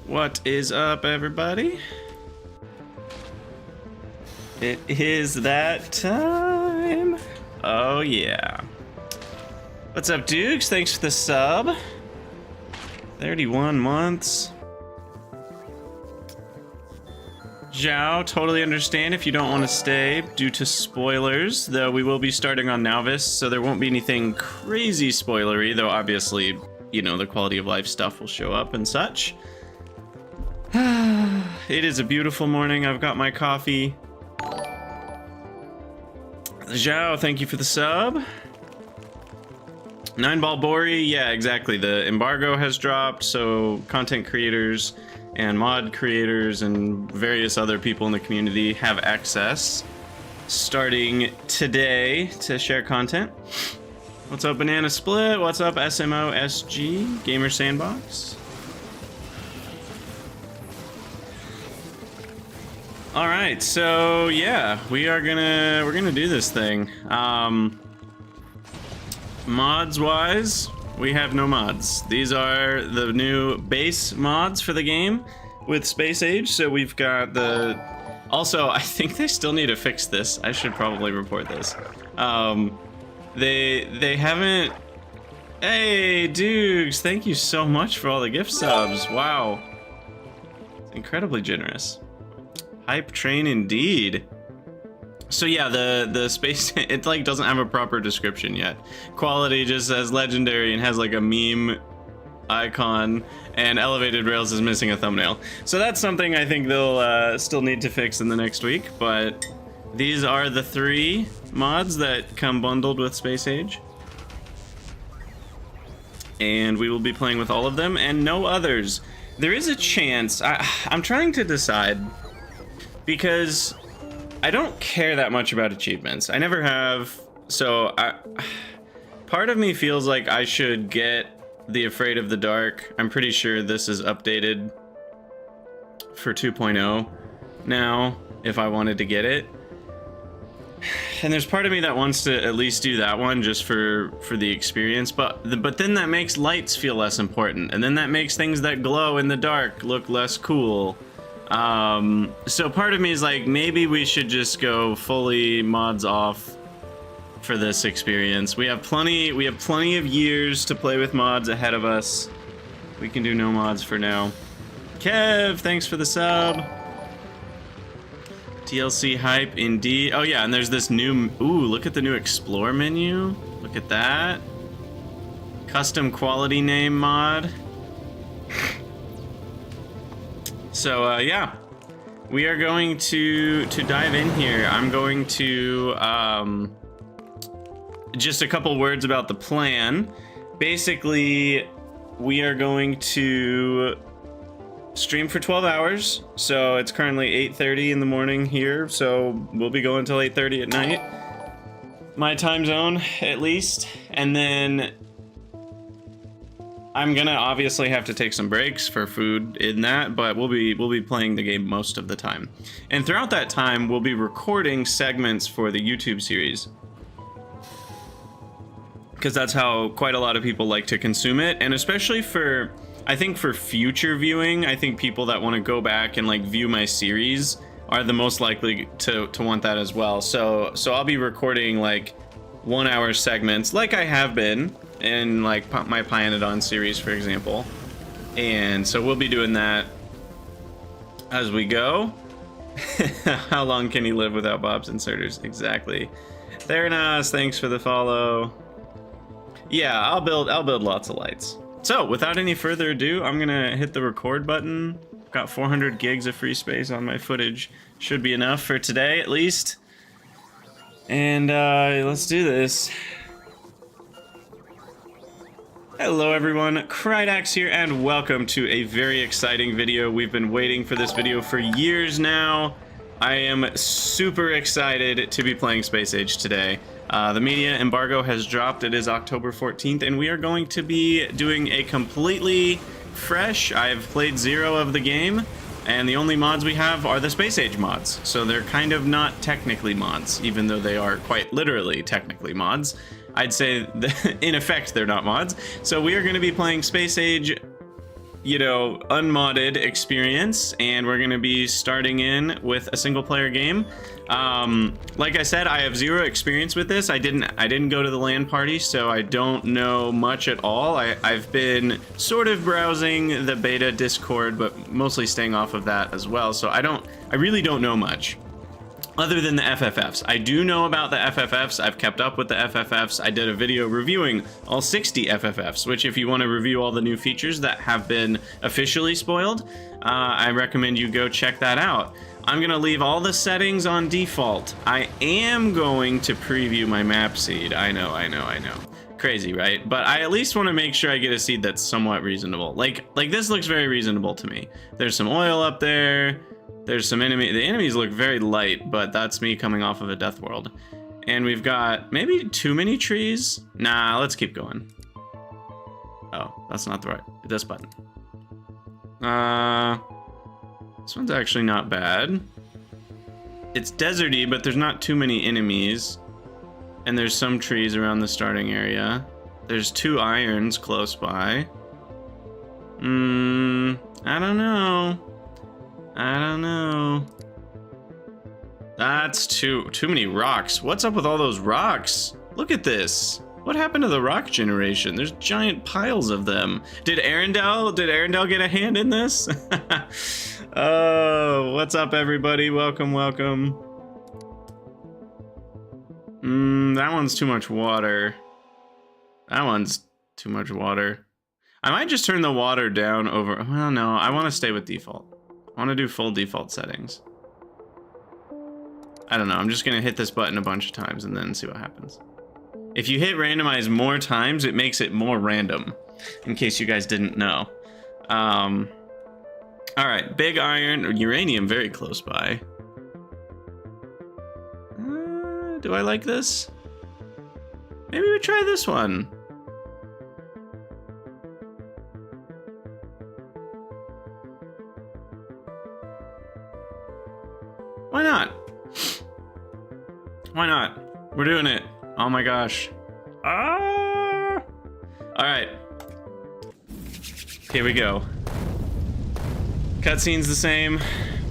What is up, everybody? It is that time. Oh yeah. What's up, Dukes? Thanks for the sub. 31 months. Zhao, totally understand if you don't want to stay due to spoilers, though we will be starting on Novice, so there won't be anything crazy spoilery, though obviously, you know, the quality of life stuff will show up and such. It is a beautiful morning. I've got my coffee. Zhao, thank you for the sub. 9-Ball Bori, yeah, exactly. The embargo has dropped, so content creators and mod creators and various other people in the community have access starting today to share content. What's up, Banana Split? What's up, SMOSG Gamer Sandbox? All right, so yeah, we're gonna do this thing. Mods wise, we have no mods. These are the new base mods for the game with Space Age. So we've got the. Also, I think they still need to fix this. I should probably report this. They haven't. Hey, Dukes, thank you so much for all the gift subs. Wow, it's incredibly generous. Hype train indeed. So yeah, the space, it like doesn't have a proper description yet. Quality just says legendary and has like a meme icon, and Elevated Rails is missing a thumbnail. So that's something I think they'll still need to fix in the next week, but these are the 3 mods that come bundled with Space Age. And we will be playing with all of them and no others. There is a chance, I'm trying to decide, because I don't care that much about achievements. I never have, so part of me feels like I should get the Afraid of the Dark. I'm pretty sure this is updated for 2.0 now, if I wanted to get it. And there's part of me that wants to at least do that one just for the experience, but then that makes lights feel less important, and then that makes things that glow in the dark look less cool. So part of me is like, maybe we should just go fully mods off for this experience. We have plenty of years to play with mods ahead of us. We can do no mods for now. Kev, thanks for the sub. DLC hype indeed. Oh yeah, and there's this new, ooh, look at the new explore menu. Look at that. Custom quality name mod. So yeah, we are going to dive in here. I'm going to just a couple words about the plan. Basically, we are going to stream for 12 hours. So it's currently 8:30 in the morning here, so we'll be going till 8:30 at night, my time zone at least, and then I'm gonna obviously have to take some breaks for food in that, but we'll be playing the game most of the time. And throughout that time, we'll be recording segments for the YouTube series, because that's how quite a lot of people like to consume it. And especially for, I think for future viewing, I think people that want to go back and like view my series are the most likely to want that as well. So I'll be recording like 1-hour segments like I have been in like my Pyanodon series, for example. And so we'll be doing that as we go. How long can he live without Bob's inserters? Exactly. Theranos, thanks for the follow. Yeah, I'll build lots of lights. So without any further ado, I'm gonna hit the record button. Got 400 gigs of free space on my footage. Should be enough for today at least. And let's do this. Hello everyone, Krydax here, and welcome to a very exciting video. We've been waiting for this video for years now. I am super excited to be playing Space Age today. The media embargo has dropped. It is October 14th, and we are going to be doing a completely fresh. I've played 0 of the game, and the only mods we have are the Space Age mods. So they're kind of not technically mods, even though they are quite literally technically mods. I'd say in effect they're not mods. So we are going to be playing Space Age, you know, unmodded experience, and we're going to be starting in with a single player game. Like I said, I have 0 experience with this. I didn't go to the LAN party, so I don't know much at all. I've been sort of browsing the beta Discord, but mostly staying off of that as well. So I really don't know much other than the FFFs. I do know about the FFFs. I've kept up with the FFFs. I did a video reviewing all 60 FFFs, which if you want to review all the new features that have been officially spoiled, I recommend you go check that out. I'm gonna leave all the settings on default. I am going to preview my map seed. I know. Crazy, right? But I at least want to make sure I get a seed that's somewhat reasonable. Like this looks very reasonable to me. There's some oil up there. There's some enemy. The enemies look very light, but that's me coming off of a death world. And we've got maybe too many trees. Nah, let's keep going. Oh, that's not the right. This button. This one's actually not bad. It's deserty, but there's not too many enemies. And there's some trees around the starting area. There's 2 irons close by. I don't know. That's too many rocks. What's up with all those rocks? Look at this. What happened to the rock generation? There's giant piles of them. Did Arendelle get a hand in this? Oh, what's up, everybody? Welcome. That one's too much water. That one's too much water. I might just turn the water down over. Well, no, I want to stay with default. I want to do full default settings. I don't know. I'm just going to hit this button a bunch of times and then see what happens. If you hit randomize more times, it makes it more random, in case you guys didn't know. All right, big iron, uranium very close by. Do I like this? Maybe we try this one. Why not? Why not? We're doing it. Oh my gosh. Ah! All right. Here we go. Cutscene's the same.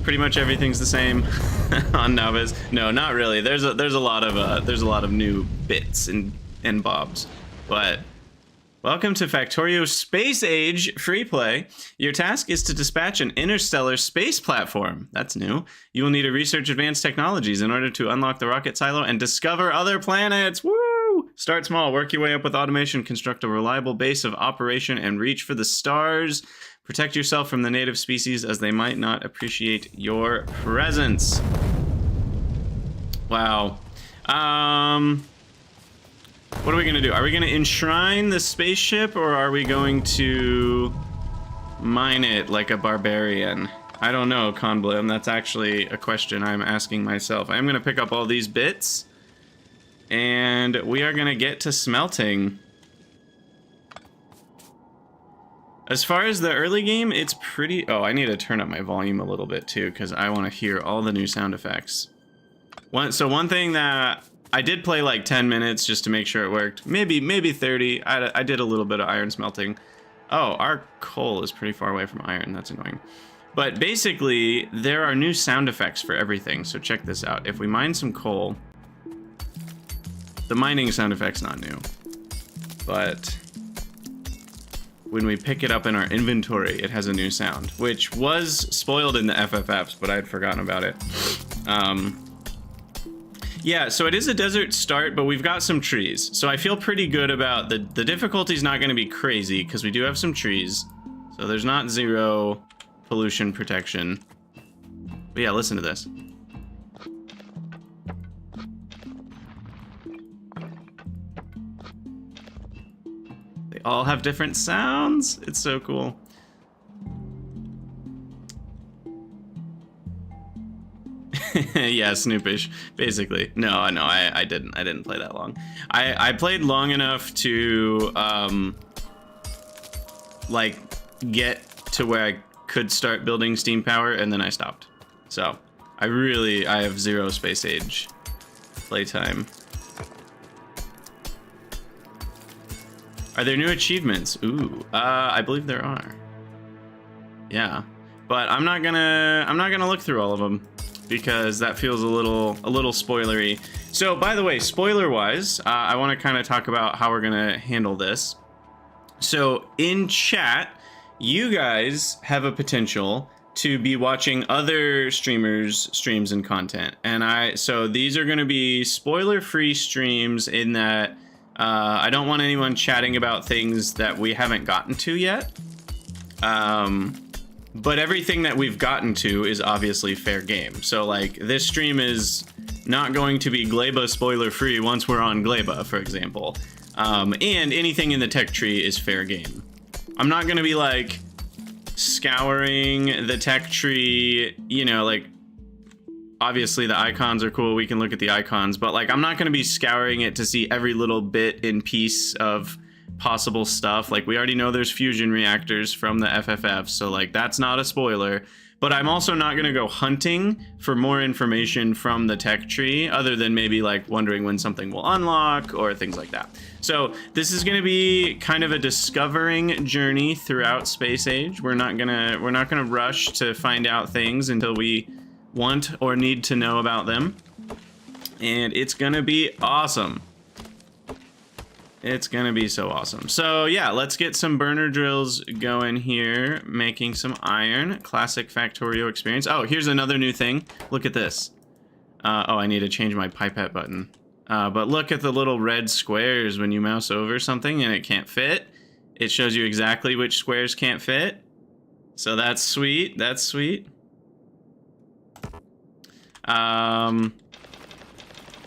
Pretty much everything's the same on Novice. No, not really. There's a lot of new bits and bobs. But welcome to Factorio Space Age free play. Your task is to dispatch an interstellar space platform. That's new. You will need to research advanced technologies in order to unlock the rocket silo and discover other planets. Woo! Start small, work your way up with automation, construct a reliable base of operation, and reach for the stars. Protect yourself from the native species as they might not appreciate your presence. Wow. What are we gonna do? Are we gonna enshrine the spaceship, or are we going to mine it like a barbarian? I don't know, Conblim. That's actually a question I'm asking myself. I'm gonna pick up all these bits, and we are gonna get to smelting. As far as the early game, it's pretty... Oh, I need to turn up my volume a little bit too, because I want to hear all the new sound effects. One thing that... I did play like 10 minutes just to make sure it worked. Maybe 30. I did a little bit of iron smelting. Oh, our coal is pretty far away from iron. That's annoying. But basically, there are new sound effects for everything. So check this out. If we mine some coal... The mining sound effect's not new. But... when we pick it up in our inventory, it has a new sound, which was spoiled in the FFFs, but I had forgotten about it. Yeah, so it is a desert start, but we've got some trees. So I feel pretty good about the difficulty's not going to be crazy because we do have some trees. So there's not 0 pollution protection. But yeah, listen to this. They all have different sounds. It's so cool. Yeah, snoopish, basically. No, I didn't play that long. I played long enough to like get to where I could start building steam power, and then I stopped. So I have 0 space age playtime. Are there new achievements? Ooh, I believe there are. Yeah, but I'm not gonna look through all of them because that feels a little spoilery. So, by the way, spoiler-wise, I want to kind of talk about how we're gonna handle this. So, in chat, you guys have a potential to be watching other streamers' streams and content, and so these are going to be spoiler-free streams in that I don't want anyone chatting about things that we haven't gotten to yet. But everything that we've gotten to is obviously fair game. So like this stream is not going to be Gleba spoiler free once we're on Gleba, for example. And anything in the tech tree is fair game. I'm not going to be like scouring the tech tree, you know, like obviously the icons are cool. We can look at the icons, but like I'm not going to be scouring it to see every little bit and piece of possible stuff. Like we already know there's fusion reactors from the FFF, so like that's not a spoiler. But I'm also not going to go hunting for more information from the tech tree other than maybe like wondering when something will unlock or things like that. So this is going to be kind of a discovering journey throughout Space Age. We're not going to rush to find out things until we want or need to know about them. And it's going to be awesome. It's gonna be so awesome. So yeah, let's get some burner drills going here, making some iron. Classic Factorio experience. Oh, here's another new thing. Look at this. Oh, I need to change my pipette button. But look at the little red squares when you mouse over something and it can't fit. It shows you exactly which squares can't fit. So that's sweet. That's sweet.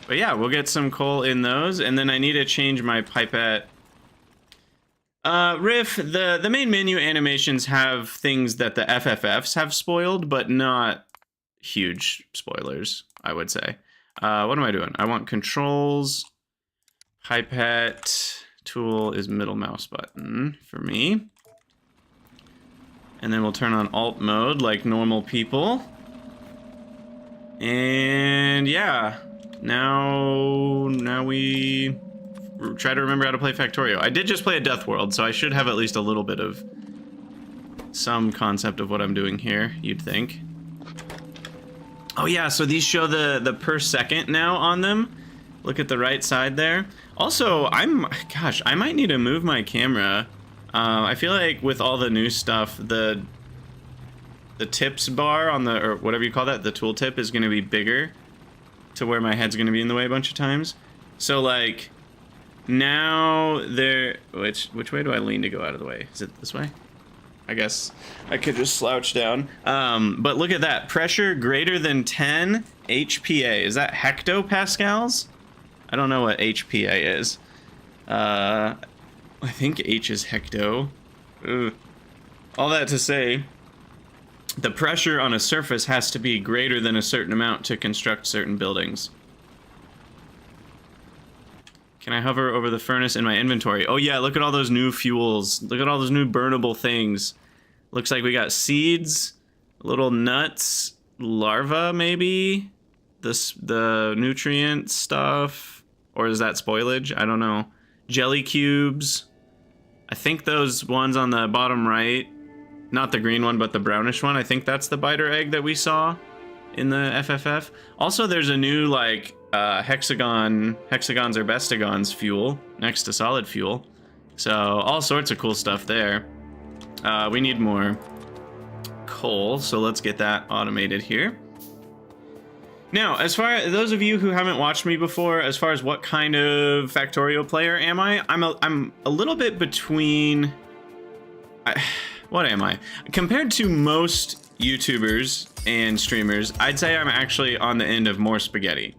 But yeah, we'll get some coal in those, and then I need to change my pipette. Riff, the main menu animations have things that the FFFs have spoiled, but not huge spoilers, I would say. What am I doing? I want controls. Pipette tool is middle mouse button for me. And then we'll turn on alt mode like normal people. And yeah. Now we try to remember how to play Factorio. I did just play a Death World, so I should have at least a little bit of some concept of what I'm doing here, you'd think. Oh yeah, so these show the per second now on them. Look at the right side there. Also, gosh, I might need to move my camera. I feel like with all the new stuff, the tips bar on the, or whatever you call that, the tooltip is going to be bigger to where my head's going to be in the way a bunch of times. So like now which way do I lean to go out of the way? Is it this way? I guess I could just slouch down. But look at that, pressure greater than 10 HPA. Is that hectopascals? I don't know what HPA is. I think H is hecto. Ugh. All that to say, the pressure on a surface has to be greater than a certain amount to construct certain buildings. Can I hover over the furnace in my inventory? Oh yeah, look at all those new fuels. Look at all those new burnable things. Looks like we got seeds, little nuts, larvae maybe? The nutrient stuff? Or is that spoilage? I don't know. Jelly cubes. I think those ones on the bottom right, not the green one, but the brownish one. I think that's the biter egg that we saw in the FFF. Also, there's a new, like, hexagons or bestagons fuel next to solid fuel. So, all sorts of cool stuff there. We need more coal, so let's get that automated here. Now, as far as those of you who haven't watched me before, as far as what kind of Factorio player am I? I'm a little bit between... What am I? Compared to most YouTubers and streamers, I'd say I'm actually on the end of more spaghetti.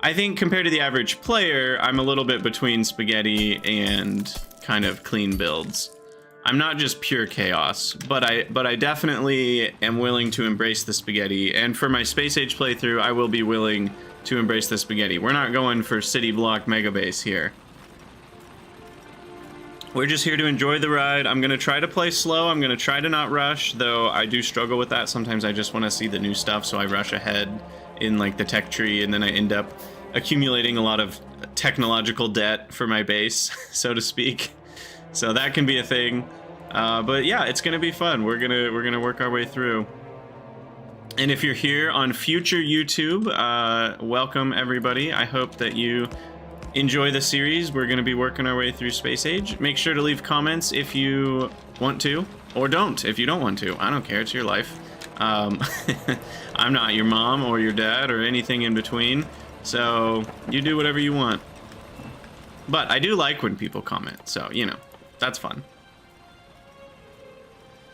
I think compared to the average player, I'm a little bit between spaghetti and kind of clean builds. I'm not just pure chaos, but I definitely am willing to embrace the spaghetti. And for my Space Age playthrough, I will be willing to embrace the spaghetti. We're not going for city block mega base here. We're just here to enjoy the ride. I'm gonna try to play slow. I'm gonna try to not rush, though I do struggle with that. Sometimes I just want to see the new stuff, so I rush ahead in like the tech tree, and then I end up accumulating a lot of technological debt for my base, so to speak. So that can be a thing, but yeah, it's gonna be fun. We're gonna work our way through. And if you're here on future YouTube, welcome everybody. I hope that you enjoy the series. We're gonna be working our way through Space Age. Make sure to leave comments if you want to, or don't if you don't want to. I don't care. It's your life. I'm not your mom or your dad or anything in between. So you do whatever you want. But I do like when people comment, so you know. That's fun.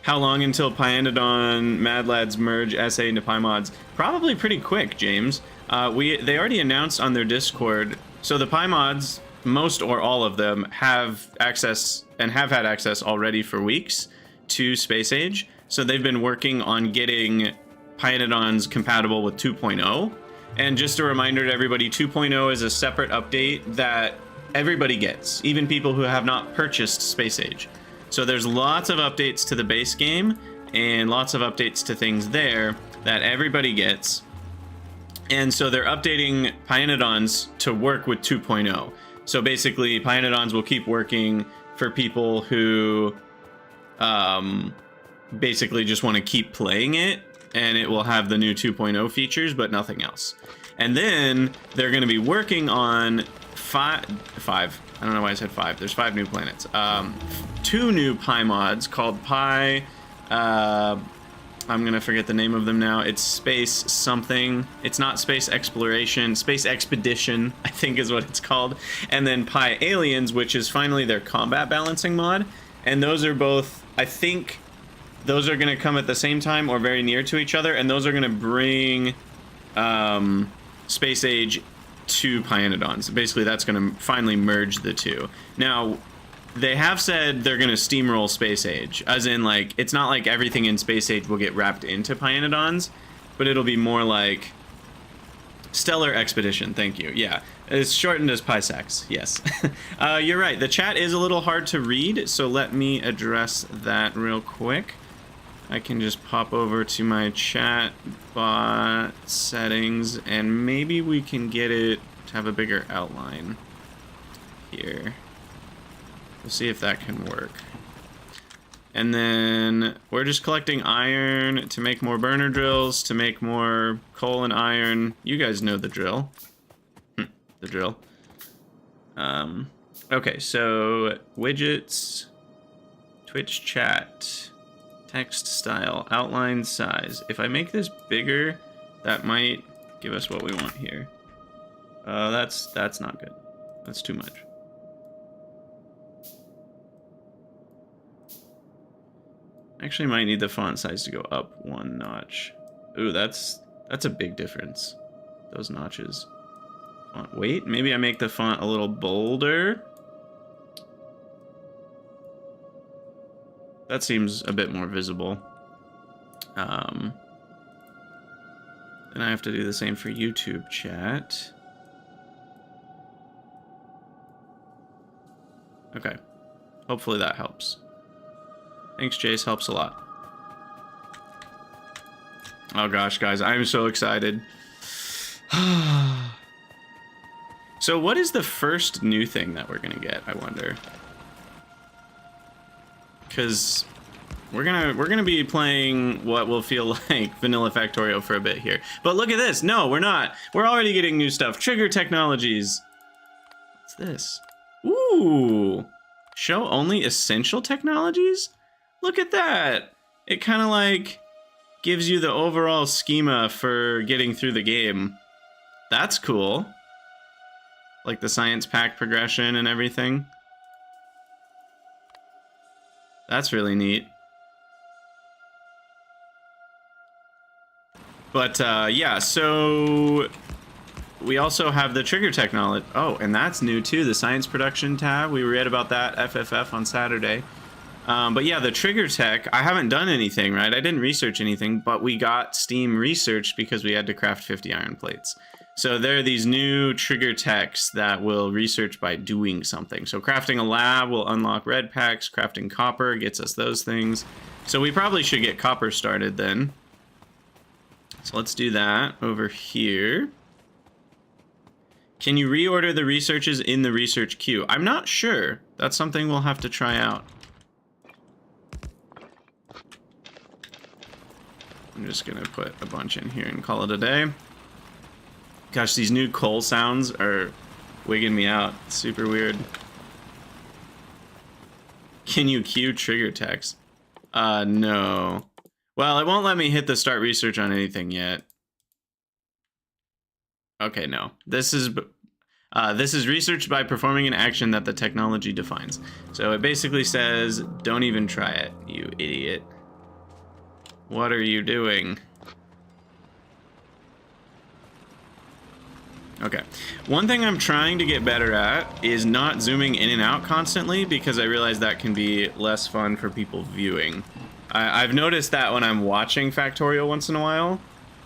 How long until Pyanodon Mad Lads merge SA into PyMods? Probably pretty quick, James. They already announced on their Discord. So the PyMods, most or all of them, have access and have had access already for weeks to Space Age. So they've been working on getting Pyanodons compatible with 2.0. And just a reminder to everybody, 2.0 is a separate update that everybody gets, even people who have not purchased Space Age. So there's lots of updates to the base game and lots of updates to things there that everybody gets. And so they're updating Pyanodons to work with 2.0. So basically Pyanodons will keep working for people who basically just want to keep playing it, and it will have the new 2.0 features, but nothing else. And then they're going to be working on five. I don't know why I said 5. There's 5 new planets. 2 new Pi mods called Pi. I'm gonna forget the name of them now. It's Space something. It's not Space Exploration. Space Expedition, I think is what it's called. And then Pi Aliens, which is finally their combat balancing mod. And those are both, I think, those are gonna come at the same time or very near to each other. And those are gonna bring Space Age to Pyanodons. Basically, that's going to finally merge the two. Now, they have said they're going to steamroll Space Age, as in, like, it's not like everything in Space Age will get wrapped into Pyanodons, but it'll be more like Stellar Expedition. Thank you. Yeah, it's shortened as PySax. Yes. You're right. The chat is a little hard to read, so let me address that real quick. I can just pop over to my chat bot settings, and maybe we can get it to have a bigger outline here. We'll see if that can work. And then we're just collecting iron to make more burner drills, to make more coal and iron. You guys know the drill. The drill. Okay, so widgets, Twitch chat. Text style, outline size. If I make this bigger, that might give us what we want here. That's not good. That's too much. Actually, might need the font size to go up 1 notch. Ooh, that's a big difference. Those notches. Wait, maybe I make the font a little bolder. That seems a bit more visible. And I have to do the same for YouTube chat. Okay. Hopefully that helps. Thanks, Jace. Helps a lot. Oh gosh, guys. I'm so excited. So what is the first new thing that we're gonna get, I wonder? Because we're gonna be playing what will feel like vanilla Factorio for a bit here. But look at this. No, we're not. We're already getting new stuff. Trigger technologies. What's this? Ooh. Show only essential technologies? Look at that. It kind of like gives you the overall schema for getting through the game. That's cool. Like the science pack progression and everything. That's really neat. But yeah, so we also have the trigger technology. Oh, and that's new too, the science production tab. We read about that FFF on Saturday. But yeah, the trigger tech, I haven't done anything, right? I didn't research anything, but we got Steam researched because we had to craft 50 iron plates. So there are these new trigger techs that will research by doing something. So crafting a lab will unlock red packs, crafting copper gets us those things. So we probably should get copper started then. So let's do that over here. Can you reorder the researches in the research queue? I'm not sure. That's something we'll have to try out. I'm just gonna put a bunch in here and call it a day. Gosh, these new coal sounds are wigging me out. It's super weird. Can you queue trigger text? No. Well, it won't let me hit the start research on anything yet. Okay, no. This is researched by performing an action that the technology defines. So it basically says, don't even try it, you idiot. What are you doing? Okay. One thing I'm trying to get better at is not zooming in and out constantly, because I realize that can be less fun for people viewing. I've noticed that when I'm watching Factorio once in a while,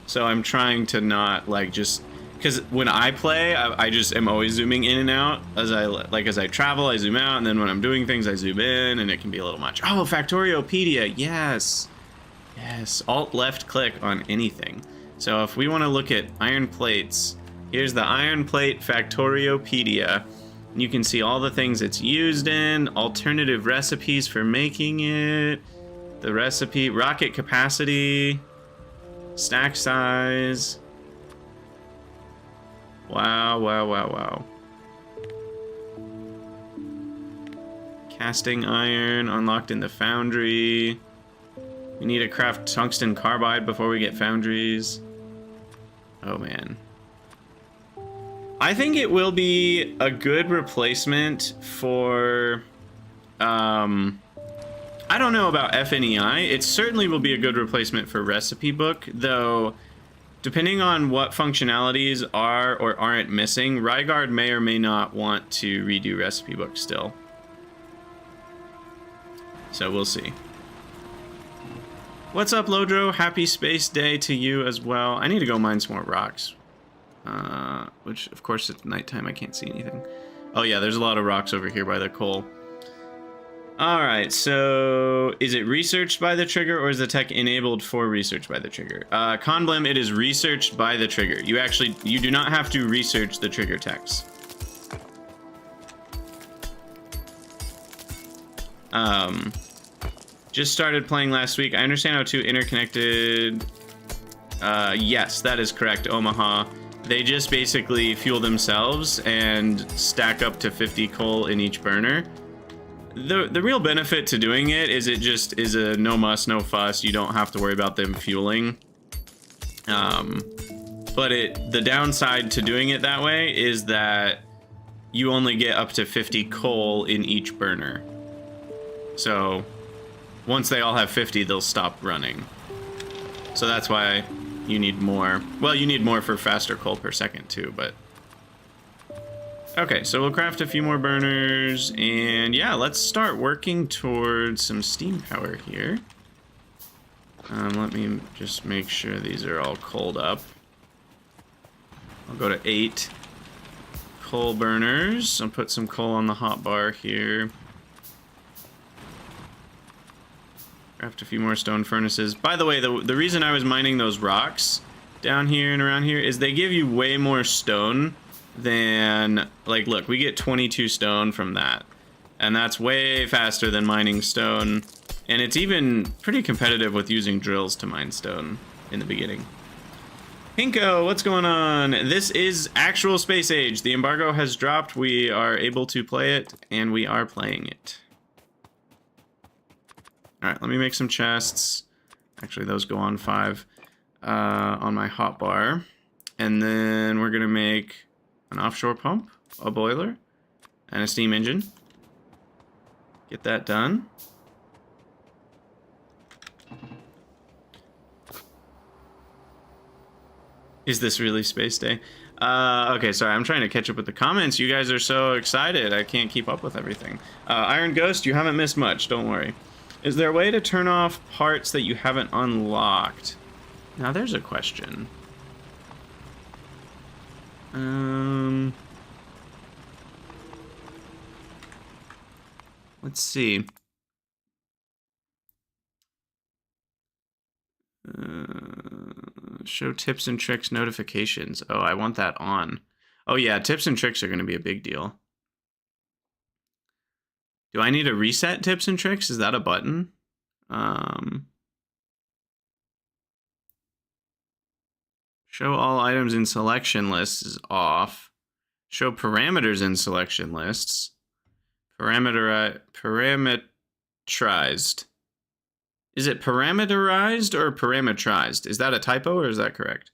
so I'm trying to not like just... Because when I play, I just am always zooming in and out. As I travel, I zoom out, and then when I'm doing things, I zoom in, and it can be a little much. Oh, Factoriopedia, yes! Yes, Alt left click on anything. So if we want to look at iron plates, here's the iron plate Factoriopedia. You can see all the things it's used in, alternative recipes for making it, the recipe, rocket capacity, stack size. Wow, wow, wow, wow. Casting iron unlocked in the foundry. We need to craft tungsten carbide before we get foundries. Oh man. I think it will be a good replacement for I don't know about FNEI. It certainly will be a good replacement for recipe book, though depending on what functionalities are or aren't missing, Ryguard may or may not want to redo recipe book still. So we'll see. What's up, Lodro? Happy Space Day to you as well. I need to go mine some more rocks. Which, of course, it's nighttime. I can't see anything. Oh, yeah, there's a lot of rocks over here by the coal. Alright, so is it researched by the trigger, or is the tech enabled for research by the trigger? Conblem, it is researched by the trigger. You do not have to research the trigger techs. Just started playing last week. I understand how two interconnected... yes, that is correct, Omaha. They just basically fuel themselves and stack up to 50 coal in each burner. The real benefit to doing it is it just is a no muss, no fuss. You don't have to worry about them fueling. But the downside to doing it that way is that you only get up to 50 coal in each burner. So once they all have 50, they'll stop running. So that's why you need more. Well, you need more for faster coal per second too, but... Okay, so we'll craft a few more burners, and yeah, let's start working towards some steam power here. Let me just make sure these are all coaled up. I'll go to 8 coal burners. I'll put some coal on the hotbar here. Craft a few more stone furnaces. By the way, the reason I was mining those rocks down here and around here is they give you way more stone than, like, look, we get 22 stone from that, and that's way faster than mining stone, and it's even pretty competitive with using drills to mine stone in the beginning. Pinko, what's going on? This is actual Space Age. The embargo has dropped. We are able to play it, and we are playing it. Alright, let me make some chests. Actually, those go on 5 on my hotbar. And then we're gonna make an offshore pump, a boiler, and a steam engine. Get that done. Is this really Space Day? Okay, sorry, I'm trying to catch up with the comments. You guys are so excited. I can't keep up with everything. Iron Ghost, you haven't missed much, don't worry. Is there a way to turn off parts that you haven't unlocked? Now there's a question. Let's see. Show tips and tricks notifications. Oh, I want that on. Oh yeah, tips and tricks are going to be a big deal. Do I need to reset tips and tricks? Is that a button? Show all items in selection lists is off. Show parameters in selection lists. Parameterized. Is it parameterized or parametrized? Is that a typo or is that correct?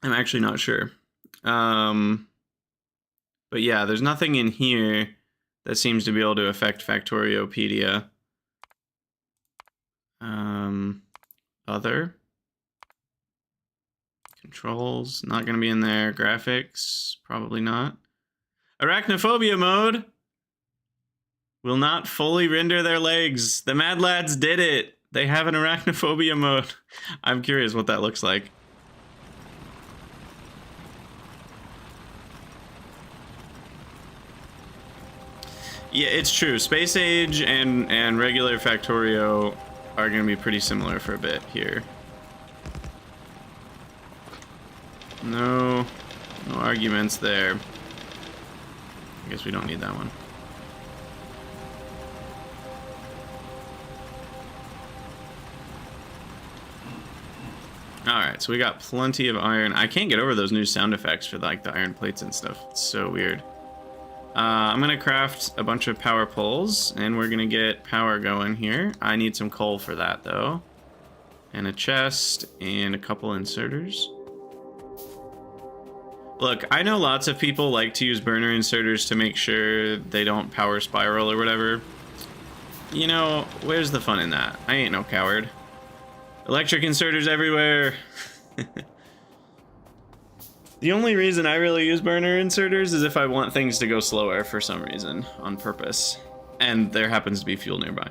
I'm actually not sure. But yeah, there's nothing in here that seems to be able to affect Factoriopedia. Other. Controls, not going to be in there. Graphics, probably not. Arachnophobia mode will not fully render their legs. The Mad Lads did it. They have an arachnophobia mode. I'm curious what that looks like. Yeah, it's true. Space Age and regular Factorio are going to be pretty similar for a bit here. No arguments there. I guess we don't need that one. Alright, so we got plenty of iron. I can't get over those new sound effects for like the iron plates and stuff. It's so weird. I'm gonna craft a bunch of power poles, and we're gonna get power going here. I need some coal for that, though. And a chest, and a couple inserters. Look, I know lots of people like to use burner inserters to make sure they don't power spiral or whatever. You know, where's the fun in that? I ain't no coward. Electric inserters everywhere! The only reason I really use burner inserters is if I want things to go slower for some reason, on purpose. And there happens to be fuel nearby.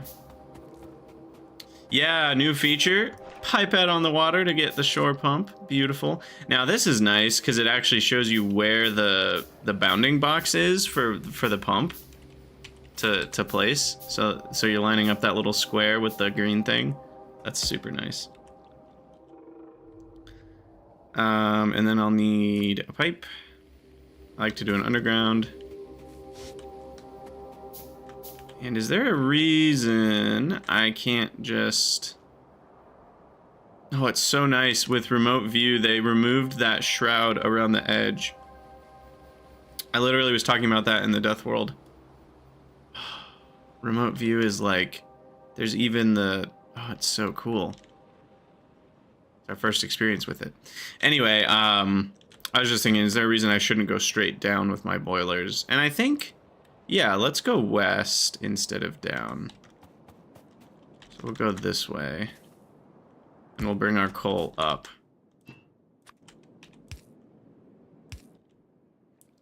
Yeah, new feature. Pipette on the water to get the shore pump. Beautiful. Now this is nice because it actually shows you where the bounding box is for the pump to place. So you're lining up that little square with the green thing. That's super nice. And then I'll need a pipe. I like to do an underground. And is there a reason I can't just... Oh, it's so nice. With remote view, they removed that shroud around the edge. I literally was talking about that in the Death World. Remote view is like... There's even the... Oh, it's so cool. Our first experience with it. Anyway, I was just thinking, is there a reason I shouldn't go straight down with my boilers? And I think, yeah, let's go west instead of down. So we'll go this way. And we'll bring our coal up.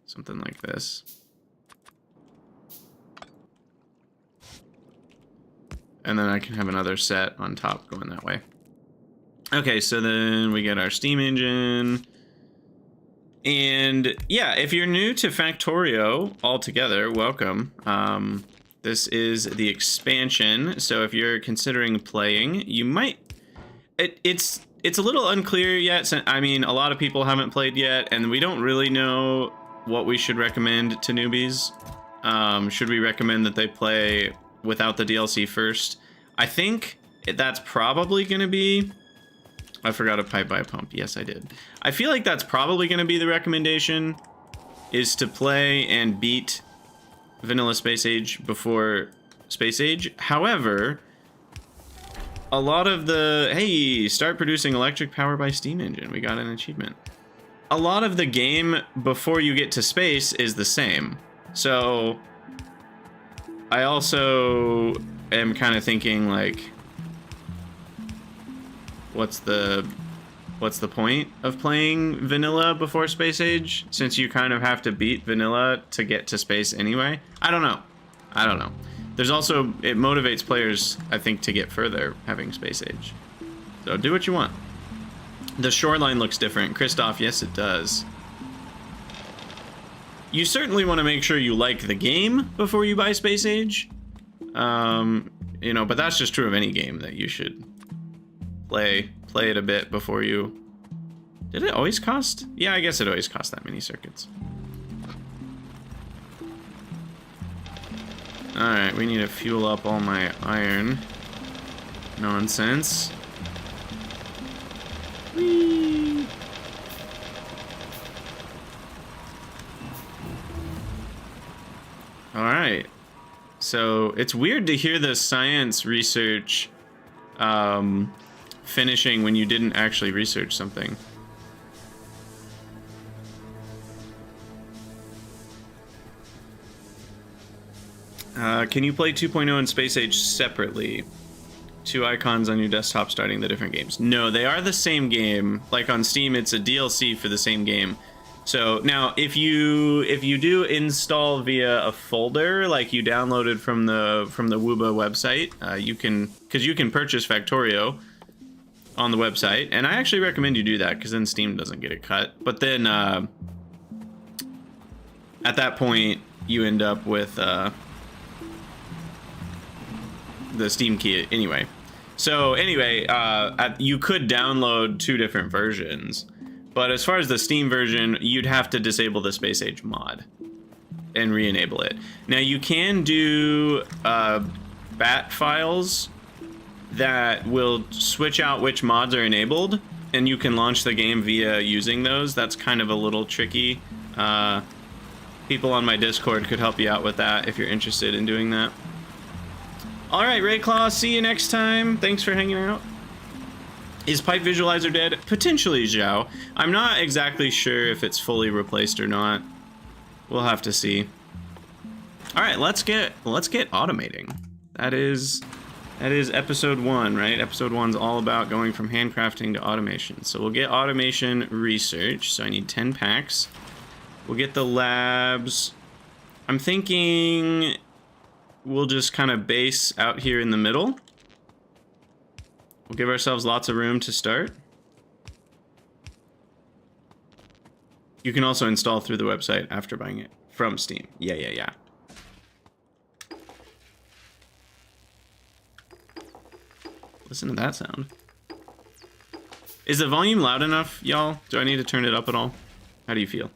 Something like this. And then I can have another set on top going that way. Okay, so then we get our steam engine. And yeah, if you're new to Factorio altogether, welcome. This is the expansion, so if you're considering playing, you might... It's a little unclear yet. I mean, a lot of people haven't played yet, and we don't really know what we should recommend to newbies. Should we recommend that they play without the DLC first? I think that's probably going to be... I forgot a pipe by a pump. Yes, I did. I feel like that's probably going to be the recommendation, is to play and beat Vanilla Space Age before Space Age. However, a lot of the... Hey, start producing electric power by steam engine. We got an achievement. A lot of the game before you get to space is the same. So I also am kind of thinking like... What's the point of playing vanilla before Space Age, since you kind of have to beat vanilla to get to space anyway? I don't know. There's also, it motivates players, I think, to get further having space age. So do what you want. The shoreline looks different. Christoph, yes it does. You certainly want to make sure you like the game before you buy space age. You know, but that's just true of any game, that you should play it a bit before you... Did it always cost? Yeah, I guess it always cost that many circuits. Alright, we need to fuel up all my iron nonsense. Whee! Alright. So, it's weird to hear the science research finishing when you didn't actually research something. Can you play 2.0 and Space Age separately? Two icons on your desktop starting the different games. No, they are the same game. Like on Steam, it's a DLC for the same game. So now, if you do install via a folder, like you downloaded from the Wooba website, you can purchase Factorio on the website, and I actually recommend you do that because then Steam doesn't get a cut. But then at that point, you end up with the Steam key anyway. So anyway, you could download two different versions. But as far as the Steam version, you'd have to disable the Space Age mod and re-enable it. Now you can do bat files that will switch out which mods are enabled, and you can launch the game via using those. That's kind of a little tricky. People on my Discord could help you out with that if you're interested in doing that. All right, Rayclaw, see you next time. Thanks for hanging out. Is Pipe Visualizer dead? Potentially, Zhao. I'm not exactly sure if it's fully replaced or not. We'll have to see. All right, let's get automating. That is episode 1, right? Episode 1's all about going from handcrafting to automation. So we'll get automation research. So I need 10 packs. We'll get the labs. I'm thinking we'll just kind of base out here in the middle. We'll give ourselves lots of room to start. You can also install through the website after buying it from Steam. Yeah. Listen to that sound. Is the volume loud enough, y'all? Do I need to turn it up at all? How do you feel?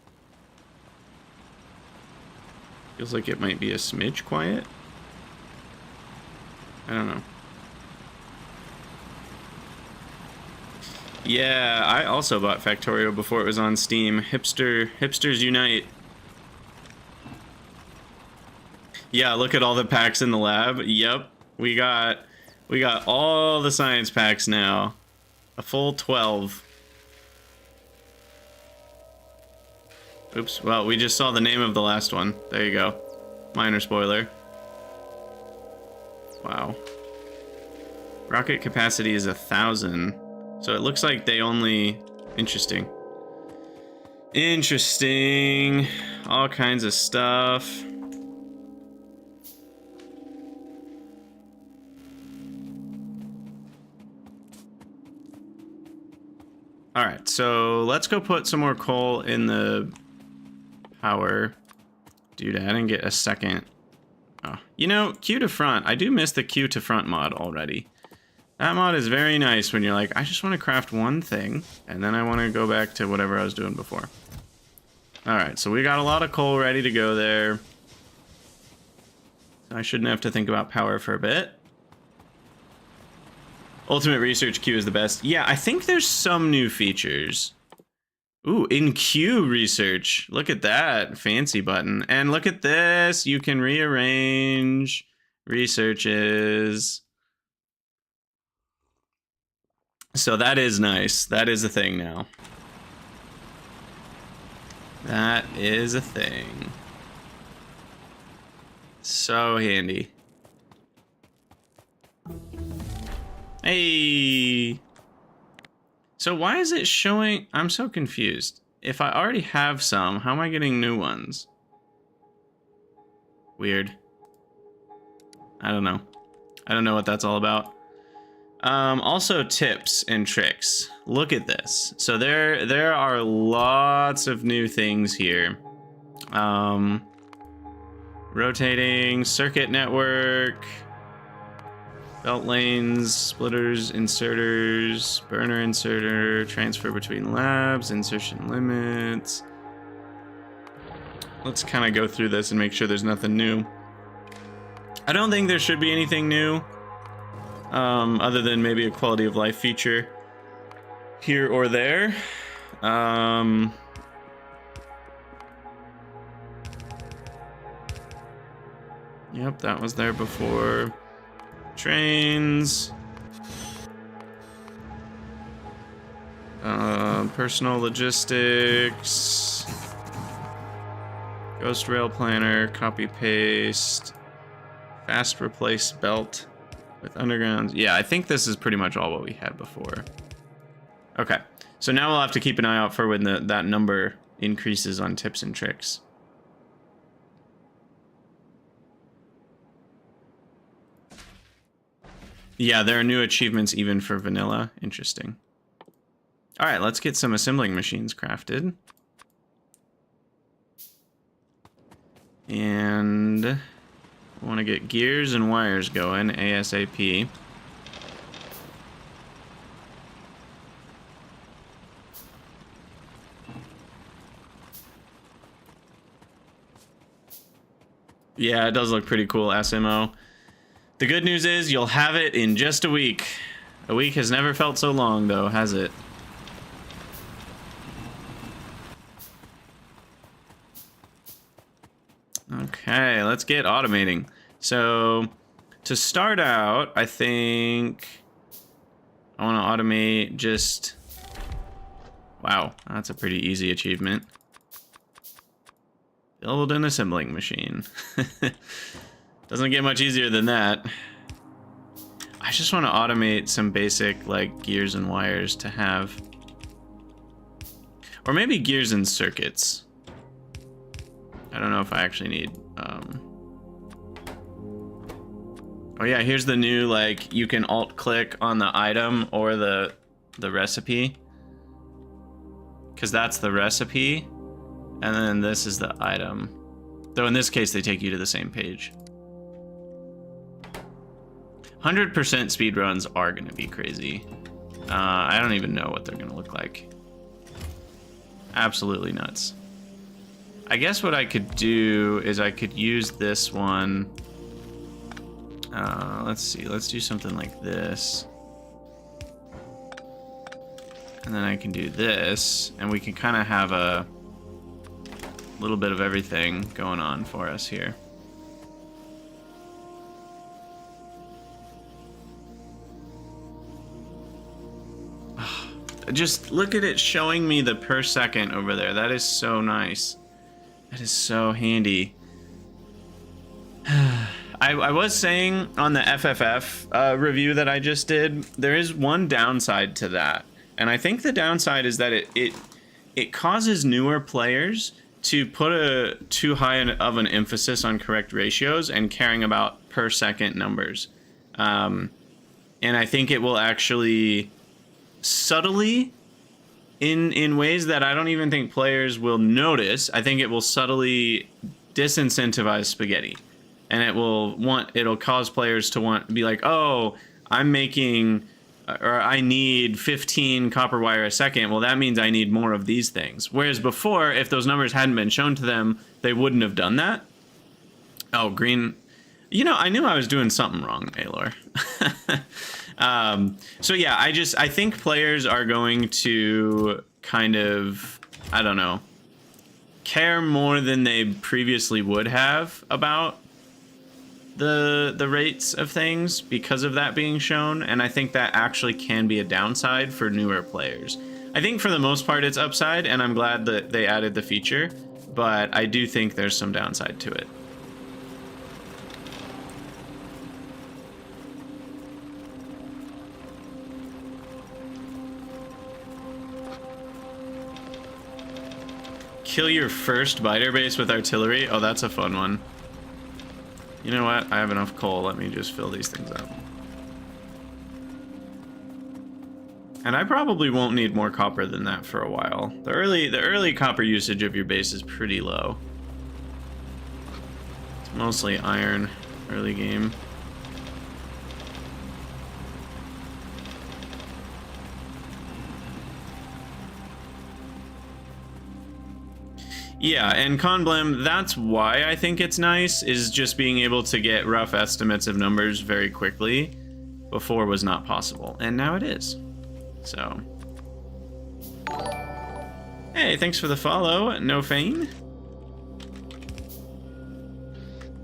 Feels like it might be a smidge quiet. I don't know. Yeah, I also bought Factorio before it was on Steam. Hipsters unite. Yeah, look at all the packs in the lab. Yep, we got all the science packs now. A full 12. Oops, well, we just saw the name of the last one. There you go. Minor spoiler. Wow. Rocket capacity is 1,000. So it looks like they only... Interesting. All kinds of stuff. Alright, so let's go put some more coal in the power doodad and get a second. Oh, you know, Q to front. I do miss the Q to front mod already. That mod is very nice when you're like, I just want to craft one thing, and then I want to go back to whatever I was doing before. Alright, so we got a lot of coal ready to go there. I shouldn't have to think about power for a bit. Ultimate Research Queue is the best. Yeah, I think there's some new features. Ooh, in queue research. Look at that fancy button. And look at this. You can rearrange researches. So that is nice. That is a thing now. That is a thing. So handy. Hey. So why is it showing? I'm so confused. If I already have some, how am I getting new ones? Weird. I don't know. I don't know what that's all about. Also tips and tricks. Look at this. So there are lots of new things here. Rotating circuit network, belt lanes, splitters, inserters, burner inserter, transfer between labs, insertion limits. Let's kind of go through this and make sure there's nothing new. I don't think there should be anything new, other than maybe a quality of life feature here or there. Yep, that was there before. Trains. Personal logistics. Ghost rail planner, copy paste. Fast replace belt with undergrounds. Yeah, I think this is pretty much all what we had before. Okay, so now we'll have to keep an eye out for when that number increases on tips and tricks. Yeah, there are new achievements even for vanilla. Interesting. All right, let's get some assembling machines crafted. And I want to get gears and wires going ASAP. Yeah, it does look pretty cool, SMO. The good news is you'll have it in just a week. A week has never felt so long, though, has it? Okay, let's get automating. So, to start out, I think I want to automate just... Wow, that's a pretty easy achievement. Build an assembling machine. Doesn't get much easier than that. I just want to automate some basic, like, gears and wires to have. Or maybe gears and circuits. I don't know if I actually need... Oh yeah, here's the new, like, you can alt-click on the item or the recipe. Because that's the recipe. And then this is the item. Though in this case, they take you to the same page. 100% speedruns are going to be crazy. I don't even know what they're going to look like. Absolutely nuts. I guess what I could do is I could use this one. Let's see. Let's do something like this. And then I can do this. And we can kind of have a little bit of everything going on for us here. Just look at it showing me the per second over there. That is so nice. That is so handy. I was saying on the FFF review that I just did, there is one downside to that. And I think the downside is that it causes newer players to put a too high of an emphasis on correct ratios and caring about per second numbers. And I think it will actually subtly, in ways that I don't even think players will notice, I think it will subtly disincentivize spaghetti. And it'll cause players to be like, oh, I'm making, or I need 15 copper wire a second. Well, that means I need more of these things. Whereas before, if those numbers hadn't been shown to them, they wouldn't have done that. Oh, green. You know, I knew I was doing something wrong, Aylor. So yeah, I think players are going to kind of, I don't know, care more than they previously would have about the rates of things because of that being shown, and I think that actually can be a downside for newer players. I think for the most part it's upside, and I'm glad that they added the feature, but I do think there's some downside to it. Kill your first biter base with artillery. Oh, that's a fun one. You know what? I have enough coal. Let me just fill these things up. And I probably won't need more copper than that for a while. The early copper usage of your base is pretty low. It's mostly iron early game. Yeah, and Conblem, that's why I think it's nice, is just being able to get rough estimates of numbers very quickly. Before was not possible, and now it is. So. Hey, thanks for the follow, No Fane.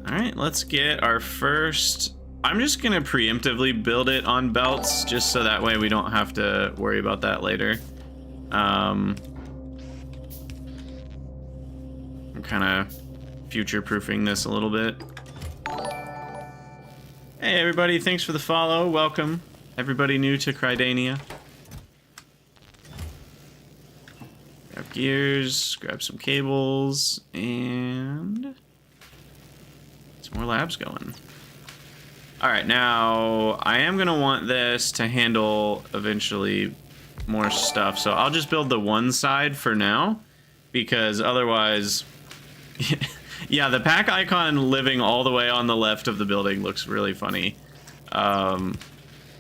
Alright, let's get our first... I'm just gonna preemptively build it on belts, just so that way we don't have to worry about that later. I'm kind of future-proofing this a little bit. Hey everybody, thanks for the follow. Welcome. Everybody new to Crydania. Grab gears, grab some cables, and some more labs going. Alright, now I am gonna want this to handle eventually more stuff, so I'll just build the one side for now, because otherwise... Yeah, the pack icon living all the way on the left of the building looks really funny.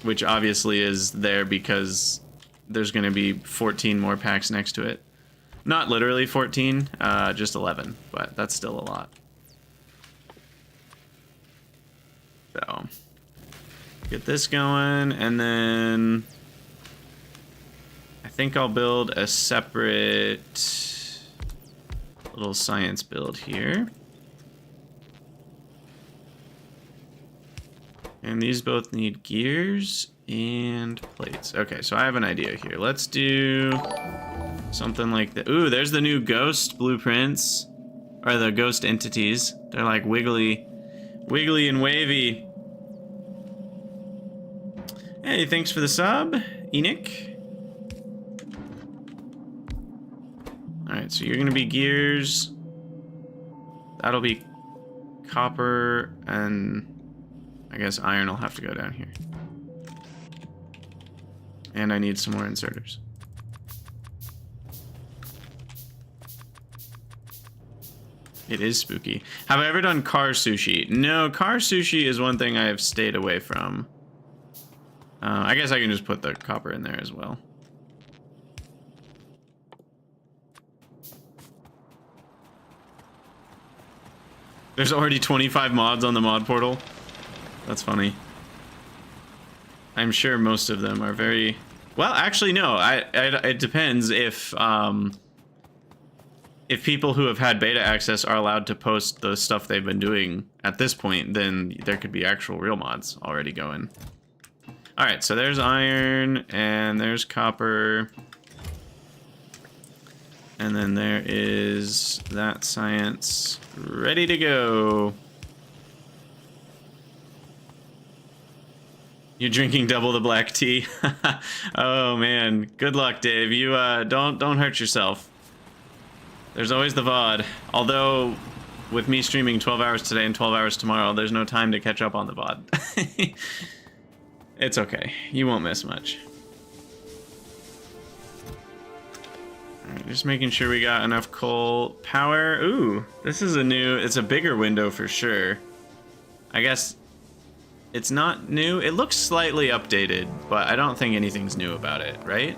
Which obviously is there because there's going to be 14 more packs next to it. Not literally 14, just 11, but that's still a lot. So, get this going, and then I think I'll build a separate... little science build here. And these both need gears and plates. Okay, so I have an idea here. Let's do something like that. Ooh, there's the new ghost blueprints. Or the ghost entities. They're like wiggly and wavy. Hey, thanks for the sub, Enoch. Alright, so you're gonna be gears. That'll be copper, and I guess iron will have to go down here. And I need some more inserters. It is spooky. Have I ever done car sushi? No, car sushi is one thing I have stayed away from. I guess I can just put the copper in there as well. There's already 25 mods on the mod portal. That's funny. I'm sure most of them are very... Well, actually, no. It depends if people who have had beta access are allowed to post the stuff they've been doing at this point, then there could be actual real mods already going. Alright, so there's iron, and there's copper. And then there is that science ready to go. You're drinking double the black tea. Oh man, good luck, Dave. You don't hurt yourself. There's always the VOD. Although, with me streaming 12 hours today and 12 hours tomorrow, there's no time to catch up on the VOD. It's okay. You won't miss much. Alright, just making sure we got enough coal power. Ooh, this is it's a bigger window for sure. I guess it's not new. It looks slightly updated, but I don't think anything's new about it, right?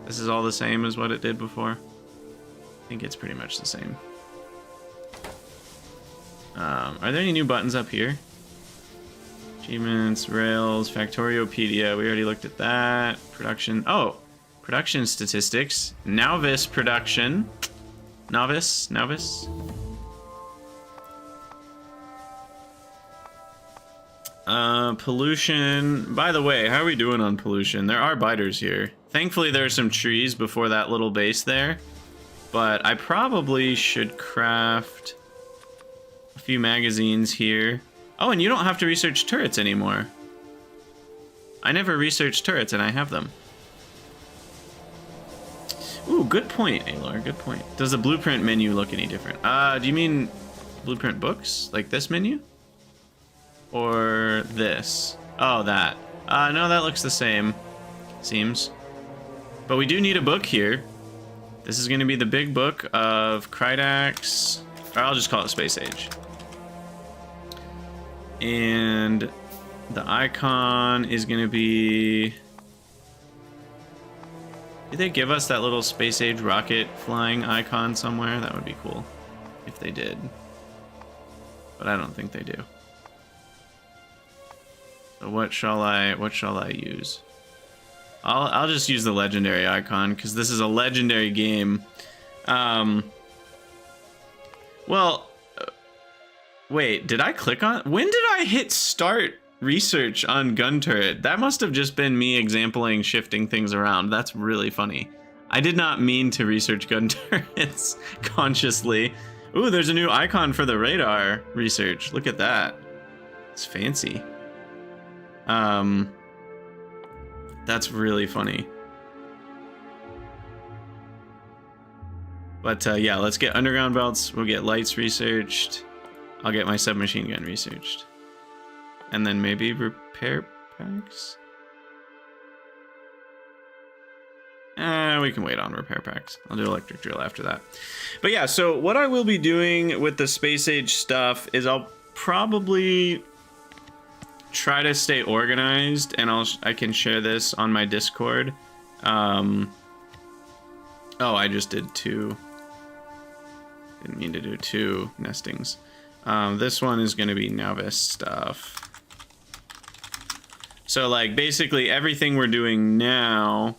This is all the same as what it did before. I think it's pretty much the same. Are there any new buttons up here? Achievements, Rails, Factoriopedia. We already looked at that. Production. Oh, production statistics. Novice production. Novice. Pollution. By the way, how are we doing on pollution? There are biters here. Thankfully, there are some trees before that little base there. But I probably should craft a few magazines here. Oh, and you don't have to research turrets anymore. I never researched turrets, and I have them. Ooh, good point, Alar, good point. Does the blueprint menu look any different? Do you mean blueprint books? Like this menu? or this? Oh, that. No, that looks the same. Seems. But we do need a book here. This is going to be the big book of Krydax. Or I'll just call it Space Age. And the icon is going to be... Did they give us that little Space Age rocket flying icon somewhere? That would be cool if they did. But I don't think they do. So what shall I use? I'll just use the legendary icon because this is a legendary game. Well, wait, did I click on? When did I hit start research on gun turret? That must have just been me exampling shifting things around. That's really funny. I did not mean to research gun turrets consciously. Ooh, there's a new icon for the radar research. Look at that. It's fancy. That's really funny. But yeah, let's get underground belts. We'll get lights researched. I'll get my submachine gun researched. And then maybe repair packs? We can wait on repair packs. I'll do electric drill after that. But yeah, so what I will be doing with the Space Age stuff is I'll probably try to stay organized, and I can share this on my Discord. Oh, I just did two. Didn't mean to do two nestings. This one is going to be novice stuff. So like basically everything we're doing now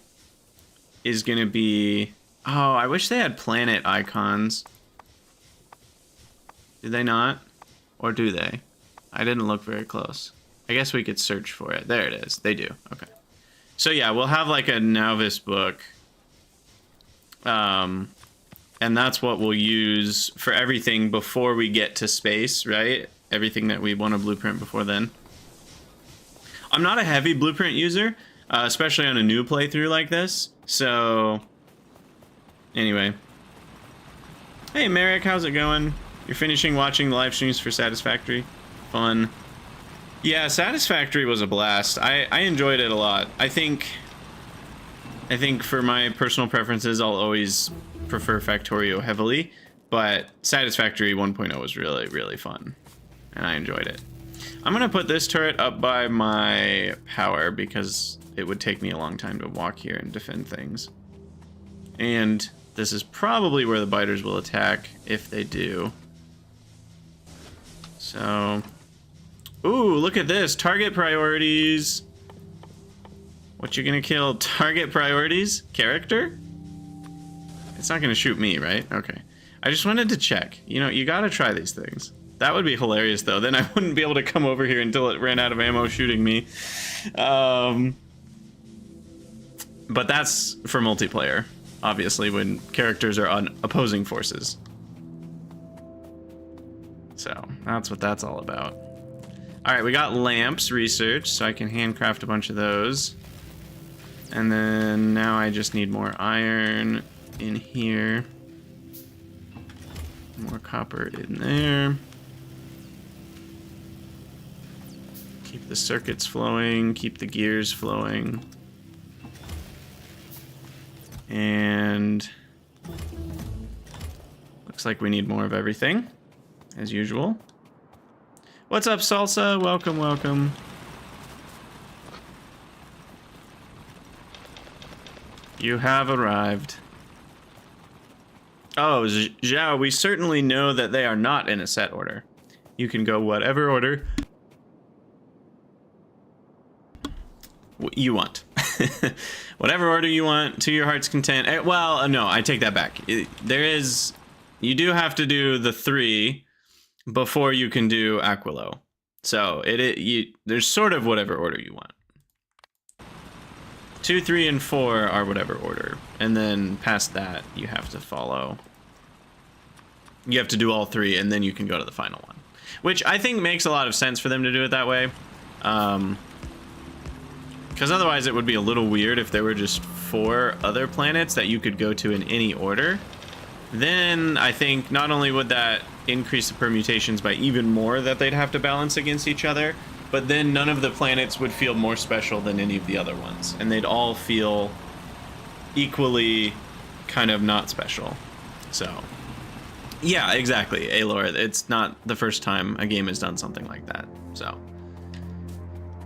is going to be... Oh, I wish they had planet icons. Did they not? Or do they? I didn't look very close. I guess we could search for it. There it is. They do. Okay. So yeah, we'll have like a novice book. And that's what we'll use for everything before we get to space, right? Everything that we want to blueprint before then. I'm not a heavy blueprint user, especially on a new playthrough like this. So, anyway. Hey, Merrick, how's it going? You're finishing watching the live streams for Satisfactory? Fun. Yeah, Satisfactory was a blast. I enjoyed it a lot. I think for my personal preferences, I'll always prefer Factorio heavily, but Satisfactory 1.0 was really, really fun, and I enjoyed it. I'm gonna put this turret up by my power because it would take me a long time to walk here and defend things. And this is probably where the biters will attack if they do. So, ooh, look at this. Target priorities. What you gonna kill? Target priorities? Character? It's not gonna shoot me, right? Okay. I just wanted to check. You know, you gotta try these things. That would be hilarious, though. Then I wouldn't be able to come over here until it ran out of ammo shooting me. But that's for multiplayer, obviously, when characters are on opposing forces. So, that's what that's all about. Alright, we got lamps research, so I can handcraft a bunch of those. And then now I just need more iron in here. More copper in there. Keep the circuits flowing, keep the gears flowing. And looks like we need more of everything, as usual. What's up, Salsa? Welcome, welcome. You have arrived. Oh, Zhao, we certainly know that they are not in a set order. You can go whatever order you want. Whatever order you want, to your heart's content. Well, no, I take that back. You do have to do the 3 before you can do Aquilo. So there's sort of whatever order you want. 2, 3, and 4 are whatever order. And then past that, you have to follow. You have to do all 3, and then you can go to the final one. Which I think makes a lot of sense for them to do it that way. Because otherwise it would be a little weird if there were just 4 other planets that you could go to in any order. Then I think not only would that increase the permutations by even more that they'd have to balance against each other, but then none of the planets would feel more special than any of the other ones, and they'd all feel equally kind of not special. So yeah, exactly, Aloy, it's not the first time a game has done something like that. So,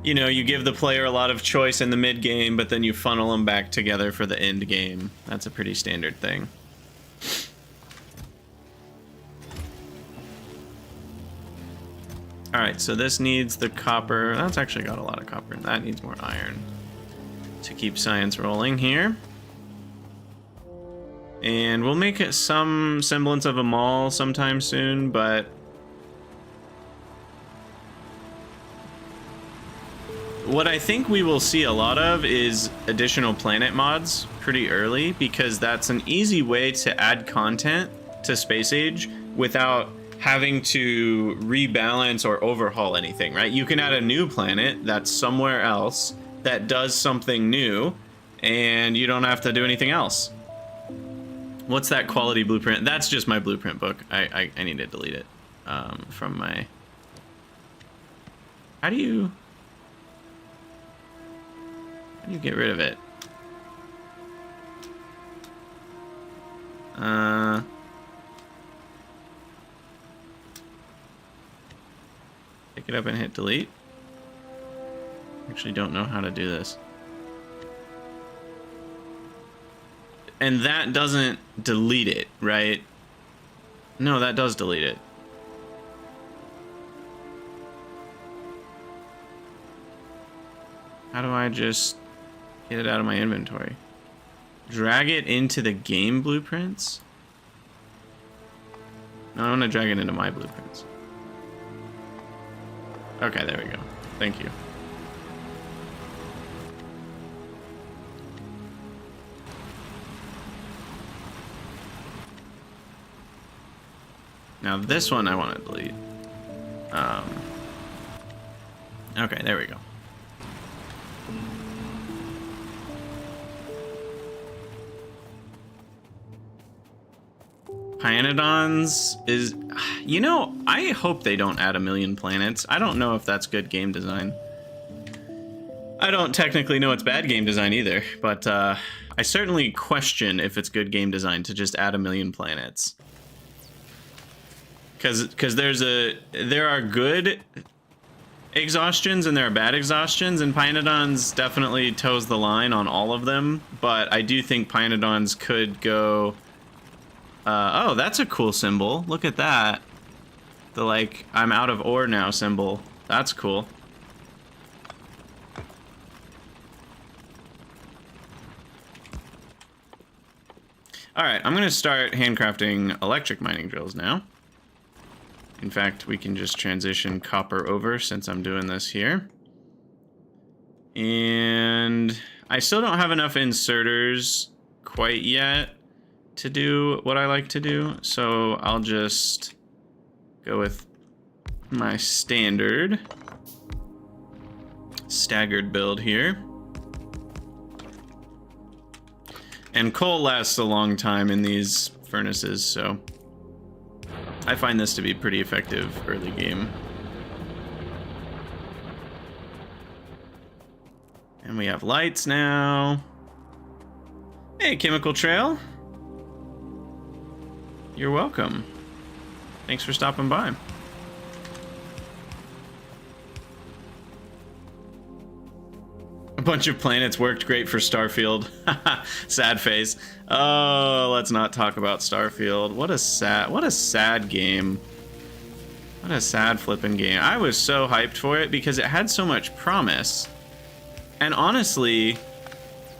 you know, you give the player a lot of choice in the mid game, but then you funnel them back together for the end game. That's a pretty standard thing. Alright, so this needs the copper. That's actually got a lot of copper. That needs more iron to keep science rolling here. And we'll make it some semblance of a mall sometime soon, but what I think we will see a lot of is additional planet mods pretty early, because that's an easy way to add content to Space Age without having to rebalance or overhaul anything, right? You can add a new planet that's somewhere else that does something new, and you don't have to do anything else. What's that quality blueprint? That's just my blueprint book. I need to delete it from my... How do you get rid of it? Pick it up and hit delete. Actually don't know how to do this. And that doesn't delete it, right? No, that does delete it. How do I just get it out of my inventory? Drag it into the game blueprints? No, I want to drag it into my blueprints. Okay, there we go. Thank you. Now this one I want to delete. Okay, there we go. Pyanodons is... You know, I hope they don't add 1 million planets. I don't know if that's good game design. I don't technically know it's bad game design either, but I certainly question if it's good game design to just add 1 million planets. Because there are good exhaustions and there are bad exhaustions, and Pyanodons definitely toes the line on all of them, but I do think Pyanodons could go... oh, that's a cool symbol. Look at that. The, like, I'm out of ore now symbol. That's cool. Alright, I'm going to start handcrafting electric mining drills now. In fact, we can just transition copper over since I'm doing this here. And I still don't have enough inserters quite yet to do what I like to do, so I'll just go with my standard staggered build here. And coal lasts a long time in these furnaces, so I find this to be pretty effective early game. And we have lights now. Hey, Chemical Trail. You're welcome. Thanks for stopping by. A bunch of planets worked great for Starfield. Sad face. Oh, let's not talk about Starfield. What a sad game. What a sad flippin' game. I was so hyped for it because it had so much promise. And honestly,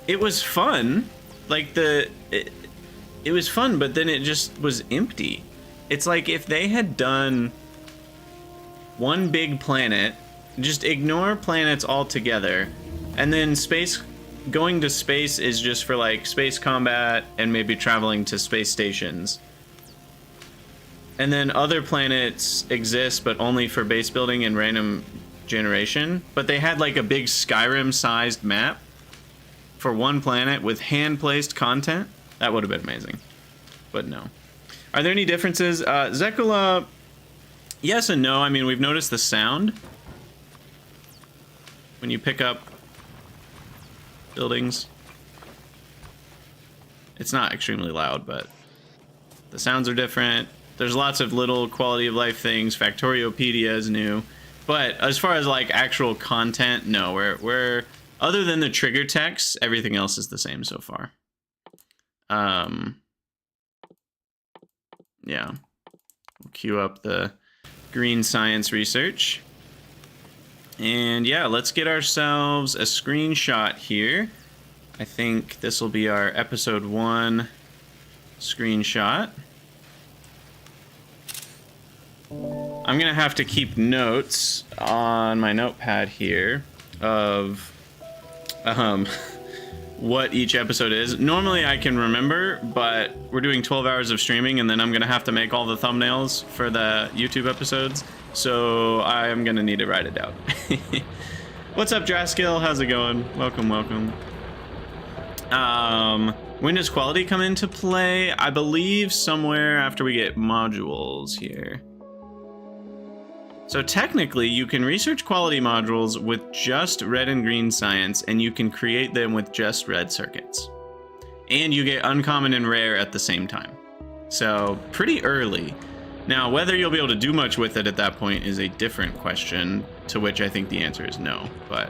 it was fun. Like it was fun, but then it just was empty. It's like if they had done one big planet, just ignore planets altogether, and then going to space is just for like space combat and maybe traveling to space stations. And then other planets exist, but only for base building and random generation. But they had like a big Skyrim-sized map for one planet with hand-placed content. That would have been amazing. But no. Are there any differences? Zekula, yes and no. I mean, we've noticed the sound when you pick up buildings. It's not extremely loud, but the sounds are different. There's lots of little quality of life things. Factoriopedia is new. But as far as like actual content, no, we're other than the trigger text, everything else is the same so far. Yeah. We'll queue up the green science research. And yeah, let's get ourselves a screenshot here. I think this will be our episode 1 screenshot. I'm gonna have to keep notes on my notepad here of what each episode is. Normally I can remember, but we're doing 12 hours of streaming and then I'm gonna have to make all the thumbnails for the YouTube episodes, so I'm gonna need to write it down. What's up, Draskill? How's it going? Welcome, welcome. When does quality come into play? I believe somewhere after we get modules here. So technically, you can research quality modules with just red and green science, and you can create them with just red circuits. And you get uncommon and rare at the same time. So pretty early. Now, whether you'll be able to do much with it at that point is a different question, to which I think the answer is no, but...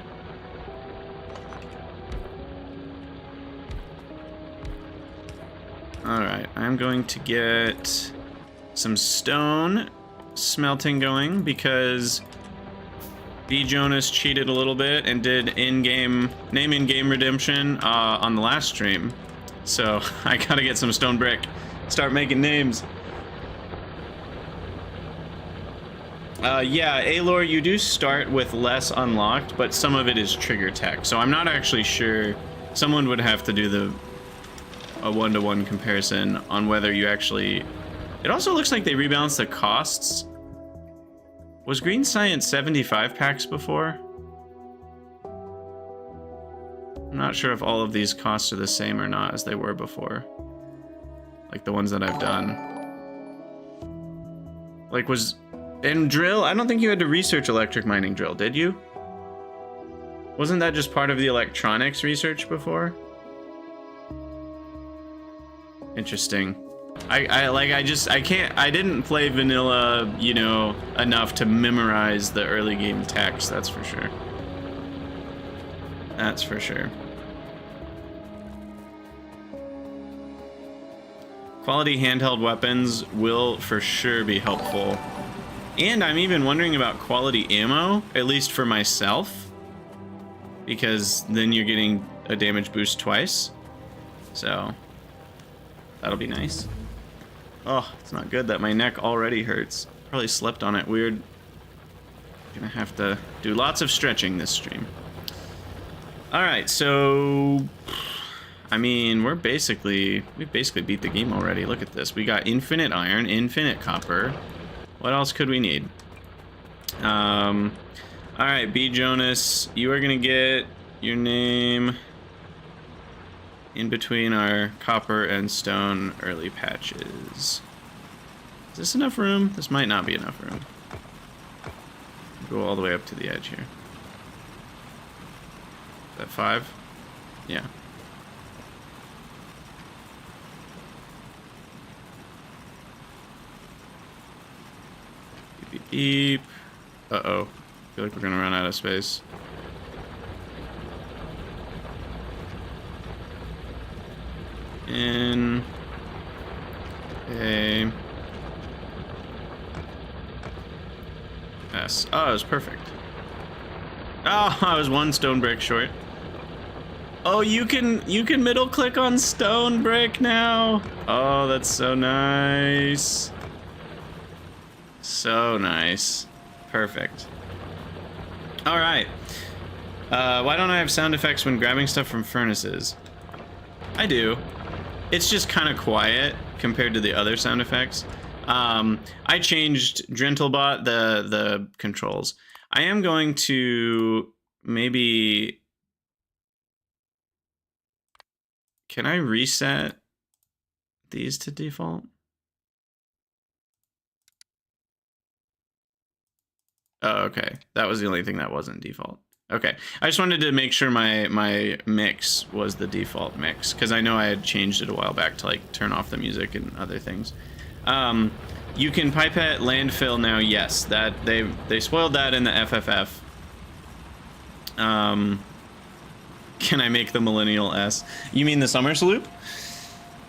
Alright, I'm going to get some stone smelting going because B. Jonas cheated a little bit and did in-game redemption on the last stream. So I gotta get some stone brick, start making names. Yeah, Alor, you do start with less unlocked, but some of it is trigger tech. So I'm not actually sure. Someone would have to do a one-to-one comparison on whether you actually... It also looks like they rebalanced the costs. Was Green Science 75 packs before? I'm not sure if all of these costs are the same or not as they were before. Like the ones that I've done. Like was... In drill, I don't think you had to research electric mining drill, did you? Wasn't that just part of the electronics research before? Interesting. I didn't play vanilla, you know, enough to memorize the early game text, that's for sure. That's for sure. Quality handheld weapons will for sure be helpful. And I'm even wondering about quality ammo, at least for myself, because then you're getting a damage boost twice. So that'll be nice. Oh, it's not good that my neck already hurts. Probably slept on it weird. Gonna have to do lots of stretching this stream. Alright, so... I mean, we basically beat the game already. Look at this. We got infinite iron, infinite copper. What else could we need? Alright, B. Jonas, you are gonna get your name in between our copper and stone early patches. Is this enough room? This might not be enough room. Go all the way up to the edge here. Is that 5? Yeah. Beep, beep, beep. Uh-oh. I feel like we're gonna run out of space. In a S. Oh, it was perfect. Oh, I was one stone brick short. Oh, you can middle click on stone brick now. Oh, that's so nice. So nice. Perfect. All right. Why don't I have sound effects when grabbing stuff from furnaces? I do. It's just kind of quiet compared to the other sound effects. I changed Drentelbot, the controls. I am going to maybe... Can I reset these to default? Oh, okay. That was the only thing that wasn't default. Okay. I just wanted to make sure my mix was the default mix, because I know I had changed it a while back to like turn off the music and other things. You can pipette landfill now. Yes, that they spoiled that in the FFF. Can I make the Millennial S? You mean the Summer Sloop?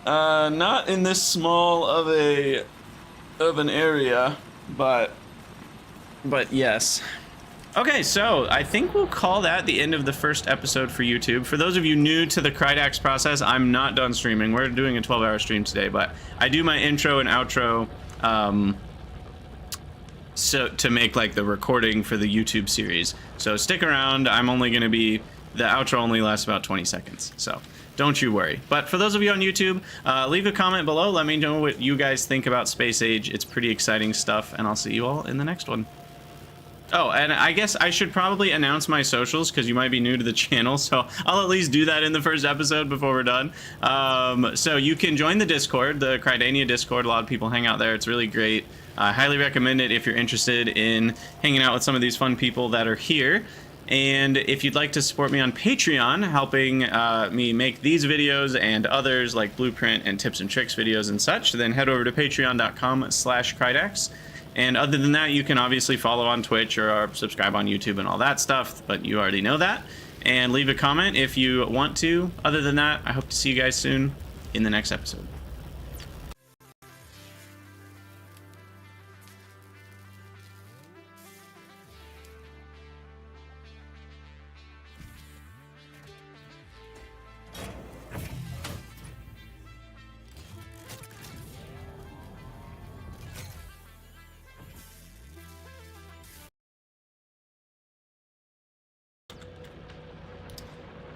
Not in this small of an area, but yes. Okay, so I think we'll call that the end of the first episode for YouTube. For those of you new to the Krydax process, I'm not done streaming. We're doing a 12-hour stream today, but I do my intro and outro so to make like the recording for the YouTube series. So stick around. I'm only going to be, the outro only lasts about 20 seconds, so don't you worry. But for those of you on YouTube, leave a comment below. Let me know what you guys think about Space Age. It's pretty exciting stuff, and I'll see you all in the next one. Oh, and I guess I should probably announce my socials, because you might be new to the channel, so I'll at least do that in the first episode before we're done. So you can join the Discord, the Crydania Discord. A lot of people hang out there. It's really great. I highly recommend it if you're interested in hanging out with some of these fun people that are here. And if you'd like to support me on Patreon, helping me make these videos and others like blueprint and tips and tricks videos and such, then head over to patreon.com/Krydax. And other than that, you can obviously follow on Twitch or subscribe on YouTube and all that stuff, but you already know that. And leave a comment if you want to. Other than that, I hope to see you guys soon in the next episode.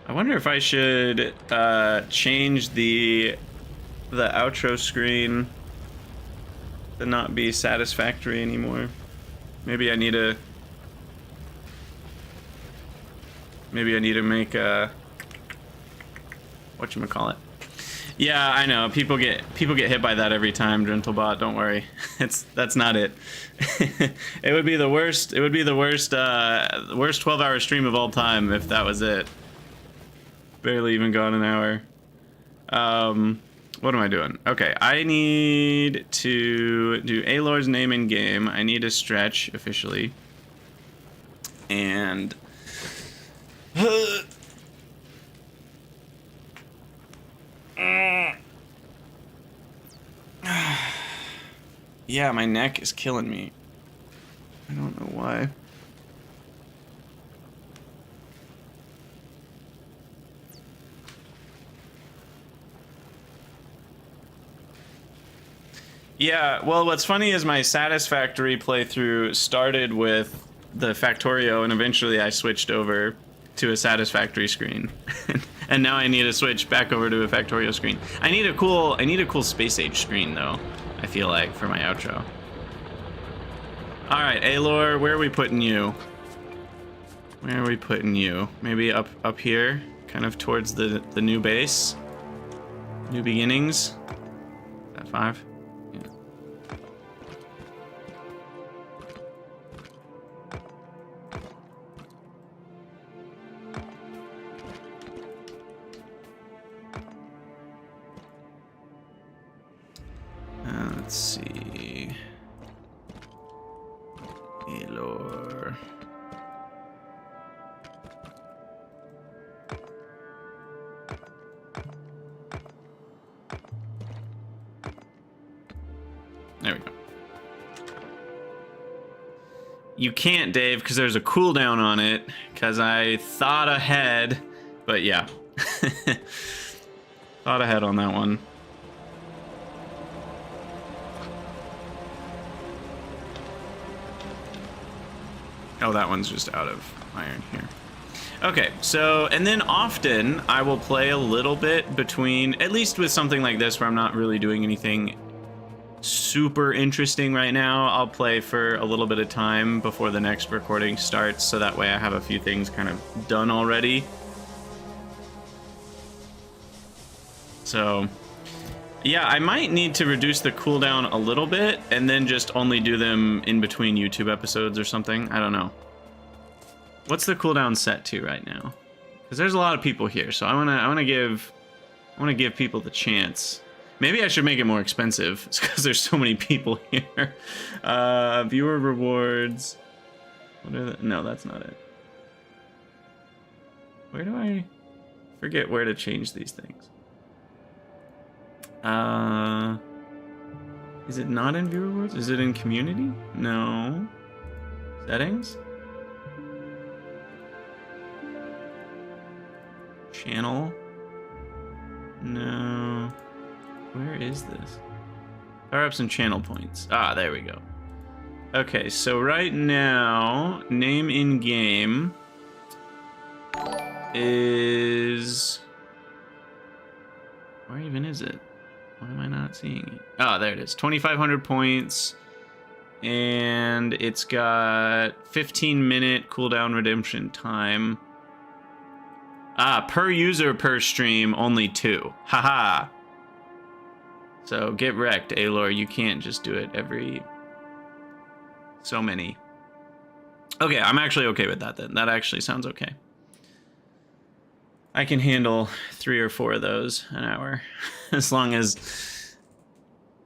I wonder if I should change the outro screen to not be satisfactory anymore. Maybe I need to make a whatchamacallit. Yeah, I know. People get hit by that every time, Gentlebot. Don't worry. That's not it. It would be the worst. It would be the worst 12-hour stream of all time if that was it. Barely even gone an hour. What am I doing? Okay, I need to do Alor's name in game. I need to stretch officially. And yeah, my neck is killing me. I don't know why. Yeah, well, what's funny is my Satisfactory playthrough started with the Factorio, and eventually I switched over to a Satisfactory screen. And now I need to switch back over to a Factorio screen. I need a cool Space Age screen, though, I feel like, for my outro. Alright, Alor, where are we putting you? Where are we putting you? Maybe up here, kind of towards the new base? New beginnings? Is that 5? Let's see. Alor. There we go. You can't, Dave, because there's a cooldown on it, because I thought ahead, but yeah. Thought ahead on that one. Oh, that one's just out of iron here. Okay, so, and then often I will play a little bit between, at least with something like this where I'm not really doing anything super interesting right now, I'll play for a little bit of time before the next recording starts, so that way I have a few things kind of done already. So, Yeah, I might need to reduce the cooldown a little bit and then just only do them in between YouTube episodes or something. I don't know. What's the cooldown set to right now? Because there's a lot of people here, so I wanna give people the chance. Maybe I should make it more expensive. It's because there's so many people here. Viewer rewards. What are the, no, that's not it. Where do I forget where to change these things? Is it not in viewer rewards? Is it in community? No. Settings? Channel? No. Where is this? Power-ups and channel points. Ah, there we go. Okay, so right now, name in game is... Where even is it? Why am I not seeing it? Oh, there it is. 2,500 points. And it's got 15-minute cooldown redemption time. Ah, per user per stream, only 2. Haha. So get wrecked, Aelor. You can't just do it every so many. Okay, I'm actually okay with that then. That actually sounds okay. I can handle 3 or 4 of those an hour, as long as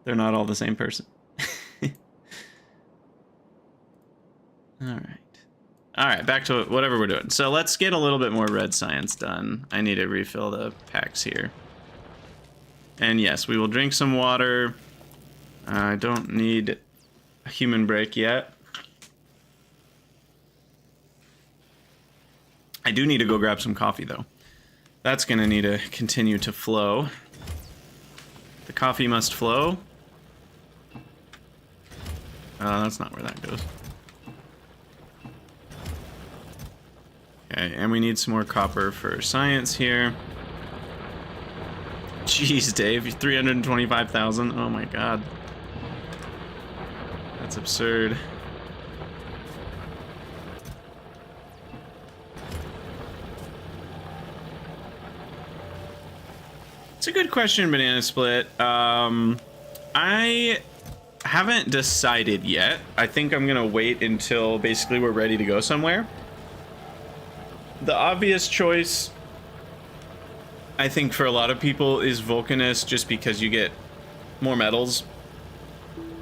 they're not all the same person. All right, back to whatever we're doing. So let's get a little bit more red science done. I need to refill the packs here. And yes, we will drink some water. I don't need a human break yet. I do need to go grab some coffee, though. That's going to need to continue to flow. The coffee must flow. That's not where that goes. Okay, and we need some more copper for science here. Jeez, Dave, 325,000. Oh my god. That's absurd. It's a good question, Banana Split. I haven't decided yet. I think I'm gonna wait until basically we're ready to go somewhere. The obvious choice, I think, for a lot of people is Vulcanus, just because you get more metals.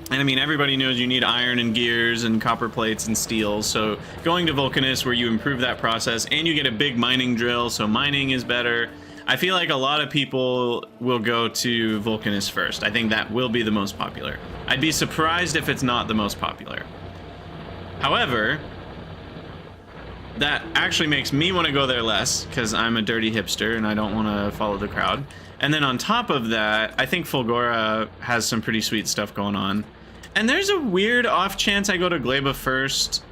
And I mean, everybody knows you need iron and gears and copper plates and steel, so going to Vulcanus where you improve that process and you get a big mining drill, so mining is better. I feel like a lot of people will go to Vulcanus first. I think that will be the most popular. I'd be surprised if it's not the most popular. However, that actually makes me want to go there less, because I'm a dirty hipster and I don't want to follow the crowd. And then on top of that, I think Fulgora has some pretty sweet stuff going on. And there's a weird off chance I go to Gleba first.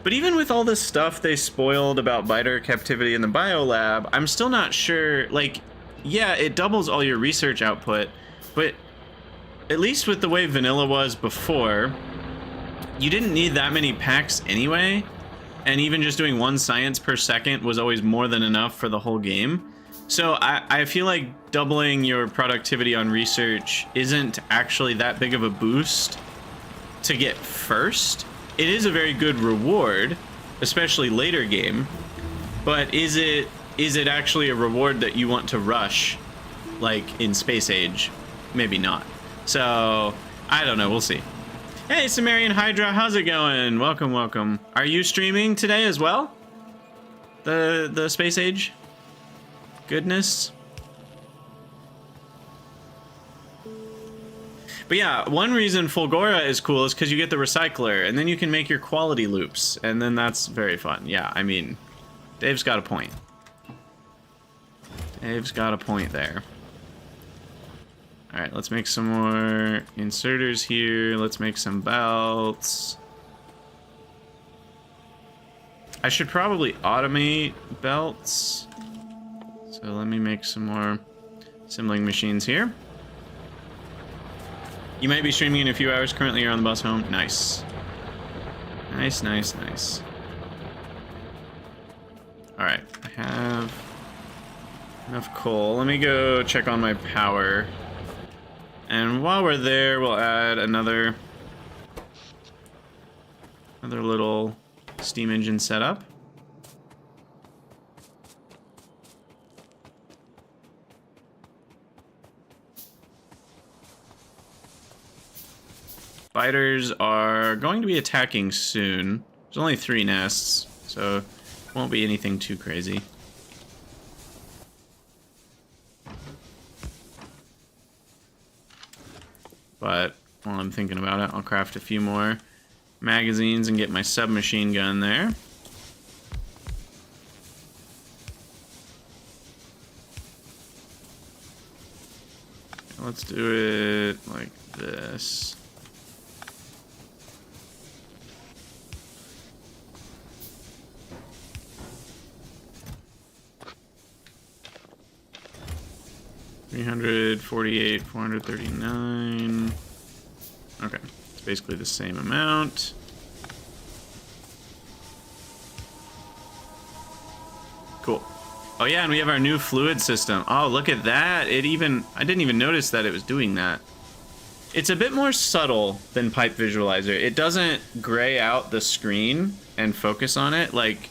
But even with all this stuff they spoiled about biter captivity in the biolab, I'm still not sure. Like, yeah, it doubles all your research output, but at least with the way vanilla was before, you didn't need that many packs anyway, and even just doing 1 science per second was always more than enough for the whole game. So I feel like doubling your productivity on research isn't actually that big of a boost to get first. It is a very good reward, especially later game, but is it actually a reward that you want to rush, like in Space Age? Maybe not. So I don't know, we'll see. Hey, Sumerian Hydra, how's it going? Welcome, welcome. Are you streaming today as well? The Space Age goodness? But yeah, one reason Fulgora is cool is because you get the recycler, and then you can make your quality loops, and then that's very fun. Yeah, I mean, Dave's got a point. Dave's got a point there. Alright, let's make some more inserters here. Let's make some belts. I should probably automate belts. So let me make some more assembling machines here. You might be streaming in a few hours. Currently you're on the bus home. Nice. Nice, nice, nice. Alright, I have Enough coal. Let me go check on my power. And while we're there, we'll add another little steam engine setup. Spiders are going to be attacking soon. There's only 3 nests, so it won't be anything too crazy. But while I'm thinking about it, I'll craft a few more magazines and get my submachine gun there. Let's do it like this. $348, $439. Okay, it's basically the same amount. Cool. Oh yeah, and we have our new fluid system. Oh, look at that. I didn't even notice that it was doing that. It's a bit more subtle than Pipe Visualizer. It doesn't gray out the screen and focus on it. Like,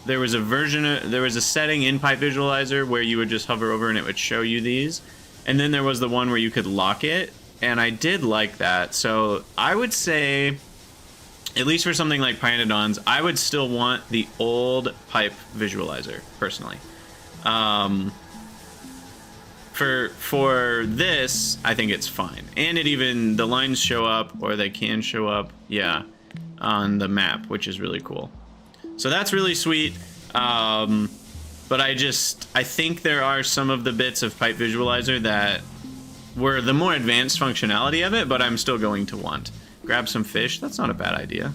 there was a setting in Pipe Visualizer where you would just hover over and it would show you these. And then there was the one where you could lock it, and I did like that. So I would say, at least for something like Pyrannodons, I would still want the old Pipe Visualizer, personally. For this, I think it's fine. And the lines show up, or they can show up, yeah, on the map, which is really cool. So that's really sweet. But I think there are some of the bits of Pipe Visualizer that were the more advanced functionality of it, but I'm still going to want. Grab some fish, that's not a bad idea.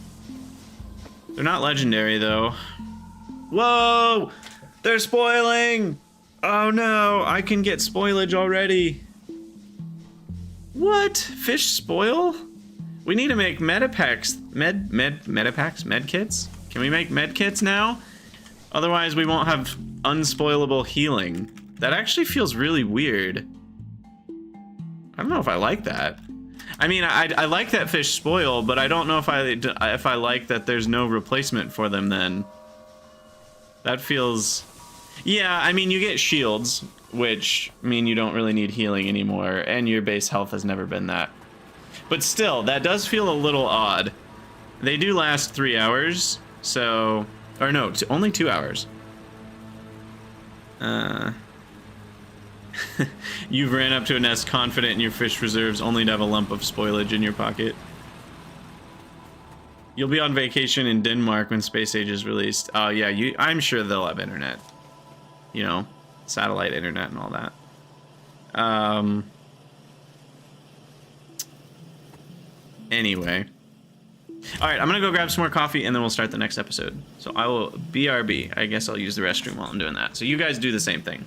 They're not legendary, though. Whoa! They're spoiling! Oh no, I can get spoilage already. What? Fish spoil? We need to make medipacks. Medipacks? Medkits? Can we make medkits now? Otherwise we won't have unspoilable healing. That actually feels really weird. I don't know if I like that. I mean, I like that fish spoil, but I don't know if I like that there's no replacement for them then. That feels... Yeah, I mean, you get shields, which mean you don't really need healing anymore, and your base health has never been that. But still, that does feel a little odd. They do last 3 hours, so... Or no, only 2 hours. You've ran up to a nest confident in your fish reserves, only to have a lump of spoilage in your pocket. You'll be on vacation in Denmark when Space Age is released. Oh yeah, I'm sure they'll have internet. You know, satellite internet and all that. Anyway. Alright, I'm gonna go grab some more coffee and then we'll start the next episode. So I will BRB. I guess I'll use the restroom while I'm doing that. So you guys do the same thing.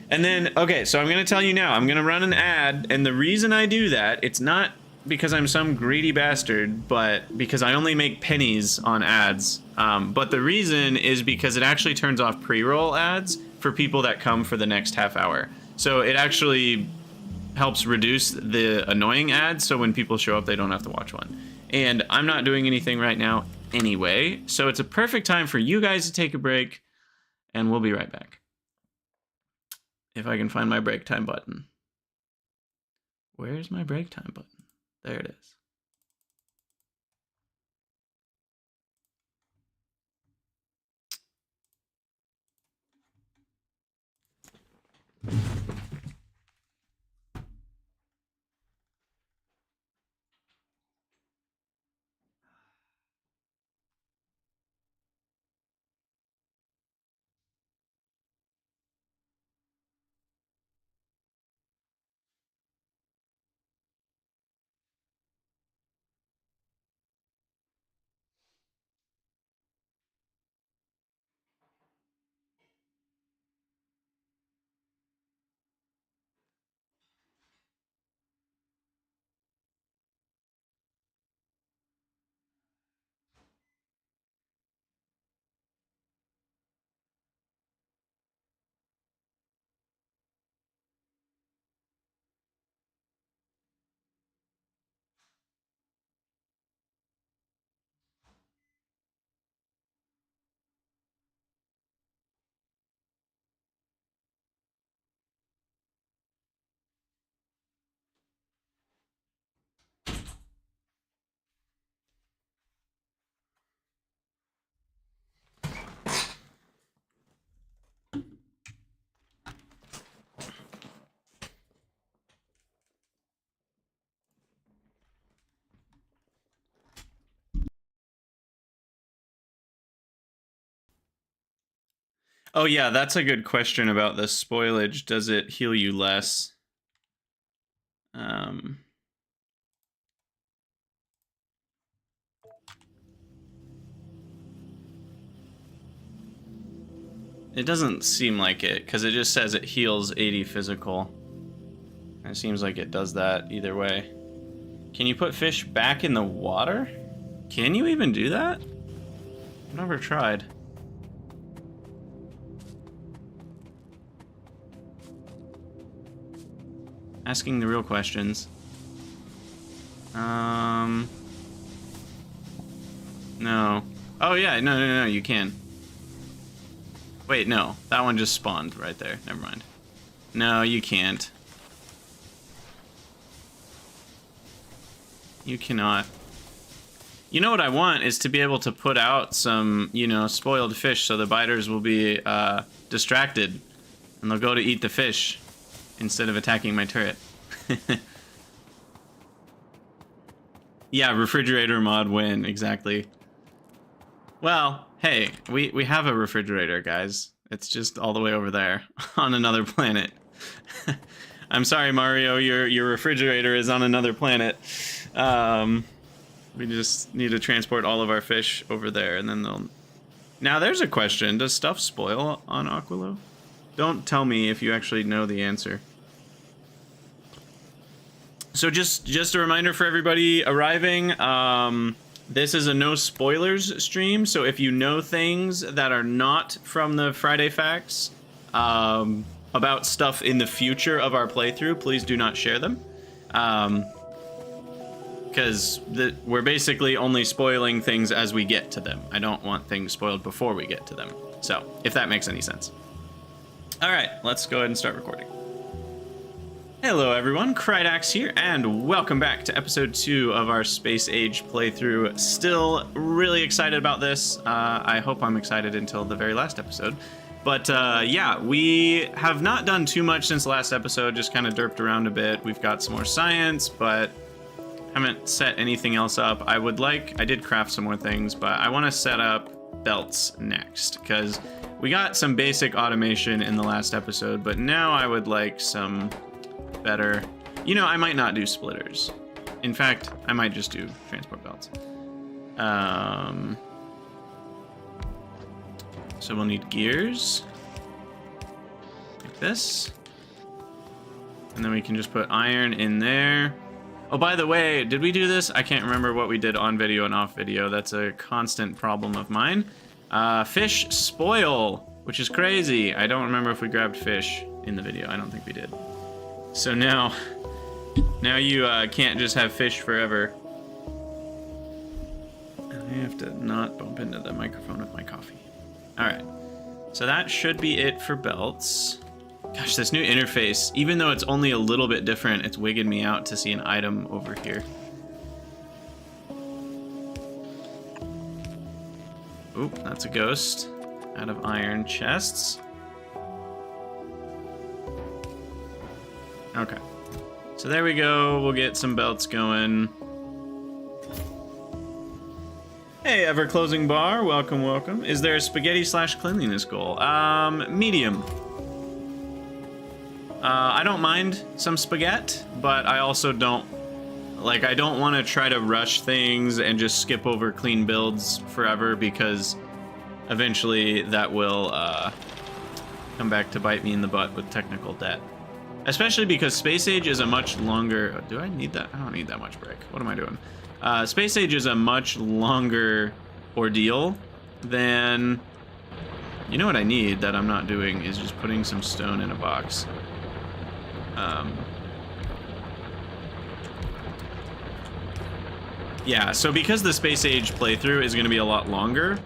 And then, okay, so I'm gonna tell you now, I'm gonna run an ad, and the reason I do that, it's not because I'm some greedy bastard, but because I only make pennies on ads. But the reason is because it actually turns off pre-roll ads for people that come for the next half hour. So it actually helps reduce the annoying ads, so when people show up, they don't have to watch one. And I'm not doing anything right now anyway, so it's a perfect time for you guys to take a break, and we'll be right back. If I can find my break time button. Where's my break time button? There it is. Oh yeah, that's a good question about the spoilage. Does it heal you less? It doesn't seem like it, because it just says it heals 80 physical. It seems like it does that either way. Can you put fish back in the water? Can you even do that? I've never tried. Asking the real questions. No. Oh yeah, no, you can. Wait, no. That one just spawned right there. Never mind. No, you can't. You cannot. You know what I want is to be able to put out some, you know, spoiled fish so the biters will be distracted and they'll go to eat the fish instead of attacking my turret. Yeah, refrigerator mod win, exactly. Well, hey, we have a refrigerator, guys. It's just all the way over there on another planet. I'm sorry, Mario, your refrigerator is on another planet. We just need to transport all of our fish over there, and then they'll... Now, there's a question. Does stuff spoil on Aquilo? Don't tell me if you actually know the answer. So just a reminder for everybody arriving, this is a no spoilers stream, so if you know things that are not from the Friday Facts about stuff in the future of our playthrough, please do not share them. Because we're basically only spoiling things as we get to them. I don't want things spoiled before we get to them. So, if that makes any sense. Alright, let's go ahead and start recording. Hello everyone, Krydax here, and welcome back to episode 2 of our Space Age playthrough. Still really excited about this. I hope I'm excited until the very last episode. But yeah, we have not done too much since the last episode, just kind of derped around a bit. We've got some more science, but haven't set anything else up. I did craft some more things, but I want to set up belts next, because we got some basic automation in the last episode, but now I would like some better... You know, I might not do splitters. In fact, I might just do transport belts. So we'll need gears. Like this. And then we can just put iron in there. Oh, by the way, did we do this? I can't remember what we did on video and off video. That's a constant problem of mine. Fish spoil, which is crazy. I don't remember if we grabbed fish in the video. I don't think we did. So now you can't just have fish forever. I have to not bump into the microphone with my coffee. All right, so that should be it for belts. Gosh, this new interface, even though it's only a little bit different, it's wigging me out to see an item over here. Oop, that's a ghost out of iron chests. Okay, so there we go. We'll get some belts going. Hey, ever closing bar, welcome, welcome. Is there a spaghetti / cleanliness goal? Medium. I don't mind some spaghetti, but I also don't, like, I don't want to try to rush things and just skip over clean builds forever, because eventually that will come back to bite me in the butt with technical debt. Especially because Space Age is a much longer... Do I need that? I don't need that much brick. What am I doing? Space Age is a much longer ordeal than... You know what I need that I'm not doing is just putting some stone in a box. Yeah, so because the Space Age playthrough is going to be a lot longer,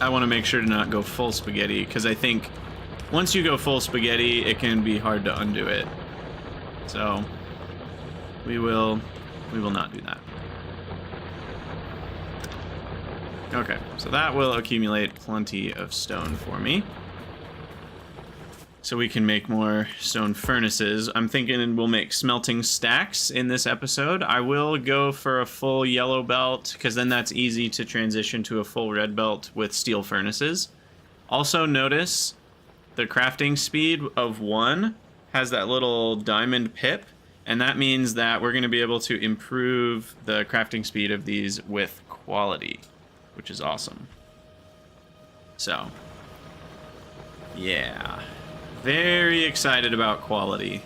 I want to make sure to not go full spaghetti, because I think once you go full spaghetti, it can be hard to undo it. So we will not do that. Okay, so that will accumulate plenty of stone for me, so we can make more stone furnaces. I'm thinking we'll make smelting stacks in this episode. I will go for a full yellow belt, because then that's easy to transition to a full red belt with steel furnaces. Also notice the crafting speed of 1 has that little diamond pip, and that means that we're going to be able to improve the crafting speed of these with quality, which is awesome. So, yeah, very excited about quality.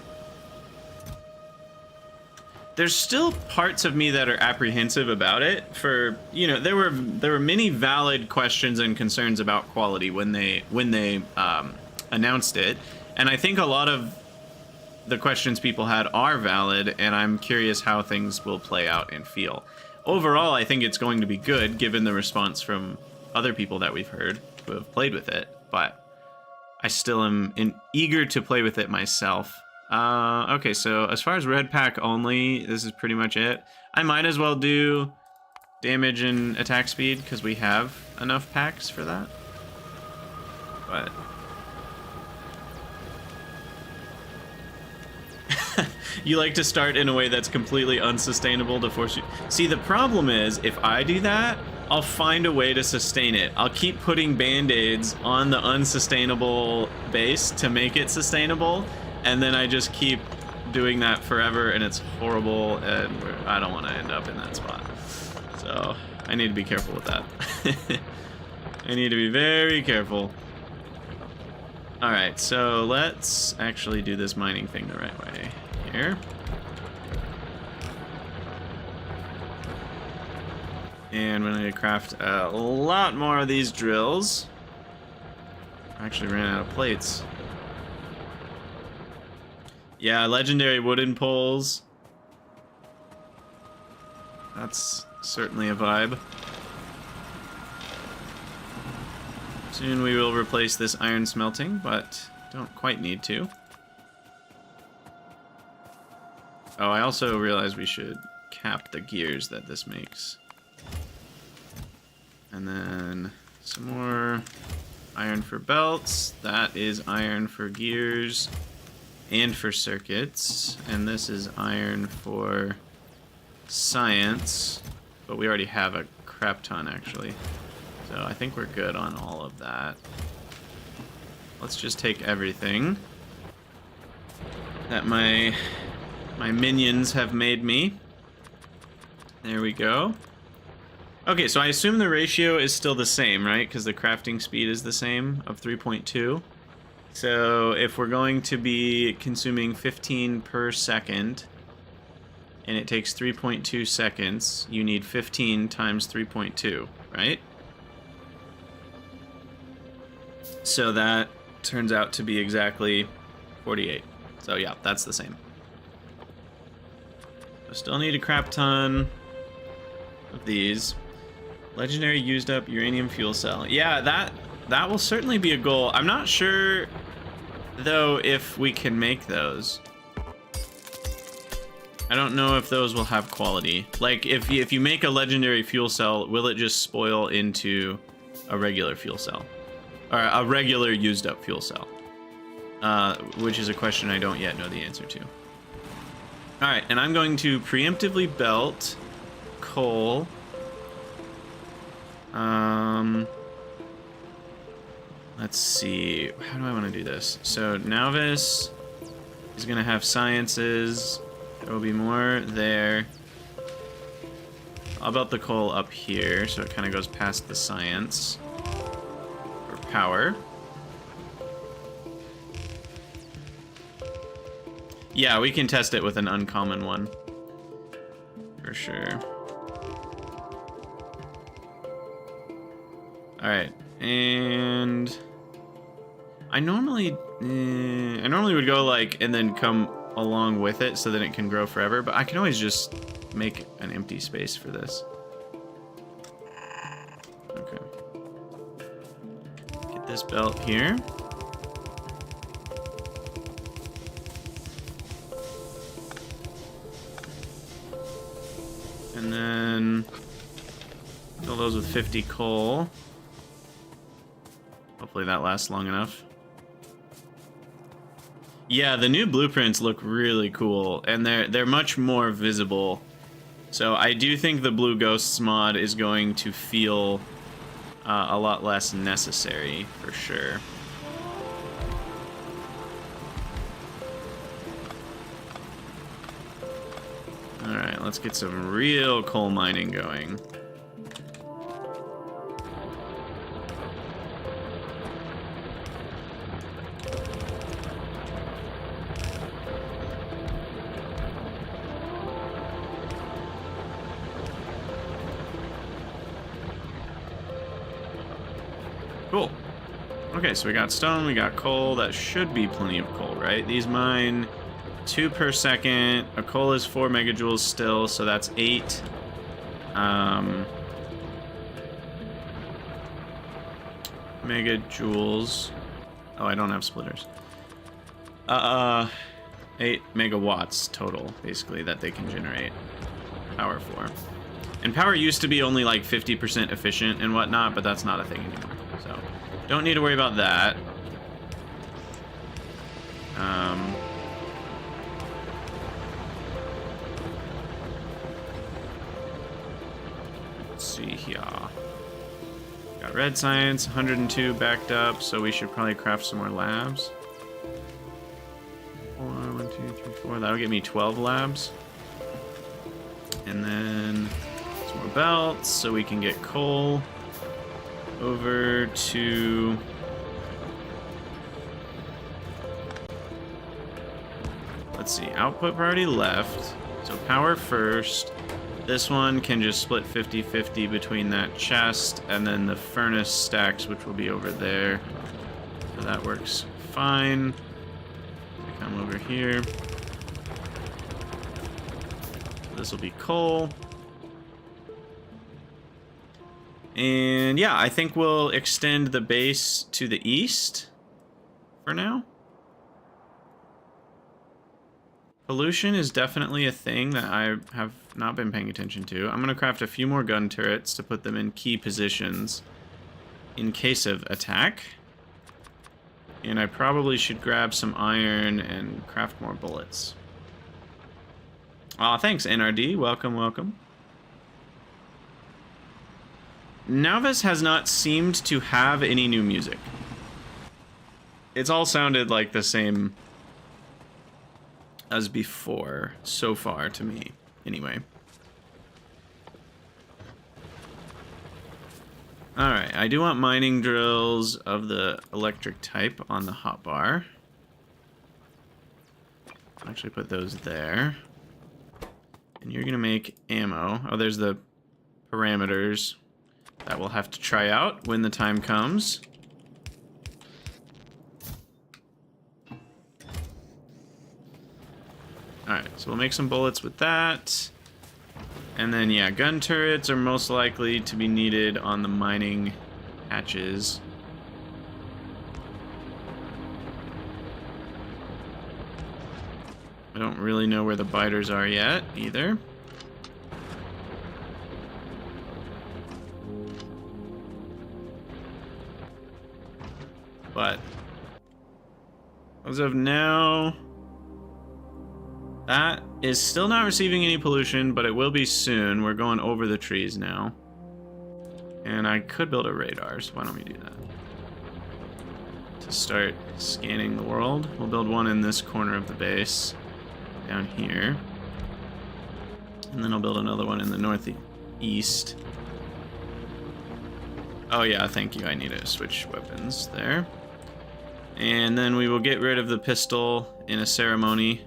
There's still parts of me that are apprehensive about it. For, you know, there were many valid questions and concerns about quality when they announced it, and I think a lot of the questions people had are valid, and I'm curious how things will play out and feel. Overall, I think it's going to be good given the response from other people that we've heard who have played with it, but I still am eager to play with it myself. Okay, so as far as red pack only, this is pretty much it. I might as well do damage and attack speed because we have enough packs for that. But you like to start in a way that's completely unsustainable to force you. See, the problem is if I do that, I'll find a way to sustain it. I'll keep putting band-aids on the unsustainable base to make it sustainable, and then I just keep doing that forever, and it's horrible, and I don't want to end up in that spot. So I need to be careful with that. I need to be very careful. Alright, so let's actually do this mining thing the right way here. And we're going to craft a lot more of these drills. I actually ran out of plates. Yeah, legendary wooden poles. That's certainly a vibe. Soon we will replace this iron smelting, but don't quite need to. Oh, I also realized we should cap the gears that this makes. And then some more iron for belts. That is iron for gears and for circuits. And this is iron for science. But we already have a crap ton, actually. So I think we're good on all of that. Let's just take everything that my minions have made me. There we go. Okay, so I assume the ratio is still the same, right? Because the crafting speed is the same of 3.2. So if we're going to be consuming 15 per second, and it takes 3.2 seconds, you need 15 times 3.2, right? So that turns out to be exactly 48. So yeah, that's the same. I still need a crap ton of these. Legendary used up uranium fuel cell. Yeah, that will certainly be a goal. I'm not sure, though, if we can make those. I don't know if those will have quality. Like, if you make a legendary fuel cell, will it just spoil into a regular fuel cell? Or a regular used up fuel cell? Which is a question I don't yet know the answer to. Alright, and I'm going to preemptively belt coal. Let's see. How do I want to do this? So Nauvis is going to have sciences. There will be more there. I'll belt the coal up here, so it kind of goes past the science. For power. Yeah, we can test it with an uncommon one. For sure. Alright, and I normally would go like and then come along with it so that it can grow forever, but I can always just make an empty space for this. Okay. Get this belt here. And then fill those with 50 coal. Hopefully that lasts long enough. Yeah, the new blueprints look really cool, and they're much more visible. So I do think the Blue Ghosts mod is going to feel a lot less necessary, for sure. Alright, let's get some real coal mining going. Cool. Okay, so we got stone, we got coal. That should be plenty of coal, right? These mine 2 per second. A coal is 4 megajoules still, so that's 8. Megajoules. Oh, I don't have splitters. 8 megawatts total, basically, that they can generate power for. And power used to be only like 50% efficient and whatnot, but that's not a thing anymore. So, don't need to worry about that. Let's see here. Got red science, 102 backed up, so we should probably craft some more labs. 4, 1, 2, 3, 4. That'll get me 12 labs. And then some more belts, so we can get coal over to... Let's see, output priority left. So power first. This one can just split 50-50 between that chest and then the furnace stacks, which will be over there. So that works fine. Come over here. This will be coal. And yeah, I think we'll extend the base to the east for now. Pollution is definitely a thing that I have not been paying attention to. I'm going to craft a few more gun turrets to put them in key positions in case of attack. And I probably should grab some iron and craft more bullets. Aw, thanks, NRD. Welcome, welcome. Nauvis has not seemed to have any new music. It's all sounded like the same as before, so far, to me. Anyway. Alright, I do want mining drills of the electric type on the hotbar. I'll actually put those there. And you're gonna make ammo. Oh, there's the parameters that we'll have to try out when the time comes. Alright, so we'll make some bullets with that. And then, yeah, gun turrets are most likely to be needed on the mining hatches. I don't really know where the biters are yet, either. But as of now, that is still not receiving any pollution, but it will be soon. We're going over the trees now. And I could build a radar, so why don't we do that? To start scanning the world. We'll build one in this corner of the base, down here. And then I'll build another one in the northeast. Oh yeah, thank you. I need to switch weapons there. And then we will get rid of the pistol in a ceremony.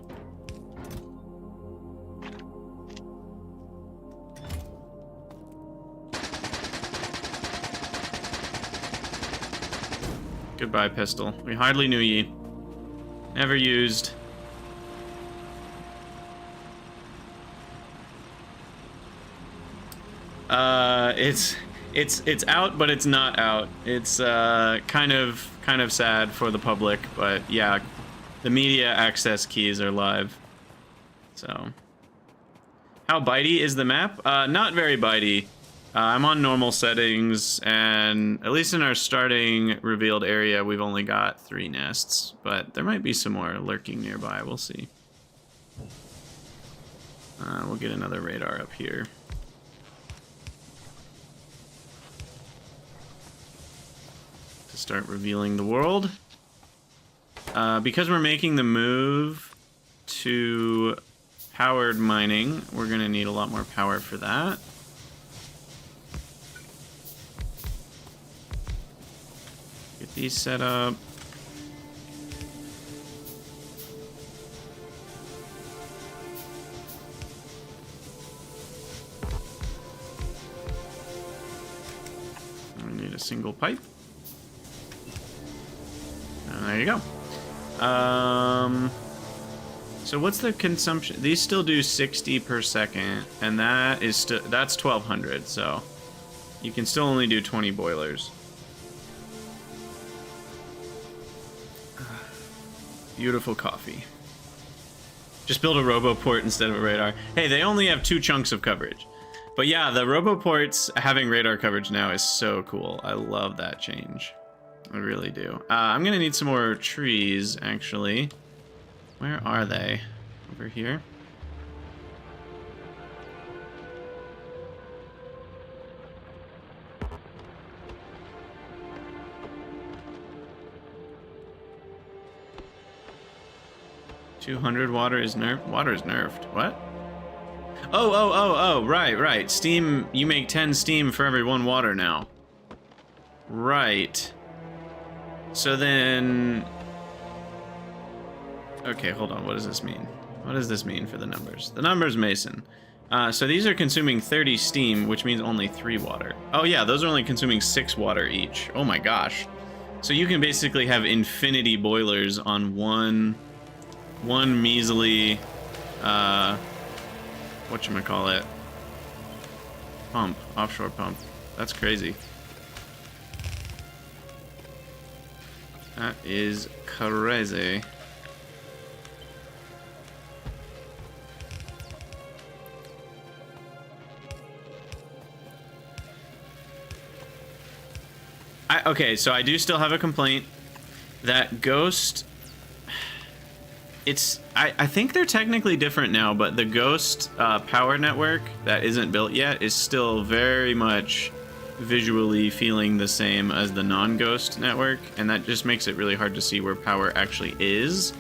Goodbye, pistol. We hardly knew ye. Never used. It's out, but it's not out. It's kind of sad for the public, but yeah, the media access keys are live. So, how bitey is the map? Not very bitey. I'm on normal settings, and at least in our starting revealed area, we've only got 3 nests, but there might be some more lurking nearby. We'll see. We'll get another radar up here. start revealing the world. Because we're making the move to powered mining, we're going to need a lot more power for that. Get these set up. We need a single pipe. And there you go. So what's the consumption? These still do 60 per second, and that is that's 1200. So you can still only do 20 boilers. Beautiful coffee. Just build a roboport instead of a radar. Hey, they only have 2 chunks of coverage. But yeah, the roboports having radar coverage now is so cool. I love that change. I really do. I'm gonna need some more trees, actually. Where are they? Over here? $200 water is nerfed? Water is nerfed. What? Oh, right. Steam, you make 10 steam for every 1 water now. Right. So then... Okay, hold on. What does this mean? What does this mean for the numbers? The numbers, Mason. So these are consuming 30 steam, which means only 3 water. Oh yeah, those are only consuming 6 water each. Oh my gosh. So you can basically have infinity boilers on one measly, whatchamacallit, pump, offshore pump. That's crazy. That is crazy. Okay, so I do still have a complaint. That Ghost... I think they're technically different now, but the Ghost power network that isn't built yet is still very much visually feeling the same as the non-Ghost network, and that just makes it really hard to see where power actually is,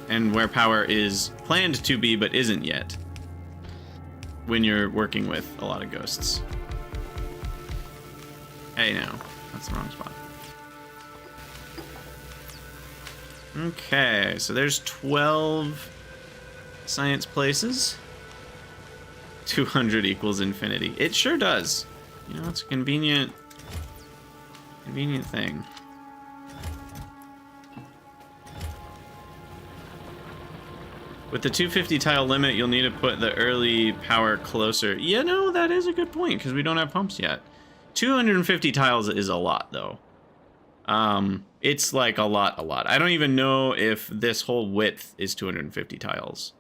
and where power is planned to be but isn't yet, when you're working with a lot of Ghosts. Hey, no. That's the wrong spot. Okay, so there's 12 science places. 200 equals infinity. It sure does. You know, it's a convenient thing. With the 250 tile limit, you'll need to put the early power closer. You know, that is a good point, because we don't have pumps yet. 250 tiles is a lot, though. It's like a lot. I don't even know if this whole width is 250 tiles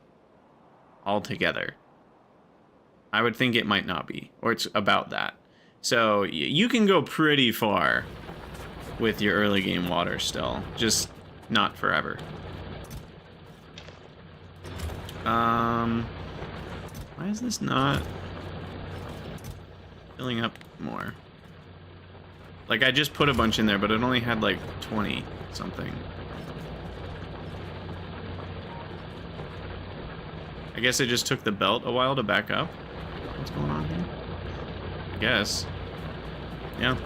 altogether. I would think it might not be, or it's about that. So you can go pretty far with your early game water still, just not forever. Why is this not filling up more? Like, I just put a bunch in there, but it only had, like, 20 something. I guess it just took the belt a while to back up. What's going on here? I guess. Yeah.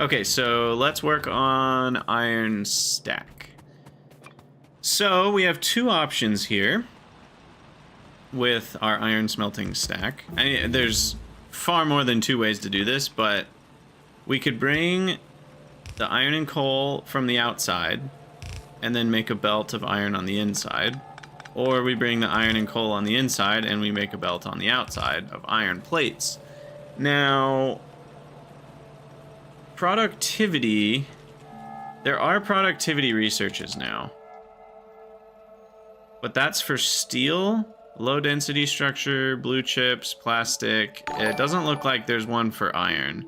Okay, so let's work on iron stack. So, we have 2 options here with our iron smelting stack. There's far more than 2 ways to do this, but we could bring the iron and coal from the outside and then make a belt of iron on the inside, or we bring the iron and coal on the inside and we make a belt on the outside of iron plates. Now, productivity, there are productivity researches now, but that's for steel. Low density structure, blue chips, plastic. It doesn't look like there's one for iron.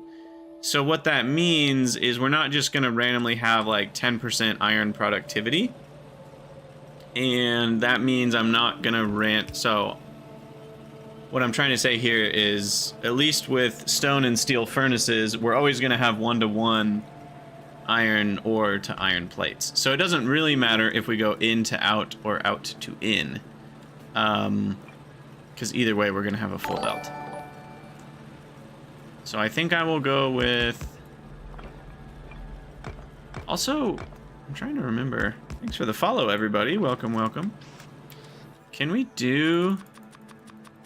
So what that means is we're not just gonna randomly have like 10% iron productivity. And that means I'm not gonna so what I'm trying to say here is, at least with stone and steel furnaces, we're always going to have 1-to-1 iron ore to iron plates. So it doesn't really matter if we go in to out or out to in. Because either way, we're going to have a full belt. So I think I will go with... Also, I'm trying to remember. Thanks for the follow, everybody. Welcome, welcome. Can we do...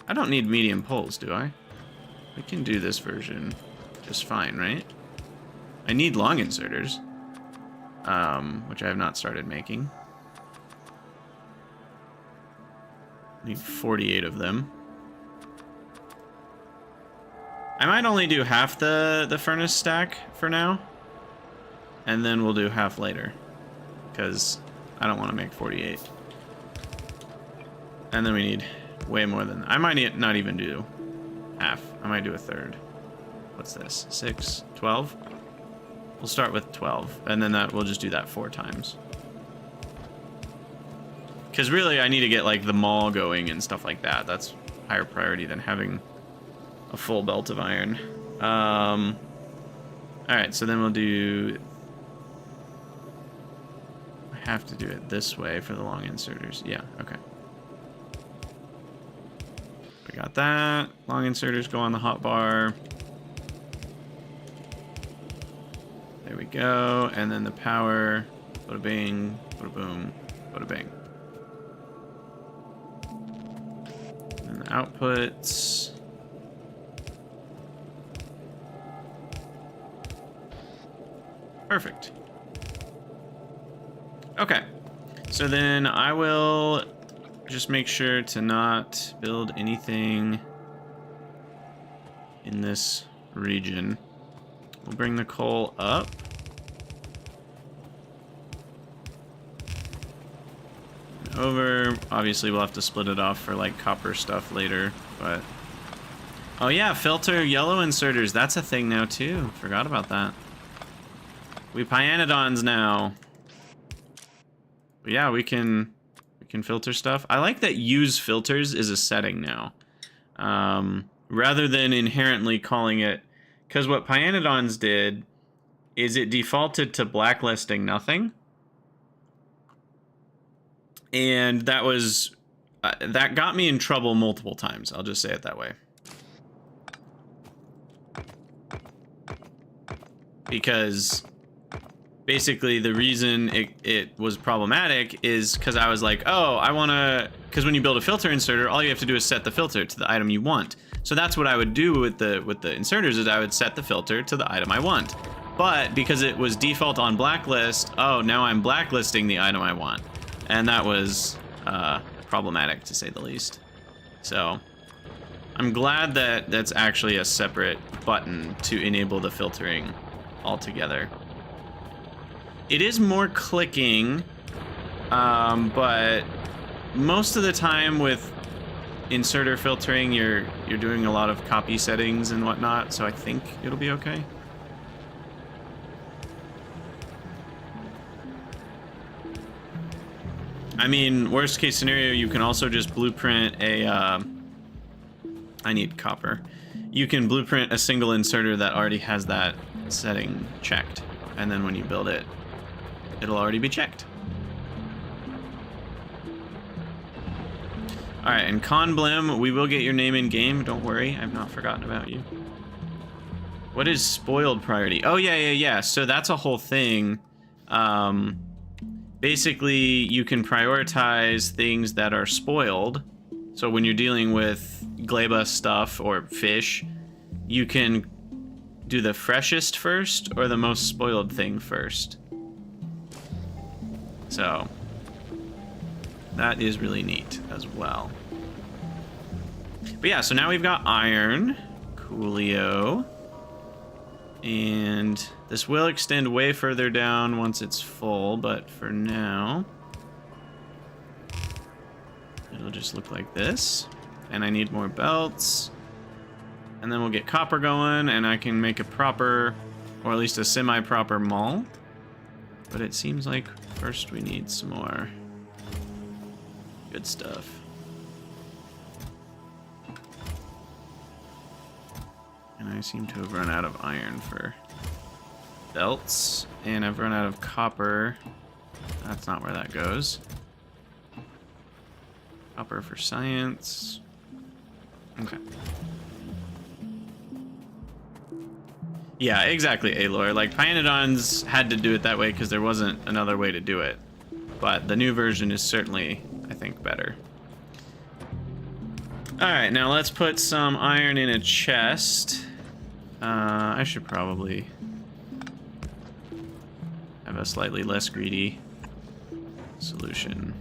I don't need medium poles, do I? We can do this version just fine, right? I need long inserters, which I have not started making. Need 48 of them. I might only do half the furnace stack for now, and then we'll do half later, because I don't want to make 48. And then we need way more than... I might not even do half. I might do a third. What's this? 6, 12? We'll start with 12, and then we'll just do that 4 times. Because really, I need to get like the mall going and stuff like that. That's higher priority than having a full belt of iron. All right, so then we'll do... I have to do it this way for the long inserters. Yeah, okay. We got that. Long inserters go on the hotbar. There we go. And then the power. Bada bing, bada boom, bada bing. And the outputs. Perfect. Okay. So then I will just make sure to not build anything in this region. We'll bring the coal up. And over. Obviously, we'll have to split it off for like copper stuff later, but... Oh yeah, filter yellow inserters. That's a thing now too. Forgot about that. We Pyanodons now. But yeah, we can filter stuff. I like that use filters is a setting now. Rather than inherently calling it... Because what Pyanodons did is it defaulted to blacklisting nothing. And that was... that got me in trouble multiple times. I'll just say it that way. Because... basically, the reason it was problematic is because I was like, oh, I want to... Because when you build a filter inserter, all you have to do is set the filter to the item you want. So that's what I would do with the inserters, is I would set the filter to the item I want. But because it was default on blacklist, oh, now I'm blacklisting the item I want. And that was problematic, to say the least. So I'm glad that that's actually a separate button to enable the filtering altogether. It is more clicking, but most of the time with inserter filtering, you're doing a lot of copy settings and whatnot, so I think it'll be okay. I mean, worst case scenario, you can also just blueprint a... I need copper. You can blueprint a single inserter that already has that setting checked, and then when you build it, it'll already be checked. Alright, and Conblim, we will get your name in game. Don't worry, I've not forgotten about you. What is spoiled priority? Oh, yeah. So that's a whole thing. Basically, you can prioritize things that are spoiled. So when you're dealing with gleba stuff or fish, you can do the freshest first or the most spoiled thing first. So that is really neat as well. But yeah, so now we've got iron, coolio, and this will extend way further down once it's full, but for now, it'll just look like this. And I need more belts. And then we'll get copper going, and I can make a proper, or at least a semi-proper mall. But it seems like first we need some more good stuff. And I seem to have run out of iron for belts. And I've run out of copper. That's not where that goes. Copper for science. Okay. Yeah, exactly, Aloy. Like, Pionodons had to do it that way because there wasn't another way to do it. But the new version is certainly, I think, better. Alright, now let's put some iron in a chest. I should probably have a slightly less greedy solution.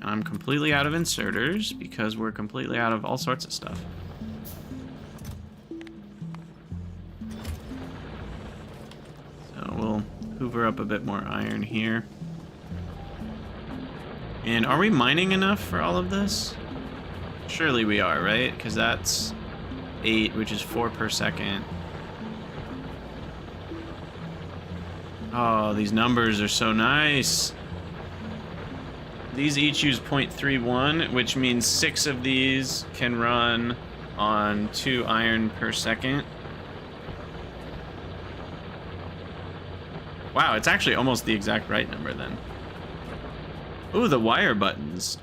I'm completely out of inserters because we're completely out of all sorts of stuff. So we'll hoover up a bit more iron here. And are we mining enough for all of this? Surely we are, right? Because that's 8, which is 4 per second. Oh, these numbers are so nice. These each use 0.31, which means 6 of these can run on 2 iron per second. Wow, it's actually almost the exact right number then. Ooh, the wire buttons.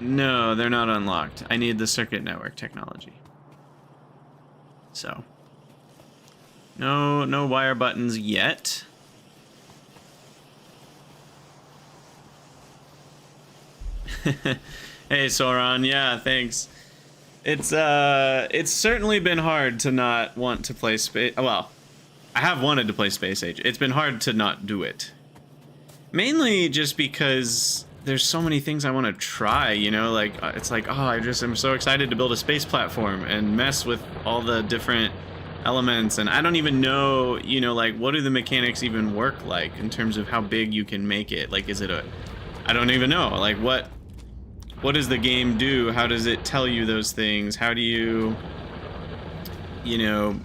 No, they're not unlocked. I need the circuit network technology. So, no wire buttons yet. Hey, Sauron. Yeah, thanks. It's certainly been hard to not want to play space. Well, I have wanted to play Space Age. It's been hard to not do it. Mainly just because there's so many things I want to try, you know, like, it's like, oh, I'm so excited to build a space platform and mess with all the different elements, and I don't even know, you know, like, what do the mechanics even work like in terms of how big you can make it? Like, is it I don't even know, like, what does the game do? How does it tell you those things? How do you know,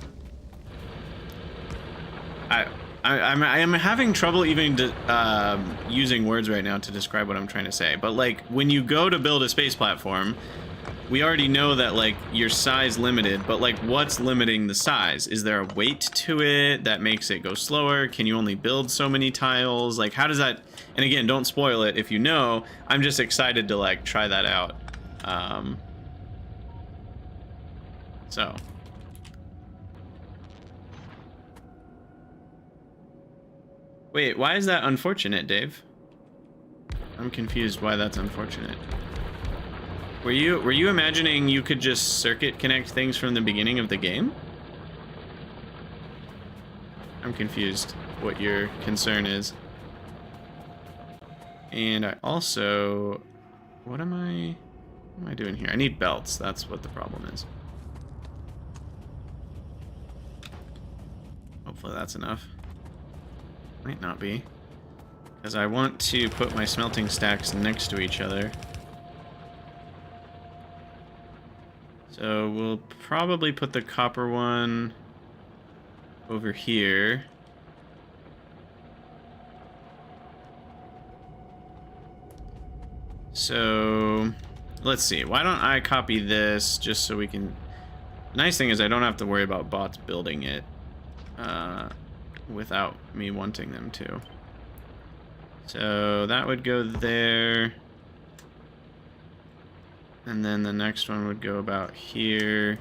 I'm having trouble even using words right now to describe what I'm trying to say. But, like, when you go to build a space platform, we already know that, like, your size limited, but, like, what's limiting the size? Is there a weight to it that makes it go slower? Can you only build so many tiles? Like, how does that... And again, don't spoil it if you know. I'm just excited to, like, try that out. So... Wait, why is that unfortunate, Dave? I'm confused why that's unfortunate. Were you imagining you could just circuit connect things from the beginning of the game? I'm confused what your concern is. And I also... What am I doing here? I need belts. That's what the problem is. Hopefully that's enough. Might not be. Because I want to put my smelting stacks next to each other. So we'll probably put the copper one over here. So let's see. Why don't I copy this just so we can... The nice thing is I don't have to worry about bots building it. Without me wanting them to. So that would go there. And then the next one would go about here.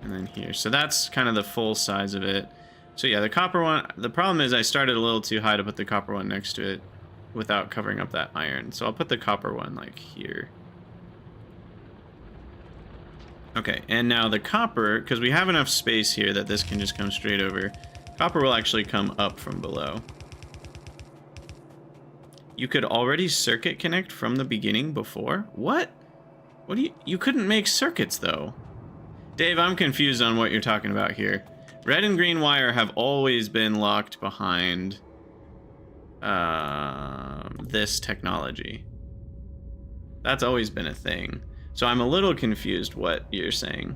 And then here. So that's kind of the full size of it. So yeah, the copper one, the problem is I started a little too high to put the copper one next to it without covering up that iron. So I'll put the copper one like here. Okay, and now the copper, because we have enough space here that this can just come straight over. Copper will actually come up from below. You could already circuit connect from the beginning before? What? What do you couldn't make circuits though. Dave, I'm confused on what you're talking about here. Red and green wire have always been locked behind this technology. That's always been a thing. So I'm a little confused what you're saying.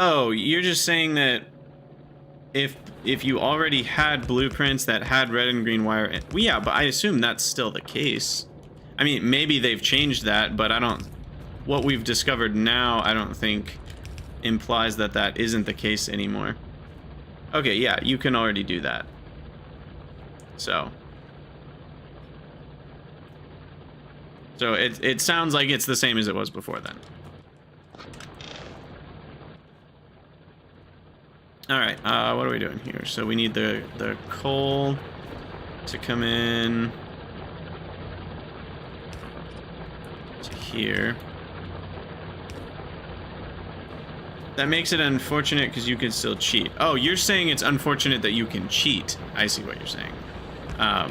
Oh, you're just saying that if you already had blueprints that had red and green wire, well, yeah, but I assume that's still the case. I mean, maybe they've changed that, but I don't. What we've discovered now, I don't think implies that that isn't the case anymore. Okay, yeah, you can already do that. So it sounds like it's the same as it was before then. All right, what are we doing here? So we need the coal to come in to here. That makes it unfortunate because you can still cheat. Oh, you're saying it's unfortunate that you can cheat. I see what you're saying. I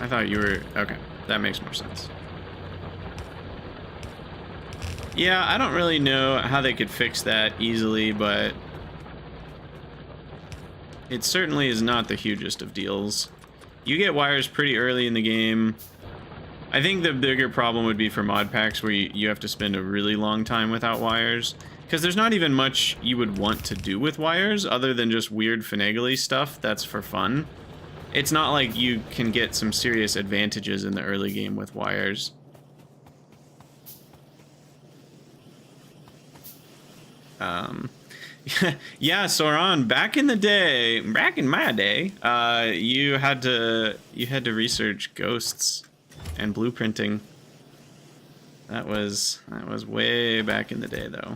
thought you were... Okay, that makes more sense. Yeah, I don't really know how they could fix that easily, but it certainly is not the hugest of deals. You get wires pretty early in the game. I think the bigger problem would be for mod packs where you have to spend a really long time without wires, because there's not even much you would want to do with wires other than just weird finagly stuff that's for fun. It's not like you can get some serious advantages in the early game with wires. Yeah, Sauron, back in my day, you had to research ghosts and blueprinting. That was way back in the day, though.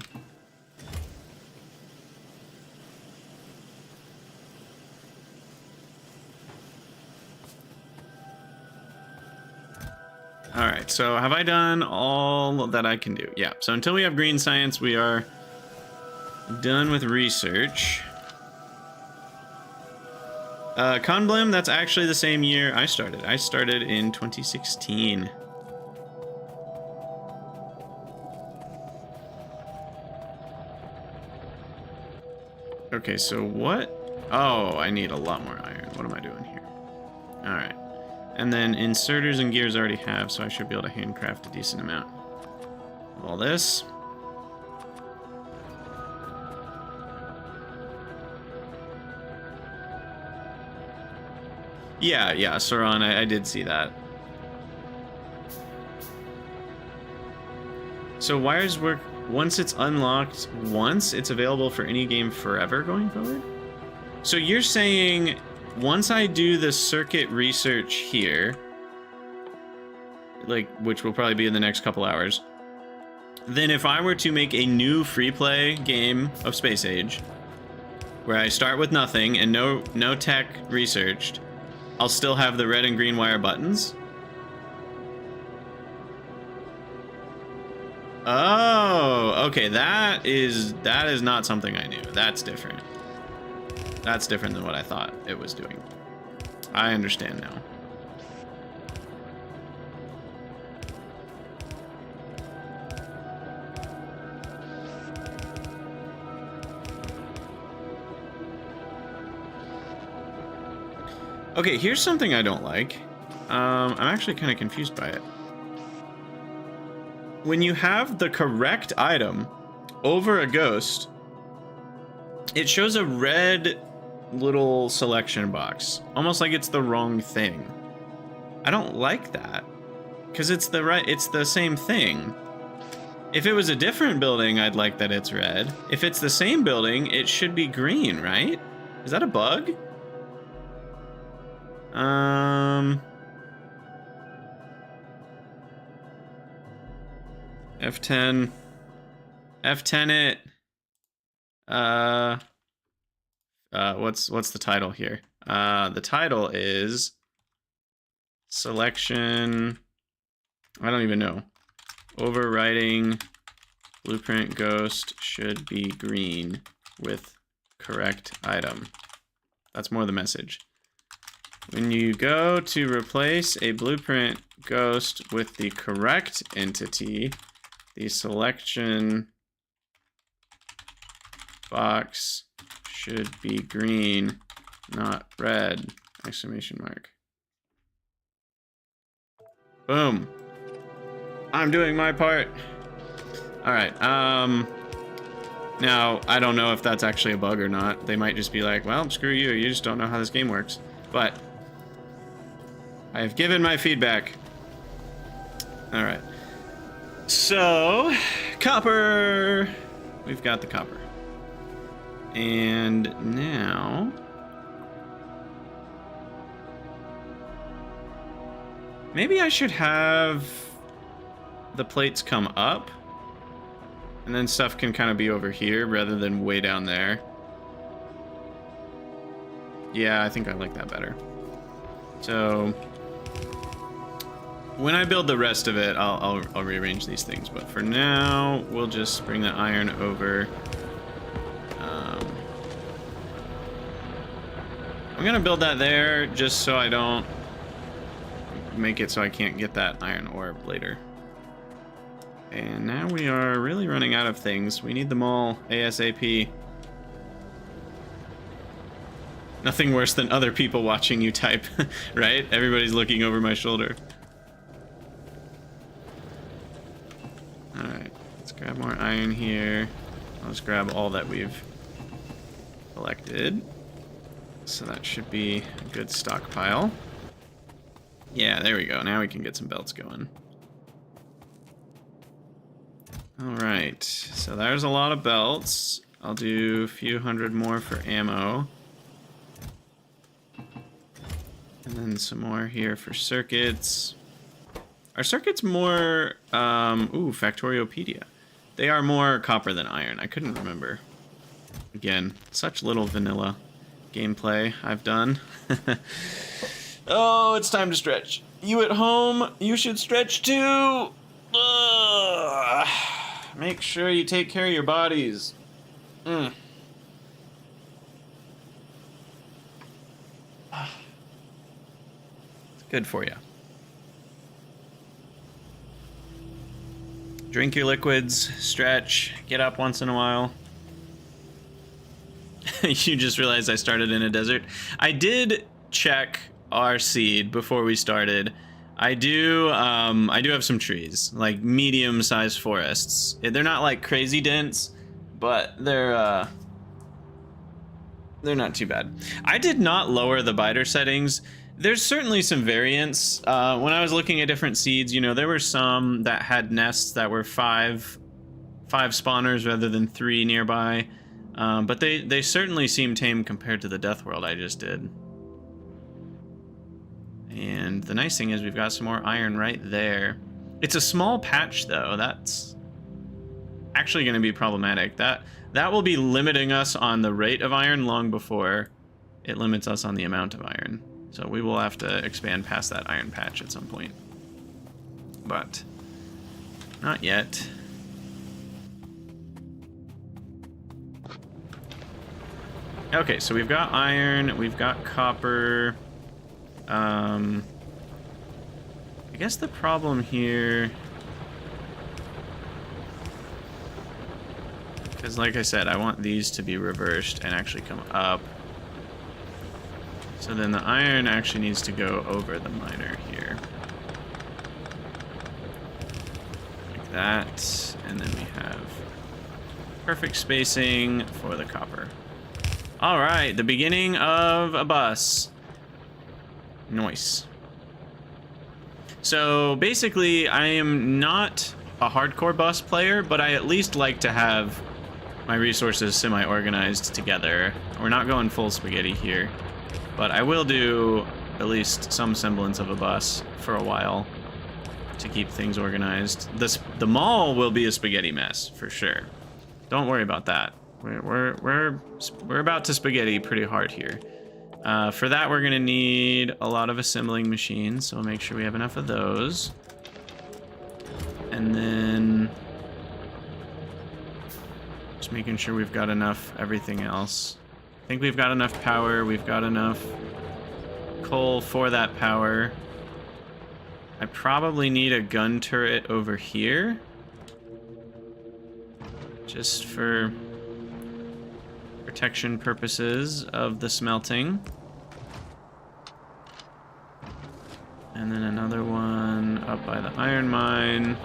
All right, so have I done all that I can do? Yeah, so until we have green science, we are done with research. Conblim, that's actually the same year I started. I started in 2016. Okay, so what? Oh, I need a lot more iron. What am I doing here? All right. And then inserters and gears I already have, so I should be able to handcraft a decent amount of all this. Yeah, Sauron, I did see that. So wires work once it's unlocked once, it's available for any game forever going forward? So you're saying once I do the circuit research here, like, which will probably be in the next couple hours, then if I were to make a new free play game of Space Age, where I start with nothing and no tech researched, I'll still have the red and green wire buttons? Oh, okay, that is not something I knew. That's different. That's different than what I thought it was doing. I understand now. Okay, here's something I don't like. I'm actually kind of confused by it. When you have the correct item over a ghost, it shows a red little selection box, almost like it's the wrong thing. I don't like that, because it's the same thing. If it was a different building, I'd like that it's red. If it's the same building, it should be green, right? Is that a bug? F10. F10 it. What's the title here? The title is selection. I don't even know. Overriding blueprint ghost should be green with correct item. That's more the message. When you go to replace a blueprint ghost with the correct entity, the selection box should be green, not red! Exclamation mark. Boom. I'm doing my part. All right. Now, I don't know if that's actually a bug or not. They might just be like, well, screw you, you just don't know how this game works. But I have given my feedback. All right. So, copper. We've got the copper. And now... maybe I should have the plates come up. And then stuff can kind of be over here rather than way down there. Yeah, I think I like that better. So when I build the rest of it, I'll rearrange these things. But for now, we'll just bring the iron over. I'm gonna build that there just so I don't make it so I can't get that iron ore later. And now we are really running out of things. We need them all ASAP. Nothing worse than other people watching you type, right? Everybody's looking over my shoulder. Alright, let's grab more iron here. Let's grab all that we've collected. So that should be a good stockpile. Yeah, there we go. Now we can get some belts going. Alright, so there's a lot of belts. I'll do a few hundred more for ammo. And then some more here for circuits. Are circuits more, ooh, Factoriopedia. They are more copper than iron. I couldn't remember. Again, such little vanilla gameplay I've done. Oh, it's time to stretch. You at home, you should stretch too. Ugh. Make sure you take care of your bodies. It's good for you. Drink your liquids, stretch, get up once in a while. You just realized I started in a desert. I did check our seed before we started. I do have some trees, like medium-sized forests. They're not like crazy dense, but they're not too bad. I did not lower the biter settings. There's certainly some variance. When I was looking at different seeds, you know, there were some that had nests that were five spawners rather than 3 nearby. But they certainly seem tame compared to the Death World I just did. And the nice thing is we've got some more iron right there. It's a small patch though. That's actually going to be problematic. That will be limiting us on the rate of iron long before it limits us on the amount of iron. So we will have to expand past that iron patch at some point. But not yet. Okay, so we've got iron, we've got copper. I guess the problem here, because like I said, I want these to be reversed and actually come up. So then the iron actually needs to go over the miner here. Like that, and then we have perfect spacing for the copper. All right, the beginning of a bus. Nice. So basically, I am not a hardcore bus player, but I at least like to have my resources semi-organized together. We're not going full spaghetti here, but I will do at least some semblance of a bus for a while to keep things organized. The mall will be a spaghetti mess for sure. Don't worry about that. We're about to spaghetti pretty hard here. For that, we're gonna need a lot of assembling machines, so we'll make sure we have enough of those. And then just making sure we've got enough everything else. I think we've got enough power, we've got enough coal for that power. I probably need a gun turret over here, just for protection purposes of the smelting. And then another one up by the iron mine.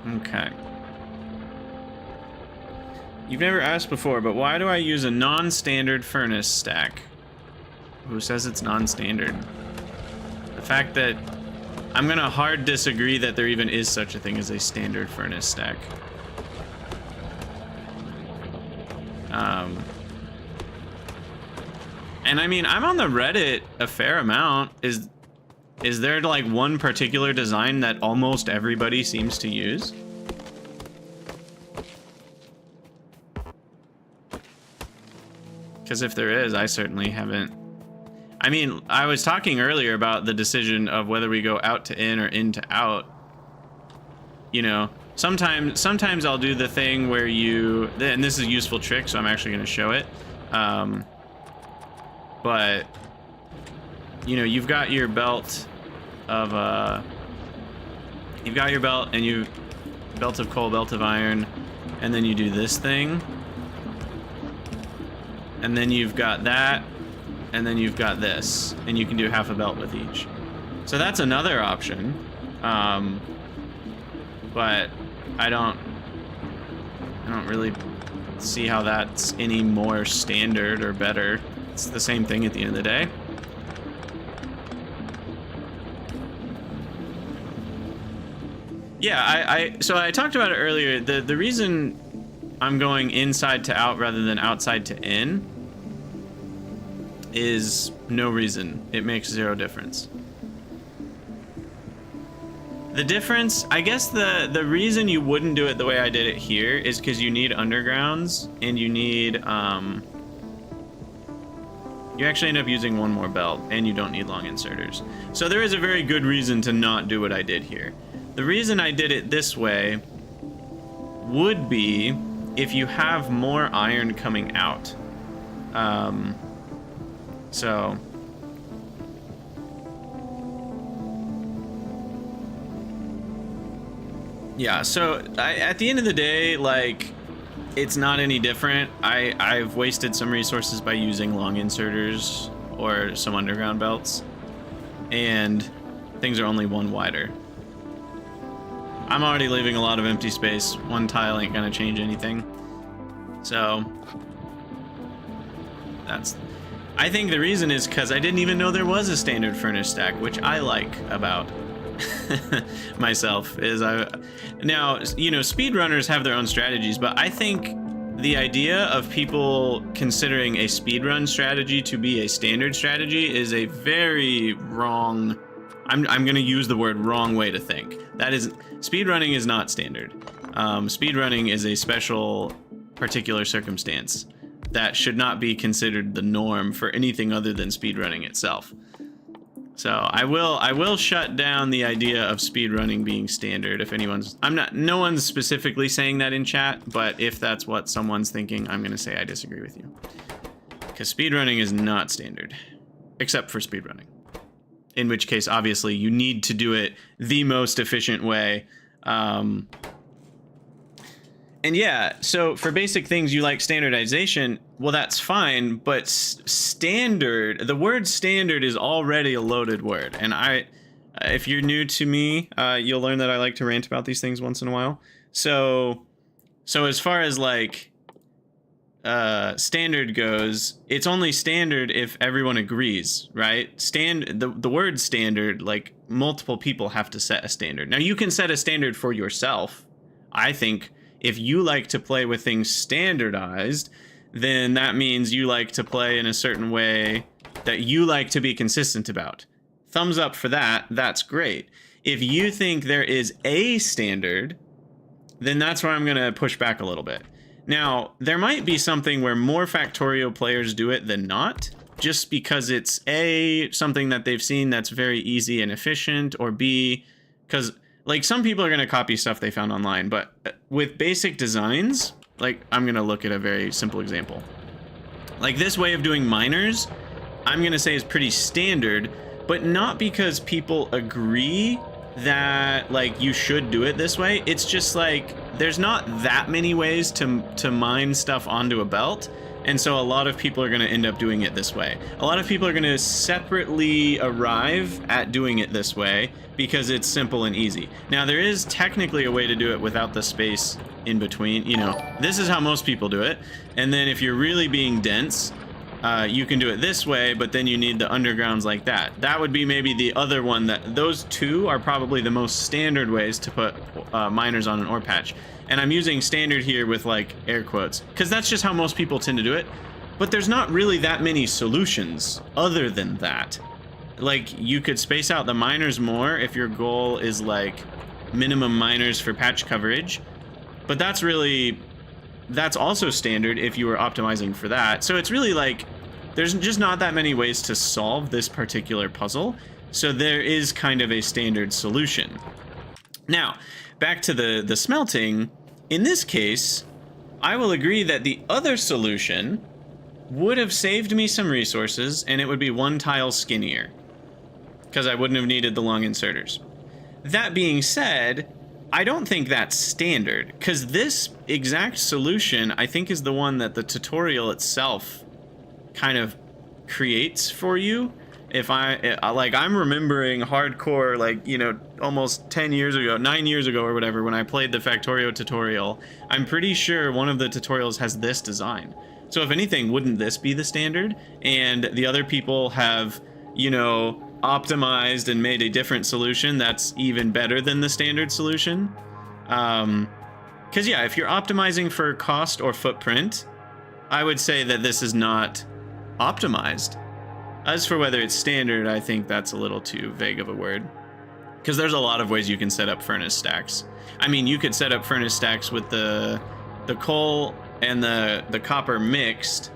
Okay. You've never asked before, but why do I use a non-standard furnace stack? Who says it's non-standard? The fact that I'm gonna hard disagree that there even is such a thing as a standard furnace stack. And I mean, I'm on the Reddit a fair amount. Is there like one particular design that almost everybody seems to use? Because if there is, I certainly haven't. I mean, I was talking earlier about the decision of whether we go out to in or in to out. You know, sometimes I'll do the thing where you, and this is a useful trick, so I'm actually going to show it. But you know, you've got your belt of and you belt of coal, belt of iron, and then you do this thing, and then you've got that, and then you've got this, and you can do half a belt with each. So that's another option. But I don't really see how that's any more standard or better. It's the same thing at the end of the day. Yeah, so I talked about it earlier. The reason I'm going inside to out rather than outside to in is no reason. It makes zero difference. The difference, I guess the reason you wouldn't do it the way I did it here is because you need undergrounds and you need, you actually end up using one more belt and you don't need long inserters. So there is a very good reason to not do what I did here. The reason I did it this way would be if you have more iron coming out. So yeah, so at the end of the day, like, it's not any different. I've wasted some resources by using long inserters or some underground belts, and things are only one wider. I'm already leaving a lot of empty space. One tile ain't gonna change anything. So I think the reason is because I didn't even know there was a standard furnace stack, which I like about myself. Now, you know, speedrunners have their own strategies, but I think the idea of people considering a speedrun strategy to be a standard strategy is a very wrong, I'm going to use the word wrong way to think. That is, speedrunning is not standard. Speedrunning is a special particular circumstance that should not be considered the norm for anything other than speedrunning itself. So I will shut down the idea of speedrunning being standard if anyone's, no one's specifically saying that in chat, but if that's what someone's thinking, I'm going to say I disagree with you. Because speedrunning is not standard, except for speedrunning. In which case, obviously, you need to do it the most efficient way. And yeah, so for basic things, you like standardization. Well, that's fine, but standard, the word standard is already a loaded word. And if you're new to me, you'll learn that I like to rant about these things once in a while. So as far as like standard goes, it's only standard if everyone agrees, right? The word standard, like, multiple people have to set a standard. Now, you can set a standard for yourself. I think if you like to play with things standardized, then that means you like to play in a certain way that you like to be consistent about. Thumbs up for that. That's great. If you think there is a standard, then that's where I'm going to push back a little bit. Now, there might be something where more Factorio players do it than not, just because it's A, something that they've seen that's very easy and efficient, or B, because, like, some people are going to copy stuff they found online, but with basic designs, like, I'm going to look at a very simple example. Like, this way of doing miners, I'm going to say is pretty standard, but not because people agree that, like, you should do it this way. It's just, like, there's not that many ways to mine stuff onto a belt, And so a lot of people are going to end up doing it this way. A lot of people are going to separately arrive at doing it this way because it's simple and easy. Now, there is technically a way to do it without the space in between. You know, this is how most people do it. And then if you're really being dense, you can do it this way, but then you need the undergrounds like that. That would be maybe the other one. That those two are probably the most standard ways to put miners on an ore patch. And I'm using standard here with like air quotes, because that's just how most people tend to do it. But there's not really that many solutions other than that. Like, you could space out the miners more if your goal is like minimum miners for patch coverage. But that's also standard if you were optimizing for that. So it's really like, there's just not that many ways to solve this particular puzzle. So there is kind of a standard solution. Now, back to the smelting. In this case, I will agree that the other solution would have saved me some resources, and it would be one tile skinnier, because I wouldn't have needed the long inserters. That being said, I don't think that's standard, because this exact solution, I think, is the one that the tutorial itself kind of creates for you. If I'm remembering hardcore, like, you know, almost 10 years ago, 9 years ago or whatever, when I played the Factorio tutorial, I'm pretty sure one of the tutorials has this design. So if anything, wouldn't this be the standard? And the other people have, you know, optimized and made a different solution that's even better than the standard solution. Because yeah, if you're optimizing for cost or footprint, I would say that this is not optimized. As for whether it's standard, I think that's a little too vague of a word, because there's a lot of ways you can set up furnace stacks. I mean, you could set up furnace stacks with the coal and the copper mixed.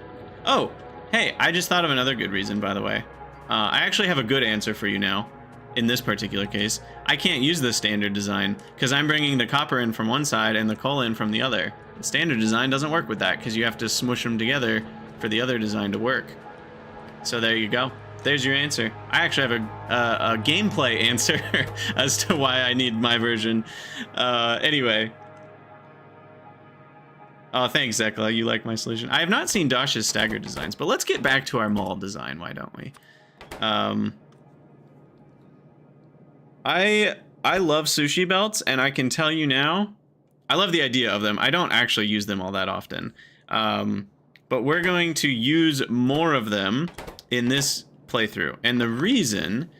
Oh, hey, I just thought of another good reason, by the way. I actually have a good answer for you now. In this particular case, I can't use the standard design because I'm bringing the copper in from one side and the coal in from the other. The standard design doesn't work with that because you have to smush them together for the other design to work. So there you go. There's your answer. I actually have a gameplay answer as to why I need my version. Anyway. Oh, thanks, Zekla. You like my solution. I have not seen Dash's staggered designs, but let's get back to our mall design. Why don't we? I love sushi belts, and I can tell you now, I love the idea of them. I don't actually use them all that often. But we're going to use more of them in this playthrough. And the reason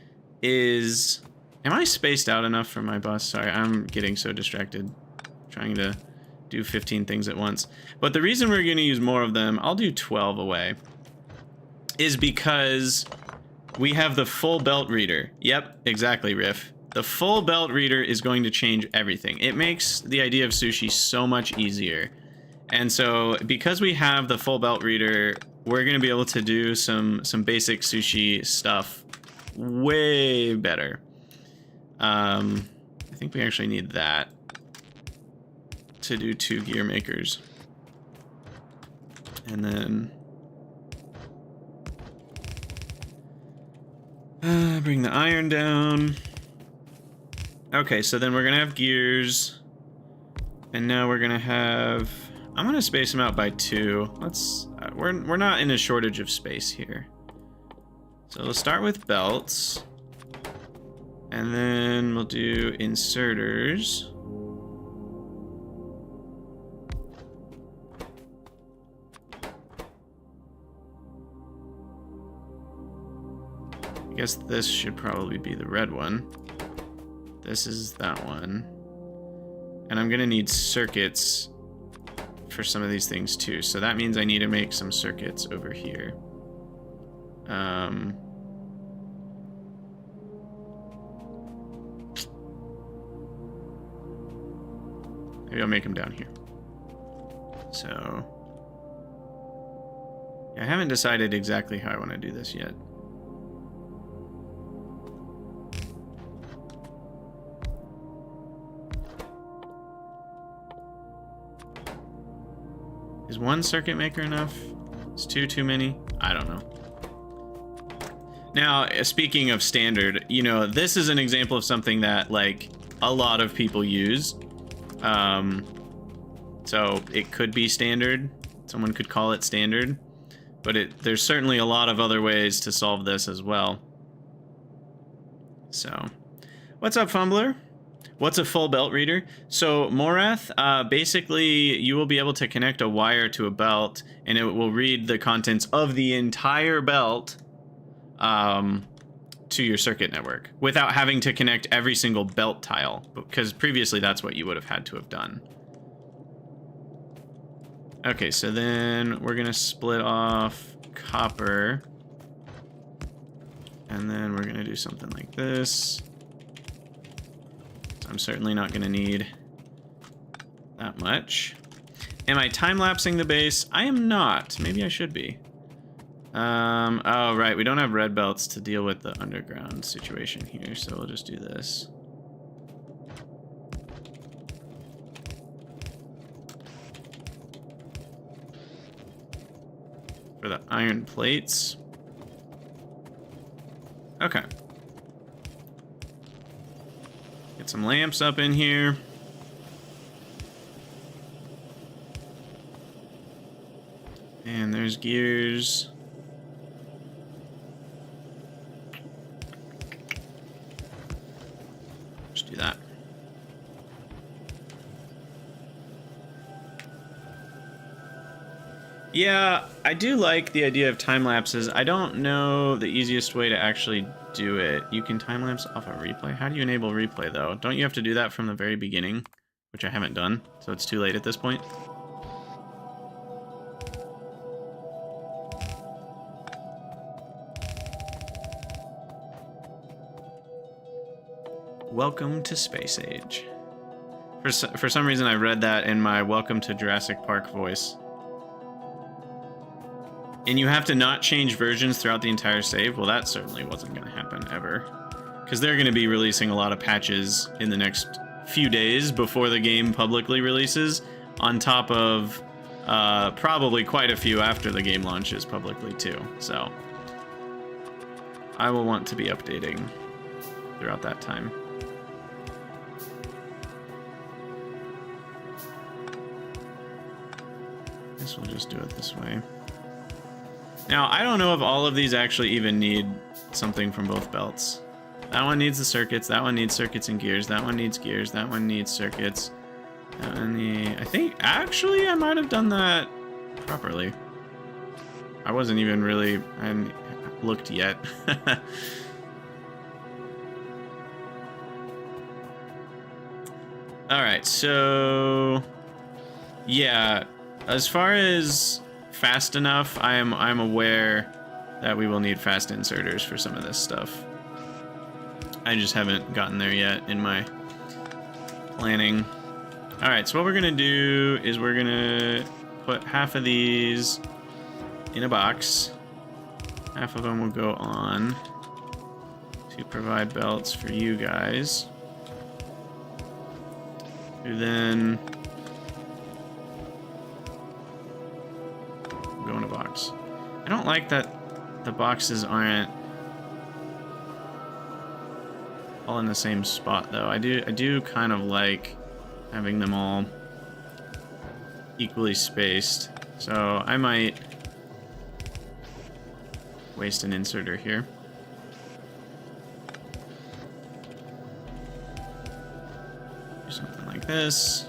is... Am I spaced out enough for my bus? Sorry, I'm getting so distracted trying to do 15 things at once. But the reason we're going to use more of them, I'll do 12 away, is because we have the full belt reader. Yep, exactly, Riff. The full belt reader is going to change everything. It makes the idea of sushi so much easier. And so because we have the full belt reader, we're going to be able to do some basic sushi stuff way better. I think we actually need that to do 2 gear makers. And then bring the iron down. Okay, so then we're going to have gears. And now we're going to have... I'm going to space them out by 2. Let's... we're not in a shortage of space here. So let's start with belts. And then we'll do inserters. I guess this should probably be the red one. This is that one. And I'm going to need circuits for some of these things too. So that means I need to make some circuits over here. Maybe I'll make them down here. So I haven't decided exactly how I want to do this yet. Is 1 circuit maker enough? Is 2 too many? I don't know. Now, speaking of standard, you know, this is an example of something that, like, a lot of people use. So it could be standard. Someone could call it standard, but there's certainly a lot of other ways to solve this as well. So, what's up, Fumbler? What's a full belt reader? So, Morath, basically, you will be able to connect a wire to a belt, and it will read the contents of the entire belt to your circuit network without having to connect every single belt tile, because previously that's what you would have had to have done. Okay, so then we're gonna split off copper, and then we're gonna do something like this. So I'm certainly not gonna need that much. Am I time-lapsing the base? I am not. Maybe I should be. Oh, right, we don't have red belts to deal with the underground situation here, so we'll just do this. For the iron plates. Okay. Get some lamps up in here. And there's gears. Just do that. Yeah, I do like the idea of time lapses. I don't know the easiest way to actually do it. You can time lapse off a replay. How do you enable replay though? Don't you have to do that from the very beginning? Which I haven't done, so it's too late at this point. Welcome to Space Age. For some reason I read that in my Welcome to Jurassic Park voice. And you have to not change versions throughout the entire save? Well, that certainly wasn't going to happen ever. Because they're going to be releasing a lot of patches in the next few days before the game publicly releases, on top of probably quite a few after the game launches publicly too. So I will want to be updating throughout that time. I guess we'll just do it this way. Now, I don't know if all of these actually even need something from both belts. That one needs the circuits, that one needs circuits and gears, that one needs gears, that one needs circuits. I think, actually, I might have done that properly. I wasn't even really, I hadn't looked yet. Alright, so... yeah, as far as fast enough, I'm aware that we will need fast inserters for some of this stuff. I just haven't gotten there yet in my planning. Alright, so what we're gonna do is we're gonna put half of these in a box. Half of them will go on to provide belts for you guys. Who then go in a box. I don't like that the boxes aren't all in the same spot though. I do kind of like having them all equally spaced. So I might waste an inserter here. Do something like this.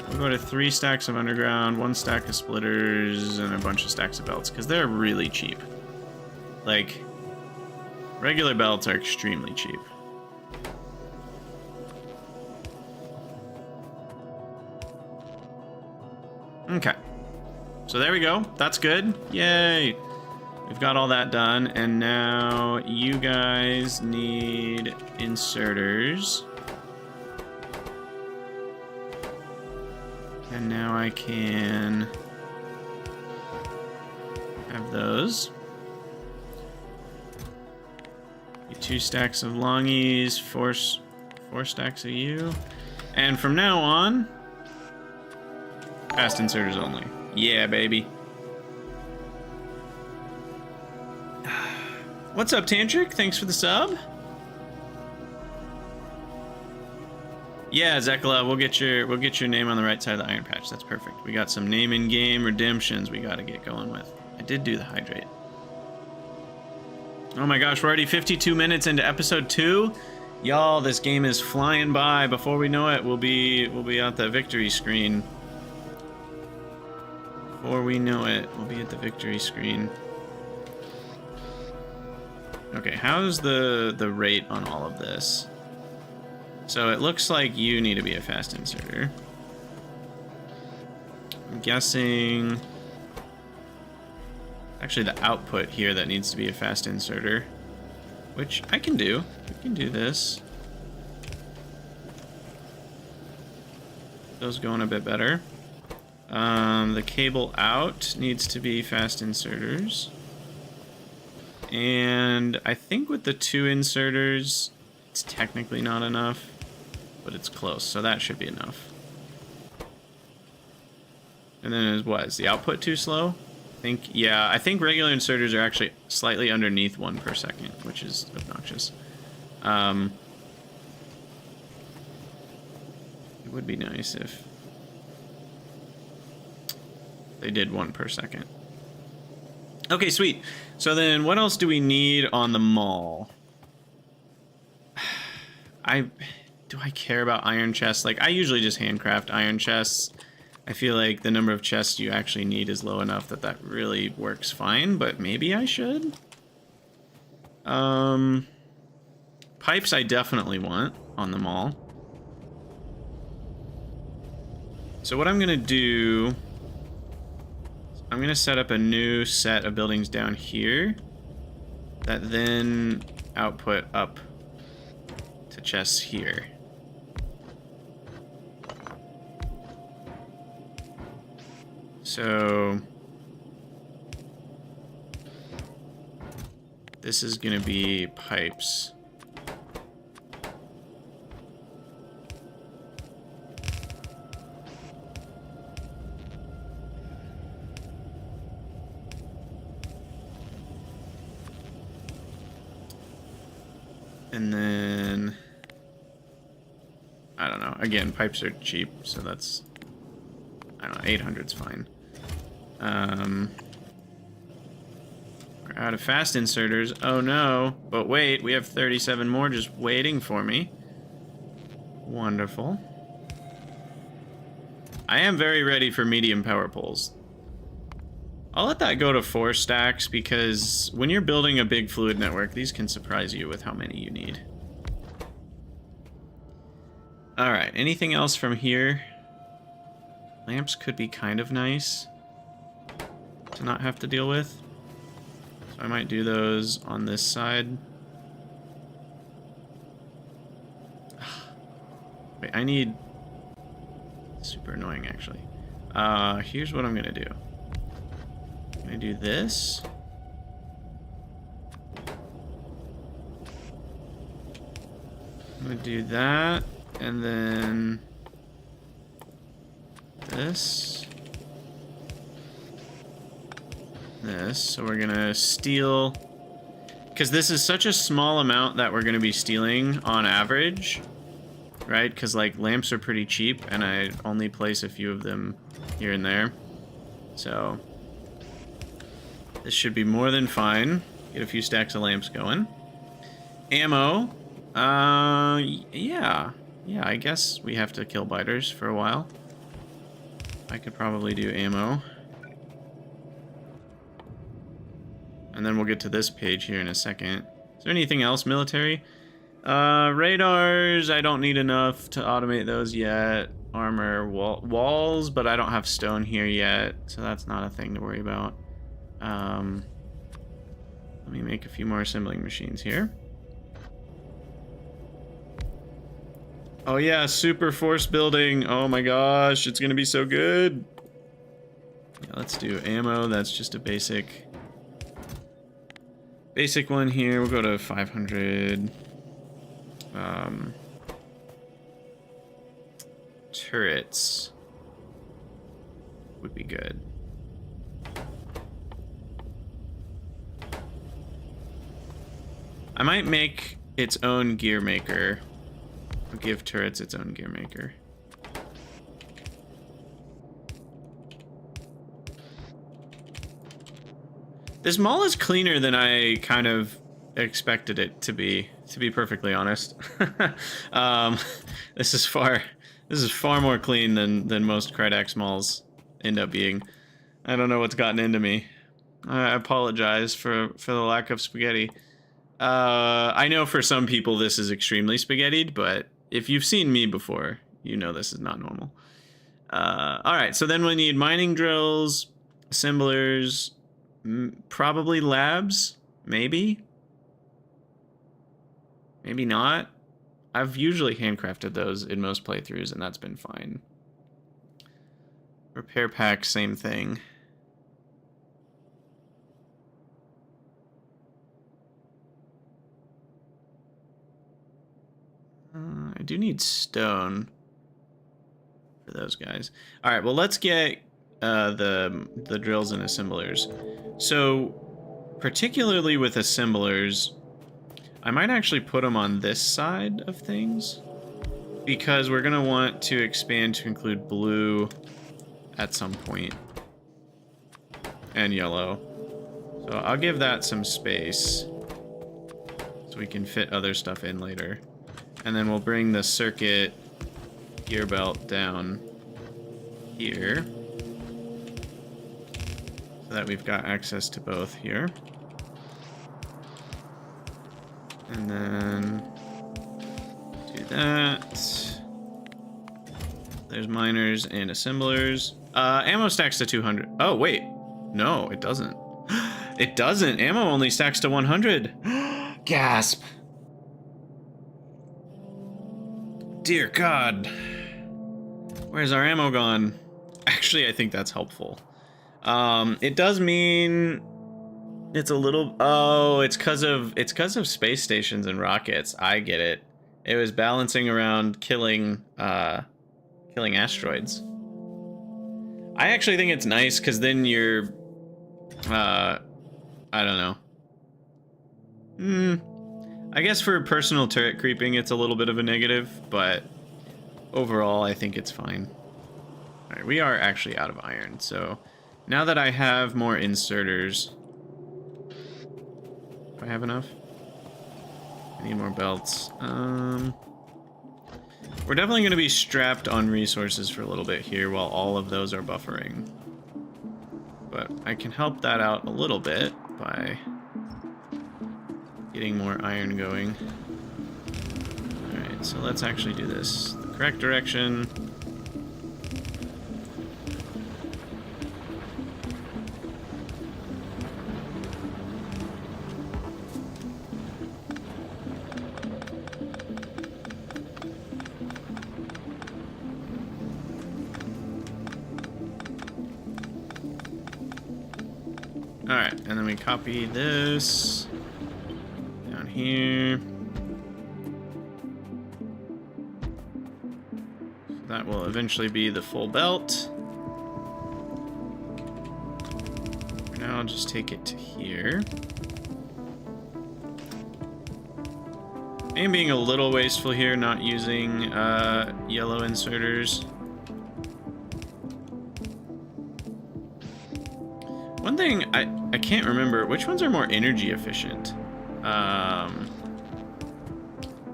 We'll go to 3 stacks of underground, 1 stack of splitters, and a bunch of stacks of belts, because they're really cheap. Like, regular belts are extremely cheap. Okay. So there we go. That's good. Yay! We've got all that done, and now you guys need inserters. And now I can have those. 2 stacks of longies, 4 stacks of you. And from now on, fast inserters only. Yeah, baby. What's up, Tantric? Thanks for the sub. Yeah, Zekla, we'll get your name on the right side of the iron patch. That's perfect. We got some name in game redemptions we gotta get going with. I did do the hydrate. Oh my gosh, we're already 52 minutes into episode 2. Y'all, this game is flying by. Before we know it, we'll be at the victory screen. Before we know it, we'll be at the victory screen. Okay, how's the rate on all of this? So it looks like you need to be a fast inserter. I'm guessing... Actually, the output here that needs to be a fast inserter. Which I can do. We can do this. Those going a bit better. The cable out needs to be fast inserters. And I think with the 2 inserters, it's technically not enough. But it's close, so that should be enough. And then is the output too slow? I think regular inserters are actually slightly underneath 1 per second, which is obnoxious. It would be nice if they did 1 per second. Okay, sweet. So then what else do we need on the mall? Do I care about iron chests? Like, I usually just handcraft iron chests. I feel like the number of chests you actually need is low enough that that really works fine, but maybe I should? Pipes I definitely want on the mall. So what I'm gonna do... I'm gonna set up a new set of buildings down here that then output up to chests here. So this is gonna be pipes. And then, I don't know, again, pipes are cheap, so that's, I don't know, 800's fine. We're out of fast inserters. Oh no, but wait, we have 37 more just waiting for me. Wonderful. I am very ready for medium power poles. I'll let that go to 4 stacks because when you're building a big fluid network, these can surprise you with how many you need. Alright, anything else from here? Lamps could be kind of nice to not have to deal with. So I might do those on this side. Wait, I need... Super annoying, actually. Here's what I'm gonna do. I'm gonna do this. I'm gonna do that, and then this. So we're gonna steal, because this is such a small amount that we're gonna be stealing on average, right? Because like lamps are pretty cheap, and I only place a few of them here and there. So this should be more than fine. Get a few stacks of lamps going. Ammo. Yeah, I guess we have to kill biters for a while. I could probably do ammo. And then we'll get to this page here in a second. Is there anything else military? Radars, I don't need enough to automate those yet. Armor, walls, but I don't have stone here yet, so that's not a thing to worry about. Let me make a few more assembling machines here. Oh yeah, super force building. Oh my gosh, it's gonna be so good. Yeah, let's do ammo. That's just a basic one here. We'll go to 500. Turrets would be good. I might make its own gear maker I'll give turrets its own gear maker. This mall is cleaner than I kind of expected it to be perfectly honest. This is far more clean than most Krydax malls end up being. I don't know what's gotten into me. I apologize for the lack of spaghetti. I know for some people this is extremely spaghettied, but if you've seen me before, you know this is not normal. Alright, so then we need mining drills, assemblers, probably labs, maybe? Maybe not. I've usually handcrafted those in most playthroughs, and that's been fine. Repair pack, same thing. I do need stone for those guys. All right, well, let's get the drills and assemblers. So, particularly with assemblers, I might actually put them on this side of things because we're gonna want to expand to include blue at some point and yellow. So I'll give that some space so we can fit other stuff in later. And then we'll bring the circuit gear belt down here so that we've got access to both here. And then do that. There's miners and assemblers. Ammo stacks to 200. Oh, wait. No, it doesn't. It doesn't. Ammo only stacks to 100. Gasp. Dear God. Where's our ammo gone? Actually, I think that's helpful. It does mean it's a little... Oh, it's because of space stations and rockets. I get it. It was balancing around killing asteroids. I actually think it's nice because then you're... I don't know. I guess for personal turret creeping, it's a little bit of a negative, but overall, I think it's fine. Alright, we are actually out of iron, so now that I have more inserters... Do I have enough? I need more belts. We're definitely going to be strapped on resources for a little bit here while all of those are buffering. But I can help that out a little bit by getting more iron going. Alright, so let's actually do this the correct direction. Alright, and then we copy this down here. So that will eventually be the full belt. For now, I'll just take it to here. I am being a little wasteful here, not using yellow inserters. One thing, I can't remember, which ones are more energy efficient?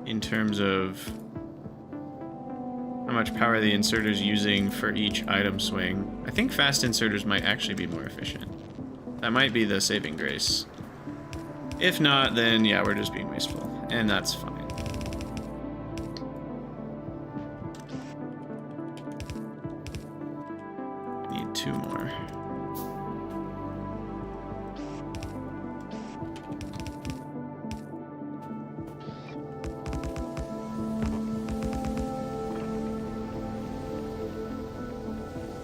In terms of how much power the inserter's using for each item swing. I think fast inserters might actually be more efficient. That might be the saving grace. If not, then yeah, we're just being wasteful, and that's fine. I need 2 more.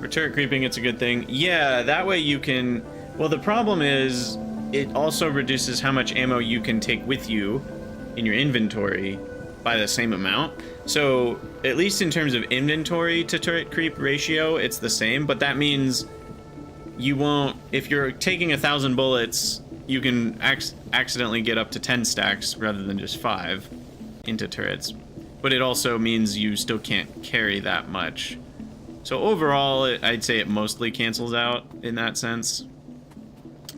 For turret creeping, it's a good thing. Yeah, that way you can... Well, the problem is it also reduces how much ammo you can take with you in your inventory by the same amount. So, at least in terms of inventory to turret creep ratio, it's the same, but that means you won't... If you're taking 1,000 bullets, you can accidentally get up to 10 stacks rather than just 5 into turrets. but it also means you still can't carry that much. So overall, I'd say it mostly cancels out in that sense.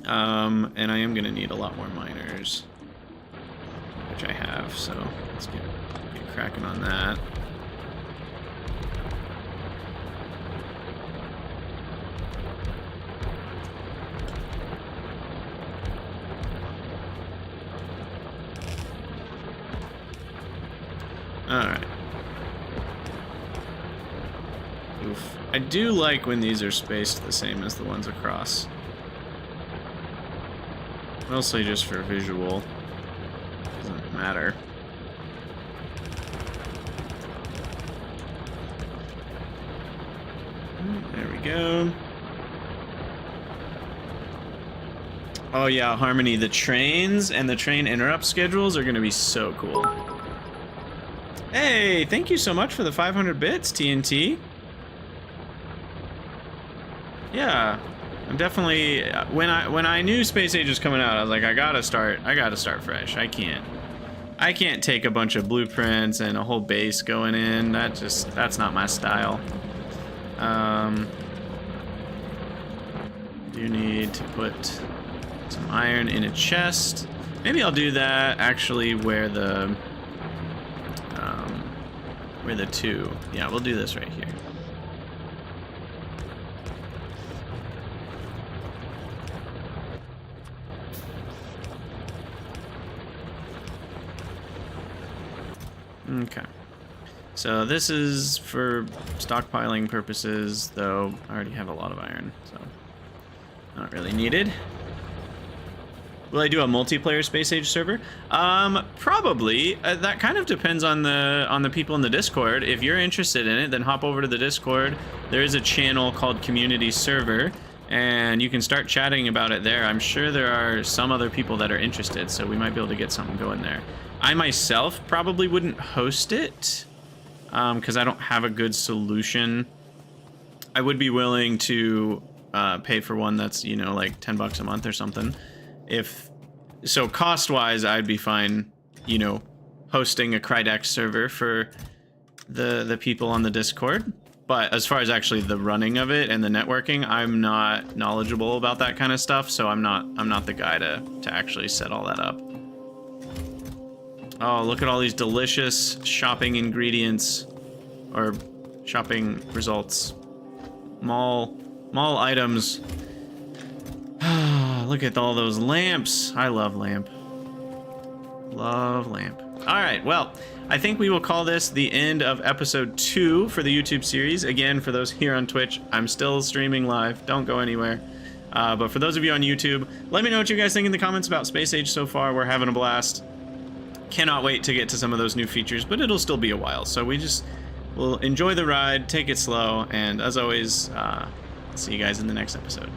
And I am gonna need a lot more miners, which I have, so let's get cracking on that. Alright. Oof. I do like when these are spaced the same as the ones across. Mostly just for visual. Doesn't matter. There we go. Oh yeah, Harmony, the trains and the train interrupt schedules are gonna be so cool. Hey, thank you so much for the 500 bits, TNT. Yeah, I'm definitely, when I knew Space Age was coming out, I was like, I gotta start fresh. I can't take a bunch of blueprints and a whole base going in. That's not my style. Do need to put some iron in a chest. Maybe I'll do that actually where the two. Yeah, we'll do this right here. Okay. So this is for stockpiling purposes, though I already have a lot of iron, so not really needed. Will I do a multiplayer Space Age server? Probably. That kind of depends on the people in the Discord. If you're interested in it, then hop over to the Discord. There is a channel called Community Server, and you can start chatting about it there. I'm sure there are some other people that are interested, so we might be able to get something going there. I myself probably wouldn't host it, because I don't have a good solution. I would be willing to pay for one that's, you know, like 10 bucks a month or something. So cost-wise, I'd be fine, you know, hosting a Crydex server for the people on the Discord. But as far as actually the running of it and the networking, I'm not knowledgeable about that kind of stuff, so I'm not the guy to actually set all that up. Oh, look at all these delicious shopping ingredients, or shopping results. Mall items. Look at all those lamps. I love lamp. Love lamp. All right, well, I think we will call this the end of episode 2 for the YouTube series. Again, for those here on Twitch, I'm still streaming live. Don't go anywhere. But for those of you on YouTube, let me know what you guys think in the comments about Space Age so far. We're having a blast. Cannot wait to get to some of those new features, but it'll still be a while. So we'll enjoy the ride, take it slow, and as always, see you guys in the next episode.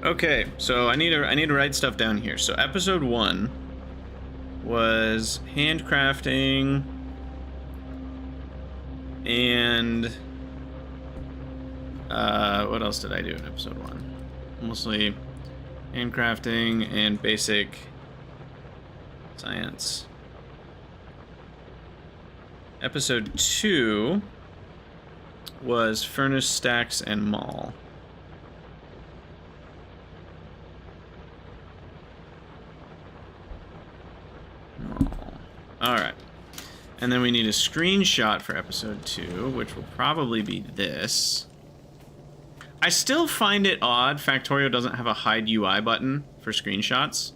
Okay, so I need to write stuff down here. So episode 1 was handcrafting and what else did I do in episode 1? Mostly handcrafting and basic science. Episode 2 was furnace stacks and mall. Alright. And then we need a screenshot for episode 2, which will probably be this. I still find it odd Factorio doesn't have a hide UI button for screenshots.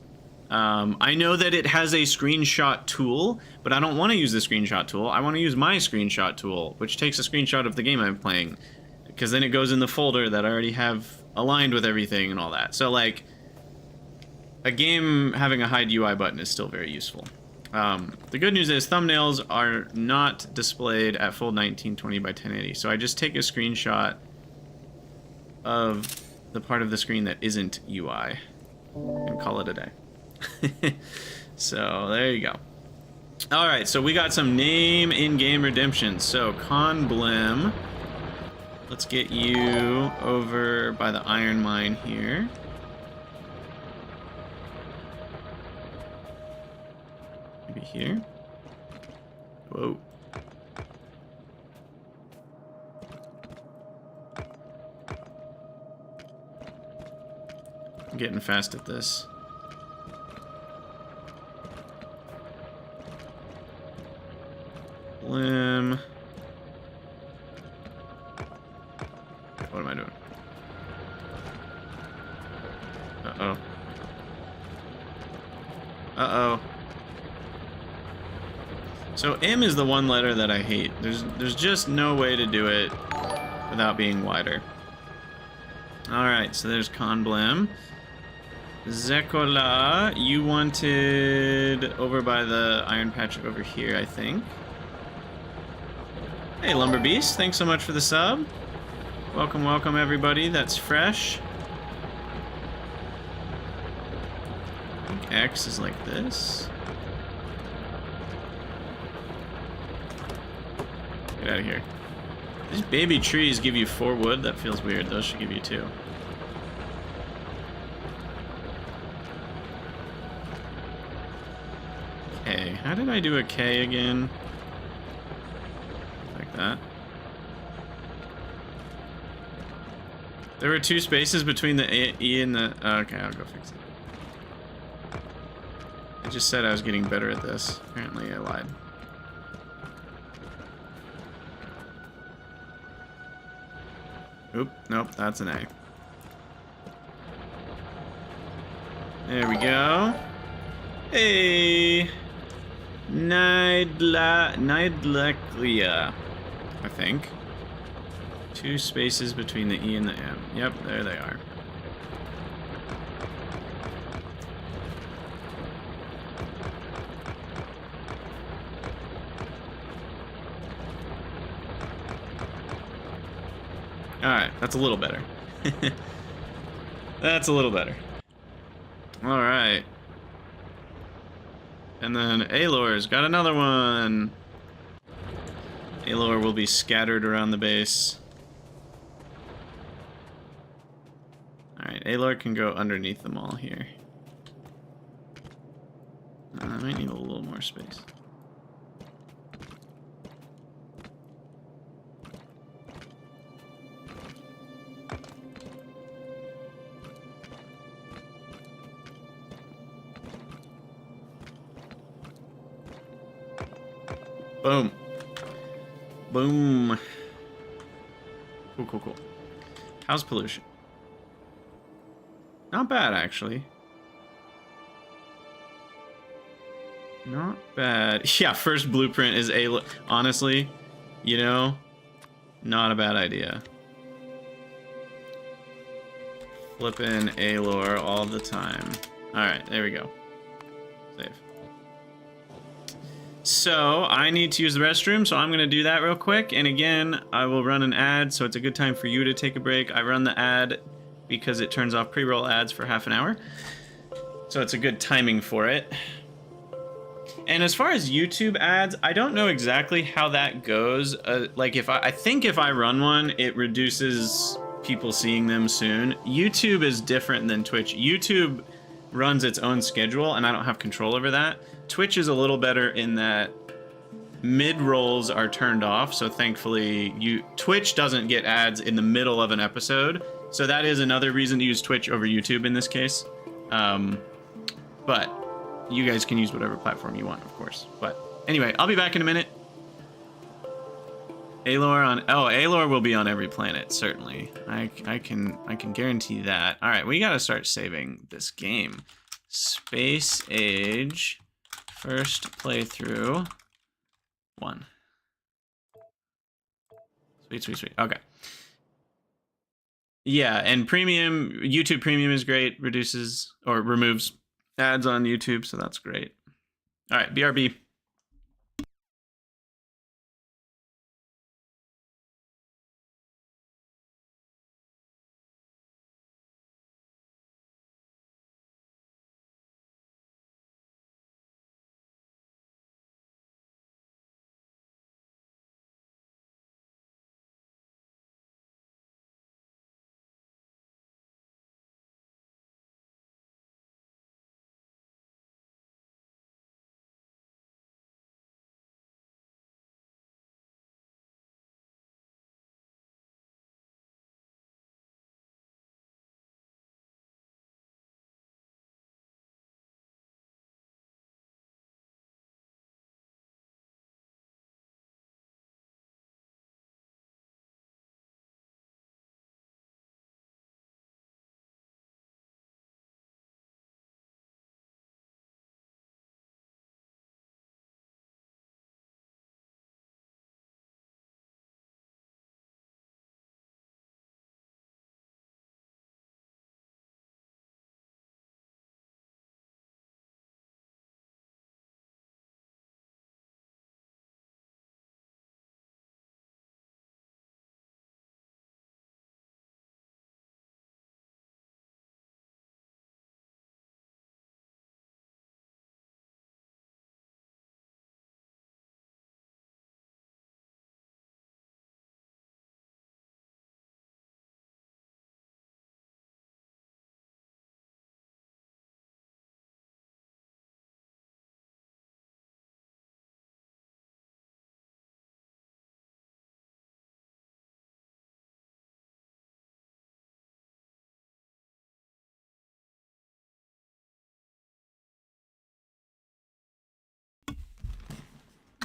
I know that it has a screenshot tool, but I don't want to use the screenshot tool. I want to use my screenshot tool, which takes a screenshot of the game I'm playing, because then it goes in the folder that I already have aligned with everything and all that. So, like, a game having a hide UI button is still very useful. The good news is thumbnails are not displayed at full 1920 by 1080, so I just take a screenshot of the part of the screen that isn't UI and call it a day. So there you go. All right, so we got some name in-game redemption. So Conblim, let's get you over by the iron mine here. Maybe here. Whoa. I'm getting fast at this. Limb. What am I doing? Uh-oh. Uh-oh. So M is the one letter that I hate. There's just no way to do it without being wider. Alright, so there's Conblim. Zekola, you wanted over by the iron patch over here, I think. Hey, Lumber Beast, thanks so much for the sub. Welcome, welcome, everybody. That's fresh. I think X is like this. Get out of here. These baby trees give you 4 wood. That feels weird. Those should give you 2. Okay, how did I do a K again? Like that. There were 2 spaces between the E and the... okay, I'll go fix it. I just said I was getting better at this. Apparently I lied. Oop, nope, that's an A. There we go. Hey! Nidlaclia, I think. 2 spaces between the E and the M. Yep, there they are. Alright, that's a little better. That's a little better. Alright. And then Alor's got another one. Alor will be scattered around the base. Alright, Alor can go underneath them all here. I might need a little more space. Boom. Boom. Cool, cool, cool. How's pollution? Not bad, actually. Not bad. Yeah, first blueprint is honestly, you know, not a bad idea. Flipping Alor all the time. Alright, there we go. Save. So, I need to use the restroom, so I'm going to do that real quick. And again, I will run an ad, so it's a good time for you to take a break. I run the ad because it turns off pre-roll ads for half an hour. So it's a good timing for it. And as far as YouTube ads, I don't know exactly how that goes. Like, I think if I run one, it reduces people seeing them soon. YouTube is different than Twitch. YouTube runs its own schedule, and I don't have control over that. Twitch is a little better in that mid-rolls are turned off, so thankfully Twitch doesn't get ads in the middle of an episode, so that is another reason to use Twitch over YouTube in this case. But you guys can use whatever platform you want, of course. But anyway, I'll be back in a minute. Alor will be on every planet, certainly. I can guarantee that. All right, we gotta start saving this game. Space Age, first playthrough, 1. Sweet, sweet, sweet. Okay. Yeah, and premium, YouTube Premium is great. Reduces or removes ads on YouTube, so that's great. All right, BRB.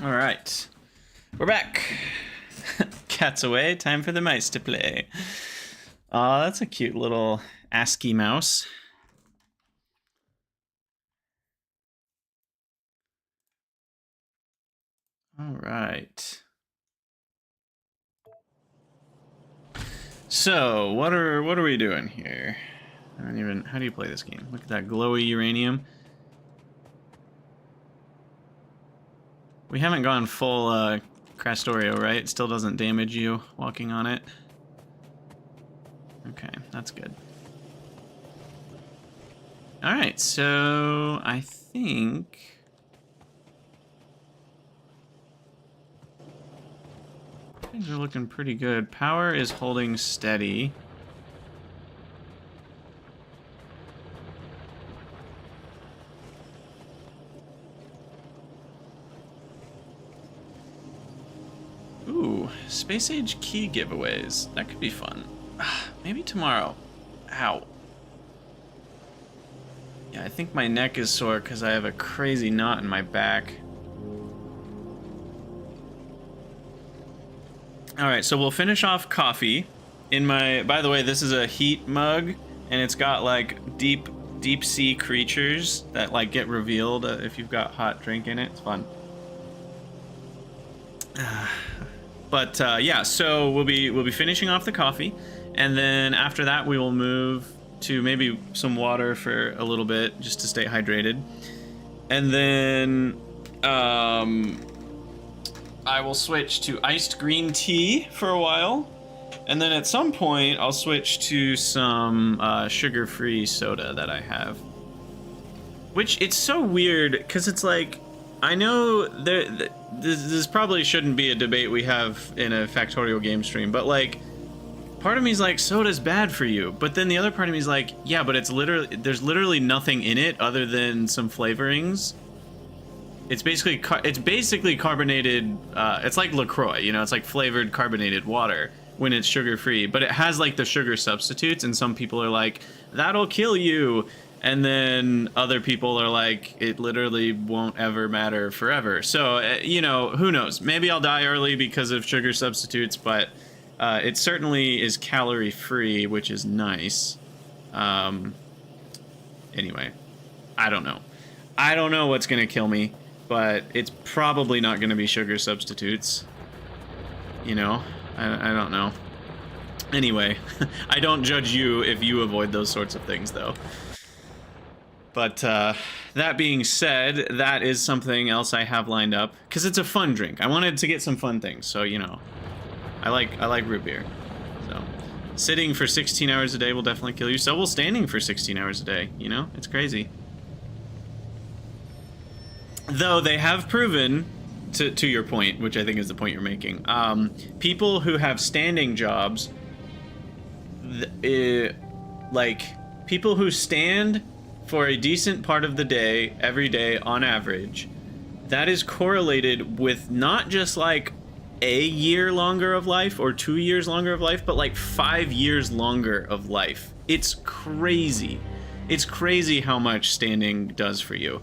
All right, we're back. Cat's away, time for the mice to play. Oh, that's a cute little ASCII mouse. All right. So, what are we doing here? I don't even, how do you play this game? Look at that glowy uranium. We haven't gone full Factorio, right? It still doesn't damage you walking on it. Okay, that's good. All right, so I think things are looking pretty good. Power is holding steady. Ooh, space age key giveaways. That could be fun. Maybe tomorrow. Ow. Yeah, I think my neck is sore because I have a crazy knot in my back. All right, so we'll finish off coffee. In my, by the way, this is a heat mug, and it's got like deep sea creatures that like get revealed if you've got hot drink in it. It's fun. But yeah, so we'll be finishing off the coffee, and then after that we will move to maybe some water for a little bit just to stay hydrated, and then I will switch to iced green tea for a while, and then at some point I'll switch to some sugar-free soda that I have. Which, it's so weird because it's like, I know this probably shouldn't be a debate we have in a Factorio game stream, but like, part of me is like, soda's bad for you, but then the other part of me is like, yeah, but it's literally, there's literally nothing in it other than some flavorings. It's basically carbonated, it's like LaCroix, you know, it's like flavored carbonated water when it's sugar-free, but it has like the sugar substitutes, and some people are like, that'll kill you, and then other people are like, it literally won't ever matter forever. So, you know, who knows? Maybe I'll die early because of sugar substitutes, but it certainly is calorie-free, which is nice. Anyway, I don't know. I don't know what's gonna kill me, but it's probably not gonna be sugar substitutes. You know? I don't know. Anyway, I don't judge you if you avoid those sorts of things, though. But that being said, that is something else I have lined up, because it's a fun drink. I wanted to get some fun things, so, you know, I like root beer. So, sitting for 16 hours a day will definitely kill you. So will standing for 16 hours a day, you know? It's crazy. Though they have proven, to your point, which I think is the point you're making, people who have standing jobs, like, people who stand for a decent part of the day, every day, on average, that is correlated with not just, like, a year longer of life, or 2 years longer of life, but, like, 5 years longer of life. It's crazy. It's crazy how much standing does for you.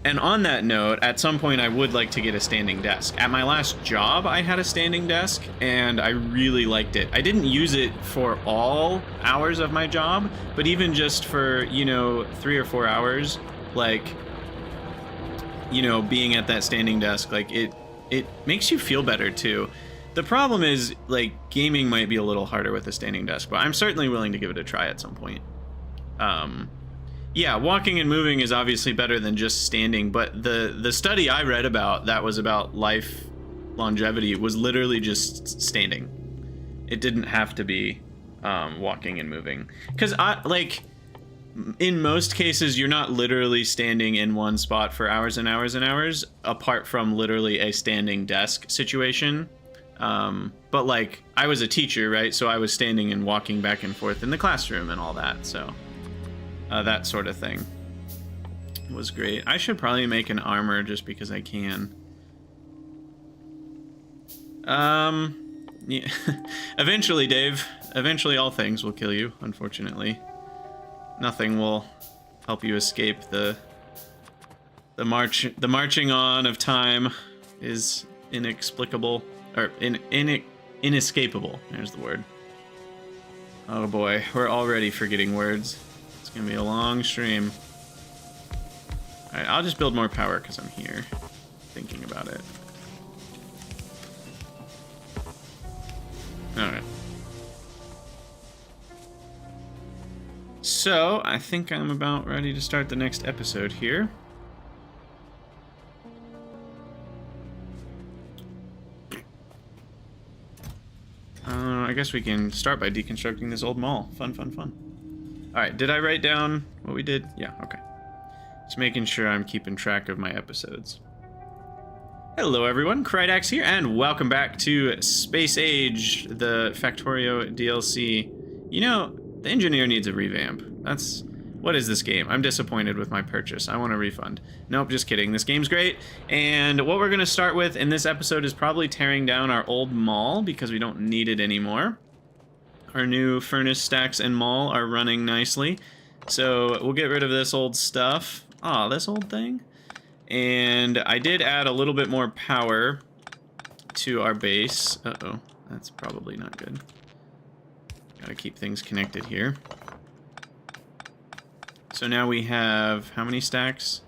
And on that note, at some point I would like to get a standing desk. At my last job, I had a standing desk, and I really liked it. I didn't use it for all hours of my job, but even just for, you know, 3 or 4 hours, like, you know, being at that standing desk, like, it makes you feel better too. The problem is, like, gaming might be a little harder with a standing desk, but I'm certainly willing to give it a try at some point. Yeah, walking and moving is obviously better than just standing, but the study I read about that was about life longevity was literally just standing. It didn't have to be walking and moving. Because, like, in most cases, you're not literally standing in one spot for hours and hours and hours, apart from literally a standing desk situation. But, like, I was a teacher, right? So I was standing and walking back and forth in the classroom and all that, so... that sort of thing was great. I should probably make an armor just because I can. Yeah. Eventually, Dave. Eventually all things will kill you, unfortunately. Nothing will help you escape the marching on of time. is inexplicable, or inescapable. There's the word. Oh boy, we're already forgetting words. It's gonna be a long stream. Alright, I'll just build more power because I'm here thinking about it. Alright. So, I think I'm about ready to start the next episode here. I guess we can start by deconstructing this old mall. Fun, fun, fun. Alright, did I write down what we did? Yeah, okay. Just making sure I'm keeping track of my episodes. Hello everyone, Krydax here, and welcome back to Space Age, the Factorio DLC. You know, the engineer needs a revamp. What is this game? I'm disappointed with my purchase. I want a refund. Nope, just kidding. This game's great. And what we're going to start with in this episode is probably tearing down our old mall because we don't need it anymore. Our new furnace stacks and mall are running nicely. So we'll get rid of this old stuff. Ah, this old thing. And I did add a little bit more power to our base. Uh-oh, that's probably not good. Gotta keep things connected here. So now we have, how many stacks?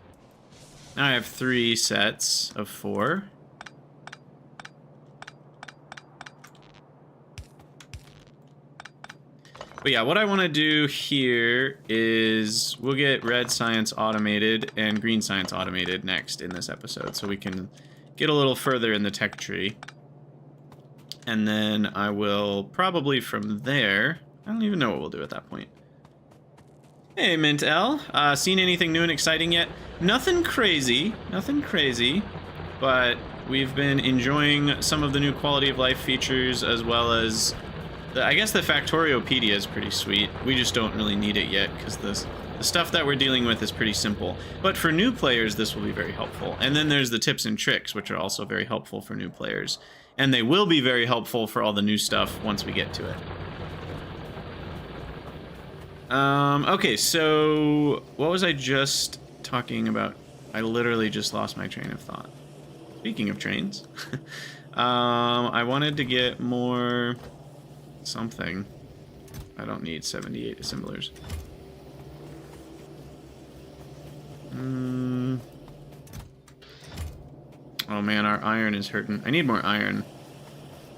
Now I have 3 sets of 4. But yeah, what I want to do here is we'll get red science automated and green science automated next in this episode, so we can get a little further in the tech tree. And then I will probably from there, I don't even know what we'll do at that point. Hey, Mint L. Seen anything new and exciting yet? Nothing crazy, but we've been enjoying some of the new quality of life features, as well as, I guess the Factoriopedia is pretty sweet. We just don't really need it yet, because the stuff that we're dealing with is pretty simple. But for new players, this will be very helpful. And then there's the tips and tricks, which are also very helpful for new players. And they will be very helpful for all the new stuff once we get to it. Okay, so what was I just talking about? I literally just lost my train of thought. Speaking of trains, I wanted to get more something. I don't need 78 assemblers. Oh man, our iron is hurting. I need more iron.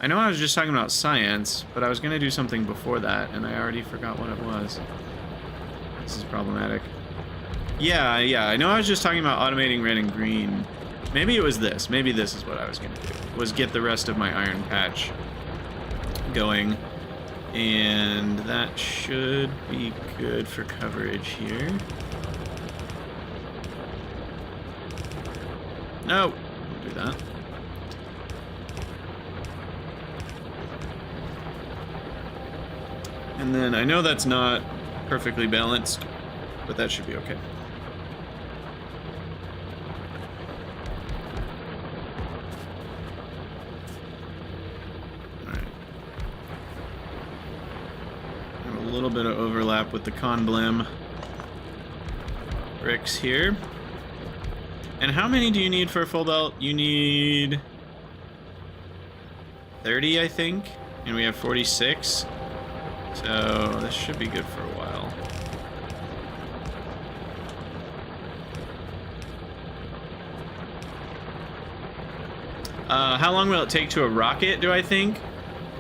I know I was just talking about science, but I was going to do something before that, and I already forgot what it was. This is problematic. Yeah, I know I was just talking about automating red and green. Maybe it was this. Maybe this is what I was going to do, was get the rest of my iron patch going. And that should be good for coverage here. No, don't do that. And then I know that's not perfectly balanced, but that should be okay. Alright. I have a little bit of overlap with the Conblem bricks here. And how many do you need for a full belt? You need 30, I think, and we have 46. So this should be good for a while. How long will it take to a rocket, do I think?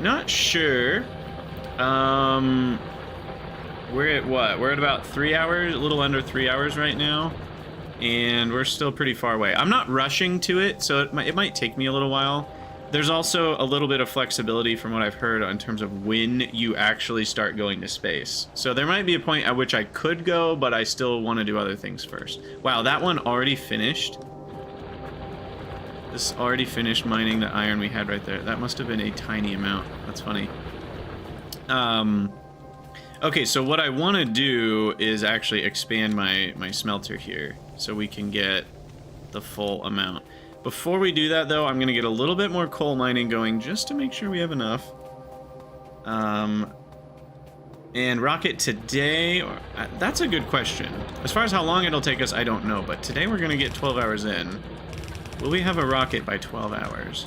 Not sure. We're at what? We're at about 3 hours, a little under 3 hours right now. And we're still pretty far away. I'm not rushing to it, so it might take me a little while. There's also a little bit of flexibility from what I've heard in terms of when you actually start going to space. So there might be a point at which I could go, but I still want to do other things first. Wow, that one already finished. This already finished mining the iron we had right there. That must have been a tiny amount. That's funny. Okay, so what I want to do is actually expand my smelter here so we can get the full amount. Before we do that, though, I'm going to get a little bit more coal mining going just to make sure we have enough. And rocket today, that's a good question. As far as how long it'll take us, I don't know, but today we're going to get 12 hours in. Will we have a rocket by 12 hours?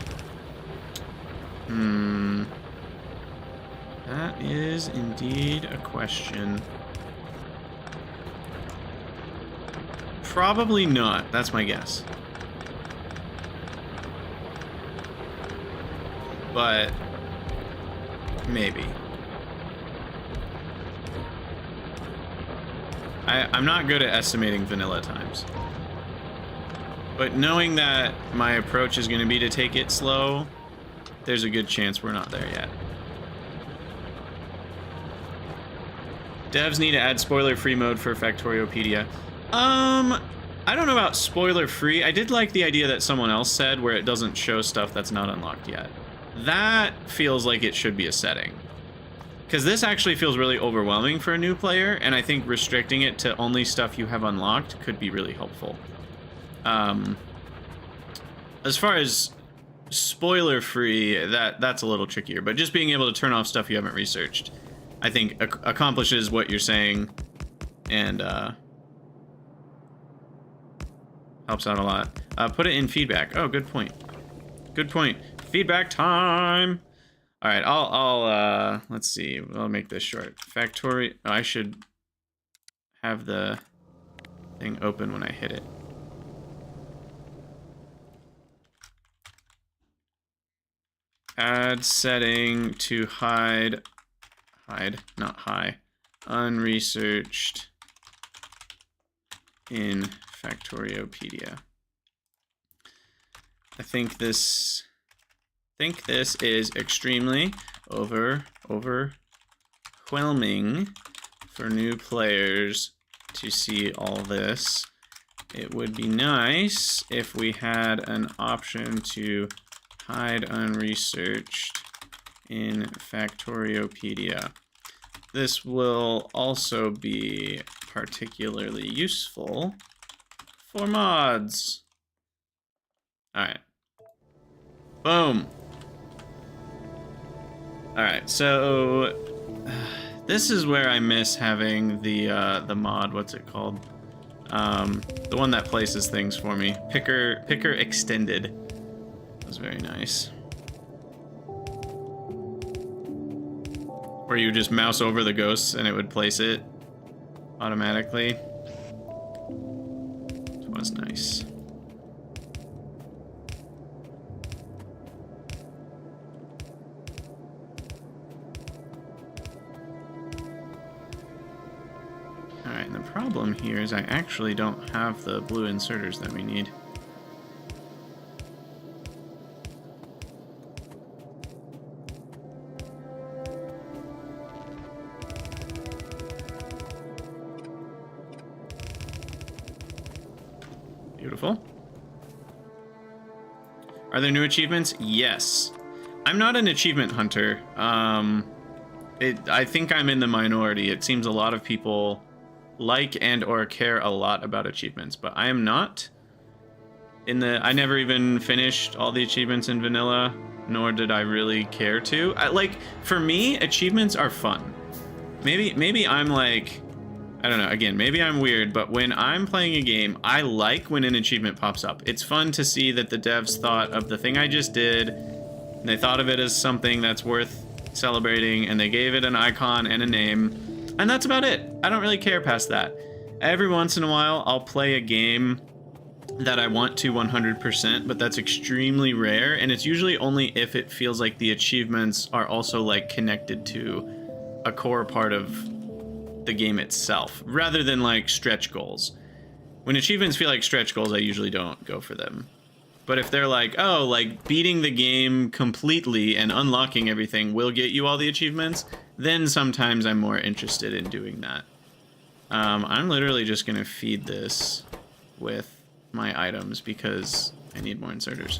That is indeed a question. Probably not. That's my guess. But maybe. I'm not good at estimating vanilla times. But knowing that my approach is going to be to take it slow, there's a good chance we're not there yet. Devs need to add spoiler-free mode for Factoriopedia. I don't know about spoiler-free. I did like the idea that someone else said where it doesn't show stuff that's not unlocked yet. That feels like it should be a setting. Because this actually feels really overwhelming for a new player, and I think restricting it to only stuff you have unlocked could be really helpful. As far as spoiler-free, that's a little trickier, but just being able to turn off stuff you haven't researched, I think accomplishes what you're saying, and helps out a lot. Put it in feedback. Oh, good point. Good point. Feedback time! Alright, I'll let's see. I'll make this short. Factorio. Oh, I should have the thing open when I hit it. Add setting to hide, not high, unresearched in Factoriopedia. I think this is extremely overwhelming for new players to see all this. It would be nice if we had an option to hide unresearched in Factoriopedia. This will also be particularly useful for mods. All right. Boom. All right, so this is where I miss having the mod. What's it called? The one that places things for me. Picker Extended. That was very nice. Where you just mouse over the ghosts and it would place it automatically. It was nice. Alright, and the problem here is I actually don't have the blue inserters that we need. Beautiful. Are there new achievements? Yes. I'm not an achievement hunter. I think I'm in the minority. It seems a lot of people like and or care a lot about achievements, but I am not. I never even finished all the achievements in vanilla, nor did I really care to. For me, achievements are fun. Maybe I'm like, I don't know, again, maybe I'm weird, but when I'm playing a game, I like when an achievement pops up. It's fun to see that the devs thought of the thing I just did, and they thought of it as something that's worth celebrating, and they gave it an icon and a name. And that's about it. I don't really care past that. Every once in a while, I'll play a game that I want to 100%, but that's extremely rare, and it's usually only if it feels like the achievements are also like connected to a core part of the game itself, rather than like stretch goals. When achievements feel like stretch goals, I usually don't go for them. But if they're like, oh, like beating the game completely and unlocking everything will get you all the achievements, then sometimes I'm more interested in doing that. I'm literally just gonna feed this with my items because I need more inserters.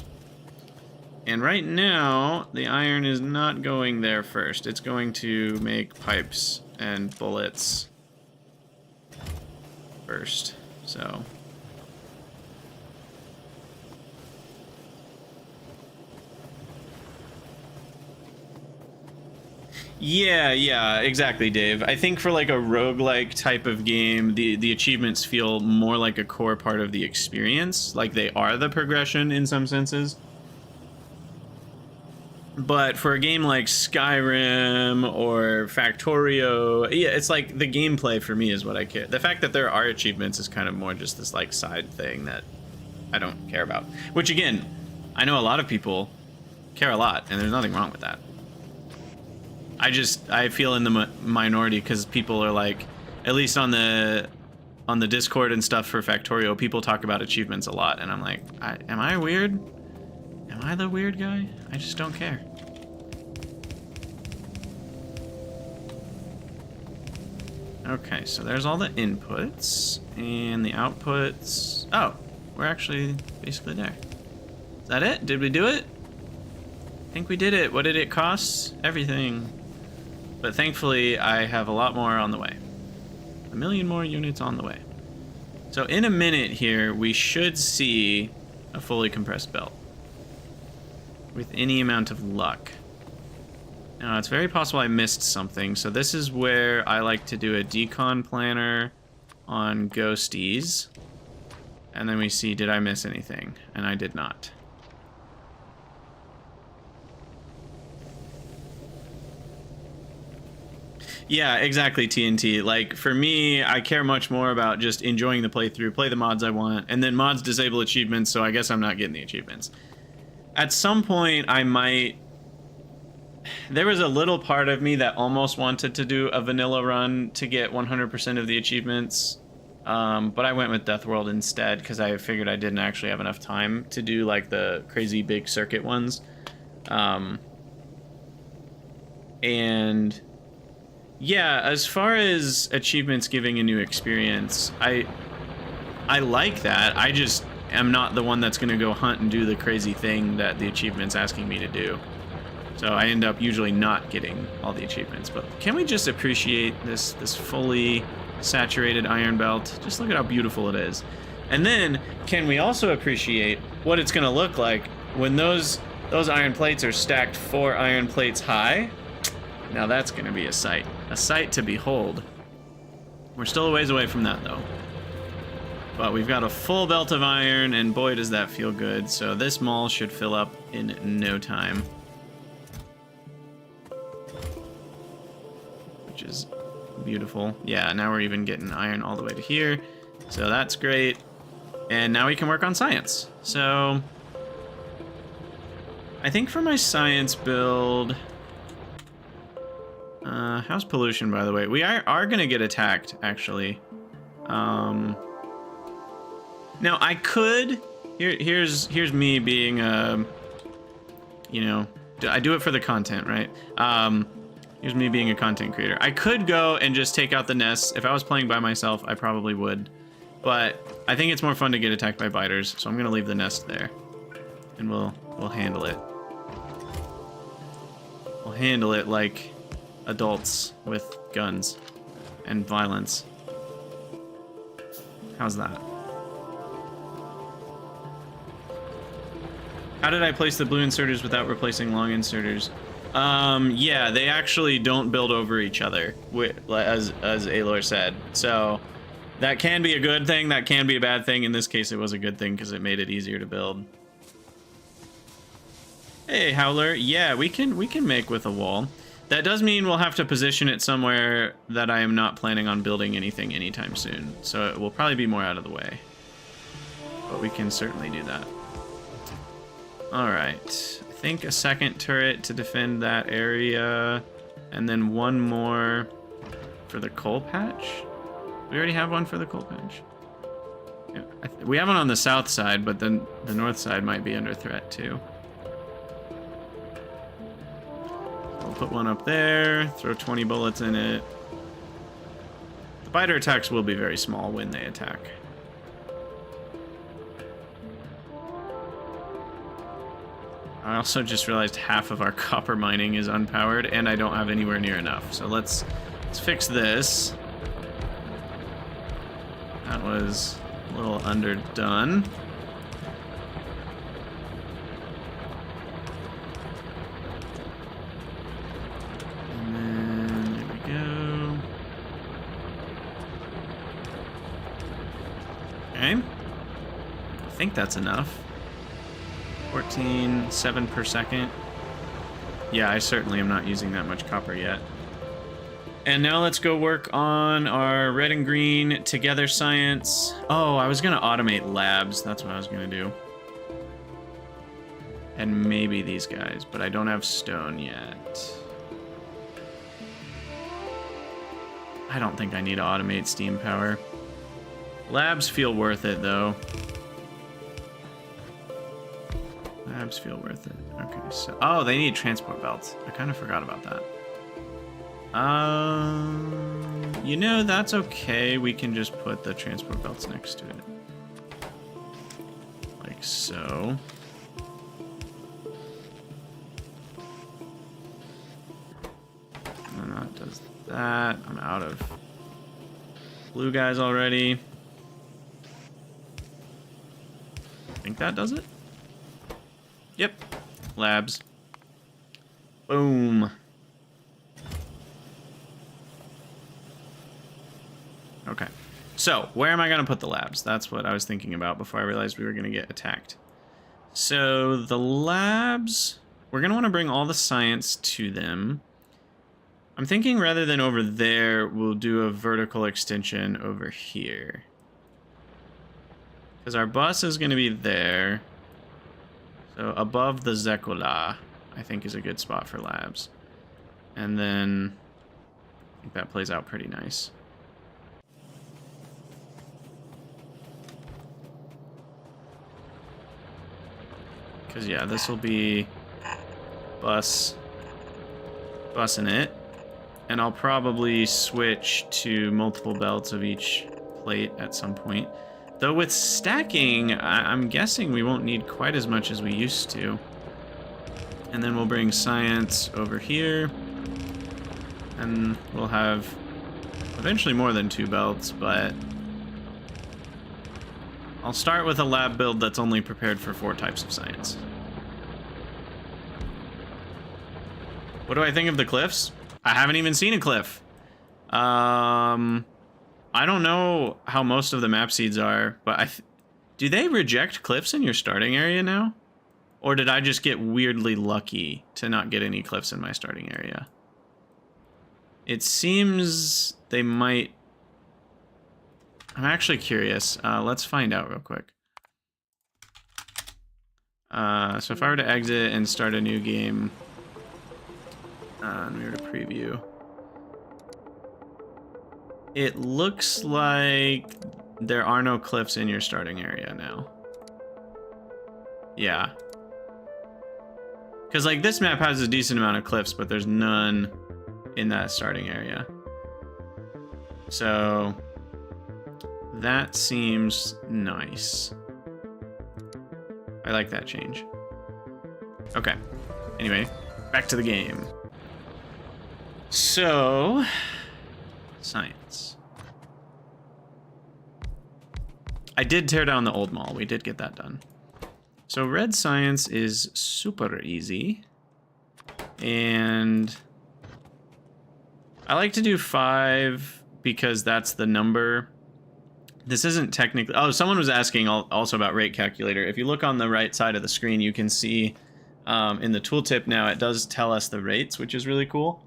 And right now, the iron is not going there first. It's going to make pipes and bullets first, so. Yeah, exactly, Dave. I think for like a roguelike type of game, the achievements feel more like a core part of the experience, like they are the progression in some senses. But for a game like Skyrim or Factorio, yeah, it's like the gameplay for me is what I care. The fact that there are achievements is kind of more just this like side thing that I don't care about. Which again, I know a lot of people care a lot, and there's nothing wrong with that. I feel in the minority because people are like, at least on the Discord and stuff for Factorio, people talk about achievements a lot, and I'm like, am I weird? Am I the weird guy? I just don't care. Okay, so there's all the inputs and the outputs. Oh, we're actually basically there. Is that it? Did we do it? I think we did it. What did it cost? Everything. But thankfully, I have a lot more on the way. 1 million more units on the way. So in a minute here, we should see a fully compressed belt. With any amount of luck. Now, it's very possible I missed something. So this is where I like to do a decon planner on ghosties. And then we see, did I miss anything? And I did not. Yeah, exactly, TNT. Like, for me, I care much more about just enjoying the playthrough, play the mods I want, and then mods disable achievements, so I guess I'm not getting the achievements. At some point, I might... There was a little part of me that almost wanted to do a vanilla run to get 100% of the achievements, but I went with Death World instead, because I figured I didn't actually have enough time to do, like, the crazy big circuit ones. And... yeah, as far as achievements giving a new experience, I like that. I just am not the one that's going to go hunt and do the crazy thing that the achievement's asking me to do. So I end up usually not getting all the achievements. But can we just appreciate this fully saturated iron belt? Just look at how beautiful it is. And then, can we also appreciate what it's going to look like when those iron plates are stacked 4 iron plates high? Now that's going to be a sight to behold. We're still a ways away from that, though. But we've got a full belt of iron, and boy, does that feel good. So this mall should fill up in no time. Which is beautiful. Yeah, now we're even getting iron all the way to here. So that's great. And now we can work on science. So I think for my science build... how's pollution, by the way? We are gonna get attacked, actually. Now I could... Here's me being, you know... I do it for the content, right? Here's me being a content creator. I could go and just take out the nests. If I was playing by myself, I probably would. But I think it's more fun to get attacked by biters, so I'm gonna leave the nest there. And we'll handle it. We'll handle it like... adults with guns and violence. How's that? How did I place the blue inserters without replacing long inserters? Yeah, they actually don't build over each other, as Aloy said. So that can be a good thing, that can be a bad thing. In this case, it was a good thing because it made it easier to build. Hey, Howler. Yeah, we can make with a wall. That does mean we'll have to position it somewhere that I am not planning on building anything anytime soon. So it will probably be more out of the way. But we can certainly do that. Alright. I think a second turret to defend that area. And then one more for the coal patch. We already have one for the coal patch. Yeah, we have one on the south side, but then the north side might be under threat too. I'll put one up there, throw 20 bullets in it. The biter attacks will be very small when they attack. I also just realized half of our copper mining is unpowered, and I don't have anywhere near enough. So let's fix this. That was a little underdone. And Okay. I think that's enough. 14, 7 per second. Yeah, I certainly am not using that much copper yet. And now let's go work on our red and green together science. Oh, I was gonna automate labs. That's what I was gonna do. And maybe these guys, but I don't have stone yet. I don't think I need to automate steam power. Labs feel worth it, though. Labs feel worth it. Okay, so... Oh, they need transport belts. I kind of forgot about that. You know, that's okay. We can just put the transport belts next to it. Like so. And that does that. I'm out of blue guys already. I think that does it. Yep. Labs. Boom. Okay. So, where am I going to put the labs? That's what I was thinking about before I realized we were going to get attacked. So, the labs... We're going to want to bring all the science to them. I'm thinking rather than over there, we'll do a vertical extension over here. Because our bus is going to be there. So above the Zekola, I think is a good spot for labs. And then I think that plays out pretty nice. Because yeah, this will be busing it. And I'll probably switch to multiple belts of each plate at some point. Though with stacking, I'm guessing we won't need quite as much as we used to. And then we'll bring science over here. And we'll have eventually more than 2 belts, but... I'll start with a lab build that's only prepared for 4 types of science. What do I think of the cliffs? I haven't even seen a cliff. I don't know how most of the map seeds are, but do they reject cliffs in your starting area now? Or did I just get weirdly lucky to not get any cliffs in my starting area? It seems they might... I'm actually curious. Let's find out real quick. So if I were to exit and start a new game... and we were to preview... It looks like there are no cliffs in your starting area now. Yeah. Because, like, this map has a decent amount of cliffs, but there's none in that starting area. So, that seems nice. I like that change. Okay. Anyway, back to the game. So... Science. I did tear down the old mall. We did get that done. So red science is super easy. And I like to do 5 because that's the number. This isn't technically... Oh, someone was asking also about rate calculator. If you look on the right side of the screen, you can see in the tooltip now, it does tell us the rates, which is really cool.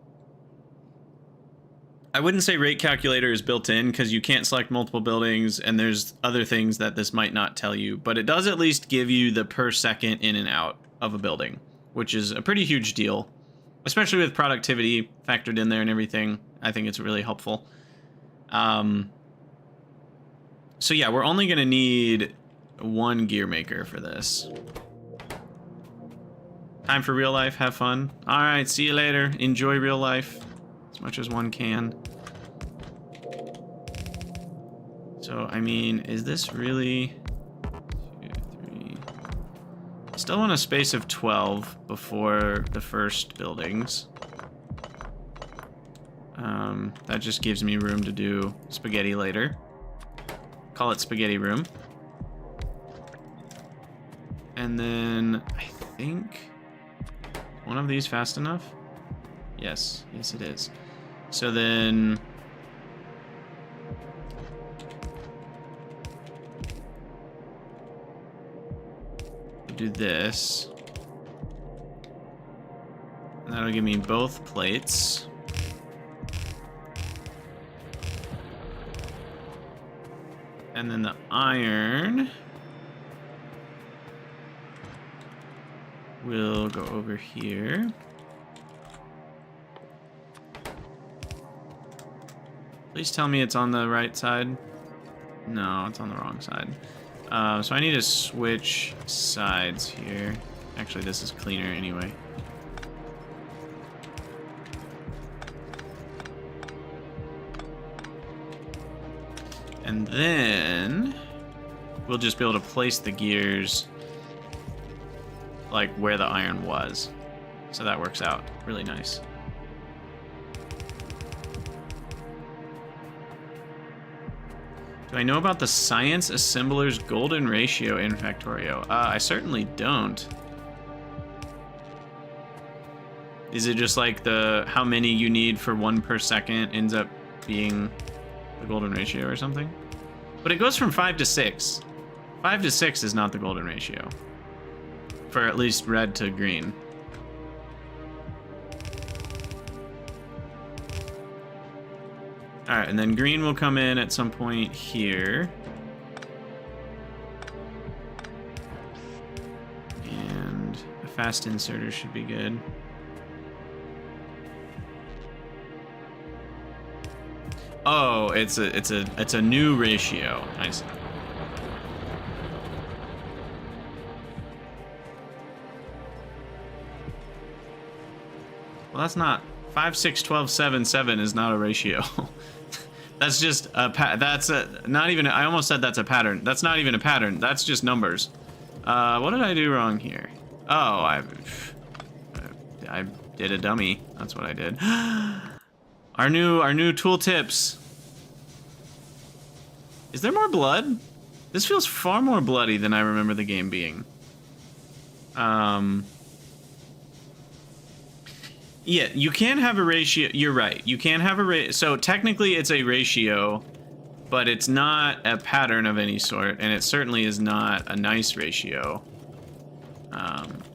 I wouldn't say rate calculator is built in because you can't select multiple buildings and there's other things that this might not tell you, but it does at least give you the per second in and out of a building, which is a pretty huge deal, especially with productivity factored in there and everything. I think it's really helpful. So yeah, we're only going to need 1 gear maker for this. Time for real life, have fun. All right, see you later. Enjoy real life. As much as one can. So, I mean, is this really... 2, 3... Still want a space of 12 before the first buildings. That just gives me room to do spaghetti later. Call it spaghetti room. And then, I think... one of these fast enough? Yes, yes it is. So then... do this. And that'll give me both plates. And then the iron will go over here. Please tell me it's on the right side. No, it's on the wrong side. So I need to switch sides here. Actually, this is cleaner anyway. And then we'll just be able to place the gears like where the iron was. So that works out really nice. Do I know about the science assembler's golden ratio in Factorio? I certainly don't. Is it just like the how many you need for 1 per second ends up being the golden ratio or something? But it goes from 5 to 6. 5 to 6 is not the golden ratio. For at least red to green. Alright, and then green will come in at some point here. And a fast inserter should be good. Oh, it's a new ratio. I see. Well, that's not 5, 6, 12, 7, 7 is not a ratio. That's just a not even. I almost said that's a pattern. That's not even a pattern. That's just numbers. What did I do wrong here? Oh, I did a dummy. That's what I did. Our new tool tips. Is there more blood? This feels far more bloody than I remember the game being. Yeah, you can have a ratio. You're right. You can have a ratio. So technically it's a ratio, but it's not a pattern of any sort, and it certainly is not a nice ratio.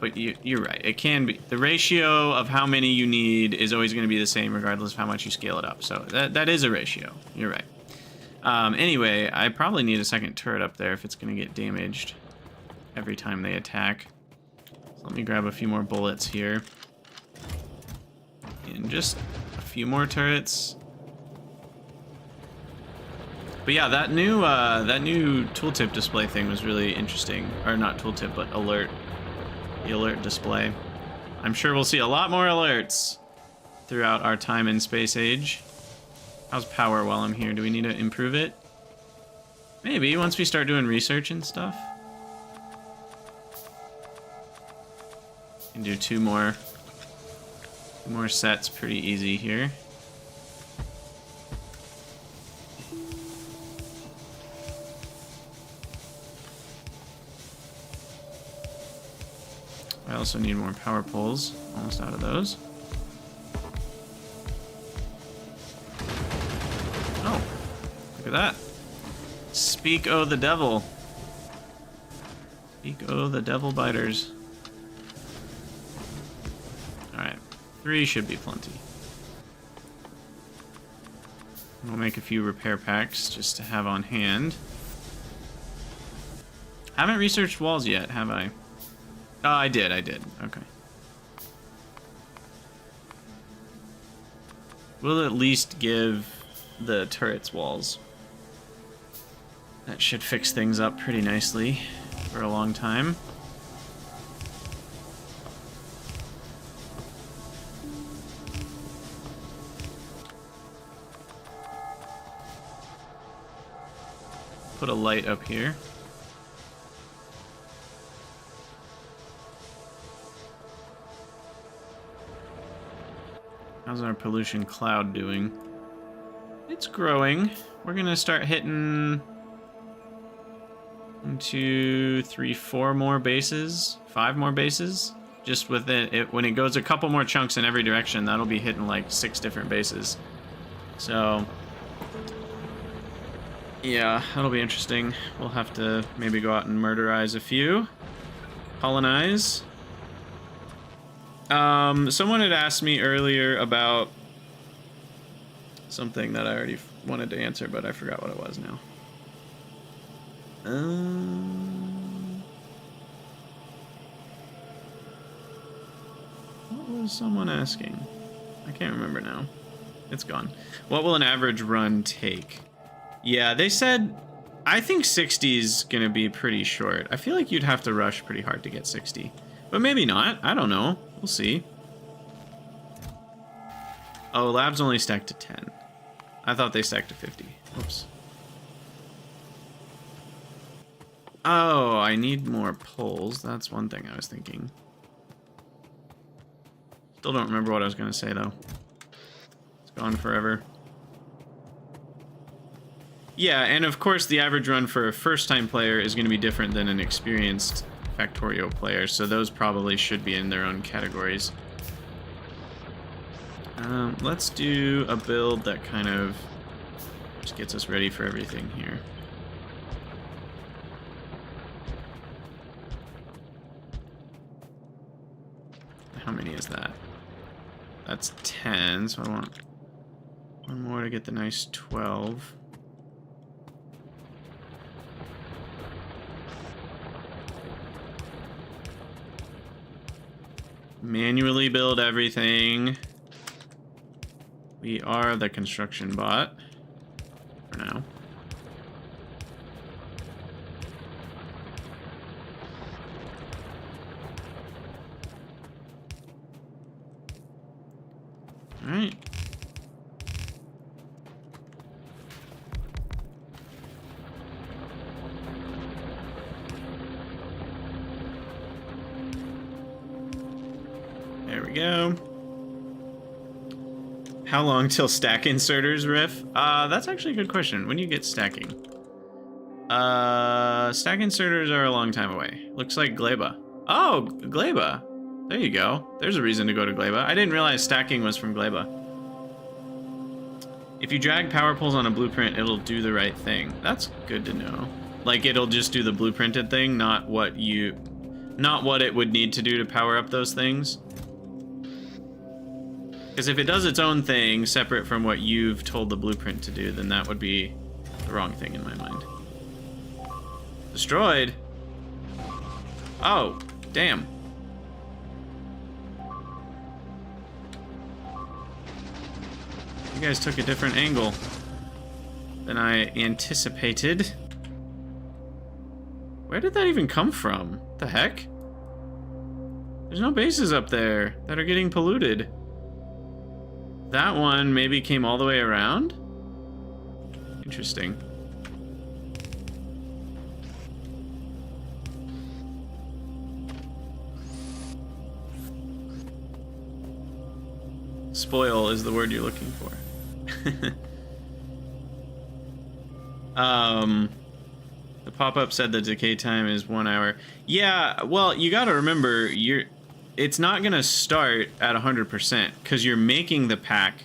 But you're right. It can be. The ratio of how many you need is always going to be the same regardless of how much you scale it up. So that is a ratio. You're right. Anyway, I probably need a second turret up there if it's going to get damaged every time they attack. So let me grab a few more bullets here. And just a few more turrets. But yeah, that new tooltip display thing was really interesting. Or not tooltip, but alert. The alert display. I'm sure we'll see a lot more alerts throughout our time in Space Age. How's power while I'm here? Do we need to improve it? Maybe, once we start doing research and stuff. Can do two more sets pretty easy here. I also need more power poles. Almost out of those. Oh, look at that. Speak o' the devil. Speak o' the devil biters. Alright, 3 should be plenty. We'll make a few repair packs just to have on hand. Haven't researched walls yet, have I? Oh, I did. Okay. We'll at least give the turrets walls. That should fix things up pretty nicely for a long time. Put a light up here. How's our pollution cloud doing? It's growing. We're gonna start hitting 1, 2, 3, 4 more bases, 5 more bases. Just with it, when it goes a couple more chunks in every direction, that'll be hitting like 6 different bases. So, yeah, that'll be interesting. We'll have to maybe go out and murderize a few. Colonize. Someone had asked me earlier about something that I already wanted to answer, but I forgot what it was now. What was someone asking? I can't remember now. It's gone. What will an average run take? Yeah, they said... I think 60 is going to be pretty short. I feel like you'd have to rush pretty hard to get 60. But maybe not. I don't know. We'll see. Oh, labs only stacked to 10. I thought they stacked to 50. Oops. Oh, I need more poles. That's one thing I was thinking. Still don't remember what I was going to say, though. It's gone forever. Yeah, and of course the average run for a first-time player is going to be different than an experienced Factorio player, so those probably should be in their own categories. Let's do a build that kind of just gets us ready for everything here. How many is that? That's 10, so I want one more to get the nice 12. Manually build everything. We are the construction bot for now. All right. There we go. How long till stack inserters, Riff? That's actually a good question. When do you get stacking? Stack inserters are a long time away. Looks like Gleba. Oh, Gleba. There you go. There's a reason to go to Gleba. I didn't realize stacking was from Gleba. If you drag power poles on a blueprint, it'll do the right thing. That's good to know. Like, it'll just do the blueprinted thing, not what it would need to do to power up those things. Because if it does its own thing, separate from what you've told the blueprint to do, then that would be the wrong thing in my mind. Destroyed? Oh, damn. You guys took a different angle than I anticipated. Where did that even come from? What the heck? There's no bases up there that are getting polluted. That one maybe came all the way around? Interesting. Spoil is the word you're looking for. The pop-up said the decay time is 1 hour. Yeah, well, you gotta remember, it's not gonna start at 100% because you're making the pack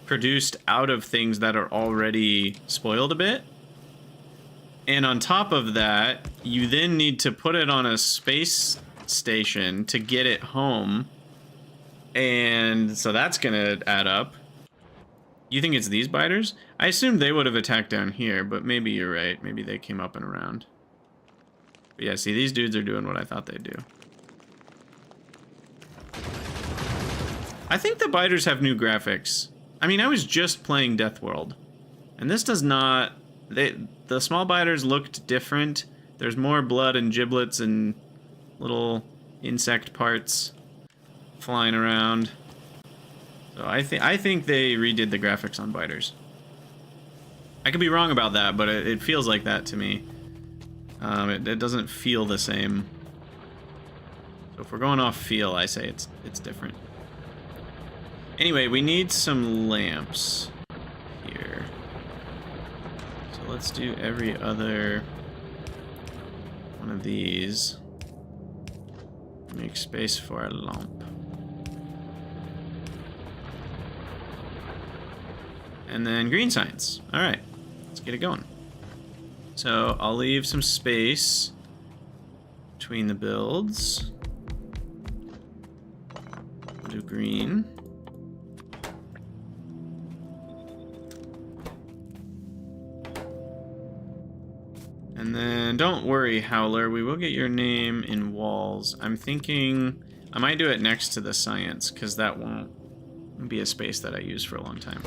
produced out of things that are already spoiled a bit. And on top of that, you then need to put it on a space station to get it home. And so that's gonna add up. You think it's these biters? I assumed they would have attacked down here, but maybe you're right. Maybe they came up and around. But yeah, see, these dudes are doing what I thought they'd do. I think the biters have new graphics. I mean, I was just playing Death World, and this does not... The small biters looked different. There's more blood and giblets and little insect parts flying around. So I think they redid the graphics on biters. I could be wrong about that, but it feels like that to me. It doesn't feel the same. So if we're going off feel, I say it's different. Anyway, we need some lamps here. So let's do every other one of these. Make space for a lamp. And then green signs. All right, let's get it going. So I'll leave some space between the builds. We'll do green. And then, don't worry, Howler, we will get your name in walls. I'm thinking I might do it next to the science, because that won't be a space that I use for a long time.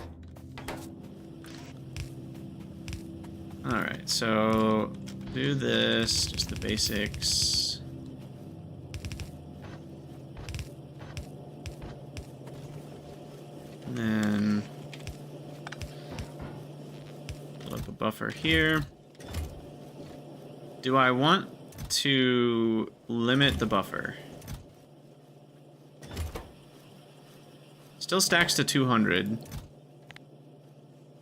Alright, so do this, just the basics. And then build up a buffer here. Do I want to limit the buffer? Still stacks to 200.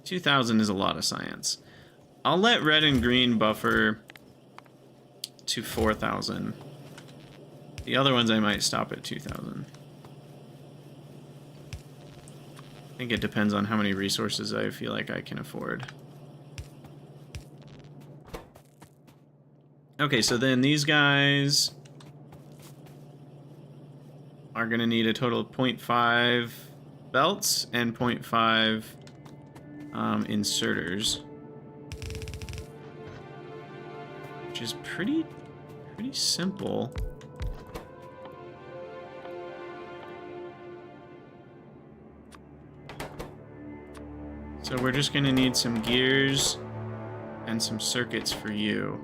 2,000 is a lot of science. I'll let red and green buffer to 4,000. The other ones I might stop at 2,000. I think it depends on how many resources I feel like I can afford. Okay, so then these guys are going to need a total of 0.5 belts and 0.5 inserters. Which is pretty simple. So we're just going to need some gears and some circuits for you.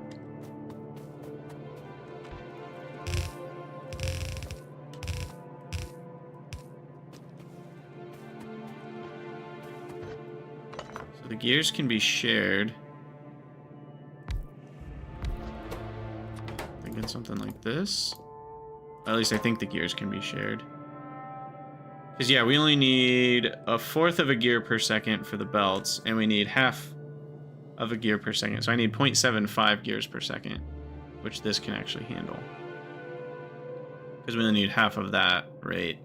The gears can be shared. Thinking something like this. At least I think the gears can be shared. Because yeah, we only need 1/4 of a gear per second for the belts, and we need 1/2 of a gear per second. So I need 0.75 gears per second, which this can actually handle. Because we only need 1/2 of that rate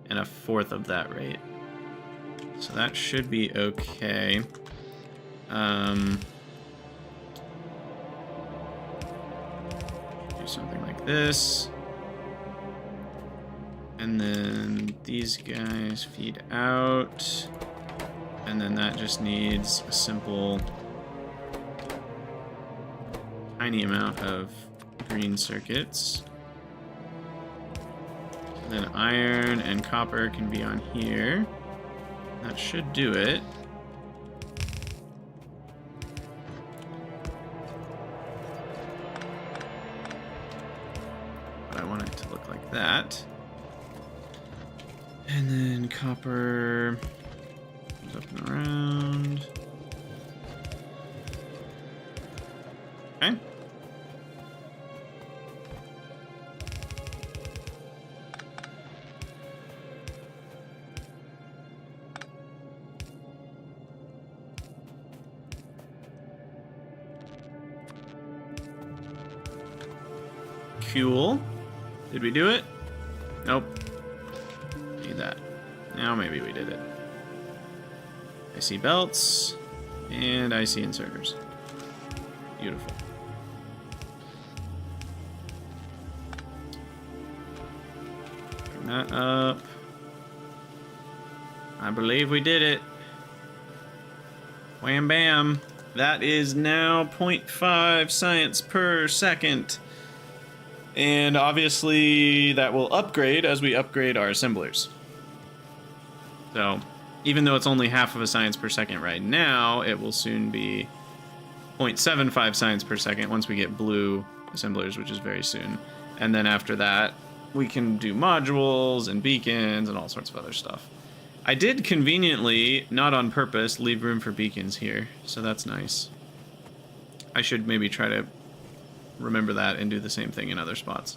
and 1/4 of that rate. So that should be okay. Do something like this. And then these guys feed out. And then that just needs a simple tiny amount of green circuits. So then iron and copper can be on here. That should do it. But I want it to look like that. And then copper goes up and around. Okay. Cool. Did we do it? Nope. Need that. Now maybe we did it. I see belts, and I see inserters. Beautiful. Bring that up. I believe we did it. Wham bam. That is now 0.5 science per second. And obviously that will upgrade as we upgrade our assemblers. So even though it's only 1/2 of a science per second right now, it will soon be 0.75 science per second once we get blue assemblers, which is very soon. And then after that, we can do modules and beacons and all sorts of other stuff. I did conveniently, not on purpose, leave room for beacons here, so that's nice. I should maybe try to remember that and do the same thing in other spots.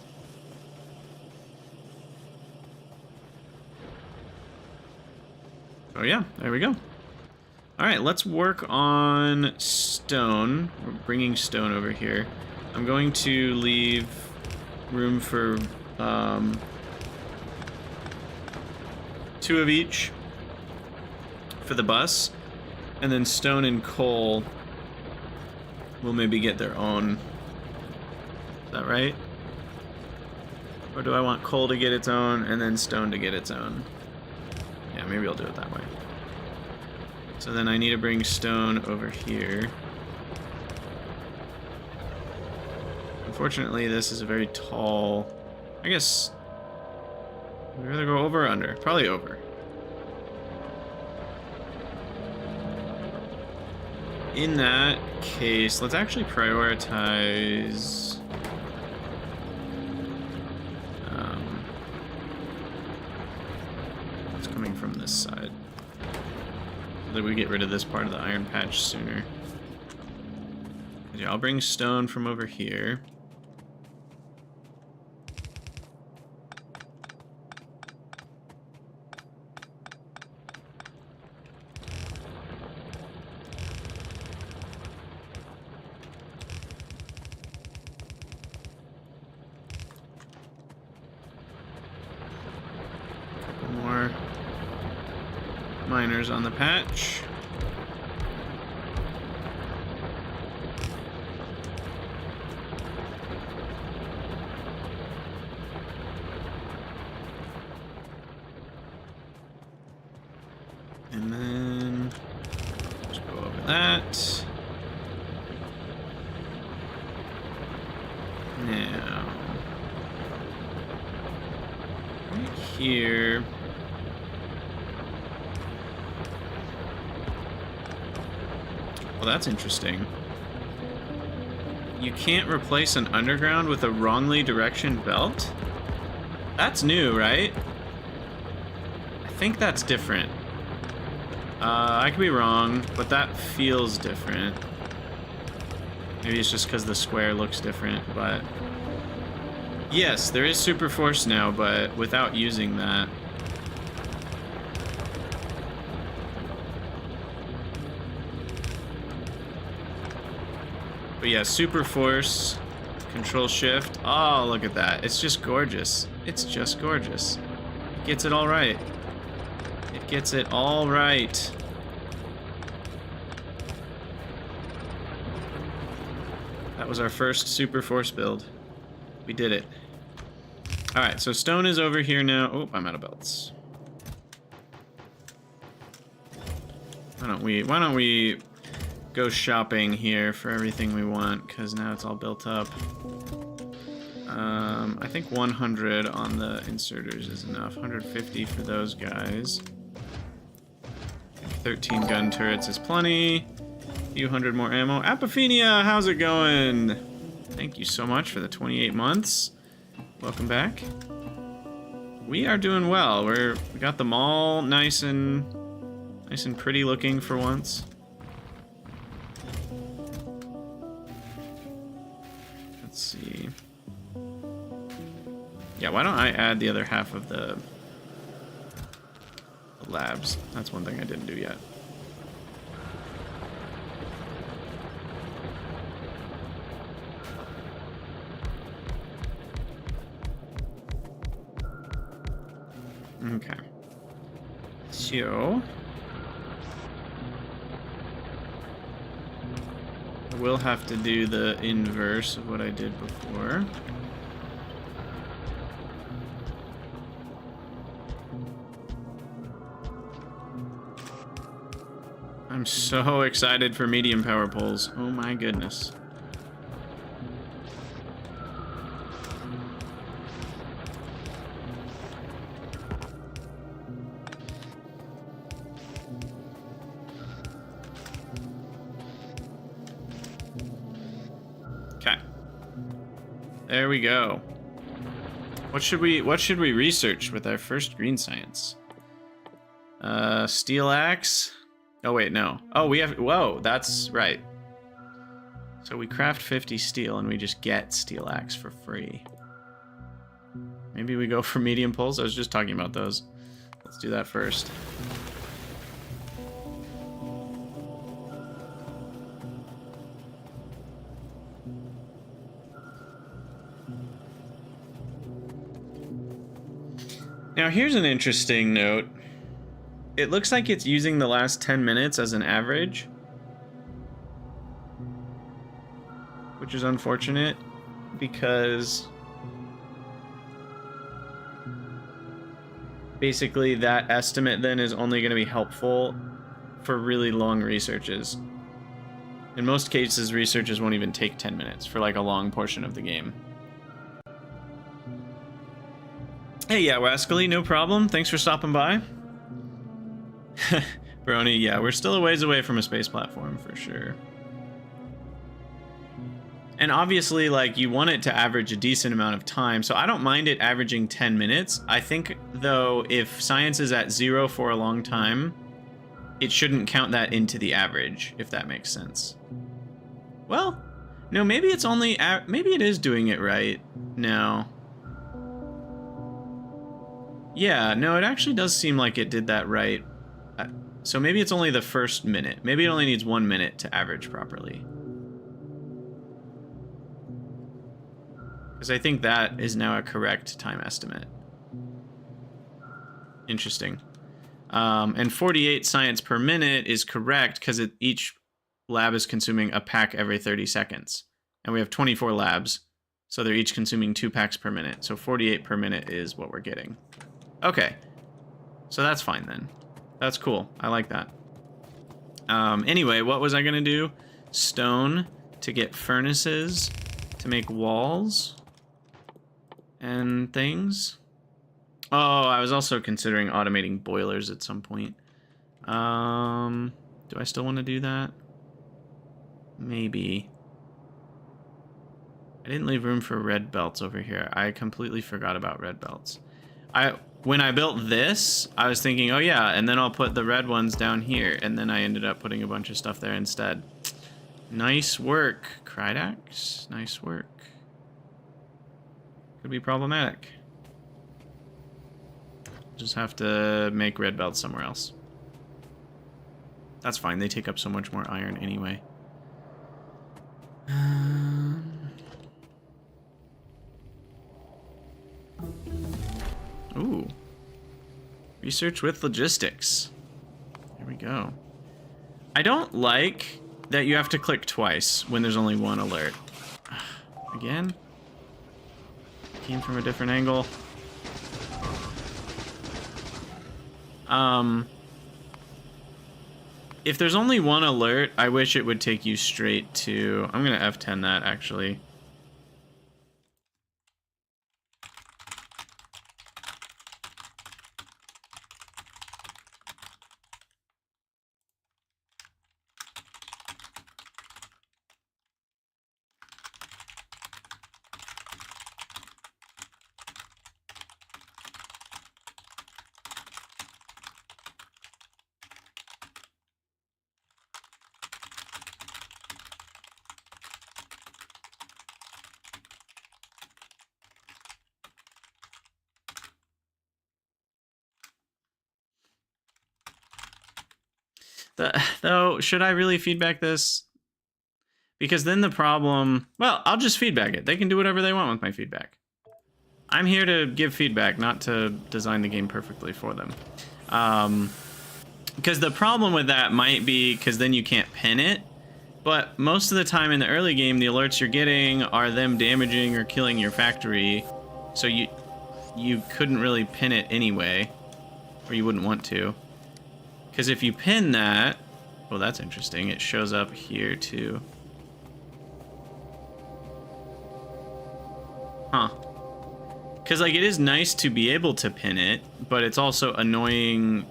Oh yeah, there we go. All right, let's work on stone. We're bringing stone over here. I'm going to leave room for 2 of each for the bus, and then stone and coal will maybe get their own. Is that right? Or do I want coal to get its own and then stone to get its own? Yeah, maybe I'll do it that way. So then I need to bring stone over here. Unfortunately, this is a very tall... I guess... Would you rather go over or under? Probably over. In that case, let's actually prioritize... It's coming from this side. So that we get rid of this part of the iron patch sooner. Yeah, I'll bring stone from over here. More miners on the patch. And then just go over that. Now, right here. Well, that's interesting. You can't replace an underground with a wrongly directioned belt? That's new, right? I think that's different. I could be wrong, but that feels different. Maybe it's just because the square looks different, but... Yes, there is super force now, but without using that. But yeah, super force, control shift. Oh, look at that. It's just gorgeous. It's just gorgeous. It gets it all right. It gets it all right. That was our first super force build. We did it. All right, so stone is over here now. Oh, I'm out of belts. Why don't we go shopping here for everything we want, because now it's all built up. I think 100 on the inserters is enough. 150 for those guys. 13 gun turrets is plenty. A few hundred more ammo. Apophenia, how's it going? Thank you so much for the 28 months. Welcome back. We are doing well. We got them all nice and pretty looking for once. Let's see. Yeah, why don't I add the other half of the labs? That's one thing I didn't do yet. Okay. So I will have to do the inverse of what I did before. I'm so excited for medium power poles. Oh my goodness. Okay. There we go. What should we research with our first green science? Steel axe. Oh wait, no. Oh, we have, whoa, that's right. So we craft 50 steel and we just get steel axe for free. Maybe we go for medium poles. I was just talking about those. Let's do that first. Now here's an interesting note. It looks like it's using the last 10 minutes as an average, which is unfortunate because basically that estimate then is only going to be helpful for really long researches. In most cases, researches won't even take 10 minutes for like a long portion of the game. Hey, yeah, Wascally, no problem. Thanks for stopping by. Brony, yeah, we're still a ways away from a space platform for sure. And obviously, like, you want it to average a decent amount of time, so I don't mind it averaging 10 minutes. I think, though, if science is at 0 for a long time, it shouldn't count that into the average, if that makes sense. Well, no, maybe it's only... maybe it is doing it right. No. Yeah, no, it actually does seem like it did that right. So maybe it's only the first minute. Maybe it only needs 1 minute to average properly. Because I think that is now a correct time estimate. Interesting. And 48 science per minute is correct because each lab is consuming a pack every 30 seconds. And we have 24 labs, so they're each consuming 2 packs per minute. So 48 per minute is what we're getting. Okay. So that's fine then. That's cool. I like that. Anyway, what was I going to do? Stone to get furnaces to make walls and things. Oh, I was also considering automating boilers at some point. Do I still want to do that? Maybe. I didn't leave room for red belts over here. I completely forgot about red belts. When I built this, I was thinking, oh yeah, and then I'll put the red ones down here, and then I ended up putting a bunch of stuff there instead. Nice work, Krydax. Nice work. Could be problematic. Just have to make red belts somewhere else. That's fine, they take up so much more iron anyway. Ooh. Research with logistics. There we go. I don't like that you have to click twice when there's only one alert. Again? Came from a different angle. If there's only one alert, I wish it would take you straight to... I'm gonna F10 that, actually. Though, should I really feedback this? Because then the problem... Well, I'll just feedback it. They can do whatever they want with my feedback. I'm here to give feedback, not to design the game perfectly for them. Because the problem with that might be because then you can't pin it. But most of the time in the early game, the alerts you're getting are them damaging or killing your factory. So you couldn't really pin it anyway. Or you wouldn't want to. Because if you pin that... Well, that's interesting. It shows up here, too. Huh. Because, like, it is nice to be able to pin it, but it's also annoying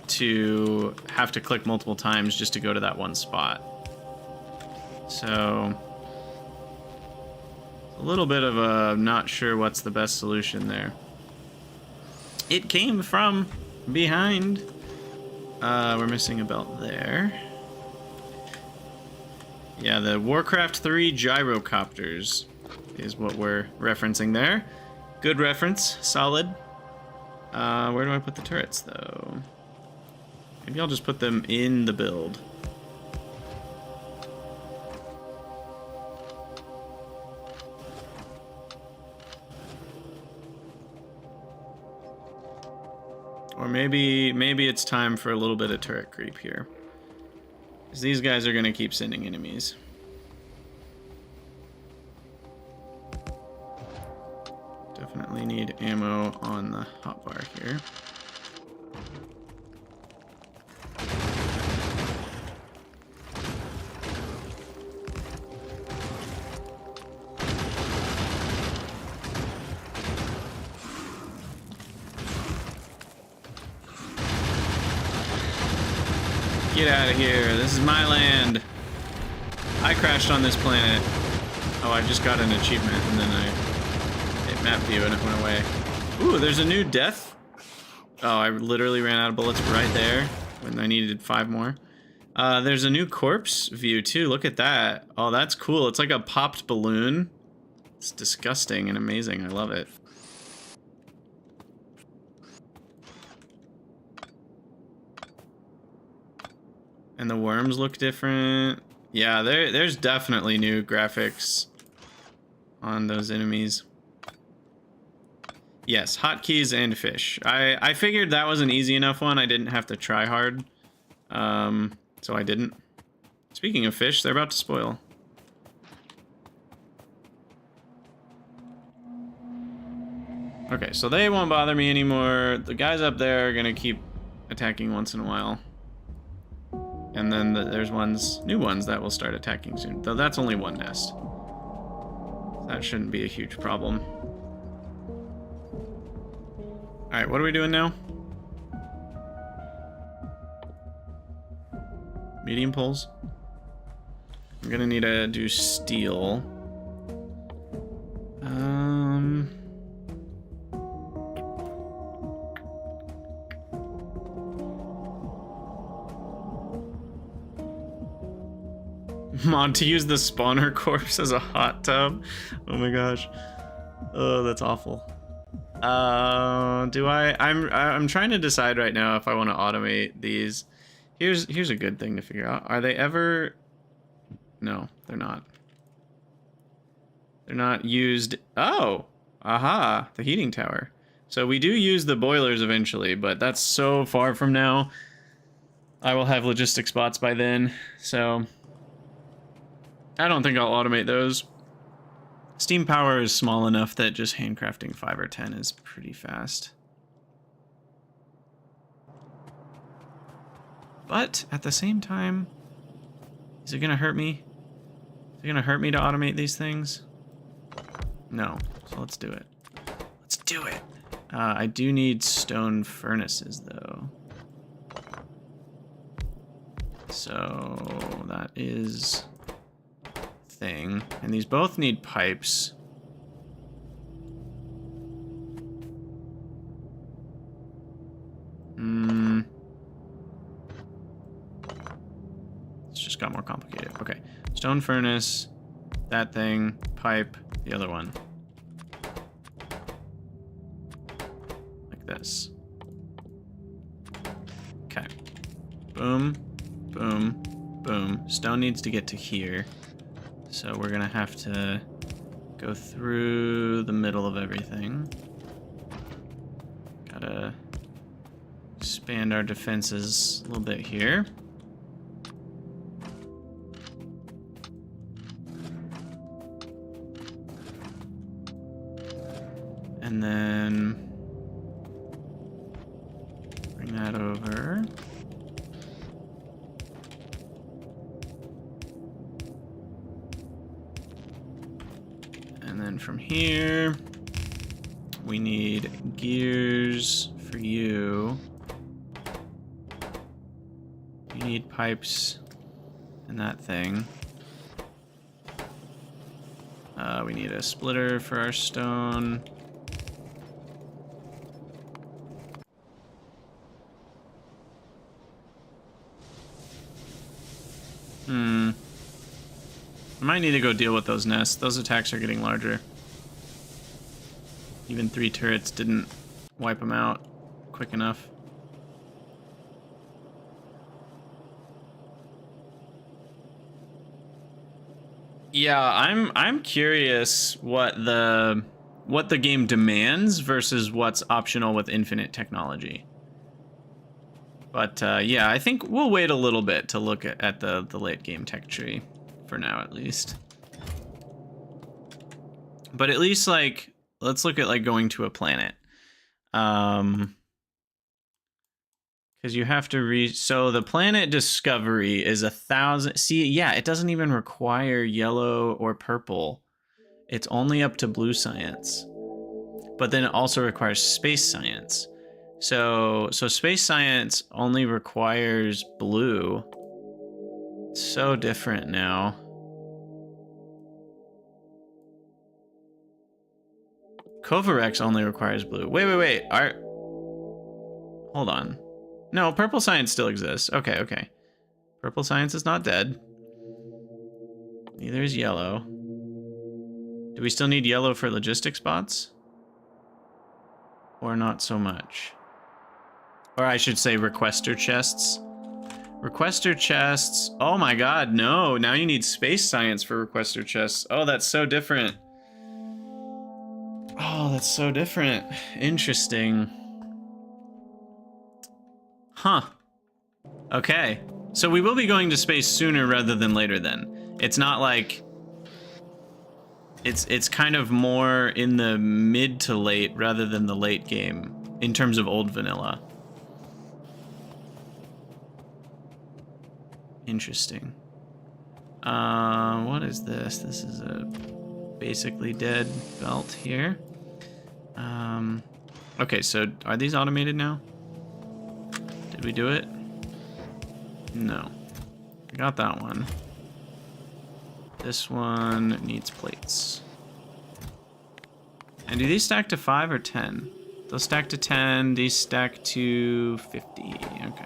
to have to click multiple times just to go to that one spot. So... a little bit of a not sure what's the best solution there. It came from behind... we're missing a belt there. Yeah, the Warcraft 3 gyrocopters is what we're referencing there. Good reference, solid. Where do I put the turrets, though? Maybe I'll just put them in the build. Or maybe it's time for a little bit of turret creep here. Because these guys are going to keep sending enemies. Definitely need ammo on the hotbar here. get out of here. This is my land. I crashed on this planet. Oh, I just got an achievement, and then I hit map view, and it went away. Ooh, there's a new death. Oh, I literally ran out of bullets right there when I needed 5 more. There's a new corpse view, too. Look at that. Oh, that's cool. It's like a popped balloon. It's disgusting and amazing. I love it. And the worms look different. Yeah, there's definitely new graphics on those enemies. Yes, hotkeys and fish. I figured that was an easy enough one. I didn't have to try hard. So I didn't. Speaking of fish, they're about to spoil. Okay, so they won't bother me anymore. The guys up there are gonna keep attacking once in a while. And then there's new ones that will start attacking soon. Though that's only one nest. That shouldn't be a huge problem. Alright, what are we doing now? Medium poles. I'm gonna need to do steel. Mod to use the spawner corpse as a hot tub. Oh my gosh. Oh, that's awful. I'm trying to decide right now if I want to automate these. Here's a good thing to figure out. Are they ever... No, they're not. They're not used... Oh! Aha! The heating tower. So we do use the boilers eventually, but that's so far from now. I will have logistic spots by then, so... I don't think I'll automate those. Steam power is small enough that just handcrafting 5 or 10 is pretty fast. But at the same time, is it gonna hurt me? Is it gonna hurt me to automate these things? No, so let's do it. Let's do it. I do need stone furnaces though. So that is thing. And these both need pipes. It's just got more complicated. Okay. Stone furnace, that thing, pipe, the other one. Like this. Okay. Boom, boom, boom. Stone needs to get to here. So we're gonna have to go through the middle of everything. Gotta expand our defenses a little bit here. And then bring that over. And then from here, we need gears for you. You need pipes and that thing. We need a splitter for our stone. I might need to go deal with those nests. Those attacks are getting larger. Even 3 turrets didn't wipe them out quick enough. Yeah, I'm curious what the game demands versus what's optional with infinite technology. But yeah, I think we'll wait a little bit to look at the late game tech tree. For now, at least. But at least, like, let's look at, like, going to a planet. Because you have to so the planet discovery is 1,000... See, yeah, it doesn't even require yellow or purple. It's only up to blue science. But then it also requires space science. So space science only requires blue. It's so different now. Kovarex only requires blue. Wait. Hold on. No, purple science still exists. Okay. Purple science is not dead. Neither is yellow. Do we still need yellow for logistic spots? Or not so much? Or I should say requester chests. Requester chests. Oh my god, no. Now you need space science for requester chests. Oh, that's so different. Oh, that's so different. Interesting. Huh. Okay. So we will be going to space sooner rather than later then. It's not like... It's kind of more in the mid to late rather than the late game in terms of old vanilla. Interesting. What is this? This is a basically dead belt here. Okay, so are these automated now? Did we do it? No. I got that one. This one needs plates. And do these stack to 5 or 10? Those stack to 10, these stack to 50. Okay.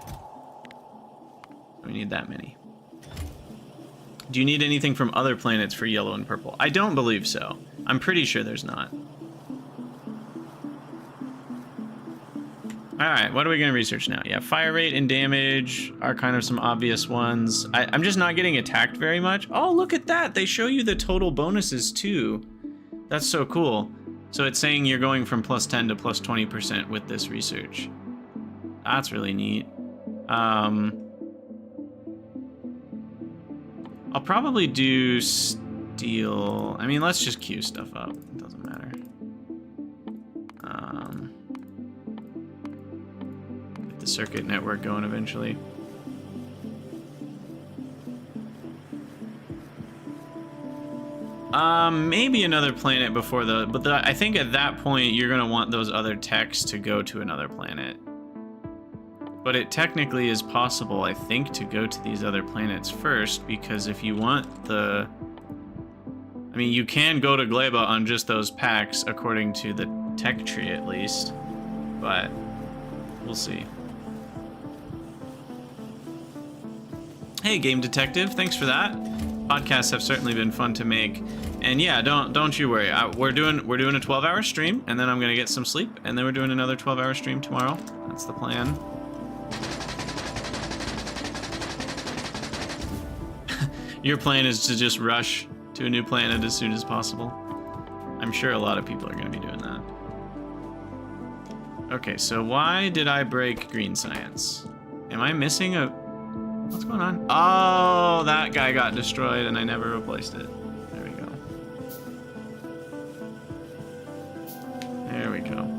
We need that many. Do you need anything from other planets for yellow and purple? I don't believe so. I'm pretty sure there's not. Alright, what are we going to research now? Yeah, fire rate and damage are kind of some obvious ones. I'm just not getting attacked very much. Oh, look at that! They show you the total bonuses, too. That's so cool. So it's saying you're going from plus 10 to plus 20% with this research. That's really neat. I'll probably do steel. I mean, let's just queue stuff up. It doesn't matter. Get the circuit network going eventually. Maybe another planet before I think at that point you're gonna want those other techs to go to another planet. But it technically is possible, I think, to go to these other planets first, because if you want the... I mean, you can go to Gleba on just those packs, according to the tech tree at least. But we'll see. Hey, Game Detective, thanks for that. Podcasts have certainly been fun to make. And yeah, don't you worry. We're doing a 12-hour stream, and then I'm gonna get some sleep, and then we're doing another 12-hour stream tomorrow. That's the plan. Your plan is to just rush to a new planet as soon as possible. I'm sure a lot of people are going to be doing that. Okay, so why did I break green science? Am I missing a... What's going on? Oh, that guy got destroyed and I never replaced it. There we go. There we go.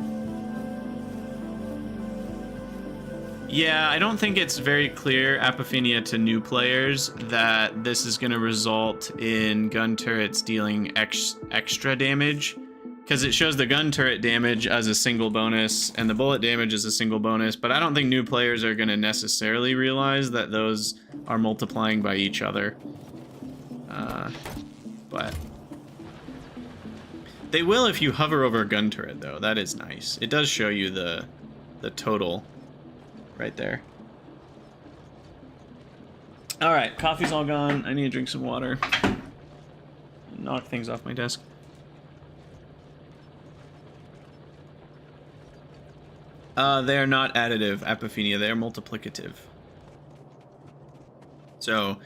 Yeah, I don't think it's very clear, Apophenia, to new players that this is going to result in gun turrets dealing extra damage, because it shows the gun turret damage as a single bonus and the bullet damage as a single bonus, but I don't think new players are going to necessarily realize that those are multiplying by each other. But they will if you hover over a gun turret, though. That is nice. It does show you the total right there. All right, coffee's all gone. I need to drink some water. Knock things off my desk. They are not additive, Apophenia. They are multiplicative. So,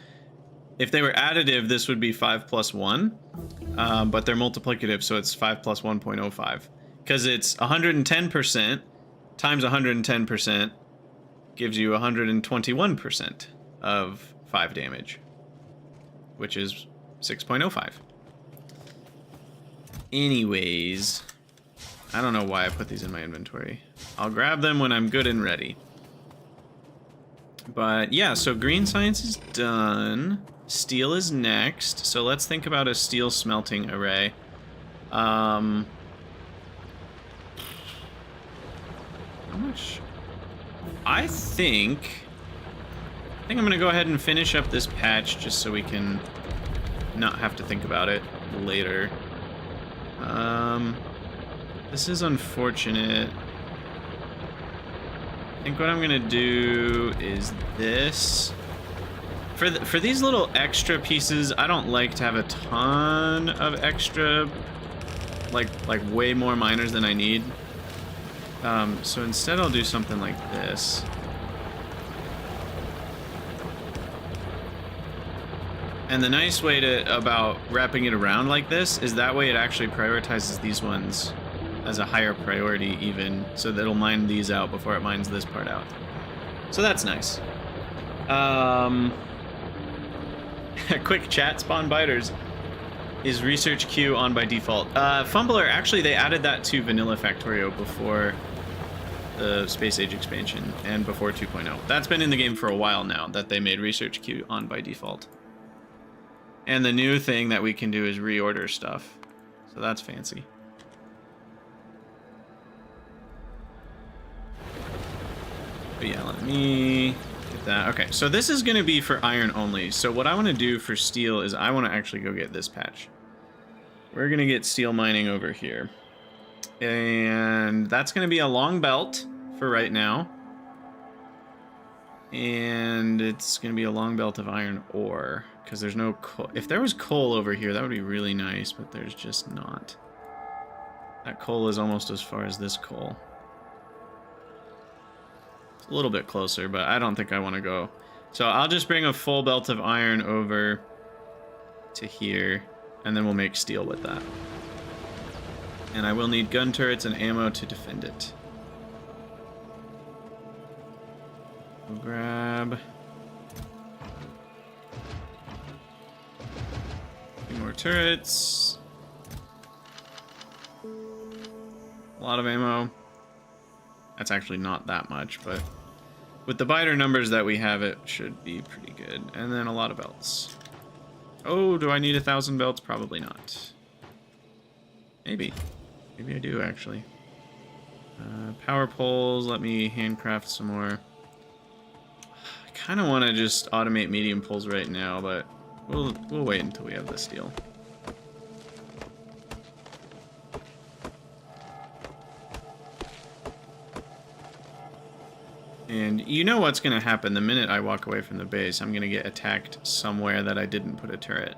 if they were additive, this would be 5 plus 1. But they're multiplicative, so it's 5 plus 1.05. Because it's 110% times 110%. Gives you 121% of 5 damage, which is 6.05. Anyways, I don't know why I put these in my inventory. I'll grab them when I'm good and ready. But yeah, so green science is done. Steel is next. So let's think about a steel smelting array. How much? I think I'm gonna go ahead and finish up this patch just so we can not have to think about it later. This is unfortunate. I think what I'm gonna do is this. For these little extra pieces, I don't like to have a ton of extra, like way more miners than I need. So instead I'll do something like this. And the nice way about wrapping it around like this is that way it actually prioritizes these ones as a higher priority even, so that it'll mine these out before it mines this part out. So that's nice. Quick chat, spawn biters. Is research queue on by default? Fumbler, actually they added that to vanilla Factorio before the Space Age expansion and before 2.0. That's been in the game for a while now, that they made research queue on by default. And the new thing that we can do is reorder stuff. So that's fancy. But yeah, let me get that. Okay, so this is going to be for iron only. So what I want to do for steel is I want to actually go get this patch. We're going to get steel mining over here. And that's going to be a long belt for right now. And it's going to be a long belt of iron ore. Because there's no coal. If there was coal over here, that would be really nice, but there's just not. That coal is almost as far as this coal. It's a little bit closer, but I don't think I want to go. So I'll just bring a full belt of iron over to here, and then we'll make steel with that. And I will need gun turrets and ammo to defend it. We'll grab more turrets. A lot of ammo. That's actually not that much, but with the biter numbers that we have, it should be pretty good. And then a lot of belts. Oh, do I need 1,000 belts? Probably not. Maybe. Maybe I do, actually. Power poles. Let me handcraft some more. I kind of want to just automate medium poles right now, but we'll wait until we have the steel. And you know what's going to happen the minute I walk away from the base. I'm going to get attacked somewhere that I didn't put a turret.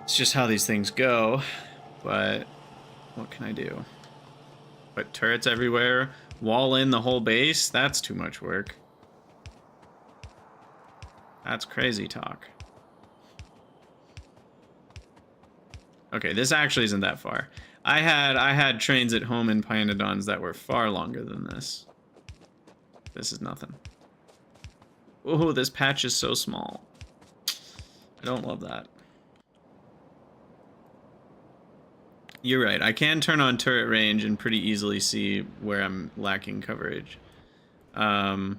It's just how these things go, but what can I do? Put turrets everywhere, wall in the whole base? That's too much work. That's crazy talk. Okay, this actually isn't that far. I had trains at home in Pyanodons that were far longer than this. This is nothing. Oh, this patch is so small. I don't love that. You're right. I can turn on turret range and pretty easily see where I'm lacking coverage. Have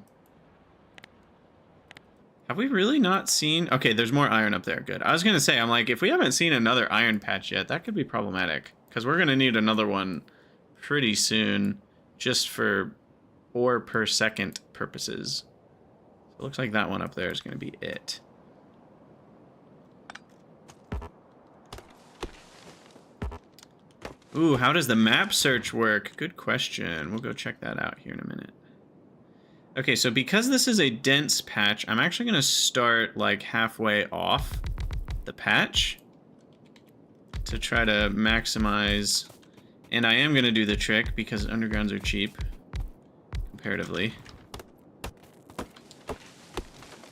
we really not seen... Okay, there's more iron up there. Good. I was going to say, I'm like, if we haven't seen another iron patch yet, that could be problematic. Because we're going to need another one pretty soon just for ore per second purposes. So it looks like that one up there is going to be it. Ooh, how does the map search work? Good question. We'll go check that out here in a minute. Okay, so because this is a dense patch, I'm actually going to start like halfway off the patch to try to maximize. And I am going to do the trick because undergrounds are cheap comparatively.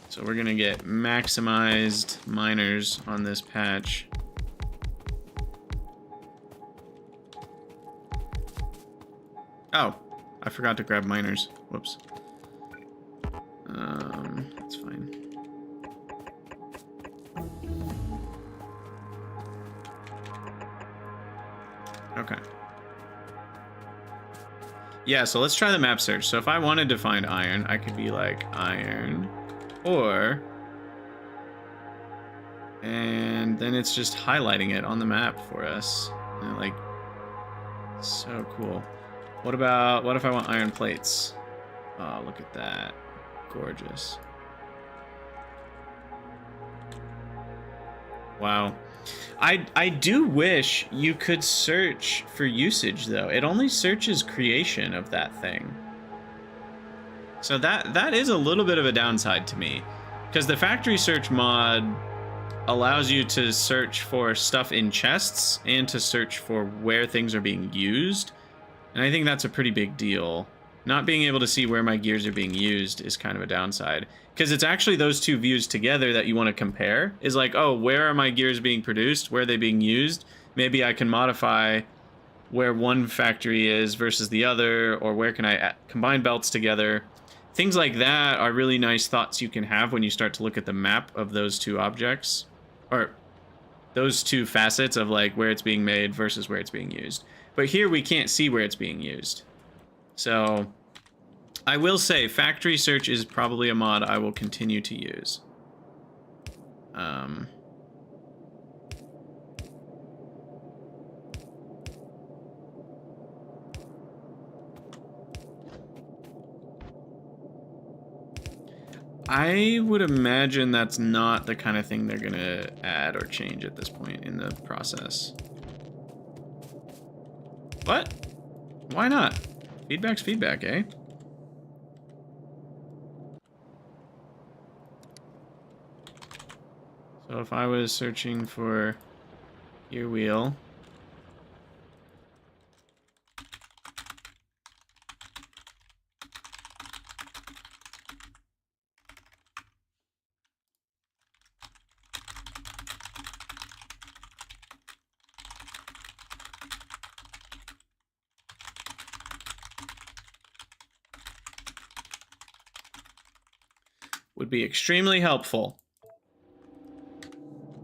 So we're going to get maximized miners on this patch. Oh, I forgot to grab miners. Whoops. That's fine. Okay. Yeah, so let's try the map search. So if I wanted to find iron, I could be like iron ore. And then it's just highlighting it on the map for us. And like, so cool. What if I want iron plates? Oh, look at that. Gorgeous. Wow. I do wish you could search for usage, though. It only searches creation of that thing. So that is a little bit of a downside to me. Because the factory search mod allows you to search for stuff in chests and to search for where things are being used. And I think that's a pretty big deal. Not being able to see where my gears are being used is kind of a downside. Because it's actually those two views together that you want to compare. Is like, oh, where are my gears being produced? Where are they being used? Maybe I can modify where one factory is versus the other, or where can I combine belts together. Things like that are really nice thoughts you can have when you start to look at the map of those two objects. Or those two facets of like where it's being made versus where it's being used. But here we can't see where it's being used. So I will say factory search is probably a mod I will continue to use. I would imagine that's not the kind of thing they're gonna add or change at this point in the process. What? Why not? Feedback's feedback, eh? So if I was searching for gear wheel, would be extremely helpful.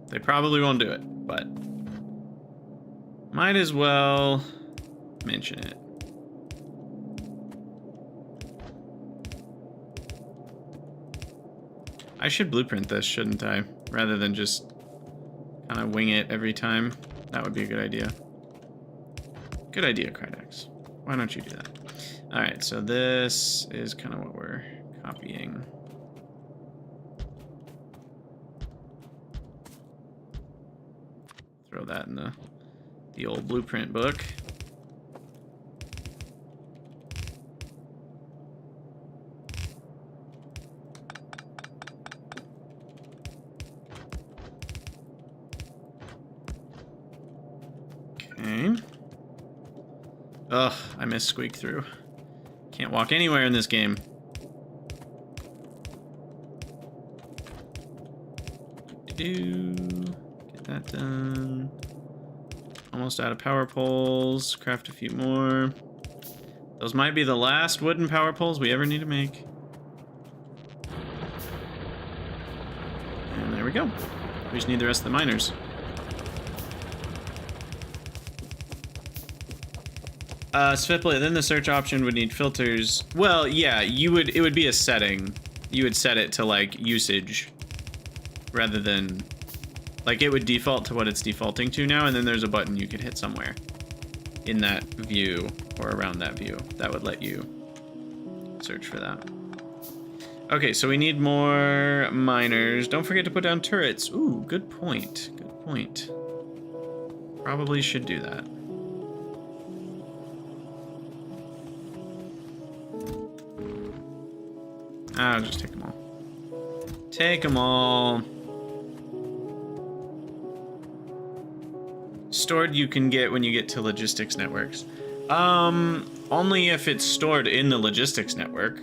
They probably won't do it, but might as well mention it. I should blueprint this, shouldn't I? Rather than just kind of wing it every time. That would be a good idea. Good idea, Krydex. Why don't you do that? Alright, so this is kind of what we're copying. Throw that in the old blueprint book. Okay. Ugh, I missed squeak through. Can't walk anywhere in this game. Get that done. Almost out of power poles. Craft a few more. Those might be the last wooden power poles we ever need to make. And there we go. We just need the rest of the miners. Sviplet, then the search option would need filters. Well, yeah, it would be a setting. You would set it to like usage rather than like it would default to what it's defaulting to now, and then there's a button you could hit somewhere in that view or around that view that would let you search for that. Okay, so we need more miners. Don't forget to put down turrets. Ooh, good point. Good point. Probably should do that. I'll just take them all. Take them all. Stored you can get when you get to logistics networks. Only if it's stored in the logistics network,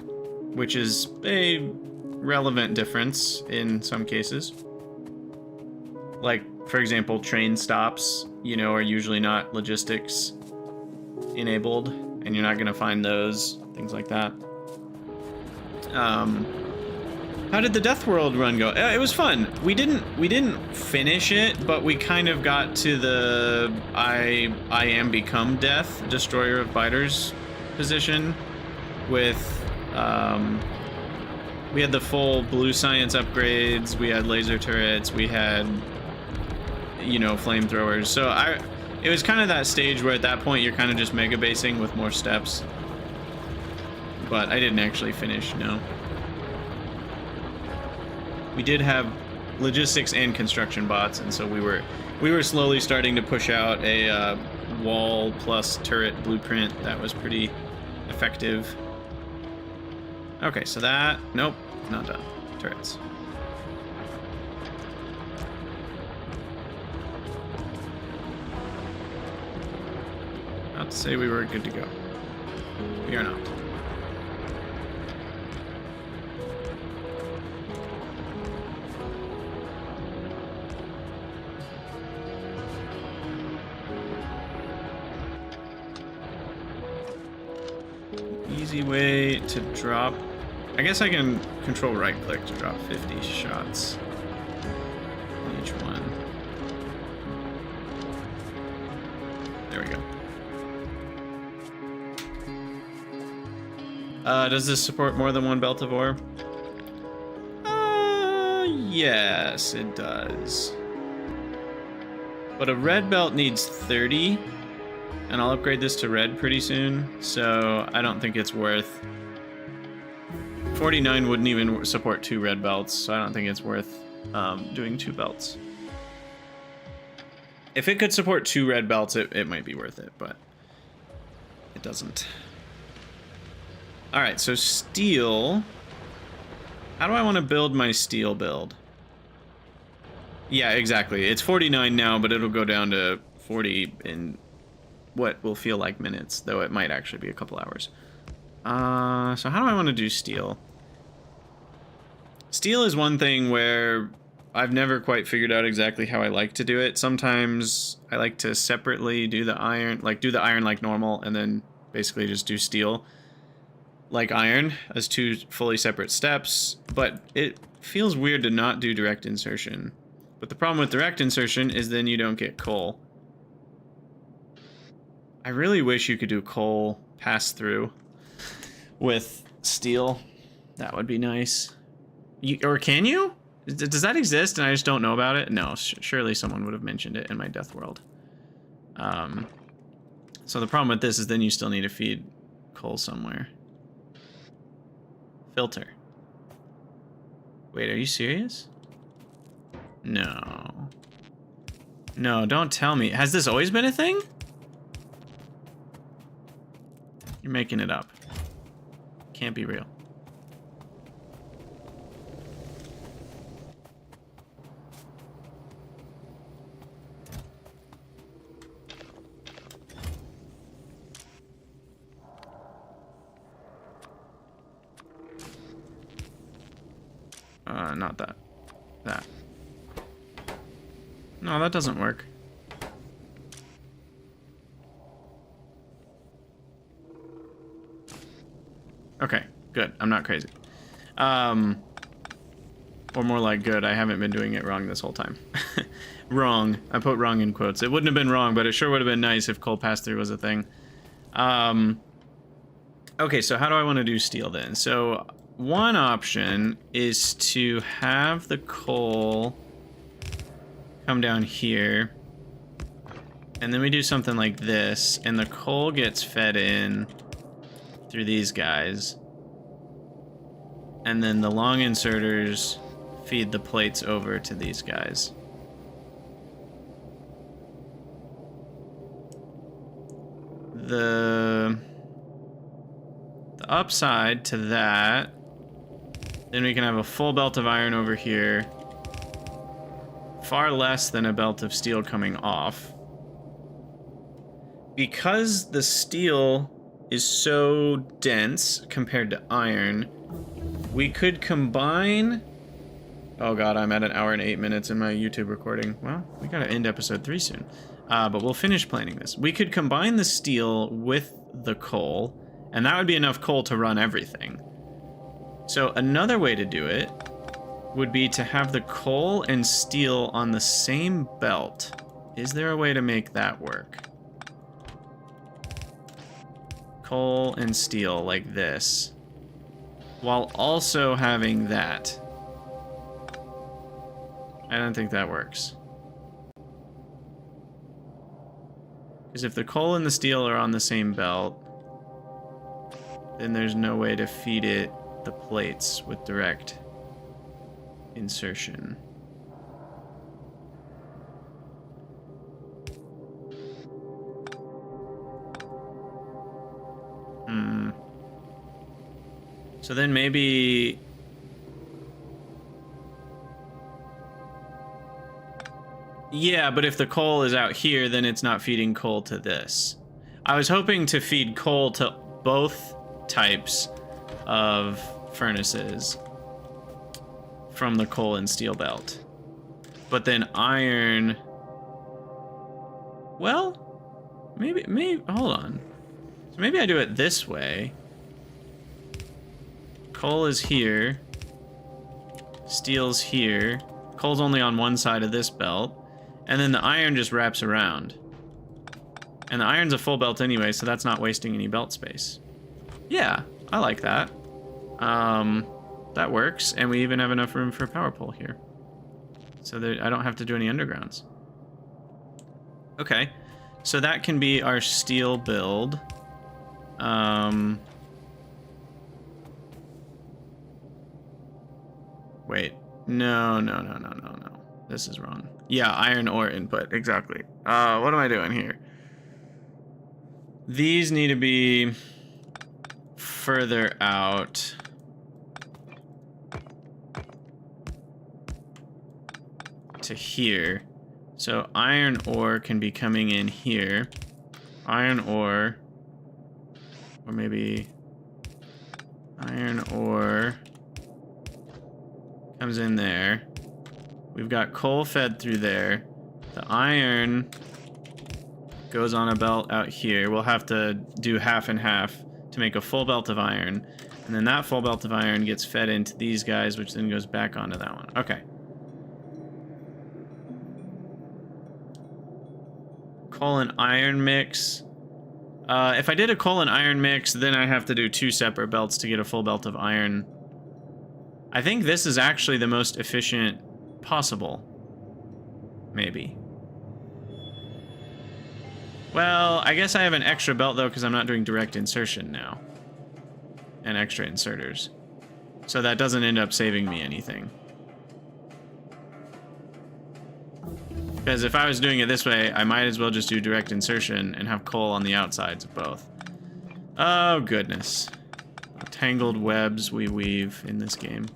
which is a relevant difference in some cases. Like, for example, train stops, you know, are usually not logistics enabled, and you're not going to find those, things like that. How did the Death World run go? It was fun. We didn't finish it, but we kind of got to the I am become death, destroyer of biters position with we had the full blue science upgrades, we had laser turrets, we had, you know, flamethrowers. So It was kind of that stage where at that point you're kind of just mega basing with more steps. But I didn't actually finish, no. We did have logistics and construction bots, and so we were slowly starting to push out a wall plus turret blueprint that was pretty effective. Okay, so that, nope, not done. Turrets. Not to say we were good to go. We are not. Easy way to drop. I guess I can control right click to drop 50 shots on each one. There we go. Does this support more than one belt of ore? Yes, it does. But a red belt needs 30, and I'll upgrade this to red pretty soon, so I don't think it's worth... 49 wouldn't even support 2 red belts, so I don't think it's worth doing 2 belts. If it could support 2 red belts, it might be worth it, but it doesn't. Alright, so steel. How do I want to build my steel build? Yeah, exactly. It's 49 now, but it'll go down to 40 in what will feel like minutes, though it might actually be a couple hours. So how do I want to do steel? Steel is one thing where I've never quite figured out exactly how I like to do it. Sometimes I like to separately do the iron, like normal, and then basically just do steel like iron as 2 fully separate steps, but it feels weird to not do direct insertion. But the problem with direct insertion is then you don't get coal. I really wish you could do coal pass through with steel. That would be nice. Or can you? Does that exist and I just don't know about it? No, surely someone would have mentioned it in my death world. So the problem with this is then you still need to feed coal somewhere. Filter. Wait, are you serious? No. No, don't tell me. Has this always been a thing? You're making it up. Can't be real. Not that. That. No, that doesn't work. Okay, good. I'm not crazy. Or more like good. I haven't been doing it wrong this whole time. Wrong. I put wrong in quotes. It wouldn't have been wrong, but it sure would have been nice if coal pass-through was a thing. Okay, so how do I want to do steel then? So one option is to have the coal come down here. And then we do something like this, and the coal gets fed in through these guys. And then the long inserters feed the plates over to these guys. The upside to that, then we can have a full belt of iron over here. Far less than a belt of steel coming off. Because the steel is so dense compared to iron, we could combine... Oh god, I'm at 1 hour and 8 minutes in my YouTube recording. Well, we gotta end episode 3 soon. But we'll finish planning this. We could combine the steel with the coal, and that would be enough coal to run everything. So another way to do it would be to have the coal and steel on the same belt. Is there a way to make that work? Coal and steel like this, while also having that. I don't think that works. Because if the coal and the steel are on the same belt, then there's no way to feed it the plates with direct insertion. So then maybe... Yeah, but if the coal is out here, then it's not feeding coal to this. I was hoping to feed coal to both types of furnaces from the coal and steel belt. But then iron... Well, maybe, hold on. So maybe I do it this way. Coal is here. Steel's here. Coal's only on one side of this belt. And then the iron just wraps around. And the iron's a full belt anyway, so that's not wasting any belt space. Yeah, I like that. That works, and we even have enough room for a power pole here. So that I don't have to do any undergrounds. Okay, so that can be our steel build. Wait, no. This is wrong. Yeah, iron ore input, exactly. What am I doing here? These need to be further out. To here. So iron ore can be coming in here. Iron ore. Or maybe iron ore comes in there. We've got coal fed through there. The iron goes on a belt out here. We'll have to do half and half to make a full belt of iron. And then that full belt of iron gets fed into these guys, which then goes back onto that one. Okay. Coal and iron mix. If I did a coal and iron mix, then I have to do 2 separate belts to get a full belt of iron. I think this is actually the most efficient possible. Maybe. Well, I guess I have an extra belt though because I'm not doing direct insertion now. And extra inserters. So that doesn't end up saving me anything. Because if I was doing it this way, I might as well just do direct insertion and have coal on the outsides of both. Oh, goodness. Tangled webs we weave in this game.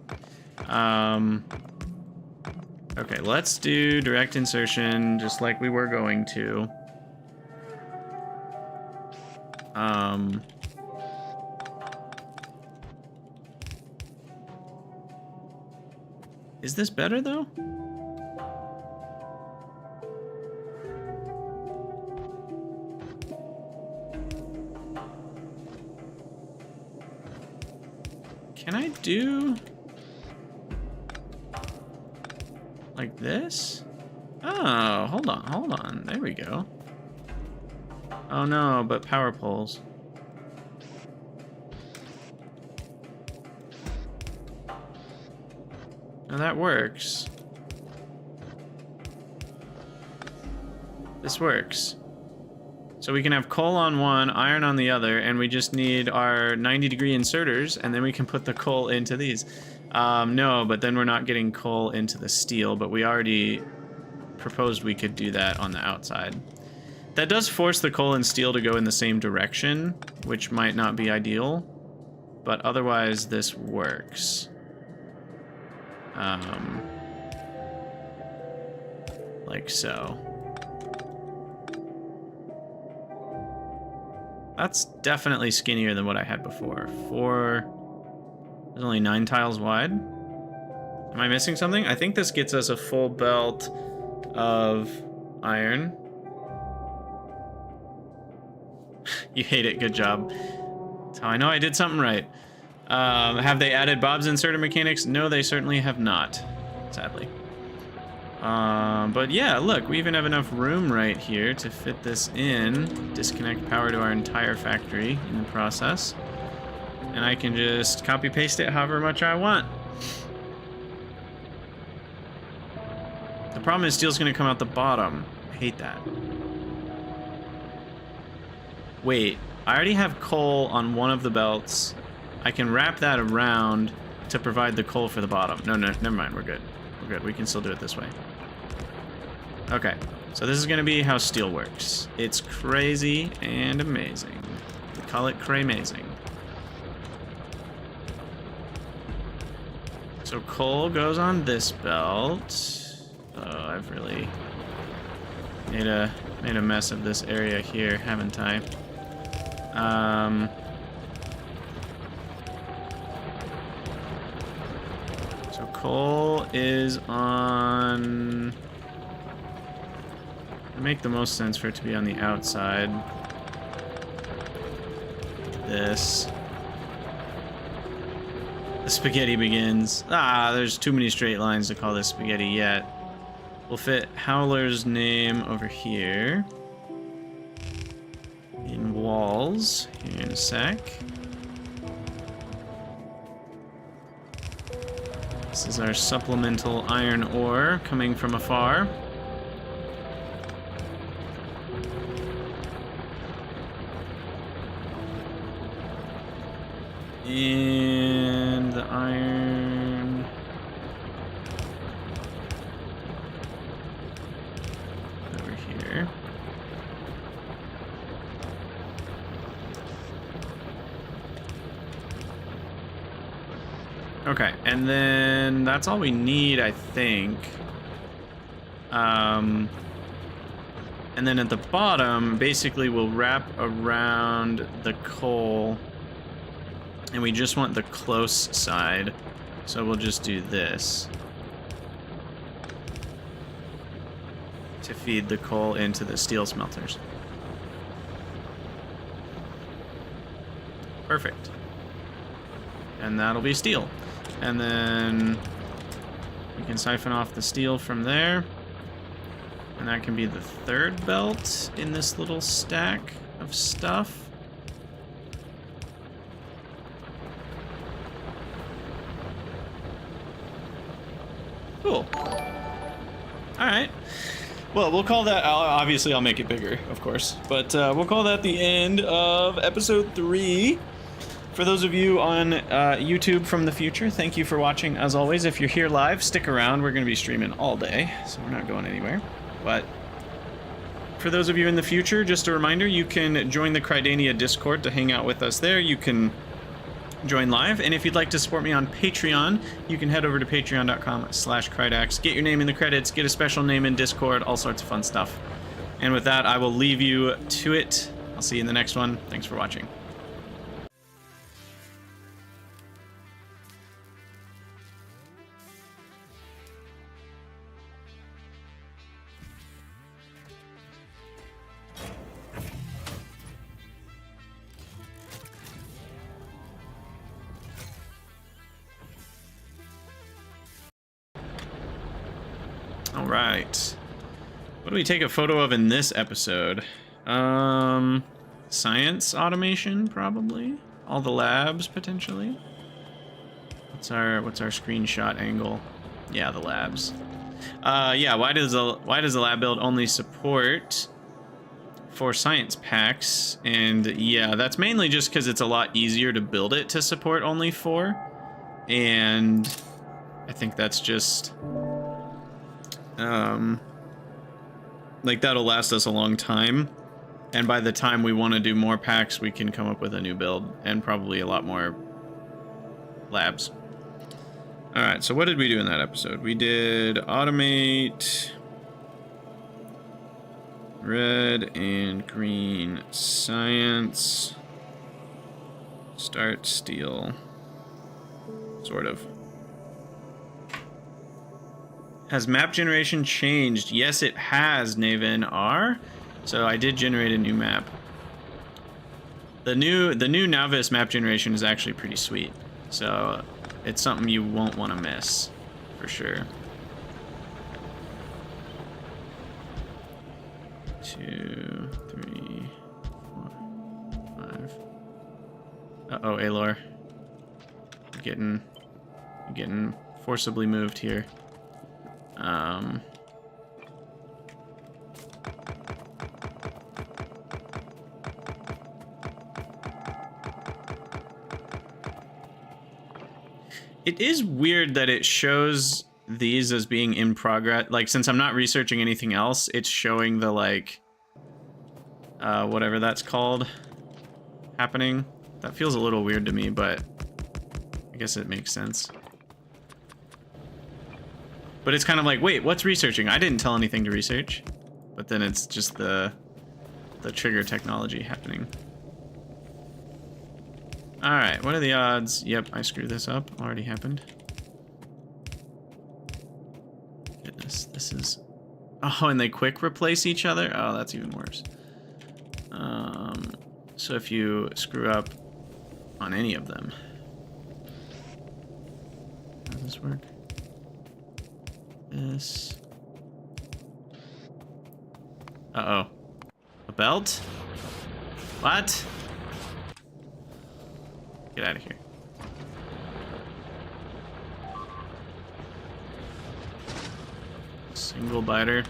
Okay, let's do direct insertion just like we were going to. Is this better, though? Can I do like this? Oh, hold on. There we go. Oh no, but power poles. Now that works. This works. So we can have coal on one, iron on the other, and we just need our 90-degree inserters, and then we can put the coal into these. No, but then we're not getting coal into the steel, but we already proposed we could do that on the outside. That does force the coal and steel to go in the same direction, which might not be ideal, but otherwise this works. Like so. That's definitely skinnier than what I had before. There's only 9 tiles wide. Am I missing something? I think this gets us a full belt of iron. You hate it, good job. That's how I know I did something right. Have they added Bob's inserter mechanics? No, they certainly have not, sadly. But yeah, look, we even have enough room right here to fit this in, disconnect power to our entire factory in the process. And I can just copy paste it however much I want. The problem is steel's gonna come out the bottom. I hate that. Wait, I already have coal on one of the belts. I can wrap that around to provide the coal for the bottom. No, never mind. We're good. We're good. We can still do it this way. Okay, so this is going to be how steel works. It's crazy and amazing. We call it cray-mazing. So coal goes on this belt. Oh, I've really made a mess of this area here, haven't I? So coal is on... It'd make the most sense for it to be on the outside. This. The spaghetti begins. Ah, there's too many straight lines to call this spaghetti yet. We'll fit Howler's name over here. In walls, here in a sec. This is our supplemental iron ore coming from afar. And the iron. Over here. Okay, and then that's all we need, I think. And then at the bottom, basically we'll wrap around the coal. And we just want the close side, so we'll just do this to feed the coal into the steel smelters. Perfect. And that'll be steel. And then we can siphon off the steel from there. And that can be the third belt in this little stack of stuff. Cool. Alright. Well, we'll call that... Obviously, I'll make it bigger, of course. But we'll call that the end of episode 3. For those of you on YouTube from the future, thank you for watching, as always. If you're here live, stick around. We're going to be streaming all day, so we're not going anywhere. But for those of you in the future, just a reminder, you can join the Crydania Discord to hang out with us there. You can join live, and if you'd like to support me on Patreon, you can head over to patreon.com/Krydax, get your name in the credits, get a special name in Discord, all sorts of fun stuff. And with that, I will leave you to it. I'll see you in the next one. Thanks for watching. All right. What do we take a photo of in this episode? Science automation, probably. All the labs, potentially. What's our screenshot angle? Yeah, the labs. Yeah. Why does the lab build only support 4 science packs? And yeah, that's mainly just because it's a lot easier to build it to support only 4. And I think that's just. Like, that'll last us a long time, and by the time we want to do more packs, we can come up with a new build, and probably a lot more labs. Alright, so what did we do in that episode? We did automate red and green science, start steel, sort of. Has map generation changed? Yes, it has, Naven R. So I did generate a new map. The new Navis map generation is actually pretty sweet. So it's something you won't want to miss, for sure. 2, 3, 4, 5. Uh-oh, Alor. You're getting forcibly moved here. It is weird that it shows these as being in progress. Like, since I'm not researching anything else, it's showing the, like, whatever that's called happening. That feels a little weird to me, but I guess it makes sense. But it's kind of like, wait, what's researching? I didn't tell anything to research. But then it's just the trigger technology happening. Alright, what are the odds? Yep, I screwed this up. Already happened. Goodness, this is... Oh, and they quick replace each other? Oh, that's even worse. So if you screw up on any of them... How does this work? This... Uh-oh. A belt? What? Get out of here. Single biter.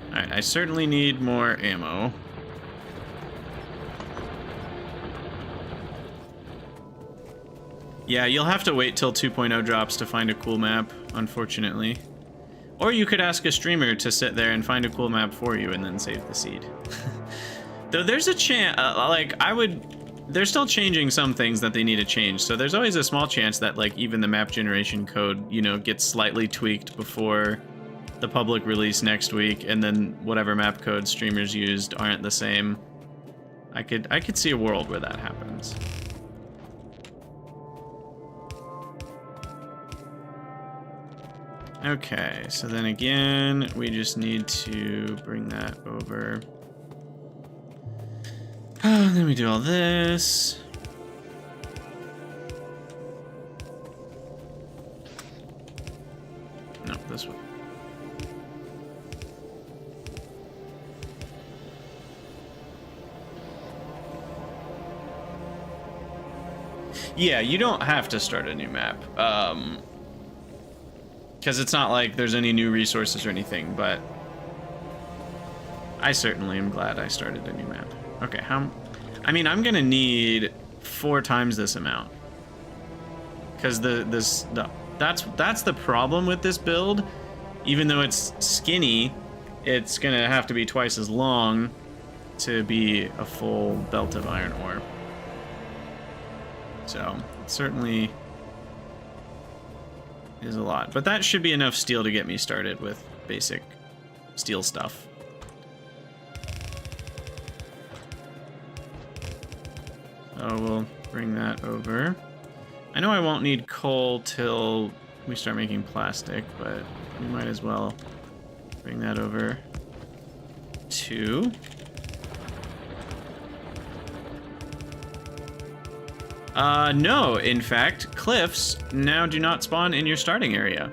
Alright, I certainly need more ammo. Yeah, you'll have to wait till 2.0 drops to find a cool map, unfortunately. Or you could ask a streamer to sit there and find a cool map for you and then save the seed. Though there's a chance, they're still changing some things that they need to change. So there's always a small chance that, like, even the map generation code, you know, gets slightly tweaked before the public release next week, and then whatever map code streamers used aren't the same. I could see a world where that happens. Okay, so then again, we just need to bring that over. Then we do all this. No, this one. Yeah, you don't have to start a new map. Because it's not like there's any new resources or anything, but I certainly am glad I started a new map. Okay, I mean, I'm gonna need 4 times this amount. Because that's the problem with this build. Even though it's skinny, it's gonna have to be twice as long to be a full belt of iron ore. So, it certainly is a lot. But that should be enough steel to get me started with basic steel stuff. So we'll bring that over. I know I won't need coal till we start making plastic, but we might as well bring that over to... No, in fact, cliffs now do not spawn in your starting area.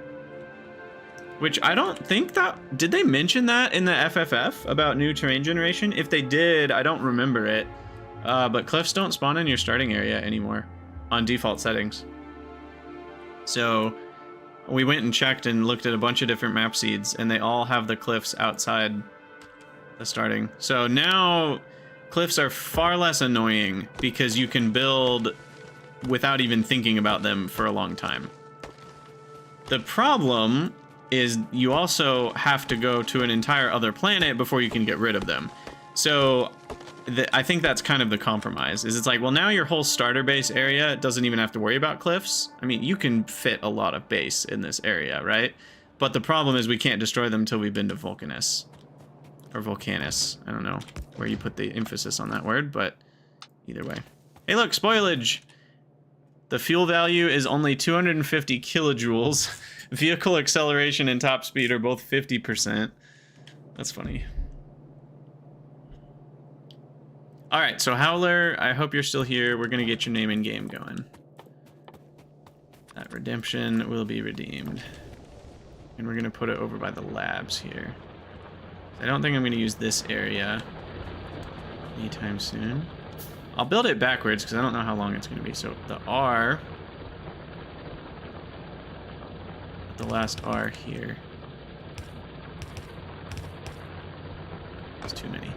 Which I don't think that... Did they mention that in the FFF about new terrain generation? If they did, I don't remember it. But cliffs don't spawn in your starting area anymore on default settings. So we went and checked and looked at a bunch of different map seeds, and they all have the cliffs outside the starting. So now cliffs are far less annoying because you can build without even thinking about them for a long time. The problem is you also have to go to an entire other planet before you can get rid of them. So I think that's kind of the compromise, is it's like, well, now your whole starter base area doesn't even have to worry about cliffs. I mean, you can fit a lot of base in this area, right? But the problem is we can't destroy them until we've been to Vulcanus. Or Volcanus. I don't know where you put the emphasis on that word, but either way. Hey, look, spoilage! The fuel value is only 250 kilojoules. Vehicle acceleration and top speed are both 50%. That's funny. Alright, so Howler, I hope you're still here. We're gonna get your name in game going. That redemption will be redeemed. And we're gonna put it over by the labs here. I don't think I'm gonna use this area anytime soon. I'll build it backwards because I don't know how long it's gonna be. So the R, the last R here. It's too many.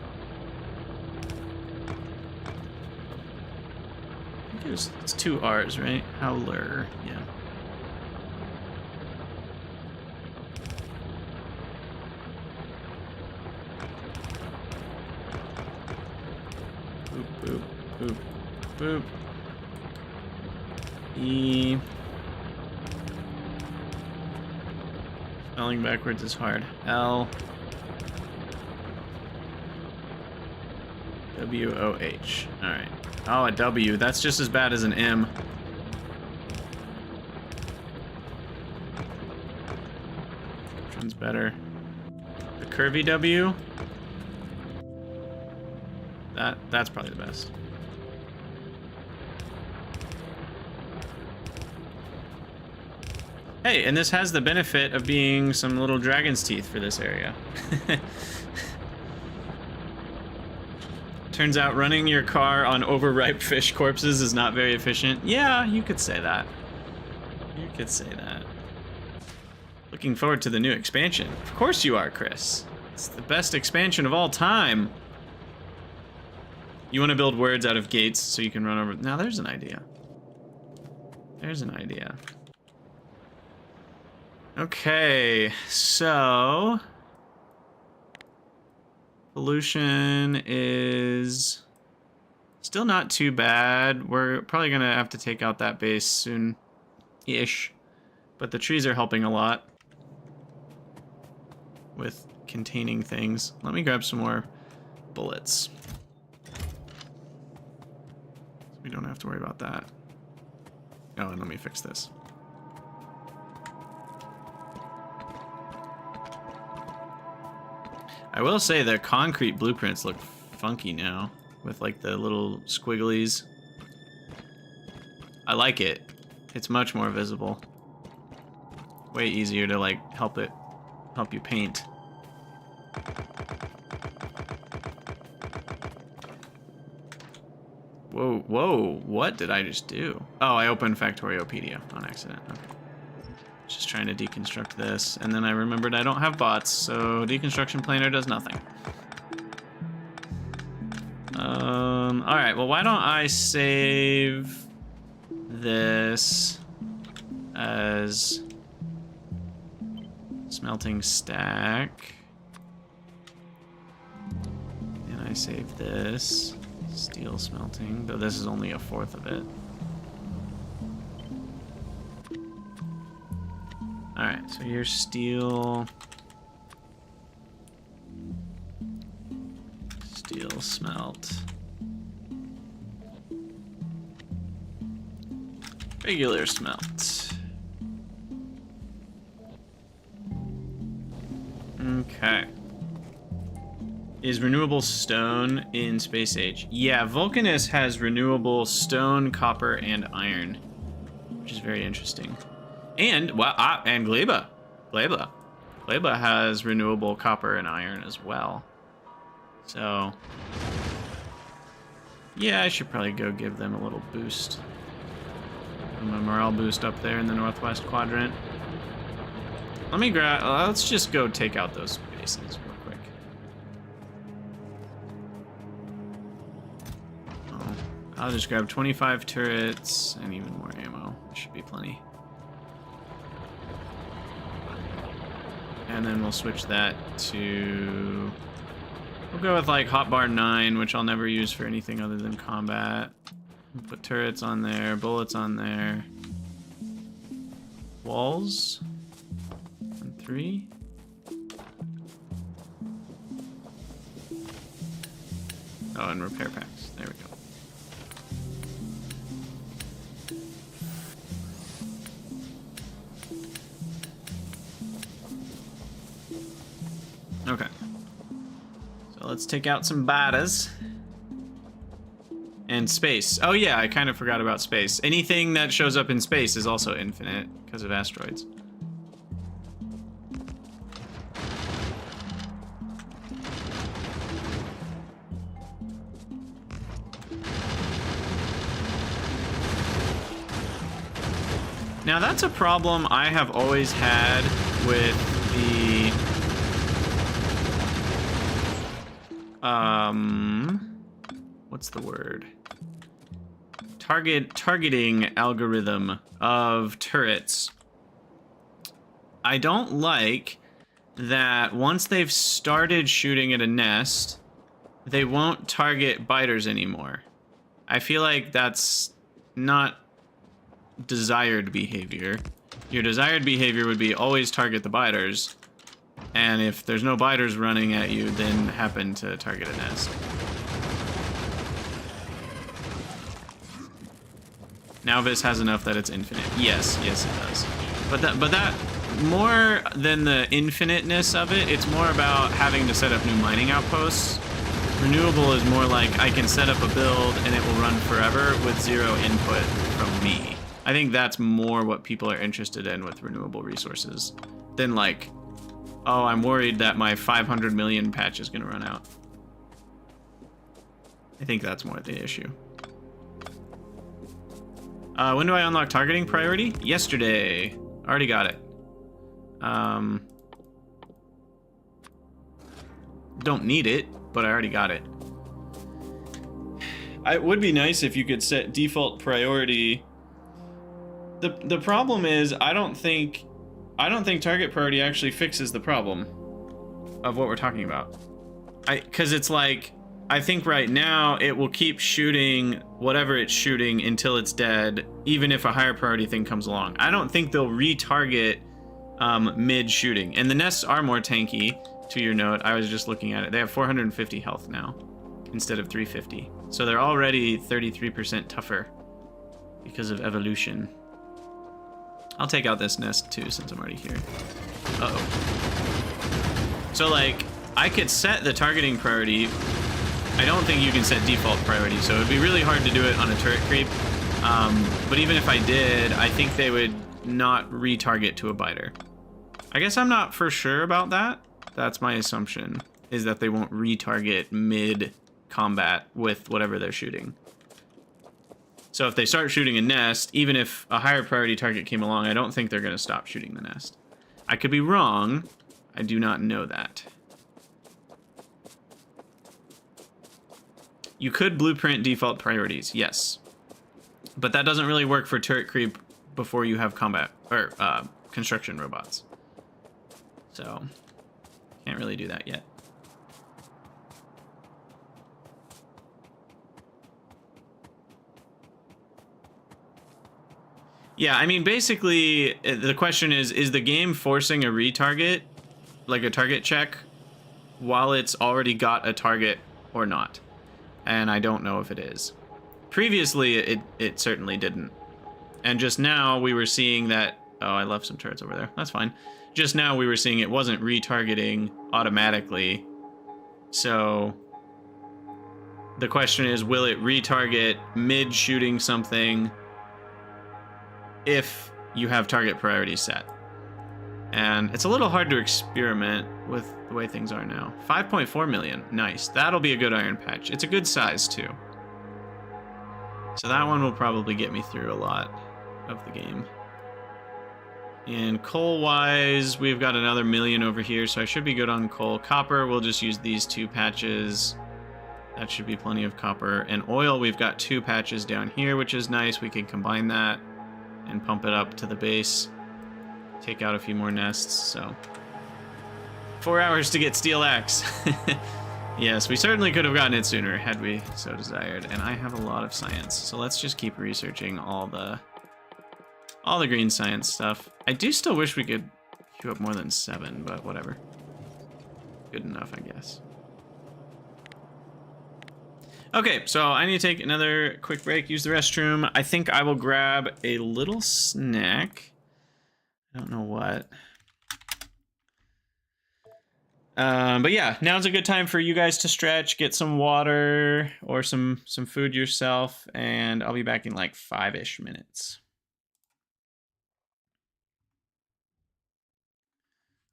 I think it's 2 R's, right? Howler, yeah. Boop, boop, boop, boop. E. Spelling backwards is hard. L. W-O-H. Alright. Oh, a W. That's just as bad as an M. Which one's better? The curvy W? That's probably the best. Hey, and this has the benefit of being some little dragon's teeth for this area. Turns out running your car on overripe fish corpses is not very efficient. Yeah, you could say that. You could say that. Looking forward to the new expansion. Of course you are, Chris. It's the best expansion of all time. You want to build words out of gates so you can run over... Now there's an idea. There's an idea. Okay, so... pollution is still not too bad. We're probably going to have to take out that base soon-ish. But the trees are helping a lot with containing things. Let me grab some more bullets. We don't have to worry about that. Oh, and let me fix this. I will say the concrete blueprints look funky now with like the little squigglies. I like it. It's much more visible. Way easier to like help you paint. Whoa, what did I just do? Oh, I opened Factoriopedia on accident. Okay. Just trying to deconstruct this, and then I remembered I don't have bots, so deconstruction planer does nothing. Alright, well why don't I save this as smelting stack. And I save this. Steel smelting, though this is only a fourth of it. Alright, so here's steel. Steel smelt. Regular smelt. Okay. Is renewable stone in Space Age? Yeah, Vulcanus has renewable stone, copper, and iron, which is very interesting. And, well, and Gleba. Gleba has renewable copper and iron as well. So, yeah, I should probably go give them a little boost. A morale boost up there in the northwest quadrant. Let's just go take out those bases. I'll just grab 25 turrets and even more ammo. There should be plenty. And then we'll switch that to... We'll go with like hotbar 9, which I'll never use for anything other than combat. Put turrets on there, bullets on there. Walls. And 3. Oh, and repair packs. There we go. Okay. So let's take out some batas. And space. Oh yeah, I kind of forgot about space. Anything that shows up in space is also infinite because of asteroids. Now that's a problem I have always had with what's the word? Targeting algorithm of turrets. I don't like that once they've started shooting at a nest, they won't target biters anymore. I feel like that's not desired behavior. Your desired behavior would be always target the biters, and if there's no biters running at you, then happen to target a nest. Now this has enough that it's infinite. Yes, it does. But that more than the infiniteness of it, it's more about having to set up new mining outposts. Renewable is more like I can set up a build and it will run forever with zero input from me. I think that's more what people are interested in with renewable resources than like, oh, I'm worried that my 500 million patch is going to run out. I think that's more the issue. When do I unlock targeting priority? Yesterday. Already got it. Don't need it, but I already got it. It would be nice if you could set default priority. The problem is I don't think target priority actually fixes the problem of what we're talking about. Because it's like, I think right now it will keep shooting whatever it's shooting until it's dead, even if a higher priority thing comes along. I don't think they'll retarget mid shooting. And the nests are more tanky, to your note. I was just looking at it. They have 450 health now instead of 350. So they're already 33% tougher because of evolution. I'll take out this nest too since I'm already here. Uh-oh. So like, I could set the targeting priority. I don't think you can set default priority, so it'd be really hard to do it on a turret creep. But even if I did, I think they would not retarget to a biter. I guess I'm not for sure about that. That's my assumption, is that they won't retarget mid-combat with whatever they're shooting. So if they start shooting a nest, even if a higher priority target came along, I don't think they're going to stop shooting the nest. I could be wrong. I do not know that. You could blueprint default priorities, yes. But that doesn't really work for turret creep before you have combat, or construction robots. So, can't really do that yet. Yeah, I mean, basically, the question is the game forcing a retarget, like a target check, while it's already got a target or not? And I don't know if it is. Previously, it certainly didn't. And just now, we were seeing that... Oh, I left some turrets over there. That's fine. Just now, we were seeing it wasn't retargeting automatically. So, the question is, will it retarget mid-shooting something if you have target priority set? And it's a little hard to experiment with the way things are now. 5.4 million. Nice. That'll be a good iron patch. It's a good size, too. So that one will probably get me through a lot of the game. And coal-wise, we've got another million over here, so I should be good on coal. Copper, we'll just use these 2 patches. That should be plenty of copper. And oil, we've got 2 patches down here, which is nice. We can combine that and pump it up to the base. Take out a few more nests, so... 4 hours to get Steel Axe. Yes, we certainly could have gotten it sooner had we so desired. And I have a lot of science, so let's just keep researching all the green science stuff. I do still wish we could queue up more than 7, but whatever. Good enough, I guess. Okay, so I need to take another quick break, use the restroom. I think I will grab a little snack. I don't know what. But yeah, now's a good time for you guys to stretch, get some water or some food yourself, and I'll be back in like 5-ish minutes.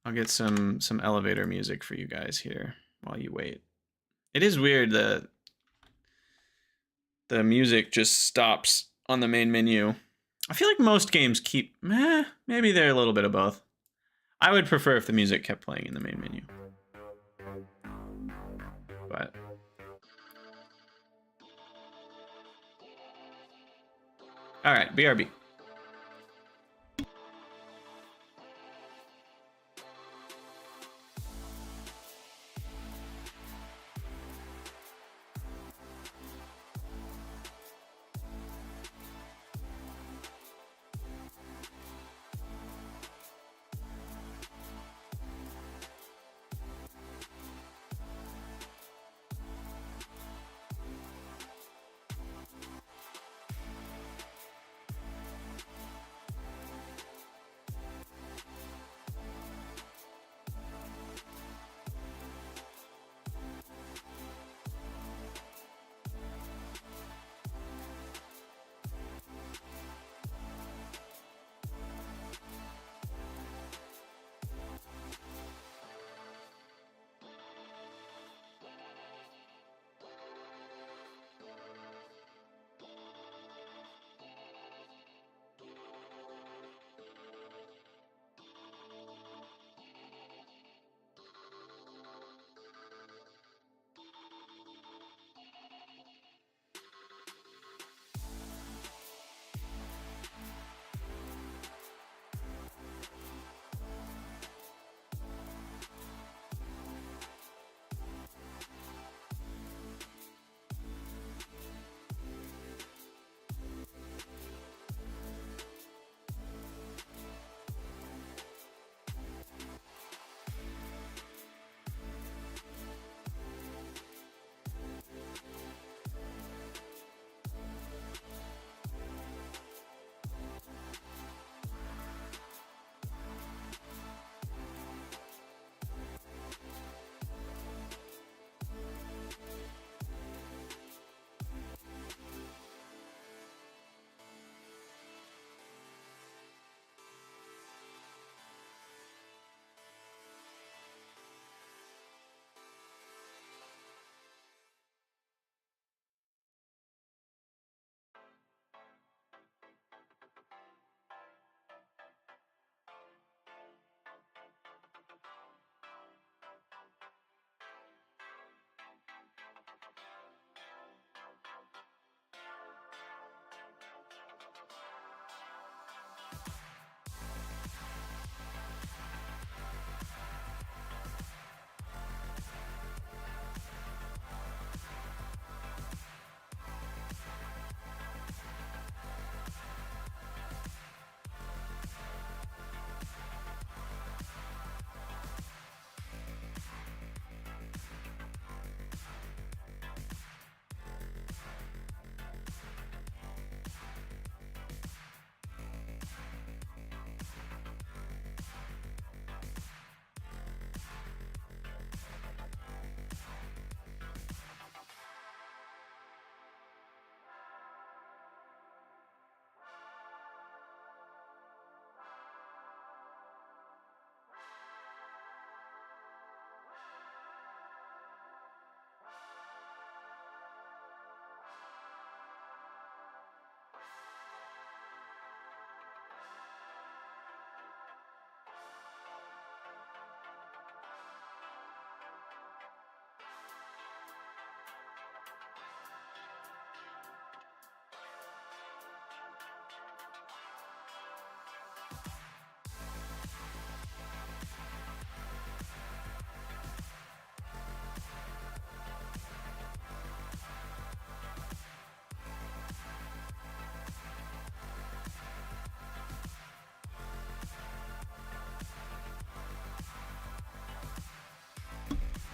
I'll get some elevator music for you guys here while you wait. It is weird that the music just stops on the main menu. I feel like most games keep... maybe they're a little bit of both. I would prefer if the music kept playing in the main menu. but... Alright, BRB.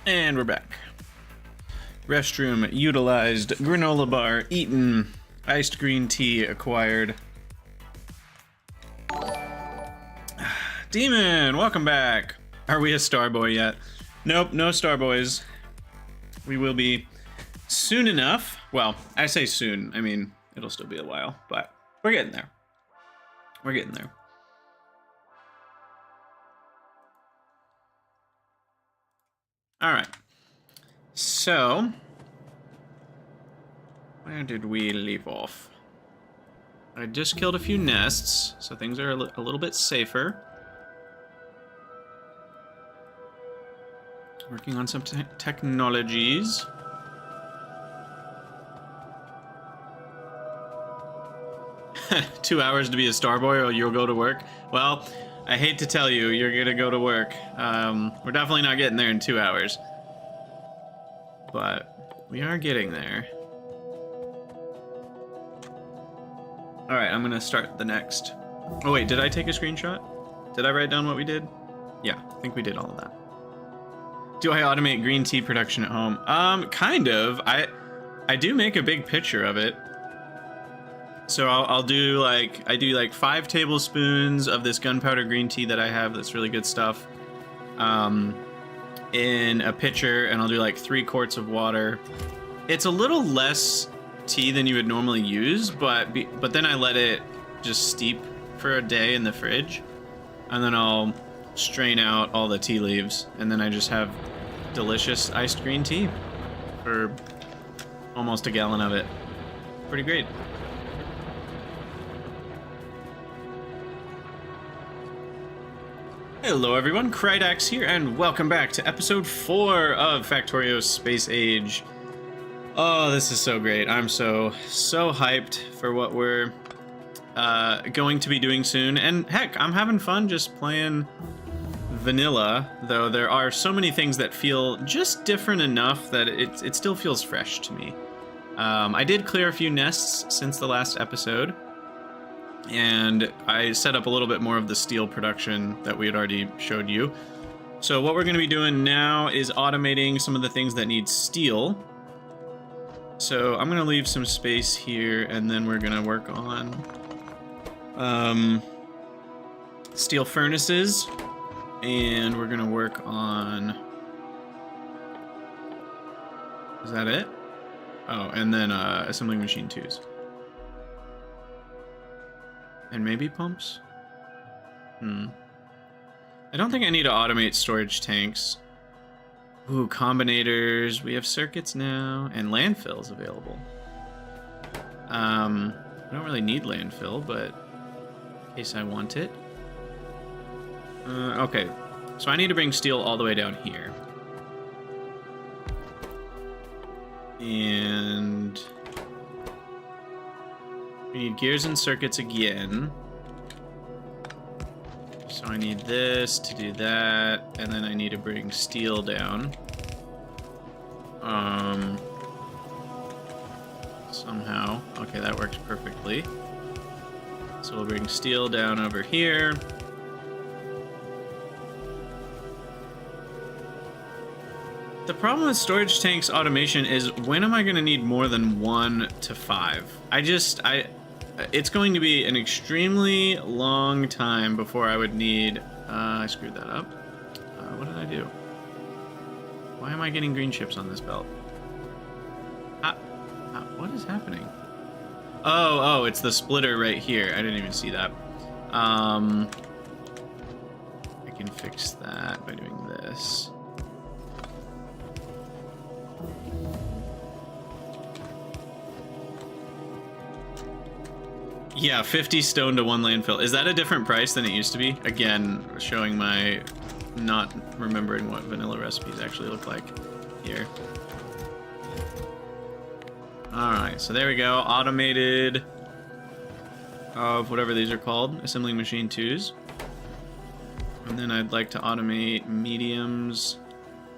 And we're back. Restroom utilized, granola bar eaten, iced green tea acquired. Demon, welcome back. Are we a Starboy yet? Nope, no Starboys. We will be soon enough. Well, I say soon. I mean, it'll still be a while, but we're getting there. We're getting there. All right. So, where did we leave off? I just killed a few nests, so things are a little bit safer. Working on some technologies. Two hours to be a Starboy or you'll go to work. Well, I hate to tell you, you're gonna go to work. We're definitely not getting there in 2 hours. But we are getting there. Alright, I'm gonna start the next. Oh wait, did I take a screenshot? Did I write down what we did? Yeah, I think we did all of that. Do I automate green tea production at home? Kind of. I do make a big picture of it. So I'll do like, I do like 5 tablespoons of this gunpowder green tea that I have that's really good stuff in a pitcher, and I'll do like 3 quarts of water. It's a little less tea than you would normally use, but then I let it just steep for a day in the fridge, and then I'll strain out all the tea leaves, and then I just have delicious iced green tea for almost a gallon of it. Pretty great. Hello everyone, Krydax here, and welcome back to episode 4 of Factorio Space Age. Oh, this is so great. I'm so hyped for what we're going to be doing soon. And heck, I'm having fun just playing vanilla, though there are so many things that feel just different enough that it still feels fresh to me. I did clear a few nests since the last episode, and I set up a little bit more of the steel production that we had already showed you. So what we're going to be doing now is automating some of the things that need steel. So I'm going to leave some space here, and then we're going to work on steel furnaces, and we're going to work on... Is that it? Oh, and then assembling machine 2s. And maybe pumps? I don't think I need to automate storage tanks. Ooh, combinators. We have circuits now. And landfills available. I don't really need landfill, but in case I want it. Okay. So I need to bring steel all the way down here. And... we need gears and circuits again. So I need this to do that, and then I need to bring steel down. Somehow. Okay, that works perfectly. So we'll bring steel down over here. The problem with storage tanks automation is, when am I going to need more than 1 to 5? It's going to be an extremely long time before I would need... I screwed that up. What did I do? Why am I getting green chips on this belt? What is happening? Oh, it's the splitter right here. I didn't even see that. I can fix that by doing this. Yeah, 50 stone to 1 landfill. Is that a different price than it used to be? Again, showing my not remembering what vanilla recipes actually look like here. Alright, so there we go. Automated of whatever these are called. Assembling machine 2s. And then I'd like to automate mediums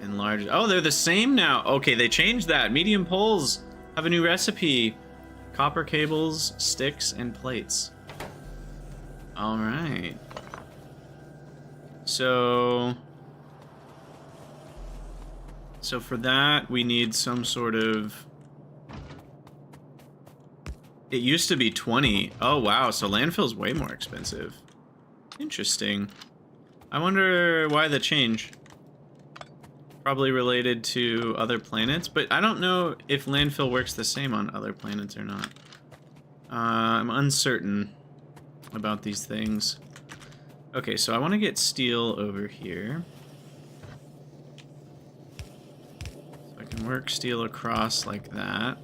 and large. Oh, they're the same now. Okay, they changed that. Medium poles have a new recipe. Copper cables, sticks, and plates. Alright. So for that, we need some sort of... It used to be 20. Oh, wow. So landfill's way more expensive. Interesting. I wonder why the change. Probably related to other planets, but I don't know if landfill works the same on other planets or not. I'm uncertain about these things. Okay, so I want to get steel over here. So I can work steel across like that.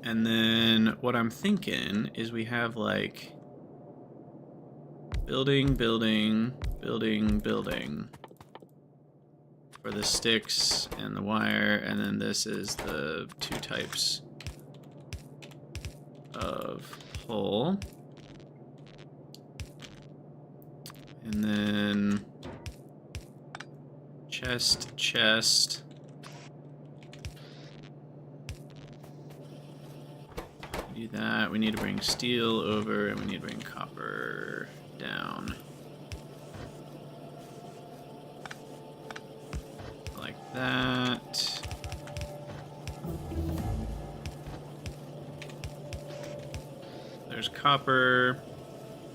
And then what I'm thinking is we have like Building, building, building, building. For the sticks and the wire, and then this is the 2 types of pole. And then chest, chest. Do that. We need to bring steel over, and we need to bring copper down. Like that. There's copper,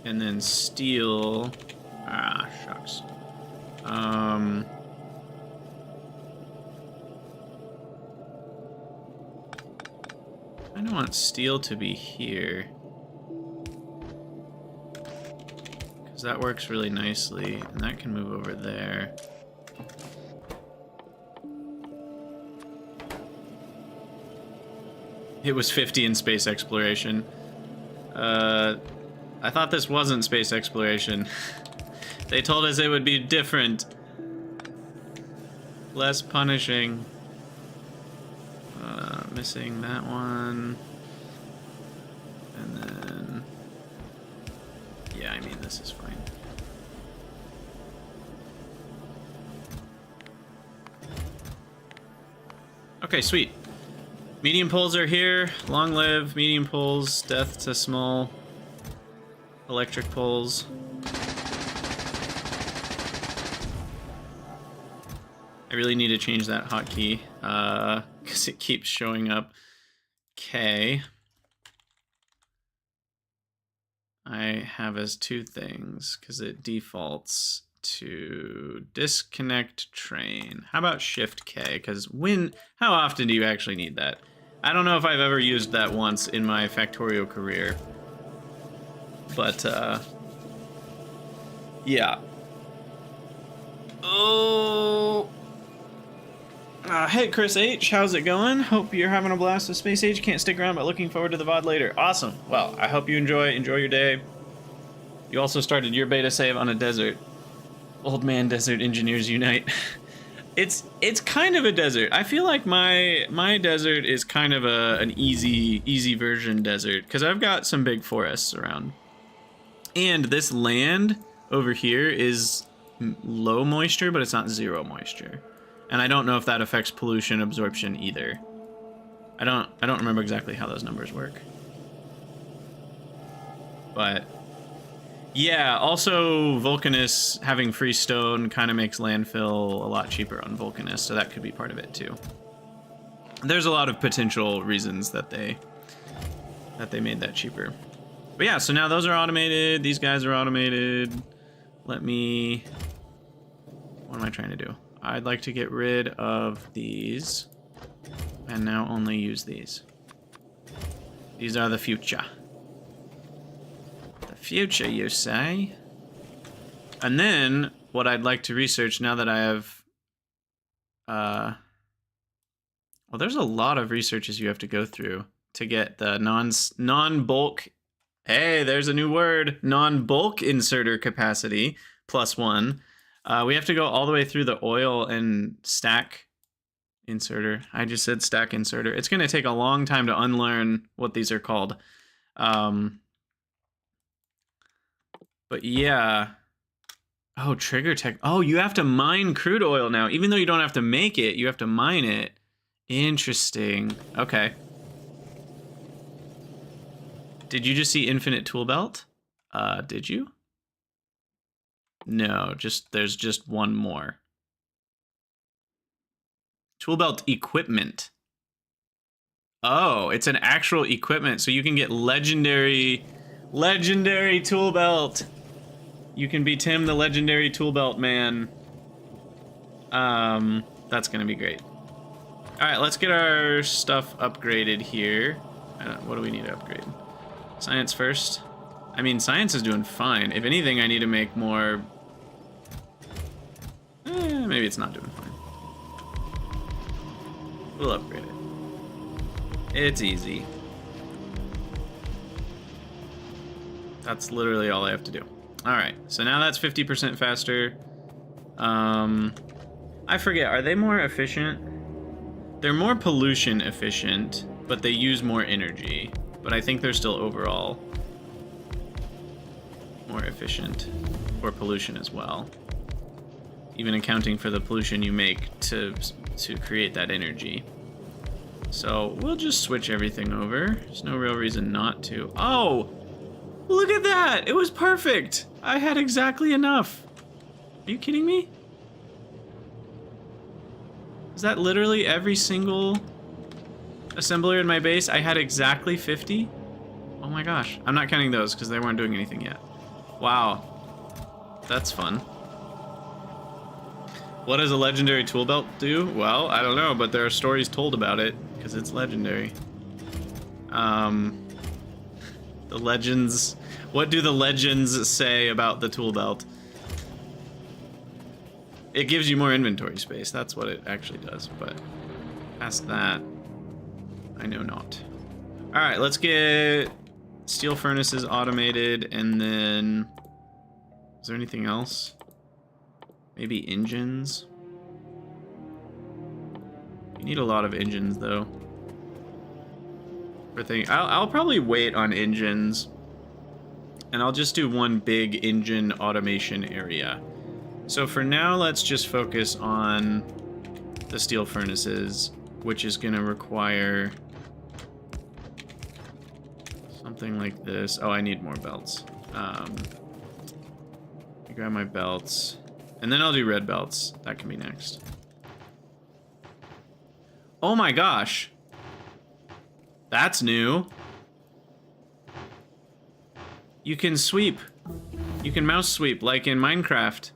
and then steel. Ah, shucks. I don't want steel to be here, because that works really nicely, and that can move over there. It was 50 in space exploration. I thought this wasn't space exploration. They told us it would be different. Less punishing. Missing that one. And then... yeah, I mean, this is fine. Okay, sweet. Medium poles are here. Long live medium poles. Death to small electric poles. I really need to change that hotkey because it keeps showing up K. I have as 2 things because it defaults to disconnect train. How about Shift K? Because how often do you actually need that? I don't know if I've ever used that once in my Factorio career. But, yeah. Oh... hey, Chris H, how's it going? Hope you're having a blast with Space Age. Can't stick around, but looking forward to the VOD later. Awesome. Well, I hope you enjoy your day. You also started your beta save on a desert. Old man desert engineers unite. It's kind of a desert. I feel like my desert is kind of an easy version desert, because I've got some big forests around. And this land over here is low moisture, but it's not zero moisture. And I don't know if that affects pollution absorption either. I don't remember exactly how those numbers work. But yeah, also Vulcanus having free stone kind of makes landfill a lot cheaper on Vulcanus, so that could be part of it too. There's a lot of potential reasons that they made that cheaper. But yeah, so now those are automated, these guys are automated. What am I trying to do? I'd like to get rid of these and now only use these. These are the future. The future, you say? And then what I'd like to research now that I have... well, there's a lot of researches you have to go through to get the non-bulk... Hey, there's a new word. Non-bulk inserter capacity +1. We have to go all the way through the oil and stack inserter. I just said stack inserter. It's going to take a long time to unlearn what these are called. But yeah. Oh, trigger tech. Oh, you have to mine crude oil now. Even though you don't have to make it, you have to mine it. Interesting. Okay. Did you just see infinite tool belt? Did you? No, there's just one more. Tool belt equipment. Oh, it's an actual equipment, so you can get legendary tool belt. You can be Tim the legendary tool belt man. That's gonna be great. All right, let's get our stuff upgraded here. What do we need to upgrade? Science first. I mean, science is doing fine. If anything, I need to make more... maybe it's not doing fine. We'll upgrade it. It's easy. That's literally all I have to do. Alright, so now that's 50% faster. I forget, are they more efficient? They're more pollution efficient, but they use more energy. But I think they're still overall more efficient for pollution as well. Even accounting for the pollution you make to create that energy. So we'll just switch everything over. There's no real reason not to. Oh! Look at that! It was perfect! I had exactly enough. Are you kidding me? Is that literally every single assembler in my base? I had exactly 50? Oh my gosh. I'm not counting those because they weren't doing anything yet. Wow. That's fun. What does a legendary tool belt do? Well, I don't know, but there are stories told about it because it's legendary. The legends... What do the legends say about the tool belt? It gives you more inventory space. That's what it actually does, but past that, I know not. All right, let's get steel furnaces automated, and then is there anything else? Maybe engines? You need a lot of engines, though. I'll probably wait on engines, and I'll just do one big engine automation area. So for now, let's just focus on the steel furnaces, which is going to require something like this. Oh, I need more belts. Let me grab my belts, and then I'll do red belts. That can be next. Oh my gosh. That's new. You can sweep. You can mouse sweep like in Minecraft.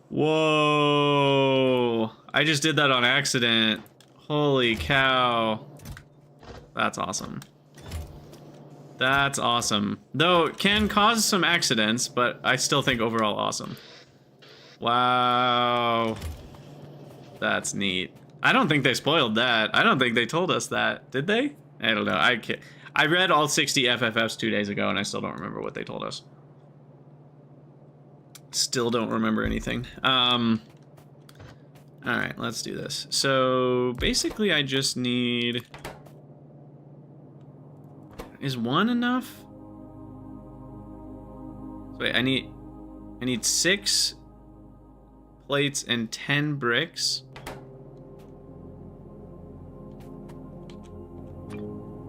Whoa. I just did that on accident. Holy cow. That's awesome. That's awesome. Though it can cause some accidents, but I still think overall awesome. Wow. That's neat. I don't think they spoiled that. I don't think they told us that. Did they? I don't know. I read all 60 FFFs 2 days ago, and I still don't remember what they told us. Still don't remember anything. All right, let's do this. So basically, I just need... Is one enough? Wait, I need 6 plates and 10 bricks.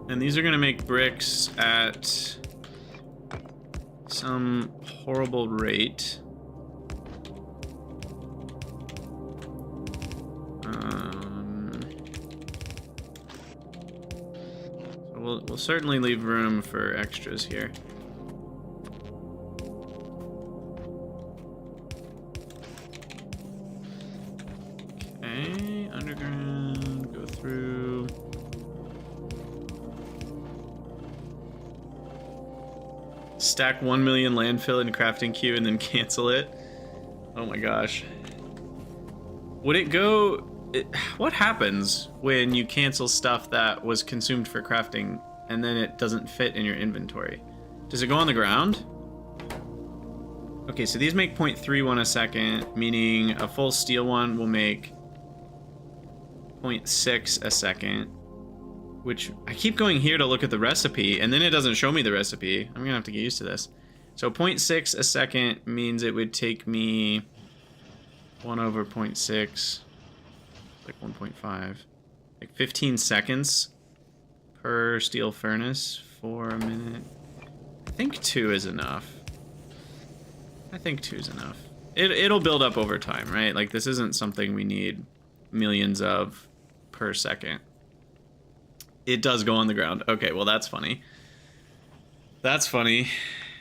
And these are gonna make bricks at some horrible rate. So we'll certainly leave room for extras here. Okay, underground, go through. Stack 1 million landfill in crafting queue and then cancel it. Oh my gosh. Would it go... what happens when you cancel stuff that was consumed for crafting and then it doesn't fit in your inventory? Does it go on the ground? Okay, so these make 0.31 a second, meaning a full steel one will make 0.6 a second. Which, I keep going here to look at the recipe, and then it doesn't show me the recipe. I'm gonna have to get used to this. So 0.6 a second means it would take me 1 over 0.6, like 1.5, like 15 seconds per steel furnace for a minute. I think 2 is enough. I think 2 is enough. It'll build up over time, right? Like, this isn't something we need millions of per second. It does go on the ground. Okay, well, that's funny. That's funny.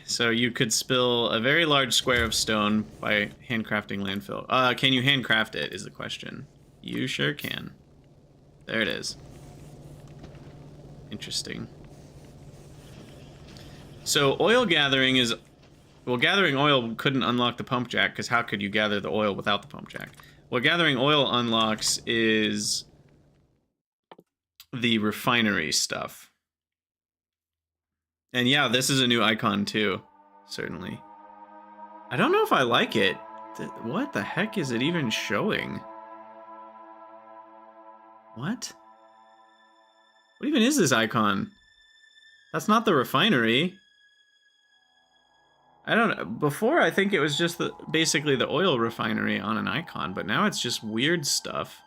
So you could spill a very large square of stone by handcrafting landfill. Can you handcraft it is the question. You sure can. There it is. Interesting. So oil gathering is... Well, gathering oil couldn't unlock the pump jack, because how could you gather the oil without the pump jack? What gathering oil unlocks is the refinery stuff. And yeah, this is a new icon too, certainly. I don't know if I like it. What the heck is it even showing? What? What even is this icon? That's not the refinery. I don't know. Before, I think it was just basically the oil refinery on an icon, but now it's just weird stuff.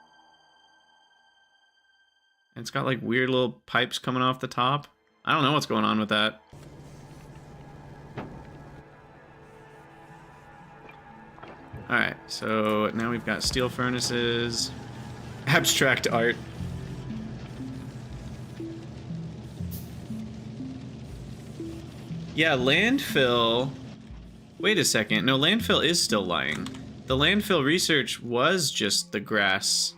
And it's got like weird little pipes coming off the top. I don't know what's going on with that. Alright, so now we've got steel furnaces, abstract art. Yeah, landfill. Wait a second. No, landfill is still lying. The landfill research was just the grass.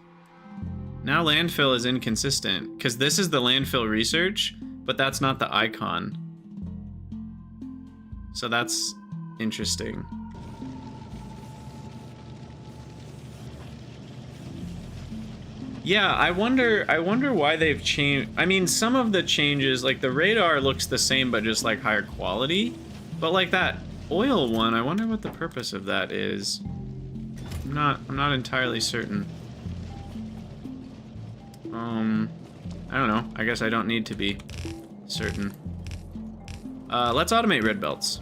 Now landfill is inconsistent, because this is the landfill research, but that's not the icon. So that's interesting. Yeah, I wonder why they've changed. I mean, some of the changes, like the radar looks the same but just like higher quality. But like that oil one, I wonder what the purpose of that is. I'm not entirely certain. I don't know. I guess I don't need to be certain. Let's automate red belts.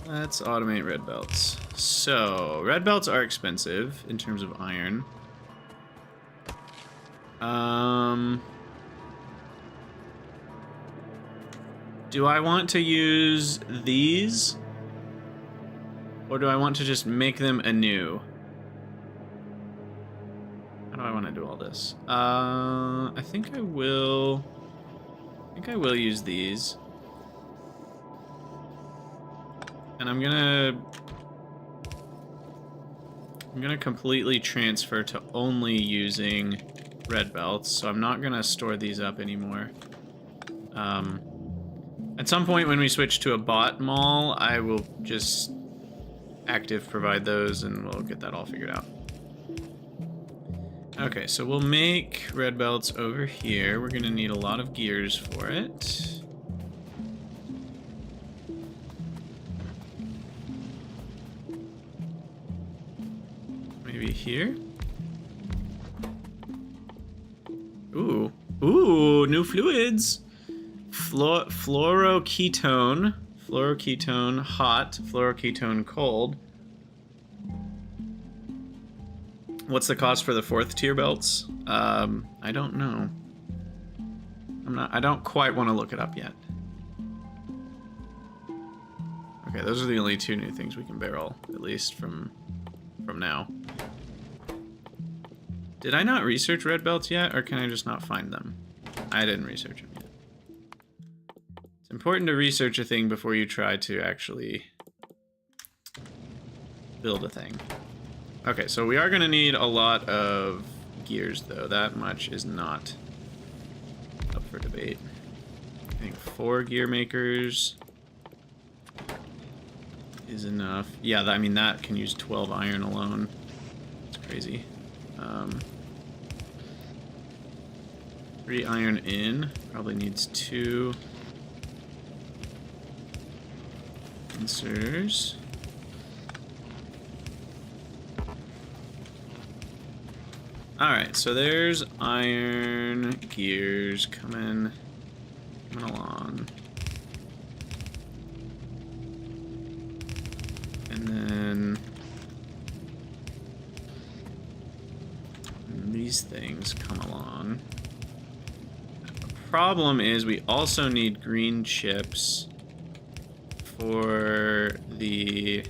Let's automate red belts. So, red belts are expensive in terms of iron. Do I want to use these? Or do I want to just make them anew? How do I want to do all this? I think I will use these. And I'm gonna completely transfer to only using red belts, so I'm not gonna store these up anymore. At some point when we switch to a bot mall, I will just active provide those and we'll get that all figured out. Okay, so we'll make red belts over here. We're gonna need a lot of gears for it. Maybe here? Ooh, new fluids! Fluoroketone hot, fluoroketone cold. What's the cost for the 4th tier belts? I don't know. I don't quite want to look it up yet. Okay, those are the only 2 new things we can barrel, at least from now. Did I not research red belts yet, or can I just not find them? I didn't research them yet. It's important to research a thing before you try to actually build a thing. Okay, so we are going to need a lot of gears, though. That much is not up for debate. I think 4 gear makers is enough. Yeah, I mean, that can use 12 iron alone. It's crazy. 3 iron in. Probably needs 2 inserters. Alright, so there's iron gears coming along. And then these things come along. The problem is we also need green chips for the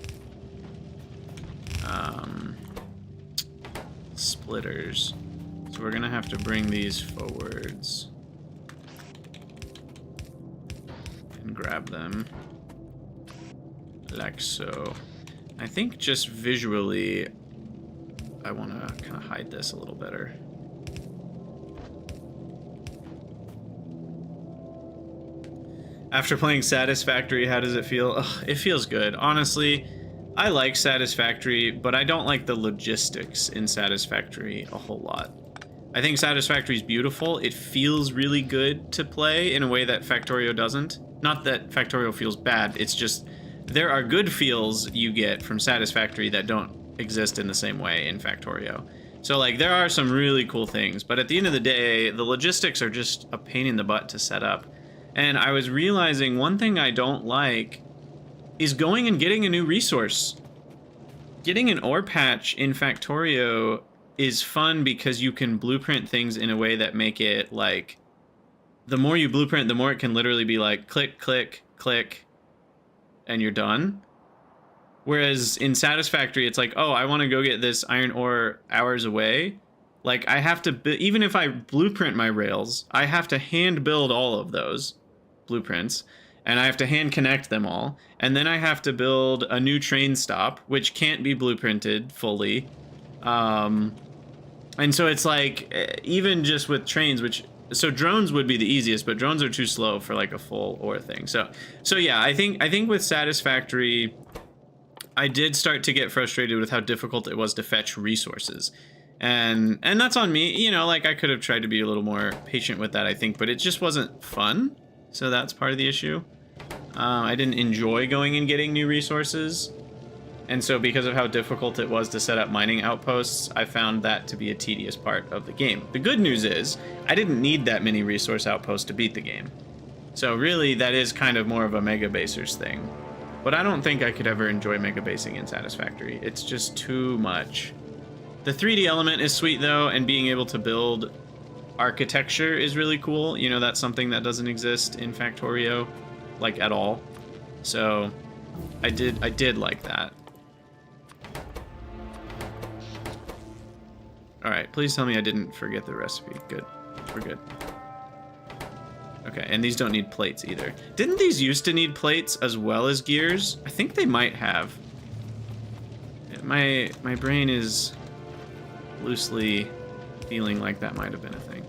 splitters. So we're gonna have to bring these forwards and grab them like so. I think just visually I want to kind of hide this a little better. After playing Satisfactory, how does it feel? Ugh, it feels good. Honestly, I like Satisfactory, but I don't like the logistics in Satisfactory a whole lot. I think Satisfactory is beautiful. It feels really good to play in a way that Factorio doesn't. Not that Factorio feels bad, it's just there are good feels you get from Satisfactory that don't exist in the same way in Factorio. So like there are some really cool things, but at the end of the day, the logistics are just a pain in the butt to set up. And I was realizing one thing I don't like is going and getting a new resource. Getting an ore patch in Factorio is fun because you can blueprint things in a way that make it like, the more you blueprint, the more it can literally be like click, click, click, and you're done. Whereas in Satisfactory, it's like, oh, I want to go get this iron ore hours away. Like I have to, even if I blueprint my rails, I have to hand build all of those blueprints, and I have to hand connect them all. And then I have to build a new train stop, which can't be blueprinted fully. And so it's like, even just with trains, so drones would be the easiest, but drones are too slow for like a full ore thing. So yeah, I think with Satisfactory, I did start to get frustrated with how difficult it was to fetch resources. And that's on me, you know, like I could have tried to be a little more patient with that, I think, but it just wasn't fun. So that's part of the issue. I didn't enjoy going and getting new resources. And so because of how difficult it was to set up mining outposts, I found that to be a tedious part of the game. The good news is, I didn't need that many resource outposts to beat the game. So really, that is kind of more of a mega basers thing. But I don't think I could ever enjoy mega basing in Satisfactory. It's just too much. The 3D element is sweet though, and being able to build architecture is really cool. You know, that's something that doesn't exist in Factorio, like at all. So I did like that. Alright, please tell me I didn't forget the recipe. Good. We're good. Okay, and these don't need plates either. Didn't these used to need plates as well as gears? I think they might have. My brain is loosely feeling like that might have been a thing.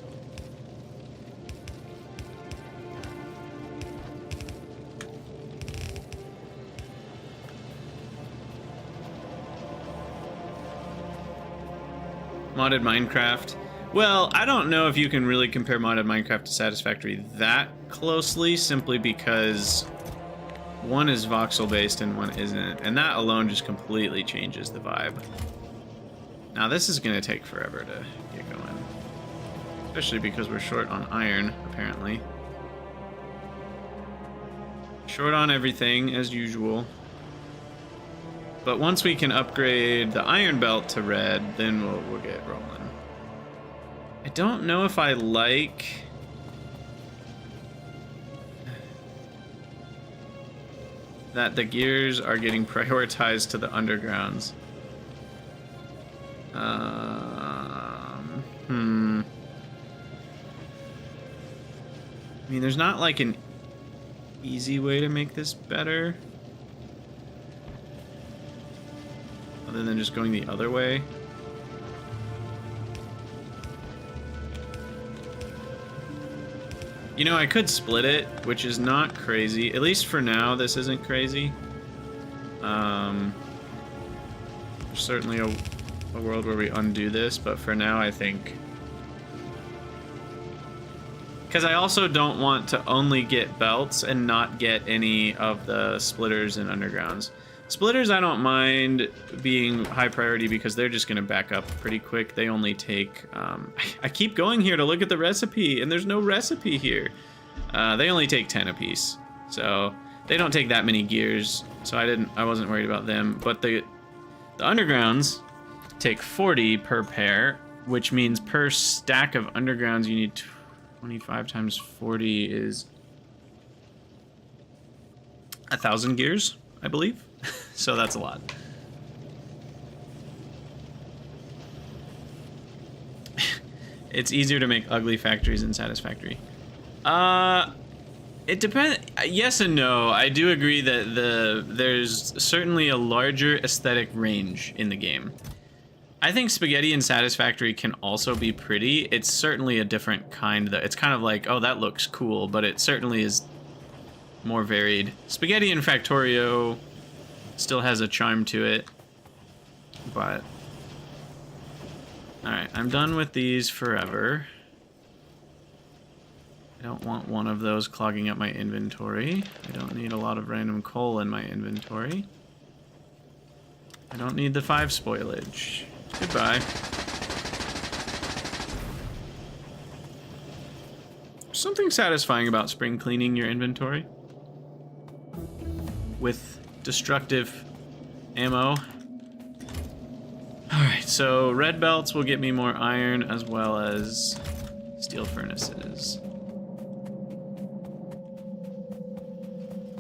Modded Minecraft. Well, I don't know if you can really compare modded Minecraft to Satisfactory that closely, simply because one is voxel based and one isn't, and that alone just completely changes the vibe. Now this is gonna take forever to get going, especially because we're short on iron, apparently. Short on everything, as usual. But once we can upgrade the iron belt to red, then we'll get rolling. I don't know if I like that the gears are getting prioritized to the undergrounds. I mean, there's not like an easy way to make this better, other than just going the other way. You know, I could split it, which is not crazy. At least for now, this isn't crazy. There's certainly a world where we undo this, but for now, I think... Because I also don't want to only get belts and not get any of the splitters and undergrounds. Splitters, I don't mind being high priority because they're just going to back up pretty quick. They only take... I keep going here to look at the recipe, and there's no recipe here. They only take 10 apiece, so they don't take that many gears, so I wasn't worried about them. But the undergrounds take 40 per pair, which means per stack of undergrounds you need 25 times 40 is 1,000 gears, I believe. So that's a lot. It's easier to make ugly factories than Satisfactory. It depends. Yes and no. I do agree that there's certainly a larger aesthetic range in the game. I think Spaghetti and Satisfactory can also be pretty. It's certainly a different kind. It's kind of like, oh, that looks cool, but it certainly is more varied. Spaghetti and Factorio still has a charm to it, but Alright, I'm done with these forever. I don't want one of those clogging up my inventory. I don't need a lot of random coal in my inventory. I don't need the 5 spoilage. Goodbye. Something satisfying about spring cleaning your inventory with destructive ammo. Alright, so red belts will get me more iron as well as steel furnaces.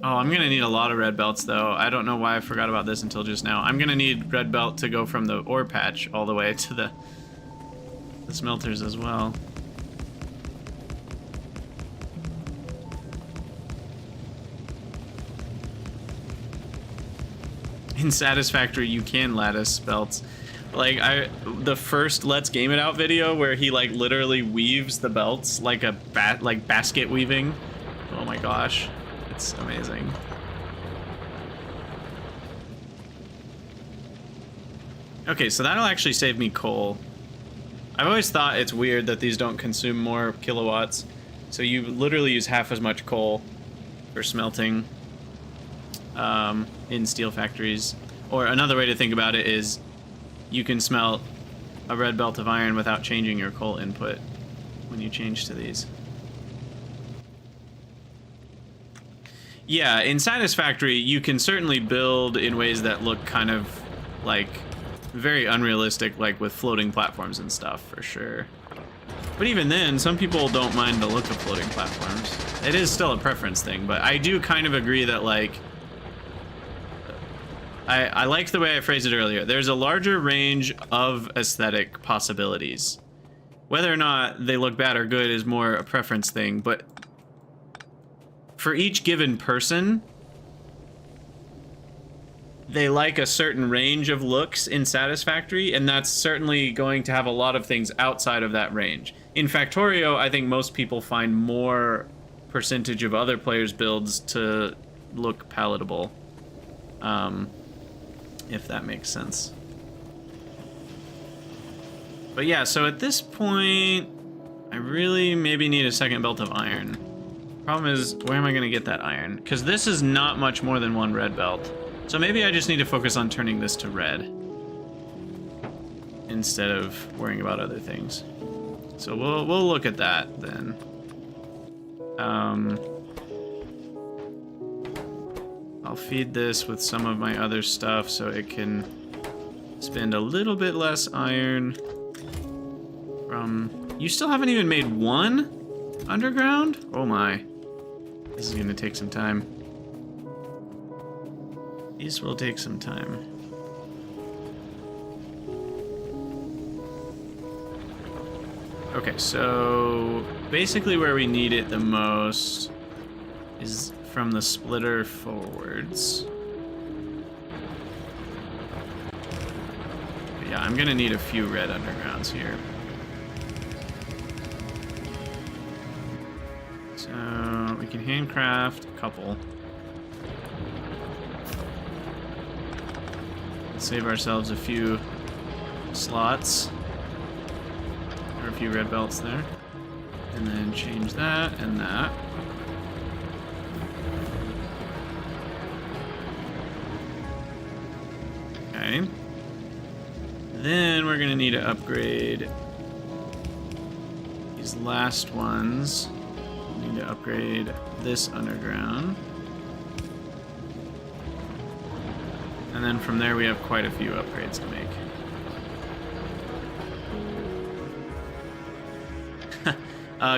Oh, I'm gonna need a lot of red belts though. I don't know why I forgot about this until just now. I'm gonna need red belt to go from the ore patch all the way to the smelters as well. In Satisfactory, you can lattice belts. Like, the first Let's Game It Out video where he, like, literally weaves the belts like a basket weaving. Oh my gosh. It's amazing. Okay, so that'll actually save me coal. I've always thought it's weird that these don't consume more kilowatts. So you literally use half as much coal for smelting in steel factories. Or another way to think about it is you can smelt a red belt of iron without changing your coal input when you change to these. Yeah, in Satisfactory, you can certainly build in ways that look kind of like very unrealistic, like with floating platforms and stuff, for sure. But even then, some people don't mind the look of floating platforms. It is still a preference thing, but I do kind of agree that, like, I liked the way I phrased it earlier. There's a larger range of aesthetic possibilities. Whether or not they look bad or good is more a preference thing, but for each given person, they like a certain range of looks in Satisfactory, and that's certainly going to have a lot of things outside of that range. In Factorio, I think most people find more percentage of other players' builds to look palatable. If that makes sense. But yeah, so at this point, I really maybe need a second belt of iron. Problem is, where am I gonna get that iron? Because this is not much more than one red belt. So maybe I just need to focus on turning this to red instead of worrying about other things. So we'll look at that then. I'll feed this with some of my other stuff so it can spend a little bit less iron from... You still haven't even made one underground? Oh my. This is gonna take some time. These will take some time. Okay, so basically where we need it the most is from the splitter forwards. But yeah, I'm gonna need a few red undergrounds here. So we can handcraft a couple. Save ourselves a few slots. Or a few red belts there. And then change that and that. Okay. Then we're gonna need to upgrade these last ones. We need to upgrade this underground. And then from there we have quite a few upgrades to make.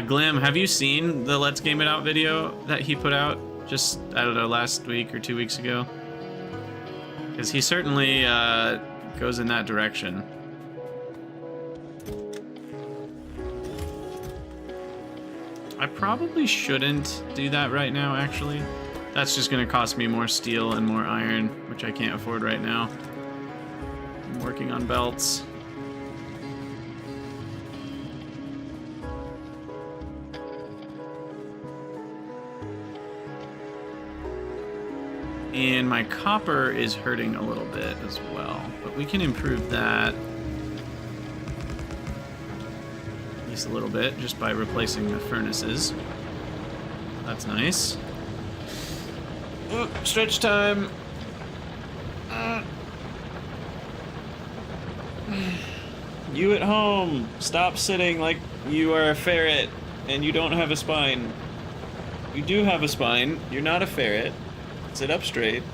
Glim, have you seen the Let's Game It Out video that he put out just, I don't know, last week or 2 weeks ago? Because he certainly goes in that direction. I probably shouldn't do that right now, actually. That's just going to cost me more steel and more iron, which I can't afford right now. I'm working on belts. And my copper is hurting a little bit as well, but we can improve that. least a little bit, just by replacing the furnaces. That's nice. Stretch time. You at home, stop sitting like you are a ferret and you don't have a spine. You do have a spine. You're not a ferret. Sit up straight.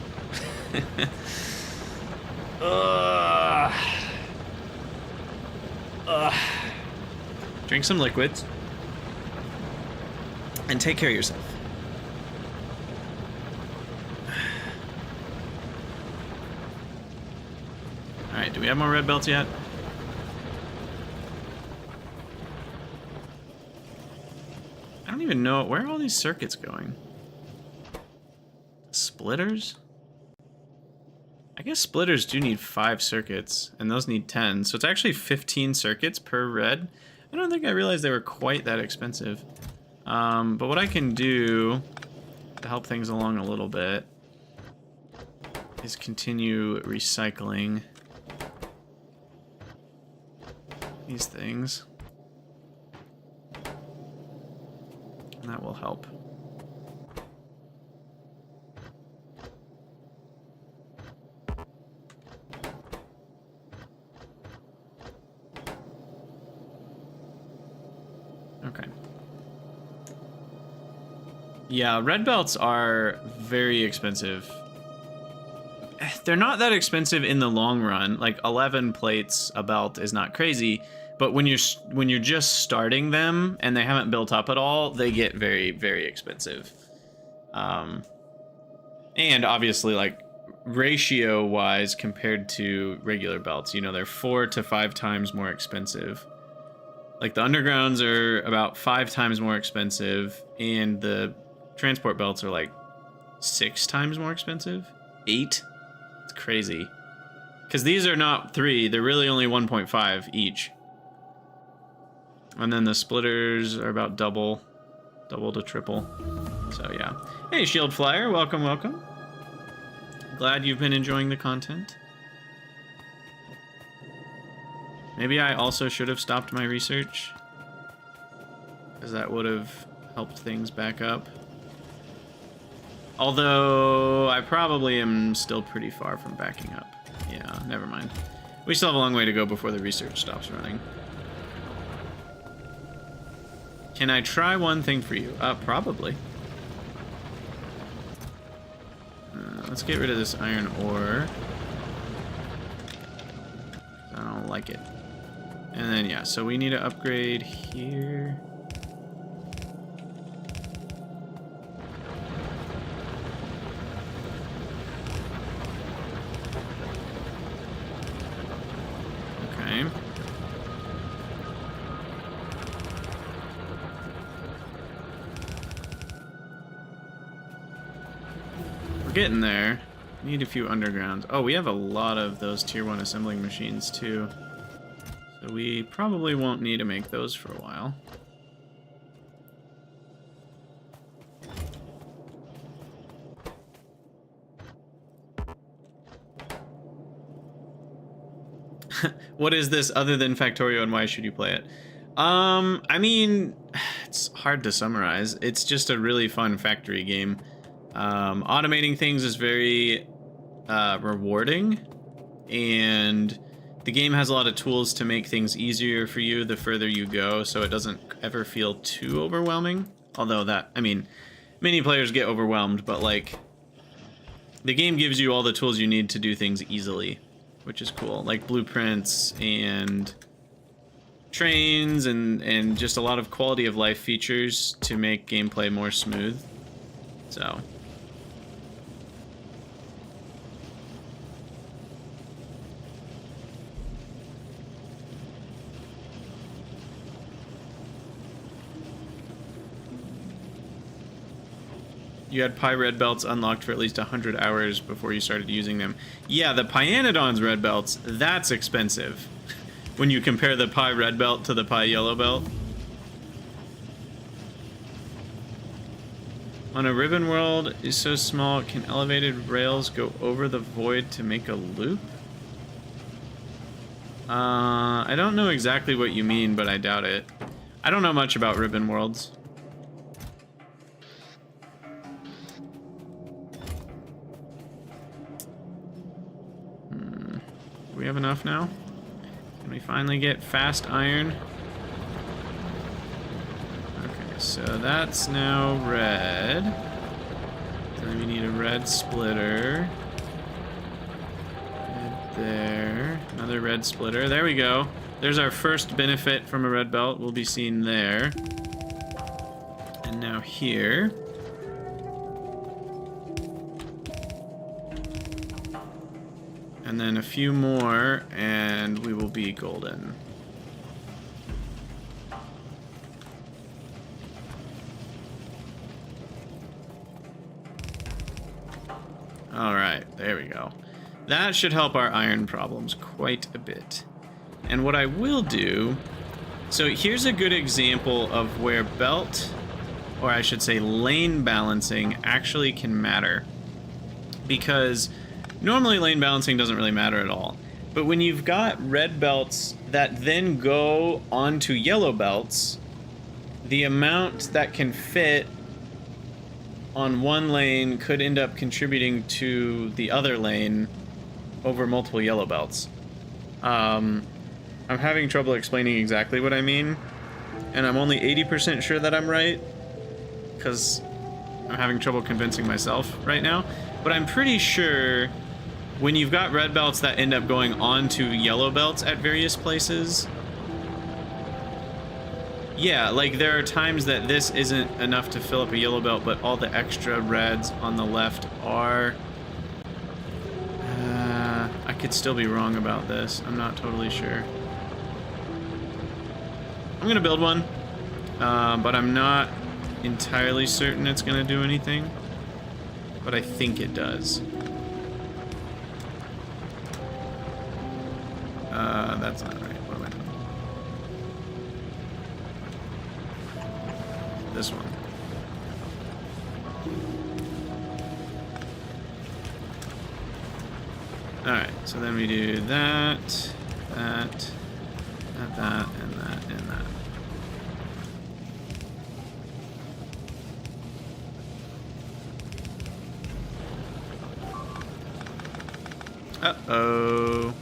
Drink some liquids and take care of yourself. Alright, do we have more red belts yet? I don't even know, where are all these circuits going? Splitters? I guess splitters do need 5 circuits, and those need 10, so it's actually 15 circuits per red. I don't think I realized they were quite that expensive. But what I can do to help things along a little bit is continue recycling these things. And that will help. Okay. Yeah, red belts are very expensive. They're not that expensive in the long run. Like 11 plates a belt is not crazy, but when you're just starting them and they haven't built up at all, they get very, very expensive. And obviously, like ratio wise compared to regular belts, you know, they're 4 to 5 times more expensive. Like the undergrounds are about 5 times more expensive, and the transport belts are like 6 times more expensive. 8? It's crazy. Because these are not 3, they're really only 1.5 each. And then the splitters are about double to triple. So yeah. Hey, Shield Flyer, welcome, welcome. Glad you've been enjoying the content. Maybe I also should have stopped my research, because that would have helped things back up. Although I probably am still pretty far from backing up. Yeah, never mind. We still have a long way to go before the research stops running. Can I try one thing for you? Probably. Let's get rid of this iron ore. I don't like it. And then, yeah, so we need to upgrade here. Okay. We're getting there. Need a few undergrounds. Oh, we have a lot of those tier 1 assembling machines too. So we probably won't need to make those for a while. What is this other than Factorio, and why should you play it? I mean, it's hard to summarize. It's just a really fun factory game. Automating things is very rewarding, and the game has a lot of tools to make things easier for you the further you go, so it doesn't ever feel too overwhelming. Although that, I mean, many players get overwhelmed, but like, the game gives you all the tools you need to do things easily, which is cool. Like blueprints and trains and just a lot of quality of life features to make gameplay more smooth. So you had Pi red belts unlocked for at least 100 hours before you started using them. Yeah, the Pyanodon's red belts, that's expensive. When you compare the Pi red belt to the Pi yellow belt. On a ribbon world is so small, can elevated rails go over the void to make a loop? I don't know exactly what you mean, but I doubt it. I don't know much about ribbon worlds. Do we have enough now? Can we finally get fast iron? Okay, so that's now red. So then we need a red splitter. Red there. Another red splitter. There we go. There's our first benefit from a red belt. We'll be seen there. And now here. And then a few more, and we will be golden. Alright, there we go. That should help our iron problems quite a bit. And what I will do... So here's a good example of where belt, or I should say lane balancing, actually can matter. Because... normally lane balancing doesn't really matter at all. But when you've got red belts that then go onto yellow belts, the amount that can fit on one lane could end up contributing to the other lane over multiple yellow belts. I'm having trouble explaining exactly what I mean, and I'm only 80% sure that I'm right, because I'm having trouble convincing myself right now. But I'm pretty sure... when you've got red belts that end up going on to yellow belts at various places, yeah, like there are times that this isn't enough to fill up a yellow belt, but all the extra reds on the left are. I could still be wrong about this. I'm not totally sure. I'm gonna build one, but I'm not entirely certain it's gonna do anything, but I think it does. That's not right. What am I doing? This one. Alright, so then we do that, that, and that, and that, and that. Uh-oh.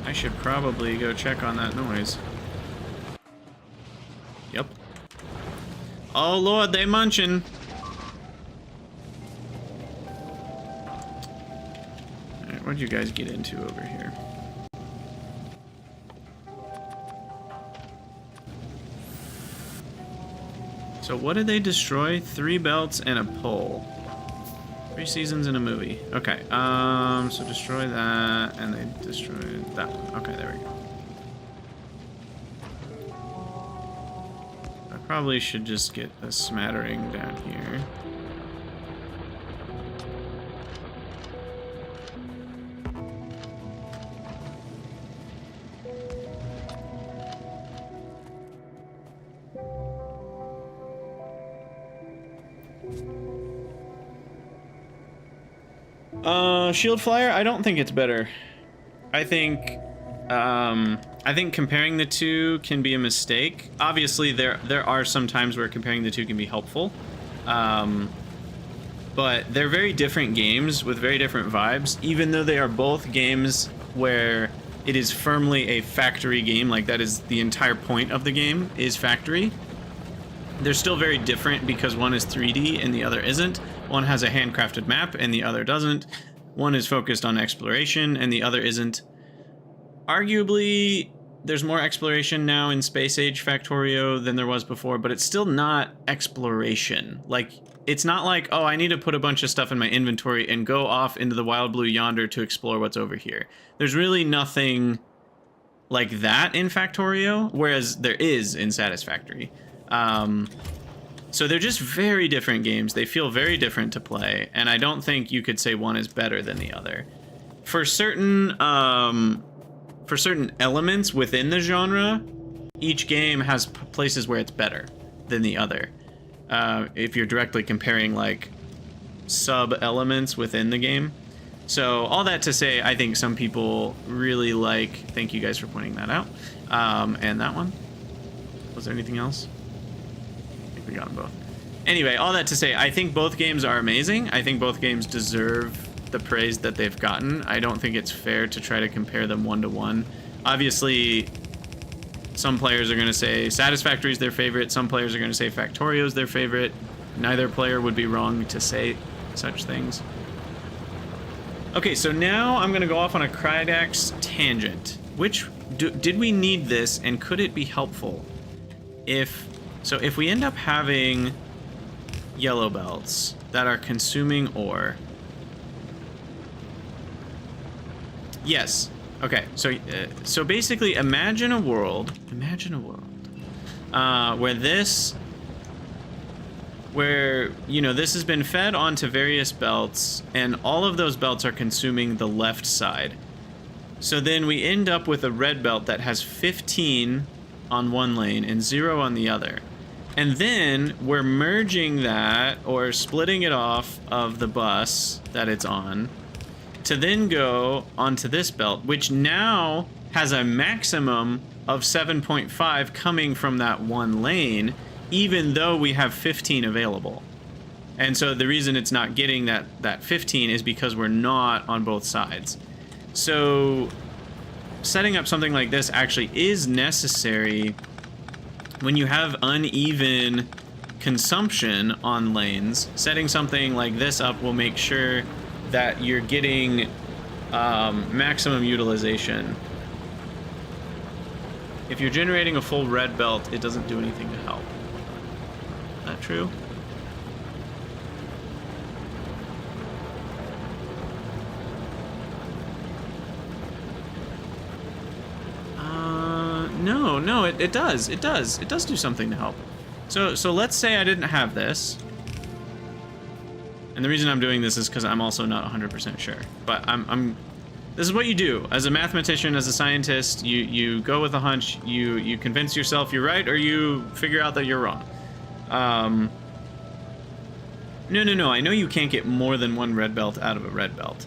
I should probably go check on that noise. Yep. Oh lord, they munching. Alright, what'd you guys get into over here? So what did they destroy? 3 belts and a pole. 3 seasons in a movie. Okay, so destroy that, and they destroyed that one. Okay, there we go. I probably should just get a smattering down here. Shield Flyer, I don't think it's better. I think comparing the two can be a mistake. Obviously, there are some times where comparing the two can be helpful. But they're very different games with very different vibes, even though they are both games where it is firmly a factory game. Like, that is the entire point of the game, is factory. They're still very different because one is 3D and the other isn't. One has a handcrafted map and the other doesn't. One is focused on exploration and the other isn't. Arguably, there's more exploration now in Space Age Factorio than there was before, but it's still not exploration. Like, it's not like, oh, I need to put a bunch of stuff in my inventory and go off into the wild blue yonder to explore what's over here. There's really nothing like that in Factorio, whereas there is in Satisfactory. So they're just very different games. They feel very different to play, and I don't think you could say one is better than the other. For certain elements within the genre, each game has places where it's better than the other. If you're directly comparing like sub-elements within the game. So all that to say, I think some people really like, thank you guys for pointing that out, and that one. Was there anything else? I think we got them both. Anyway, all that to say, I think both games are amazing. I think both games deserve the praise that they've gotten. I don't think it's fair to try to compare them one-to-one. Obviously, some players are going to say Satisfactory is their favorite. Some players are going to say Factorio is their favorite. Neither player would be wrong to say such things. Okay, so now I'm going to go off on a Krydax tangent. Did we need this, and could it be helpful? If we end up having yellow belts that are consuming ore. Yes. Okay. So basically, imagine a world where you know this has been fed onto various belts, and all of those belts are consuming the left side. So then we end up with a red belt that has 15 on one lane and 0 on the other. And then we're merging that or splitting it off of the bus that it's on to then go onto this belt, which now has a maximum of 7.5 coming from that one lane, even though we have 15 available. And so the reason it's not getting that 15 is because we're not on both sides. So setting up something like this actually is necessary when you have uneven consumption on lanes. Setting something like this up will make sure that you're getting maximum utilization. If you're generating a full red belt, it doesn't do anything to help. Is that true? No, it does. It does do something to help. So let's say I didn't have this. And the reason I'm doing this is because I'm also not 100% sure. But this is what you do. As a mathematician, as a scientist, you go with a hunch, you convince yourself you're right, or you figure out that you're wrong. No, I know you can't get more than one red belt out of a red belt.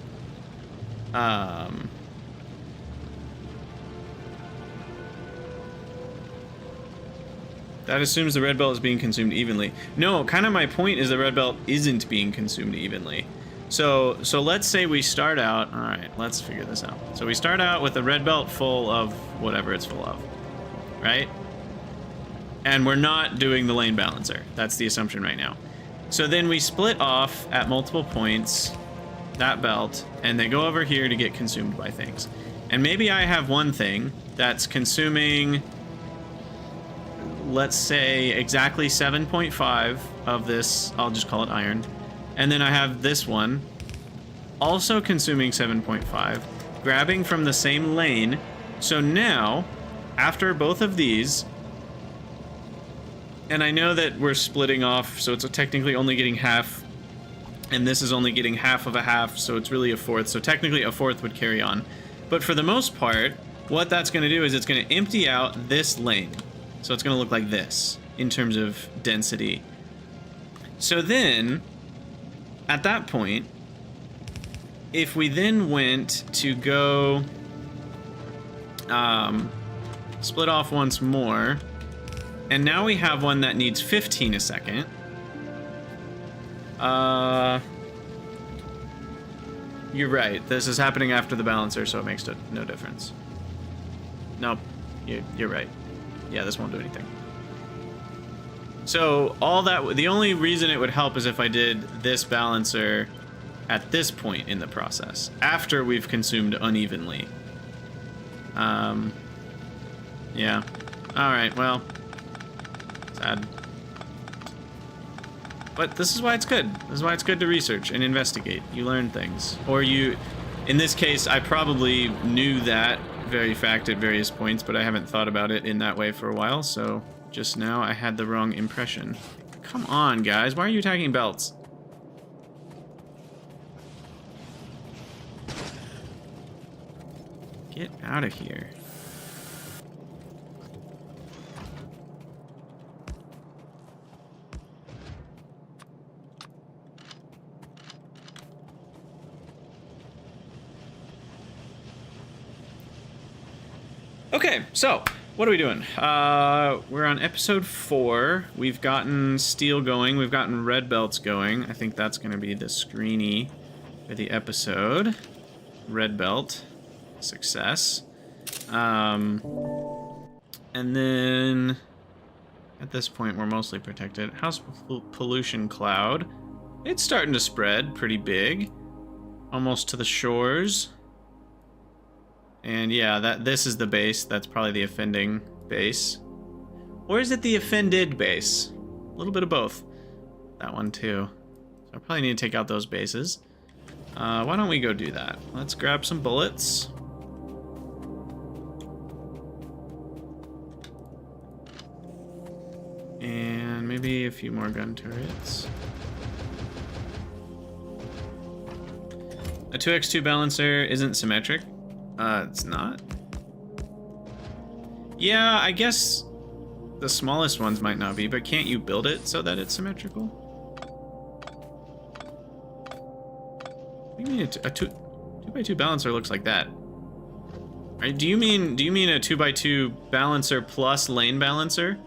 That assumes the red belt is being consumed evenly. No, kind of my point is the red belt isn't being consumed evenly. So let's say we start out, all right, let's figure this out. So we start out with a red belt full of whatever it's full of, right? And we're not doing the lane balancer. That's the assumption right now. So then we split off at multiple points that belt, and they go over here to get consumed by things. And maybe I have one thing that's consuming, let's say, exactly 7.5 of this, I'll just call it iron. And then I have this one, also consuming 7.5, grabbing from the same lane. So now, after both of these, and I know that we're splitting off, so it's technically only getting half, and this is only getting half of a half, so it's really a fourth. So technically a fourth would carry on. But for the most part, what that's going to do is it's going to empty out this lane. So it's going to look like this in terms of density. So then, at that point, if we then went to go split off once more, and now we have one that needs 15 a second. You're right. This is happening after the balancer, so it makes no difference. Nope. You're right. Yeah, this won't do anything. So all that, the only reason it would help is if I did this balancer at this point in the process, after we've consumed unevenly. Yeah. All right, well, sad. But this is why it's good. This is why it's good to research and investigate. You learn things. Or you, in this case, I probably knew that very fact at various points, but I haven't thought about it in that way for a while, so just now I had the wrong impression. Come on, guys. Why are you attacking belts? Get out of here. Okay, so What are we doing? We're on episode 4. We've gotten steel going. We've gotten red belts going. I think that's going to be the screeny for the episode. Red belt. Success. And then at this point, we're mostly protected. House pollution cloud. It's starting to spread pretty big. Almost to the shores. And yeah, this is the base. That's probably the offending base. Or is it the offended base? A little bit of both. That one too. So I probably need to take out those bases. Why don't we go do that? Let's grab some bullets. And maybe a few more gun turrets. A 2x2 balancer isn't symmetric. It's not. Yeah, I guess the smallest ones might not be, but can't you build it so that it's symmetrical? What do you mean a 2x2 balancer looks like that? Right, do you mean a 2x2 balancer plus lane balancer?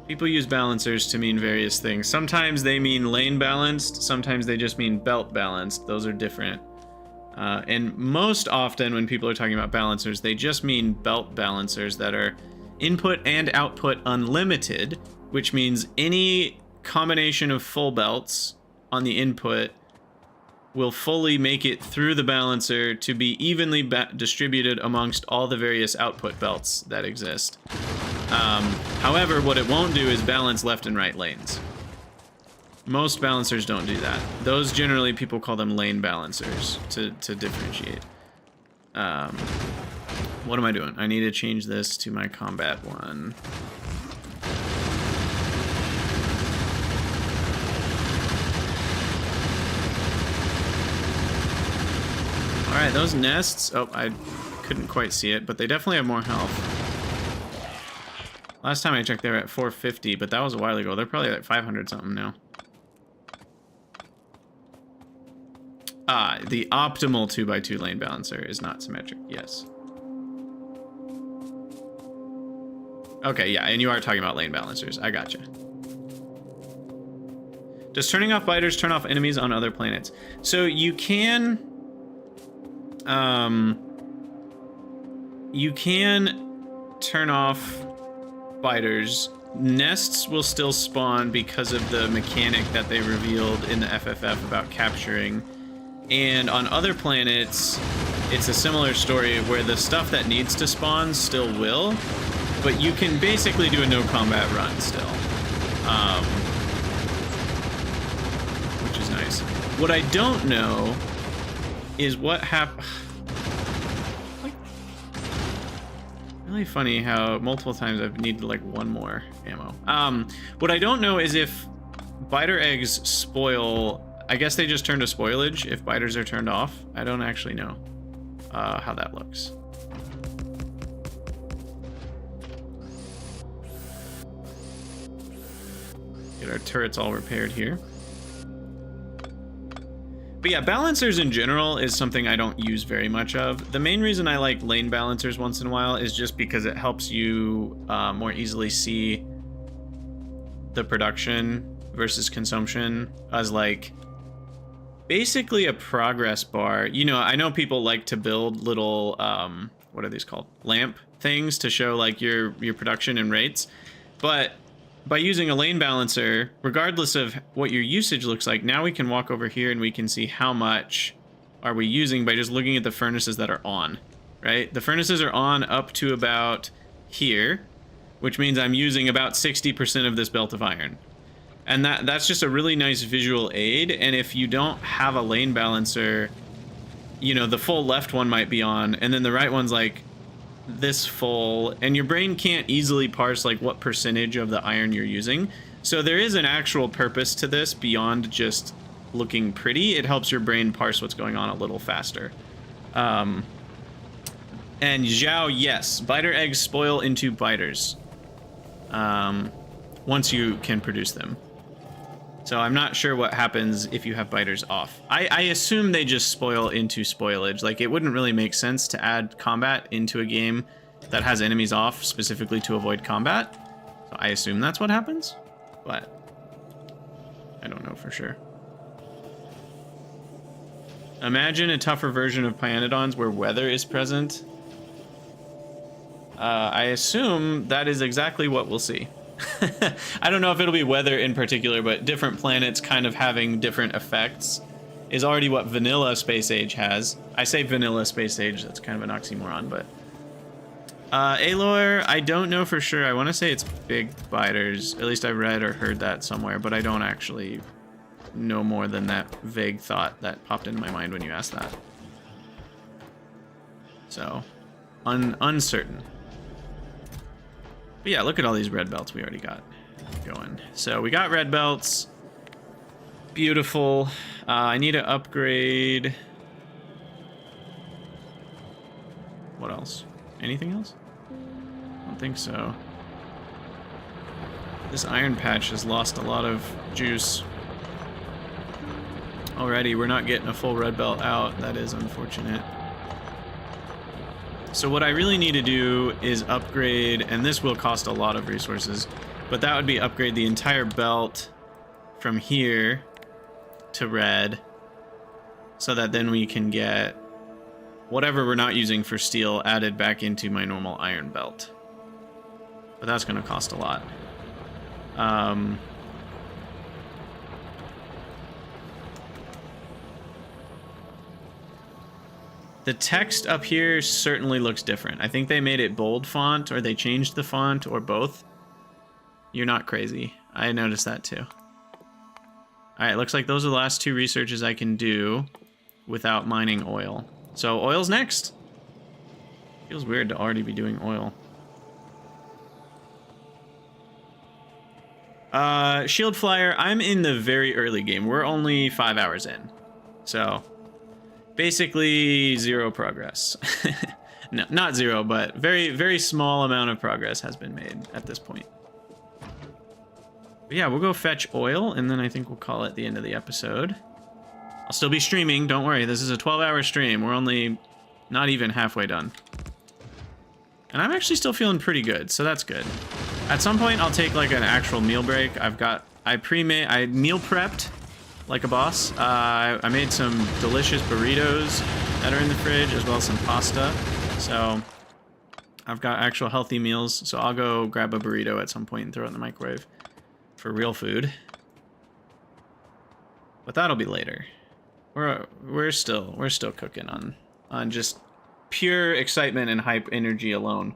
People use balancers to mean various things. Sometimes they mean lane balanced, sometimes they just mean belt balanced. Those are different. And most often when people are talking about balancers, they just mean belt balancers that are input and output unlimited, which means any combination of full belts on the input will fully make it through the balancer to be evenly distributed amongst all the various output belts that exist. However, what it won't do is balance left and right lanes. Most balancers don't do that. Those generally people call them lane balancers to differentiate. What am I doing? I need to change this to my combat one. Alright, those nests... Oh, I couldn't quite see it, but they definitely have more health. Last time I checked, they were at 450, but that was a while ago. They're probably like 500 something now. The optimal 2x2 lane balancer is not symmetric, yes. Okay, yeah, and you are talking about lane balancers. I gotcha. Does turning off biters turn off enemies on other planets? So you can... you can turn off biters. Nests will still spawn because of the mechanic that they revealed in the FFF about capturing. And on other planets, it's a similar story where the stuff that needs to spawn still will, but you can basically do a no combat run still, which is nice. What I don't know is what happened. Like, really funny how multiple times I've needed like one more ammo. What I don't know is if biter eggs spoil. I guess they just turn to spoilage if biters are turned off. I don't actually know how that looks. Get our turrets all repaired here. But yeah, balancers in general is something I don't use very much of. The main reason I like lane balancers once in a while is just because it helps you more easily see the production versus consumption as like basically a progress bar. You know, I know people like to build little, what are these called? Lamp things to show like your production and rates. But by using a lane balancer, regardless of what your usage looks like, now we can walk over here and we can see how much are we using by just looking at the furnaces that are on, right? The furnaces are on up to about here, which means I'm using about 60% of this belt of iron. And that's just a really nice visual aid. And if you don't have a lane balancer, you know, the full left one might be on, and then the right one's like this full, and your brain can't easily parse like what percentage of the iron you're using. So there is an actual purpose to this beyond just looking pretty. It helps your brain parse what's going on a little faster. And Zhao, yes, biter eggs spoil into biters once you can produce them. So I'm not sure what happens if you have biters off. I assume they just spoil into spoilage. Like, it wouldn't really make sense to add combat into a game that has enemies off specifically to avoid combat. So I assume that's what happens, but I don't know for sure. Imagine a tougher version of Pyanodons where weather is present. I assume that is exactly what we'll see. I don't know if it'll be weather in particular, but different planets kind of having different effects is already what vanilla Space Age has. I say vanilla Space Age, that's kind of an oxymoron, but... Aloy, I don't know for sure. I want to say it's big biters. At least I read or heard that somewhere, but I don't actually know more than that vague thought that popped into my mind when you asked that. So, uncertain. But yeah, look at all these red belts we already got going. So we got red belts. Beautiful. I need to upgrade. What else? Anything else? I don't think so. This iron patch has lost a lot of juice. Already, we're not getting a full red belt out. That is unfortunate. So what I really need to do is upgrade, and this will cost a lot of resources, but that would be upgrade the entire belt from here to red, so that then we can get whatever we're not using for steel added back into my normal iron belt. But that's going to cost a lot. The text up here certainly looks different. I think they made it bold font, or they changed the font, or both. You're not crazy. I noticed that too. Alright, looks like those are the last two researches I can do without mining oil. So oil's next. Feels weird to already be doing oil. Shield Flyer, I'm in the very early game. We're only 5 hours in. So... basically, zero progress. No, not zero, but very, very small amount of progress has been made at this point. But yeah, we'll go fetch oil, and then I think we'll call it the end of the episode. I'll still be streaming, don't worry. This is a 12-hour stream. We're only not even halfway done. And I'm actually still feeling pretty good, so that's good. At some point, I'll take like an actual meal break. I meal prepped like a boss. I made some delicious burritos that are in the fridge, as well as some pasta. So I've got actual healthy meals. So I'll go grab a burrito at some point and throw it in the microwave for real food. But that'll be later. We're still cooking on just pure excitement and hype energy alone.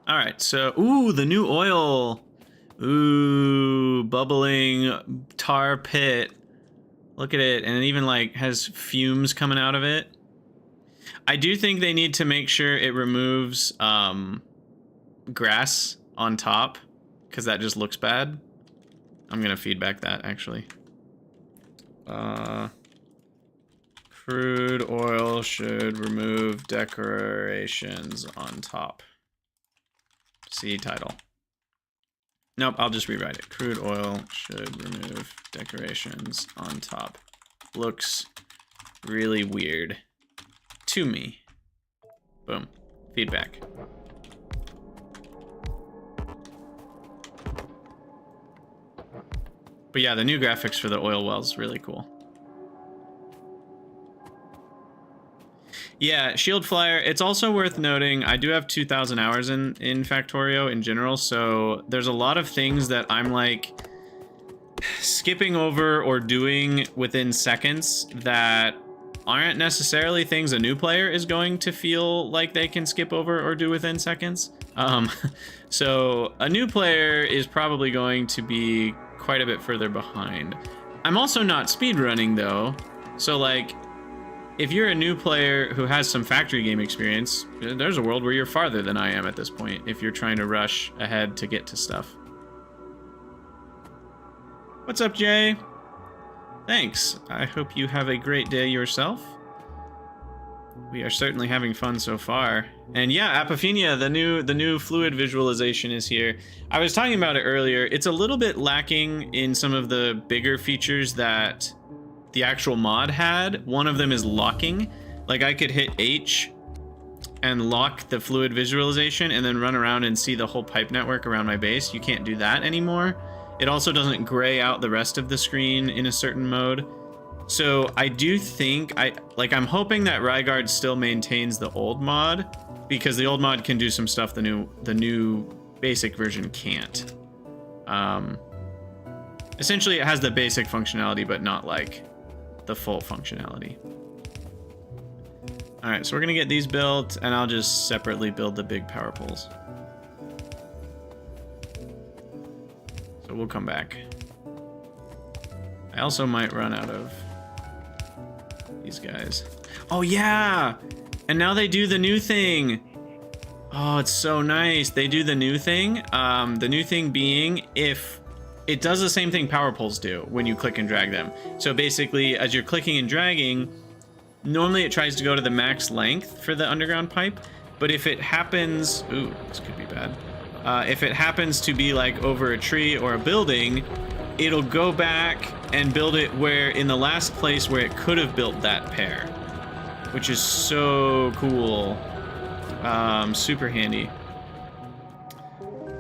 All right, so, ooh, the new oil. Ooh, bubbling tar pit. Look at it, and it even, like, has fumes coming out of it. I do think they need to make sure it removes, grass on top, because that just looks bad. I'm gonna feedback that, actually. Crude oil should remove decorations on top. See title. Nope, I'll just rewrite it. Crude oil should remove decorations on top. Looks really weird to me. Boom. Feedback. But yeah, the new graphics for the oil well's really cool. Yeah, Shield Flyer, it's also worth noting, I do have 2,000 hours in Factorio in general, so there's a lot of things that I'm like skipping over or doing within seconds that aren't necessarily things a new player is going to feel like they can skip over or do within seconds. So a new player is probably going to be quite a bit further behind. I'm also not speedrunning though, so like, if you're a new player who has some factory game experience, there's a world where you're farther than I am at this point if you're trying to rush ahead to get to stuff. What's up, Jay? Thanks. I hope you have a great day yourself. We are certainly having fun so far. And yeah, Apophenia, the new fluid visualization is here. I was talking about it earlier. It's a little bit lacking in some of the bigger features that the actual mod had. One of them is locking. Like I could hit H and lock the fluid visualization and then run around and see the whole pipe network around my base. You can't do that anymore. It also doesn't gray out the rest of the screen in a certain mode. So I do think I'm hoping that Ryguard still maintains the old mod, because the old mod can do some stuff the new basic version can't. Essentially it has the basic functionality but not like the full functionality. All right, so we're gonna get these built and I'll just separately build the big power poles. So we'll come back. I also might run out of these guys. Oh yeah! And now they do the new thing. Oh, it's so nice. They do the new thing. The new thing being, if it does the same thing power poles do when you click and drag them. So basically, as you're clicking and dragging, normally it tries to go to the max length for the underground pipe, but if it happens, ooh, this could be bad. If it happens to be like over a tree or a building, it'll go back and build it where in the last place where it could have built that pair, which is so cool. Super handy.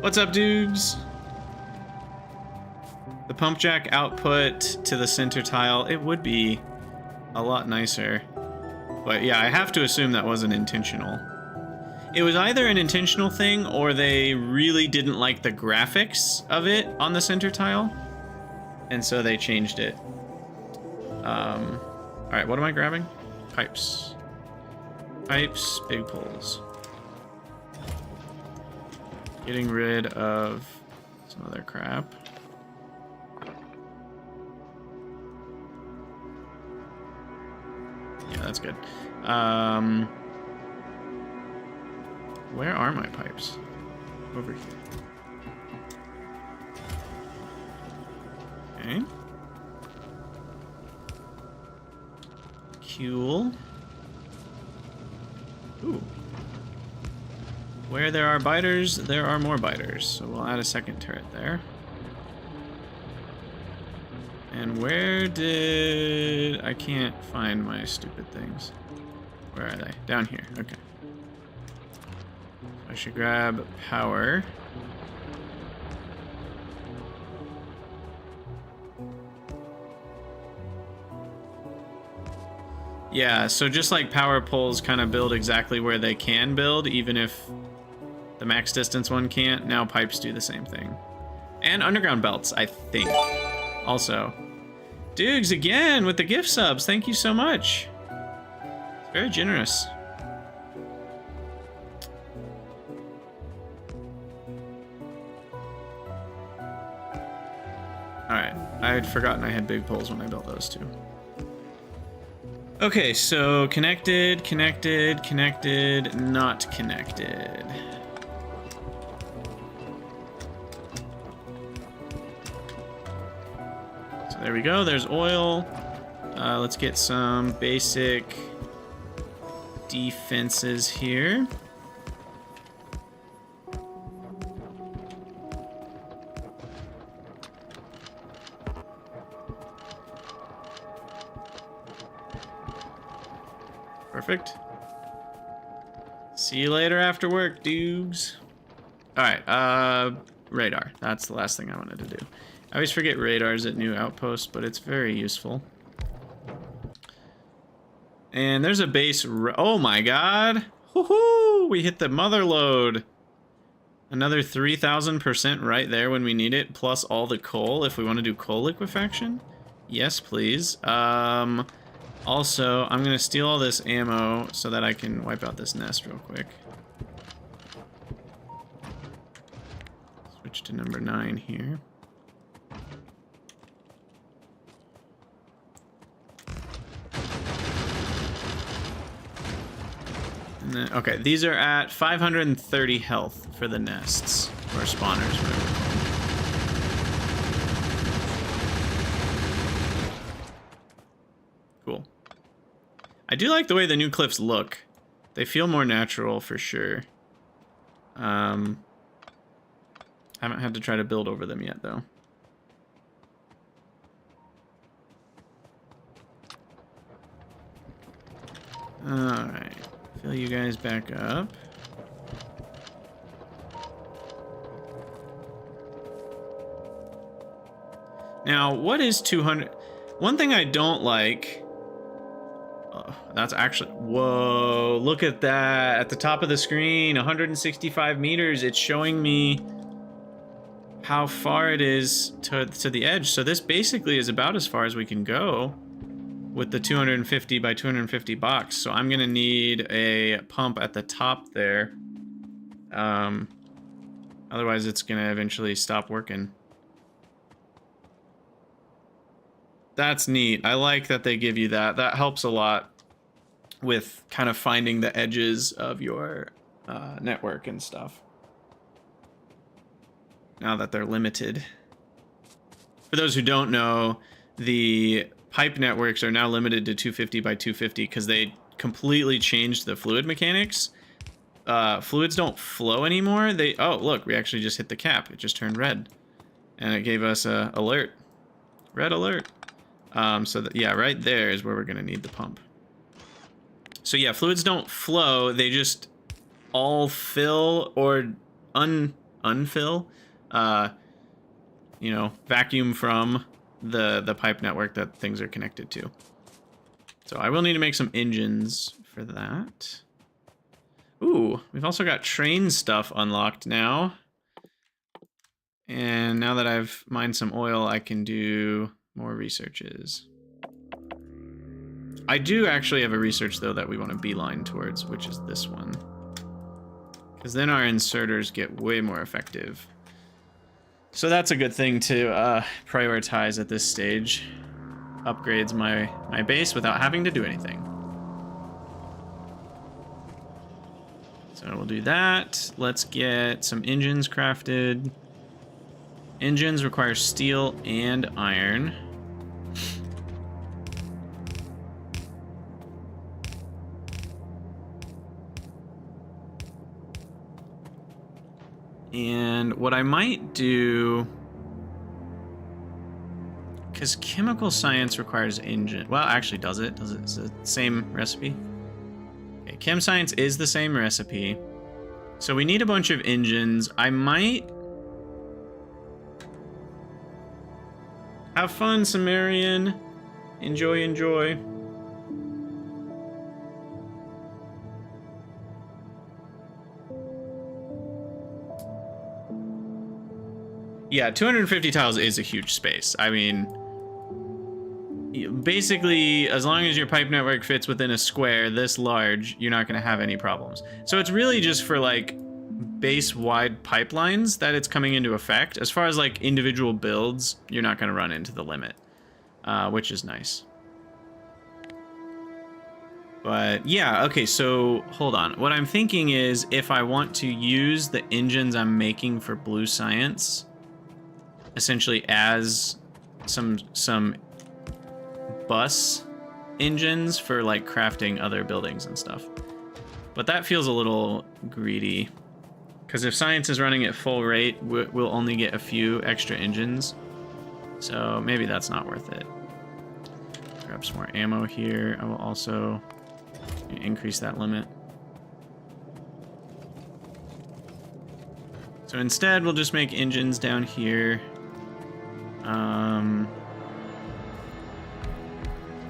What's up, dudes? The pump jack output to the center tile, it would be a lot nicer. But yeah, I have to assume that wasn't intentional. It was either an intentional thing or they really didn't like the graphics of it on the center tile, and so they changed it. All right, what am I grabbing? Pipes. Pipes, big poles. Getting rid of some other crap. Yeah, that's good. Where are my pipes? Over here. Okay. Cool. Ooh. Where there are biters, there are more biters. So we'll add a second turret there. And where did... I can't find my stupid things. Where are they? Down here. Okay. I should grab power. Yeah, so just like power poles kind of build exactly where they can build, even if the max distance one can't, now pipes do the same thing. And underground belts, I think. Also. Dudes, again, with the gift subs, thank you so much. It's very generous. Alright, I had forgotten I had big poles when I built those two. Okay, so connected, connected, connected, not connected. So there we go, there's oil. Let's get some basic defenses here. Perfect. See you later after work, dudes. Alright, radar. That's the last thing I wanted to do. I always forget radars at new outposts, but it's very useful. And there's a base... oh my god! Woohoo! We hit the mother load! Another 3,000% right there when we need it, plus all the coal if we want to do coal liquefaction. Yes, please. Also, I'm gonna steal all this ammo so that I can wipe out this nest real quick. Switch to number 9 here. And then, okay, these are at 530 health for the nests, or spawners, whatever they're called. I do like the way the new cliffs look. They feel more natural for sure. I haven't had to try to build over them yet, though. Alright. Fill you guys back up. Now, what is 200? One thing I don't like... Oh, that's actually... Whoa, look at that. At the top of the screen, 165 meters. It's showing me how far it is to the edge. So this basically is about as far as we can go with the 250 by 250 box. So I'm gonna need a pump at the top there. Otherwise it's gonna eventually stop working. That's neat. I like that they give you that. That helps a lot with kind of finding the edges of your network and stuff. Now that they're limited. For those who don't know, the pipe networks are now limited to 250 by 250 because they completely changed the fluid mechanics. Fluids don't flow anymore. Oh, look, we actually just hit the cap. It just turned red. And it gave us a alert. Red alert. So that, yeah, right there is where we're gonna need the pump. So yeah, fluids don't flow. They just all fill or unfill. You know, vacuum from the pipe network that things are connected to. So I will need to make some engines for that. Ooh, we've also got train stuff unlocked now. And now that I've mined some oil, I can do more researches. I do actually have a research, though, that we want to beeline towards, which is this one. Because then our inserters get way more effective. So that's a good thing to prioritize at this stage. Upgrades my base without having to do anything. So we'll do that. Let's get some engines crafted. Engines require steel and iron. And what I might do, because chemical science requires engine. Well, actually, does it? Is it the same recipe? Okay, chem science is the same recipe. So we need a bunch of engines. I might... Have fun, Sumerian. Enjoy, enjoy. Yeah, 250 tiles is a huge space. I mean, basically, as long as your pipe network fits within a square this large, you're not going to have any problems. So it's really just for, like, base-wide pipelines that it's coming into effect. As far as, like, individual builds, you're not going to run into the limit, which is nice. But, yeah, okay, so hold on. What I'm thinking is if I want to use the engines I'm making for Blue Science essentially as some bus engines for like crafting other buildings and stuff. But that feels a little greedy because if science is running at full rate, we'll only get a few extra engines. So maybe that's not worth it. Grab some more ammo here. I will also increase that limit. So instead, we'll just make engines down here.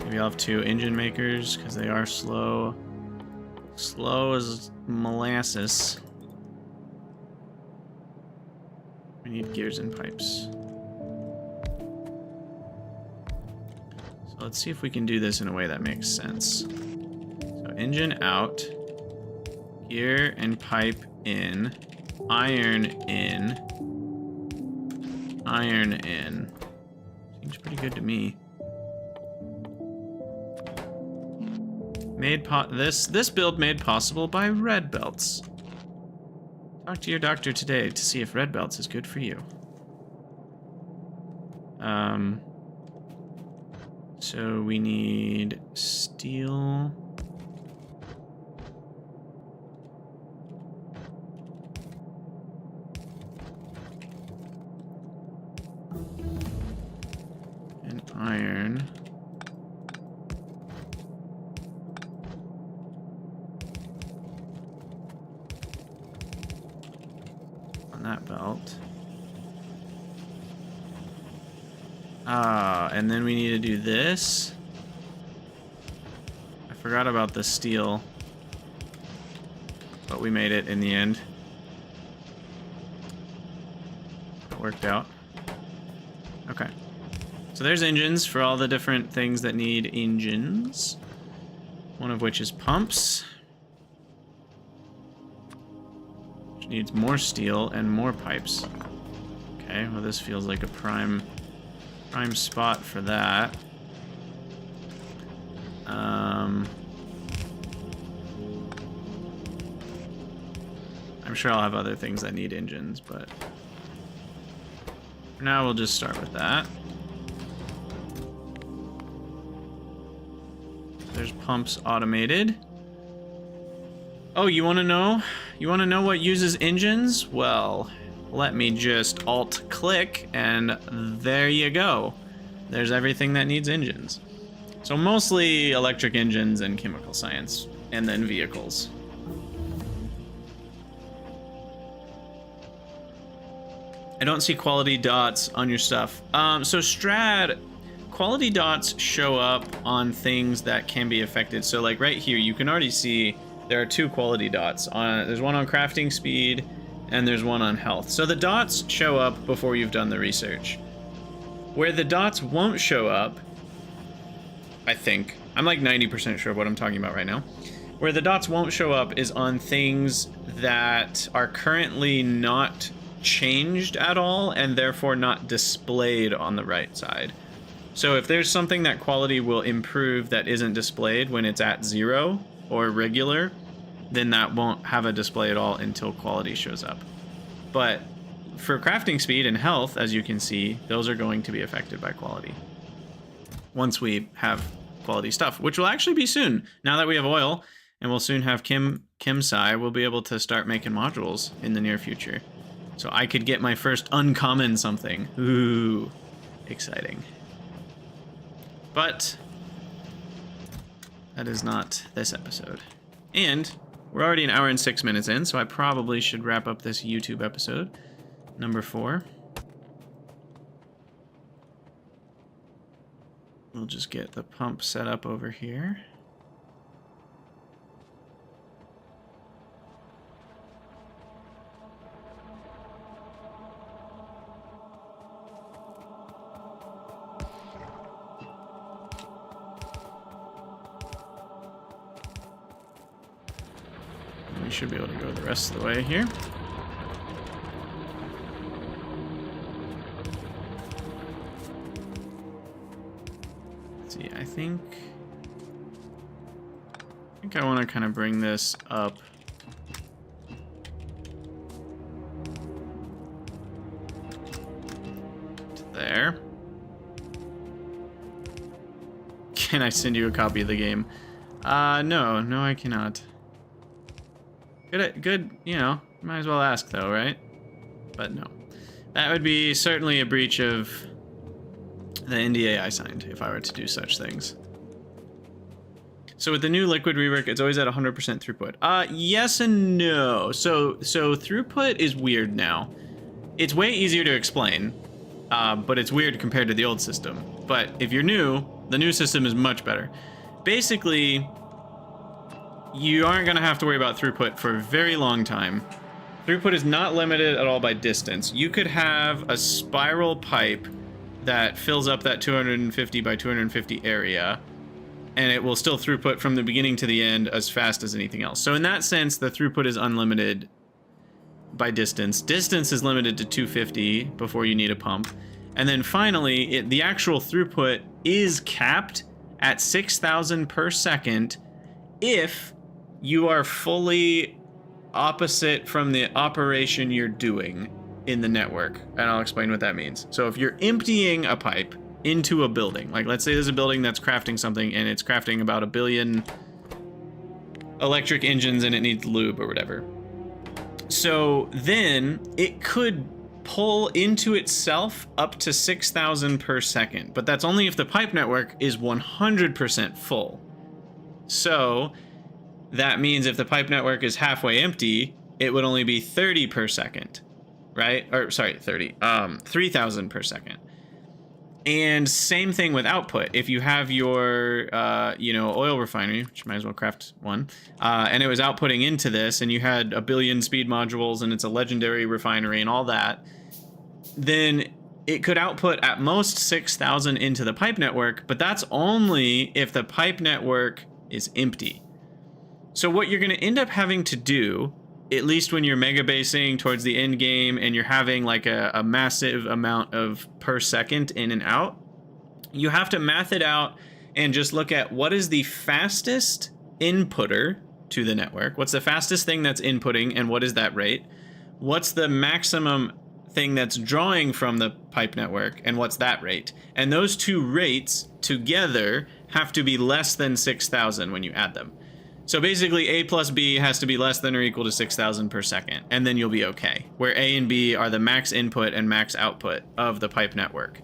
Maybe I'll have 2 engine makers because they are slow. Slow as molasses. We need gears and pipes. So let's see if we can do this in a way that makes sense. So engine out, gear and pipe in, iron in, iron in. Seems pretty good to me. This build made possible by red belts. Talk to your doctor today to see if red belts is good for you. So we need steel. iron. On that belt. And then we need to do this. I forgot about the steel, but we made it in the end. It worked out. Okay. So there's engines for all the different things that need engines. One of which is pumps. Which needs more steel and more pipes. Okay, well this feels like a prime spot for that. I'm sure I'll have other things that need engines, but for now we'll just start with that. There's pumps automated. Oh, you want to know? You want to know what uses engines? Well, let me just alt-click, and there you go. There's everything that needs engines. So mostly electric engines and chemical science, and then vehicles. I don't see quality dots on your stuff. So Strad, quality dots show up on things that can be affected. So like right here, you can already see there are 2 quality dots. There's one on crafting speed, and there's one on health. So the dots show up before you've done the research. Where the dots won't show up, I think, I'm like 90% sure of what I'm talking about right now. Where the dots won't show up is on things that are currently not changed at all and therefore not displayed on the right side. So if there's something that quality will improve that isn't displayed when it's at 0 or regular, then that won't have a display at all until quality shows up. But for crafting speed and health, as you can see, those are going to be affected by quality once we have quality stuff, which will actually be soon. Now that we have oil and we'll soon have Kimsai, we'll be able to start making modules in the near future. So I could get my first uncommon something. Ooh, exciting. But that is not this episode. And we're already an hour and 6 minutes in, so I probably should wrap up this YouTube episode. Number 4. We'll just get the pump set up over here. We should be able to go the rest of the way here. Let's see, I think I want to kind of bring this up to there. Can I send you a copy of the game? No, I cannot. Good, you know, might as well ask though, right? But no. That would be certainly a breach of the NDA I signed if I were to do such things. So with the new liquid rework, it's always at 100% throughput. Yes and no. So throughput is weird now. It's way easier to explain, but it's weird compared to the old system. But if you're new, the new system is much better. Basically, you aren't going to have to worry about throughput for a very long time. Throughput is not limited at all by distance. You could have a spiral pipe that fills up that 250 by 250 area, and it will still throughput from the beginning to the end as fast as anything else. So in that sense, the throughput is unlimited by distance. Distance is limited to 250 before you need a pump. And then finally, the actual throughput is capped at 6,000 per second if you are fully opposite from the operation you're doing in the network. And I'll explain what that means. So if you're emptying a pipe into a building, like let's say there's a building that's crafting something and it's crafting about 1 billion electric engines and it needs lube or whatever. So then it could pull into itself up to 6,000 per second, but that's only if the pipe network is 100% full. So that means if the pipe network is halfway empty, it would only be 30 per second, right? Or sorry, 3,000 per second. And same thing with output. If you have your, oil refinery, which might as well craft one, and it was outputting into this, and you had a billion speed modules, and it's a legendary refinery and all that, then it could output at most 6,000 into the pipe network, but that's only if the pipe network is empty. So what you're going to end up having to do, at least when you're mega basing towards the end game and you're having like a massive amount of per second in and out, you have to math it out and just look at what is the fastest inputter to the network. What's the fastest thing that's inputting and what is that rate? What's the maximum thing that's drawing from the pipe network and what's that rate? And those two rates together have to be less than 6,000 when you add them. So basically A plus B has to be less than or equal to 6,000 per second, and then you'll be okay. Where A and B are the max input and max output of the pipe network.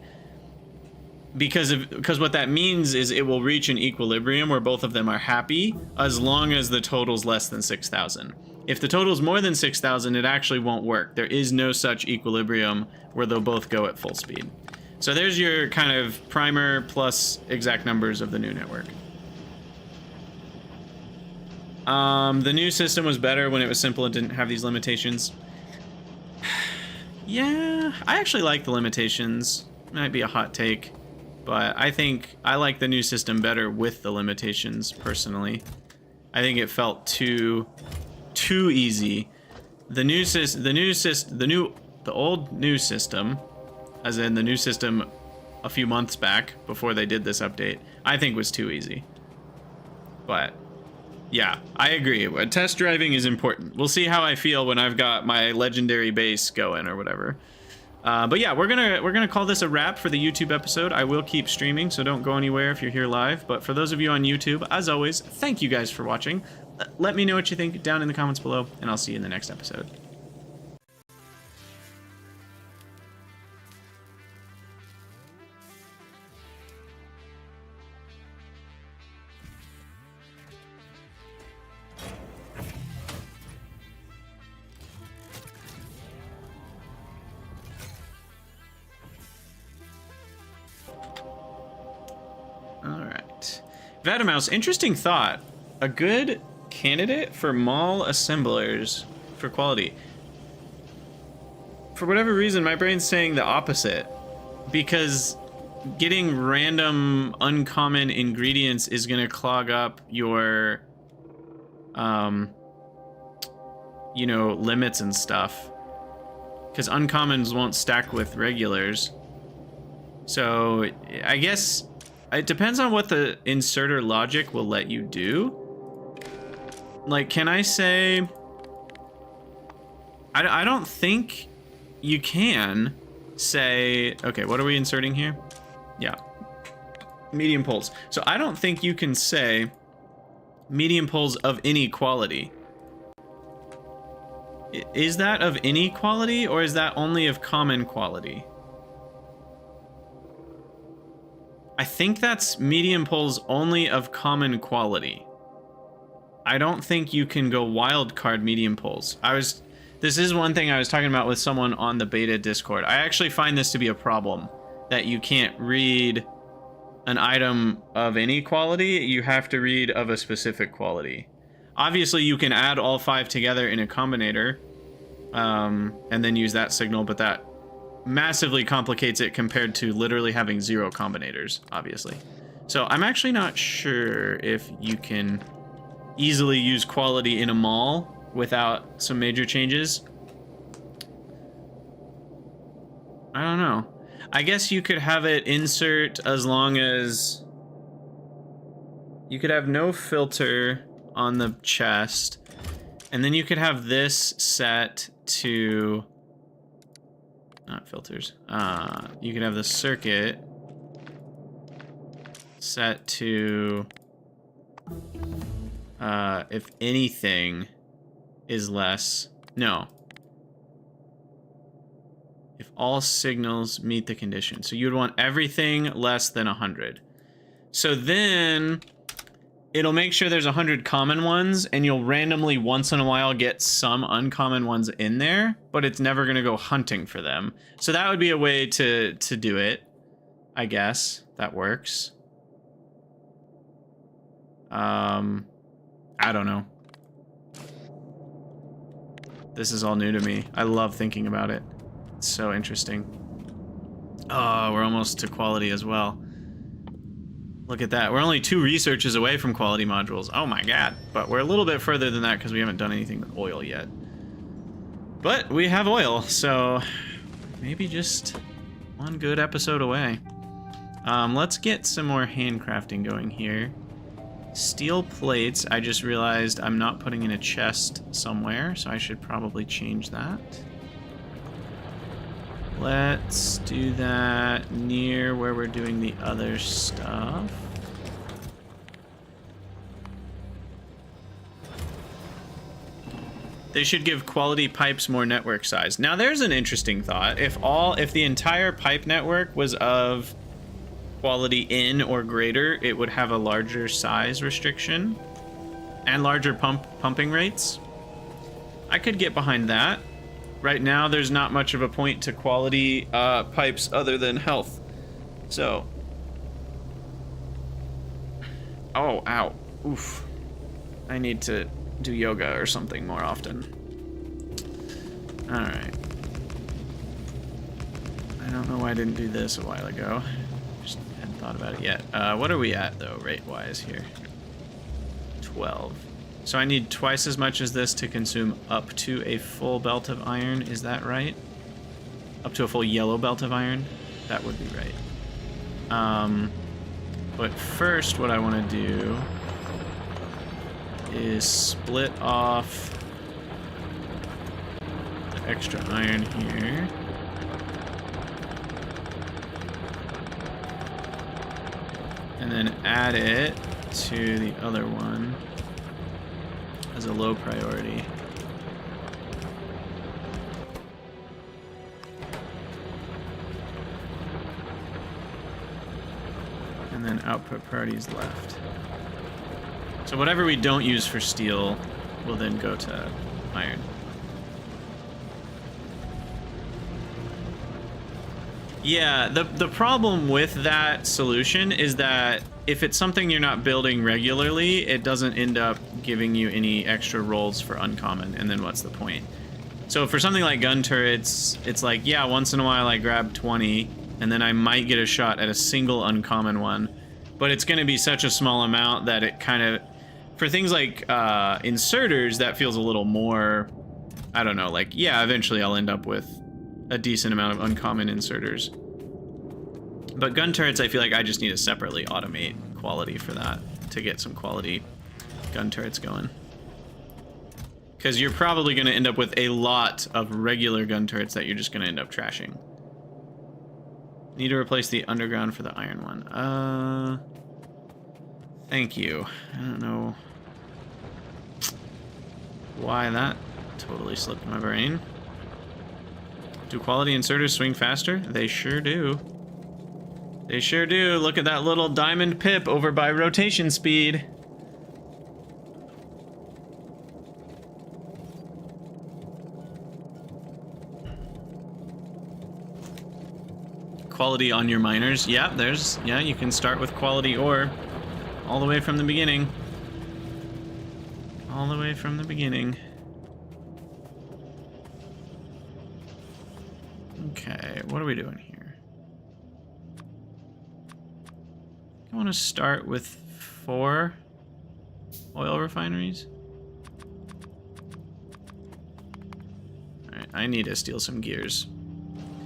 Because what that means is it will reach an equilibrium where both of them are happy as long as the total's less than 6,000. If the total's more than 6,000, it actually won't work. There is no such equilibrium where they'll both go at full speed. So there's your kind of primer plus exact numbers of the new network. The new system was better when it was simple and didn't have these limitations. Yeah, I actually like the limitations. Might be a hot take, but I think I like the new system better with the limitations personally. I think it felt too easy. The old new system, as in the new system a few months back before they did this update, I think was too easy. But yeah, I agree. Test driving is important. We'll see how I feel when I've got my legendary base going or whatever. But yeah, we're gonna call this a wrap for the YouTube episode. I will keep streaming, so don't go anywhere if you're here live. But for those of you on YouTube, as always, thank you guys for watching. Let me know what you think down in the comments below, and I'll see you in the next episode. Alright. Vatamouse, interesting thought. A good candidate for mall assemblers for quality. For whatever reason, my brain's saying the opposite. Because getting random, uncommon ingredients is going to clog up your, limits and stuff. Because uncommons won't stack with regulars. So, I guess it depends on what the inserter logic will let you do. Like, can I say... I don't think you can say... Okay, what are we inserting here? Yeah. Medium pulls. So I don't think you can say medium pulls of any quality. Is that of any quality, or is that only of common quality? I think that's medium pulls only of common quality. I don't think you can go wildcard medium pulls. This is one thing I was talking about with someone on the beta Discord. I actually find this to be a problem, that you can't read an item of any quality. You have to read of a specific quality. Obviously, you can add all 5 together in a combinator, and then use that signal, but that massively complicates it compared to literally having 0 combinators, obviously. So I'm actually not sure if you can easily use quality in a mall without some major changes. I don't know. I guess you could have it insert as long as you could have no filter on the chest, and then you could have this set to not filters. You could have the circuit set to if anything is less. No. if all signals meet the condition. So you would want everything less than 100. So then it'll make sure there's 100 common ones, and you'll randomly once in a while get some uncommon ones in there, but it's never going to go hunting for them. So that would be a way to do it, I guess. That works. I don't know. This is all new to me. I love thinking about it. It's so interesting. Oh, we're almost to quality as well. Look at that. We're only 2 researches away from quality modules. Oh my god. But we're a little bit further than that because we haven't done anything with oil yet. But we have oil, so maybe just one good episode away. Let's get some more handcrafting going here. Steel plates, I just realized I'm not putting in a chest somewhere, so I should probably change that. Let's do that near where we're doing the other stuff. They should give quality pipes more network size. Now there's an interesting thought. If the entire pipe network was of quality in or greater, it would have a larger size restriction and larger pumping rates. I could get behind that. Right now, there's not much of a point to quality pipes other than health. So. Oh, ow. Oof. I need to do yoga or something more often. Alright. I don't know why I didn't do this a while ago. Just hadn't thought about it yet. What are we at, though, rate-wise here? 12. So I need twice as much as this to consume up to a full belt of iron. Is that right? Up to a full yellow belt of iron? That would be right. But first what I want to do is split off the extra iron here. And then add it to the other one as a low priority. And then output priorities left. So whatever we don't use for steel will then go to iron. Yeah, the problem with that solution is that if it's something you're not building regularly, it doesn't end up giving you any extra rolls for uncommon, and then what's the point? So for something like gun turrets, it's like, yeah, once in a while I grab 20, and then I might get a shot at a single uncommon one, but it's going to be such a small amount that it kind of, for things like inserters, that feels a little more, I don't know, like, yeah, eventually I'll end up with a decent amount of uncommon inserters. But gun turrets, I feel like I just need to separately automate quality for that to get some quality gun turrets going. Because you're probably going to end up with a lot of regular gun turrets that you're just going to end up trashing. Need to replace the underground for the iron one. Thank you. I don't know why that totally slipped my brain. Do quality inserters swing faster? They sure do. They sure do. Look at that little diamond pip over by rotation speed. Quality on your miners. Yeah, yeah, you can start with quality ore all the way from the beginning. All the way from the beginning. Okay, what are we doing here? I want to start with 4 oil refineries. Alright, I need to steal some gears.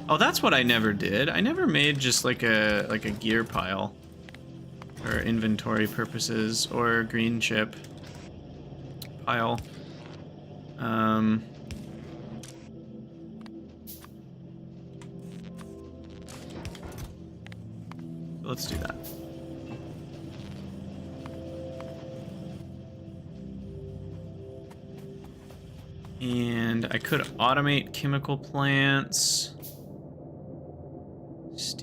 Oh, that's what I never did. I never made just like a gear pile for inventory purposes or green chip pile. Let's do that. And I could automate chemical plants.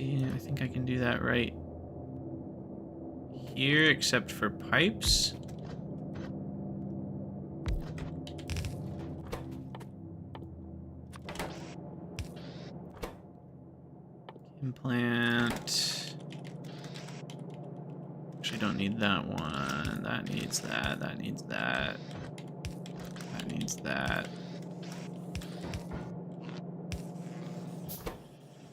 I think I can do that right here, except for pipes. Implant. Actually, don't need that one. That needs that. That needs that. That needs that.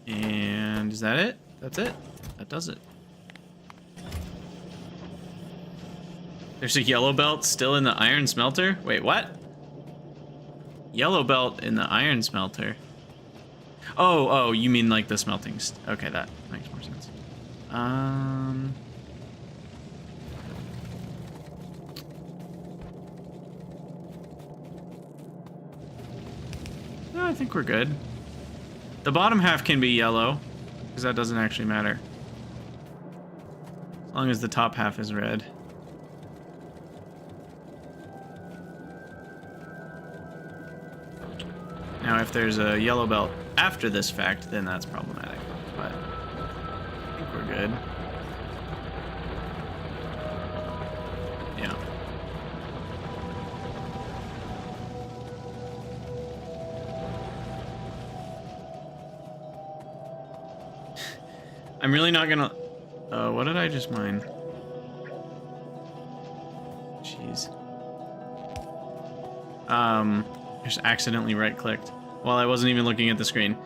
And is that it? That's it. That does it. There's a yellow belt still in the iron smelter? Wait, what? Yellow belt in the iron smelter. Oh, you mean like the smelting. Okay, that makes more sense. I think we're good. The bottom half can be yellow, because that doesn't actually matter. As long as the top half is red. Now, if there's a yellow belt after this fact, then that's problematic. But I think we're good. Yeah. I'm really not gonna... what did I just mine? Jeez. I just accidentally right-clicked while I wasn't even looking at the screen.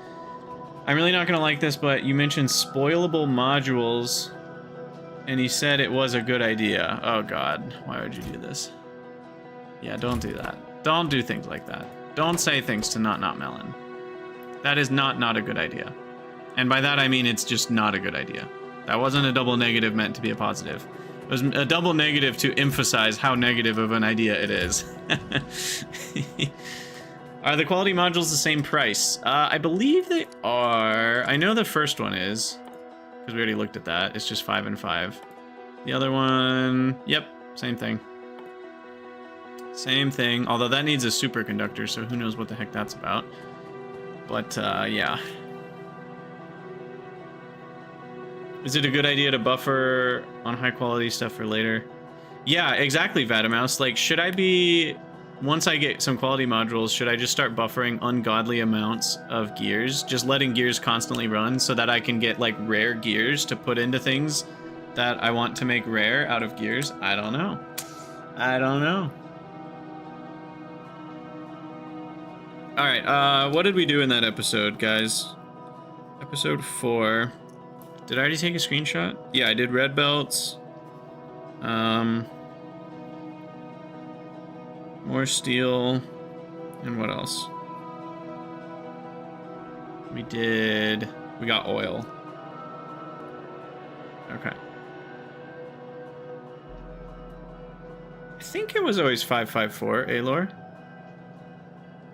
I'm really not gonna like this, but you mentioned spoilable modules, and you said it was a good idea. Oh god, why would you do this? Yeah, don't do that. Don't do things like that. Don't say things to not melon. That is not a good idea. And by that I mean it's just not a good idea. That wasn't a double negative meant to be a positive. It was a double negative to emphasize how negative of an idea it is. Are the quality modules the same price? I believe they are. I know the first one is, because we already looked at that. It's just 5 and 5. The other one, yep, same thing. Same thing, although that needs a superconductor, so who knows what the heck that's about. But, yeah. Is it a good idea to buffer on high quality stuff for later? Yeah, exactly, Vatamouse. Like, should I be... Once I get some quality modules, should I just start buffering ungodly amounts of gears? Just letting gears constantly run so that I can get, like, rare gears to put into things that I want to make rare out of gears? I don't know. I don't know. Alright, what did we do in that episode, guys? Episode 4. Did I already take a screenshot? Yeah, I did red belts. More steel. And what else? We got oil. Okay. I think it was always 554, Alor.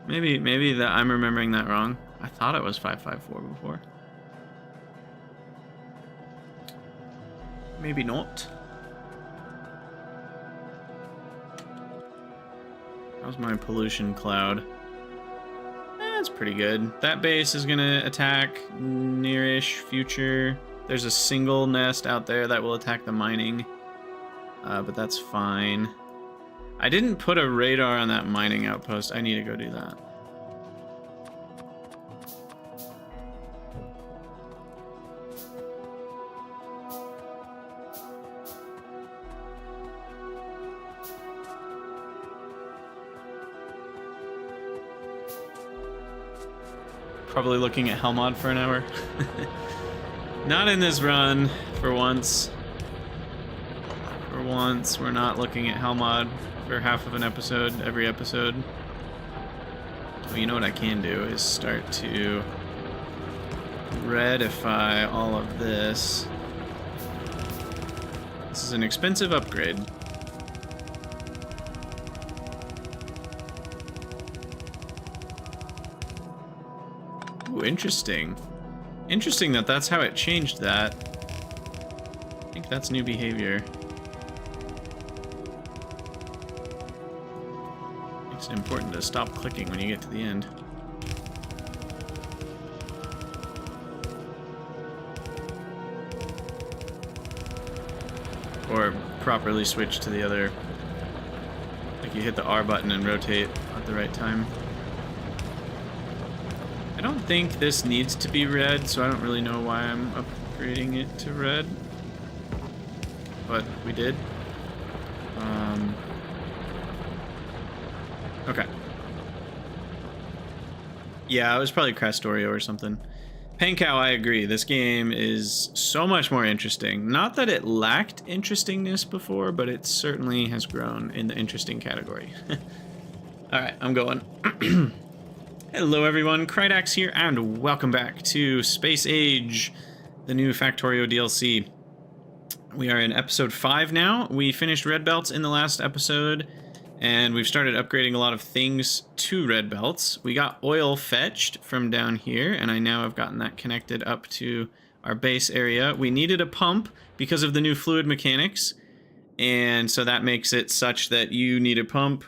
Maybe that I'm remembering that wrong. I thought it was 554 before. Maybe not. How's my pollution cloud? That's pretty good. That base is gonna attack nearish future. There's a single nest out there that will attack the mining, but that's fine. I didn't put a radar on that mining outpost. I need to go do that. Probably looking at Hellmod for an hour. Not in this run, for once. For once, we're not looking at Hellmod for half of an episode, every episode. Well, you know what I can do is start to redify all of this. This is an expensive upgrade. Ooh, interesting. Interesting that that's how it changed that. I think that's new behavior. Makes it important to stop clicking when you get to the end. or properly switch to the other. Like you hit the R button and rotate at the right time. I don't think this needs to be red, so I don't really know why I'm upgrading it to red. But we did. Okay. Yeah, it was probably Crastorio or something. Pankow, I agree. This game is so much more interesting. Not that it lacked interestingness before, but it certainly has grown in the interesting category. Alright, I'm going. Hello everyone, Krydax here, and welcome back to Space Age, the new Factorio DLC. We are in episode 5 now. We finished red belts in the last episode, and we've started upgrading a lot of things to red belts. We got oil fetched from down here, and I now have gotten that connected up to our base area. We needed a pump because of the new fluid mechanics, and so that makes it such that you need a pump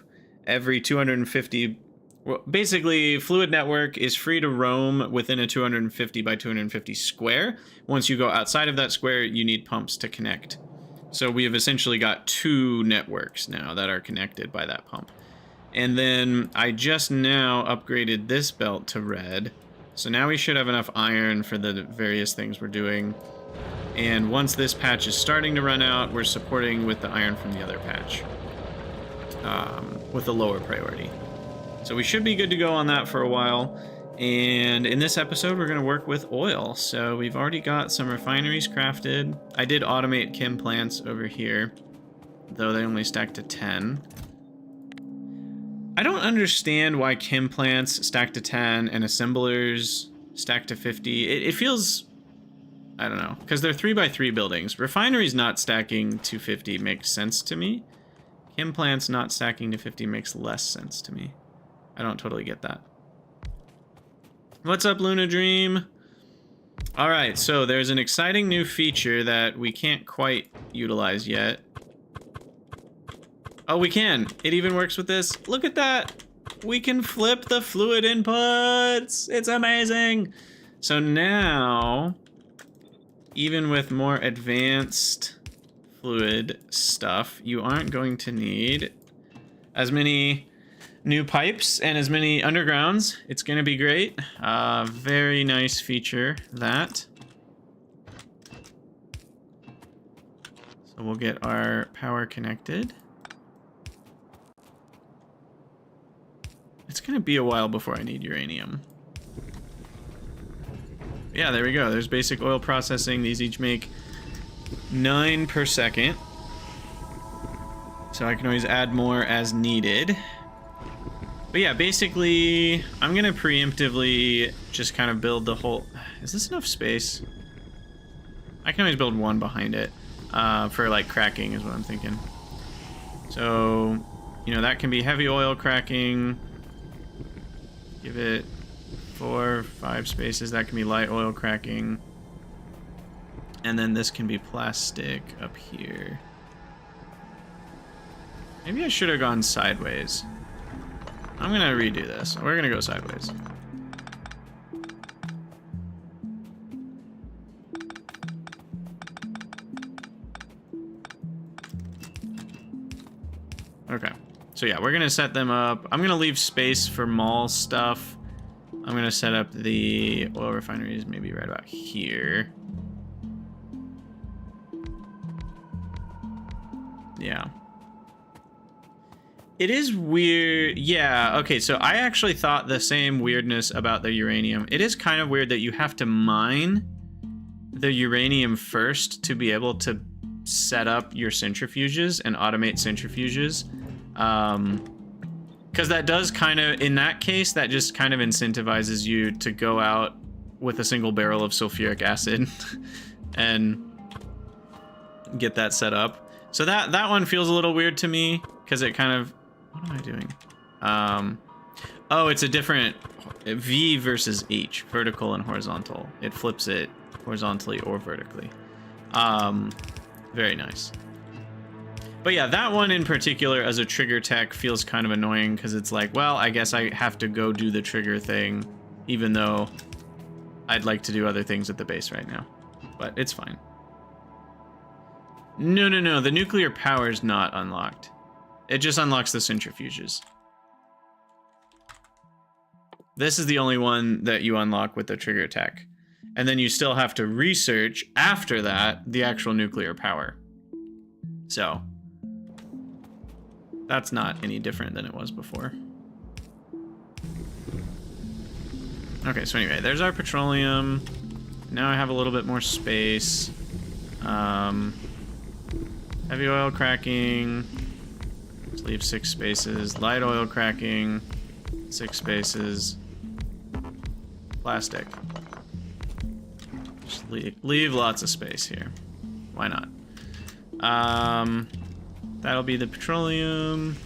every 250. Well, basically, Fluid Network is free to roam within a 250 by 250 square. Once you go outside of that square, you need pumps to connect. So we have essentially got 2 networks now that are connected by that pump. And then I just now upgraded this belt to red. So now we should have enough iron for the various things we're doing. And once this patch is starting to run out, we're supporting with the iron from the other patch. With a lower priority. So we should be good to go on that for a while. And in this episode, we're going to work with oil. So we've already got some refineries crafted. I did automate chem plants over here, though they only stack to 10. I don't understand why chem plants stack to 10 and assemblers stack to 50. It feels, I don't know, because they're 3x3 buildings. Refineries not stacking to 50 makes sense to me. Chem plants not stacking to 50 makes less sense to me. I don't totally get that. What's up, Luna Dream? All right, so there's an exciting new feature that we can't quite utilize yet. Oh, we can. It even works with this. Look at that. We can flip the fluid inputs. It's amazing. So now, even with more advanced fluid stuff, you aren't going to need as many new pipes and as many undergrounds. It's gonna be great. Very nice feature, that. So we'll get our power connected. It's gonna be a while before I need uranium. Yeah, there we go. There's basic oil processing. These each make 9 per second. So I can always add more as needed. But yeah, basically, I'm gonna preemptively just kind of build the whole... Is this enough space? I can always build one behind it for like cracking is what I'm thinking. So, you know, that can be heavy oil cracking. Give it 4, 5 spaces. That can be light oil cracking. And then this can be plastic up here. Maybe I should have gone sideways. I'm gonna redo this. We're gonna go sideways. Okay. So yeah, we're gonna set them up. I'm gonna leave space for mall stuff. I'm gonna set up the oil refineries maybe right about here. Yeah. It is weird. Yeah, okay, so I actually thought the same weirdness about the uranium. It is kind of weird that you have to mine the uranium first to be able to set up your centrifuges and automate centrifuges. Because that does kind of, in that case, that just kind of incentivizes you to go out with a single barrel of sulfuric acid and get that set up. So that one feels a little weird to me because it kind of... What am I doing? Oh, it's a different V versus H, vertical and horizontal. It flips it horizontally or vertically. Very nice. But yeah, that one in particular as a trigger tech feels kind of annoying because it's like, well, I guess I have to go do the trigger thing, even though I'd like to do other things at the base right now. But it's fine. No, no, no. The nuclear power is not unlocked. It just unlocks the centrifuges. This is the only one that you unlock with the trigger attack. And then you still have to research, after that, the actual nuclear power. So, that's not any different than it was before. Okay, so anyway, there's our petroleum. Now I have a little bit more space. Heavy oil cracking. Let's leave 6 spaces. Light oil cracking. 6 spaces. Plastic. Just leave lots of space here. Why not? That'll be the petroleum.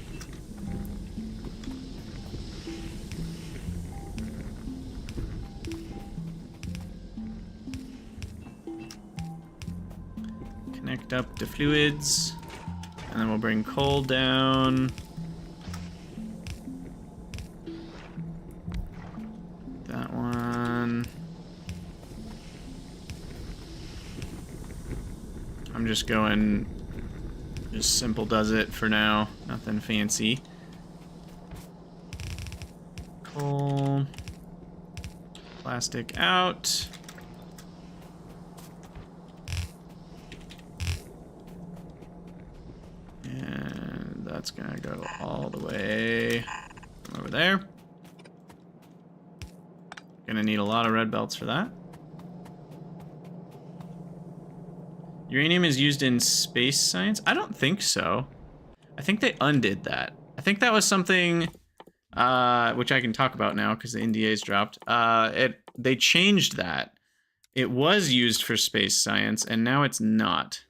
Connect up to fluids. And then we'll bring coal down. That one. I'm just going, just simple does it for now. Nothing fancy. Coal. Plastic out. And that's gonna go all the way over there. Gonna need a lot of red belts for that. Uranium is used in space science? I don't think so. I think they undid that. I think that was something which I can talk about now because the NDA's dropped. They changed that. It was used for space science and now it's not.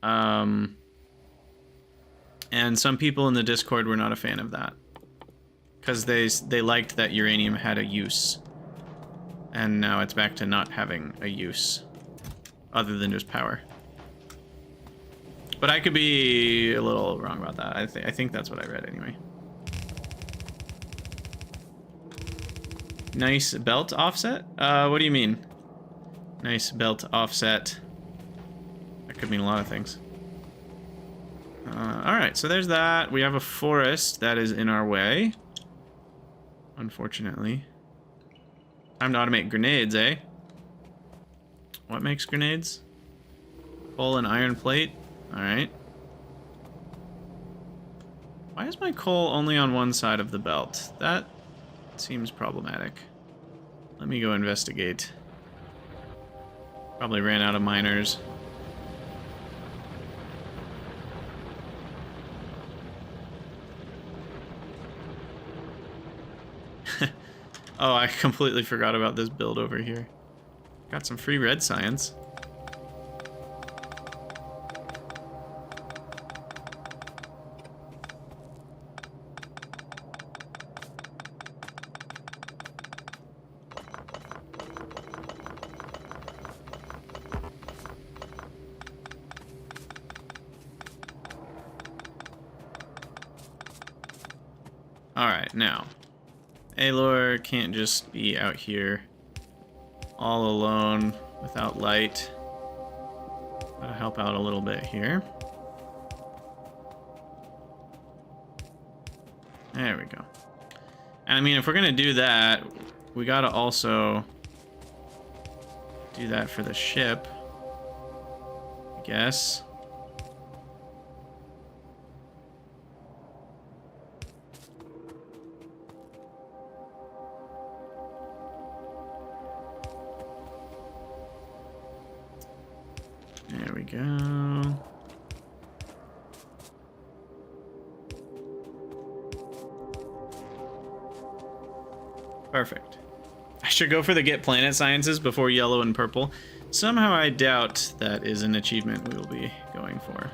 And some people in the Discord were not a fan of that because they liked that uranium had a use, and now it's back to not having a use other than just power. But I could be a little wrong about that. I think that's what I read anyway. Nice belt offset? What do you mean? Nice belt offset. That could mean a lot of things. Alright, so there's that. We have a forest that is in our way. Unfortunately. Time to automate grenades, eh? What makes grenades? Coal and iron plate. Alright. Why is my coal only on one side of the belt? That seems problematic. Let me go investigate. Probably ran out of miners. Oh, I completely forgot about this build over here. Got some free red science. Alright, now. Alor can't just be out here all alone without light. Gotta help out a little bit here. There we go. And I mean, if we're gonna do that, we gotta also do that for the ship, I guess. There we go. Perfect. I should go for the Get Planet Sciences before yellow and purple. Somehow I doubt that is an achievement we will be going for.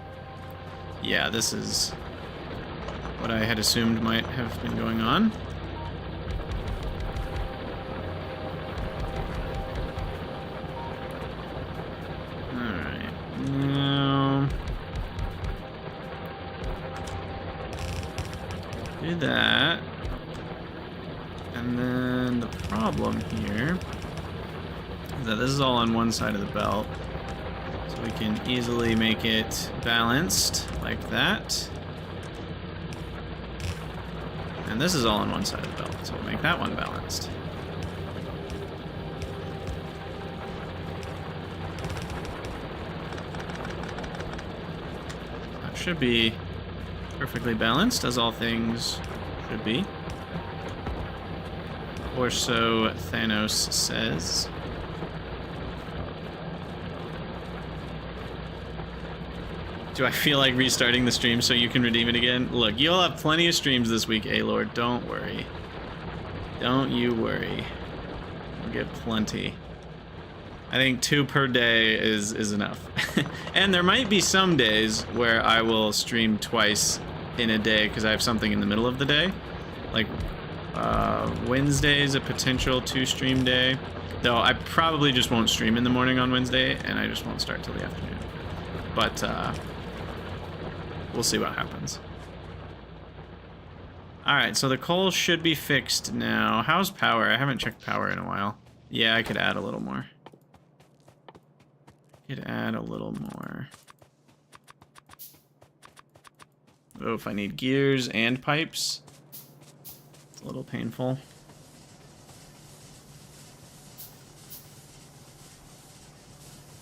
Yeah, this is what I had assumed might have been going on. Now, do that. And then the problem here is that this is all on one side of the belt. So we can easily make it balanced like that. And this is all on one side of the belt, so we'll make that one balanced. That should be perfectly balanced, as all things should be. Or so Thanos says. Do I feel like restarting the stream so you can redeem it again? Look, you'll have plenty of streams this week, A-Lord. Don't worry. Don't you worry. You'll get plenty. I think 2 per day is enough. And there might be some days where I will stream twice in a day because I have something in the middle of the day. Like Wednesday's a potential 2-stream day. Though I probably just won't stream in the morning on Wednesday and I just won't start till the afternoon. But we'll see what happens. Alright, so the coal should be fixed now. How's power? I haven't checked power in a while. Yeah, I could add a little more. Oh, if I need gears and pipes. It's a little painful.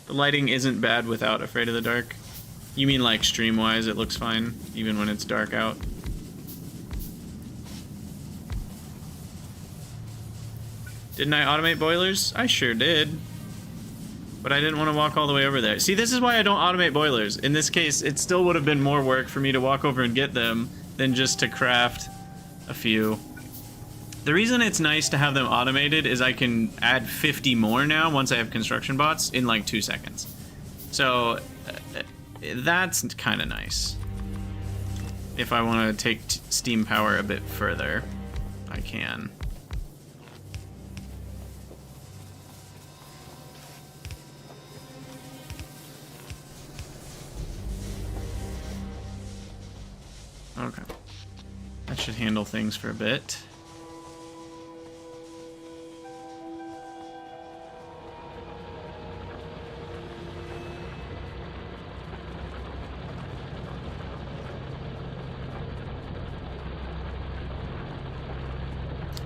The lighting isn't bad without Afraid of the Dark. You mean like stream-wise, it looks fine, even when it's dark out? Didn't I automate boilers? I sure did. But I didn't want to walk all the way over there. See, this is why I don't automate boilers. In this case, it still would have been more work for me to walk over and get them than just to craft a few. The reason it's nice to have them automated is I can add 50 more now once I have construction bots in like 2 seconds. So that's kind of nice. If I want to take steam power a bit further, I can. Okay. That should handle things for a bit.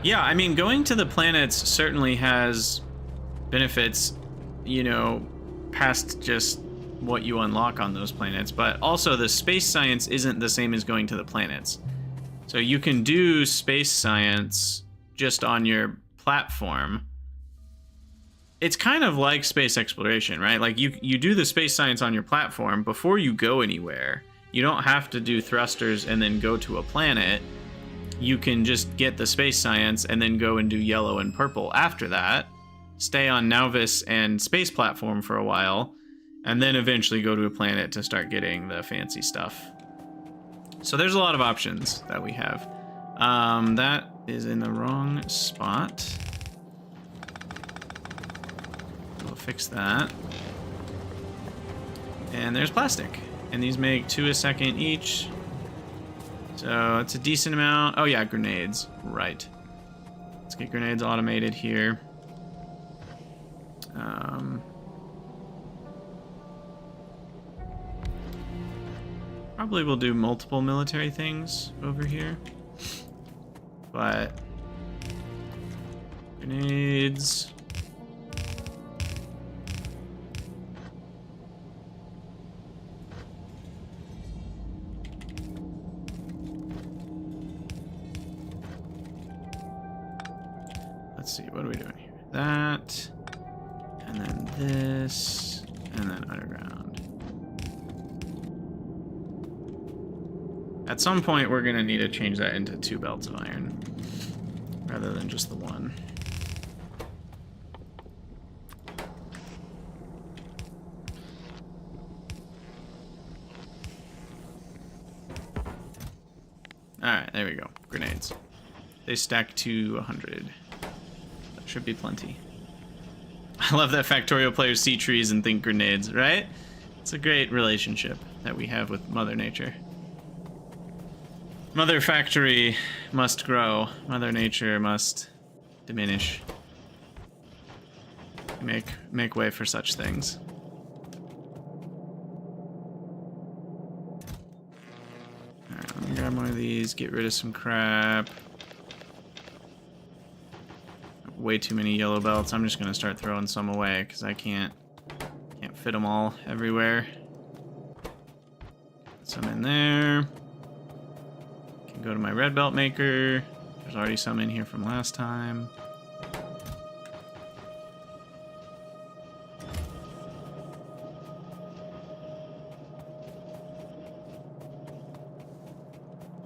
Yeah, I mean, going to the planets certainly has benefits, you know, past just what you unlock on those planets, but also the space science isn't the same as going to the planets. So you can do space science just on your platform. It's kind of like space exploration, right? Like you do the space science on your platform before you go anywhere. You don't have to do thrusters and then go to a planet. You can just get the space science and then go and do yellow and purple after that. Stay on Nauvis and space platform for a while, and then eventually go to a planet to start getting the fancy stuff. So there's a lot of options that we have. That is in the wrong spot. We'll fix that. And there's plastic. And these make 2 a second each. So it's a decent amount. Oh yeah, grenades. Right. Let's get grenades automated here. Probably will do multiple military things over here. But grenades. Let's see, what are we doing here? That, and then this, and then underground. At some point, we're gonna need to change that into 2 belts of iron, rather than just the one. Alright, there we go. Grenades. They stack to 100. That should be plenty. I love that Factorio players see trees and think grenades, right? It's a great relationship that we have with Mother Nature. Mother Factory must grow. Mother Nature must diminish. Make way for such things. grab one of these, get rid of some crap. Way too many yellow belts. I'm just gonna start throwing some away because I can't fit them all everywhere. Put some in there. Can go to my red belt maker. There's already some in here from last time.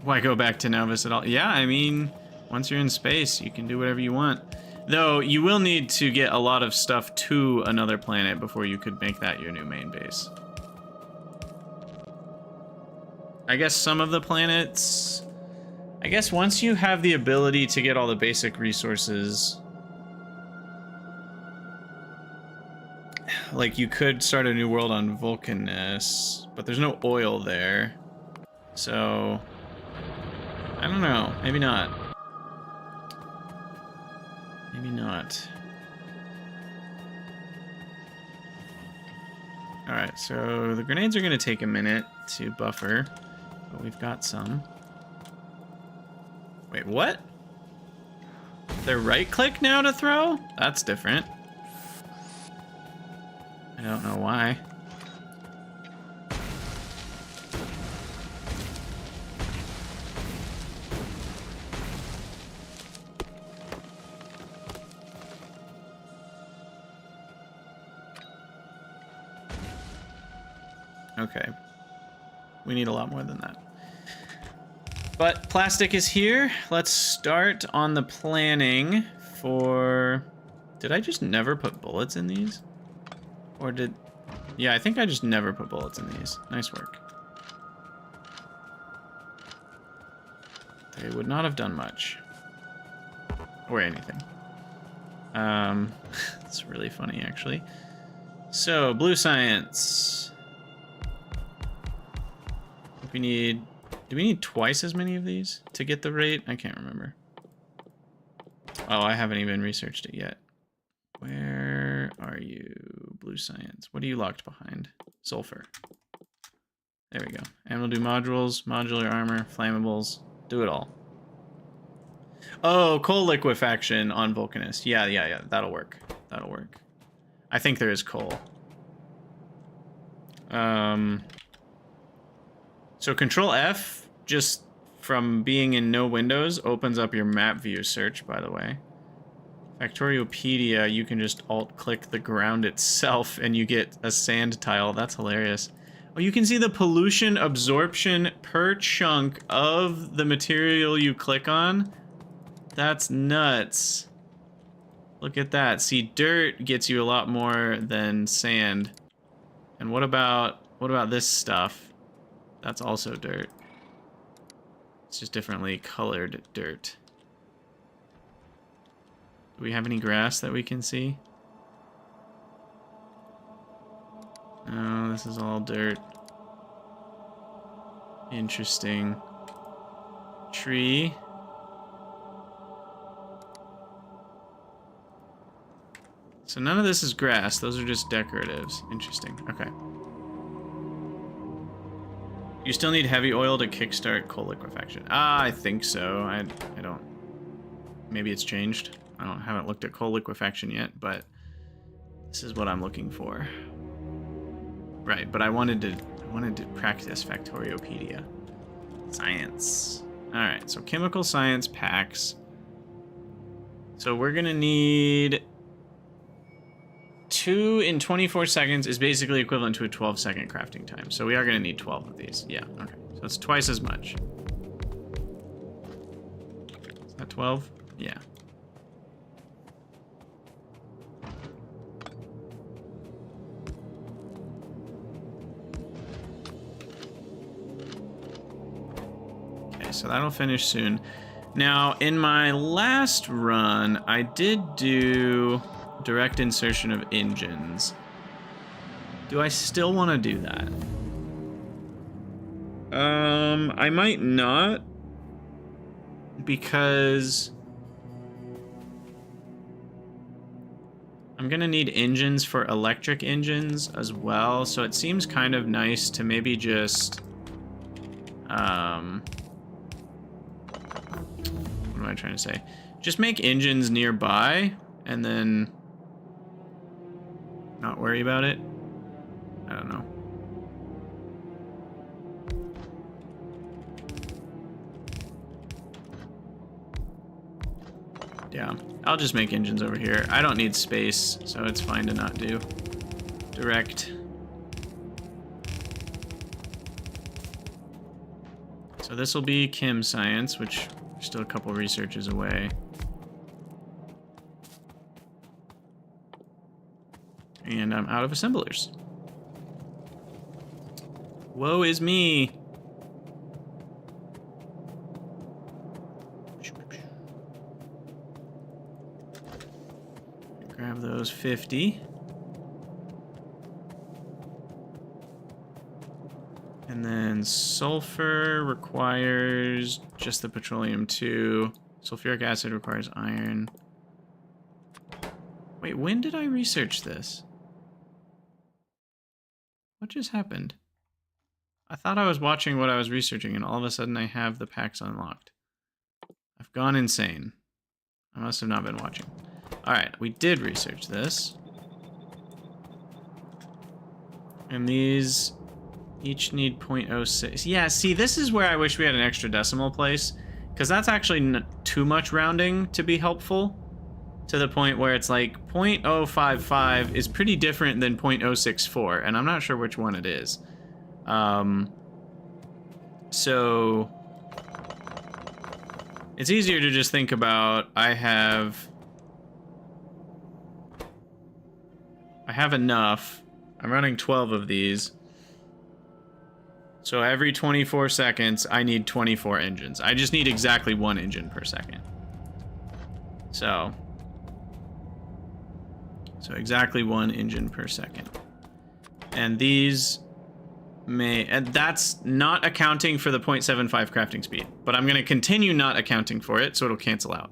Why go back to Novus at all? Yeah, I mean, once you're in space, you can do whatever you want. Though, you will need to get a lot of stuff to another planet before you could make that your new main base. I guess some of the planets... I guess once you have the ability to get all the basic resources... Like, you could start a new world on Vulcanus, but there's no oil there. So... I don't know. Maybe not. Maybe not. Alright, so the grenades are going to take a minute to buffer, but we've got some. Wait, what? They're right-click now to throw? That's different. I don't know why. Okay. We need a lot more than that. But plastic is here. Let's start on the planning for... Did I just never put bullets in these? Or did... Yeah, I think I just never put bullets in these. Nice work. They would not have done much. Or anything. It's really funny, actually. So, blue science. We need... Do we need twice as many of these to get the rate? I can't remember. Oh, I haven't even researched it yet. Where are you? Blue science. What are you locked behind? Sulfur. There we go. And we'll do modules, modular armor, flammables. Do it all. Oh, coal liquefaction on Vulcanus. Yeah. That'll work. That'll work. I think there is coal. So Control F, just from being in no windows, opens up your map view search, by the way. Factoriopedia, you can just alt-click the ground itself and you get a sand tile. That's hilarious. Oh, you can see the pollution absorption per chunk of the material you click on. That's nuts. Look at that. See, dirt gets you a lot more than sand. And what about this stuff? That's also dirt. It's just differently colored dirt. Do we have any grass that we can see? No, this is all dirt. Interesting. Tree. So none of this is grass. Those are just decoratives. Interesting. Okay. You still need heavy oil to kickstart coal liquefaction. Ah, I think so. I don't... Maybe it's changed. Haven't looked at coal liquefaction yet, but this is what I'm looking for. Right, but I wanted to practice Factoriopedia. Science. Alright, so chemical science packs. So we're gonna need 2 in 24 seconds is basically equivalent to a 12-second crafting time. So we are gonna need 12 of these. Yeah, okay. So it's twice as much. Is that 12? Yeah. Okay, so that'll finish soon. Now, in my last run, I did do direct insertion of engines. Do I still want to do that? I might not, because I'm gonna need engines for electric engines as well, so it seems kind of nice to maybe just What am I trying to say? Just make engines nearby and then not worry about it. I don't know. Yeah, I'll just make engines over here. I don't need space, so it's fine to not do direct. So this will be chem science, which we're still a couple researches away. And I'm out of assemblers. Woe is me. Grab those 50. And then sulfur requires just the petroleum too. Sulfuric acid requires iron. Wait, when did I research this? What just happened? I thought I was watching what I was researching and all of a sudden I have the packs unlocked. I've gone insane. I must have not been watching. Alright, we did research this. And these each need 0.06. Yeah, see, this is where I wish we had an extra decimal place, because that's actually too much rounding to be helpful, to the point where it's like 0.055 is pretty different than 0.064, and I'm not sure which one it is. So it's easier to just think about, I have enough. I'm running 12 of these. So every 24 seconds, I need 24 engines. I just need exactly 1 engine per second. So exactly 1 engine per second. And these and that's not accounting for the 0.75 crafting speed, but I'm going to continue not accounting for it, so it'll cancel out.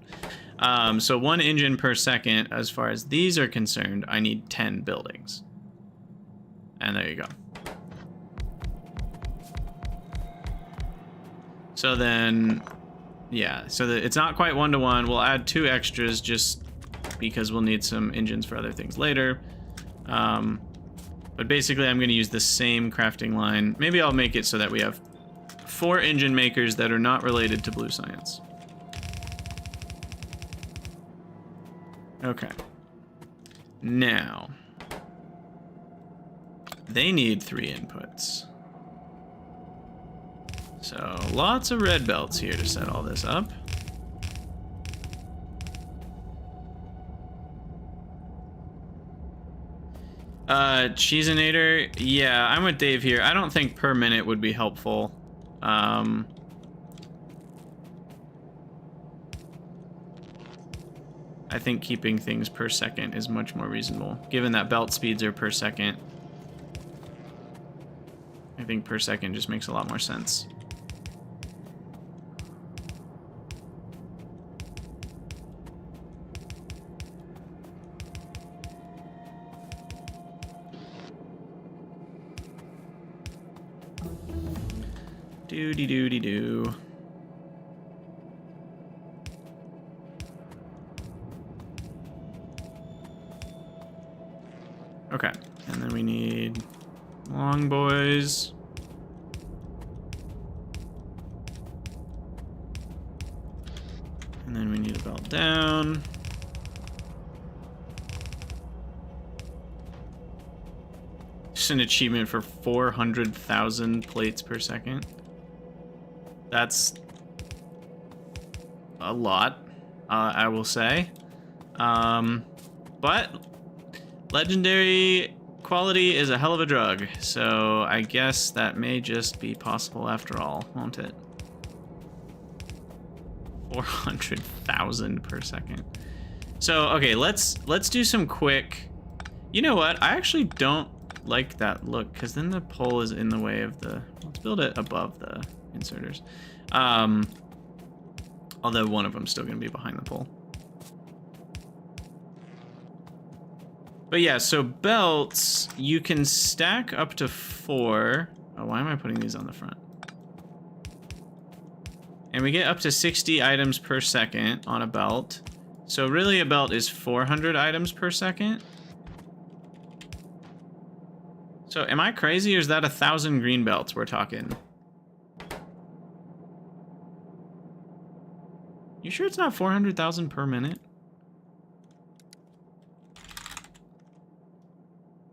So 1 engine per second, as far as these are concerned, I need 10 buildings. And there you go. So then, yeah, so it's not quite 1-to-1. We'll add 2 extras just because we'll need some engines for other things later. But basically, I'm going to use the same crafting line. Maybe I'll make it so that we have 4 engine makers that are not related to blue science. Okay. Now, they need 3 inputs. So lots of red belts here to set all this up. Cheesinator, yeah, I'm with Dave here. I don't think per minute would be helpful. I think keeping things per second is much more reasonable, given that belt speeds are per second. I think per second just makes a lot more sense. Doody-doody-doo. Okay, and then we need long boys. And then we need a belt down. Just an achievement for 400,000 plates per second. That's a lot, I will say. But legendary quality is a hell of a drug, so I guess that may just be possible after all, won't it? 400,000 per second. So, okay, let's do some quick... You know what? I actually don't like that look, because then the pole is in the way of the... Let's build it above the inserters. Although one of them's still going to be behind the pole. But yeah, so belts, you can stack up to 4. Oh, why am I putting these on the front? And we get up to 60 items per second on a belt. So really a belt is 400 items per second. So am I crazy, or is that 1,000 green belts we're talking? You sure it's not 400,000 per minute?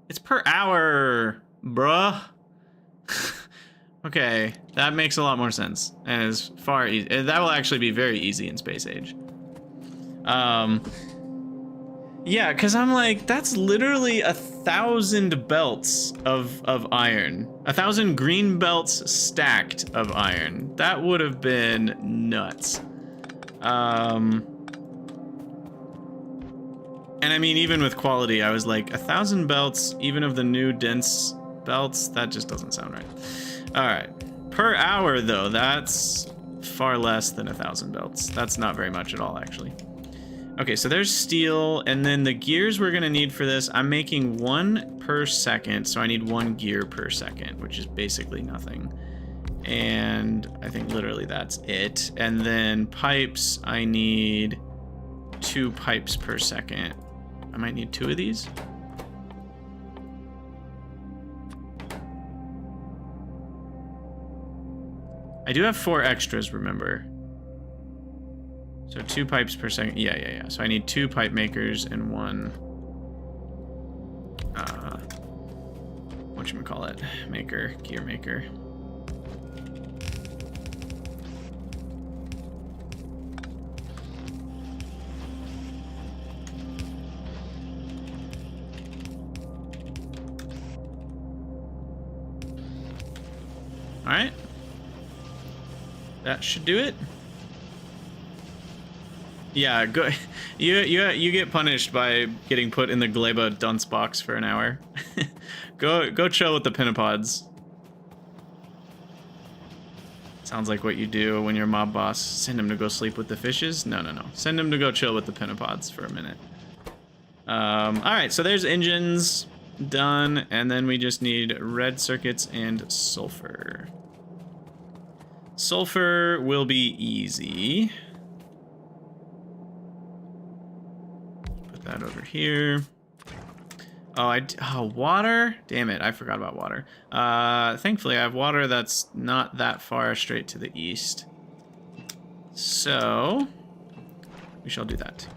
It's per hour, bruh. Okay, that makes a lot more sense, and is far easy. That will actually be very easy in Space Age. Yeah, because I'm like, that's literally 1,000 belts of iron. 1,000 green belts stacked of iron. That would have been nuts. And I mean, even with quality, I was like, 1,000 belts, even of the new dense belts, that just doesn't sound right. All right, per hour though, that's far less than 1,000 belts. That's not very much at all, actually. Okay, so there's steel, and then the gears we're gonna need for this, I'm making 1 per second, so I need 1 gear per second, which is basically nothing. And I think literally that's it. And then pipes, I need 2 pipes per second. I might need 2 of these. I do have 4 extras, remember. So 2 pipes per second. Yeah. So I need 2 pipe makers and 1, whatchamacallit, maker, gear maker. All right. That should do it. Yeah, go. You get punished by getting put in the Gleba dunce box for an hour. Go chill with the pinapods. Sounds like what you do when you're mob boss. Send him to go sleep with the fishes? No. Send him to go chill with the pinapods for a minute. All right, so there's engines done, and then we just need red circuits and sulfur. Sulfur will be easy. Put that over here. Oh, water? Damn it, I forgot about water. Thankfully, I have water that's not that far straight to the east. So, we shall do that.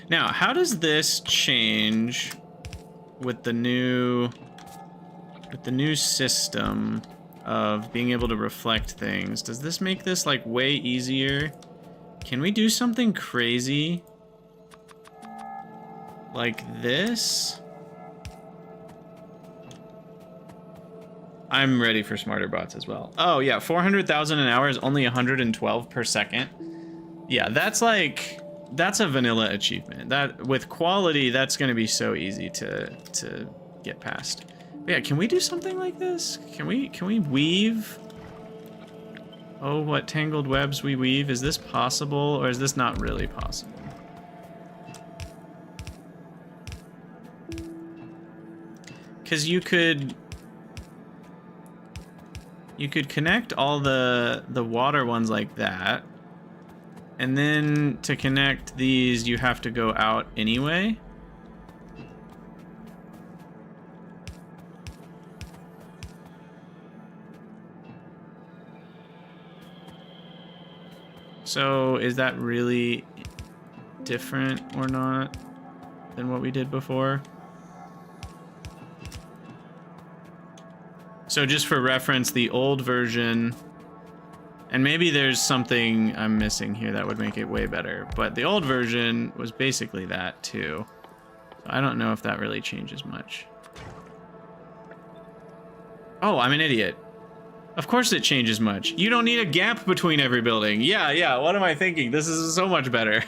Now, how does this change with the new system of being able to reflect things? Does this make this like way easier? Can we do something crazy like this? I'm ready for smarter bots as well. Oh yeah, 400,000 an hour is only 112 per second. Yeah, that's a vanilla achievement. That with quality, that's gonna be so easy to get past. But yeah, can we do something like this? Can we weave? Oh, what tangled webs we weave. Is this possible, or is this not really possible? Because you could connect all the water ones like that, and then to connect these, you have to go out anyway. So is that really different or not than what we did before? So just for reference, the old version, and maybe there's something I'm missing here that would make it way better, but the old version was basically that too. So I don't know if that really changes much. Oh, I'm an idiot. Of course it changes much. You don't need a gap between every building. Yeah, what am I thinking? This is so much better.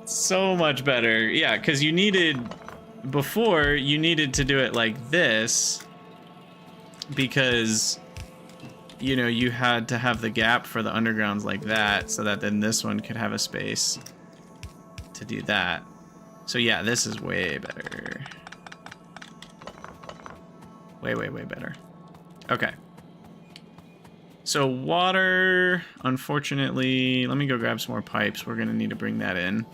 So much better. Yeah, because before, you needed to do it like this, because, you know, you had to have the gap for the undergrounds like that, so that then this one could have a space to do that. So yeah, this is way better. Way better. Okay. So water, unfortunately, let me go grab some more pipes. We're gonna need to bring that in.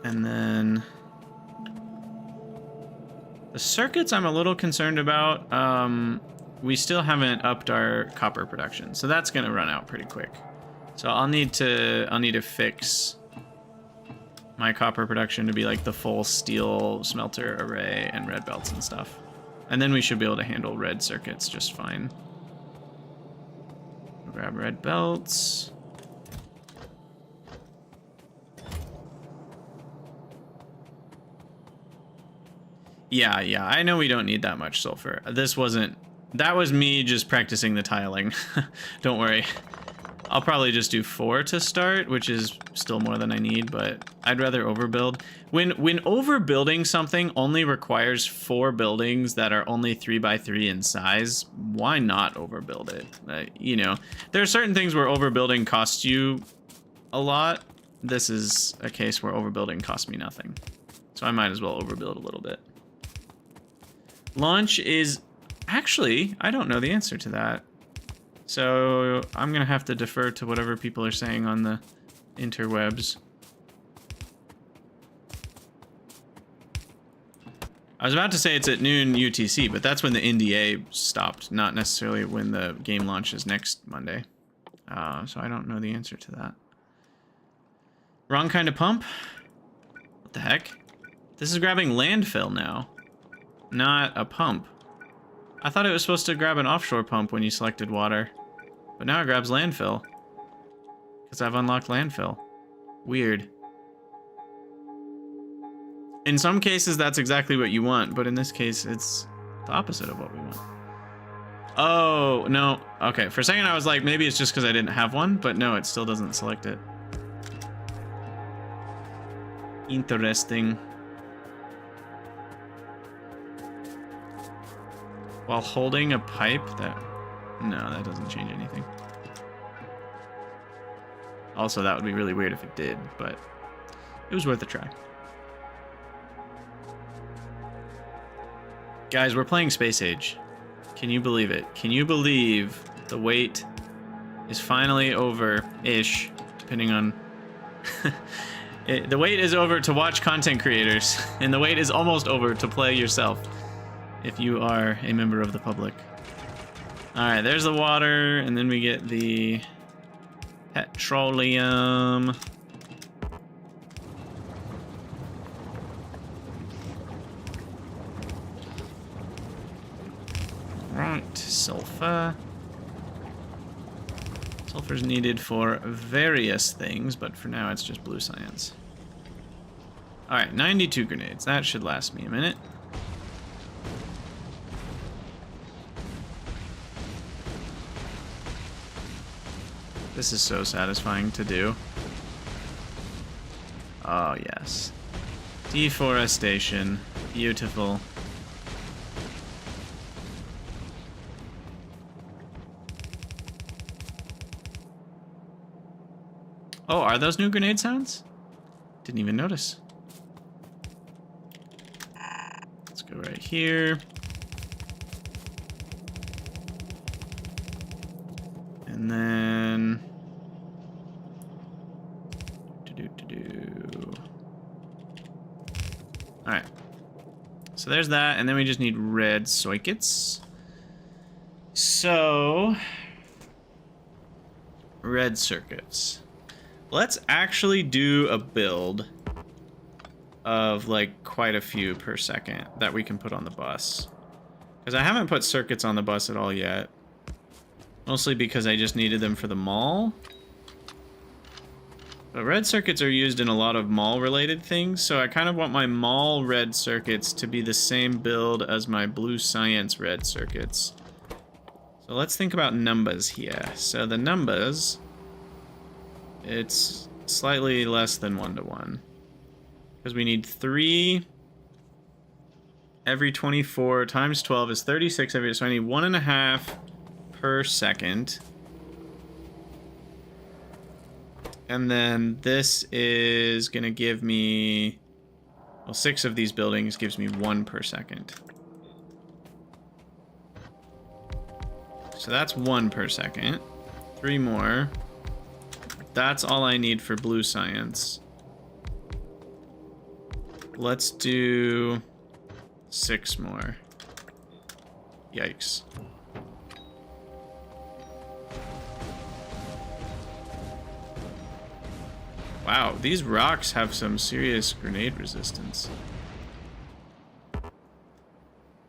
And then the circuits I'm a little concerned about. We still haven't upped our copper production, so that's gonna run out pretty quick. So I'll need to fix my copper production to be like the full steel smelter array and red belts and stuff. And then we should be able to handle red circuits just fine. Grab red belts. Yeah, I know we don't need that much sulfur. That was me just practicing the tiling. Don't worry. I'll probably just do 4 to start, which is still more than I need, but I'd rather overbuild. When overbuilding something only requires 4 buildings that are only 3 by 3 in size, why not overbuild it? You know, there are certain things where overbuilding costs you a lot. This is a case where overbuilding costs me nothing. So I might as well overbuild a little bit. Launch is... Actually, I don't know the answer to that. So I'm going to have to defer to whatever people are saying on the interwebs. I was about to say it's at noon UTC, but that's when the NDA stopped, not necessarily when the game launches next Monday. So I don't know the answer to that. Wrong kind of pump? What the heck? This is grabbing landfill now, not a pump. I thought it was supposed to grab an offshore pump when you selected water, but now it grabs landfill because I've unlocked landfill. Weird. In some cases, that's exactly what you want, but in this case, it's the opposite of what we want. Oh, no. Okay, for a second I was like, maybe it's just because I didn't have one, but no, it still doesn't select it. Interesting. While holding a pipe, no, that doesn't change anything. Also, that would be really weird if it did, but it was worth a try. Guys, we're playing Space Age. Can you believe it? Can you believe the wait is finally over-ish, depending on... The wait is over to watch content creators, and the wait is almost over to play yourself, if you are a member of the public. Alright, there's the water, and then we get the petroleum. Right, sulfur. Sulfur's needed for various things, but for now it's just blue science. Alright, 92 grenades. That should last me a minute. This is so satisfying to do. Oh, yes. Deforestation. Beautiful. Oh, are those new grenade sounds? Didn't even notice. Let's go right here. And then... Alright. So there's that, and then we just need red circuits. So... red circuits. Let's actually do a build of, like, quite a few per second that we can put on the bus. Because I haven't put circuits on the bus at all yet. Mostly because I just needed them for the mall. But red circuits are used in a lot of mall-related things, so I kind of want my mall red circuits to be the same build as my blue science red circuits. So let's think about numbers here. So the numbers, it's slightly less than 1-to-1. Because we need 3 every 24 times 12 is 36 every, so I need 1.5 per second. And then this is gonna give me, well, 6 of these buildings gives me 1 per second. so that's 1 per second. 3 more. That's all I need for blue science. Let's do 6 more. Yikes. Wow, these rocks have some serious grenade resistance.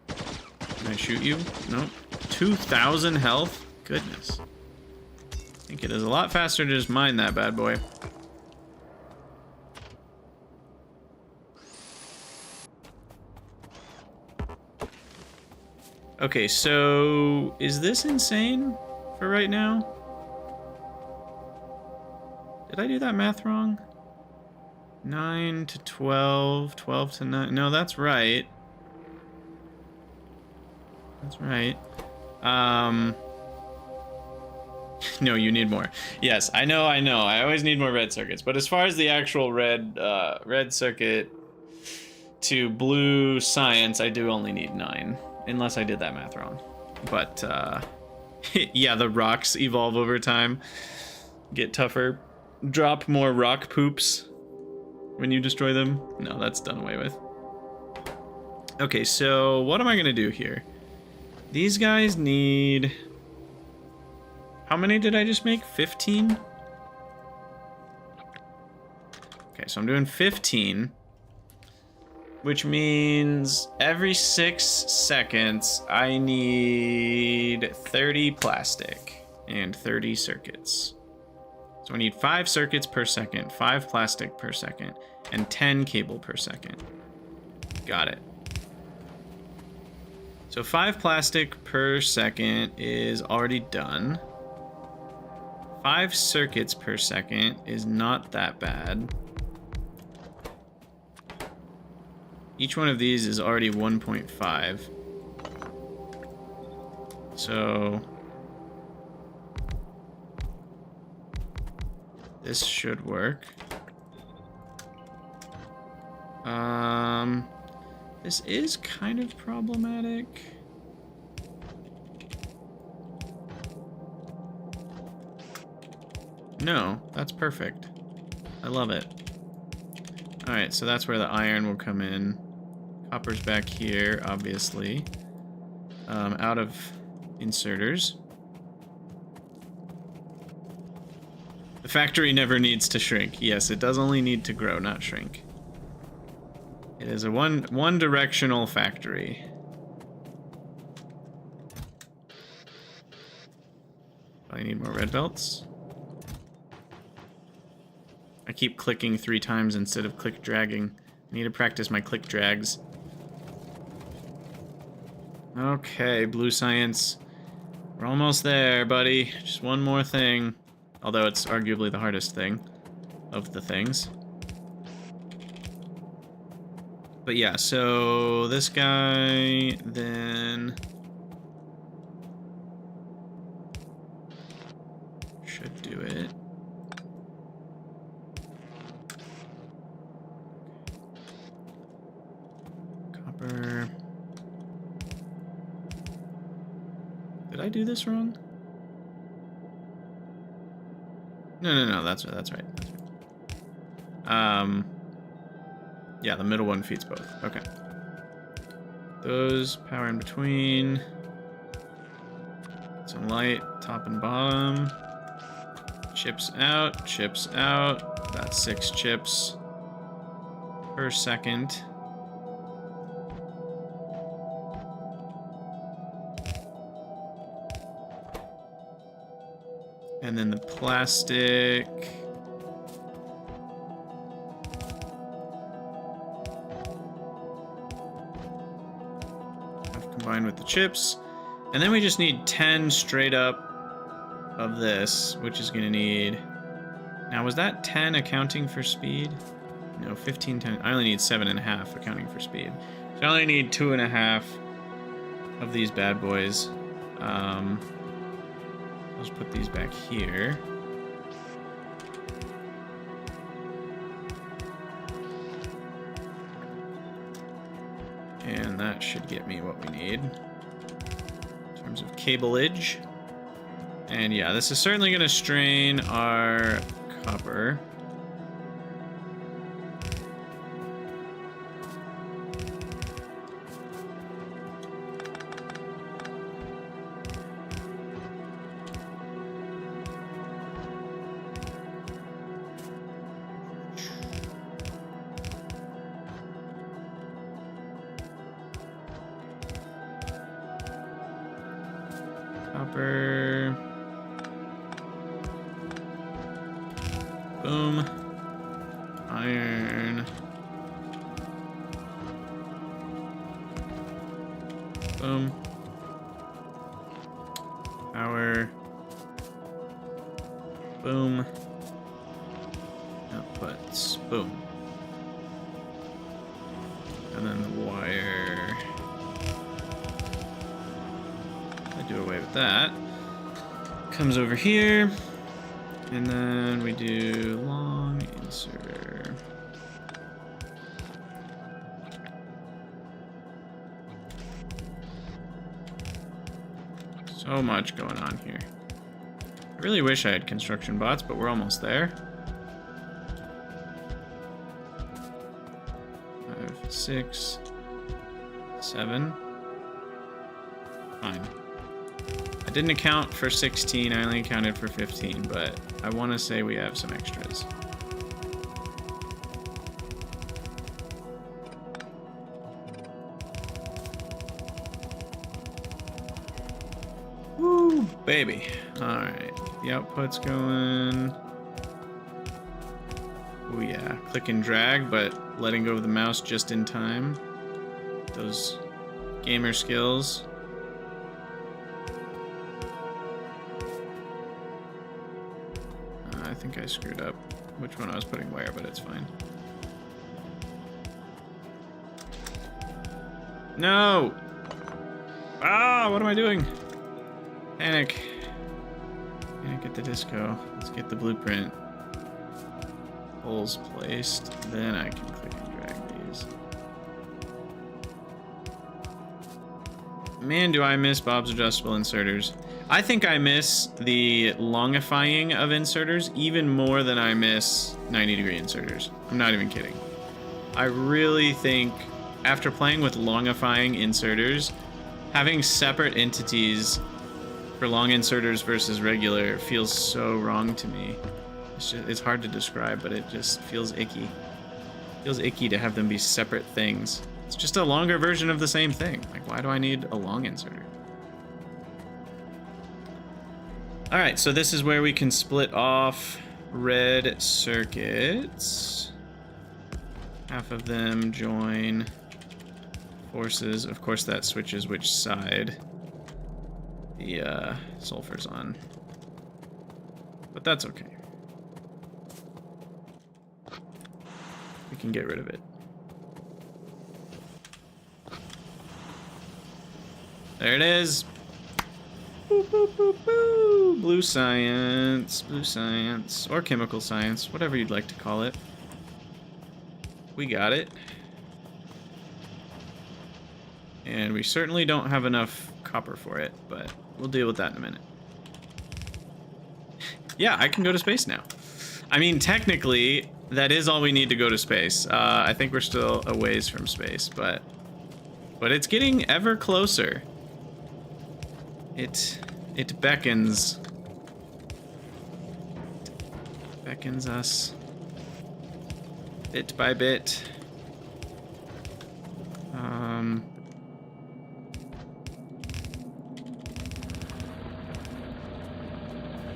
Can I shoot you? Nope. 2,000 health? Goodness. I think it is a lot faster to just mine that bad boy. Okay, so is this insane for right now? Did I do that math wrong? 9 to 12, 12 to 9. No, that's right. That's right. No, you need more. Yes, I know. I always need more red circuits. But as far as the actual red circuit to blue science, I do only need 9. Unless I did that math wrong. But, yeah, the rocks evolve over time. Get tougher. Drop more rock poops when you destroy them. No, that's done away with. Okay, so what am I going to do here? These guys need... How many did I just make? 15? Okay, so I'm doing 15. Which means every 6 seconds, I need 30 plastic and 30 circuits. So I need 5 circuits per second, 5 plastic per second, and 10 cable per second. Got it. So 5 plastic per second is already done. 5 circuits per second is not that bad. Each one of these is already 1.5. So this should work. This is kind of problematic. No, that's perfect. I love it. Alright, so that's where the iron will come in. Copper's back here, obviously. Out of inserters. The factory never needs to shrink. Yes, it does only need to grow, not shrink. It is a one-directional factory. I need more red belts. I keep clicking 3 times instead of click dragging. I need to practice my click drags. Okay, blue science. We're almost there, buddy. Just one more thing. Although it's arguably the hardest thing of the things. But yeah, so this guy, then... should do it. Copper. Did I do this wrong? No, that's right. Yeah, the middle one feeds both. Okay. Those power in between. Some light, top and bottom. Chips out, chips out. That's 6 chips per second. And then the plastic. I've combined with the chips. And then we just need 10 straight up of this, which is going to need... Now, was that 10 accounting for speed? No, 15 times... I only need 7.5 accounting for speed. So I only need 2.5 of these bad boys. Let's put these back here. And that should get me what we need in terms of cableage. And yeah, this is certainly going to strain our copper. Copper. Boom. Iron. Boom. Power. Boom. Outputs. Boom. And then the wire. I do away with that. Comes over here. And then we do long inserter. So much going on here. I really wish I had construction bots, but we're almost there. 5, 6, 7. Fine. I didn't account for 16, I only accounted for 15, but I want to say we have some extras. Woo, baby. Alright, the output's going. Oh yeah, click and drag, but letting go of the mouse just in time. Those gamer skills. I think I screwed up which one I was putting where, but it's fine. No! Ah, what am I doing? Panic. Panic at the disco. Let's get the blueprint. Holes placed. Then I can click and drag these. Man, do I miss Bob's adjustable inserters. I think I miss the longifying of inserters even more than I miss 90-degree inserters. I'm not even kidding. I really think after playing with longifying inserters, having separate entities for long inserters versus regular feels so wrong to me. It's hard to describe, but it just feels icky. It feels icky to have them be separate things. It's just a longer version of the same thing. Like, why do I need a long inserter? All right, so this is where we can split off red circuits. Half of them join forces. Of course, that switches which side the sulfur's on. But that's okay. We can get rid of it. There it is. Boop, boop, boop, boop. Blue science, or chemical science, whatever you'd like to call it. We got it. And we certainly don't have enough copper for it, but we'll deal with that in a minute. Yeah, I can go to space now. I mean, technically, that is all we need to go to space. I think we're still a ways from space, but it's getting ever closer. It beckons. Beckons us. Bit by bit.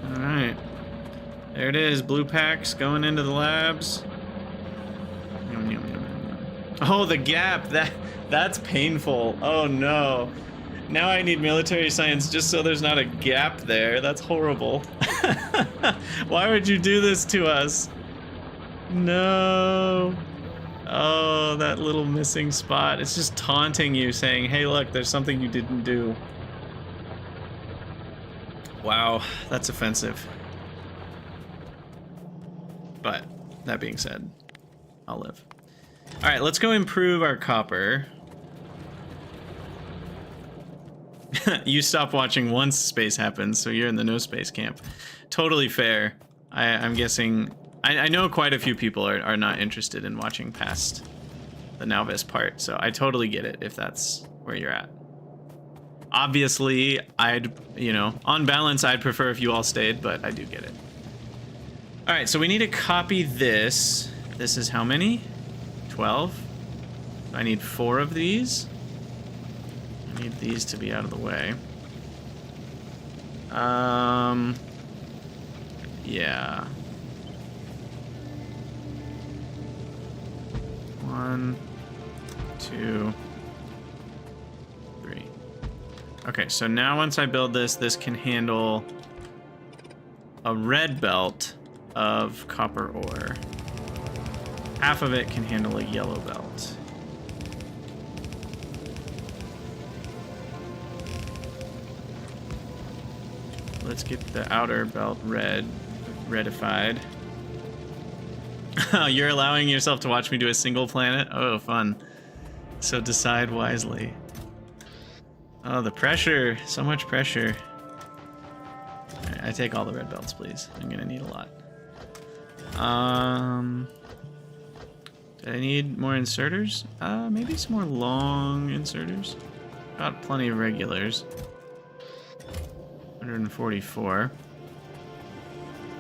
Alright. There it is, blue packs going into the labs. Yum, yum, yum, yum. Oh, the gap! That's painful. Oh no. Now I need military science just so there's not a gap there. That's horrible. Why would you do this to us? No. Oh, that little missing spot. It's just taunting you, saying, hey, look, there's something you didn't do. Wow, that's offensive. But, that being said, I'll live. Alright, let's go improve our copper. You stop watching once space happens, so you're in the no space camp. Totally fair. I'm guessing... I know quite a few people are not interested in watching past the Nauvis part, so I totally get it if that's where you're at. Obviously, on balance, I'd prefer if you all stayed, but I do get it. All right, so we need to copy this. This is how many? 12? I need 4 of these. I need these to be out of the way. Yeah. 1, 2, 3. Okay, so now once I build this, this can handle a red belt of copper ore. Half of it can handle a yellow belt. Let's get the outer belt redified. You're allowing yourself to watch me do a single planet? Oh, fun. So decide wisely. Oh, the pressure. So much pressure. All right, I take all the red belts, please. I'm gonna need a lot. Do I need more inserters? Maybe some more long inserters. Got plenty of regulars. 144.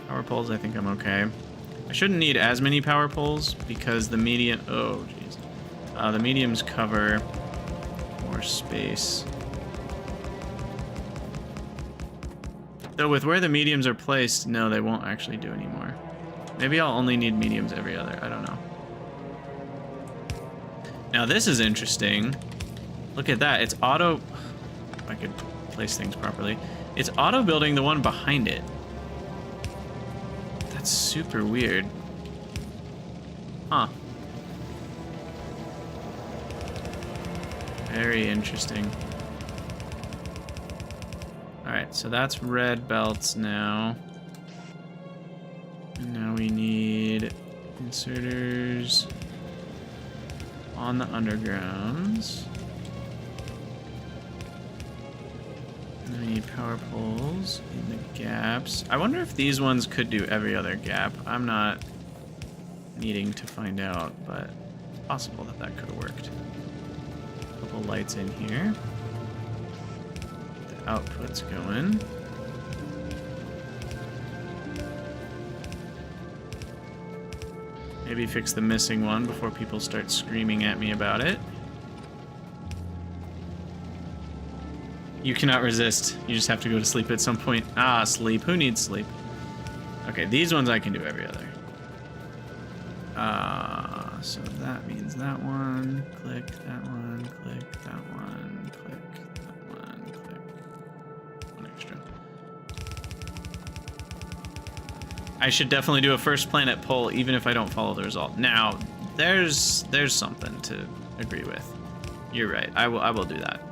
Power poles, I think I'm okay. I shouldn't need as many power poles because the medium... Oh, jeez. The mediums cover more space. Though with where the mediums are placed, no, they won't actually do anymore. Maybe I'll only need mediums every other. I don't know. Now this is interesting. Look at that. It's auto... If I could place things properly. It's auto building the one behind it. That's super weird. Huh. Very interesting. Alright, so that's red belts now. And now we need inserters on the undergrounds. And we need power poles in the gaps. I wonder if these ones could do every other gap. I'm not needing to find out, but it's possible that that could have worked. A couple lights in here. The output's going. Maybe fix the missing one before people start screaming at me about it. You cannot resist. You just have to go to sleep at some point. Ah, sleep. Who needs sleep? Okay, these ones I can do every other. So that means that one, click, that one, click, that one, click, that one, click. One extra. I should definitely do a first planet poll even if I don't follow the result. Now, there's something to agree with. You're right. I will do that.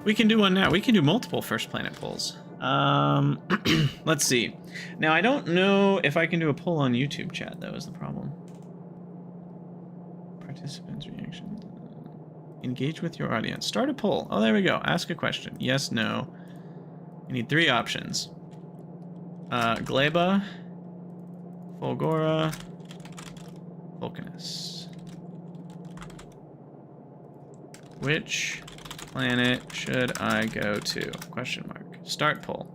We can do one now. We can do multiple first planet polls. Let's see. Now, I don't know if I can do a poll on YouTube chat. That was the problem. Participants' reaction. Engage with your audience. Start a poll. Oh, there we go. Ask a question. Yes, no. You need 3 options. Gleba, Fulgora, Vulcanus. Which planet should I go to? Question mark. Start poll.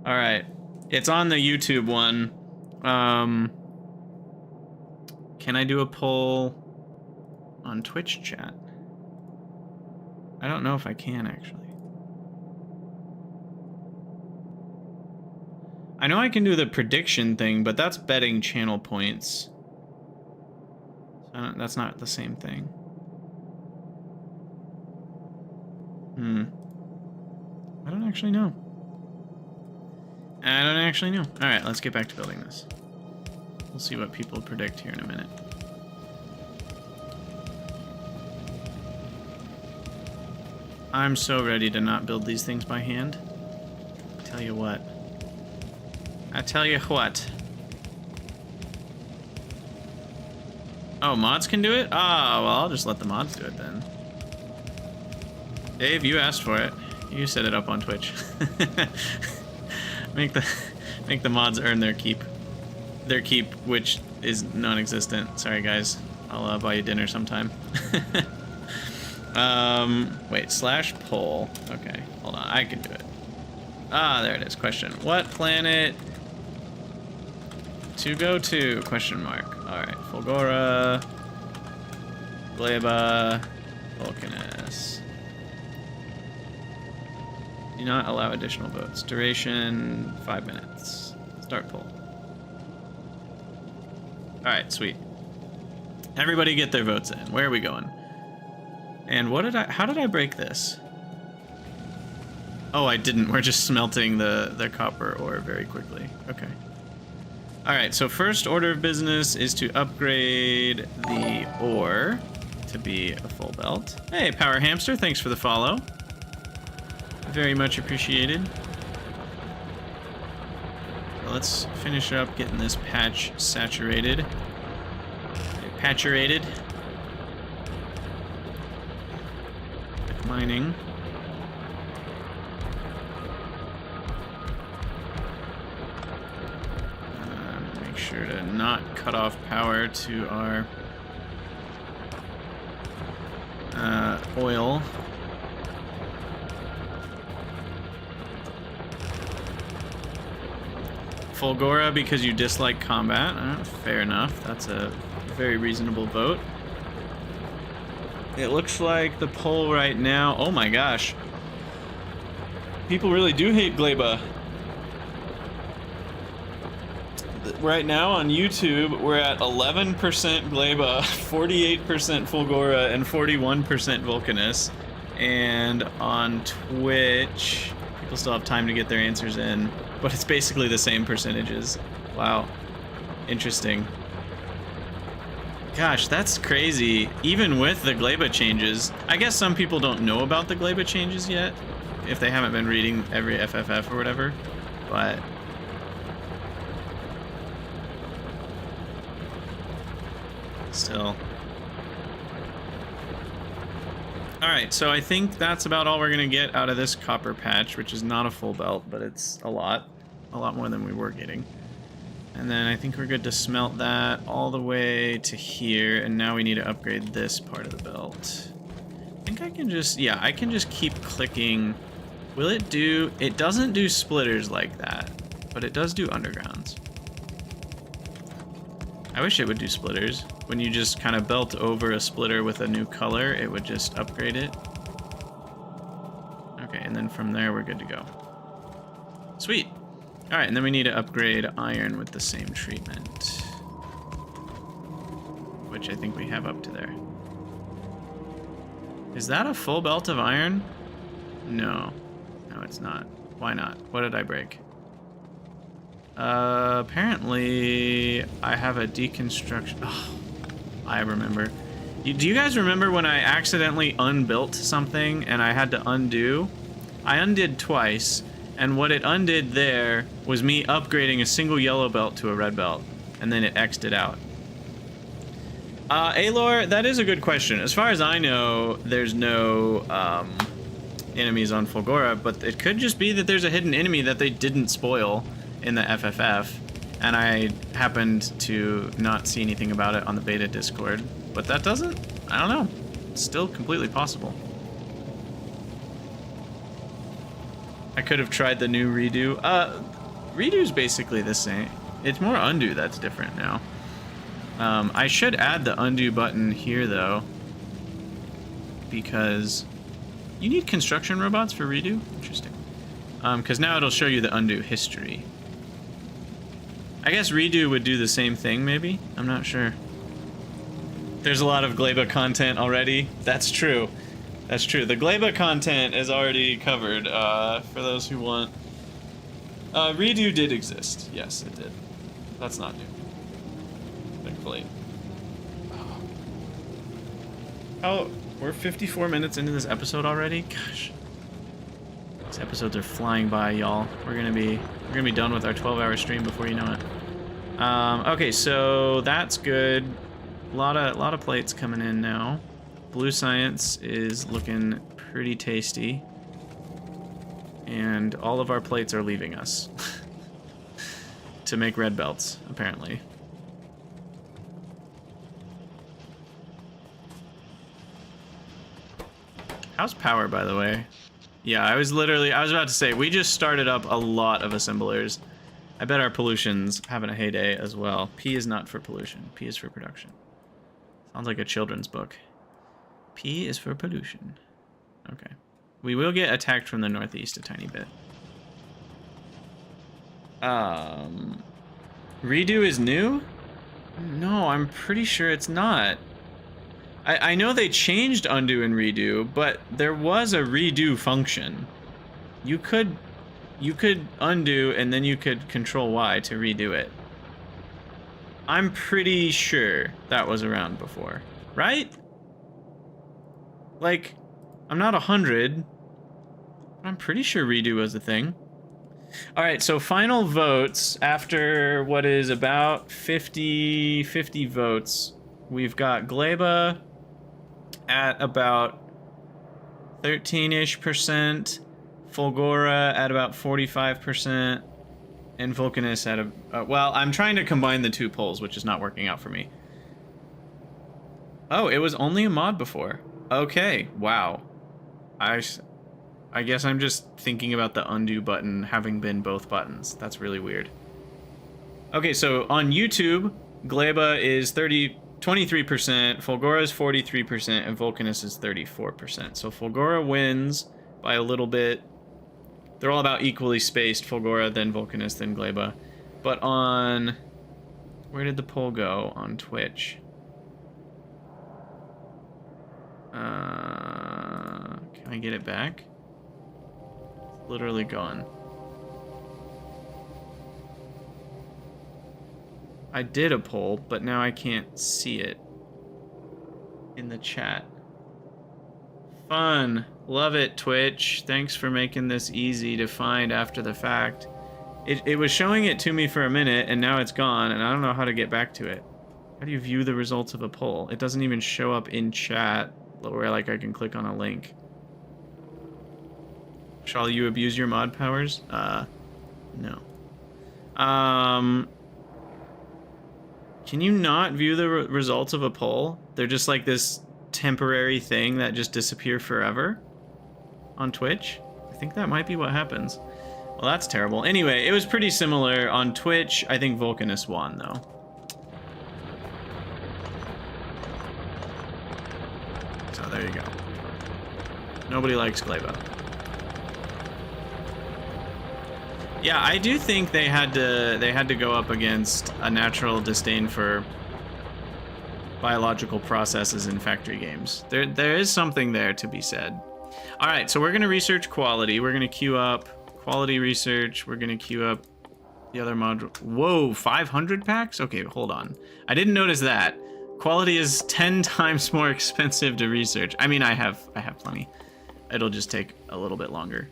All right. It's on the YouTube one. Can I do a poll on Twitch chat? I don't know if I can, actually. I know I can do the prediction thing, but that's betting channel points. So that's not the same thing. I don't actually know. I don't actually know. All right, let's get back to building this. We'll see what people predict here in a minute. I'm so ready to not build these things by hand. I tell you what. I tell you what. Oh, mods can do it? Ah, well, I'll just let the mods do it then. Dave, you asked for it. You set it up on Twitch. make the mods earn their keep. Their keep, which is non-existent. Sorry, guys. I'll buy you dinner sometime. Wait, /poll. Okay, hold on. I can do it. Ah, there it is. Question. What planet to go to? Question mark. All right. Fulgora, Gleba, Vulcanus. Do not allow additional votes. Duration 5 minutes. Start poll. All right, sweet. Everybody get their votes in. Where are we going? And how did I break this? Oh, I didn't. We're just smelting the copper ore very quickly. Okay. All right, so first order of business is to upgrade the ore to be a full belt. Hey, Power Hamster, thanks for the follow. Very much appreciated. So let's finish up getting this patch saturated. Patcherated. With mining. Make sure to not cut off power to our oil. Fulgora because you dislike combat. Fair enough. That's a very reasonable vote. It looks like the poll right now... Oh my gosh. People really do hate Gleba. Right now on YouTube, we're at 11% Gleba, 48% Fulgora, and 41% Vulcanus. And on Twitch, people still have time to get their answers in, but it's basically the same percentages. Wow. Interesting. Gosh, that's crazy. Even with the Gleba changes, I guess some people don't know about the Gleba changes yet, if they haven't been reading every FFF or whatever, but... still. Alright, so I think that's about all we're gonna get out of this copper patch, which is not a full belt, but it's a lot more than we were getting. And then I think we're good to smelt that all the way to here, and now we need to upgrade this part of the belt. I think I can just, yeah, I can just keep clicking. Will it do, it doesn't do splitters like that, but it does do undergrounds. I wish it would do splitters. When you just kind of belt over a splitter with a new color, it would just upgrade it. Okay, and then from there we're good to go. Sweet. All right, and then we need to upgrade iron with the same treatment, which I think we have up to there. Is that a full belt of iron? No, no, it's not. Why not? What did I break? Apparently I have a deconstruction. Oh, I remember. Do you guys remember when I accidentally unbuilt something and I had to undo? I undid twice, and what it undid there was me upgrading a single yellow belt to a red belt, and then it X'd it out. Alor, that is a good question. As far as I know, there's no enemies on Fulgora, but it could just be that there's a hidden enemy that they didn't spoil in the FFF, and I happened to not see anything about it on the beta Discord. But that doesn't, I don't know, it's still completely possible. I could have tried the new redo. Redo's basically the same. It's more undo that's different now. I should add the undo button here though, because you need construction robots for redo? Interesting. Because now it'll show you the undo history. I guess redo would do the same thing, maybe? I'm not sure. There's a lot of Gleba content already. That's true. That's true. The Gleba content is already covered, for those who want. Redo did exist. Yes, it did. That's not new. Thankfully. Oh, we're 54 minutes into this episode already? Gosh. These episodes are flying by, y'all. We're gonna be done with our 12-hour stream before you know it. Okay, so that's good. A lot of plates coming in now. Blue science is looking pretty tasty. And all of our plates are leaving us. To make red belts, apparently. How's power, by the way? Yeah, I was about to say, we just started up a lot of assemblers. I bet our pollution's having a heyday as well. P is not for pollution. P is for production. Sounds like a children's book. P is for pollution. Okay. We will get attacked from the northeast a tiny bit. Redo is new? No, I'm pretty sure it's not. I know they changed undo and redo, but there was a redo function. You could undo and then you could control Y to redo it. I'm pretty sure that was around before, right? Like, I'm not 100, but I'm pretty sure redo was a thing. All right, so final votes after what is about 50 votes. We've got Gleba at about 13-ish%, Fulgora at about 45%, and Vulcanus at a... well, I'm trying to combine the two polls, which is not working out for me. Oh, it was only a mod before. Okay, wow. I guess I'm just thinking about the undo button having been both buttons. That's really weird. Okay, so on YouTube, Gleba is 23%, Fulgora is 43%, and Vulcanus is 34%. So Fulgora wins by a little bit. They're all about equally spaced, Fulgora, then Vulcanus, then Gleba. But on... where did the poll go? On Twitch. Can I get it back? It's literally gone. I did a poll, but now I can't see it in the chat. Fun. Love it, Twitch. Thanks for making this easy to find after the fact. It was showing it to me for a minute, and now it's gone, and I don't know how to get back to it. How do you view the results of a poll? It doesn't even show up in chat where like I can click on a link. Shall you abuse your mod powers? No. Can you not view the results of a poll? They're just like this temporary thing that just disappear forever on Twitch. I think that might be what happens. Well, that's terrible. Anyway, it was pretty similar on Twitch. I think Vulcanus won though. So there you go. Nobody likes Gleba. Yeah, I do think they had to go up against a natural disdain for biological processes in factory games. There is something there to be said. All right, so we're gonna research quality. We're gonna queue up quality research. We're gonna queue up the other module. Whoa, 500 packs? Okay, hold on. I didn't notice that. Quality is 10 times more expensive to research. I mean, I have plenty. It'll just take a little bit longer.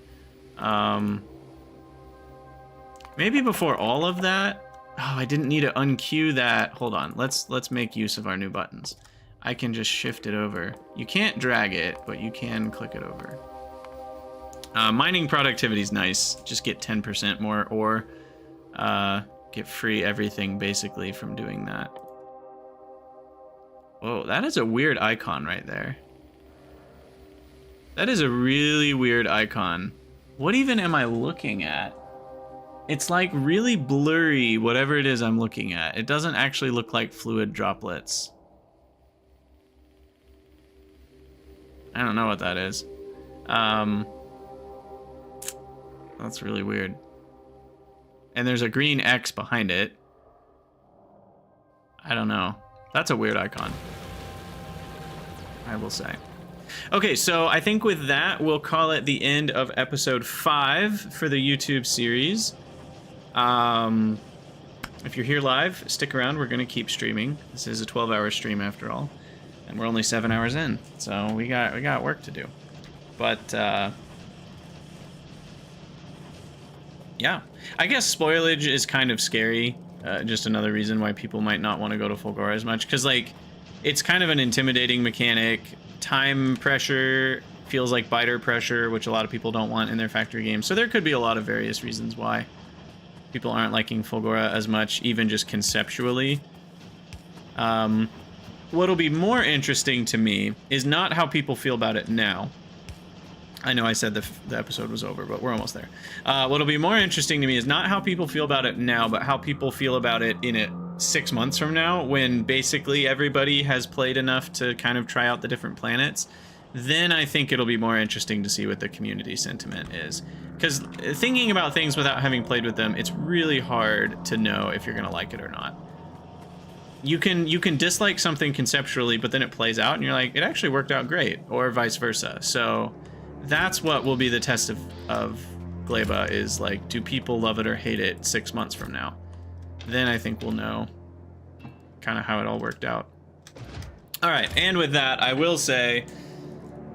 Maybe before all of that. Oh, I didn't need to unqueue that. Hold on. Let's make use of our new buttons. I can just shift it over. You can't drag it, but you can click it over. Mining productivity is nice. Just get 10% more, or get free everything basically from doing that. Whoa, that is a weird icon right there. That is a really weird icon. What even am I looking at? It's like really blurry, whatever it is I'm looking at. It doesn't actually look like fluid droplets. I don't know what that is. That's really weird. And there's a green X behind it. I don't know. That's a weird icon, I will say. Okay, so I think with that, we'll call it the end of episode 5 for the YouTube series. If you're here live, stick around. We're going to keep streaming. This is a 12-hour stream after all, and we're only 7 hours in, so we got work to do. But yeah, I guess spoilage is kind of scary. Just another reason why people might not want to go to Fulgora as much, because like it's kind of an intimidating mechanic. Time pressure feels like biter pressure, which a lot of people don't want in their factory games. So there could be a lot of various reasons why people aren't liking Fulgora as much, even just conceptually. What'll be more interesting to me is not how people feel about it now. I know I said the episode was over, but we're almost there. What'll be more interesting to me is not how people feel about it now, but how people feel about it in it 6 months from now, when basically everybody has played enough to kind of try out the different planets. Then I think it'll be more interesting to see what the community sentiment is. Because thinking about things without having played with them, it's really hard to know if you're going to like it or not. You can dislike something conceptually, but then it plays out and you're like, it actually worked out great, or vice versa. So that's what will be the test of Gleba, is like, do people love it or hate it 6 months from now? Then I think we'll know kind of how it all worked out. All right, and with that, I will say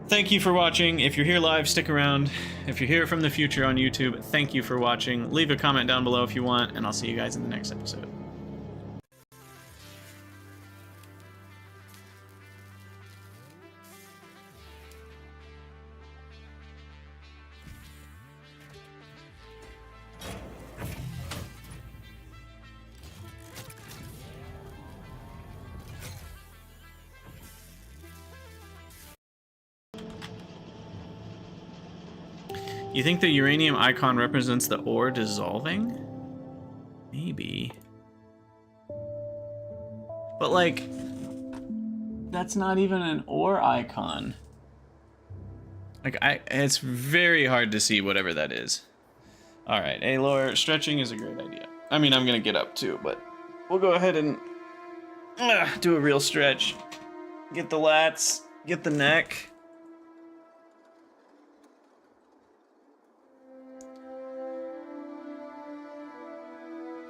thank you for watching. If you're here live, stick around. If you're here from the future on YouTube, thank you for watching. Leave a comment down below if you want, and I'll see you guys in the next episode. You think the uranium icon represents the ore dissolving? Maybe. But like, that's not even an ore icon. Like, it's very hard to see whatever that is. All right, Alor, stretching is a great idea. I mean, I'm gonna get up too, but we'll go ahead and do a real stretch. Get the lats, get the neck.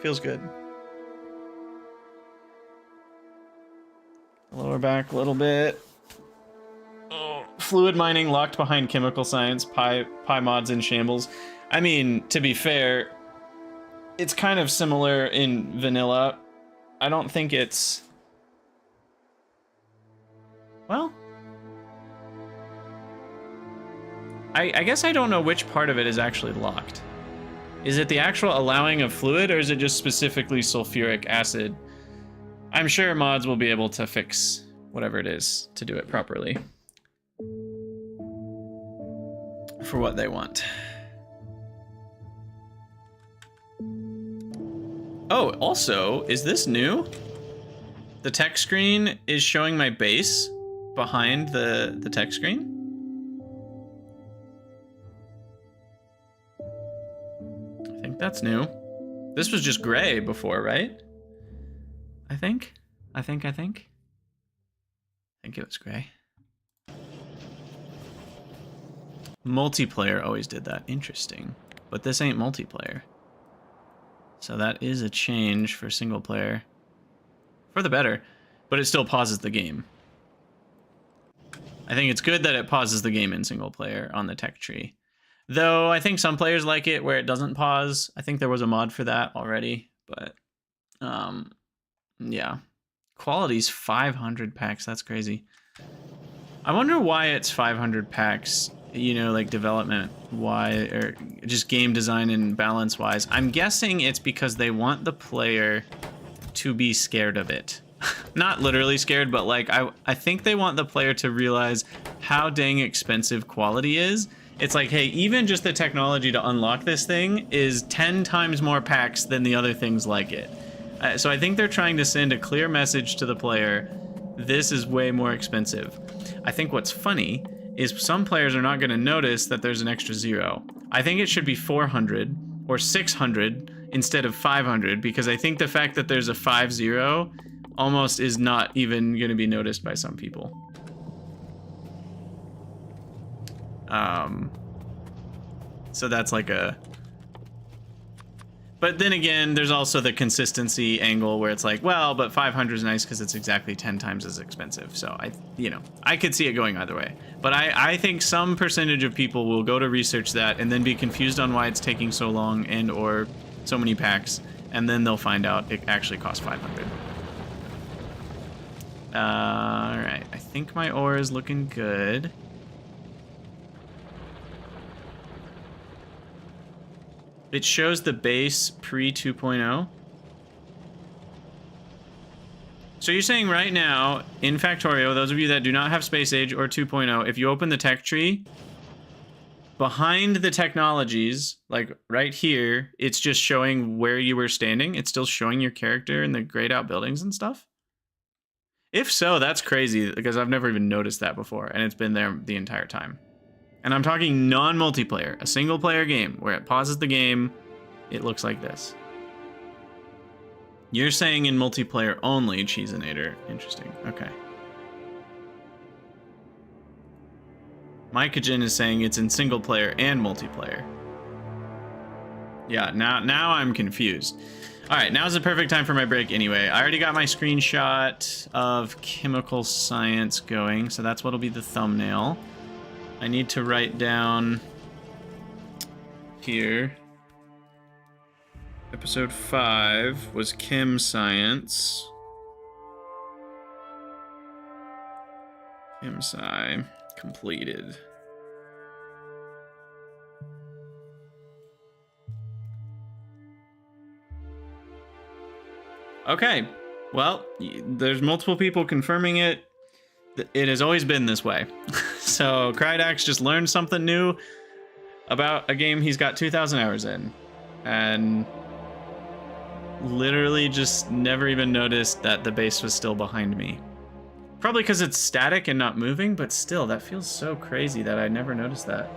Feels good. Lower back a little bit. Oh, fluid mining locked behind chemical science. Pi mods in shambles. I mean, to be fair, it's kind of similar in vanilla. I don't think it's... Well... I guess I don't know which part of it is actually locked. Is it the actual allowing of fluid, or is it just specifically sulfuric acid? I'm sure mods will be able to fix whatever it is to do it properly for what they want. Oh, also, is this new? The text screen is showing my base behind the text screen? That's new. This was just gray before, right? I think it was gray. Multiplayer always did that. Interesting. But this ain't multiplayer. So that is a change for single player. For the better. But it still pauses the game. I think it's good that it pauses the game in single player on the tech tree. Though I think some players like it where it doesn't pause. I think there was a mod for that already, but yeah. Quality's 500 packs, that's crazy. I wonder why it's 500 packs, you know, like development wise, or just game design and balance wise. I'm guessing it's because they want the player to be scared of it. Not literally scared, but like I think they want the player to realize how dang expensive quality is. It's like, hey, even just the technology to unlock this thing is 10 times more packs than the other things like it. So I think they're trying to send a clear message to the player, this is way more expensive. I think what's funny is some players are not going to notice that there's an extra 0. I think it should be 400 or 600 instead of 500, because I think the fact that there's a 5-0 almost is not even going to be noticed by some people. So that's like a... But then again, there's also the consistency angle where it's like, well, but 500 is nice because it's exactly 10 times as expensive. So I could see it going either way. But I think some percentage of people will go to research that and then be confused on why it's taking so long and or so many packs, and then they'll find out it actually costs 500. All right, I think my ore is looking good. It shows the base pre 2.0. So you're saying right now, in Factorio, those of you that do not have Space Age or 2.0, if you open the tech tree, behind the technologies, like right here, it's just showing where you were standing. It's still showing your character in the grayed out buildings and stuff. If so, that's crazy, because I've never even noticed that before, and it's been there the entire time. And I'm talking non-multiplayer, a single player game, where it pauses the game, it looks like this. You're saying in multiplayer only, Cheesinator. Interesting. Okay. Mycogen is saying it's in single player and multiplayer. Yeah, now I'm confused. All right, now's the perfect time for my break anyway. I already got my screenshot of chemical science going, so that's what'll be the thumbnail. I need to write down here. Episode 5 was Chem Science. Chem Sci completed. Okay, well, there's multiple people confirming it. It has always been this way. So Krydax just learned something new about a game he's got 2,000 hours in. And literally just never even noticed that the base was still behind me. Probably because it's static and not moving, but still, that feels so crazy that I never noticed that.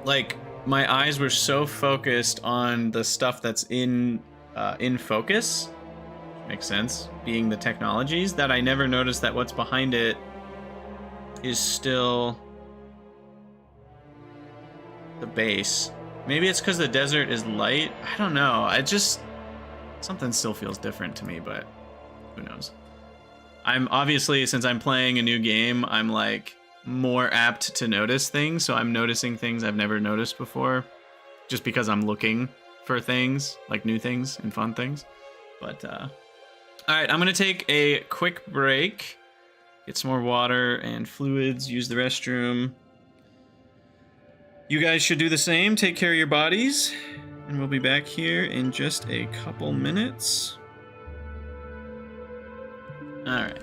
Like, my eyes were so focused on the stuff that's in focus, makes sense, being the technologies, that I never noticed that what's behind it is still the base. Maybe it's because the desert is light. I don't know. Something still feels different to me, but who knows? I'm obviously, since I'm playing a new game, I'm like more apt to notice things. So I'm noticing things I've never noticed before just because I'm looking for things, like new things and fun things. But, all right, I'm going to take a quick break, get some more water and fluids, use the restroom. You guys should do the same. Take care of your bodies. And we'll be back here in just a couple minutes. All right.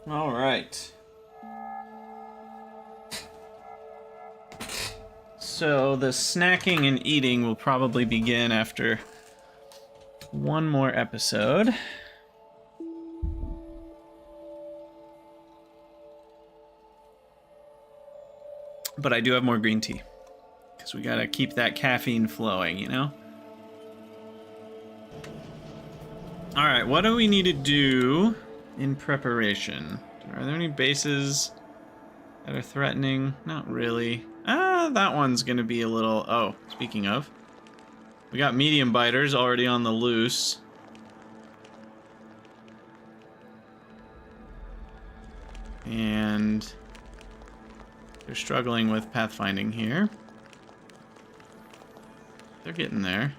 All right. So the snacking and eating will probably begin after one more episode. But I do have more green tea. Because we gotta keep that caffeine flowing, you know? Alright, what do we need to do in preparation? Are there any bases that are threatening? Not really. That one's gonna be a little... Oh, speaking of. We got medium biters already on the loose. And they're struggling with pathfinding here. They're getting there.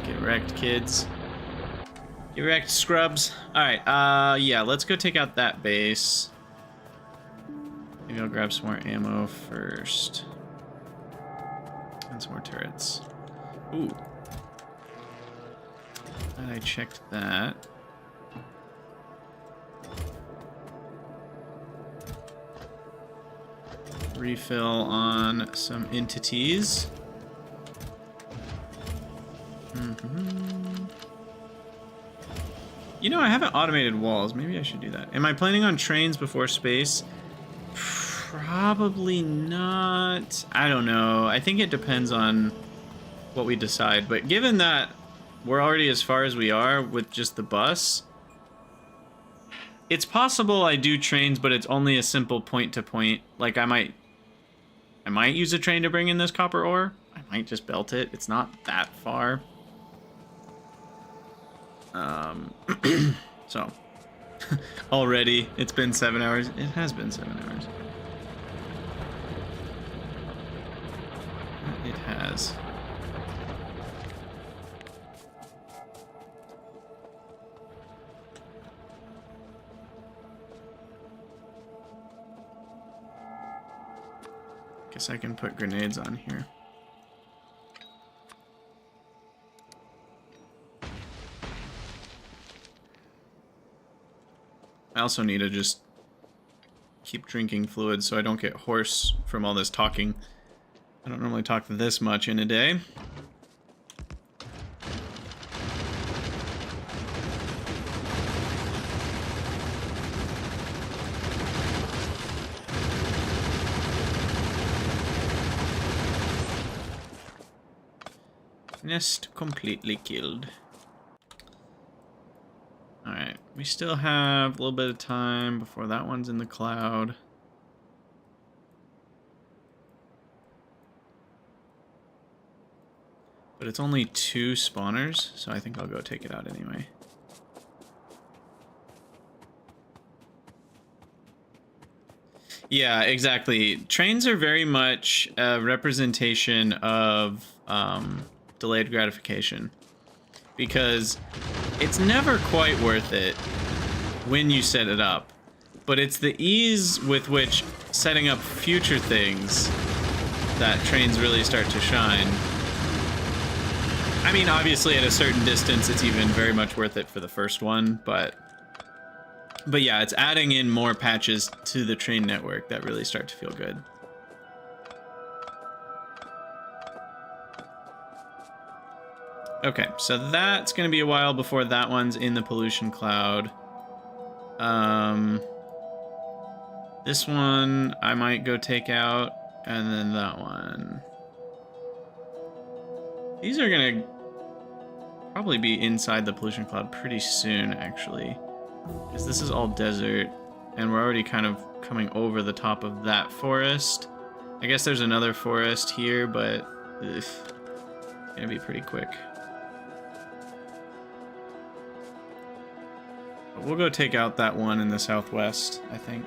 Get wrecked, kids. Get wrecked, scrubs. Alright, yeah, let's go take out that base. Maybe I'll grab some more ammo first. And some more turrets. Ooh. Glad I checked that. Refill on some entities. You know, I haven't automated walls. Maybe I should do that. Am I planning on trains before space? Probably not. I don't know. I think it depends on what we decide. But given that we're already as far as we are with just the bus, it's possible I do trains, but it's only a simple point-to-point. Like, I might use a train to bring in this copper ore. I might just belt it. It's not that far. So, already, it's been 7 hours. It has been 7 hours. It has. Guess I can put grenades on here. I also need to just keep drinking fluids so I don't get hoarse from all this talking. I don't normally talk this much in a day. Nest completely killed. Alright, we still have a little bit of time before that one's in the cloud. But it's only 2 spawners, so I think I'll go take it out anyway. Yeah, exactly. Trains are very much a representation of delayed gratification. Because it's never quite worth it when you set it up. But it's the ease with which setting up future things that trains really start to shine. I mean, obviously at a certain distance it's even very much worth it for the first one, but yeah, it's adding in more patches to the train network that really start to feel good. Okay, so that's going to be a while before that one's in the pollution cloud. This one I might go take out, and then that one. These are going to probably be inside the pollution cloud pretty soon, actually. Because this is all desert, and we're already kind of coming over the top of that forest. I guess there's another forest here, but it's going to be pretty quick. But we'll go take out that one in the southwest, I think.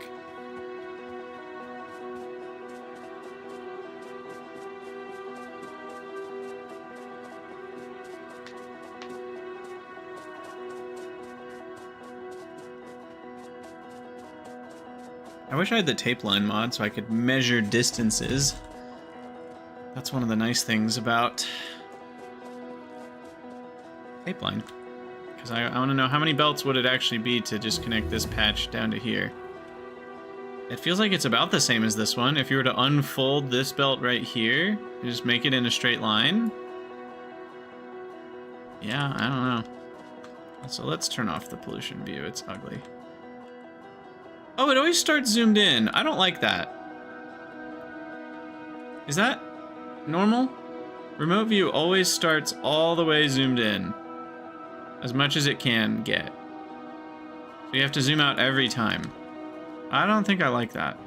I wish I had the tape line mod so I could measure distances. That's one of the nice things about tape line. Because I want to know how many belts would it actually be to just connect this patch down to here. It feels like it's about the same as this one. If you were to unfold this belt right here, you just make it in a straight line. Yeah, I don't know. So let's turn off the pollution view. It's ugly. Oh, it always starts zoomed in. I don't like that. Is that normal? Remote view always starts all the way zoomed in. As much as it can get. So you have to zoom out every time. I don't think I like that.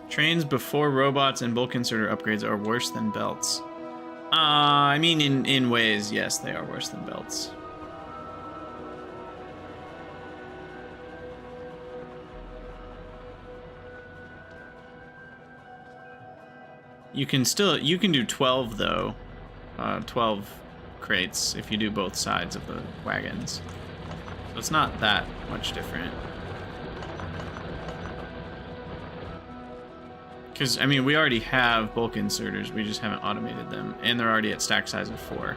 Trains before robots and bulk inserter upgrades are worse than belts. I mean, in ways, yes, they are worse than belts. You can do 12 though. 12 crates if you do both sides of the wagons. So it's not that much different. Because, I mean, we already have bulk inserters, we just haven't automated them. And they're already at stack size of 4.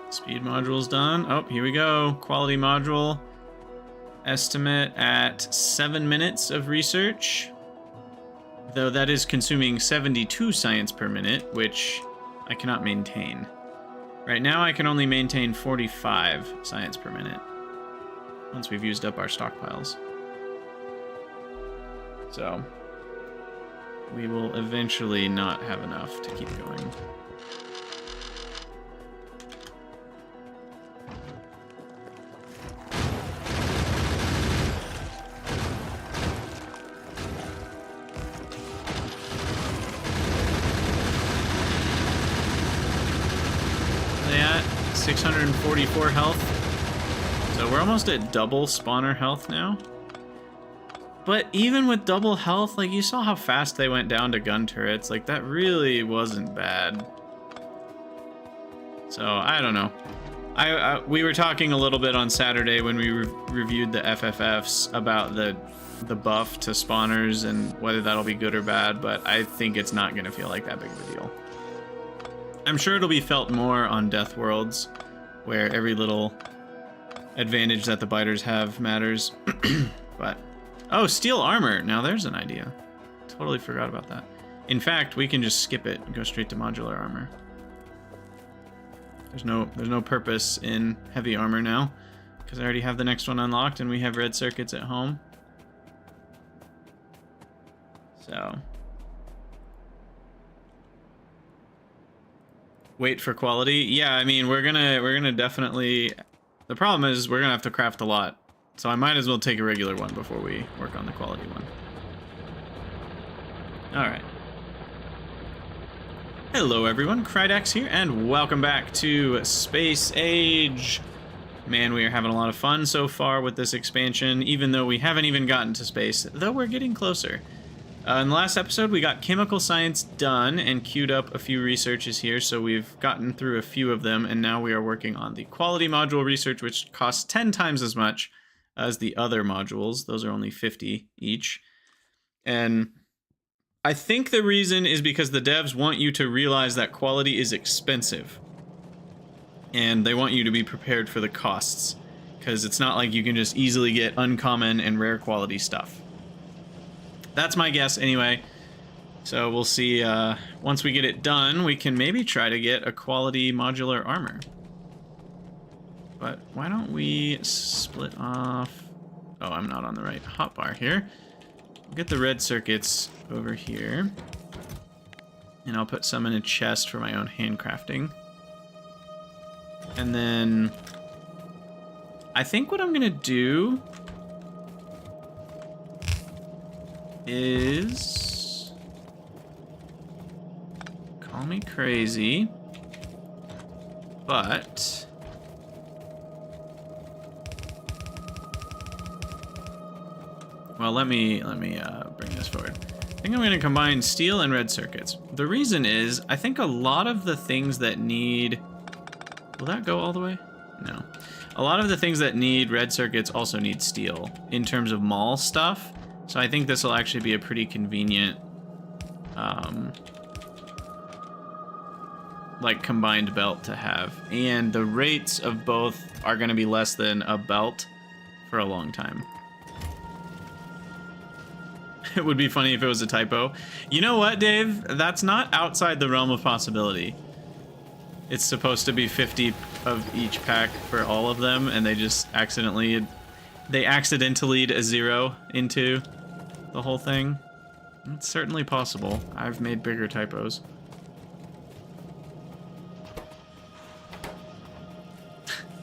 Speed module's done. Oh, here we go. Quality module. Estimate at 7 minutes of research. Though that is consuming 72 science per minute, which I cannot maintain. Right now I can only maintain 45 science per minute. Once we've used up our stockpiles. So we will eventually not have enough to keep going. They at 644 health. So we're almost at double spawner health now. But even with double health, like, you saw how fast they went down to gun turrets. Like, that really wasn't bad. So, I don't know. We were talking a little bit on Saturday when we reviewed the FFFs about the buff to spawners and whether that'll be good or bad, but I think it's not going to feel like that big of a deal. I'm sure it'll be felt more on Death Worlds, where every little advantage that the biters have matters. But oh, steel armor. Now there's an idea. Totally forgot about that. In fact, we can just skip it and go straight to modular armor. There's no purpose in heavy armor now because I already have the next one unlocked and we have red circuits at home. So wait for quality. Yeah, I mean, we're gonna definitely. The problem is we're gonna have to craft a lot, so I might as well take a regular one before we work on the quality one. All right. Hello everyone, Krydax here, and welcome back to Space Age. Man, we are having a lot of fun so far with this expansion, even though we haven't even gotten to space, though we're getting closer. In the last episode, we got chemical science done and queued up a few researches here, so we've gotten through a few of them, and now we are working on the quality module research, which costs 10 times as much as the other modules. Those are only 50 each. And I think the reason is because the devs want you to realize that quality is expensive. And they want you to be prepared for the costs, because it's not like you can just easily get uncommon and rare quality stuff. That's my guess anyway. So we'll see. Once we get it done, we can maybe try to get a quality modular armor. But why don't we split off... Oh, I'm not on the right hotbar here. We'll get the red circuits over here. And I'll put some in a chest for my own handcrafting. And then I think what I'm gonna do is, call me crazy, but well, let me bring this forward. I think I'm going to combine steel and red circuits. The reason is I think a lot of the things that need, will that go all the way? No. A lot of the things that need red circuits also need steel in terms of mall stuff. So I think this will actually be a pretty convenient, like, combined belt to have. And the rates of both are going to be less than a belt for a long time. It would be funny if it was a typo. You know what, Dave? That's not outside the realm of possibility. It's supposed to be 50 of each pack for all of them, and they just accidentally lead a 0 into the whole thing. It's certainly possible. I've made bigger typos.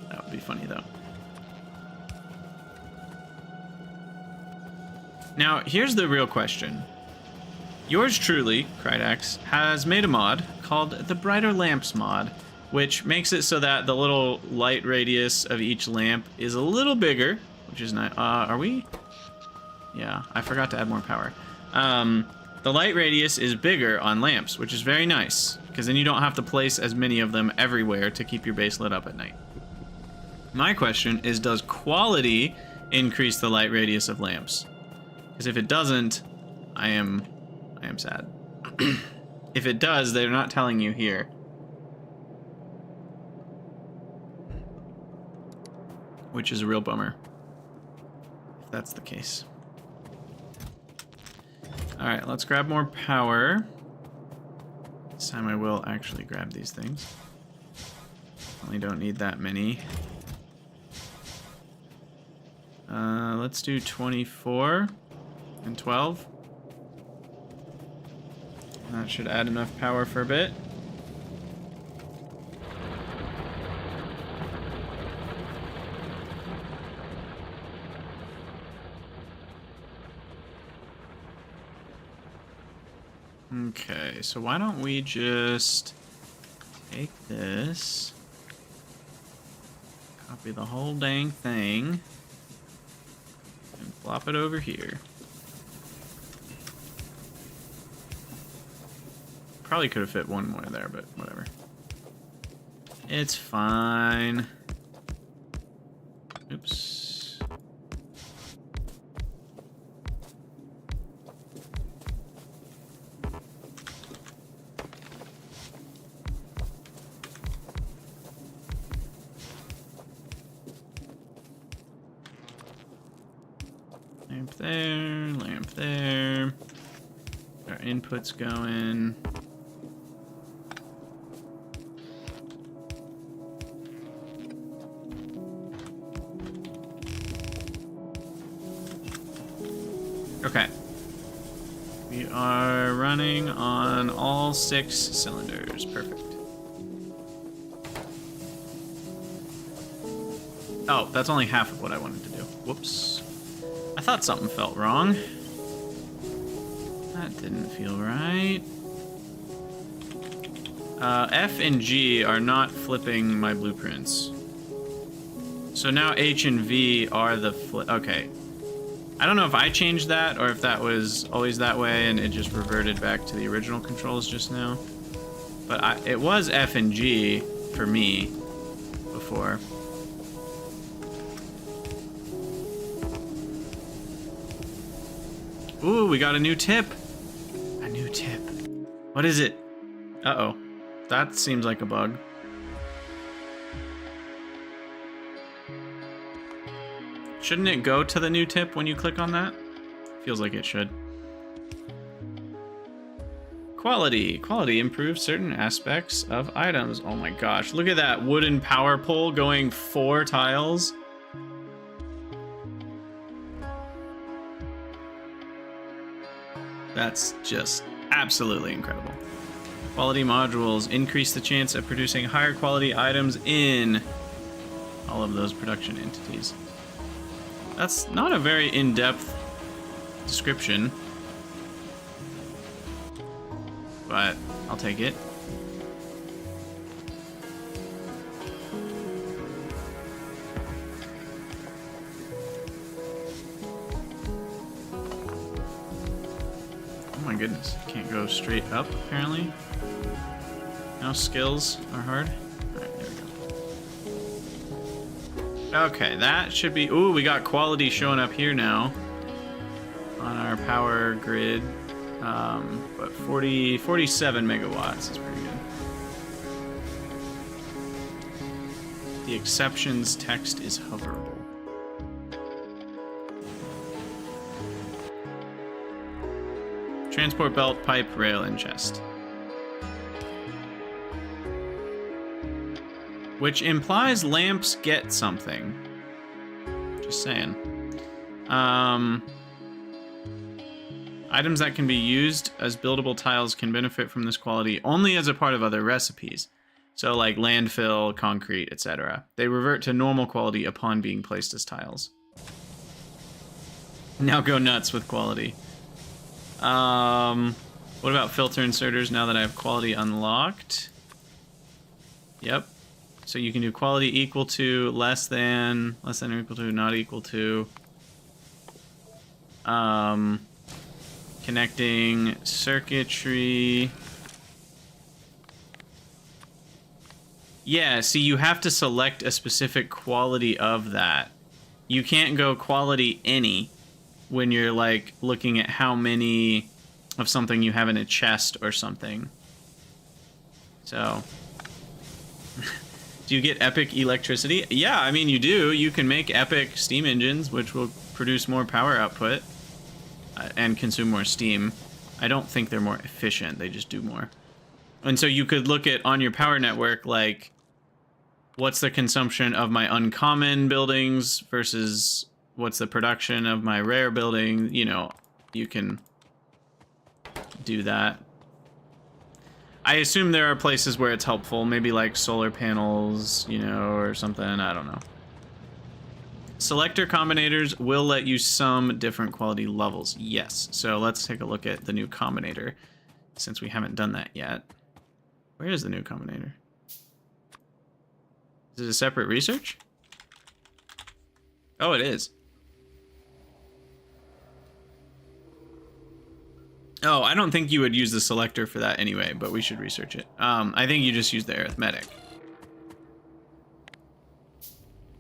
That would be funny, though. Now, here's the real question. Yours truly, Krydax, has made a mod called the Brighter Lamps mod, which makes it so that the little light radius of each lamp is a little bigger, which is nice. Are we? Yeah, I forgot to add more power. The light radius is bigger on lamps, which is very nice, because then you don't have to place as many of them everywhere to keep your base lit up at night. My question is, does quality increase the light radius of lamps? Because if it doesn't, I am sad. If it does, they're not telling you here. Which is a real bummer, if that's the case. Alright, let's grab more power. This time I will actually grab these things. Only don't need that many. Let's do 24 and 12. That should add enough power for a bit. Okay, so why don't we just take this, copy the whole dang thing, and flop it over here. Probably could have fit one more there, but whatever. It's fine. Oops. Lamp there, lamp there. Our input's going. Okay. We are running on all 6 cylinders. Perfect. Oh, that's only half of what I wanted to do. Whoops. I thought something felt wrong. That didn't feel right. F and G are not flipping my blueprints. So now H and V are the flip. Okay. I don't know if I changed that or if that was always that way and it just reverted back to the original controls just now. But it was F and G for me before. Ooh, we got a new tip. A new tip. What is it? Uh-oh. That seems like a bug. Shouldn't it go to the new tip when you click on that? Feels like it should. Quality. Quality improves certain aspects of items. Oh my gosh. Look at that wooden power pole going 4 tiles. That's just absolutely incredible. Quality modules increase the chance of producing higher quality items in all of those production entities. That's not a very in-depth description, but I'll take it. Oh my goodness, can't go straight up apparently. Now skills are hard. Alright, there we go. Okay, that should be... Ooh, we got quality showing up here now. on our power grid. But 47 megawatts is pretty good. The exceptions text is hoverable. Transport belt, pipe, rail, and chest. Which implies lamps get something. Just saying. Items that can be used as buildable tiles can benefit from this quality only as a part of other recipes. So like landfill, concrete, etc. They revert to normal quality upon being placed as tiles. Now go nuts with quality. What about filter inserters now that I have quality unlocked? Yep. So you can do quality equal to, less than or equal to, not equal to. Connecting circuitry. Yeah, see, you have to select a specific quality of that. You can't go quality any when you're like looking at how many of something you have in a chest or something. So, do you get epic electricity? Yeah, I mean, you do. You can make epic steam engines, which will produce more power output and consume more steam. I don't think they're more efficient. They just do more. And so you could look at on your power network, like, what's the consumption of my uncommon buildings versus what's the production of my rare building? You know, you can do that. I assume there are places where it's helpful, maybe like solar panels, you know, or something. I don't know. Selector combinators will let you sum different quality levels. Yes. So let's take a look at the new combinator, since we haven't done that yet. Where is the new combinator? Is it a separate research? Oh, it is. Oh, I don't think you would use the selector for that anyway, but we should research it. I think you just use the arithmetic.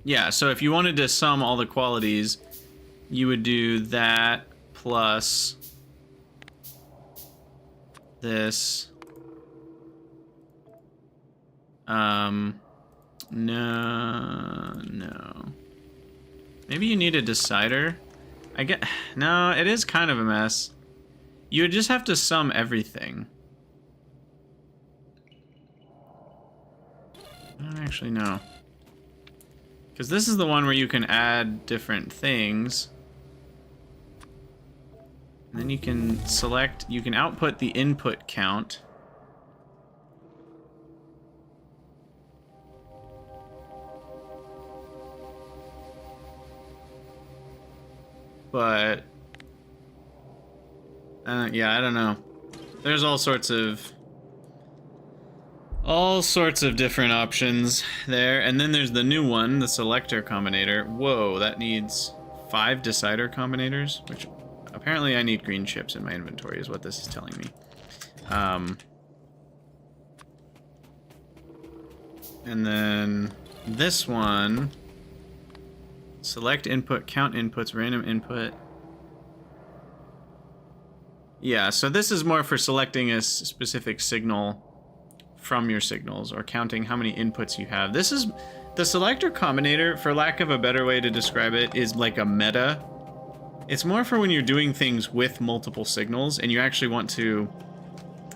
Yeah, so if you wanted to sum all the qualities, you would do that plus this. No. Maybe you need a decider. No, it is kind of a mess. You would just have to sum everything. I don't actually know. Because this is the one where you can add different things. And then you can select, you can output the input count. But yeah, I don't know. There's all sorts of different options there. And then there's the new one, the selector combinator. Whoa, that needs 5 decider combinators, which apparently I need green chips in my inventory is what this is telling me. And then this one, select input, count inputs, random input. Yeah, so this is more for selecting a specific signal from your signals or counting how many inputs you have. This is the selector combinator, for lack of a better way to describe it, is like a meta. It's more for when you're doing things with multiple signals and you actually want to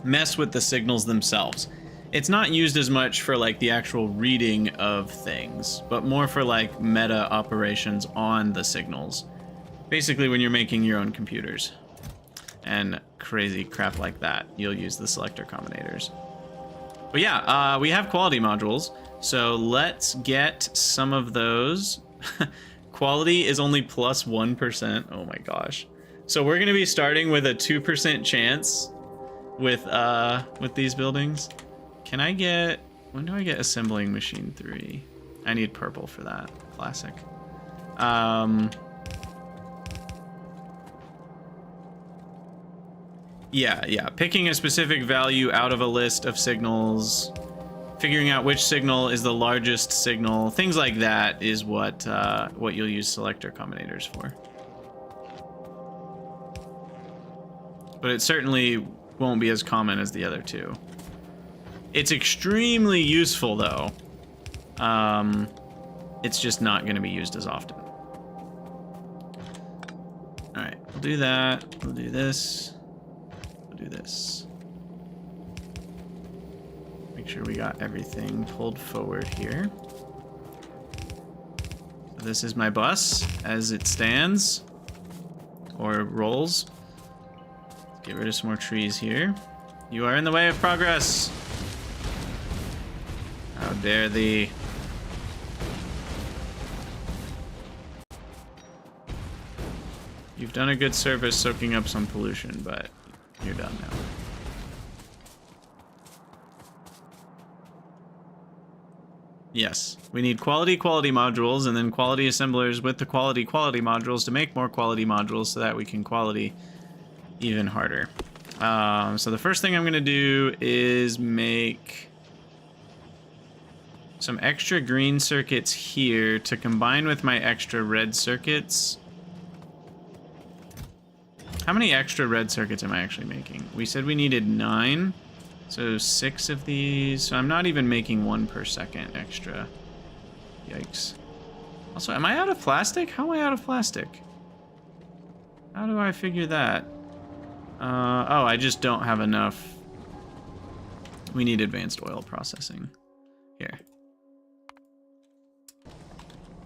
mess with the signals themselves. It's not used as much for like the actual reading of things, but more for like meta operations on the signals. Basically when you're making your own computers and crazy crap like that, you'll use the selector combinators. But yeah, we have quality modules, so let's get some of those. Quality is only plus 1%. Oh my gosh. So we're gonna be starting with a 2% chance with these buildings. Can I get, when do I get assembling machine 3? I need purple for that. Classic. Yeah. Picking a specific value out of a list of signals, figuring out which signal is the largest signal, things like that is what you'll use selector combinators for. but it certainly won't be as common as the other two. It's extremely useful, though. It's just not going to be used as often. All right, we'll do that. We'll do this. We'll do this. Make sure we got everything pulled forward here. So this is my bus as it stands, or rolls. Let's get rid of some more trees here. You are in the way of progress. How dare thee. You've done a good service soaking up some pollution, but you're done now. Yes, we need quality modules and then quality assemblers with the quality modules to make more quality modules so that we can quality even harder. So the first thing I'm going to do is make some extra green circuits here to combine with my extra red circuits. How many extra red circuits am I actually making? We said we needed 9, so 6 of these. So I'm not even making 1 per second extra. Yikes. Also, am I out of plastic? How am I out of plastic? How do I figure that? Oh, I just don't have enough. We need advanced oil processing. Here.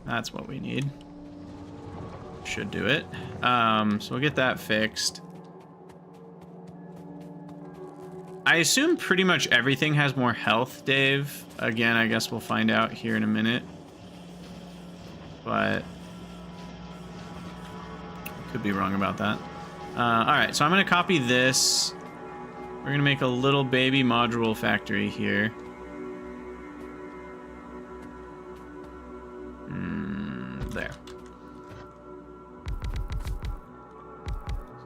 That's what we need. Should do it. So we'll get that fixed. I assume pretty much everything has more health, Dave. Again, I guess we'll find out here in a minute. But could be wrong about that. Alright, so I'm going to copy this. We're going to make a little baby module factory here. There.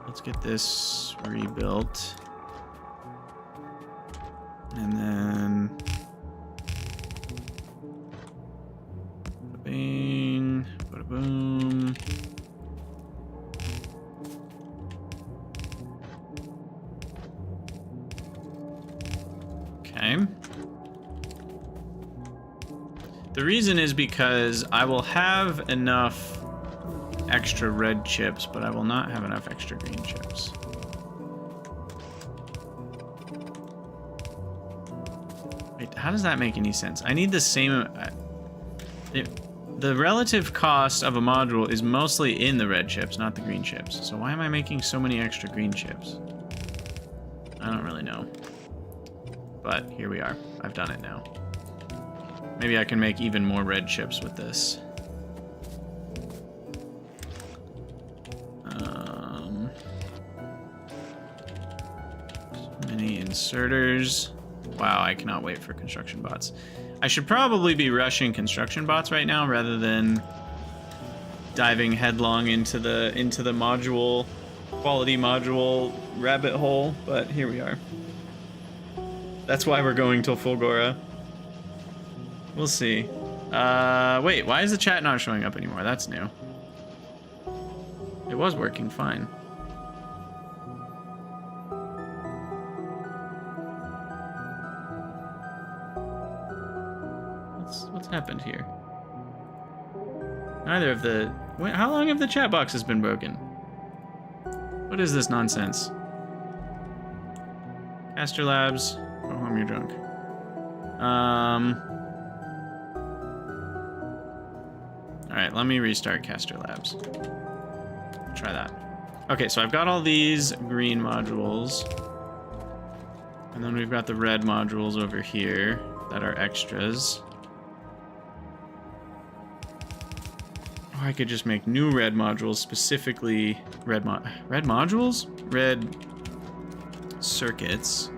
Let's get this rebuilt. And then bada bing, bada boom. Okay. The reason is because I will have enough extra red chips, but I will not have enough extra green chips. Wait, how does that make any sense? I need the same... the relative cost of a module is mostly in the red chips, not the green chips. So why am I making so many extra green chips? I don't really know. But here we are. I've done it now. Maybe I can make even more red chips with this. So many inserters. Wow, I cannot wait for construction bots. I should probably be rushing construction bots right now rather than diving headlong into the module, quality module rabbit hole, but here we are. That's why we're going till Fulgora. We'll see. Wait, why is the chat not showing up anymore? That's new. It was working fine. What's happened here? Neither of the... Wait, how long have the chat boxes been broken? What is this nonsense? Caster Labs. Go home, you're drunk. Alright, let me restart Caster Labs. Try that. Okay, so I've got all these green modules. And then we've got the red modules over here that are extras. Or I could just make new red modules, specifically red modules? Red circuits.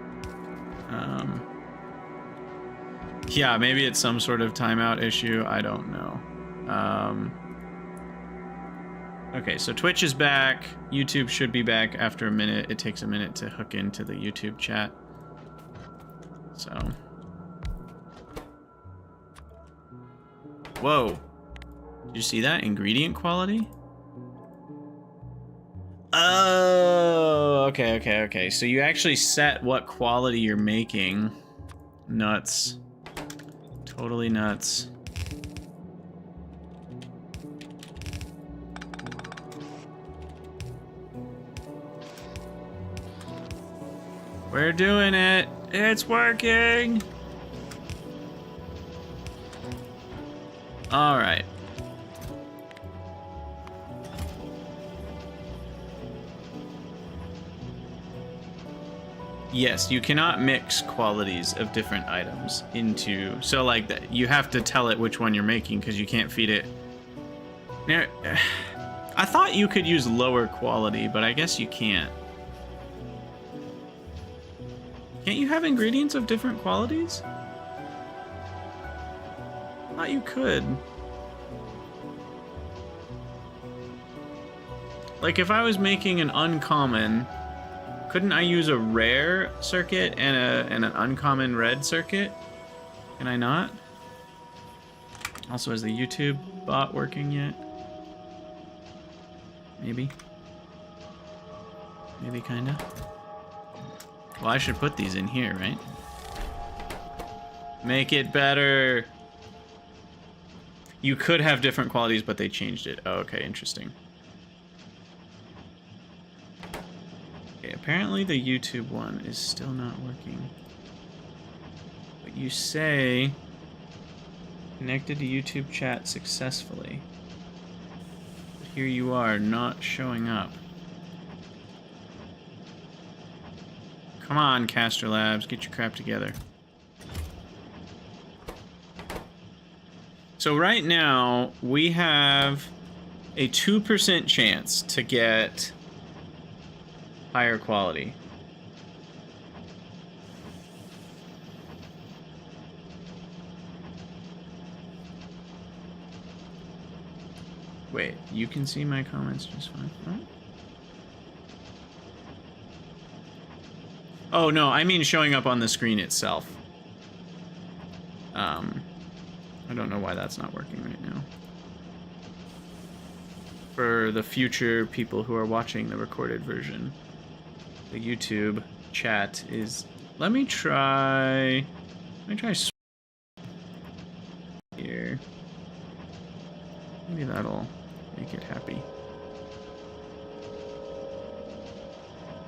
Yeah, maybe it's some sort of timeout issue. I don't know. Okay, so Twitch is back. YouTube should be back after a minute. It takes a minute to hook into the YouTube chat. So. Whoa. Did you see that? Ingredient quality? Oh, okay. So you actually set what quality you're making. Nuts. Totally nuts. We're doing it. It's working. All right. Yes, you cannot mix qualities of different items into... So, like, you have to tell it which one you're making because you can't feed it... Now, I thought you could use lower quality, but I guess you can't. Can't you have ingredients of different qualities? I thought you could. Like, if I was making an uncommon... Couldn't I use a rare circuit and an uncommon red circuit? Can I not? Also, is the YouTube bot working yet? Maybe. Maybe, kinda. Well, I should put these in here, right? Make it better! You could have different qualities, but they changed it. Oh, okay, interesting. Apparently the YouTube one is still not working. But you say connected to YouTube chat successfully. But here you are not showing up. Come on, Caster Labs, get your crap together. So right now we have a 2% chance to get higher quality. Wait, you can see my comments just fine. Oh no, I mean showing up on the screen itself. I don't know why that's not working right now. For the future people who are watching the recorded version, the YouTube chat is... Let me try here. Maybe that'll make it happy.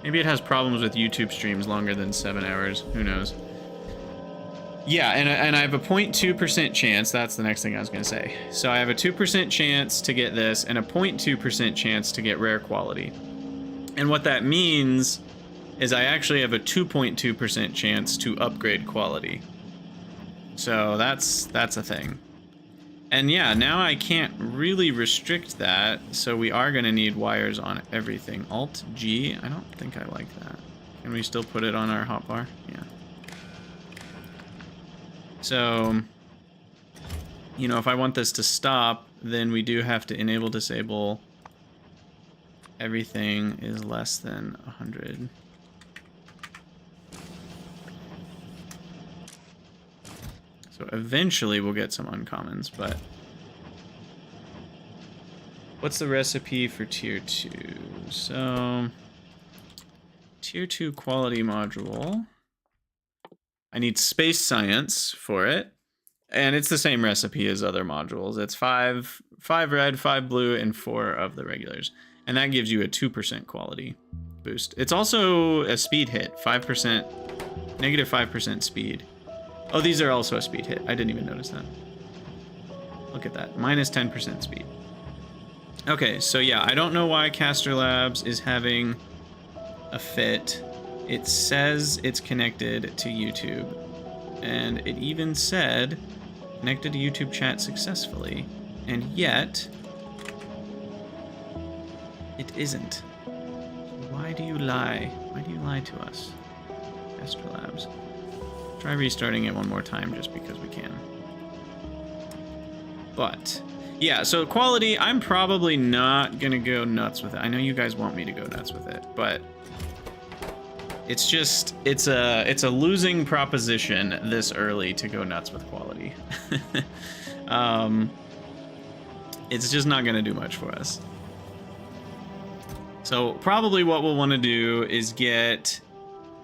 Maybe it has problems with YouTube streams longer than 7 hours. Who knows? Yeah, and I have a 0.2% chance. That's the next thing I was going to say. So I have a 2% chance to get this and a 0.2% chance to get rare quality. And what that means is I actually have a 2.2% chance to upgrade quality. So that's a thing. And yeah, now I can't really restrict that, so we are going to need wires on everything. Alt-G? I don't think I like that. Can we still put it on our hotbar? Yeah. So, you know, if I want this to stop, then we do have to enable disable everything is less than 100. So eventually we'll get some uncommons, but... What's the recipe for tier 2? So... Tier 2 quality module. I need space science for it. And it's the same recipe as other modules. It's 5 red, 5 blue, and 4 of the regulars. And that gives you a 2% quality boost. It's also a speed hit, 5%, negative 5% speed. Oh, these are also a speed hit. I didn't even notice that. Look at that, minus 10% speed. Okay, so yeah, I don't know why Caster Labs is having a fit. It says it's connected to YouTube. And it even said connected to YouTube chat successfully. And yet, it isn't. Why do you lie? Why do you lie to us, Caster Labs? Try restarting it one more time just because we can. But, yeah, so quality, I'm probably not gonna go nuts with it. I know you guys want me to go nuts with it, but it's just, it's a losing proposition this early to go nuts with quality. It's just not gonna do much for us. So probably what we'll want to do is get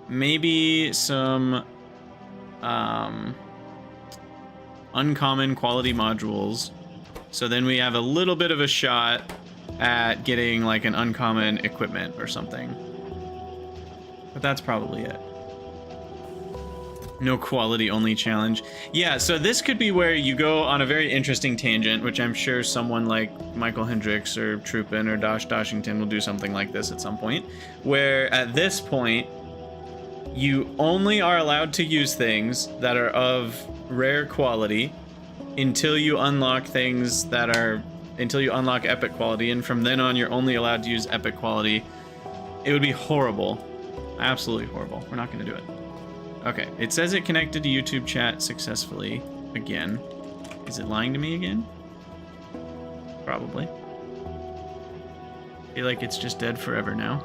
maybe some uncommon quality modules. So then we have a little bit of a shot at getting like an uncommon equipment or something. But that's probably it. No quality only challenge. Yeah, so this could be where you go on a very interesting tangent, which I'm sure someone like Michael Hendricks or Troopin or Dosh Doshington will do something like this at some point, where at this point, you only are allowed to use things that are of rare quality until you unlock things that are, until you unlock epic quality, and from then on you're only allowed to use epic quality. It would be horrible. Absolutely horrible. We're not going to do it. Okay, it says it connected to YouTube chat successfully again. Is it lying to me again? Probably. I feel like it's just dead forever now.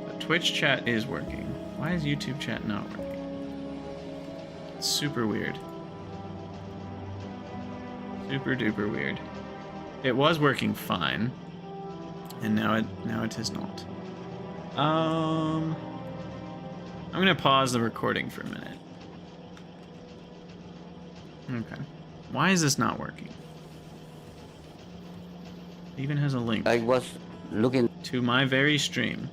But Twitch chat is working. Why is YouTube chat not working? It's super weird. Super duper weird. It was working fine, and now it is not. I'm gonna pause the recording for a minute. Okay. Why is this not working? It even has a link. I was looking to my very stream.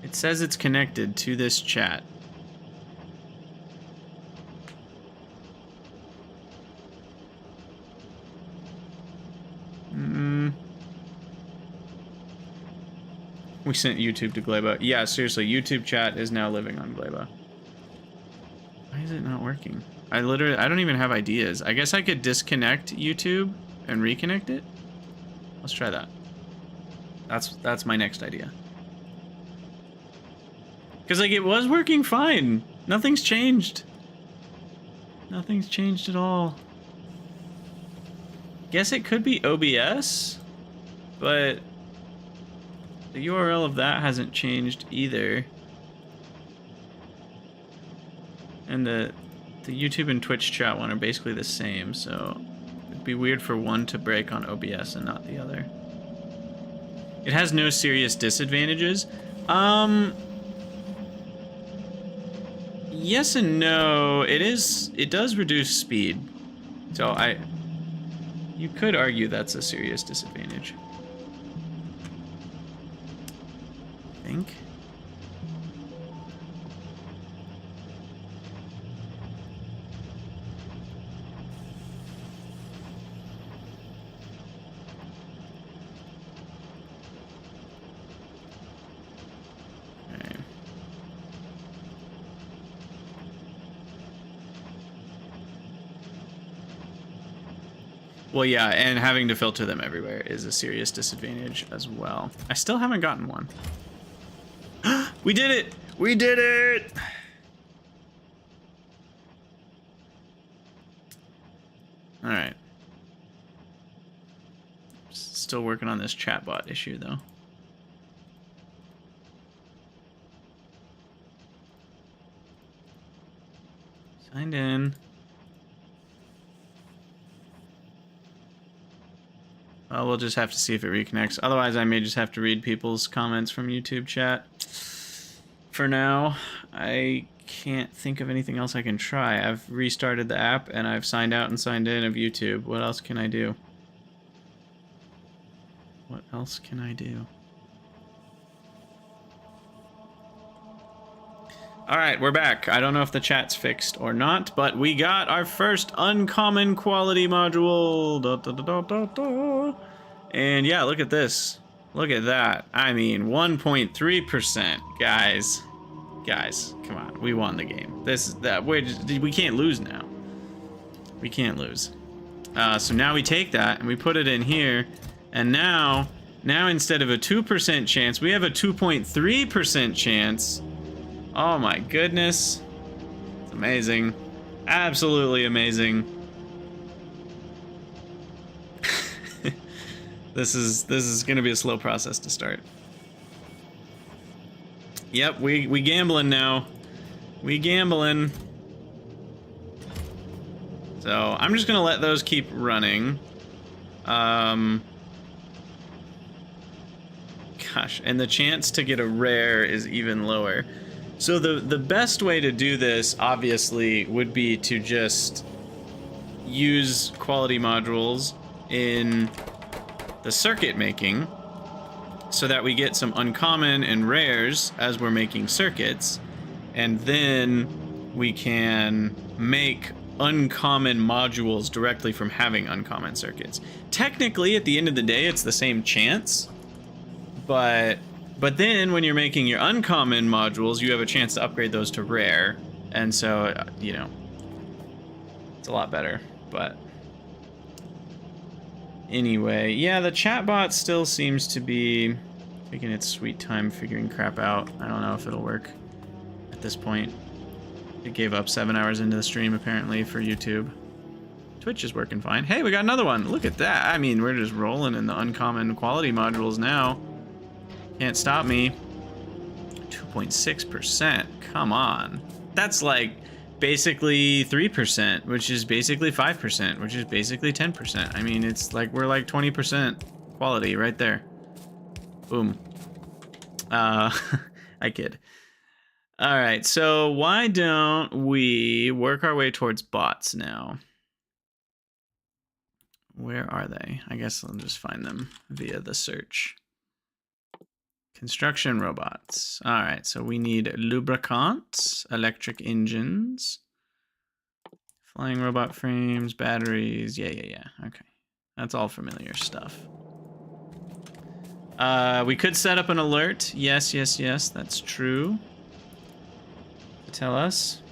It says it's connected to this chat. We sent YouTube to Gleba. Yeah, seriously, YouTube chat is now living on Gleba. Why is it not working? I don't even have ideas. I guess I could disconnect YouTube and reconnect it. Let's try that. That's my next idea. Because like it was working fine. Nothing's changed. Nothing's changed at all. Guess it could be OBS, but the URL of that hasn't changed either. And the YouTube and Twitch chat one are basically the same, so it'd be weird for one to break on OBS and not the other. It has no serious disadvantages. Yes and no. It does reduce speed. So you could argue that's a serious disadvantage. I think. Okay. Well, yeah, and having to filter them everywhere is a serious disadvantage as well. I still haven't gotten one. We did it! We did it! Alright. Still working on this chatbot issue, though. Signed in. Well, we'll just have to see if it reconnects. Otherwise, I may just have to read people's comments from YouTube chat. For now, I can't think of anything else I can try. I've restarted the app and I've signed out and signed in of YouTube. What else can I do? What else can I do? Alright, we're back. I don't know if the chat's fixed or not, but we got our first uncommon quality module. Da, da, da, da, da, da. And yeah, look at this. Look at that. I mean, 1.3%. Guys, come on. We won the game. We can't lose now. We can't lose. So now we take that and we put it in here. And now instead of a 2% chance, we have a 2.3% chance. Oh my goodness. It's amazing. Absolutely amazing. This is gonna be a slow process to start. Yep, we gambling now. We gambling. So I'm just gonna let those keep running. gosh, and the chance to get a rare is even lower. So the best way to do this, obviously, would be to just use quality modules in the circuit making so that we get some uncommon and rares as we're making circuits, and then we can make uncommon modules directly from having uncommon circuits. Technically, at the end of the day, it's the same chance, but then when you're making your uncommon modules, you have a chance to upgrade those to rare, and so, you know, it's a lot better. But anyway, yeah, the chatbot still seems to be taking its sweet time figuring crap out. I don't know if it'll work at this point. It gave up 7 hours into the stream, apparently, for YouTube. Twitch is working fine. Hey, we got another one. Look at that. I mean, we're just rolling in the uncommon quality modules now. Can't stop me. 2.6%. Come on. That's like basically 3%, which is basically 5%, which is basically 10%. I mean, it's like we're like 20% quality right there. Boom. I kid. All right, so why don't we work our way towards bots now? Where are they? I guess I'll just find them via the search. Construction robots. All right, so we need lubricants, electric engines, flying robot frames, batteries. Yeah. Okay, that's all familiar stuff. We could set up an alert. Yes, that's true. Tell us.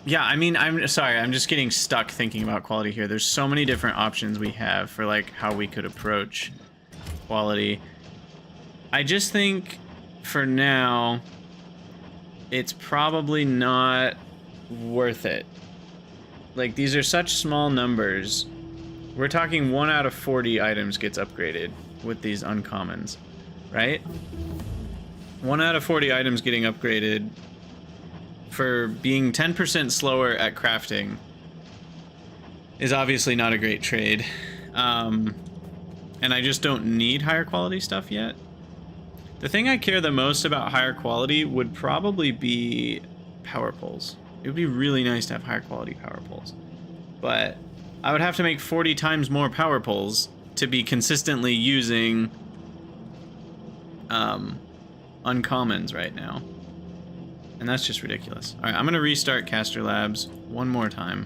Yeah, I mean, I'm sorry, I'm just getting stuck thinking about quality here. There's so many different options we have for like how we could approach quality. I just think for now it's probably not worth it. Like, these are such small numbers. We're talking 1 out of 40 items gets upgraded with these uncommons, right? 1 out of 40 items getting upgraded for being 10% slower at crafting is obviously not a great trade. And I just don't need higher quality stuff yet. The thing I care the most about higher quality would probably be power poles. It would be really nice to have higher quality power poles. But I would have to make 40 times more power poles to be consistently using uncommons right now. And that's just ridiculous. All right, I'm gonna restart Caster Labs one more time.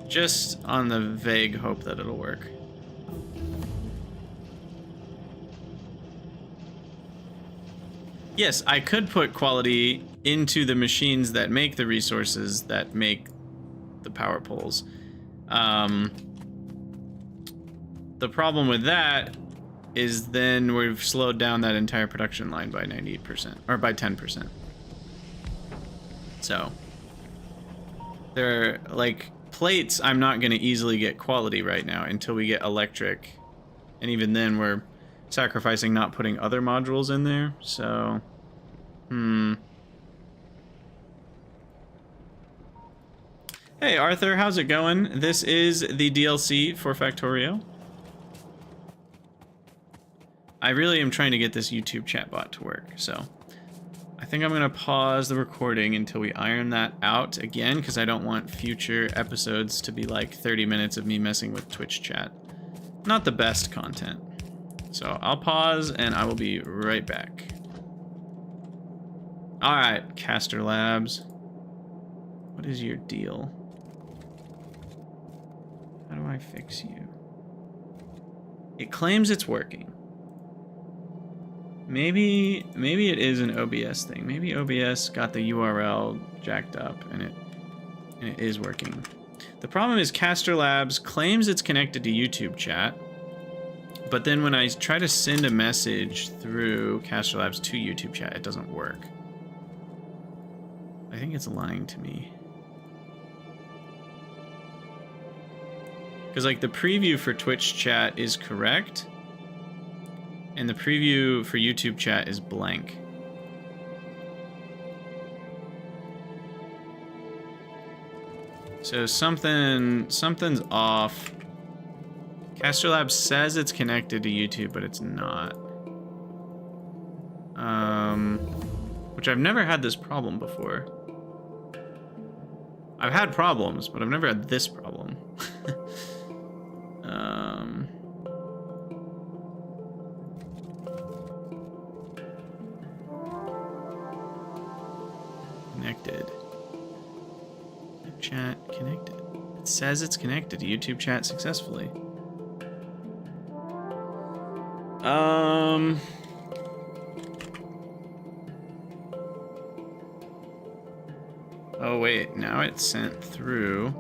Just on the vague hope that it'll work. Yes, I could put quality into the machines that make the resources that make the power poles. The problem with that is then we've slowed down that entire production line by 98%, or by 10%. So, they're like plates. I'm not going to easily get quality right now until we get electric, and even then we're sacrificing not putting other modules in there. So, Hey Arthur, how's it going? This is the DLC for Factorio. I really am trying to get this YouTube chatbot to work, so I think I'm gonna pause the recording until we iron that out again, because I don't want future episodes to be like 30 minutes of me messing with Twitch chat. Not the best content. So I'll pause and I will be right back. Alright, Caster Labs. What is your deal? How do I fix you? It claims it's working. Maybe it is an OBS thing. Maybe OBS got the URL jacked up and it is working. The problem is Caster Labs claims it's connected to YouTube chat, but then when I try to send a message through Caster Labs to YouTube chat, it doesn't work. I think it's lying to me. Because like the preview for Twitch chat is correct, and the preview for YouTube chat is blank. So something's off. Castrolab says it's connected to YouTube, but it's not. Which I've never had this problem before. I've had problems, but I've never had this problem. Connected. Chat connected. It says it's connected to YouTube chat successfully. Oh wait, now it's sent through.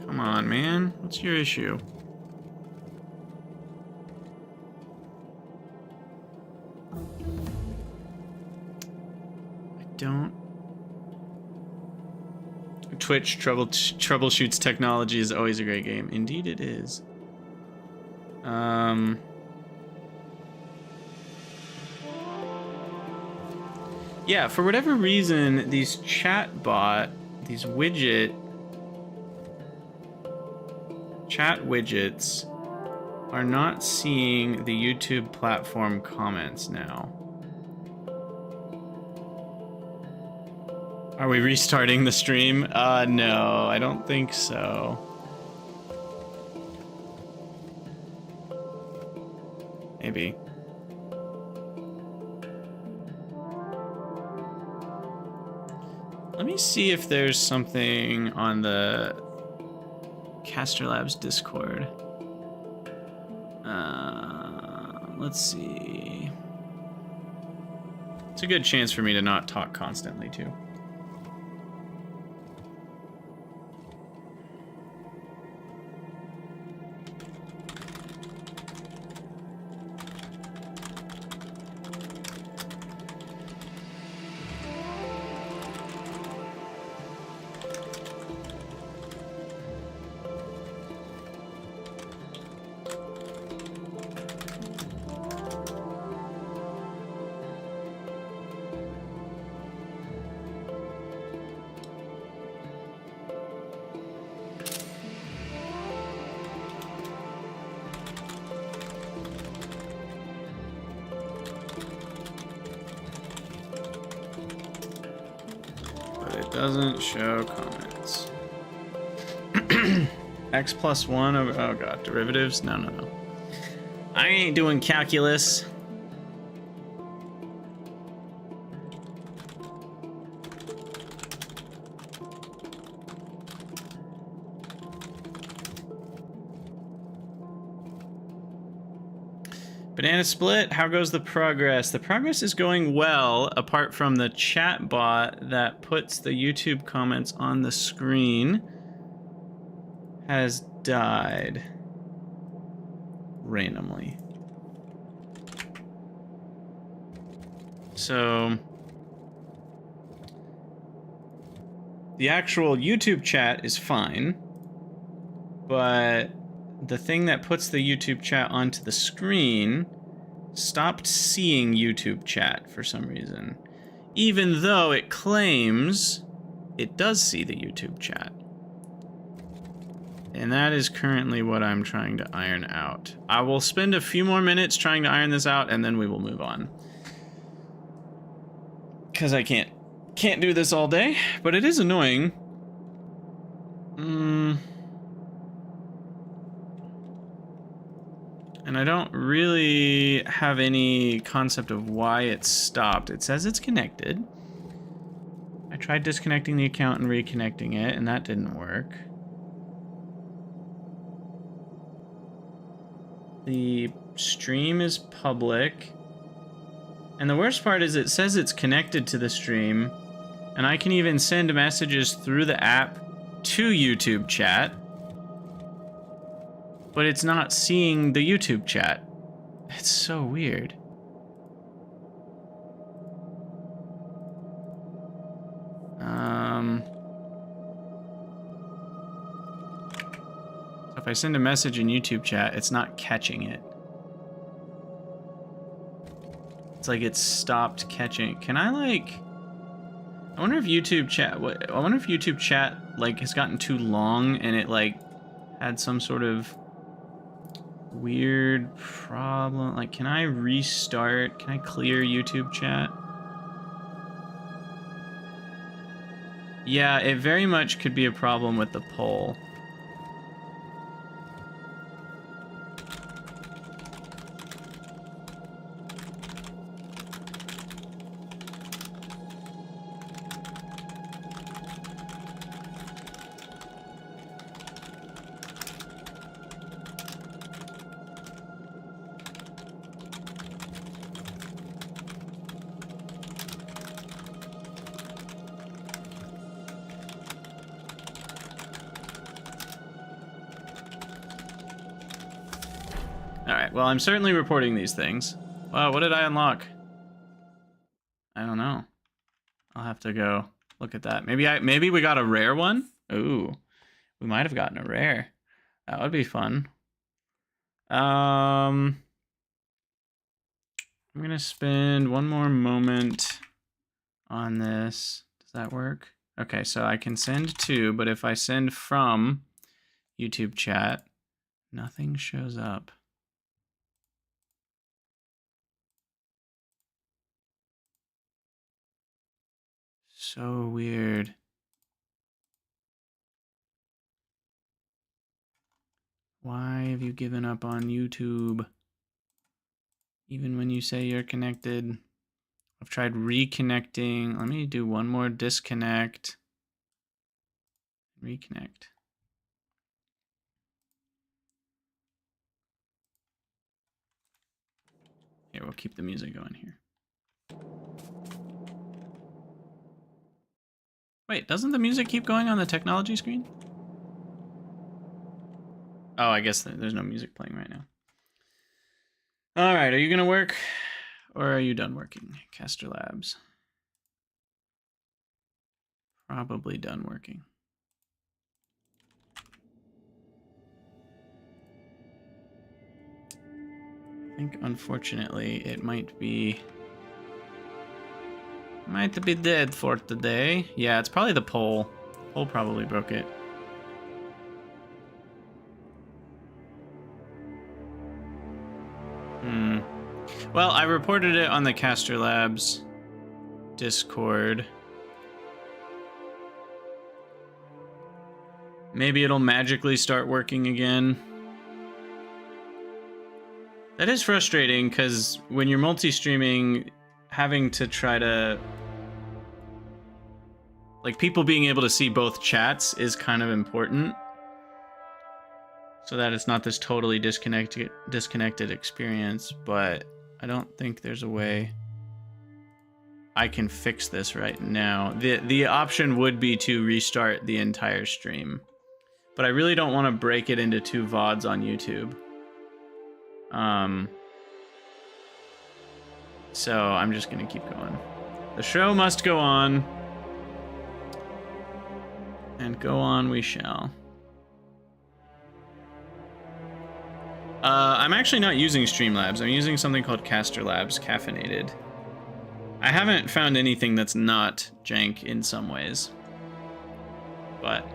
Come on, man. What's your issue? Twitch troubleshoots technology is always a great game. Indeed it is. Yeah, for whatever reason, these chat widgets are not seeing the YouTube platform comments now. Are we restarting the stream? No, I don't think so. Maybe. Let me see if there's something on the Caster Labs Discord. Let's see. It's a good chance for me to not talk constantly, too. Doesn't show comments. X plus 1 over, oh god, derivatives? No. I ain't doing calculus. Banana Split, how goes the progress? The progress is going well, apart from the chat bot that puts the YouTube comments on the screen has died randomly. So the actual YouTube chat is fine, but the thing that puts the YouTube chat onto the screen stopped seeing YouTube chat for some reason, even though it claims it does see the YouTube chat. And that is currently what I'm trying to iron out. I will spend a few more minutes trying to iron this out, and then we will move on. Because I can't do this all day, but it is annoying. And I don't really have any concept of why it stopped. It says it's connected. I tried disconnecting the account and reconnecting it, and that didn't work. The stream is public. And the worst part is it says it's connected to the stream, and I can even send messages through the app to YouTube chat. But it's not seeing the YouTube chat. It's so weird. If I send a message in YouTube chat, it's not catching it. It's like it's stopped catching. Can I like... I wonder if YouTube chat like has gotten too long and it like had some sort of weird problem. Like, can I restart? Can I clear YouTube chat? Yeah, it very much could be a problem with the poll. Alright, well, I'm certainly reporting these things. Wow, what did I unlock? I don't know. I'll have to go look at that. Maybe we got a rare one? Ooh, we might have gotten a rare. That would be fun. I'm gonna spend one more moment on this. Does that work? Okay, so I can send to, but if I send from YouTube chat, nothing shows up. So weird. Why have you given up on YouTube? Even when you say you're connected. I've tried reconnecting. Let me do one more disconnect. Reconnect. Here, we'll keep the music going here. Wait, doesn't the music keep going on the technology screen? Oh, I guess there's no music playing right now. All right, are you gonna work? Or are you done working? Caster Labs. Probably done working. I think, unfortunately, it might be dead for today. Yeah, it's probably the poll. Poll probably broke it. Well, I reported it on the Caster Labs Discord. Maybe it'll magically start working again. That is frustrating, because when you're multi-streaming, having to try to... like, people being able to see both chats is kind of important. So that it's not this totally disconnected experience, but I don't think there's a way I can fix this right now. The option would be to restart the entire stream, but I really don't want to break it into 2 VODs on YouTube. So I'm just gonna keep going. The show must go on, and go on we shall. I'm actually not using Streamlabs. I'm using something called Caster Labs Caffeinated. I haven't found anything that's not jank in some ways. But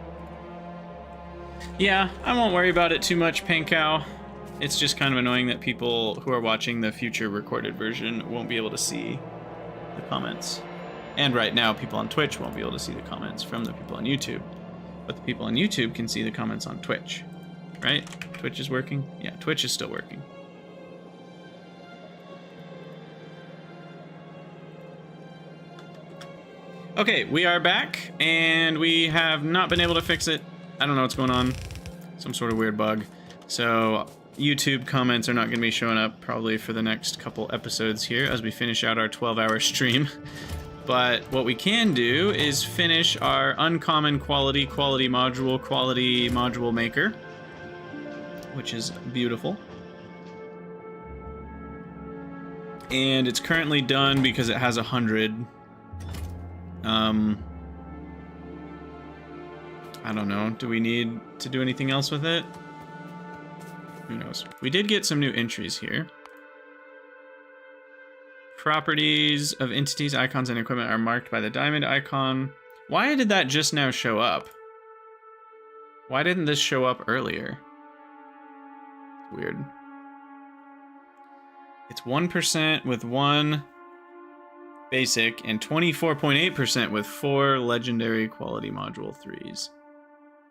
yeah, I won't worry about it too much, Pankow. It's just kind of annoying that people who are watching the future recorded version won't be able to see the comments. And right now, people on Twitch won't be able to see the comments from the people on YouTube. But the people on YouTube can see the comments on Twitch. Right? Twitch is working? Yeah, Twitch is still working. Okay, we are back, and we have not been able to fix it. I don't know what's going on. Some sort of weird bug. So, YouTube comments are not going to be showing up probably for the next couple episodes here as we finish out our 12-hour stream. But what we can do is finish our uncommon quality module maker, which is beautiful. And it's currently done because it has 100. I don't know. Do we need to do anything else with it? Who knows? We did get some new entries here. Properties of entities, icons, and equipment are marked by the diamond icon. Why did that just now show up? Why didn't this show up earlier? Weird. It's 1% with 1 basic and 24.8% with 4 legendary quality module 3s.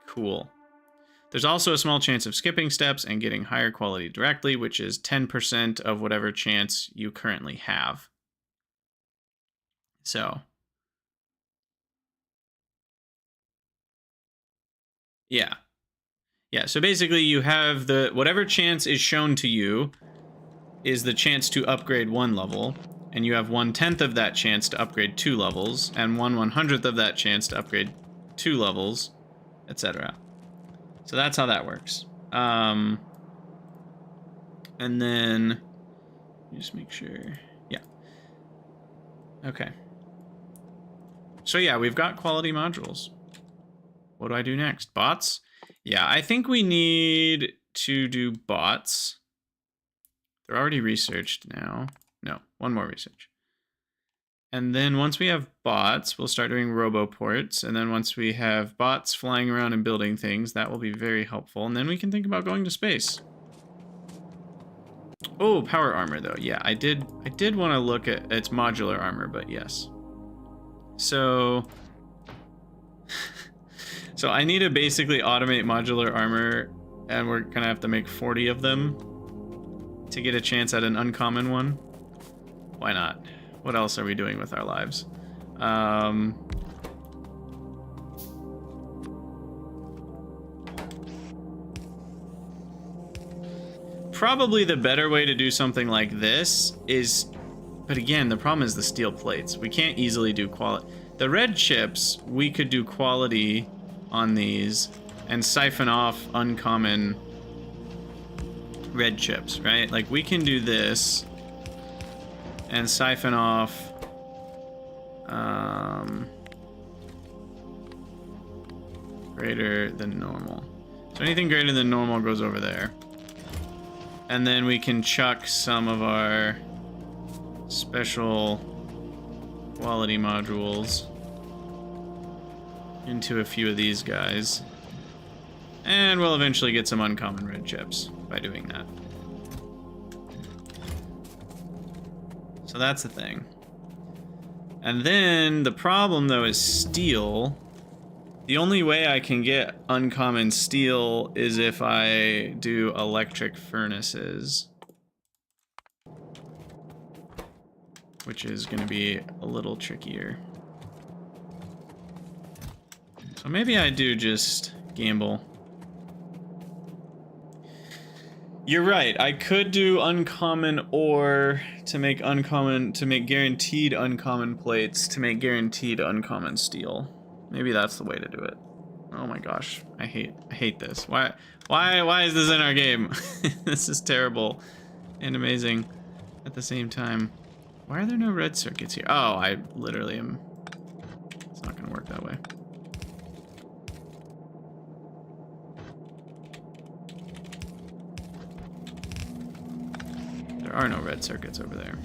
Cool. There's also a small chance of skipping steps and getting higher quality directly, which is 10% of whatever chance you currently have. So, yeah. Yeah, so basically you have the whatever chance is shown to you is the chance to upgrade 1 level, and you have 1/10 of that chance to upgrade 2 levels, and 1/100th of that chance to upgrade 2 levels, etc. So that's how that works. And then just make sure. Yeah. Okay. So yeah, we've got quality modules. What do I do next? Bots? Yeah, I think we need to do bots. They're already researched now. No, 1 more research. And then once we have bots, we'll start doing roboports. And then once we have bots flying around and building things, that will be very helpful. And then we can think about going to space. Oh, power armor though. Yeah, I did want to look at its modular armor, but yes. So so I need to basically automate modular armor, and we're gonna have to make 40 of them to get a chance at an uncommon one. Why not? What else are we doing with our lives? Probably the better way to do something like this is, but again, the problem is the steel plates. We can't easily do quality. The red chips, we could do quality on these and siphon off uncommon red chips, right? Like we can do this and siphon off greater than normal. So anything greater than normal goes over there. And then we can chuck some of our special quality modules into a few of these guys. And we'll eventually get some uncommon red chips by doing that. So that's the thing. And then the problem though is steel. The only way I can get uncommon steel is if I do electric furnaces, which is going to be a little trickier. So maybe I do just gamble. You're right, I could do uncommon ore to make guaranteed uncommon plates to make guaranteed uncommon steel. Maybe that's the way to do it. Oh my gosh, I hate this. Why is this in our game? This is terrible and amazing at the same time. Why are there no red circuits here? Oh, I literally am. It's not gonna work that way. There are no red circuits over there.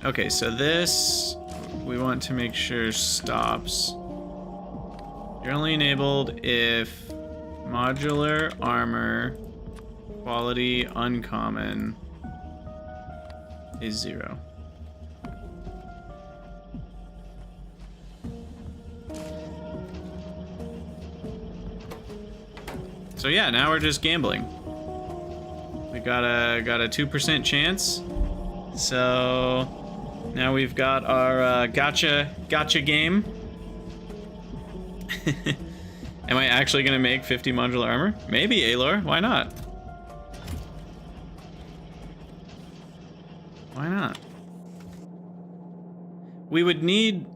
Okay, so this we want to make sure stops. You're only enabled if modular armor quality uncommon is 0. So yeah, now we're just gambling. We got a 2% chance. So now we've got our gotcha game. Am I actually gonna make 50 modular armor? Maybe, Aelor, why not? Why not? We would need,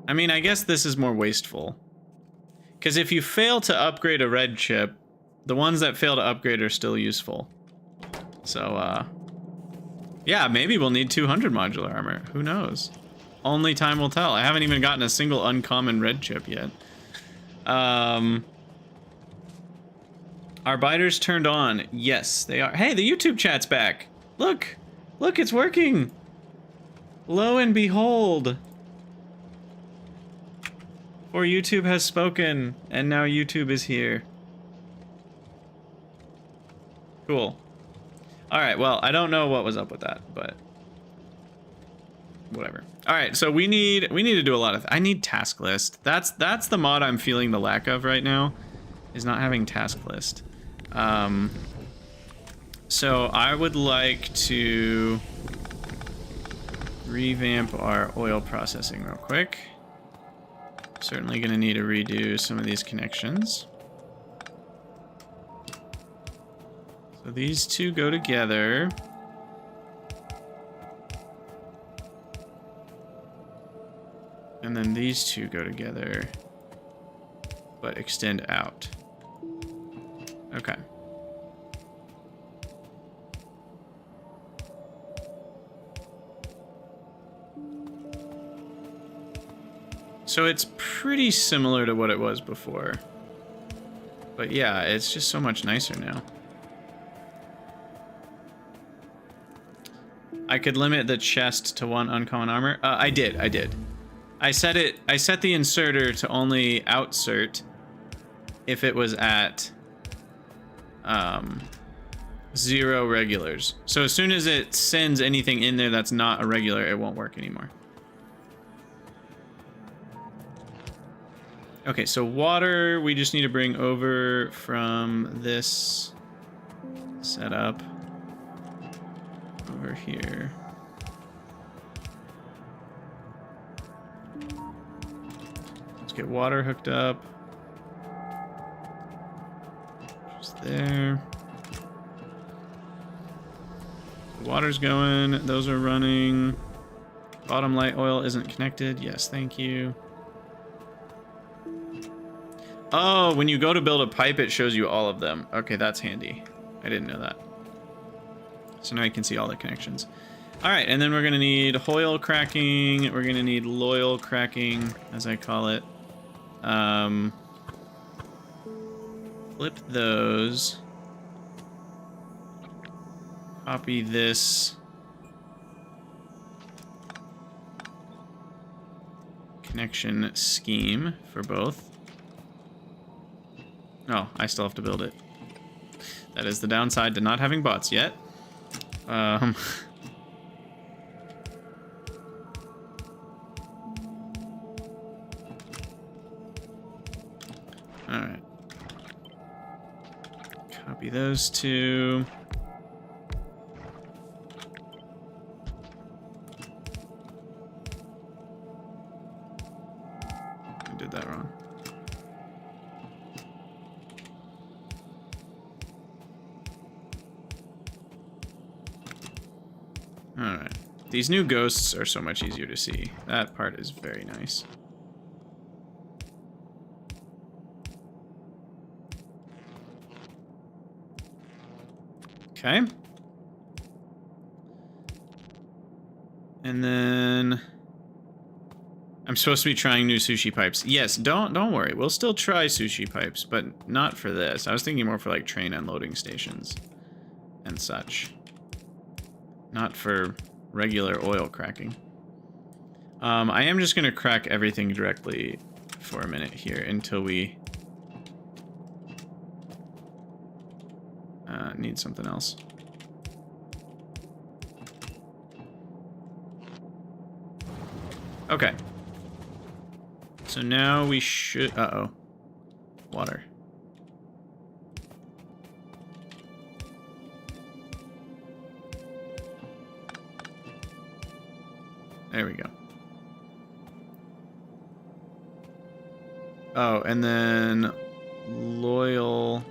I mean, I guess this is more wasteful. Because if you fail to upgrade a red chip, the ones that fail to upgrade are still useful. So, yeah, maybe we'll need 200 modular armor. Who knows? Only time will tell. I haven't even gotten a single uncommon red chip yet. Our biters turned on. Yes, they are. Hey, the YouTube chat's back. Look. Look, it's working. Lo and behold. For YouTube has spoken, and now YouTube is here. Cool. Alright, well, I don't know what was up with that, but whatever. Alright, so we need to do a lot of I need task list. That's the mod I'm feeling the lack of right now, is not having task list. So I would like to revamp our oil processing real quick. Certainly gonna need to redo some of these connections. So these two go together. And then these two go together, but extend out. Okay. So it's pretty similar to what it was before. But yeah, it's just so much nicer now. I could limit the chest to 1 uncommon armor. I did. I set the inserter to only outsert if it was at 0 regulars. So as soon as it sends anything in there that's not a regular, it won't work anymore. Okay, so water we just need to bring over from this setup over here. Let's get water hooked up. Just there. Water's going, those are running. Bottom light oil isn't connected. Yes, thank you. Oh, when you go to build a pipe, it shows you all of them. Okay, that's handy. I didn't know that. So now you can see all the connections. All right, and then we're gonna need hoil cracking. We're gonna need loyal cracking, as I call it. Flip those. Copy this. Connection scheme for both. Oh, I still have to build it. That is the downside to not having bots yet. Alright. Copy those two. I did that wrong. Alright. These new ghosts are so much easier to see. That part is very nice. Okay. And then I'm supposed to be trying new sushi pipes. Yes, don't worry. We'll still try sushi pipes, but not for this. I was thinking more for like train unloading stations and such. Not for regular oil cracking. I am just gonna crack everything directly for a minute here until we need something else. Okay. So now we should... Uh-oh. Water. There we go. Oh, and then loyal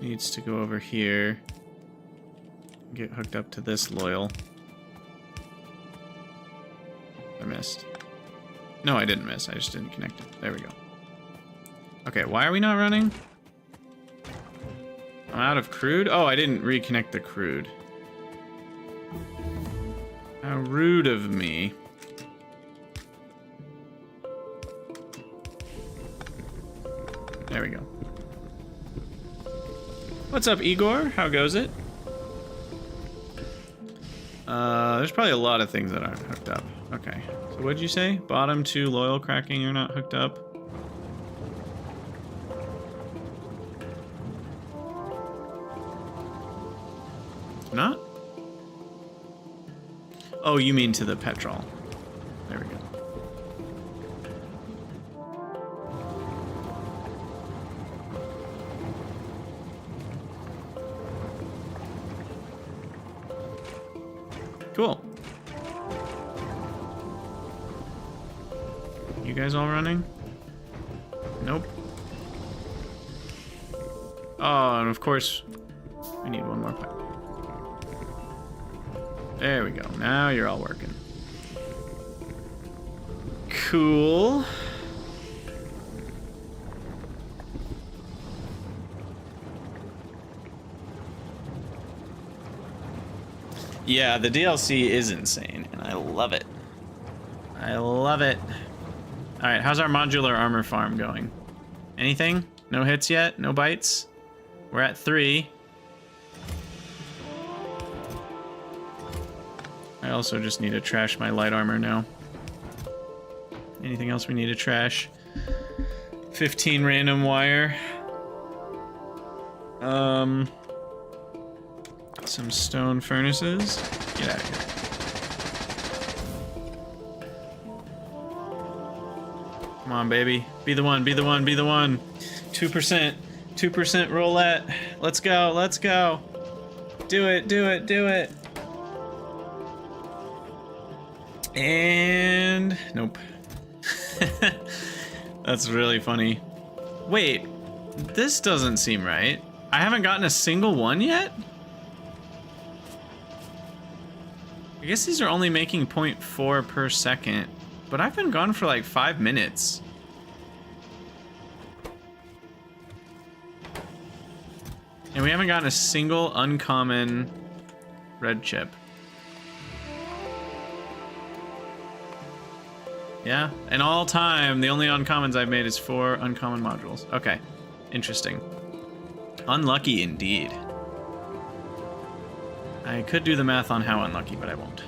needs to go over here. Get hooked up to this loyal. I missed. No, I didn't miss. I just didn't connect it. There we go. Okay, why are we not running? I'm out of crude? Oh, I didn't reconnect the crude. How rude of me. There we go. What's up, Igor? How goes it? There's probably a lot of things that aren't hooked up. Okay. So what'd you say? Bottom 2 loyal cracking are not hooked up. Not? Oh, you mean to the petrol. There we go. Cool. You guys all running? Nope. Oh, and of course, we need one more pipe. There we go. Now you're all working. Cool. Yeah, the DLC is insane, and I love it. I love it. All right, how's our modular armor farm going? Anything? No hits yet? No bites? We're at 3. I also just need to trash my light armor now. Anything else we need to trash? 15 random wire. Some stone furnaces. Get out of here. Come on, baby. Be the one, be the one, be the one. 2%. 2% roulette. Let's go, let's go. Do it, do it, do it. And nope. That's really funny. Wait, this doesn't seem right. I haven't gotten a single one yet? I guess these are only making 0.4 per second, but I've been gone for like 5 minutes. And we haven't gotten a single uncommon red chip. Yeah, and all time, the only uncommons I've made is 4 uncommon modules. Okay, interesting. Unlucky indeed. I could do the math on how unlucky, but I won't.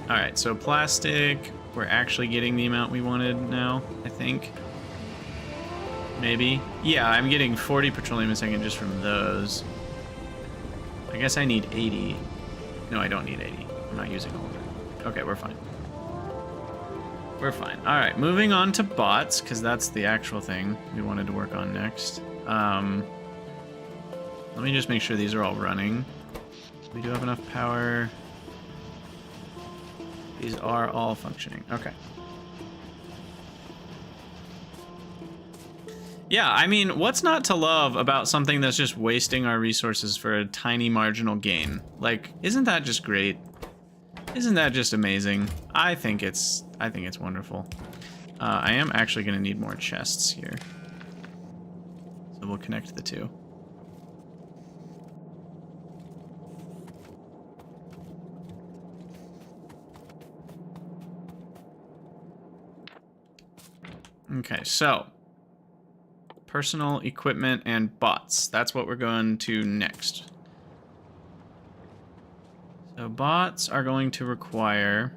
All right, so plastic, we're actually getting the amount we wanted now, I think. Maybe. Yeah, I'm getting 40 petroleum a second just from those. I guess I need 80. No, I don't need 80. I'm not using all of it. Okay, we're fine. We're fine. All right, moving on to bots, because that's the actual thing we wanted to work on next. Let me just make sure these are all running. We do have enough power. These are all functioning. Okay. Yeah, I mean, what's not to love about something that's just wasting our resources for a tiny marginal gain? Like, isn't that just great? Isn't that just amazing? I think it's wonderful. I am actually going to need more chests here. So we'll connect the two. Okay, so personal equipment and bots. That's what we're going to next. So bots are going to require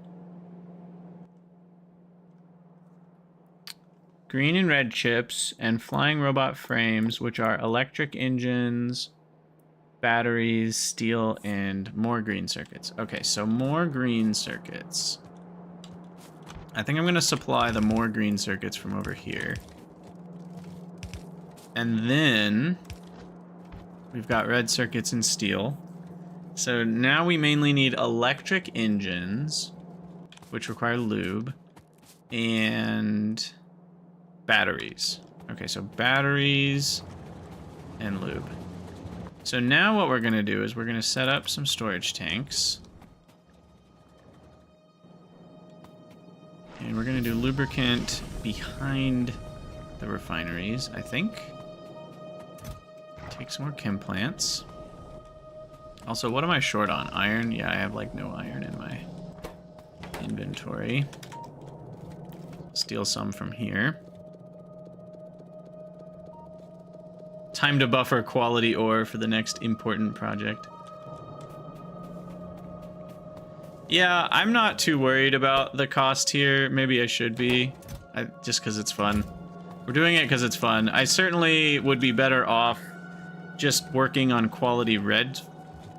green and red chips and flying robot frames, which are electric engines, batteries, steel, and more green circuits. Okay, so more green circuits. I think I'm going to supply the more green circuits from over here. And then we've got red circuits and steel. So now we mainly need electric engines, which require lube, and batteries. Okay, so batteries and lube. So now what we're going to do is we're going to set up some storage tanks. And we're going to do lubricant behind the refineries, I think. Take some more chem plants. Also, what am I short on? Iron? Yeah, I have like no iron in my inventory. Steal some from here. Time to buffer quality ore for the next important project. Yeah, I'm not too worried about the cost here. Maybe I should be, just because it's fun. We're doing it because it's fun. I certainly would be better off just working on quality red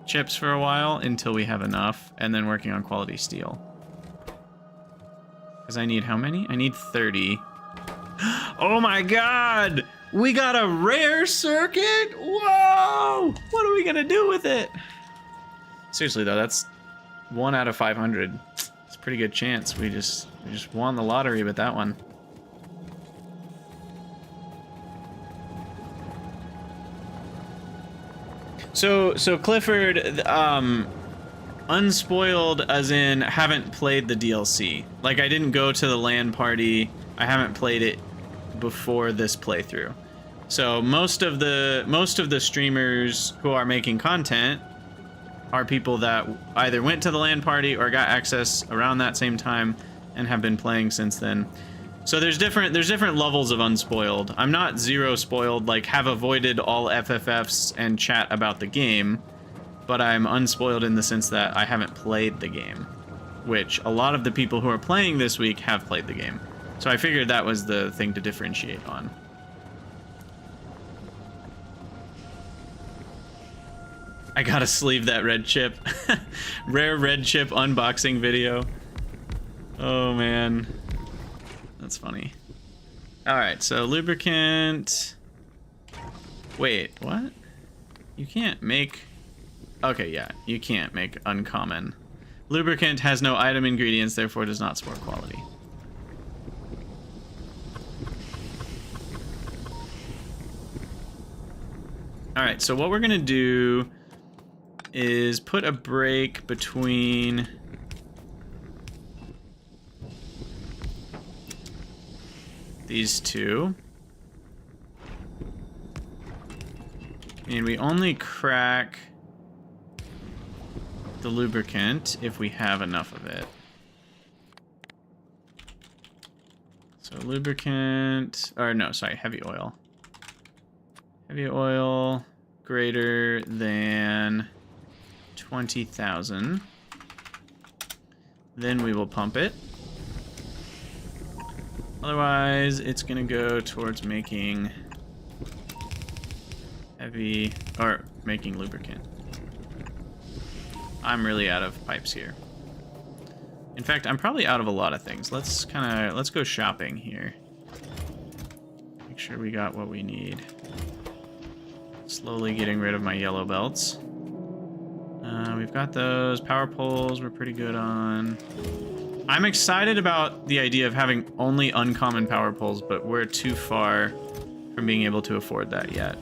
chips for a while until we have enough, and then working on quality steel. Because I need how many? I need 30. Oh my god! We got a rare circuit? Whoa! What are we gonna do with it? Seriously though, that's 1 out of 500. It's a pretty good chance. We just won the lottery with that one. So Clifford, Unspoiled as in haven't played the DLC. Like, I didn't go to the LAN party. I haven't played it before this playthrough. So most of the streamers who are making content are people that either went to the LAN party or got access around that same time and have been playing since then. So there's different levels of Unspoiled. I'm not zero spoiled, like have avoided all FFFs and chat about the game, but I'm unspoiled in the sense that I haven't played the game, which a lot of the people who are playing this week have played the game. So I figured that was the thing to differentiate on. I gotta sleeve that red chip. Rare red chip unboxing video. Oh man. That's funny. Alright, so lubricant. Wait, what? You can't make... Okay, yeah, you can't make uncommon. Lubricant has no item ingredients, therefore does not support quality. Alright, so what we're gonna do is put a break between these two. And we only crack the lubricant if we have enough of it. So lubricant, or no, sorry, heavy oil. Heavy oil greater than 20,000. Then we will pump it. Otherwise, it's gonna go towards making heavy, or making lubricant. I'm really out of pipes here. In fact, I'm probably out of a lot of things. Let's go shopping here. Make sure we got what we need. Slowly getting rid of my yellow belts. We've got those. Power poles we're pretty good on. I'm excited about the idea of having only uncommon power poles, but we're too far from being able to afford that yet.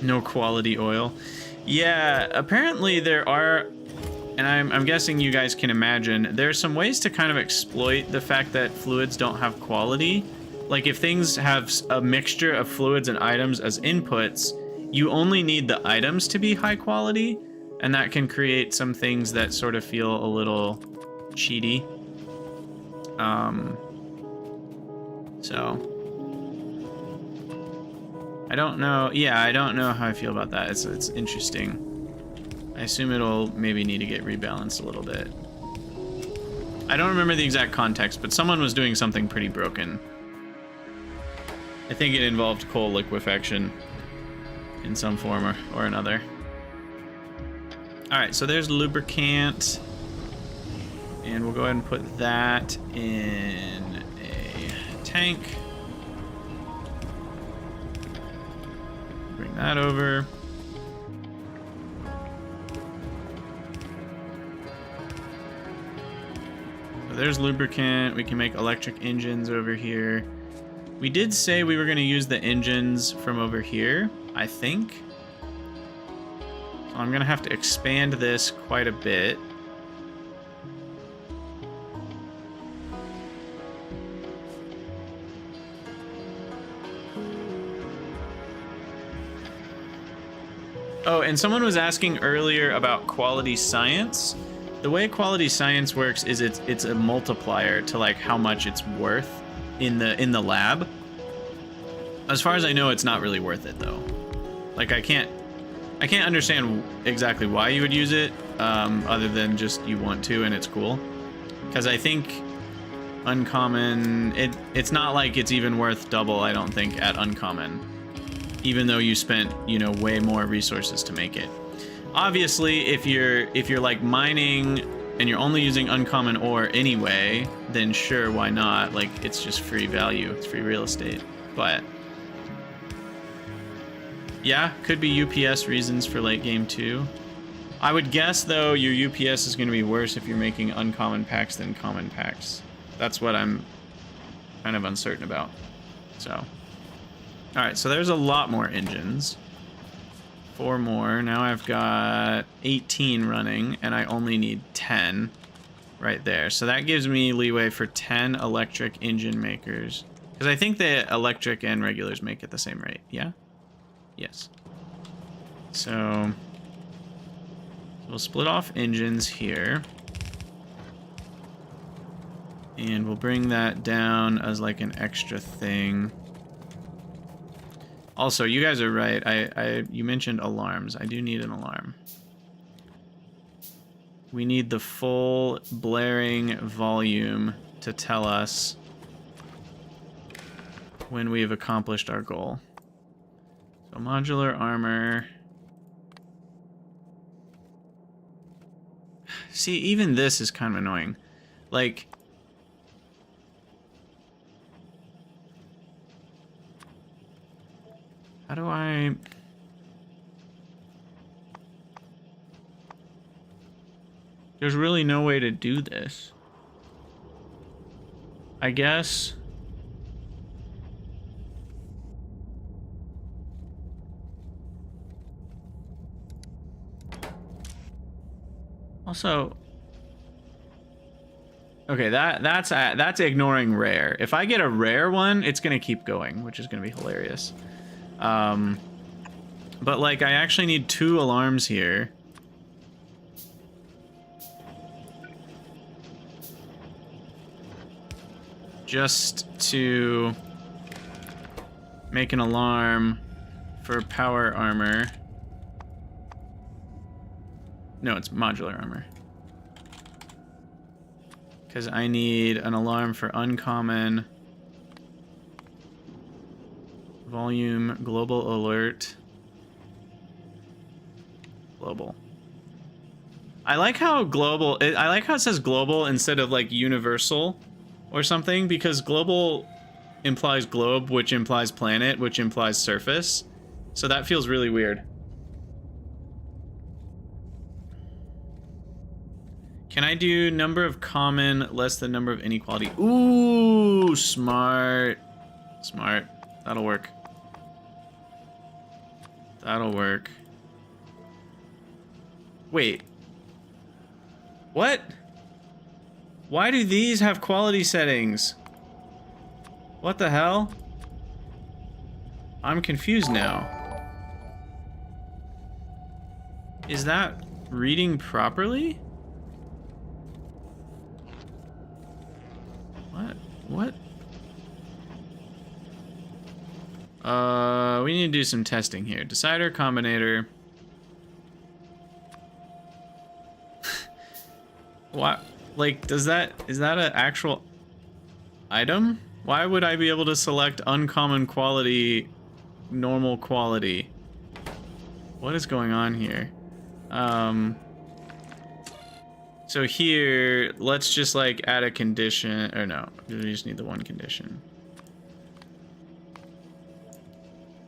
No quality oil. Yeah, apparently there are, and I'm guessing you guys can imagine, there's some ways to kind of exploit the fact that fluids don't have quality. Like if things have a mixture of fluids and items as inputs, you only need the items to be high quality, and that can create some things that sort of feel a little cheaty. So I don't know. Yeah, I don't know how I feel about that. It's interesting. I assume it'll maybe need to get rebalanced a little bit. I don't remember the exact context, but someone was doing something pretty broken. I think it involved coal liquefaction in some form or another. Alright, so there's lubricant. And we'll go ahead and put that in a tank. Bring that over. So there's lubricant. We can make electric engines over here. We did say we were going to use the engines from over here, I think. So I'm going to have to expand this quite a bit. Oh, and someone was asking earlier about quality science. The way quality science works is it's a multiplier to like how much it's worth in the lab. As far as I know, it's not really worth it though. Like I can't understand exactly why you would use it, other than just you want to and it's cool. Because I think uncommon, it's not like it's even worth double, I don't think, at uncommon. Even though you spent, you know, way more resources to make it. Obviously, if you're like mining and you're only using uncommon ore anyway, then sure, why not? Like, it's just free value, it's free real estate. But yeah, could be UPS reasons for late game too. I would guess though your UPS is going to be worse if you're making uncommon packs than common packs. That's what I'm kind of uncertain about. So, all right, so there's a lot more engines. 4 more. Now I've got 18 running, and I only need 10 right there. So that gives me leeway for 10 electric engine makers. Because I think the electric and regulars make at the same rate. Yeah? Yes. So we'll split off engines here. And we'll bring that down as like an extra thing. Also, you guys are right. You mentioned alarms. I do need an alarm. We need the full blaring volume to tell us when we have accomplished our goal. So modular armor. See, even this is kind of annoying. Like, how do I... There's really no way to do this. I guess... Also... Okay, that's ignoring rare. If I get a rare one, it's gonna keep going, which is gonna be hilarious. But like, I actually need 2 alarms here. Just to make an alarm for power armor. No, it's modular armor. Because I need an alarm for uncommon, volume, global alert, global. I like how global, I like how it says global instead of like universal or something, because global implies globe, which implies planet, which implies surface. So that feels really weird. Can I do number of common less than number of inequality? Ooh, smart. Smart. That'll work. That'll work. Wait. What? Why do these have quality settings? What the hell? I'm confused now. Is that reading properly? What? We need to do some testing here. Decider, combinator. What? Like, is that an actual item? Why would I be able to select uncommon quality, normal quality? What is going on here? So here, let's just like add a condition, or no, we just need the one condition.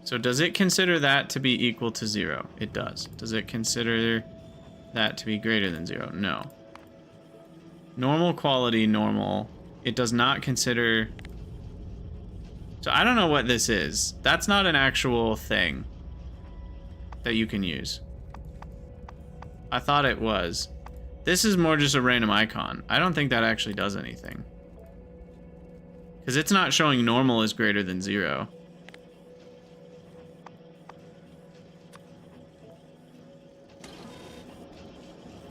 So does it consider that to be equal to 0? It does. Does it consider that to be greater than 0? No. Normal quality, normal. It does not consider... So I don't know what this is. That's not an actual thing that you can use. I thought it was. This is more just a random icon. I don't think that actually does anything. Because it's not showing normal is greater than 0.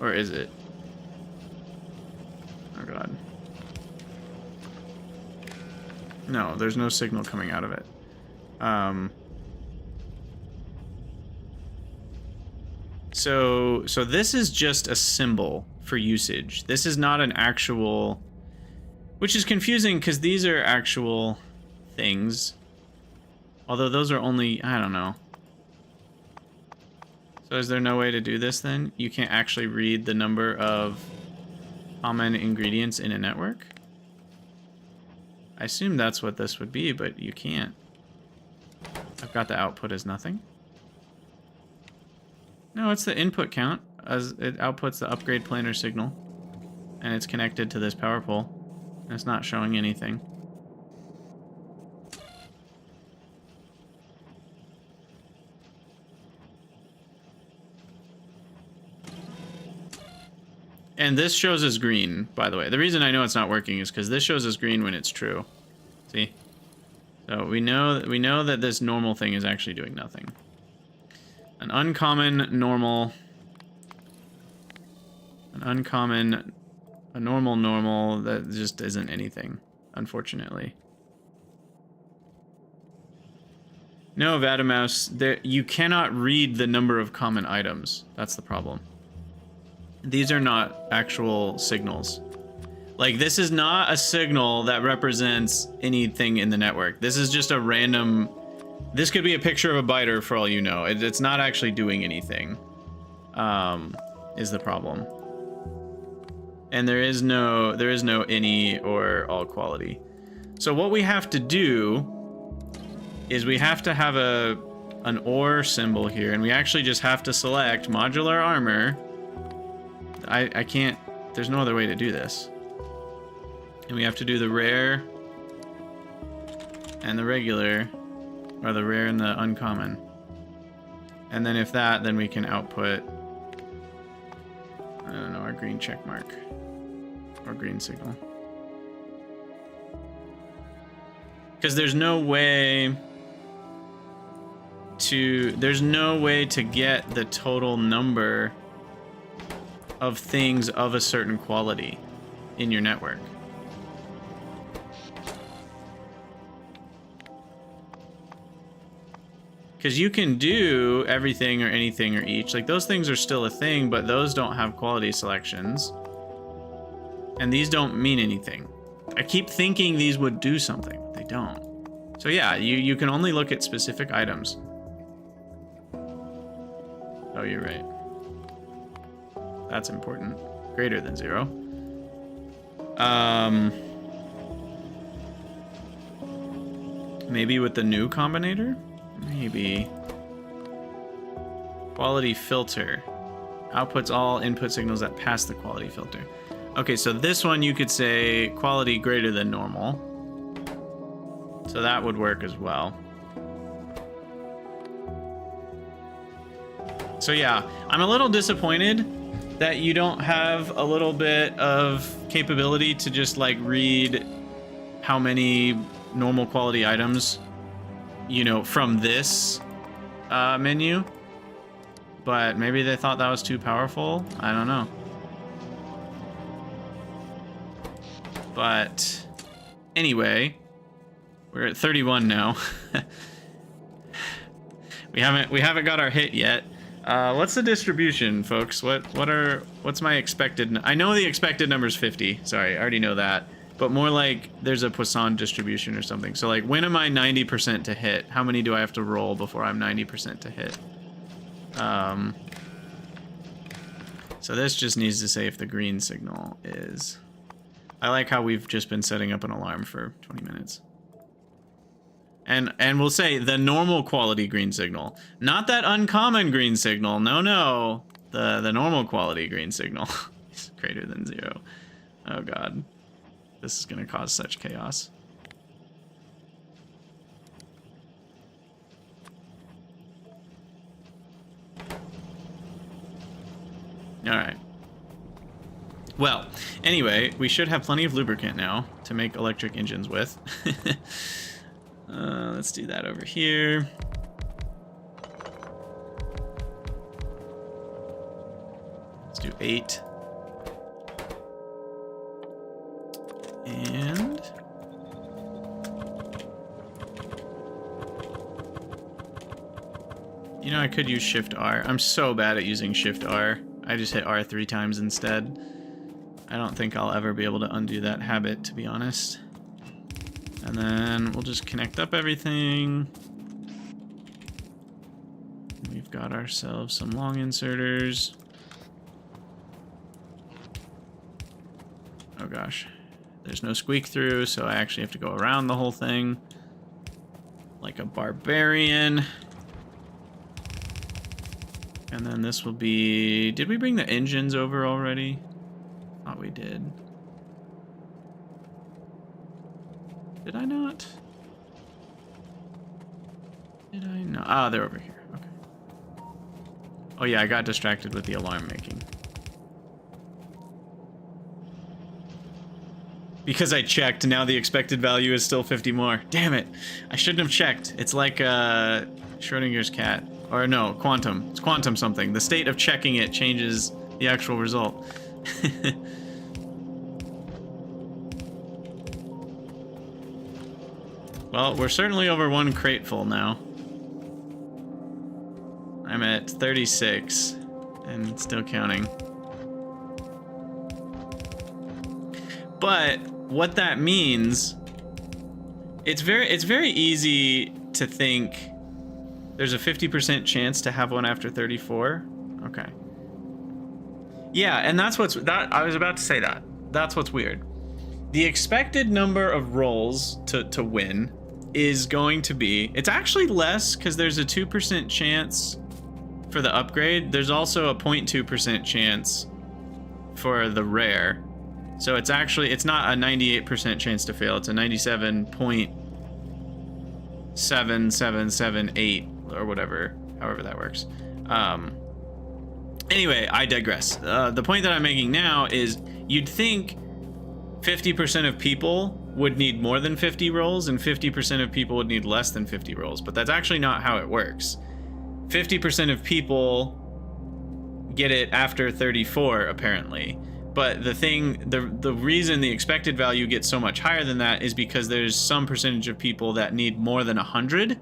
Or is it? Oh god. No, there's no signal coming out of it. So this is just a symbol for usage. This is not an actual, which is confusing because these are actual things. Although those are only, I don't know. So is there no way to do this then? You can't actually read the number of common ingredients in a network? I assume that's what this would be, but you can't. I've got the output as nothing. No, it's the input count as it outputs the upgrade planar signal. And it's connected to this power pole. And it's not showing anything. And this shows as green, by the way. The reason I know it's not working is because this shows as green when it's true. See? So we know that this normal thing is actually doing nothing. An uncommon normal. A normal that just isn't anything, unfortunately. No, Vadamouse, you cannot read the number of common items. That's the problem. These are not actual signals. Like, this is not a signal that represents anything in the network. This is just a random... This could be a picture of a biter for all you know. It's not actually doing anything, is the problem. And there is no any or all quality. So what we have to do is we have to have an OR symbol here, and we actually just have to select modular armor. I can't, there's no other way to do this. And we have to do the rare and the regular, or the rare and the uncommon. And then if that, then we can output, I don't know, our green check mark or green signal. Because there's no way to get the total number of things of a certain quality in your network. Because you can do everything or anything or each. Like, those things are still a thing, but those don't have quality selections. And these don't mean anything. I keep thinking these would do something, but they don't. So yeah, you can only look at specific items. Oh, you're right. That's important. Greater than 0. Maybe with the new combinator? Maybe. Quality filter. Outputs all input signals that pass the quality filter. Okay, so this one you could say quality greater than normal. So that would work as well. So yeah, I'm a little disappointed that you don't have a little bit of capability to just like read how many normal quality items, you know, from this menu. But maybe they thought that was too powerful. I don't know. But anyway, we're at 31 now. we haven't got our hit yet. What's the distribution, folks? What's my expected? I know the expected number is 50. Sorry, I already know that. But more like there's a Poisson distribution or something. So like, when am I 90% to hit? How many do I have to roll before I'm 90% to hit? So this just needs to say if the green signal is... I like how we've just been setting up an alarm for 20 minutes. And we'll say the normal quality green signal. Not that uncommon green signal. No. The normal quality green signal is greater than 0. Oh god. This is going to cause such chaos. Alright. Well, anyway, we should have plenty of lubricant now to make electric engines with. Let's do that over here. Let's do 8. And I could use Shift R. I'm so bad at using Shift R. I just hit R 3 times instead. I don't think I'll ever be able to undo that habit, to be honest. And then we'll just connect up everything. We've got ourselves some long inserters. Oh gosh. There's no squeak through, so I actually have to go around the whole thing like a barbarian. And then this will be... Did we bring the engines over already? Thought we did. Did I not? Did I not? Ah, they're over here. Okay. Oh yeah, I got distracted with the alarm making. Because I checked, now the expected value is still 50 more. Damn it. I shouldn't have checked. It's like Schrodinger's cat. Or no, quantum. It's quantum something. The state of checking it changes the actual result. Well, we're certainly over one crate full now. I'm at 36 and still counting. But what that means, it's very easy to think there's a 50% chance to have one after 34. Okay. Yeah, and that's I was about to say that. That's what's weird. The expected number of rolls to win is going to be, it's actually less because there's a 2% chance for the upgrade. There's also a 0.2% chance for the rare. So it's not a 98% chance to fail. It's a 97.7778 or whatever, however that works. Anyway, I digress. The point that I'm making now is you'd think 50% of people would need more than 50 rolls and 50% of people would need less than 50 rolls, but that's actually not how it works. 50% of people get it after 34, apparently. But the reason the expected value gets so much higher than that is because there's some percentage of people that need more than 100,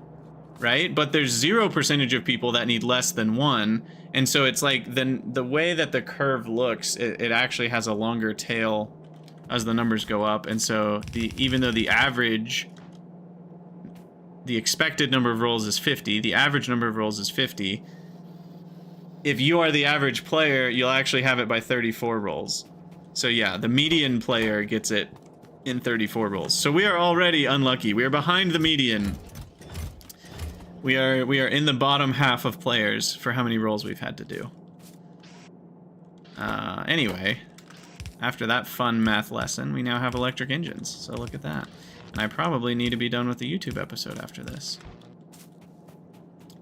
right? But there's 0% of people that need less than 1. And so it's like the way that the curve looks, it actually has a longer tail as the numbers go up. And so even though the expected number of rolls is 50, the average number of rolls is 50. If you are the average player, you'll actually have it by 34 rolls. So yeah, the median player gets it in 34 rolls. So we are already unlucky. We are behind the median. We are in the bottom half of players for how many rolls we've had to do. Anyway, after that fun math lesson, we now have electric engines. So look at that. And I probably need to be done with the YouTube episode after this.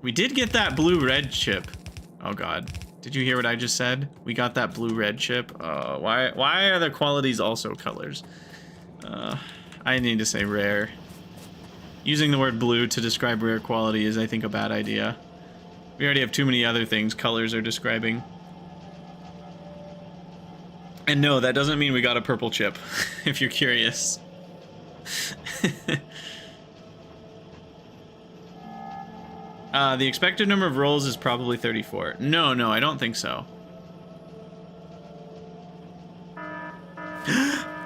We did get that blue-red chip. Oh god. Did you hear what I just said? We got that blue-red chip. Why are the qualities also colors? I need to say rare. Using the word blue to describe rare quality is, I think, a bad idea. We already have too many other things colors are describing. And no, that doesn't mean we got a purple chip, if you're curious. The expected number of rolls is probably 34. No, I don't think so.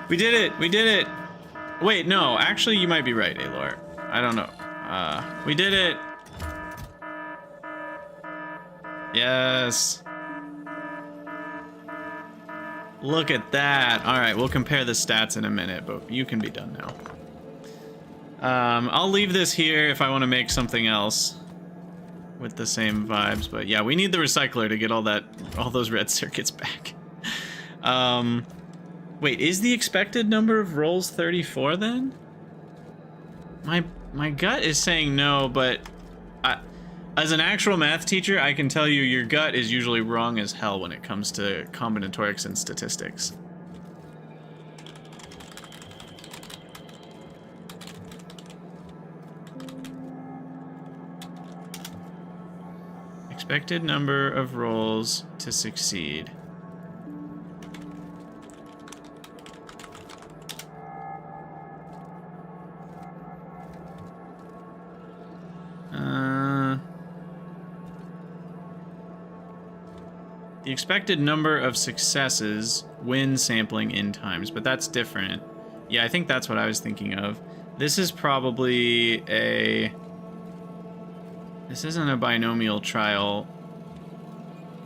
We did it! We did it! Wait, no, actually you might be right, Alor. I don't know. We did it! Yes! Look at that! Alright, we'll compare the stats in a minute, but you can be done now. I'll leave this here if I want to make something else with the same vibes, but yeah, we need the recycler to get all those red circuits back. Wait, is the expected number of rolls 34 then? My gut is saying no, but as an actual math teacher, I can tell you your gut is usually wrong as hell when it comes to combinatorics and statistics. Expected number of rolls to succeed. The expected number of successes when sampling in times, but that's different. Yeah, I think that's what I was thinking of. This is probably a... This isn't a binomial trial.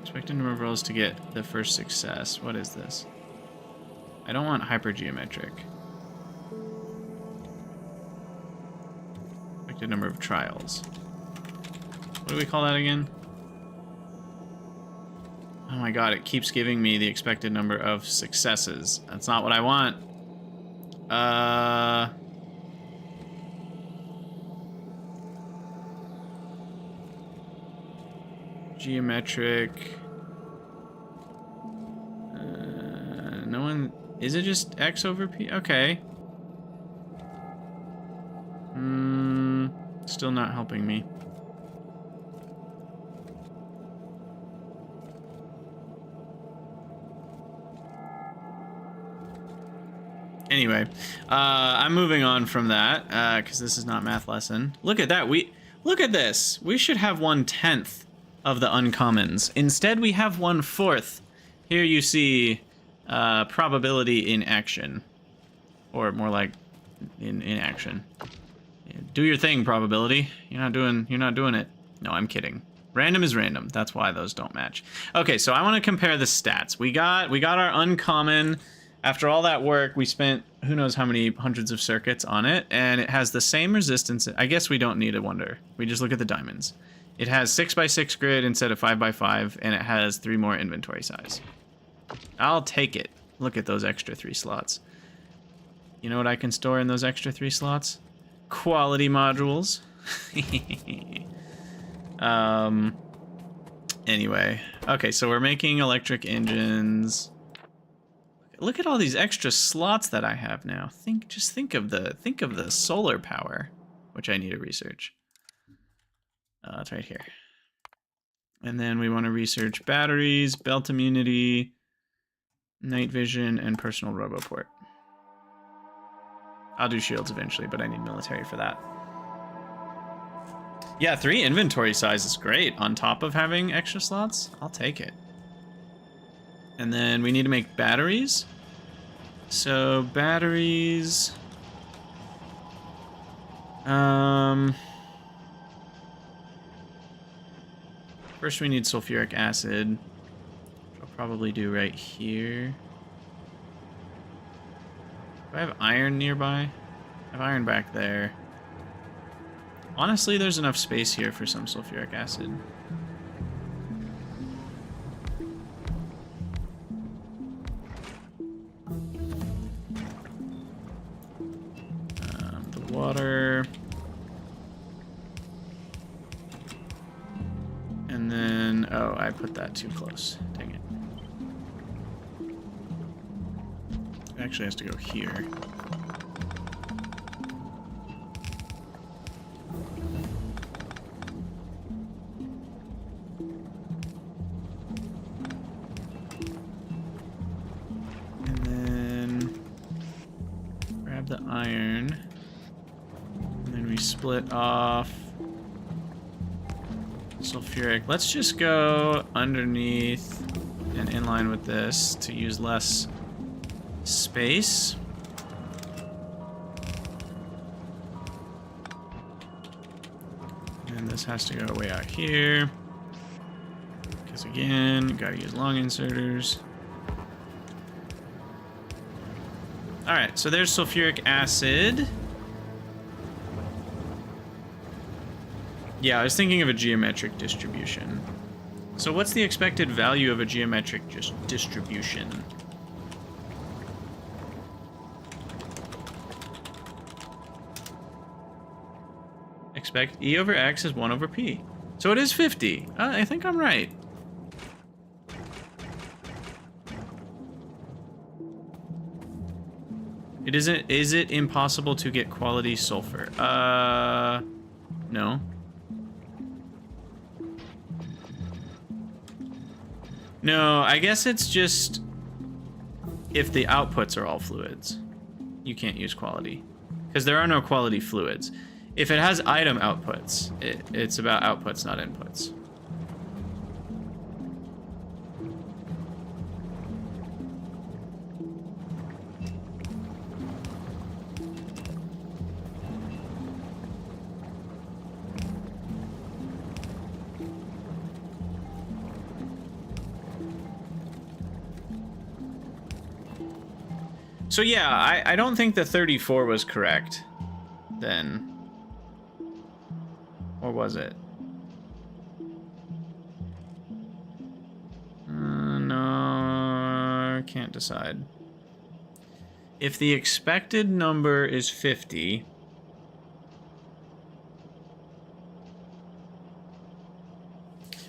Expected number of rolls to get the first success. What is this? I don't want hypergeometric. Expected number of trials. What do we call that again? Oh my god, it keeps giving me the expected number of successes. That's not what I want. Geometric. No one... Is it just X over P? Okay. Still not helping me. Anyway, I'm moving on from that, because this is not math lesson. Look at that, look at this! We should have 1/10 of the uncommons. Instead, we have 1/4. Here you see probability in action. Or more like in action. Do your thing, probability. You're not doing it. No, I'm kidding. Random is random. That's why those don't match. Okay, so I want to compare the stats. We got our uncommon. After all that work, we spent who knows how many hundreds of circuits on it, and it has the same resistance. I guess we don't need a wonder. We just look at the diamonds. It has 6x6 grid instead of 5x5, and it has 3 more inventory size. I'll take it. Look at those extra 3 slots. You know what I can store in those extra 3 slots? Quality modules. Anyway. Okay, so we're making electric engines. Look at all these extra slots that I have now. Just think of the solar power, which I need to research. It's right here. And then we want to research batteries, belt immunity, night vision, and personal roboport. I'll do shields eventually, but I need military for that. Yeah, 3 inventory size is great. On top of having extra slots, I'll take it. And then we need to make batteries. So batteries. First we need sulfuric acid, which I'll probably do right here. Do I have iron nearby? I have iron back there. Honestly, there's enough space here for some sulfuric acid. The water. And then, oh, I put that too close. Dang it. It actually has to go here. And then grab the iron. And then we split off sulfuric. Let's just go underneath and in line with this to use less space. And this has to go way out here. Because again, you gotta use long inserters. Alright, so there's sulfuric acid. Yeah, I was thinking of a geometric distribution. So what's the expected value of a geometric distribution? Expect E over X is 1 over P. So it is 50. I think I'm right. Is it impossible to get quality sulfur? No. No, I guess it's just if the outputs are all fluids, you can't use quality because there are no quality fluids. If it has item outputs, it's about outputs, not inputs. So yeah, I don't think the 34 was correct then. Or was it? No, can't decide. If the expected number is 50,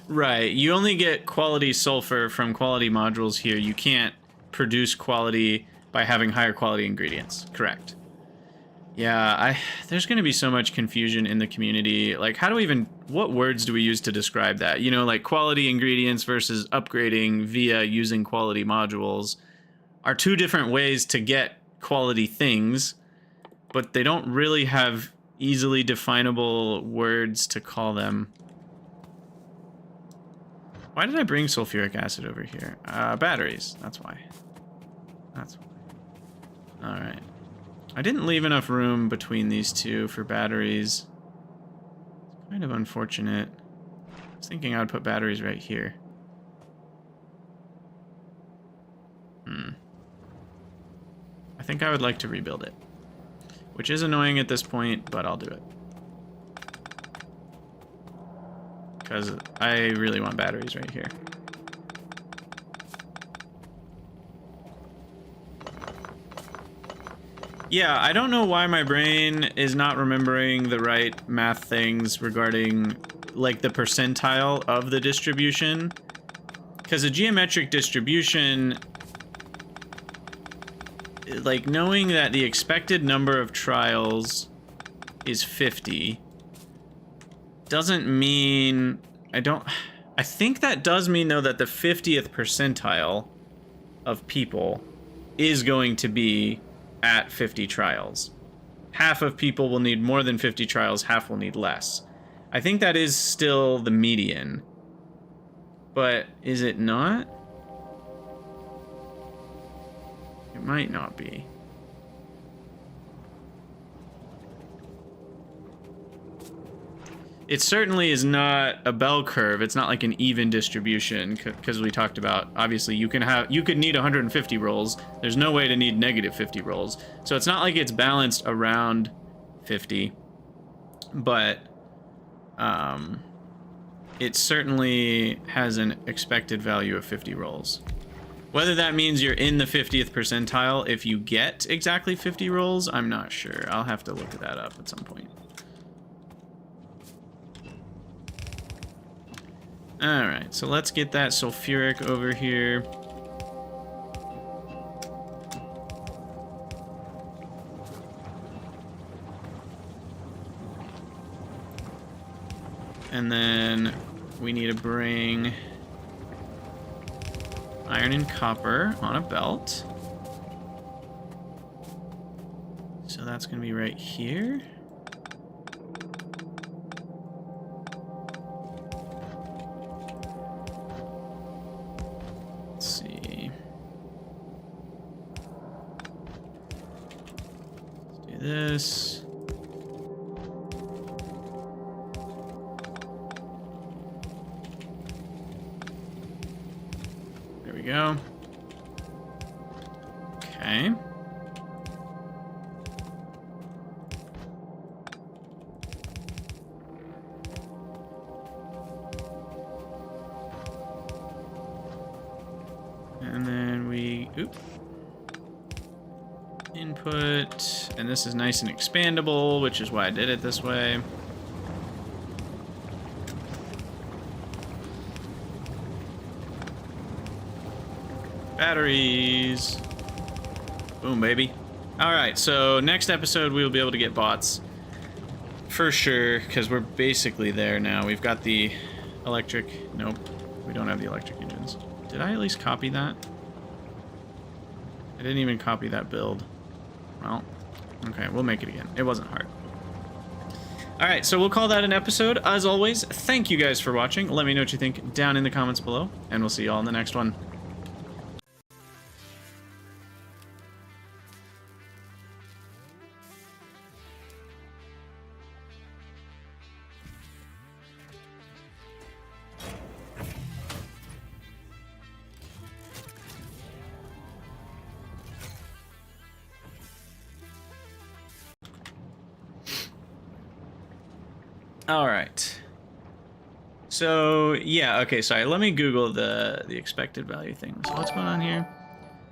right, you only get quality sulfur from quality modules here. You can't produce quality by having higher quality ingredients. Correct. Yeah, there's going to be so much confusion in the community. Like, how do we even, what words do we use to describe that? You know, like quality ingredients versus upgrading via using quality modules are two different ways to get quality things, but they don't really have easily definable words to call them. Why did I bring sulfuric acid over here? Batteries, that's why. That's why. All right. I didn't leave enough room between these two for batteries. It's kind of unfortunate. I was thinking I would put batteries right here. I think I would like to rebuild it. Which is annoying at this point, but I'll do it. Because I really want batteries right here. Yeah, I don't know why my brain is not remembering the right math things regarding, like, the percentile of the distribution. Because a geometric distribution, like, knowing that the expected number of trials is 50 doesn't mean... I think that does mean, though, that the 50th percentile of people is going to be at 50 trials. Half of people will need more than 50 trials, half will need less. I think that is still the median. But is it not? It might not be. It certainly is not a bell curve. It's not like an even distribution, because we talked about, obviously, you could need 150 rolls. There's no way to need negative 50 rolls. So it's not like it's balanced around 50, but it certainly has an expected value of 50 rolls. Whether that means you're in the 50th percentile if you get exactly 50 rolls, I'm not sure. I'll have to look that up at some point. Alright, so let's get that sulfuric over here. And then we need to bring iron and copper on a belt. So that's going to be right here. This. There we go. Okay. And then we, input, and this is nice and expandable, which is why I did it this way. Batteries. Boom, baby. Alright, so next episode we will be able to get bots. For sure, because we're basically there now. We've got the electric... Nope, we don't have the electric engines. Did I at least copy that? I didn't even copy that build. Well, okay, we'll make it again. It wasn't hard. Alright, so we'll call that an episode. As always, thank you guys for watching. Let me know what you think down in the comments below, and we'll see you all in the next one. All right. So yeah, okay. Sorry, let me Google the expected value thing. So what's going on here?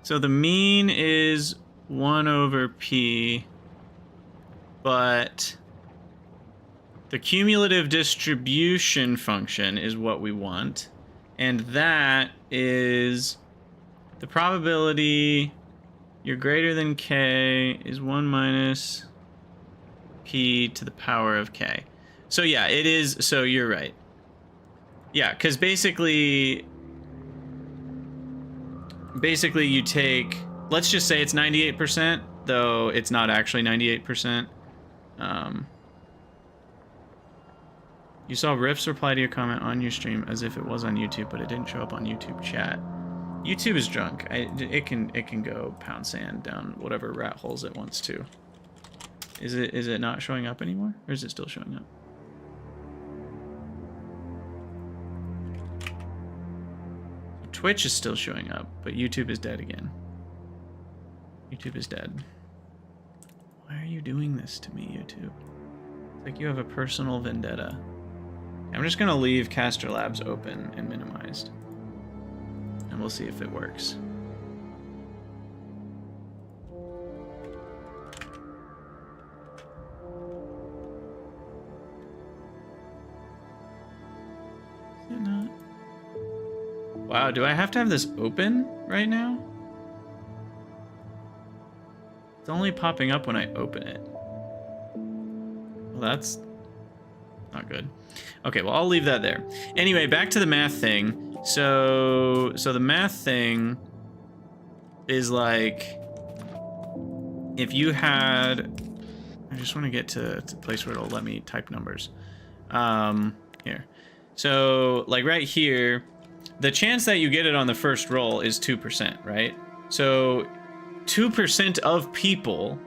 So the mean is 1 over p, but the cumulative distribution function is what we want, and that is the probability you're greater than k is 1 minus p to the power of k. So yeah, it is. So you're right. Yeah, because basically you take, let's just say it's 98%, though it's not actually 98%. You saw Riff's reply to your comment on your stream as if it was on YouTube, but it didn't show up on YouTube chat. YouTube is drunk. It can go pound sand down whatever rat holes it wants to. Is it not showing up anymore, or is it still showing up? Twitch is still showing up, but YouTube is dead again. YouTube is dead. Why are you doing this to me, YouTube? It's like you have a personal vendetta. I'm just gonna leave Caster Labs open and minimized, and we'll see if it works. Is it not? Wow, do I have to have this open right now? It's only popping up when I open it. Well, that's not good. Okay, well, I'll leave that there. Anyway, back to the math thing. So the math thing is like, if you had, I just want to get to a place where it'll let me type numbers. Here. So like right here, the chance that you get it on the first roll is 2%, right? So 2% of people,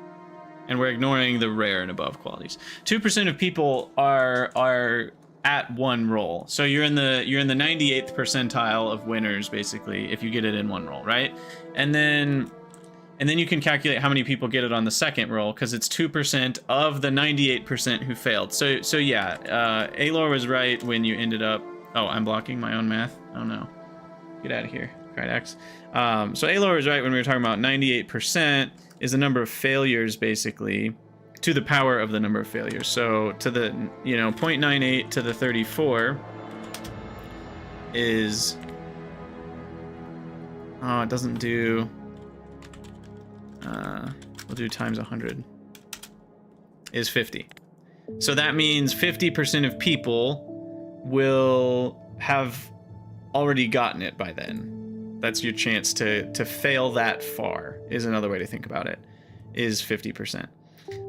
and we're ignoring the rare and above qualities, 2% of people are at one roll. So you're in the 98th percentile of winners, basically, if you get it in one roll, right? And then you can calculate how many people get it on the second roll, because it's 2% of the 98% who failed. So yeah, Alor was right when you ended up. Oh, I'm blocking my own math. Oh no, get out of here, Krydax. So Alor was right when we were talking about 98% is the number of failures, basically, to the power of the number of failures. So to the 0.98 to the 34 is, oh, it doesn't do. We'll do times 100 is 50. So that means 50% of people will have already gotten it by then. That's your chance to fail that far, is another way to think about it, is 50%.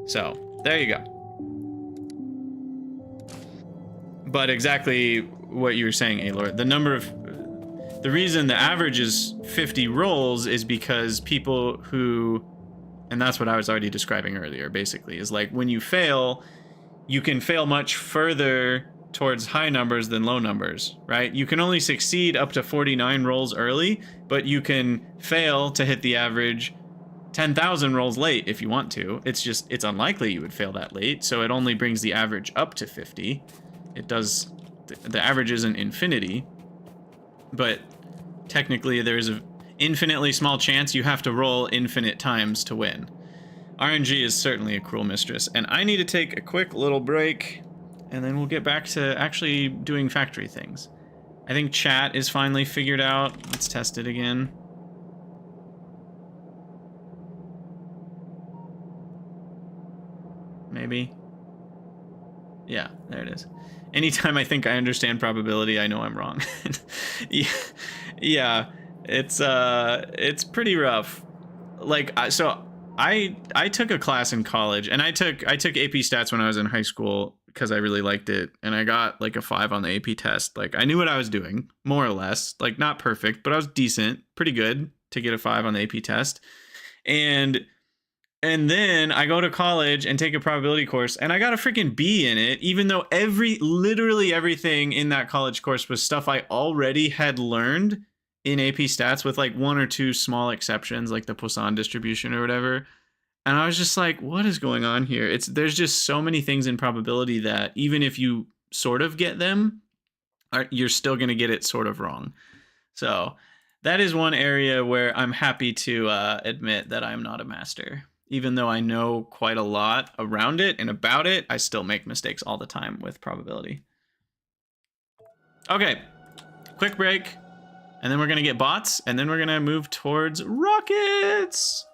So there you go. But exactly what you were saying, Alor, the reason the average is 50 rolls is because people who, and that's what I was already describing earlier, basically, is like when you fail, you can fail much further towards high numbers than low numbers, right? You can only succeed up to 49 rolls early, but you can fail to hit the average 10,000 rolls late if you want to. It's unlikely you would fail that late, so it only brings the average up to 50. It does, the average isn't infinity, but technically there's an infinitely small chance you have to roll infinite times to win. RNG is certainly a cruel mistress, and I need to take a quick little break, and then we'll get back to actually doing factory things. I think chat is finally figured out. Let's test it again. Maybe. Yeah, there it is. Anytime I think I understand probability, I know I'm wrong. Yeah, it's pretty rough. Like, so I took a class in college, and I took AP Stats when I was in high school because I really liked it, and I got like a 5 on the AP test. Like, I knew what I was doing, more or less. Like, not perfect, but I was decent, pretty good to get a 5 on the AP test. And then I go to college and take a probability course, and I got a freaking B in it, even though literally everything in that college course was stuff I already had learned in AP Stats, with like 1 or 2 small exceptions, like the Poisson distribution or whatever. And I was just like, what is going on here? There's just so many things in probability that even if you sort of get them, you're still going to get it sort of wrong. So that is one area where I'm happy to admit that I'm not a master. Even though I know quite a lot around it and about it, I still make mistakes all the time with probability. Okay, quick break. And then we're going to get bots, and then we're going to move towards rockets.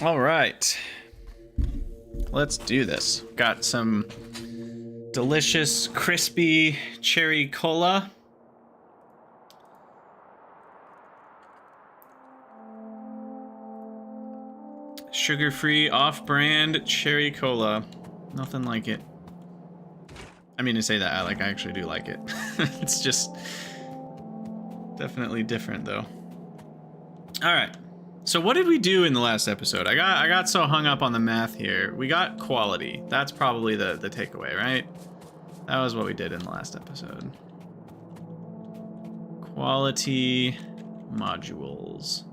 All right, let's do this. Got some delicious, crispy cherry cola. Sugar-free, off-brand cherry cola. Nothing like it. I mean, to say that, I actually do like it. It's just definitely different, though. All right. So what did we do in the last episode? I got so hung up on the math here. We got quality. That's probably the takeaway, right? That was what we did in the last episode. Quality modules.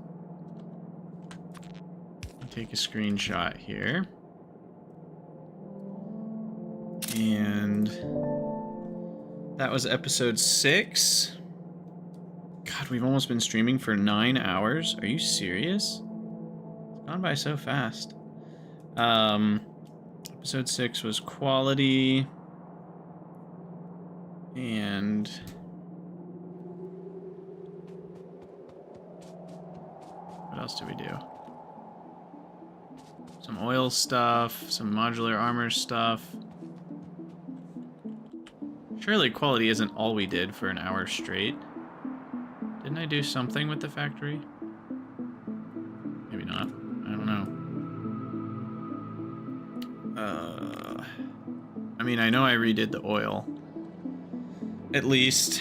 I'll take a screenshot here. And that was episode 6. God, we've almost been streaming for 9 hours. Are you serious? It's gone by so fast. Episode 6 was quality. And what else did we do? Some oil stuff, some modular armor stuff. Surely quality isn't all we did for an hour straight. Didn't I do something with the factory? Maybe not. I don't know. I mean, I know I redid the oil. At least.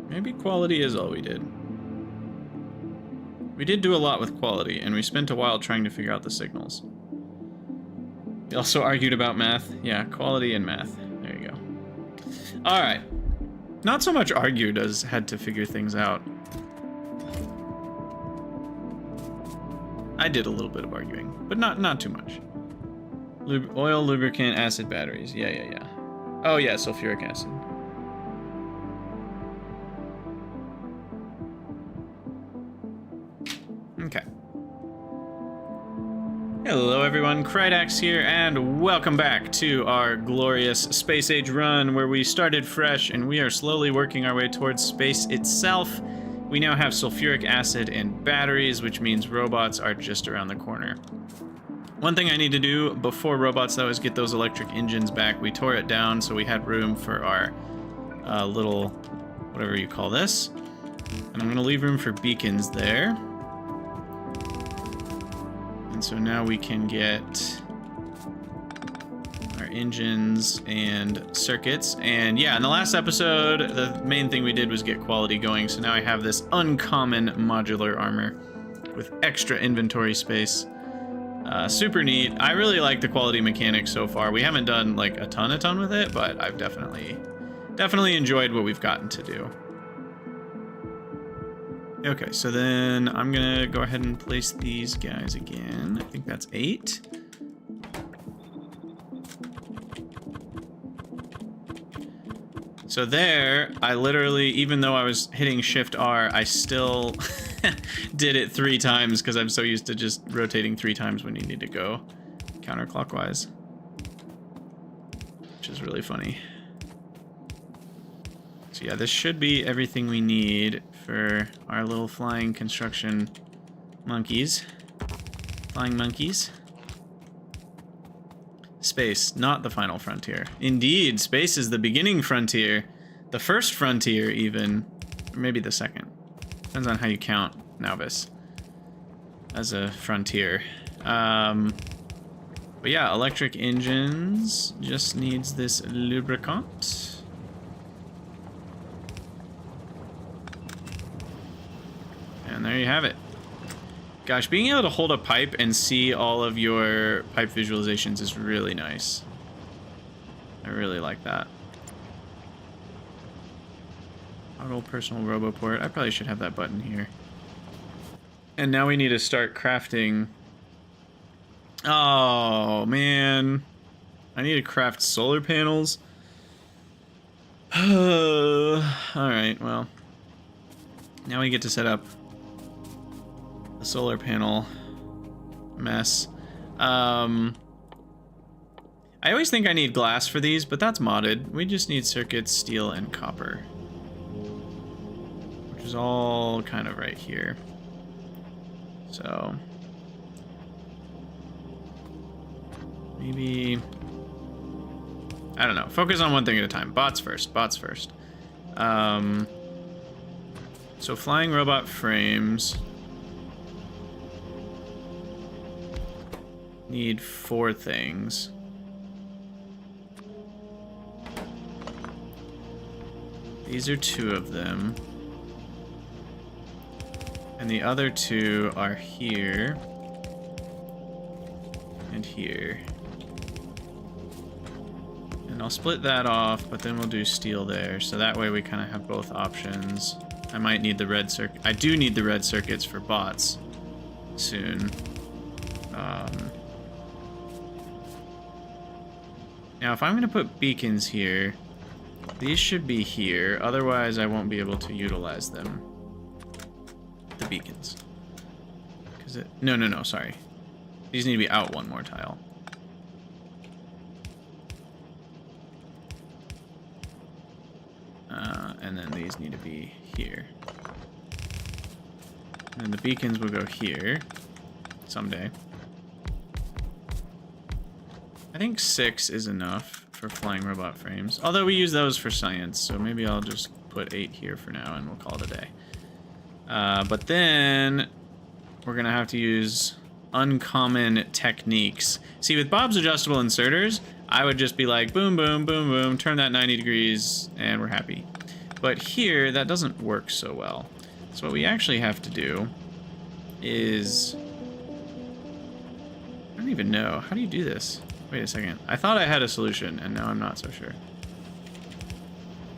Maybe quality is all we did. We did do a lot with quality, and we spent a while trying to figure out the signals. We also argued about math. Yeah, quality and math. There you go. All right. Not so much argued as had to figure things out. I did a little bit of arguing, but not too much. Oil, lubricant, acid, batteries. Yeah. Oh yeah, sulfuric acid. Okay. Hello everyone, Krydax here, and welcome back to our glorious space age run where we started fresh and we are slowly working our way towards space itself. We now have sulfuric acid and batteries, which means robots are just around the corner. One thing I need to do before robots, though, is get those electric engines back. We tore it down so we had room for our little, whatever you call this. And I'm going to leave room for beacons there. And so now we can get our engines and circuits. And yeah, in the last episode, the main thing we did was get quality going. So now I have this uncommon modular armor with extra inventory space. Super neat. I really like the quality mechanics so far. We haven't done like a ton with it, but I've definitely enjoyed what we've gotten to do. Okay, so then I'm gonna go ahead and place these guys again. I think that's 8. So there, I literally, even though I was hitting Shift R, I still did it 3 times because I'm so used to just rotating 3 times when you need to go counterclockwise, which is really funny. So yeah, this should be everything we need for our little flying construction monkeys. Flying monkeys. Space, not the final frontier. Indeed, space is the beginning frontier. The first frontier, even. Or maybe the second. Depends on how you count Nauvis as a frontier. But yeah, electric engines just needs this lubricant. And there you have it. Gosh, being able to hold a pipe and see all of your pipe visualizations is really nice. I really like that. Toggle personal roboport. I probably should have that button here. And now we need to start crafting. Oh, man. I need to craft solar panels. Alright, well. Now we get to set up the solar panel mess. I always think I need glass for these, but that's modded. We just need circuits, steel, and copper. Which is all kind of right here. So maybe, I don't know. Focus on one thing at a time. Bots first. Bots first. So flying robot frames need 4 things. These are 2 of them. And the other 2 are here and here. And I'll split that off, but then we'll do steel there. So that way we kind of have both options. I might need the red circuit. I do need the red circuits for bots soon. Now, if I'm going to put beacons here, these should be here. Otherwise, I won't be able to utilize them. The beacons. No, sorry. These need to be out 1 more tile. And then these need to be here. And then the beacons will go here someday. I think 6 is enough for flying robot frames. Although we use those for science, so maybe I'll just put 8 here for now and we'll call it a day. But then we're gonna have to use uncommon techniques. See, with Bob's adjustable inserters, I would just be like, boom, boom, boom, boom, turn that 90 degrees, and we're happy. But here, that doesn't work so well. So what we actually have to do is... I don't even know. How do you do this? Wait a second. I thought I had a solution, and now I'm not so sure.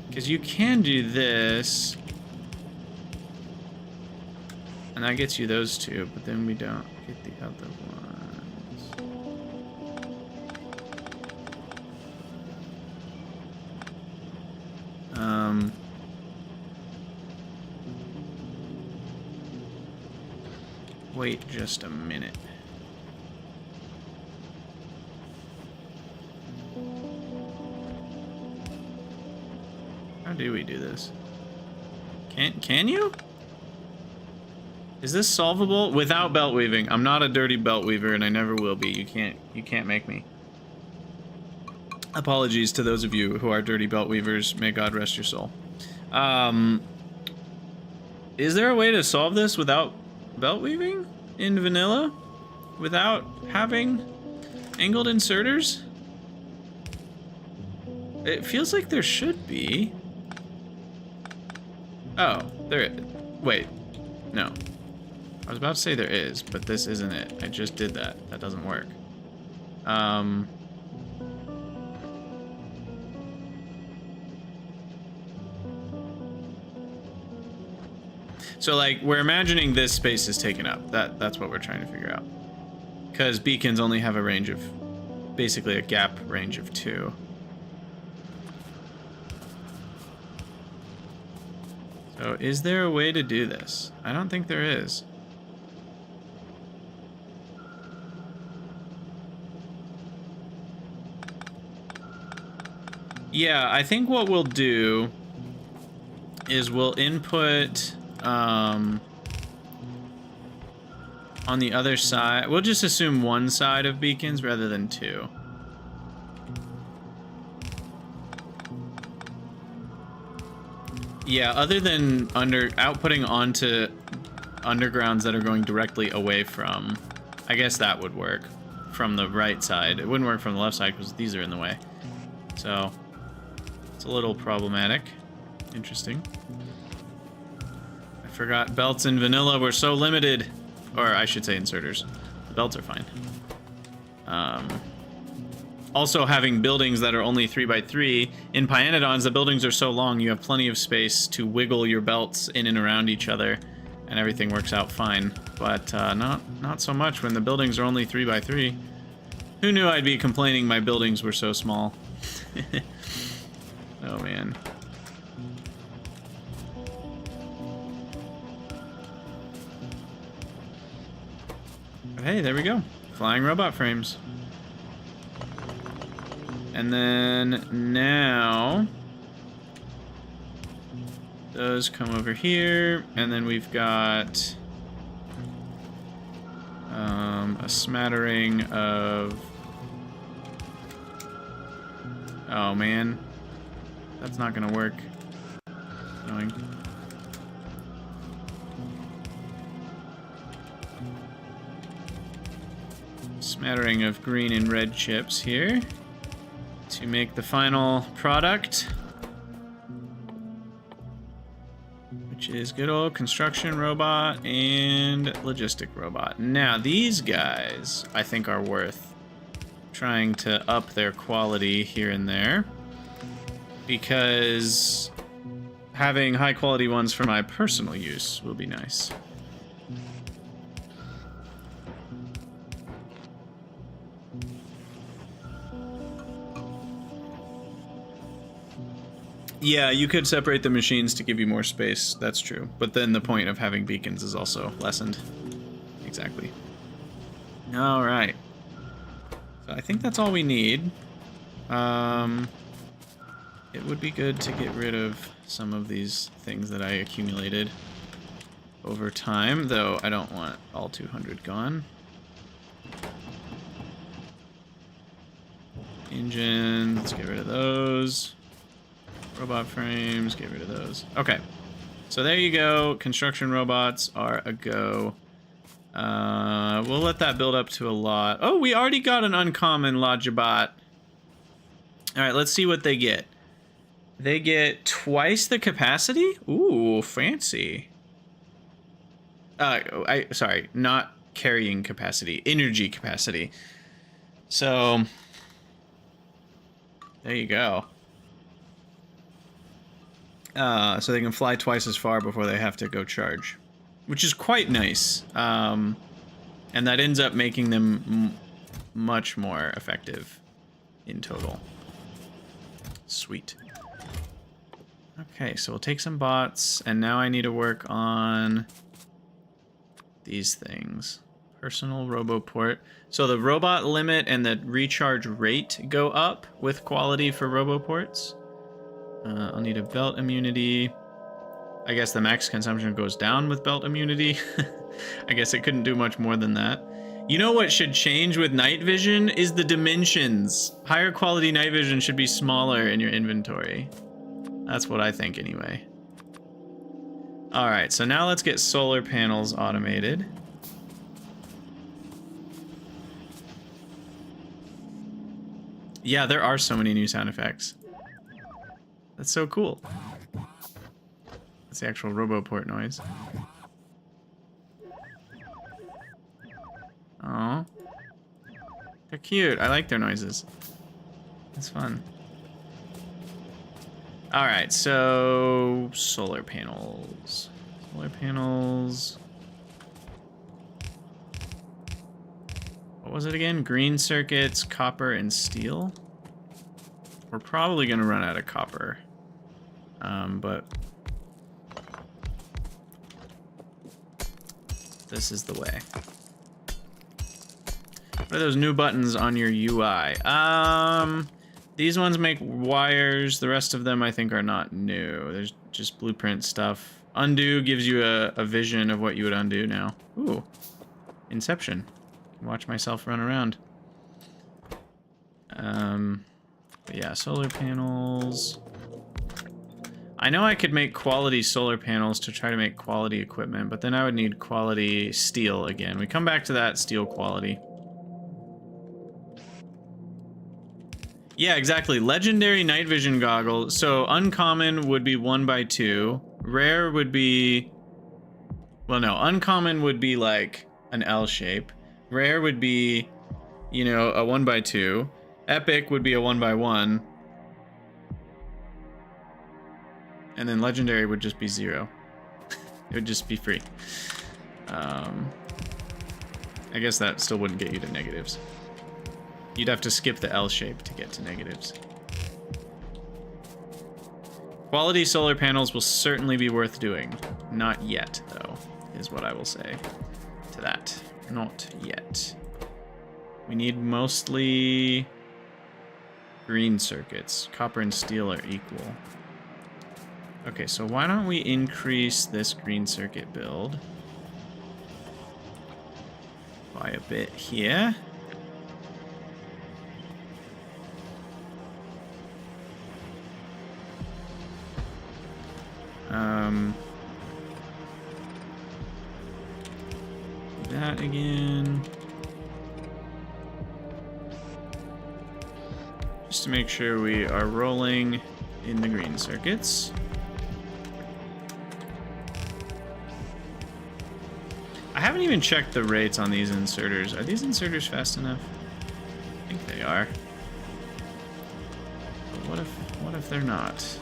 Because you can do this. And that gets you those two, but then we don't get the other ones. Wait just a minute. How do we do this? Can you? Is this solvable without belt weaving? I'm not a dirty belt weaver and I never will be. You can't make me. Apologies to those of you who are dirty belt weavers. May God rest your soul. Is there a way to solve this without belt weaving in vanilla? Without having angled inserters? It feels like there should be. Oh, there is. Wait, no. I was about to say there is, but this isn't it. I just did that. That doesn't work. So, like, we're imagining this space is taken up. That's what we're trying to figure out. Because beacons only have a range of... basically a gap range of 2. So, is there a way to do this? I don't think there is. Yeah, I think what we'll do is we'll input on the other side. We'll just assume one side of beacons rather than 2. Yeah, other than outputting onto undergrounds that are going directly away from, I guess that would work from the right side. It wouldn't work from the left side because these are in the way. So it's a little problematic. Interesting. I forgot belts in vanilla were so limited. Or I should say inserters. The belts are fine. Also, having buildings that are only 3x3, in Pyanodons, the buildings are so long, you have plenty of space to wiggle your belts in and around each other, and everything works out fine. But not so much when the buildings are only 3x3. Who knew I'd be complaining my buildings were so small? Oh, man. Hey, there we go. Flying robot frames. And then now those come over here, and then we've got a smattering of... Oh man, that's not gonna work. Annoying. Smattering of green and red chips here to make the final product, which is good old construction robot and logistic robot. Now these guys I think are worth trying to up their quality here and there, because having high quality ones for my personal use will be nice. Yeah, you could separate the machines to give you more space, that's true. But then the point of having beacons is also lessened. Exactly. Alright. So I think that's all we need. It would be good to get rid of some of these things that I accumulated over time, though I don't want all 200 gone. Engines, let's get rid of those. Robot frames, get rid of those. Okay, so there you go. Construction robots are a go. We'll let that build up to a lot. Oh, we already got an uncommon Lodgebot. All right, let's see what they get. They get twice the capacity? Ooh, fancy. Sorry, not carrying capacity, energy capacity. So there you go. So they can fly twice as far before they have to go charge, which is quite nice. And that ends up making them much more effective in total. Sweet. Okay, so we'll take some bots, and now I need to work on these things. Personal roboport. So the robot limit and the recharge rate go up with quality for roboports. I'll need a belt immunity. I guess the max consumption goes down with belt immunity. I guess it couldn't do much more than that. You know what should change with night vision is the dimensions. Higher quality night vision should be smaller in your inventory. That's what I think anyway. All right, so now let's get solar panels automated. Yeah, there are so many new sound effects. That's so cool. That's the actual roboport noise. Oh, they're cute. I like their noises. It's fun. All right, so solar panels. Solar panels. What was it again? Green circuits, copper, and steel. We're probably gonna run out of copper. But this is the way. What are those new buttons on your UI? These ones make wires. The rest of them I think are not new. There's just blueprint stuff. Undo gives you a vision of what you would undo now. Ooh, Inception. Watch myself run around. But yeah, solar panels. I know I could make quality solar panels to try to make quality equipment, but then I would need quality steel again. We come back to that steel quality. Yeah, exactly. Legendary night vision goggles. So uncommon would be 1x2. Rare would be... Well, no. Uncommon would be like an L shape. Rare would be, you know, a 1x2. Epic would be a 1x1. And then legendary would just be 0. It would just be free. I guess that still wouldn't get you to negatives. You'd have to skip the L shape to get to negatives. Quality solar panels will certainly be worth doing. Not yet, though, is what I will say to that. Not yet. We need mostly green circuits. Copper and steel are equal. Okay, so why don't we increase this green circuit build by a bit here. That again. Just to make sure we are rolling in the green circuits. I haven't even checked the rates on these inserters. Are these inserters fast enough? I think they are. But what if they're not?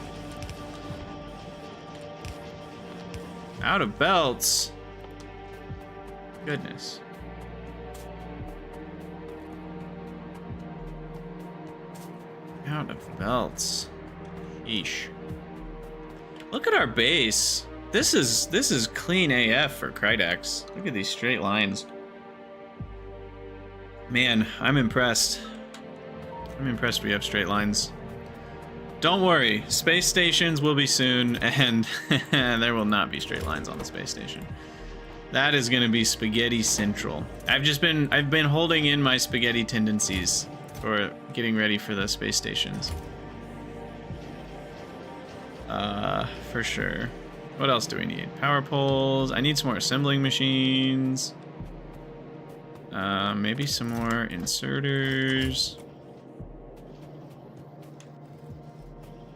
Out of belts? Goodness. Out of belts. Yeesh. Look at our base. This is clean AF for Krydex. Look at these straight lines. Man, I'm impressed. I'm impressed we have straight lines. Don't worry, space stations will be soon, and there will not be straight lines on the space station. That is gonna be spaghetti central. I've been holding in my spaghetti tendencies for getting ready for the space stations. For sure. What else do we need? Power poles. I need some more assembling machines. Maybe some more inserters.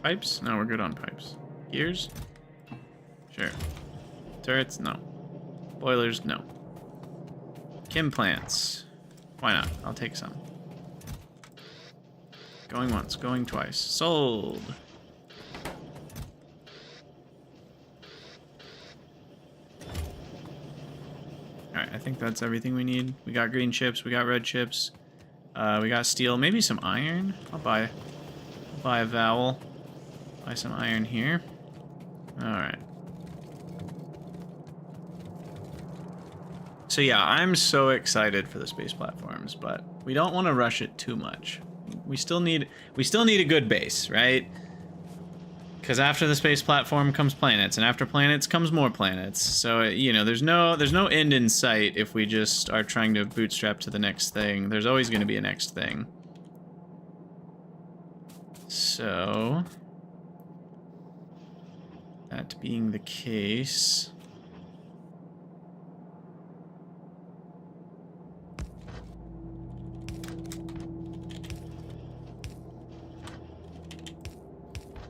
Pipes? No, we're good on pipes. Gears? Sure. Turrets? No. Spoilers, no. Chem plants. Why not? I'll take some. Going once, going twice. Sold. Alright, I think that's everything we need. We got green chips, we got red chips. We got steel, maybe some iron. I'll buy a vowel. Buy some iron here. Alright. So yeah, I'm so excited for the space platforms, but we don't want to rush it too much. We still need a good base, right? Because after the space platform comes planets, and after planets comes more planets. So, you know, there's no end in sight if we just are trying to bootstrap to the next thing. There's always going to be a next thing. So, that being the case,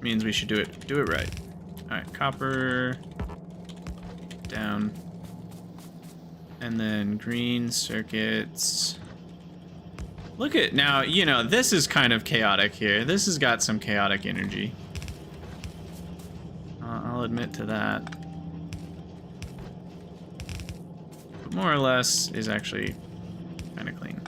means we should do it right. All right, copper down, and then green circuits. Look at now, you know, this is kind of chaotic here. This has got some chaotic energy. I'll admit to that. But more or less is actually kind of clean.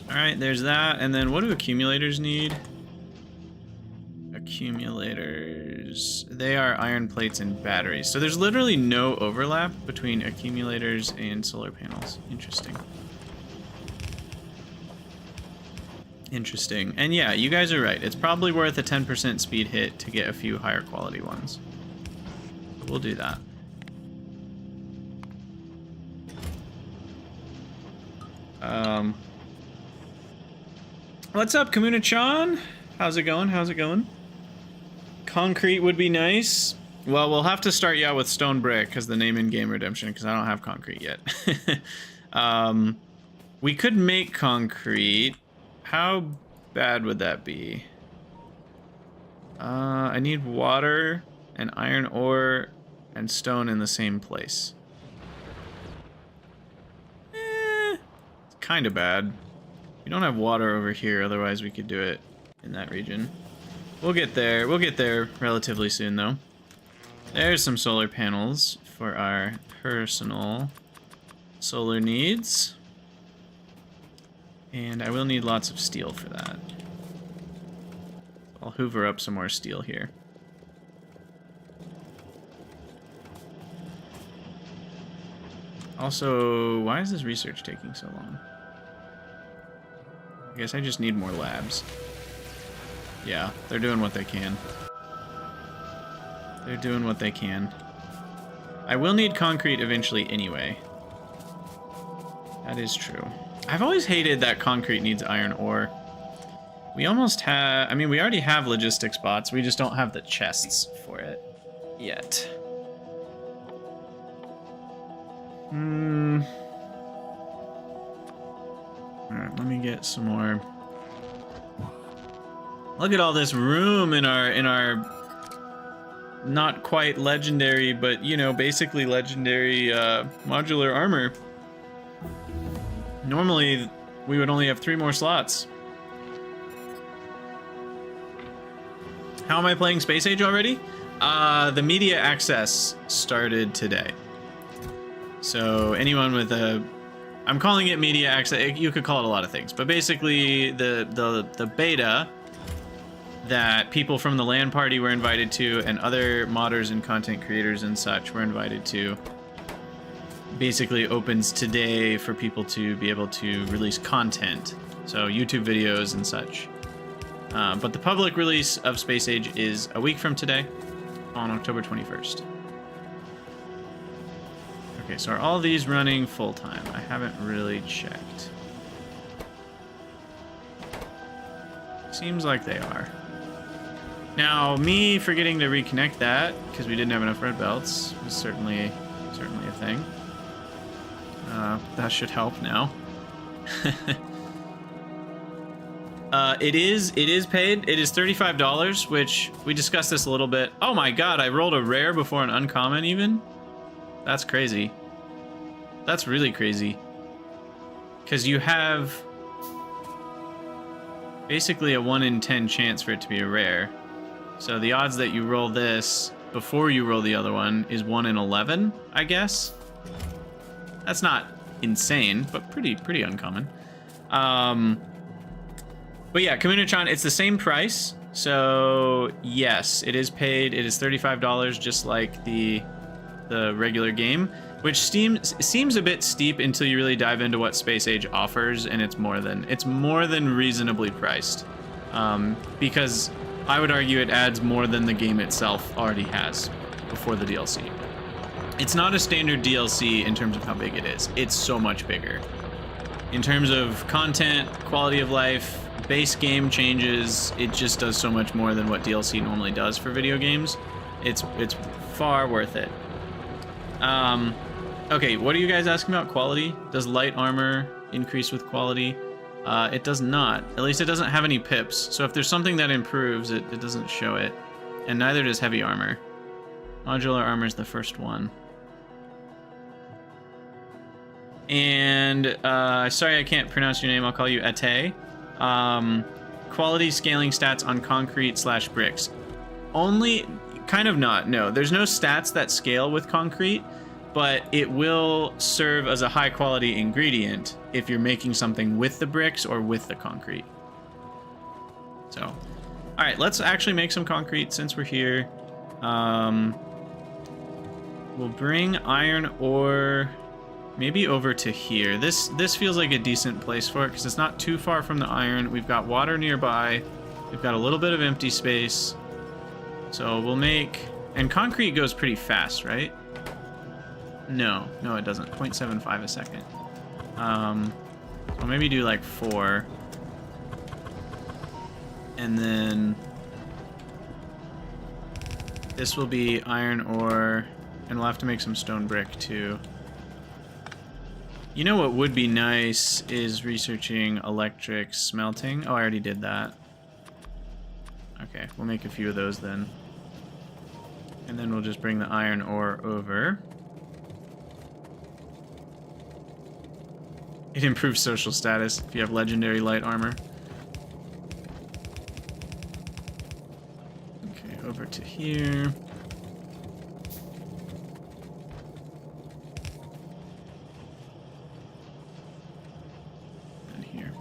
Alright, there's that. And then what do accumulators need? Accumulators. They are iron plates and batteries. So there's literally no overlap between accumulators and solar panels. Interesting. Interesting. And yeah, you guys are right. It's probably worth a 10% speed hit to get a few higher quality ones. We'll do that. What's up, Kamuna-chan? How's it going? How's it going? Concrete would be nice. Well, we'll have to start you out with stone brick because the name in game redemption, because I don't have concrete yet. We could make concrete. How bad would that be? I need water and iron ore and stone in the same place. It's kind of bad. We don't have water over here, otherwise we could do it in that region. We'll get there. We'll get there relatively soon, though. There's some solar panels for our personal solar needs. And I will need lots of steel for that. I'll hoover up some more steel here. Also, why is this research taking so long? I guess I just need more labs. Yeah, they're doing what they can. They're doing what they can. I will need concrete eventually anyway. That is true. I've always hated that concrete needs iron ore. We almost have... I mean, we already have logistics bots. We just don't have the chests for it yet. Alright, let me get some more. Look at all this room in our not quite legendary, but you know, basically legendary modular armor. Normally we would only have 3 more slots. How am I playing Space Age already? The media access started today. So anyone with a... I'm calling it media access. You could call it a lot of things. But basically, the beta that people from the LAN party were invited to and other modders and content creators and such were invited to basically opens today for people to be able to release content. So YouTube videos and such. But the public release of Space Age is a week from today on October 21st. Okay, so are all these running full-time? I haven't really checked. Seems like they are. Now, me forgetting to reconnect that, because we didn't have enough red belts, was certainly a thing. That should help now. It is paid. It is $35, which we discussed this a little bit. Oh my god, I rolled a rare before an uncommon even? That's crazy. That's really crazy. Because you have basically a 1 in 10 chance for it to be a rare. So the odds that you roll this before you roll the other one is 1 in 11, I guess. That's not insane, but pretty uncommon. But yeah, Kamunatron, it's the same price. So yes, it is paid. It is $35, just like the regular game, which seems a bit steep until you really dive into what Space Age offers, and it's more than reasonably priced. Because I would argue it adds more than the game itself already has before the DLC. It's not a standard DLC in terms of how big it is. It's so much bigger. In terms of content, quality of life, base game changes, it just does so much more than what DLC normally does for video games. It's far worth it. Okay, what are you guys asking about quality? Does light armor increase with quality? It does not. At least it doesn't have any pips. So if there's something that improves, it doesn't show it. And neither does heavy armor. Modular armor is the first one. And sorry I can't pronounce your name. I'll call you Ate. Quality scaling stats on concrete/bricks. Only, kind of not. No, there's no stats that scale with concrete, but it will serve as a high quality ingredient if you're making something with the bricks or with the concrete. So, all right, let's actually make some concrete since we're here. We'll bring iron ore maybe over to here. This feels like a decent place for it because it's not too far from the iron. We've got water nearby. We've got a little bit of empty space. So we'll make... And concrete goes pretty fast, right? No, it doesn't. 0.75 a second. So maybe do like 4. And then this will be iron ore, and we'll have to make some stone brick too. You know what would be nice is researching electric smelting. Oh, I already did that. Okay, we'll make a few of those then. And then we'll just bring the iron ore over. It improves social status if you have legendary light armor. Okay, over to here. And here.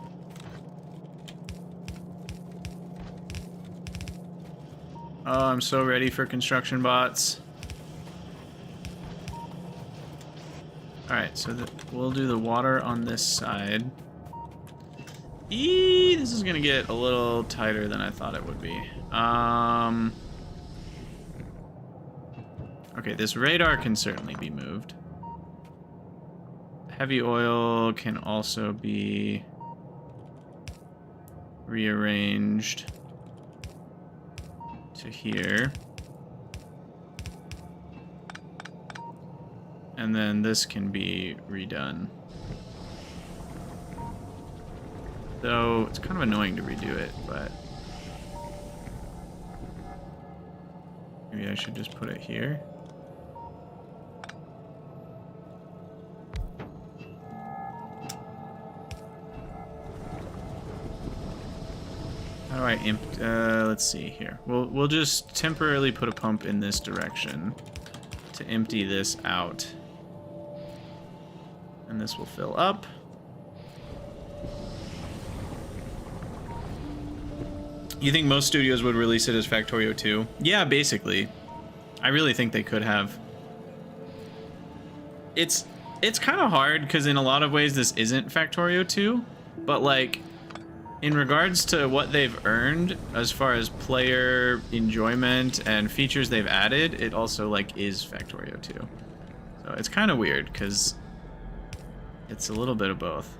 Oh, I'm so ready for construction bots. Alright, so we'll do the water on this side. This is gonna get a little tighter than I thought it would be. Okay, this radar can certainly be moved. Heavy oil can also be rearranged to here. And then this can be redone. Though it's kind of annoying to redo it, but maybe I should just put it here. How do I let's see here. We'll just temporarily put a pump in this direction to empty this out. And this will fill up. You think most studios would release it as Factorio 2? Yeah, basically. I really think they could have. It's kind of hard because in a lot of ways this isn't Factorio 2, but like in regards to what they've earned as far as player enjoyment and features they've added, it also like is Factorio 2. So it's kind of weird because it's a little bit of both.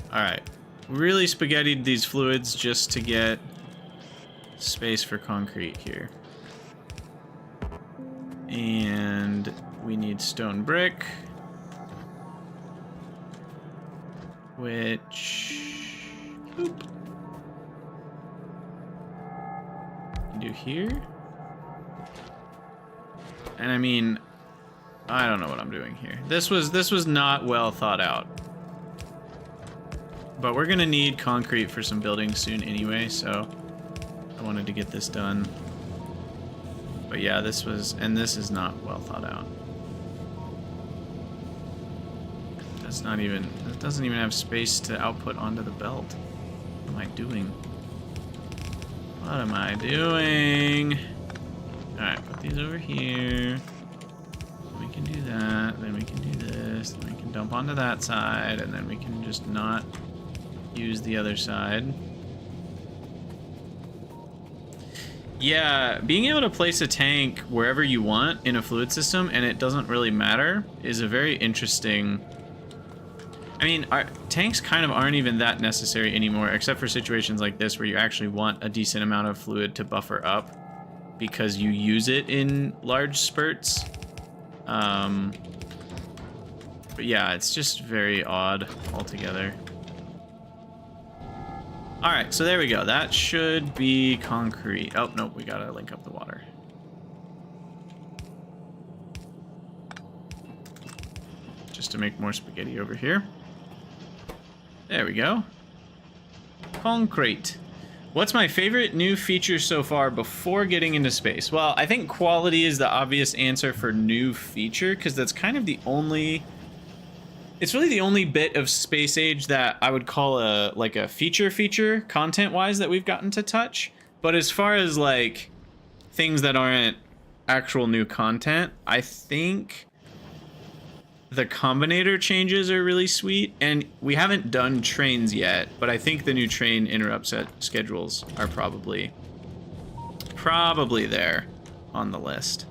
Alright. Really spaghettied these fluids just to get space for concrete here. And we need stone brick. which... Boop. Do here. And I mean, I don't know what I'm doing here. This was not well thought out. But we're gonna need concrete for some buildings soon anyway, so I wanted to get this done. But yeah, this is not well thought out. It doesn't even have space to output onto the belt. What am I doing? What am I doing? Alright, put these over here. We can do that, then we can do this, then we can dump onto that side, and then we can just not use the other side. Yeah, being able to place a tank wherever you want in a fluid system and it doesn't really matter is a very interesting... I mean, our tanks kind of aren't even that necessary anymore, except for situations like this where you actually want a decent amount of fluid to buffer up because you use it in large spurts. But yeah, it's just very odd altogether. All right, so there we go. That should be concrete. Oh, nope, we gotta link up the water. Just to make more spaghetti over here. There we go. Concrete. What's my favorite new feature so far before getting into space? Well, I think quality is the obvious answer for new feature, because that's kind of the only... It's really the only bit of Space Age that I would call a feature content-wise that we've gotten to touch. But as far as like things that aren't actual new content, I think the combinator changes are really sweet, and we haven't done trains yet, but I think the new train interrupt schedules are probably there on the list.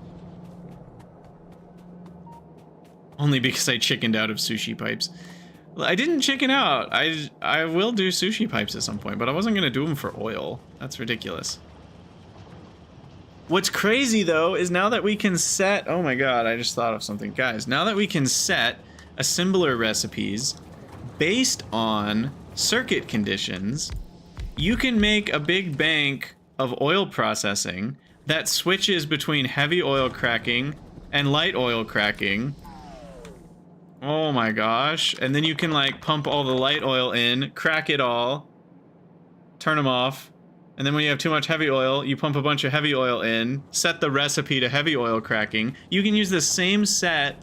Only because I chickened out of sushi pipes. I didn't chicken out. I will do sushi pipes at some point, but I wasn't gonna do them for oil. That's ridiculous. What's crazy though is now that we can set, oh my god, I just thought of something. Guys, now that we can set assembler recipes based on circuit conditions, you can make a big bank of oil processing that switches between heavy oil cracking and light oil cracking. Oh my gosh. And then you can like pump all the light oil in, crack it all, turn them off. And then when you have too much heavy oil, you pump a bunch of heavy oil in, set the recipe to heavy oil cracking. You can use the same set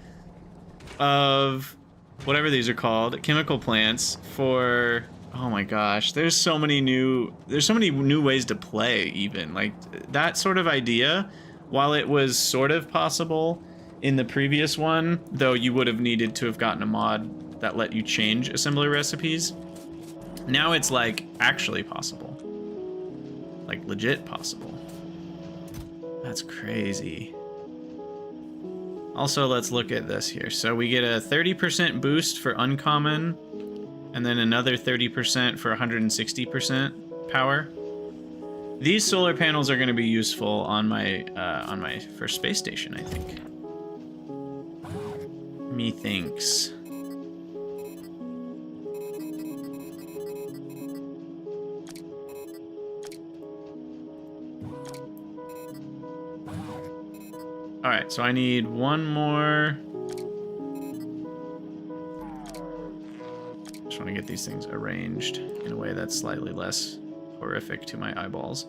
of whatever these are called, chemical plants for, oh my gosh, there's so many new ways to play even. Like that sort of idea, while it was sort of possible in the previous one, though you would have needed to have gotten a mod that let you change assembler recipes, now it's like actually possible. Like legit possible. That's crazy. Also, let's look at this here. So we get a 30% boost for uncommon, and then another 30% for 160% power. These solar panels are going to be useful on my first space station, I think. Methinks. Alright, so I need one more. Just want to get these things arranged in a way that's slightly less horrific to my eyeballs.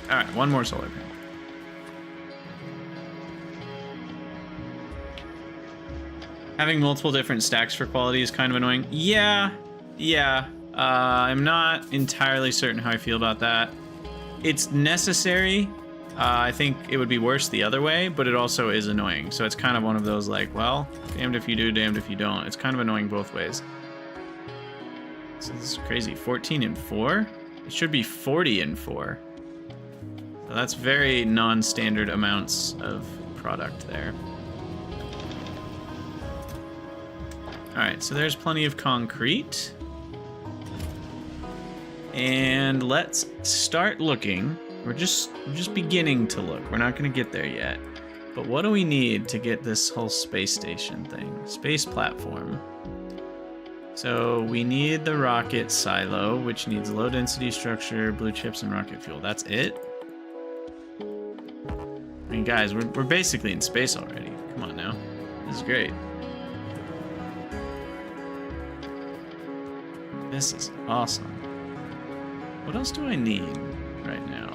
Alright, one more solar panel. Having multiple different stacks for quality is kind of annoying. Yeah. I'm not entirely certain how I feel about that. It's necessary. I think it would be worse the other way, but it also is annoying. So it's kind of one of those like, well, damned if you do, damned if you don't. It's kind of annoying both ways. So this is crazy. 14 and 4? It should be 40 and 4. So that's very non-standard amounts of product there. Alright, so there's plenty of concrete. And let's start looking. We're just beginning to look. We're not going to get there yet. But what do we need to get this whole space station thing? Space platform. So we need the rocket silo, which needs low density structure, blue chips, and rocket fuel. That's it? I mean, guys, we're basically in space already. Come on now. This is great. This is awesome. What else do I need right now?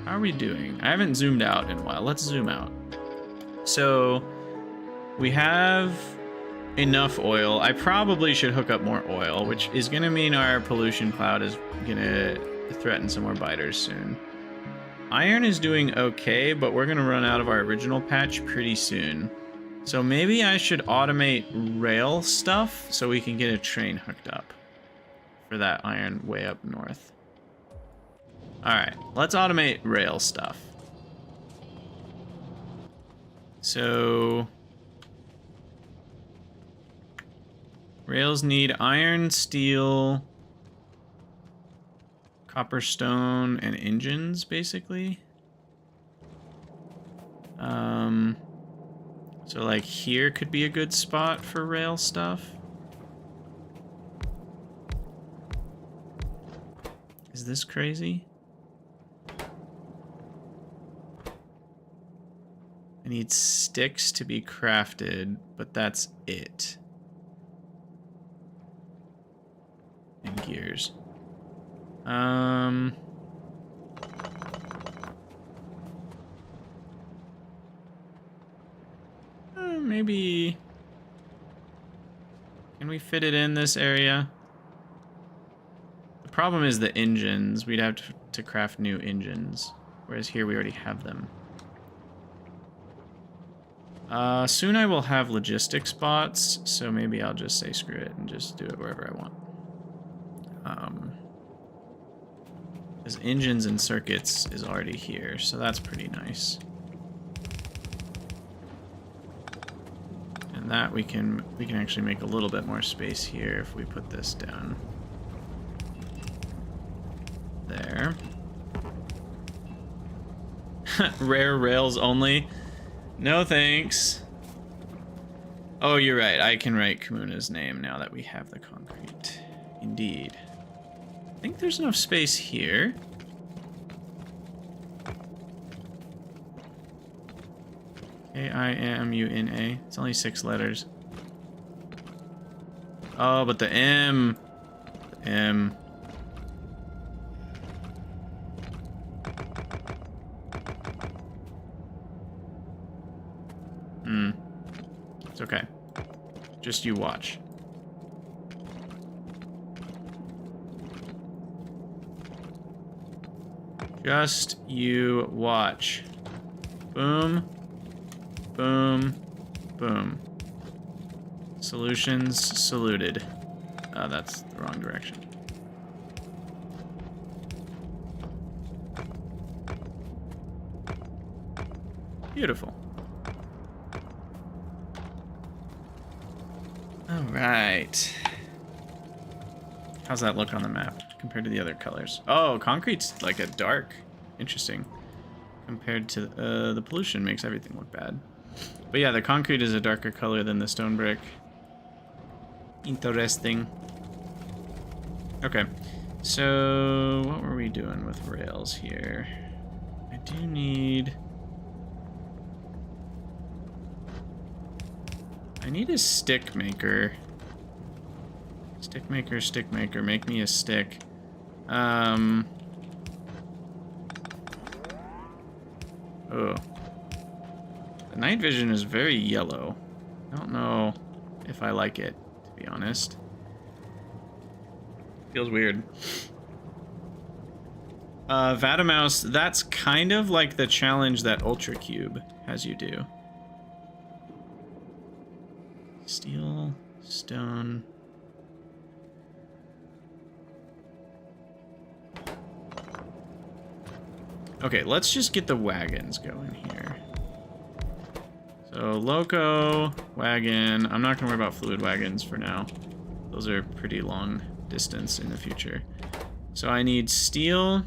How are we doing? I haven't zoomed out in a while. Let's zoom out. So we have enough oil. I probably should hook up more oil, which is going to mean our pollution cloud is going to threaten some more biters soon. Iron is doing okay, but we're going to run out of our original patch pretty soon. So maybe I should automate rail stuff so we can get a train hooked up for that iron way up north. Alright, let's automate rail stuff. So rails need iron, steel, copper, stone, and engines, basically. So like here could be a good spot for rail stuff. Is this crazy? I need sticks to be crafted, but that's it. And gears. Maybe... Can we fit it in this area? The problem is the engines. We'd have to craft new engines, whereas here we already have them. Soon I will have logistics bots, so maybe I'll just say screw it and just do it wherever I want. Because engines and circuits is already here, so that's pretty nice. And that we can actually make a little bit more space here if we put this down. There. Rare rails only. No thanks. Oh, you're right. I can write Kamuna's name now that we have the concrete. Indeed. I think there's enough space here. K-I-M-U-N-A. It's only 6 letters. Oh, but the M. The M. It's okay. Just you watch. Just you watch. Boom. Boom. Boom. Solutions saluted. That's the wrong direction. Beautiful. All right. How's that look on the map compared to the other colors? Oh, concrete's like a dark. Interesting. Compared to the pollution makes everything look bad. But yeah, the concrete is a darker color than the stone brick. Interesting. Okay. So what were we doing with rails here? I do need... I need a stick maker. Stick maker, stick maker. Make me a stick. Oh. The night vision is very yellow. I don't know if I like it, to be honest. Feels weird. Vatamouse, that's kind of like the challenge that Ultra Cube has you do. Steel, stone. Okay, let's just get the wagons going here. So, loco, wagon. I'm not gonna worry about fluid wagons for now. Those are pretty long distance in the future. So I need steel.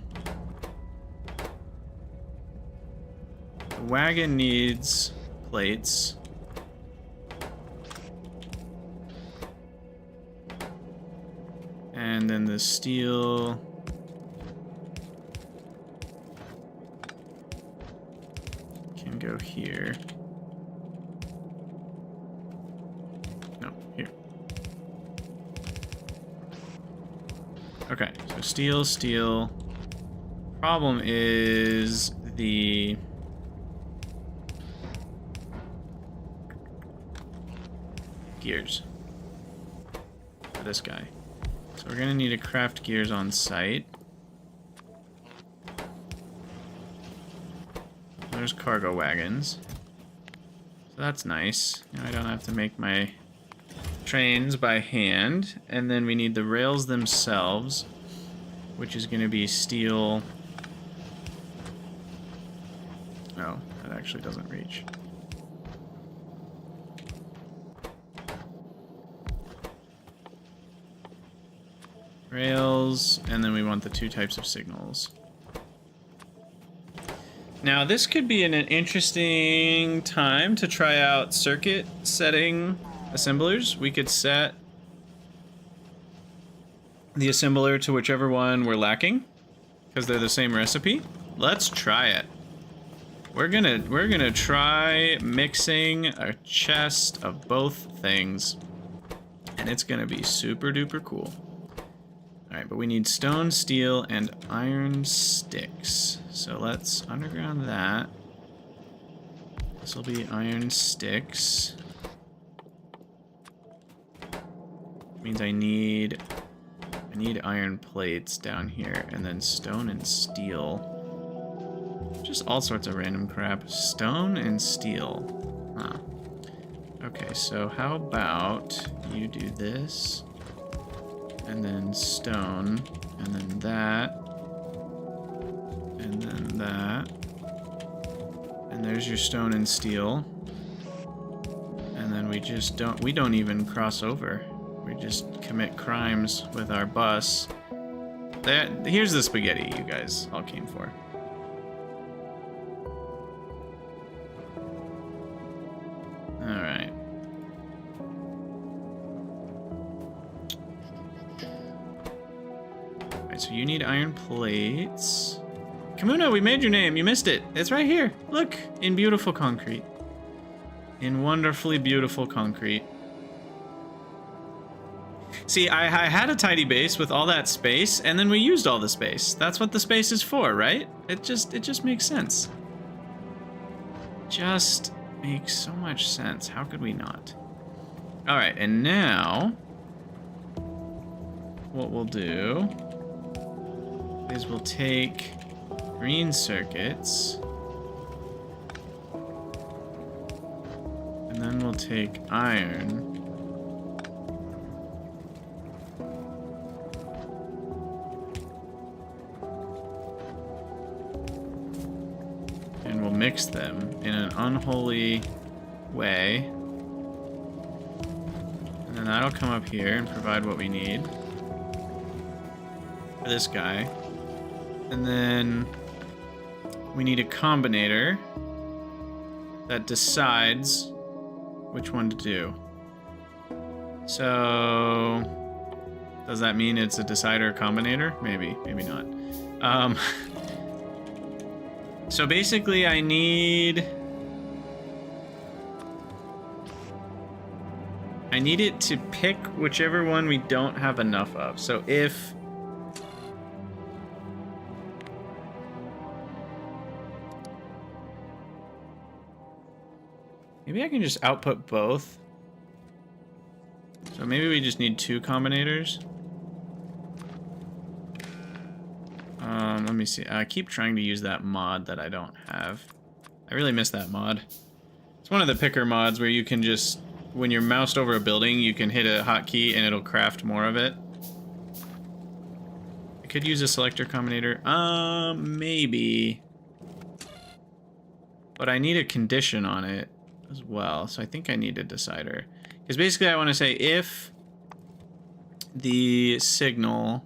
The wagon needs plates. And then the steel can go here. No, here. Okay, so steel, steel. Problem is the gears for this guy. So we're gonna need to craft gears on site. There's cargo wagons. So that's nice. Now I don't have to make my trains by hand. And then we need the rails themselves, which is gonna be steel. Oh, that actually doesn't reach. Rails, and then we want the 2 types of signals. Now, this could be an interesting time to try out circuit setting assemblers. We could set the assembler to whichever one we're lacking, because they're the same recipe. Let's try it. We're gonna try mixing a chest of both things, and it's gonna be super duper cool. Alright, but we need stone, steel, and iron sticks. So let's underground that. This will be iron sticks. Means I need iron plates down here, and then stone and steel. Just all sorts of random crap. Stone and steel. Huh. Okay, so how about you do this? And then stone, and then that, and then that, and there's your stone and steel, and then we don't even cross over. We just commit crimes with our bus. Here's the spaghetti you guys all came for. All right. So you need iron plates. Kamuna, we made your name. You missed it. It's right here. Look, in beautiful concrete. In wonderfully beautiful concrete. See, I had a tidy base with all that space, and then we used all the space. That's what the space is for, right? It just makes sense. Just makes so much sense. How could we not? All right, and now what we'll do is we'll take green circuits, and then we'll take iron, and we'll mix them in an unholy way, and then that'll come up here and provide what we need for this guy. And then we need a combinator that decides which one to do. So, does that mean it's a decider combinator? Maybe, maybe not. So basically I need it to pick whichever one we don't have enough of. So if maybe I can just output both. So maybe we just need 2 combinators. Let me see. I keep trying to use that mod that I don't have. I really miss that mod. It's one of the picker mods where you can just, when you're moused over a building, you can hit a hotkey and it'll craft more of it. I could use a selector combinator. Maybe. But I need a condition on it as well, so I think I need a decider. Because basically I want to say if the signal...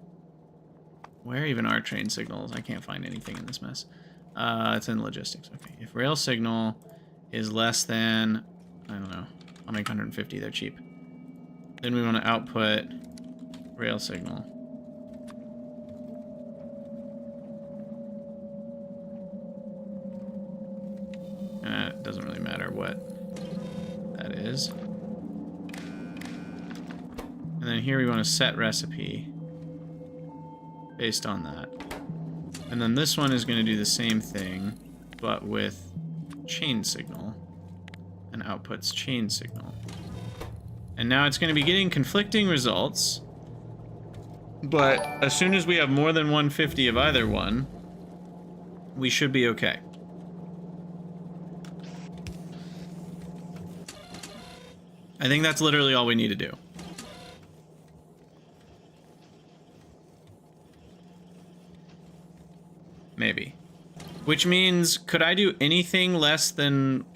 Where even are train signals? I can't find anything in this mess. It's in logistics. Okay, if rail signal is less than, I don't know, I'll make 150, they're cheap. Then we want to output rail signal. It doesn't really matter what that is. And then here we want to set recipe based on that. And then this one is going to do the same thing, but with chain signal, and outputs chain signal. And now it's going to be getting conflicting results, but as soon as we have more than 150 of either one, we should be okay. I think that's literally all we need to do. Maybe. Which means, could I do anything less than...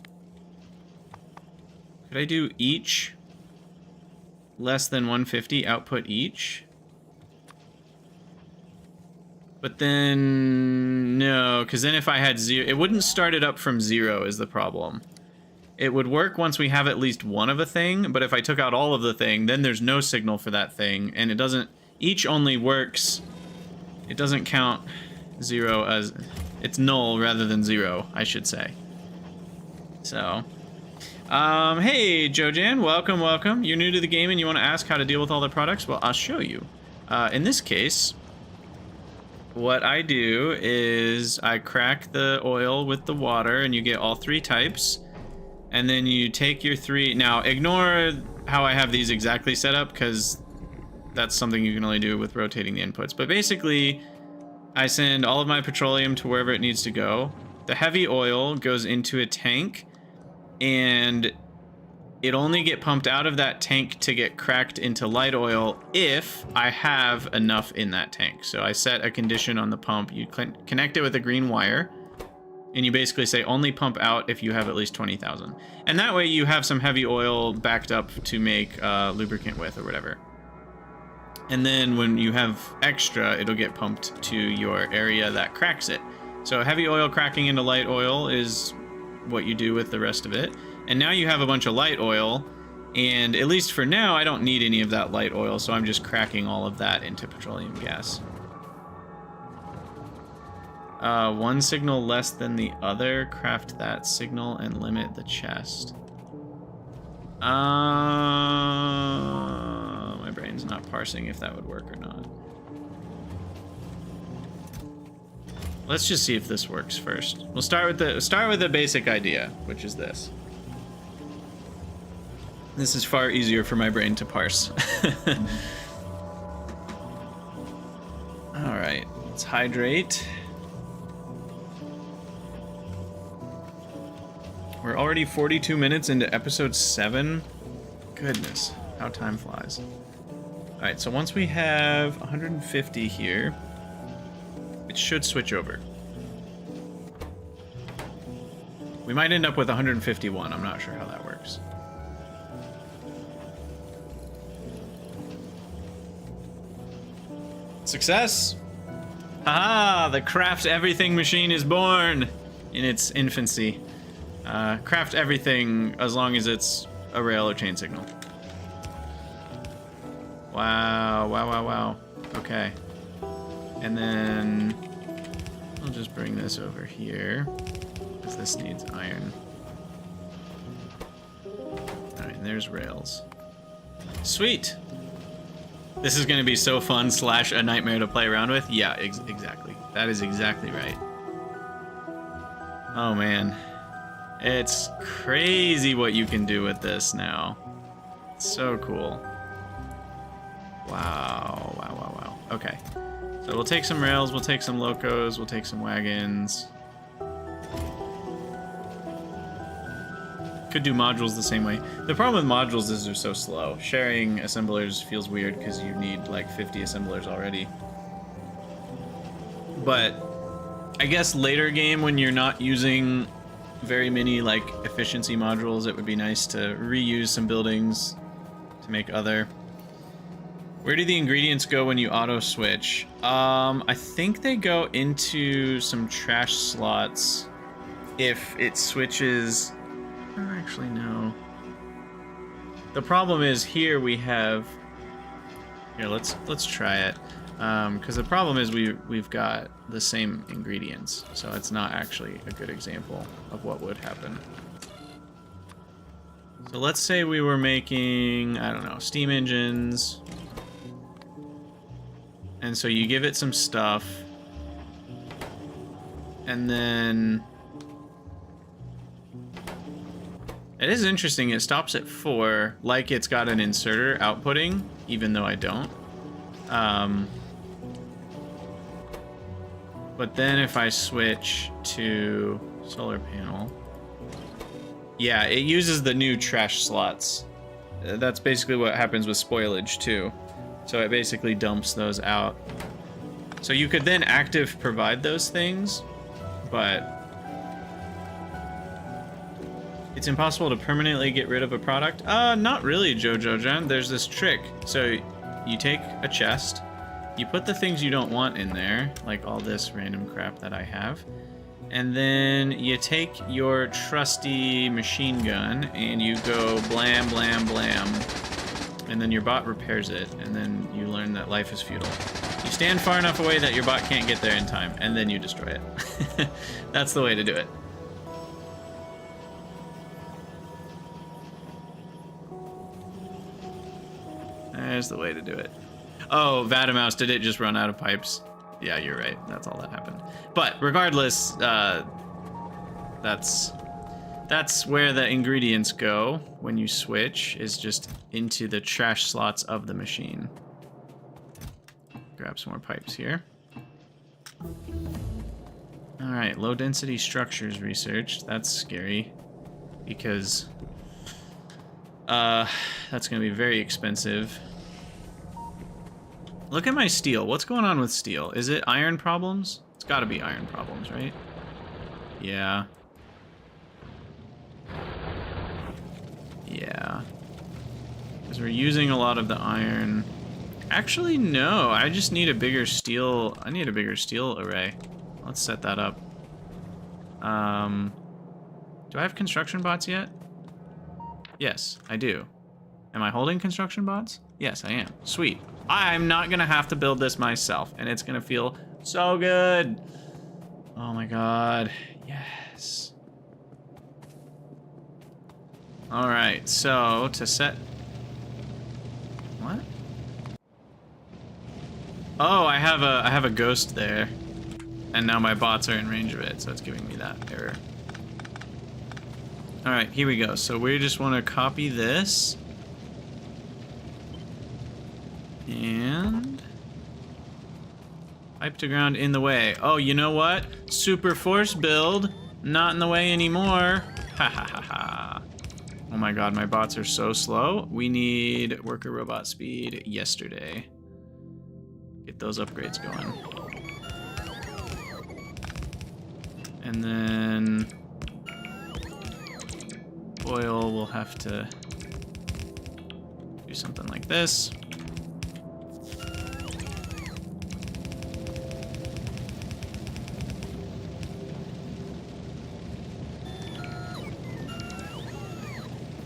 Could I do each less than 150 output each? But then... No, because then if I had 0... It wouldn't start it up from 0 is the problem. It would work once we have at least one of a thing, but if I took out all of the thing, then there's no signal for that thing, and it doesn't... Each only works... It doesn't count 0 as... It's null rather than 0, I should say. So... hey, Jojan, welcome, welcome. You're new to the game and you want to ask how to deal with all the products? Well, I'll show you. In this case, what I do is I crack the oil with the water and you get all 3 types. And then you take your 3... Now, ignore how I have these exactly set up, because that's something you can only do with rotating the inputs. But basically, I send all of my petroleum to wherever it needs to go. The heavy oil goes into a tank, and it only get pumped out of that tank to get cracked into light oil if I have enough in that tank. So I set a condition on the pump. You connect it with a green wire, and you basically say only pump out if you have at least 20,000. And that way you have some heavy oil backed up to make lubricant with or whatever. And then when you have extra, it'll get pumped to your area that cracks it. So heavy oil cracking into light oil is what you do with the rest of it. And now you have a bunch of light oil, and at least for now, I don't need any of that light oil, so I'm just cracking all of that into petroleum gas. One signal less than the other, craft that signal and limit the chest. My brain's not parsing if that would work or not. Let's just see if this works first. We'll start with the basic idea, which is this. This is far easier for my brain to parse. All right, let's hydrate. We're already 42 minutes into episode 7. Goodness, how time flies. All right, so once we have 150 here, it should switch over. We might end up with 151. I'm not sure how that works. Success! Haha! The craft everything machine is born in its infancy. Craft everything as long as it's a rail or chain signal. Wow, wow, wow, wow. Okay. And then I'll just bring this over here, because this needs iron. Alright, and there's rails. Sweet! This is going to be so fun / a nightmare to play around with. Yeah, exactly. That is exactly right. Oh man. It's crazy what you can do with this now. It's so cool. Wow, wow, wow, wow. Okay. So we'll take some rails, we'll take some locos, we'll take some wagons. Could do modules the same way. The problem with modules is they're so slow. Sharing assemblers feels weird because you need like 50 assemblers already. But I guess later game when you're not using very many like efficiency modules, it would be nice to reuse some buildings to make other. Where do the ingredients go when you auto switch? I think they go into some trash slots if it switches. Actually, no. The problem is here we have. Here, let's try it. Because the problem is we've got the same ingredients, so it's not actually a good example of what would happen. So let's say we were making, I don't know, steam engines. And so you give it some stuff. And then... It is interesting, it stops at 4, like it's got an inserter outputting, even though I don't. But then if I switch to solar panel... Yeah, it uses the new trash slots. That's basically what happens with spoilage too. So it basically dumps those out. So you could then active provide those things, but it's impossible to permanently get rid of a product. Not really, Jojo-Jan. There's this trick. So you take a chest, you put the things you don't want in there, like all this random crap that I have. And then you take your trusty machine gun and you go blam, blam, blam. And then your bot repairs it. And then you learn that life is futile. You stand far enough away that your bot can't get there in time. And then you destroy it. That's the way to do it. There's the way to do it. Oh, Vatamouse, did it just run out of pipes? Yeah, you're right. That's all that happened. But regardless, that's where the ingredients go when you switch, is just into the trash slots of the machine. Grab some more pipes here. All right, low density structures researched. That's scary because that's going to be very expensive. Look at my steel. What's going on with steel? Is it iron problems? It's got to be iron problems, right? Yeah. Yeah. Because we're using a lot of the iron. Actually, no. I just need a bigger steel. I need a bigger steel array. Let's set that up. Do I have construction bots yet? Yes, I do. Am I holding construction bots? Yes, I am. Sweet. I'm not gonna have to build this myself, and it's gonna feel so good. Oh my god. Yes. All right, so to set... What? Oh, I have a ghost there. And now my bots are in range of it, so it's giving me that error. All right, here we go. So we just want to copy this. And pipe to ground in the way. Oh, you know what? Super force build, not in the way anymore. Ha ha ha ha. Oh my god, my bots are so slow. We need worker robot speed yesterday. Get those upgrades going. And then oil will have to do something like this.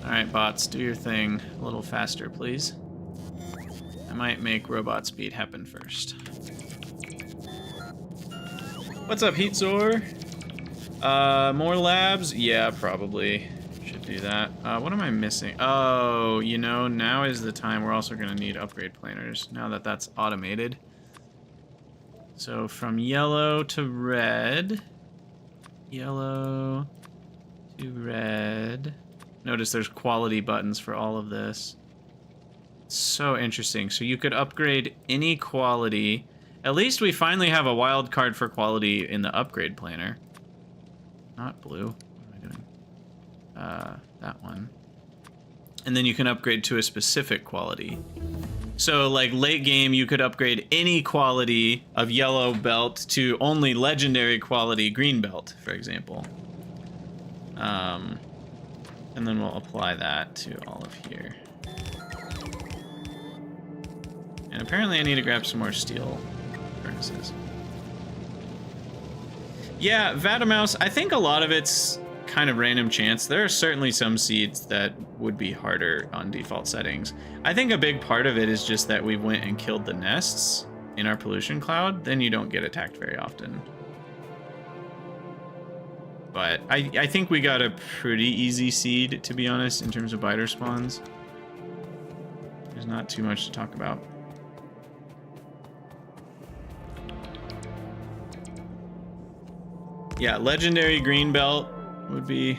Alright, bots, do your thing a little faster, please. I might make robot speed happen first. What's up, Heatzor? More labs? Yeah, probably. Should do that. What am I missing? Oh, you know, now is the time we're also going to need upgrade planners, now that that's automated. So from yellow to red. Yellow to red. Notice there's quality buttons for all of this. So interesting. So you could upgrade any quality. At least we finally have a wild card for quality in the upgrade planner. Not blue. What am I doing? That one. And then you can upgrade to a specific quality. So like late game, you could upgrade any quality of yellow belt to only legendary quality green belt, for example. And then we'll apply that to all of here. And apparently I need to grab some more steel furnaces. Yeah, Vatamouse, I think a lot of it's kind of random chance. There are certainly some seeds that would be harder on default settings. I think a big part of it is just that we went and killed the nests in our pollution cloud. Then you don't get attacked very often. But I think we got a pretty easy seed, to be honest, in terms of biter spawns. There's not too much to talk about. Yeah, legendary green belt would be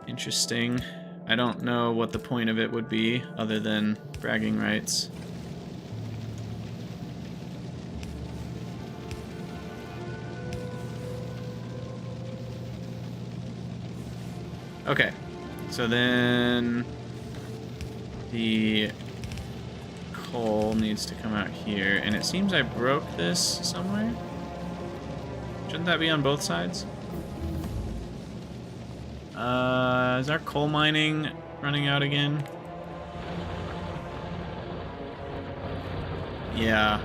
interesting. I don't know what the point of it would be other than bragging rights. Okay, so then the coal needs to come out here, and it seems I broke this somewhere. Shouldn't that be on both sides? Is our coal mining running out again? Yeah.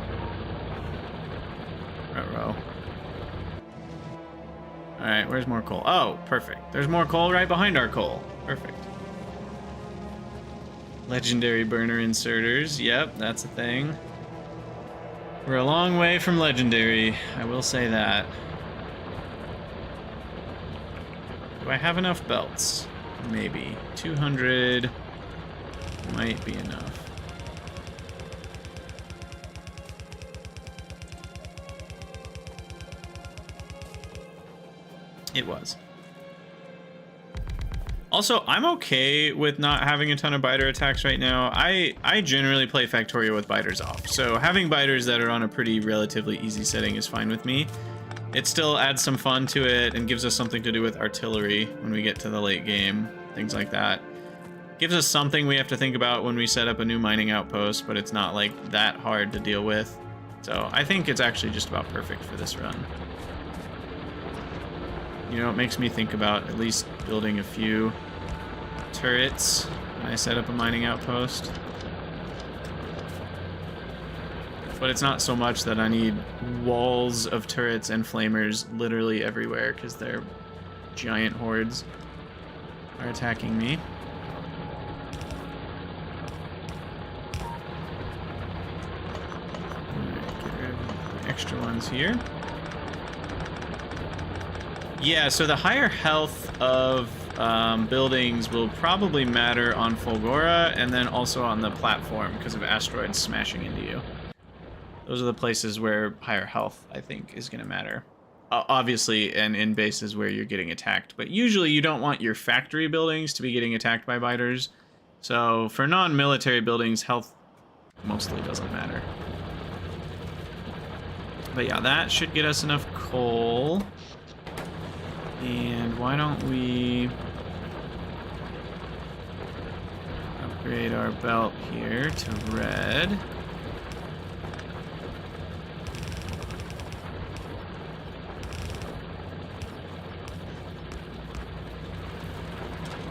Ruh-roh. Alright, where's more coal? Oh, perfect. There's more coal right behind our coal. Perfect. Legendary burner inserters. Yep, that's a thing. We're a long way from legendary, I will say that. Do I have enough belts? Maybe. 200 might be enough. It was. Also, I'm okay with not having a ton of biter attacks right now. I generally play Factorio with biters off, so having biters that are on a pretty relatively easy setting is fine with me. It still adds some fun to it and gives us something to do with artillery when we get to the late game, things like that. Gives us something we have to think about when we set up a new mining outpost, but it's not like that hard to deal with. So I think it's actually just about perfect for this run. You know, it makes me think about at least building a few turrets when I set up a mining outpost. But it's not so much that I need walls of turrets and flamers literally everywhere, because their giant hordes are attacking me. Alright, get rid of the extra ones here. Yeah, so the higher health of buildings will probably matter on Fulgora and then also on the platform because of asteroids smashing into you. Those are the places where higher health, I think, is going to matter. Obviously, and in bases where you're getting attacked. But usually you don't want your factory buildings to be getting attacked by biters. So for non-military buildings, health mostly doesn't matter. But yeah, that should get us enough coal. And why don't we upgrade our belt here to red.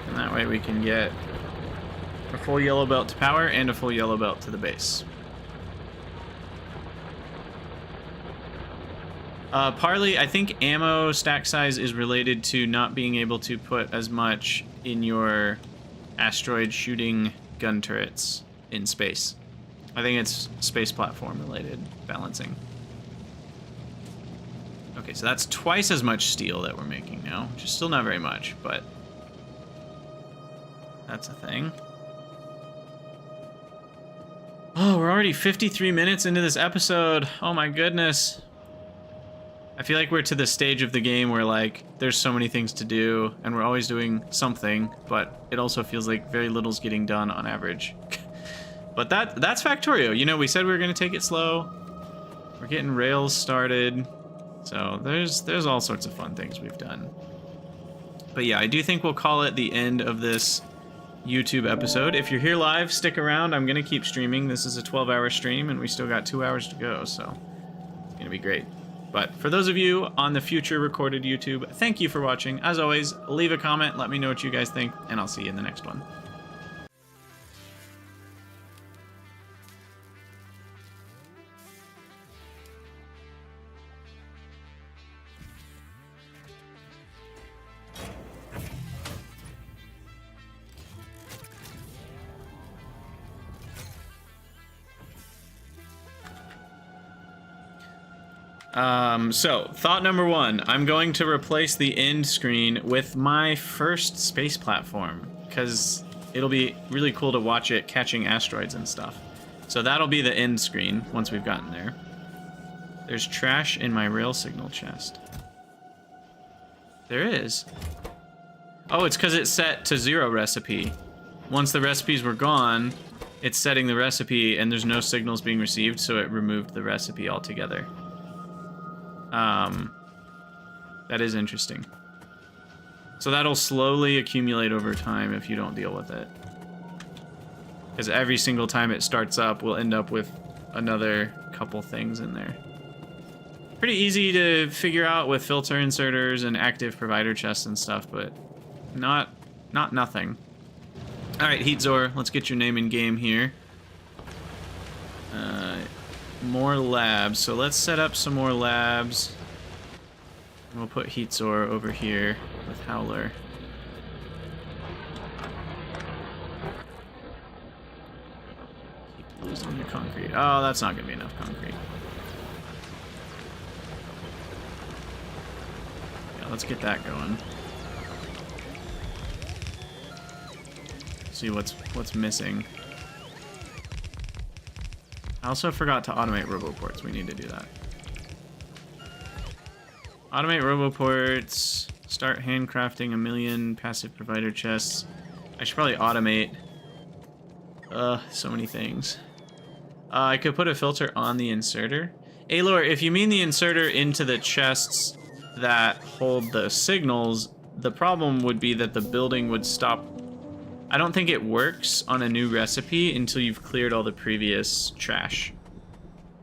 And that way we can get a full yellow belt to power and a full yellow belt to the base. Partly, I think ammo stack size is related to not being able to put as much in your asteroid shooting gun turrets in space. I think it's space platform related balancing. Okay, so that's twice as much steel that we're making now, which is still not very much, but that's a thing. Oh, we're already 53 minutes into this episode. Oh my goodness. I feel like we're to the stage of the game where, like, there's so many things to do, and we're always doing something, but it also feels like very little's getting done on average. But that's Factorio. You know, we said we were going to take it slow. We're getting rails started. So there's all sorts of fun things we've done. But yeah, I do think we'll call it the end of this YouTube episode. If you're here live, stick around. I'm going to keep streaming. This is a 12-hour stream, and we still got 2 hours to go, so it's going to be great. But for those of you on the future recorded YouTube, thank you for watching. As always, leave a comment, let me know what you guys think, and I'll see you in the next one. So, thought number one, I'm going to replace the end screen with my first space platform, because it'll be really cool to watch it catching asteroids and stuff. So that'll be the end screen once we've gotten there. There's trash in my rail signal chest. There is. Oh, it's because it's set to 0 recipe. Once the recipes were gone, it's setting the recipe and there's no signals being received, so it removed the recipe altogether. That is interesting. So that'll slowly accumulate over time if you don't deal with it. Because every single time it starts up, we'll end up with another couple things in there. Pretty easy to figure out with filter inserters and active provider chests and stuff, but not nothing. All right, Heatzor, let's get your name in game here. More labs. So let's set up some more labs. We'll put Heatzor over here with Howler. Keep losing your concrete. Oh, that's not gonna be enough concrete. Yeah, let's get that going. See what's missing. I also forgot to automate roboports. We need to do that. Automate roboports. Start handcrafting 1,000,000 passive provider chests. I should probably automate. So many things. I could put a filter on the inserter. Aelor, if you mean the inserter into the chests that hold the signals, the problem would be that the building would stop. I don't think it works on a new recipe until you've cleared all the previous trash.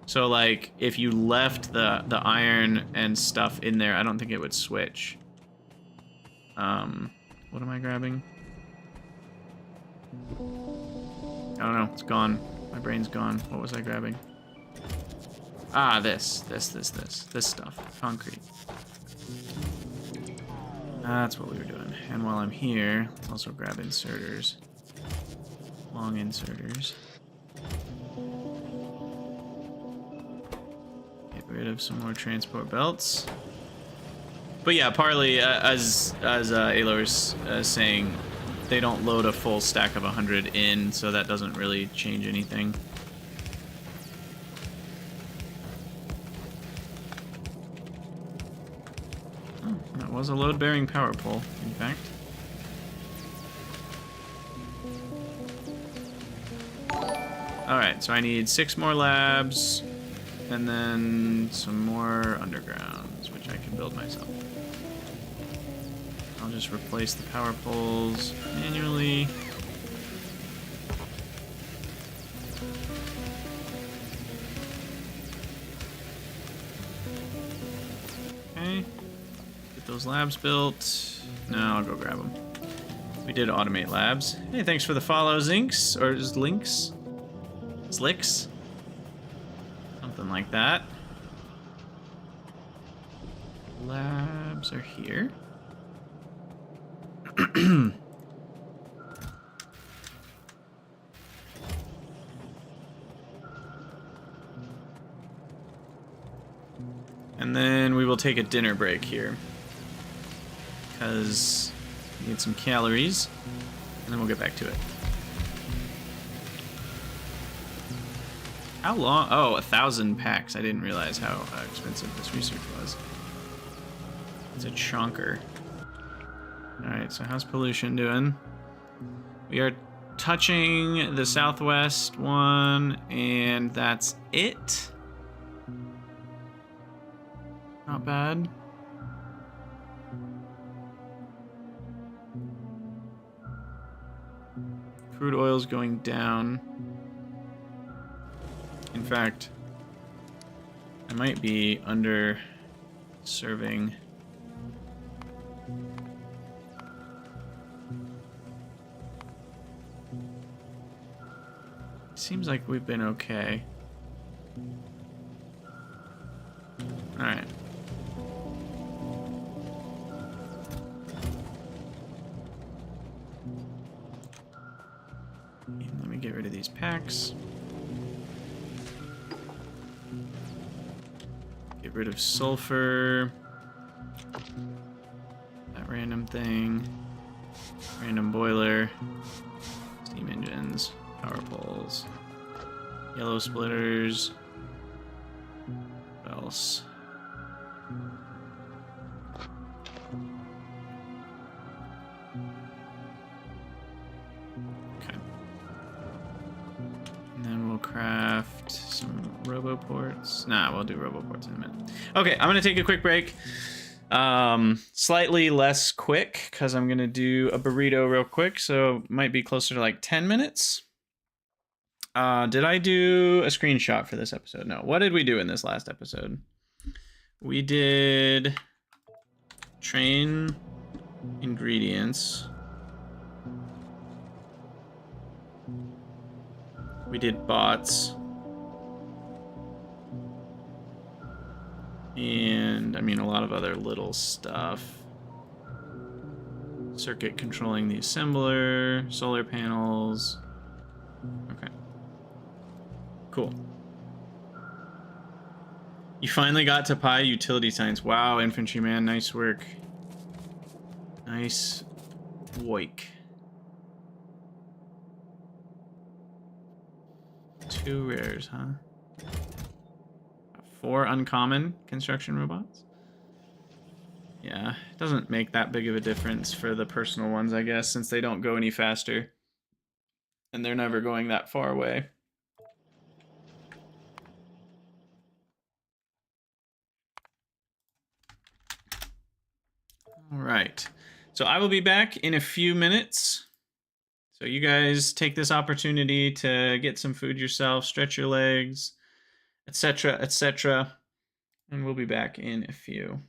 So, like, if you left the iron and stuff in there, I don't think it would switch. What am I grabbing? I don't know. It's gone. My brain's gone. What was I grabbing? Ah, this stuff. Concrete. That's what we were doing. And while I'm here, let's also grab inserters. Long inserters. Get rid of some more transport belts. But yeah, partly, as Aelor's saying, they don't load a full stack of 100 in, so that doesn't really change anything. That was a load-bearing power pole, in fact. Alright, so I need 6 more labs, and then some more undergrounds, which I can build myself. I'll just replace the power poles manually. Okay. Get those labs built. Now I'll go grab them. We did automate labs. Hey, thanks for the follow, Zinks. Or is Links? Slicks? Something like that. Labs are here. And then we will take a dinner break here, because we need some calories, and then we'll get back to it. How long? Oh, 1,000 packs. I didn't realize how expensive this research was. It's a chonker. Alright, so how's pollution doing? We are touching the southwest one, and that's it. Not bad. Crude oil's going down. In fact, I might be under serving. Seems like we've been okay. Alright. Let me get rid of these packs. Get rid of sulfur. That random thing. Random boiler. Steam engines. Power poles. Yellow splitters. What else? Okay. And then we'll craft some roboports. Nah, we'll do roboports in a minute. Okay, I'm gonna take a quick break. Slightly less quick because I'm gonna do a burrito real quick, so it might be closer to like 10 minutes. Did I do a screenshot for this episode? No. What did we do in this last episode? We did train ingredients. We did bots. And, I mean, a lot of other little stuff. Circuit controlling the assembler, solar panels. Okay. Cool. You finally got to Pi utility science. Wow, infantryman, nice work. Nice work. 2 rares, huh? 4 uncommon construction robots? Yeah, it doesn't make that big of a difference for the personal ones, I guess, since they don't go any faster. And they're never going that far away. All right. So I will be back in a few minutes. So you guys take this opportunity to get some food yourself, stretch your legs, etc., etc. And we'll be back in a few.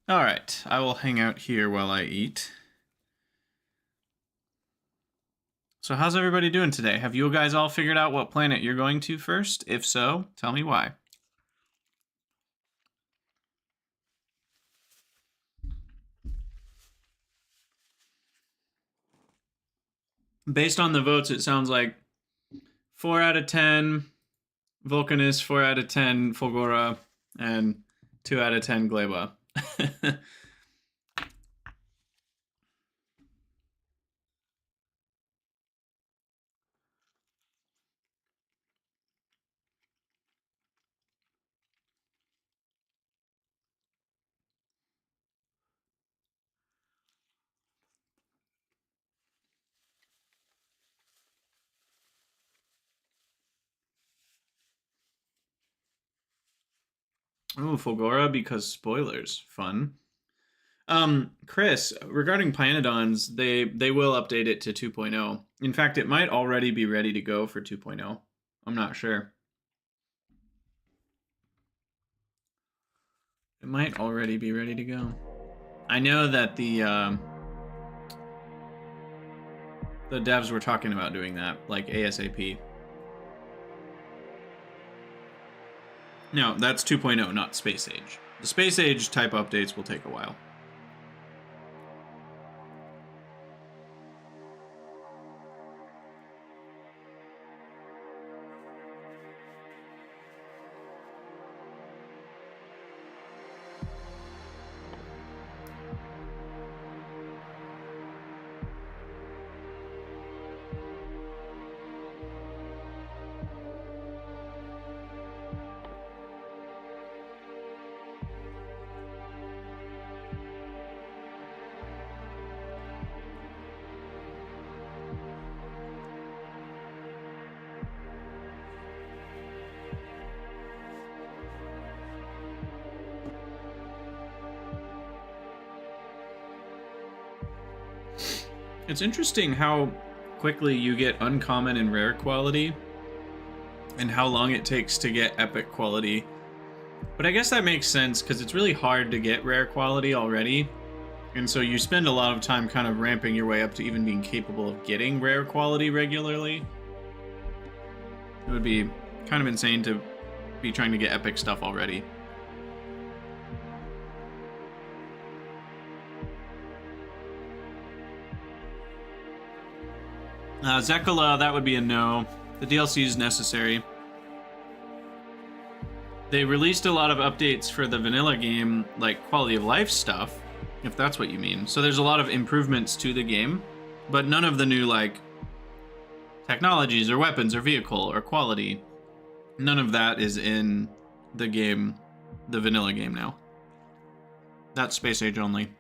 All right, I will hang out here while I eat. So how's everybody doing today? Have you guys all figured out what planet you're going to first? If so, tell me why. Based on the votes, it sounds like 4 out of 10 Vulcanus, 4 out of 10 Fulgora, and 2 out of 10 Gleba. Ooh, Fulgora because spoilers. Fun. Chris, regarding Planodons, they will update it to 2.0. In fact, it might already be ready to go for 2.0. I'm not sure. It might already be ready to go. I know that the devs were talking about doing that, like ASAP. No, that's 2.0, not Space Age. The Space Age type updates will take a while. It's interesting how quickly you get uncommon and rare quality, and how long it takes to get epic quality. But I guess that makes sense, because it's really hard to get rare quality already, and so you spend a lot of time kind of ramping your way up to even being capable of getting rare quality regularly. It would be kind of insane to be trying to get epic stuff already. Zekola, that would be a no. The DLC is necessary. They released a lot of updates for the vanilla game, like quality of life stuff, if that's what you mean. So there's a lot of improvements to the game, but none of the new, like, technologies or weapons or vehicle or quality, none of that is in the game, the vanilla game now. That's Space Age only.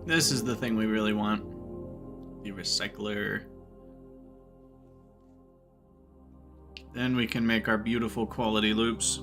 This is the thing we really want. The recycler. Then we can make our beautiful quality loops.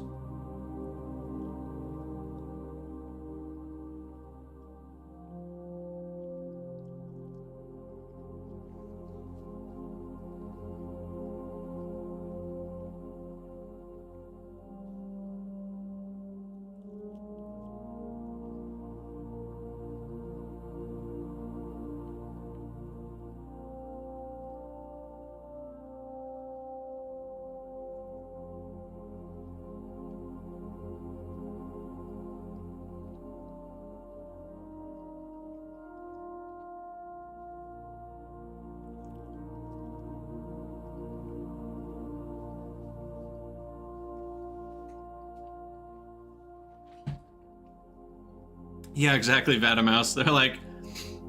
Yeah, exactly, Vatamouse. They're like,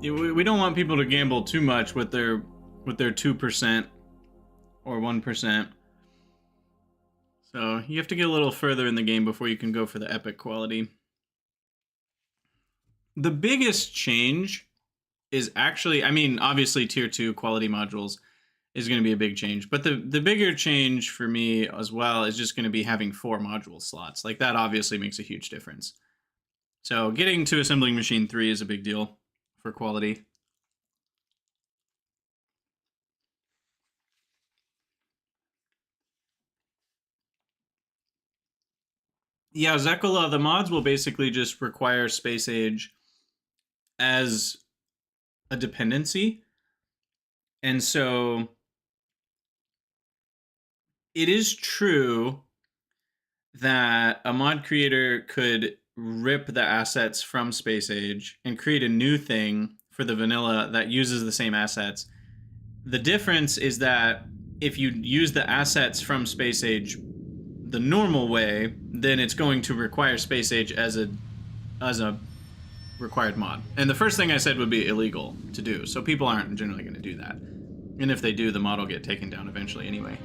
we don't want people to gamble too much with their 2% or 1%. So you have to get a little further in the game before you can go for the epic quality. The biggest change is actually, I mean, obviously tier 2 quality modules is going to be a big change, but the bigger change for me as well is just going to be having 4 module slots. Like, that obviously makes a huge difference. So getting to assembling machine 3 is a big deal for quality. Yeah, Zekola, the mods will basically just require space age as a dependency. And so it is true that a mod creator could rip the assets from Space Age and create a new thing for the vanilla that uses the same assets. The difference is that if you use the assets from Space Age the normal way, then it's going to require Space Age as a required mod. And the first thing I said would be illegal to do, so people aren't generally going to do that. And if they do, the mod will get taken down eventually anyway.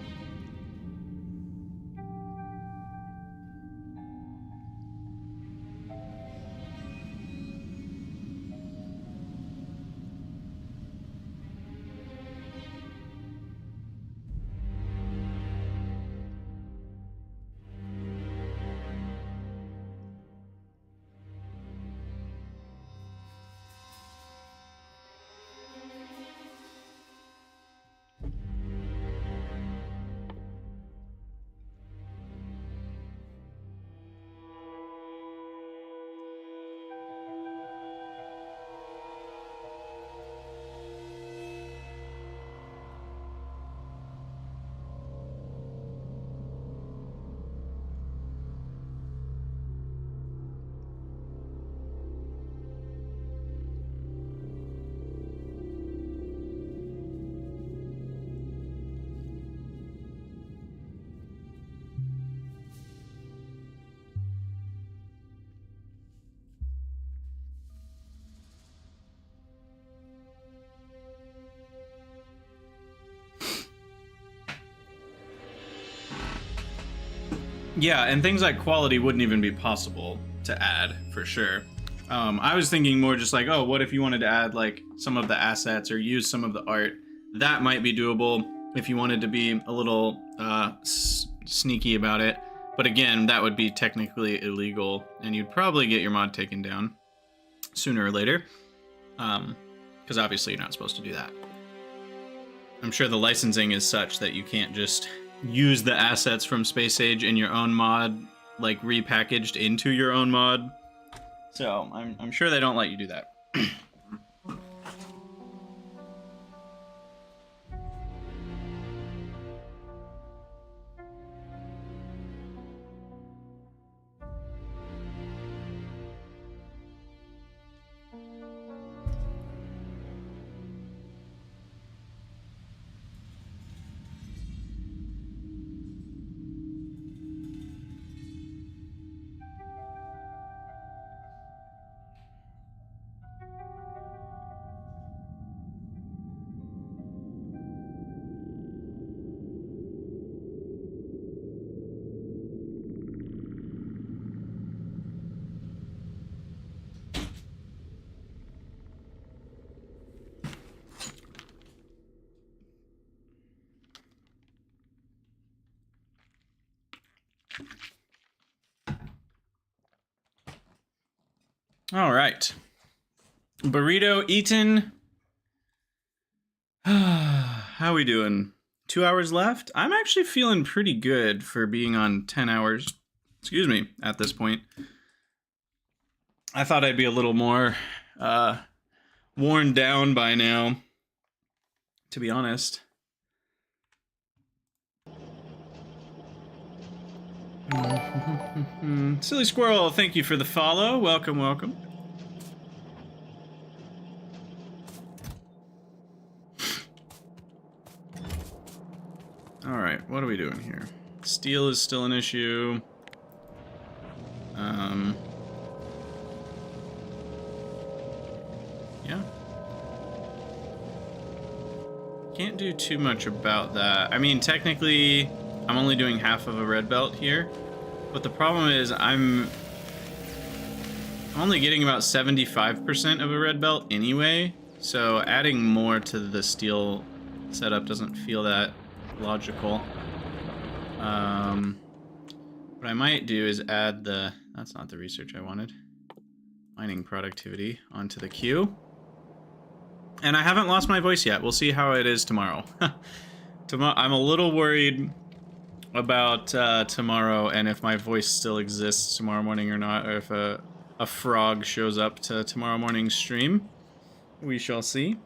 Yeah, and things like quality wouldn't even be possible to add, for sure. I was thinking more just like, oh, what if you wanted to add like some of the assets or use some of the art? That might be doable if you wanted to be a little sneaky about it. But again, that would be technically illegal, and you'd probably get your mod taken down sooner or later. Because obviously you're not supposed to do that. I'm sure the licensing is such that you can't just use the assets from Space Age in your own mod, like repackaged into your own mod. So I'm sure they don't let you do that. All right. Burrito eaten. How we doing? 2 hours left? I'm actually feeling pretty good for being on 10 hours. Excuse me, at this point. I thought I'd be a little more worn down by now, to be honest. Silly Squirrel, thank you for the follow. Welcome, welcome. Alright, what are we doing here? Steel is still an issue. Yeah. Can't do too much about that. I mean, technically, I'm only doing half of a red belt here. But the problem is I'm only getting about 75% of a red belt anyway. So adding more to the steel setup doesn't feel that logical. What I might do is add the... That's not the research I wanted. Mining productivity onto the queue. And I haven't lost my voice yet. We'll see how it is tomorrow. I'm a little worried about tomorrow and if my voice still exists tomorrow morning or not, or if a frog shows up to tomorrow morning's stream. We shall see.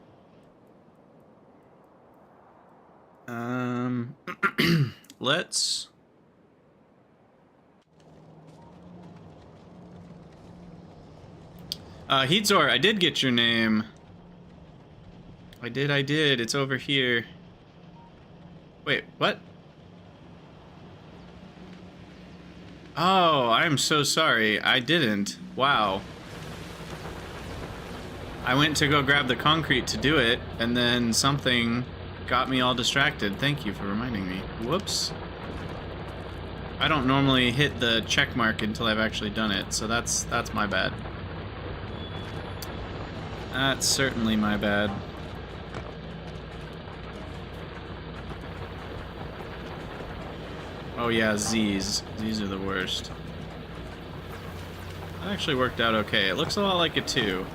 Let's... Heatzor, I did get your name. I did. It's over here. Wait, what? Oh, I'm so sorry. I didn't. Wow. I went to go grab the concrete to do it, and then something got me all distracted. Thank you for reminding me. Whoops. I don't normally hit the check mark until I've actually done it, so that's my bad. That's certainly my bad. Oh yeah, Z's. These are the worst. That actually worked out okay. It looks a lot like a 2.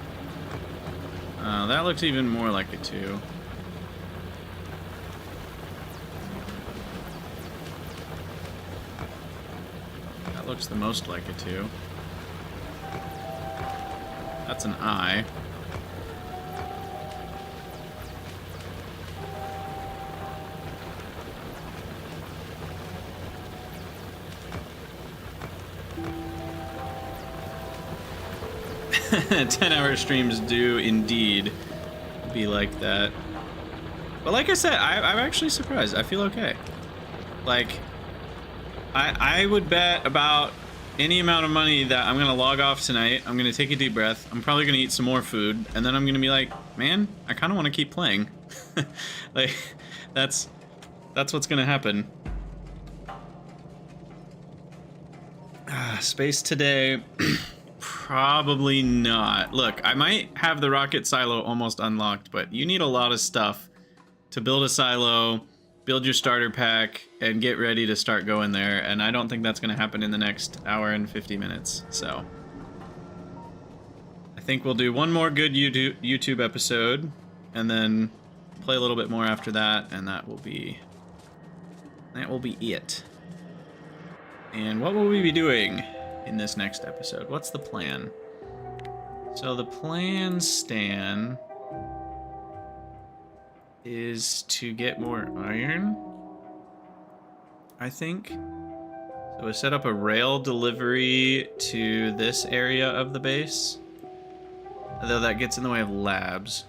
That looks even more like a 2. That looks the most like a 2. That's an I. "10-hour streams do indeed be like that." But like I said, I'm actually surprised. I feel okay. Like, I would bet about any amount of money that I'm gonna log off tonight. I'm gonna take a deep breath. I'm probably gonna eat some more food, and then I'm gonna be like, man, I kind of want to keep playing. Like, that's what's gonna happen. Space today. Probably not. Look, I might have the rocket silo almost unlocked, but you need a lot of stuff to build a silo, build your starter pack, and get ready to start going there, and I don't think that's going to happen in the next hour and 50 minutes, so... I think we'll do one more good YouTube episode, and then play a little bit more after that, and that will be it. And what will we be doing in this next episode? What's the plan? So the plan, Stan, is to get more iron, I think. So we set up a rail delivery to this area of the base, although that gets in the way of labs.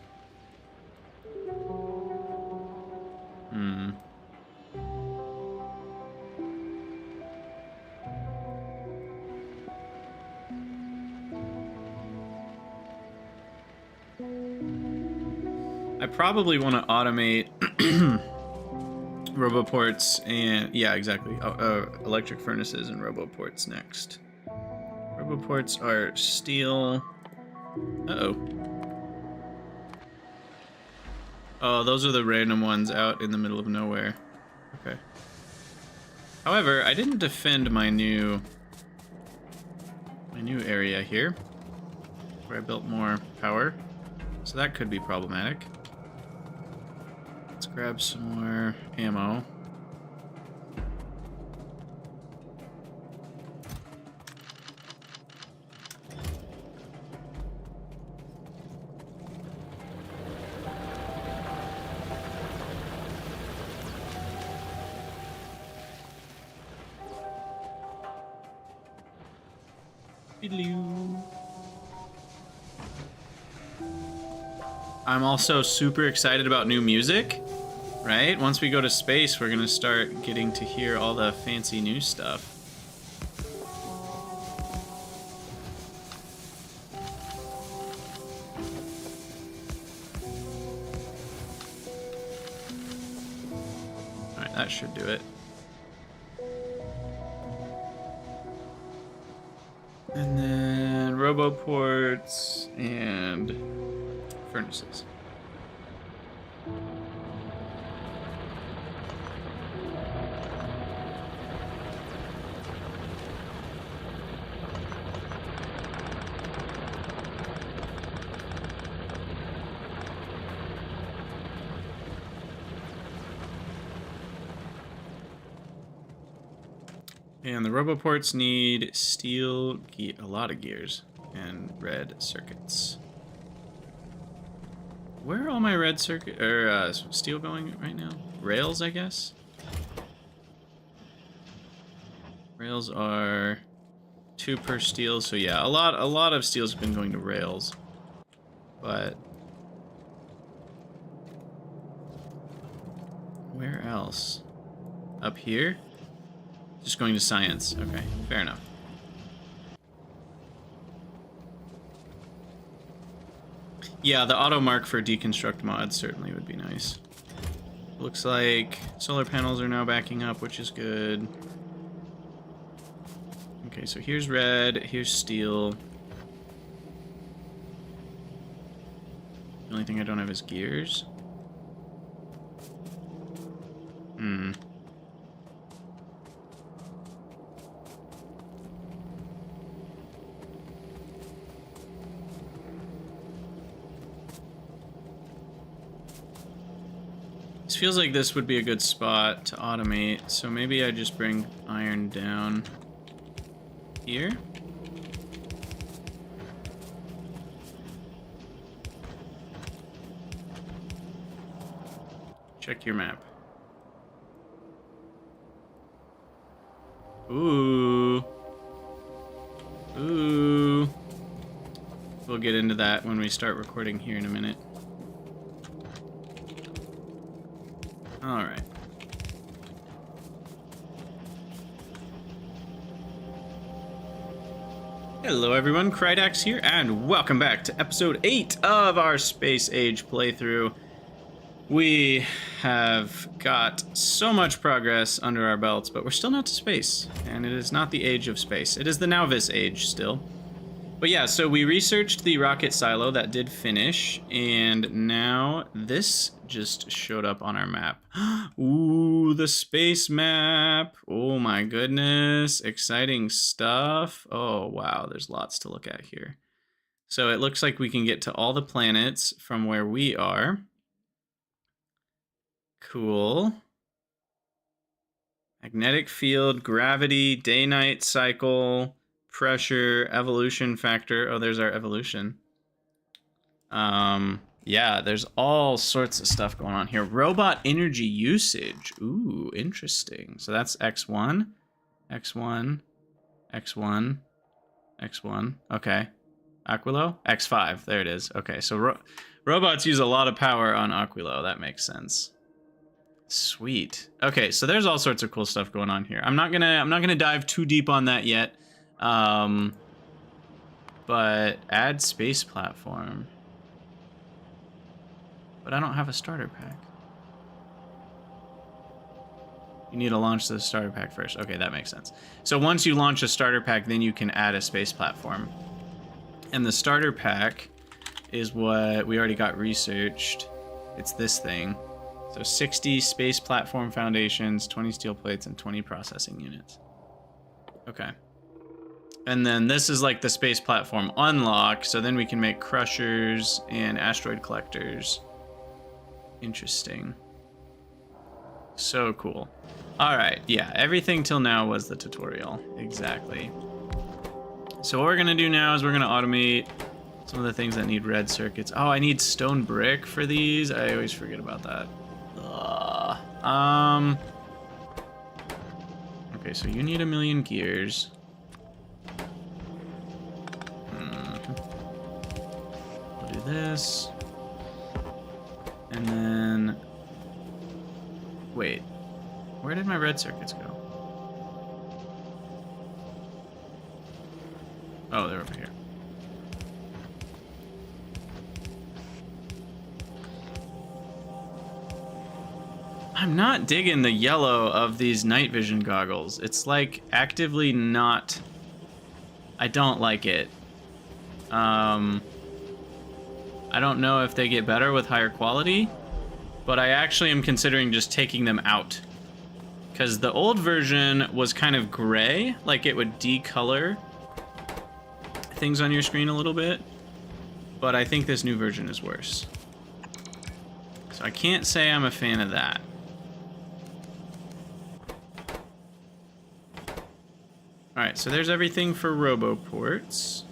I probably want to automate roboports and... yeah, exactly. Electric furnaces and roboports next. Roboports are steel... Uh-oh. Oh, those are the random ones out in the middle of nowhere. Okay. However, I didn't defend my new area here, where I built more power, so that could be problematic. Let's grab some more ammo. I'm also super excited about new music, right? Once we go to space, we're gonna start getting to hear all the fancy new stuff. That should do it. And then roboports and furnaces. And the roboports need steel, a lot of gears, and red circuits. Where are all my red circuit or steel going right now? Rails, I guess. Rails are 2 per steel, so yeah, a lot of steel's been going to rails, but where else? Up here? Just going to science. Okay, fair enough. Yeah, the auto mark for deconstruct mods certainly would be nice. Looks like solar panels are now backing up, which is good. Okay, so here's red, here's steel. The only thing I don't have is gears. This feels like this would be a good spot to automate, so maybe I just bring iron down here. Check your map. Ooh. Ooh. We'll get into that when we start recording here in a minute. All right. Hello everyone, Krydax here, and welcome back to episode 8 of our Space Age playthrough. We have got so much progress under our belts, but we're still not to space, and it is not the age of space. It is the Nauvis age still. But yeah, so we researched the rocket silo, that did finish, and now this just showed up on our map. Ooh, the space map. Oh my goodness, exciting stuff. Oh wow, there's lots to look at here. So it looks like we can get to all the planets from where we are. Cool. Magnetic field, gravity, day-night cycle, pressure, evolution factor. Oh, there's our evolution. Yeah, there's all sorts of stuff going on here. Robot energy usage. Ooh, interesting. So that's X1, X1, X1, X1. Okay. Aquilo? X5. There it is. Okay, so robots use a lot of power on Aquilo. That makes sense. Sweet. Okay, so there's all sorts of cool stuff going on here. I'm not gonna dive too deep on that yet. But add space platform. But I don't have a starter pack. You need to launch the starter pack first. Okay, that makes sense. So once you launch a starter pack, then you can add a space platform. And the starter pack is what we already got researched. It's this thing. So 60 space platform foundations, 20 steel plates, and 20 processing units. Okay. And then this is like the space platform unlock, so then we can make crushers and asteroid collectors. Interesting. So cool. All right, yeah, everything till now was the tutorial. Exactly. So what we're gonna do now is we're gonna automate some of the things that need red circuits. Oh, I need stone brick for these. I always forget about that. Okay, so you need 1,000,000 gears. We'll do this. And then... Wait. Where did my red circuits go? Oh, they're over here. I'm not digging the yellow of these night vision goggles. It's like actively not... I don't like it. I don't know if they get better with higher quality, but I actually am considering just taking them out. Because the old version was kind of gray, like it would decolor things on your screen a little bit, but I think this new version is worse. So I can't say I'm a fan of that. Alright, so there's everything for RoboPorts.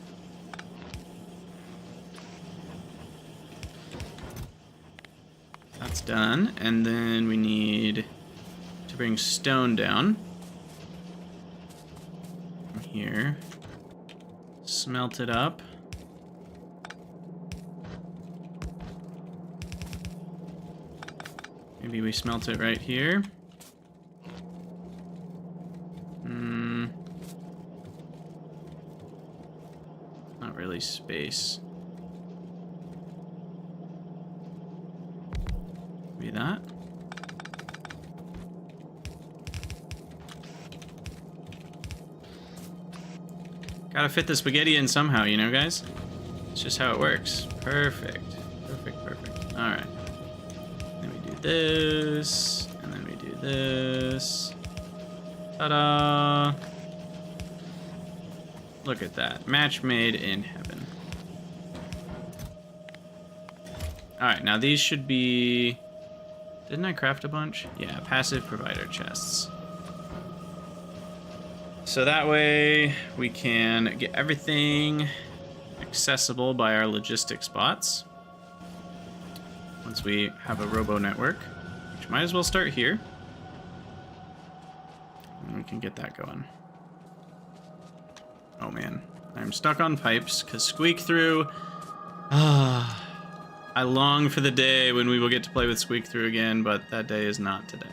That's done, and then we need to bring stone down. From here. Smelt it up. Maybe we smelt it right here. Not really space. Maybe that. Gotta fit the spaghetti in somehow, you know, guys? It's just how it works. Perfect. Perfect, perfect. Alright. Then we do this, and then we do this. Ta-da! Look at that. Match made in heaven. Alright, now these should be... Didn't I craft a bunch? Yeah, passive provider chests. So that way we can get everything accessible by our logistics bots. Once we have a robo network, which might as well start here. And we can get that going. Oh man, I'm stuck on pipes because Squeak Through. I long for the day when we will get to play with Squeak Through again, but that day is not today.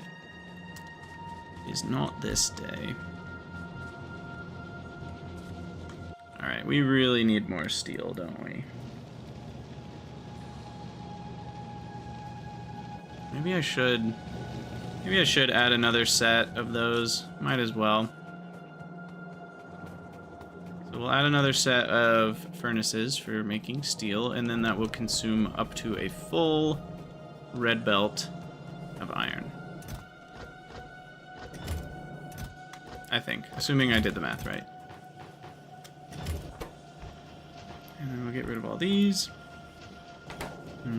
It is not this day. Alright, we really need more steel, don't we? Maybe I should add another set of those. Might as well. So we'll add another set of furnaces for making steel, and then that will consume up to a full red belt of iron. I think, assuming I did the math right. And then we'll get rid of all these. I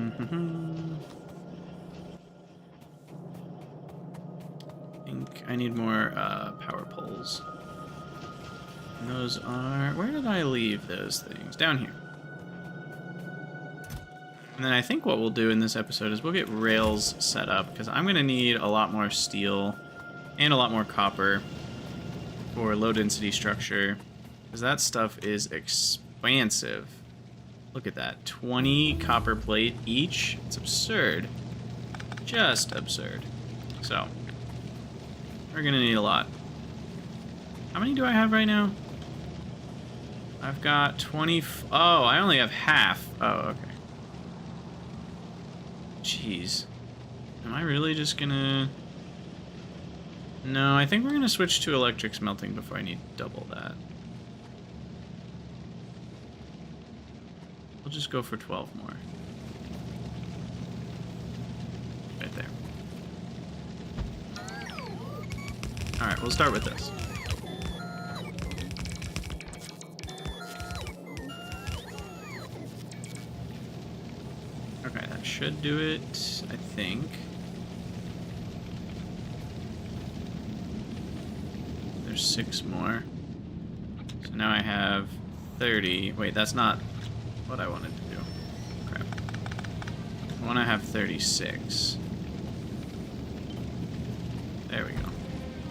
think I need more power poles. And those are... Where did I leave those things? Down here. And then I think what we'll do in this episode is we'll get rails set up, because I'm going to need a lot more steel and a lot more copper for low density structure, because that stuff is expansive. Look at that. 20 copper plate each. It's absurd. Just absurd. So, we're going to need a lot. How many do I have right now? I've got 20... Oh, I only have half. Oh, okay. Jeez. Am I really just gonna... No, I think we're gonna switch to electric smelting before I need double that. We'll just go for 12 more. Right there. Alright, we'll start with this. Okay, that should do it, I think. There's 6 more. So now I have 30. Wait, that's not what I wanted to do. Crap. I want to have 36. There we go.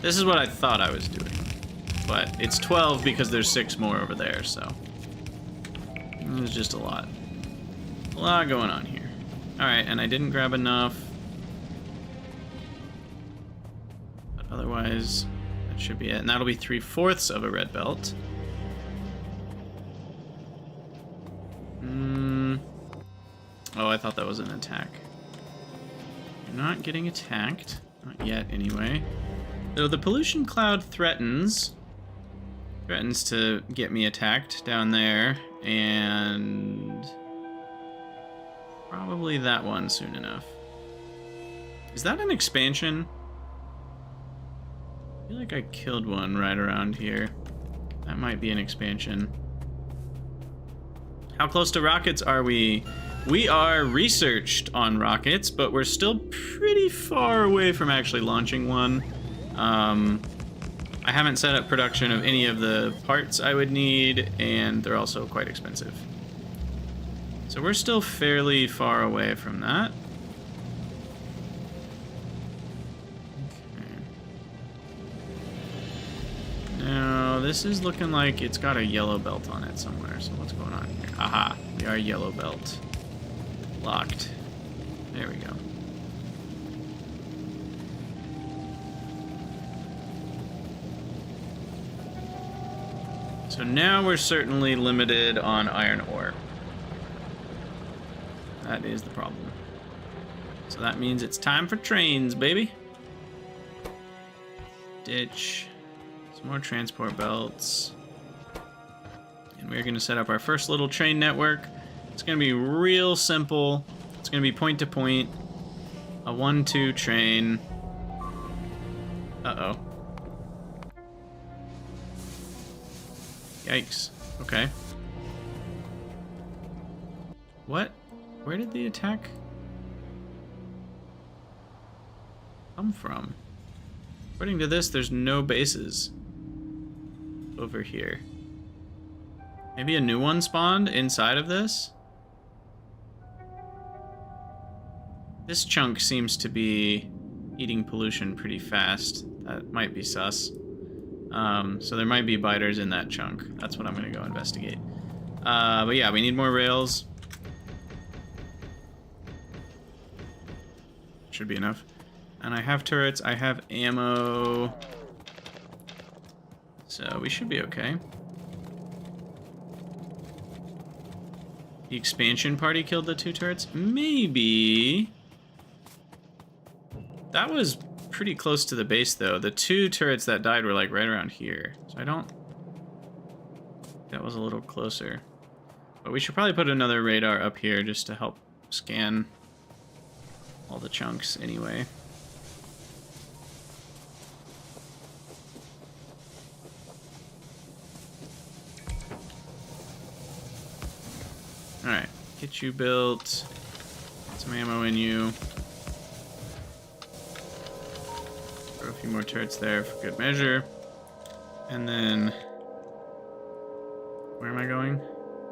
This is what I thought I was doing. But it's 12 because there's 6 more over there, so... There's just a lot. A lot going on here. Alright, and I didn't grab enough. But otherwise, that should be it. And that'll be 3/4 of a red belt. Oh, I thought that was an attack. You're not getting attacked. Not yet, anyway. Though the pollution cloud threatens to get me attacked down there, and probably that one soon enough. Is that an expansion? I feel like I killed one right around here. That might be an expansion. How close to rockets are we? We are researched on rockets, but we're still pretty far away from actually launching one. I haven't set up production of any of the parts I would need, and they're also quite expensive. So we're still fairly far away from that. Okay. Now, this is looking like it's got a yellow belt on it somewhere, so what's going on here? Aha, we are yellow belt. Locked. There we go. So now we're certainly limited on iron ore. That is the problem. So that means it's time for trains, baby. Ditch. Some more transport belts. And we're going to set up our first little train network. It's going to be real simple. It's going to be point to point. A 1-2 train. Uh-oh. Yikes. Okay. What? Where did the attack come from? According to this, there's no bases over here. Maybe a new one spawned inside of this? This chunk seems to be eating pollution pretty fast. That might be sus. So there might be biters in that chunk. That's what I'm going to go investigate. But yeah, we need more rails. Should be enough. And I have turrets. I have ammo. So we should be okay. The expansion party killed the 2 turrets? Maybe. That was pretty close to the base, though. The 2 turrets that died were, like, right around here. So I don't... That was a little closer. But we should probably put another radar up here just to help scan all the chunks anyway. Alright, get you built. Get some ammo in you. Throw a few more turrets there for good measure. And then... Where am I going?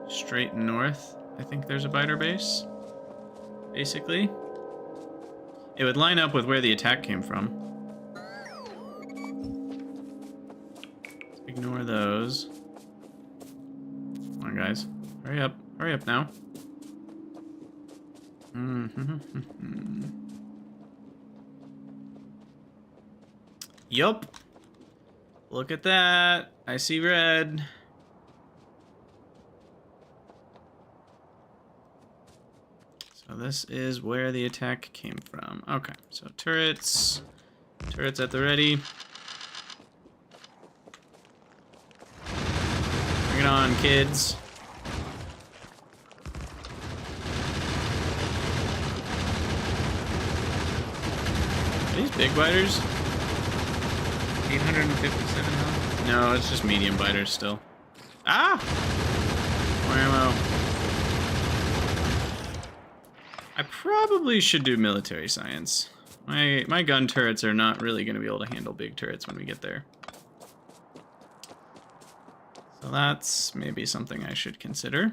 Straight north. I think there's a biter base. Basically. It would line up with where the attack came from. Let's ignore those. Come on, guys. Hurry up. Hurry up now. Yup. Look at that. I see red. So this is where the attack came from. Okay, so turrets. Turrets at the ready. Bring it on, kids. Are these big biters? 857 health? No, it's just medium biters still. Ah! More ammo. I probably should do military science. My gun turrets are not really going to be able to handle big turrets when we get there. So that's maybe something I should consider.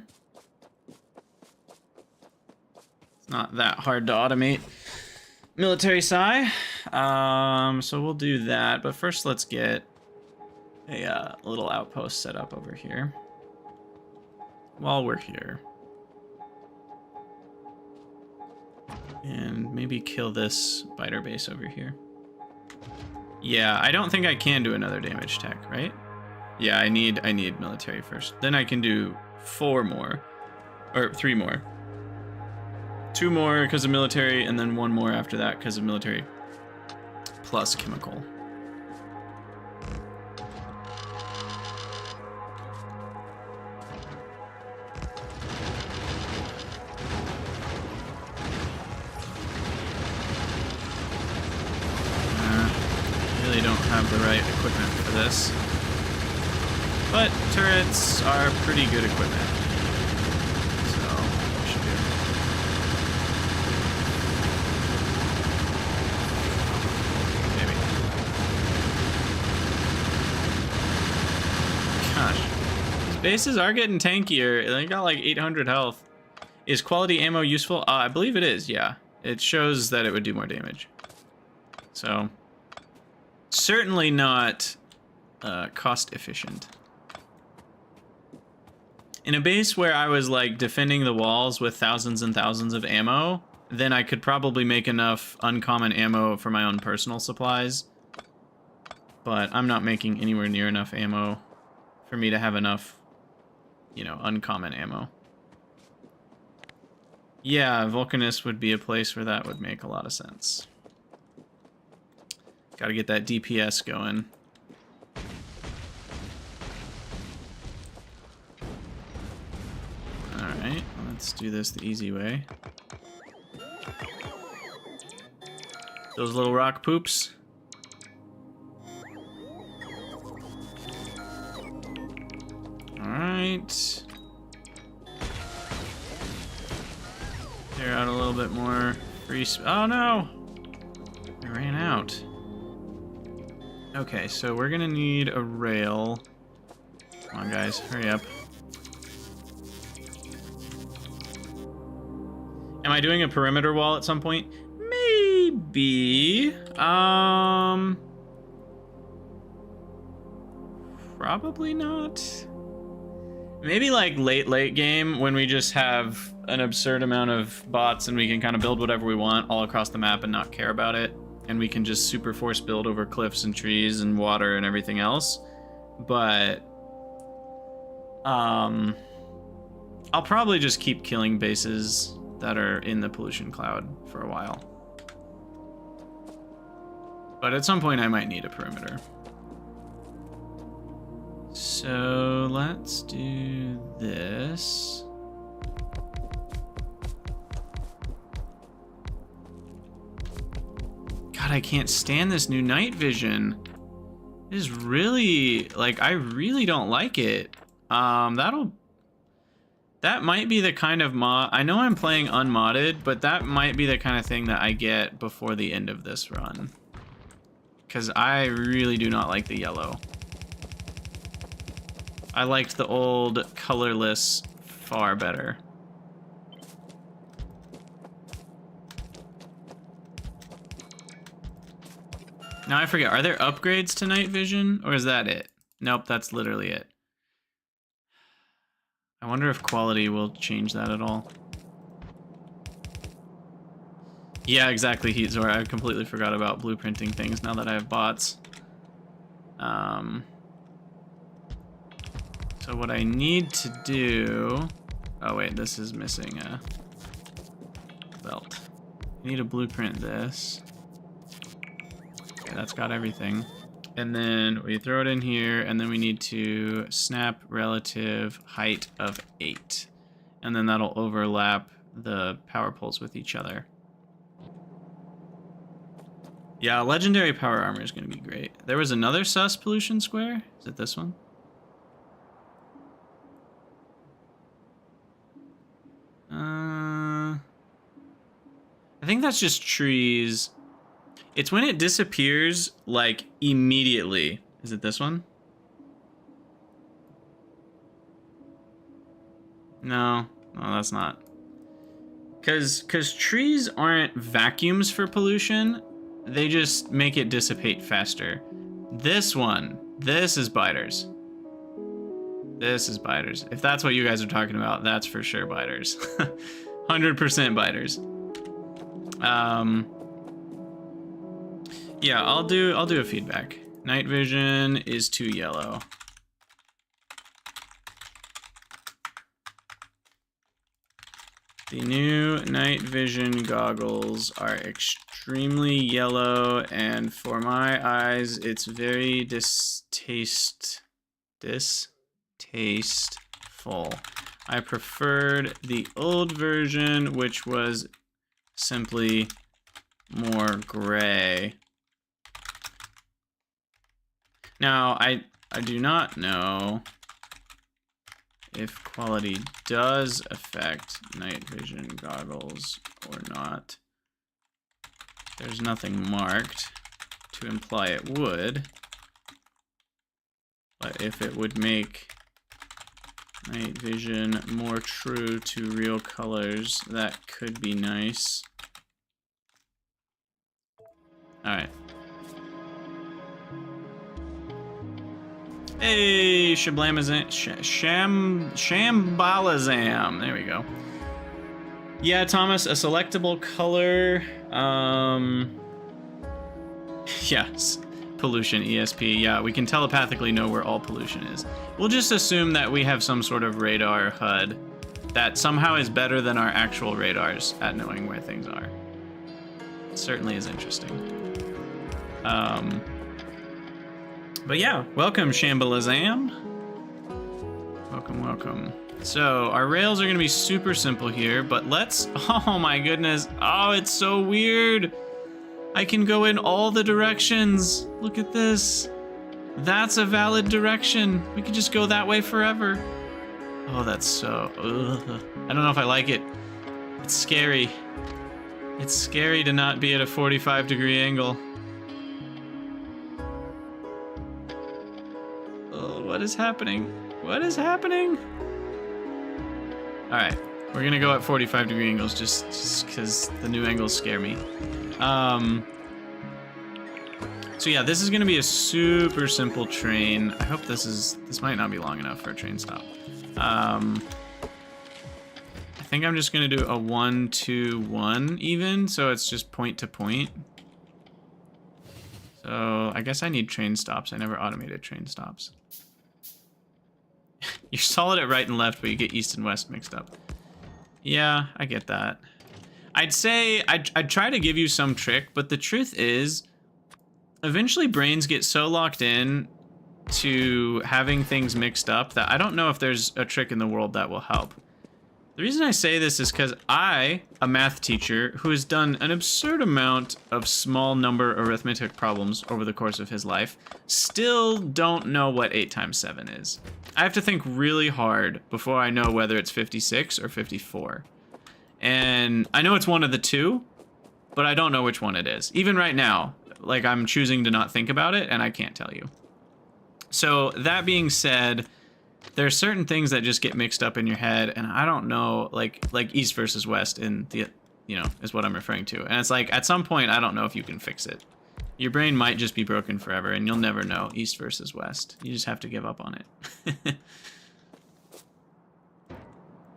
It's not that hard to automate military sci. So we'll do that, but first let's get a little outpost set up over here while we're here. And maybe kill this biter base over here. Yeah, I don't think I can do another damage tech, right? Yeah, I need military first. Then I can do 4 more. Or 3 more. 2 more because of military, and then 1 more after that because of military. plus chemical. Really don't have the right equipment for this. But turrets are pretty good equipment. So, we should do. Maybe. Gosh. These bases are getting tankier. They got like 800 health. Is quality ammo useful? I believe it is, yeah. It shows that it would do more damage. So, certainly not cost efficient. In a base where I was like defending the walls with thousands and thousands of ammo, then I could probably make enough uncommon ammo for my own personal supplies. But I'm not making anywhere near enough ammo for me to have enough, you know, uncommon ammo. Yeah, Vulcanus would be a place where that would make a lot of sense. Gotta get that DPS going. Alright, let's do this the easy way. Those little rock poops. Alright. Clear out a little bit more free space. Oh no! I ran out. Okay, so we're gonna need a rail. Come on, guys, hurry up. Am I doing a perimeter wall at some point? Maybe. Probably not. Maybe like late game when we just have an absurd amount of bots and we can kind of build whatever we want all across the map and not care about it. And we can just super force build over cliffs and trees and water and everything else. But I'll probably just keep killing bases that are in the pollution cloud for a while. But at some point I might need a perimeter. So let's do this. God, I can't stand this new night vision. It is really, like, I really don't like it. That might be the kind of mod, I know I'm playing unmodded, but that might be the kind of thing that I get before the end of this run. Because I really do not like the yellow. I liked the old colorless far better. Now I forget, are there upgrades to night vision, or is that it? Nope, that's literally it. I wonder if quality will change that at all. Yeah, exactly, Heatzor. I completely forgot about blueprinting things now that I have bots. So what I need to do... Oh wait, this is missing a belt. I need to blueprint this. Okay, that's got everything. And then we throw it in here, and then we need to snap relative height of 8. And then that'll overlap the power poles with each other. Yeah, legendary power armor is going to be great. There was another sus pollution square. Is it this one? I think that's just trees. It's when it disappears, like, immediately. Is it this one? No, that's not. Because trees aren't vacuums for pollution. They just make it dissipate faster. This one, this is biters. This is biters. If that's what you guys are talking about, that's for sure biters. 100% biters. Yeah, I'll do a feedback. Night vision is too yellow. The new night vision goggles are extremely yellow, and for my eyes, it's very distasteful. I preferred the old version, which was simply more gray. Now, I do not know if quality does affect night vision goggles or not. There's nothing marked to imply it would. But if it would make night vision more true to real colors, that could be nice. Alright. Hey, Shablamazam, Shambalazam. There we go. Yeah, Thomas, a selectable color. Yes, pollution, ESP. Yeah, we can telepathically know where all pollution is. We'll just assume that we have some sort of radar HUD that somehow is better than our actual radars at knowing where things are. It certainly is interesting. But yeah, welcome, Shambalazam. Welcome, welcome. So, our rails are going to be super simple here, but let's... Oh my goodness. Oh, it's so weird. I can go in all the directions. Look at this. That's a valid direction. We could just go that way forever. Oh, that's so... Ugh. I don't know if I like it. It's scary. It's scary to not be at a 45-degree angle. What is happening? What is happening? All right, we're gonna go at 45-degree angles just because the new angles scare me. So yeah, this is gonna be a super simple train. I hope this might not be long enough for a train stop. I think I'm just gonna do a 1, 2, 1 even, so it's just point to point. So I guess I need train stops. I never automated train stops. You're solid at right and left, but you get east and west mixed up. Yeah, I get that. I'd say I'd try to give you some trick, but the truth is, eventually brains get so locked in to having things mixed up that I don't know if there's a trick in the world that will help. The reason I say this is because I, a math teacher who has done an absurd amount of small number arithmetic problems over the course of his life, still don't know what 8 times 7 is. I have to think really hard before I know whether it's 56 or 54. And I know it's one of the two, but I don't know which one it is. Even right now, like I'm choosing to not think about it and I can't tell you. So that being said, there are certain things that just get mixed up in your head, and I don't know, like east versus west in the, you know, is what I'm referring to. And it's like, at some point, I don't know if you can fix it. Your brain might just be broken forever, and you'll never know east versus west. You just have to give up on it.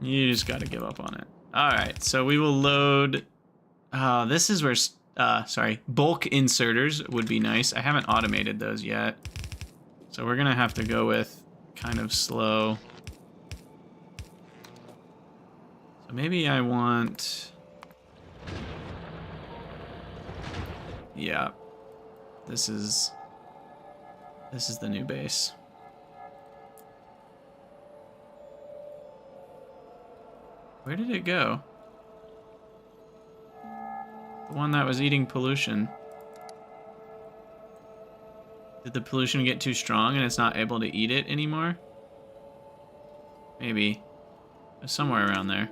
You just got to give up on it. All right, so we will load. This is where, sorry, bulk inserters would be nice. I haven't automated those yet. So we're going to have to go with kind of slow. So maybe I want... Yeah. This is the new base. Where did it go? The one that was eating pollution. Did the pollution get too strong and it's not able to eat it anymore? Maybe. Somewhere around there.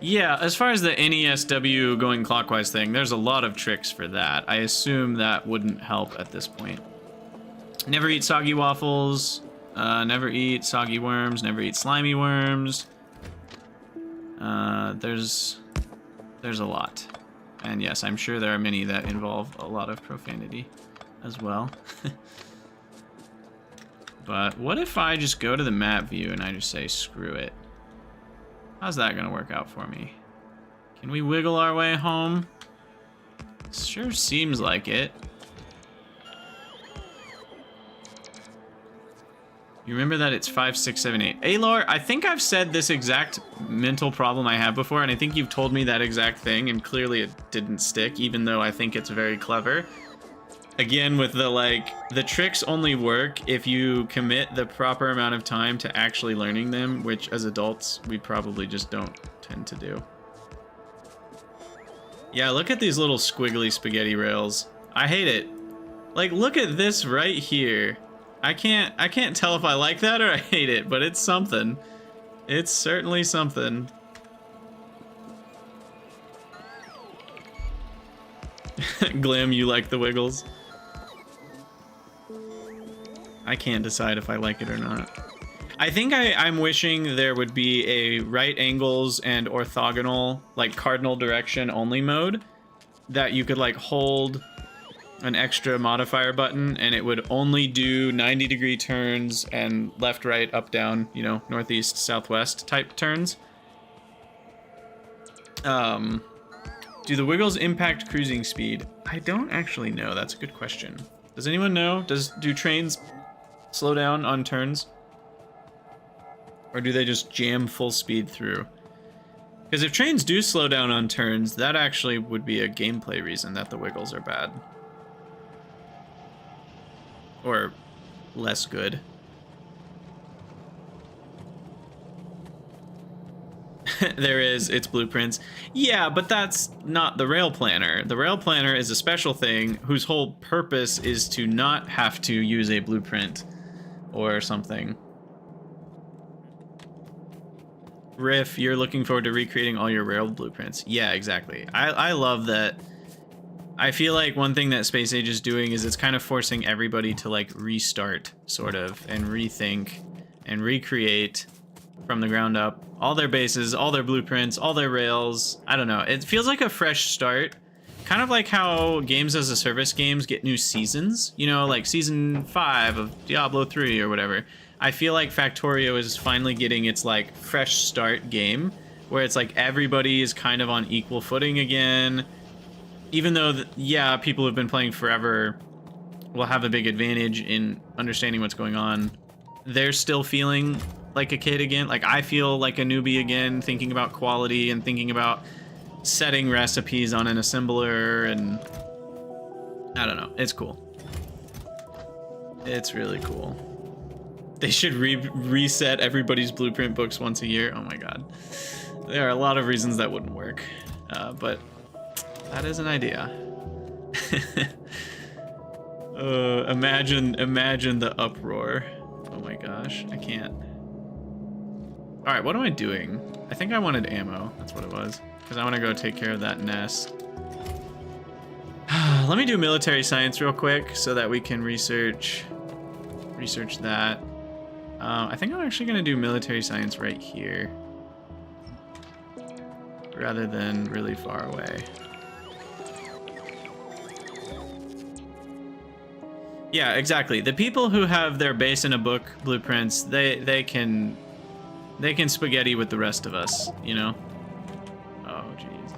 Yeah, as far as the NESW going clockwise thing, there's a lot of tricks for that. I assume that wouldn't help at this point. Never eat soggy waffles. Never eat soggy worms. Never eat slimy worms. There's a lot. And yes, I'm sure there are many that involve a lot of profanity as well. But what if I just go to the map view and I just say, screw it? How's that gonna work out for me? Can we wiggle our way home? Sure seems like it. You remember that it's 5, 6, 7, 8. Alor, I think I've said this exact mental problem I have before, and I think you've told me that exact thing, and clearly it didn't stick, even though I think it's very clever. Again, with the, like, the tricks only work if you commit the proper amount of time to actually learning them, which as adults, we probably just don't tend to do. Yeah, look at these little squiggly spaghetti rails. I hate it. Like, look at this right here. I can't tell if I like that or I hate it, but it's something. It's certainly something. Glim, you like the wiggles? I can't decide if I like it or not. I think I'm wishing there would be a right angles and orthogonal, like cardinal direction only mode that you could like hold an extra modifier button and it would only do 90-degree turns and left, right, up, down, you know, northeast, southwest type turns. Do the wiggles impact cruising speed? I don't actually know. That's a good question. Does anyone know? Do trains slow down on turns? Or do they just jam full speed through? Because if trains do slow down on turns, that actually would be a gameplay reason that the wiggles are bad. Or less good. There is, it's blueprints. Yeah, but that's not the rail planner. The rail planner is a special thing whose whole purpose is to not have to use a blueprint or something. Riff, you're looking forward to recreating all your rail blueprints. Yeah, exactly. I love that. I feel like one thing that Space Age is doing is it's kind of forcing everybody to like restart, sort of, and rethink and recreate from the ground up all their bases, all their blueprints, all their rails. I don't know. It feels like a fresh start. Kind of like how games as a service games get new seasons, you know, like season 5 of Diablo 3 or whatever. I feel like Factorio is finally getting its like fresh start game where it's like everybody is kind of on equal footing again. Even though, yeah, people who've been playing forever will have a big advantage in understanding what's going on, they're still feeling like a kid again. Like, I feel like a newbie again, thinking about quality and thinking about setting recipes on an assembler, and I don't know. It's cool. It's really cool. They should reset everybody's blueprint books once a year. Oh my god. There are a lot of reasons that wouldn't work, but that is an idea. Imagine the uproar. Oh my gosh, I can't. All right, what am I doing? I think I wanted ammo. That's what it was. Because I want to go take care of that nest. Let me do military science real quick so that we can research that. I think I'm actually going to do military science right here rather than really far away. Yeah, exactly. The people who have their base in a book blueprints, they can spaghetti with the rest of us, you know? Oh, jeez.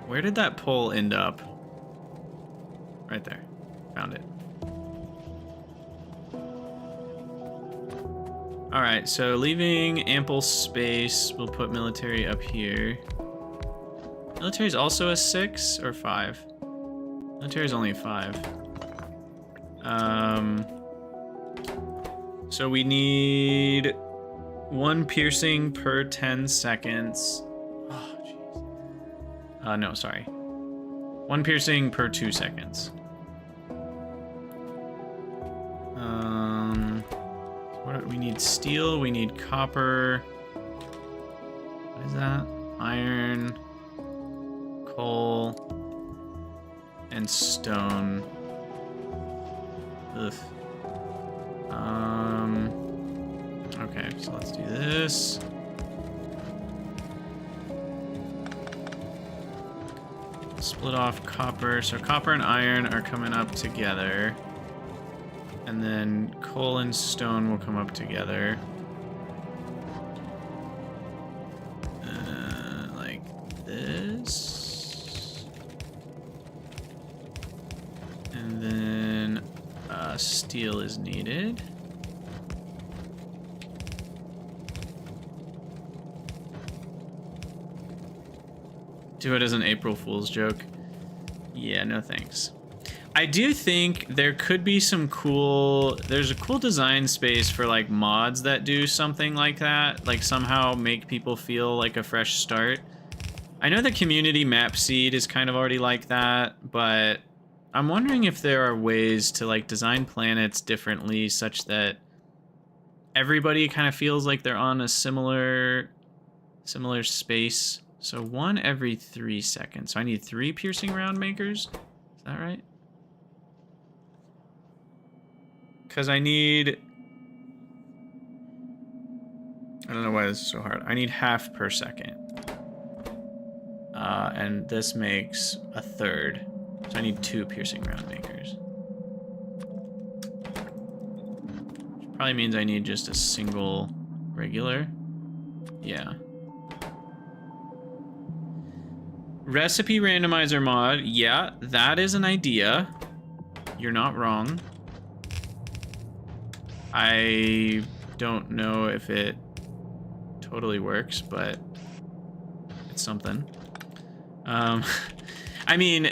Where did that pole end up? Right there. Found it. Alright, so leaving ample space, we'll put military up here. Military's also a 6 or 5? Military's only a 5. So we need 1 piercing per 10 seconds. Oh, jeez. No, sorry. 1 piercing per 2 seconds. We need steel, we need copper. What is that? Iron, coal, and stone. Ugh. Okay, so let's do this. Split off copper. So copper and iron are coming up together. And then coal and stone will come up together. Like this. Steel is needed. Do it as an April Fool's joke. Yeah, no thanks. I do think there could be some cool... There's a cool design space for, like, mods that do something like that. Like, somehow make people feel like a fresh start. I know the community map seed is kind of already like that, but I'm wondering if there are ways to, like, design planets differently such that everybody kind of feels like they're on a similar space. So 1 every 3 seconds. So I need 3 piercing round makers. Is that right? Because I need... I don't know why this is so hard. I need half per second. And this makes a third. So I need 2 piercing round makers. Which probably means I need just a single regular. Yeah. Recipe randomizer mod. Yeah, that is an idea. You're not wrong. I don't know if it totally works, but it's something. I mean,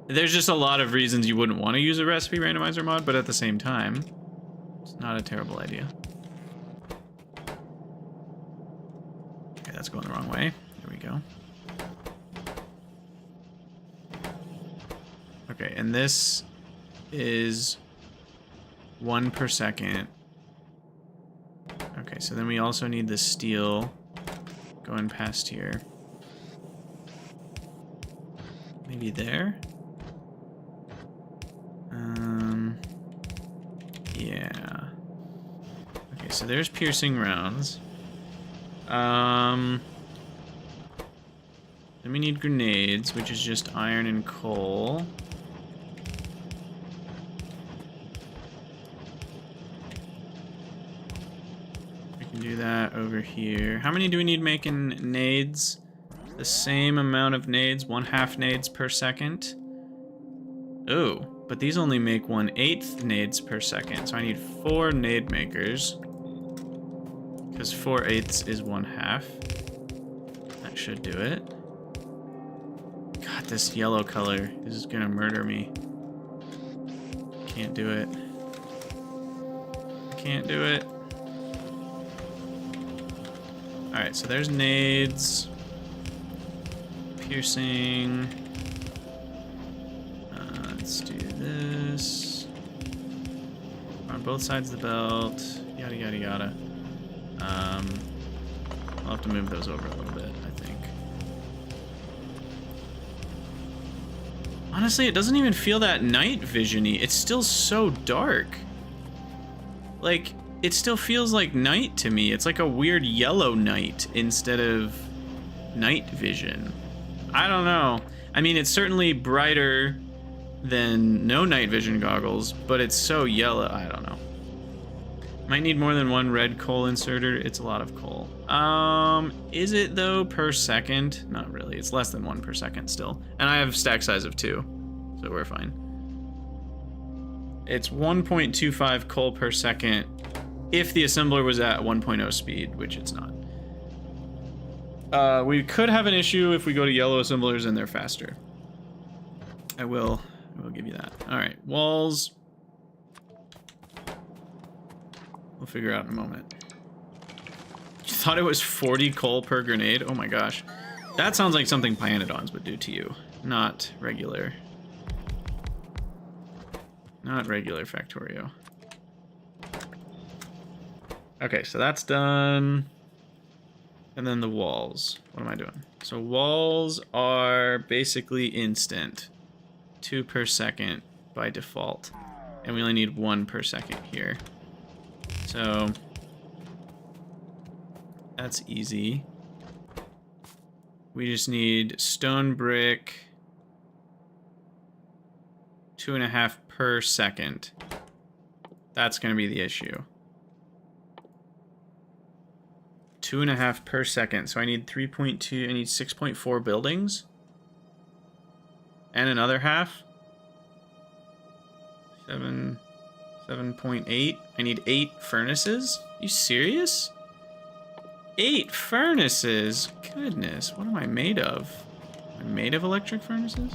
there's just a lot of reasons you wouldn't want to use a recipe randomizer mod, but at the same time, it's not a terrible idea. Okay, that's going the wrong way. There we go. Okay, and this is 1 per second. Okay, so then we also need the steel going past here. Maybe there? Yeah. Okay, so there's piercing rounds. Then we need grenades, which is just iron and coal. We can do that over here. How many do we need making nades? The same amount of nades, 1/2 nades per second. Oh, but these only make 1/8 nades per second, so I need 4 nade makers. Because 4/8 is 1/2. That should do it. God, this yellow color is gonna murder me. Can't do it. Can't do it. Alright, so there's nades. Piercing. Let's do this. On both sides of the belt. Yada, yada, yada. I'll have to move those over a little bit, I think. Honestly, it doesn't even feel that night vision-y. It's still so dark. Like, it still feels like night to me. It's like a weird yellow night instead of night vision. I don't know. I mean, it's certainly brighter than no night vision goggles, but it's so yellow. I don't know. Might need more than 1 red coal inserter. It's a lot of coal. Is it though per second? Not really. It's less than 1 per second still. And I have stack size of 2, so we're fine. It's 1.25 coal per second if the assembler was at 1.0 speed, which it's not. We could have an issue if we go to yellow assemblers and they're faster. I will give you that. All right, walls. We'll figure out in a moment. You thought it was 40 coal per grenade? Oh my gosh. That sounds like something Pyanodons would do to you. Not regular. Not regular Factorio. Okay, so that's done. And then the walls. What am I doing? So walls are basically instant. 2 per second by default. And we only need 1 per second here. So that's easy. We just need stone brick 2.5 per second. That's going to be the issue. 2.5 per second. So I need 3.2. I need 6.4 buildings. And another half. 7.8. I need 8 furnaces? You serious? 8 furnaces? Goodness, what am I made of? Am I made of electric furnaces?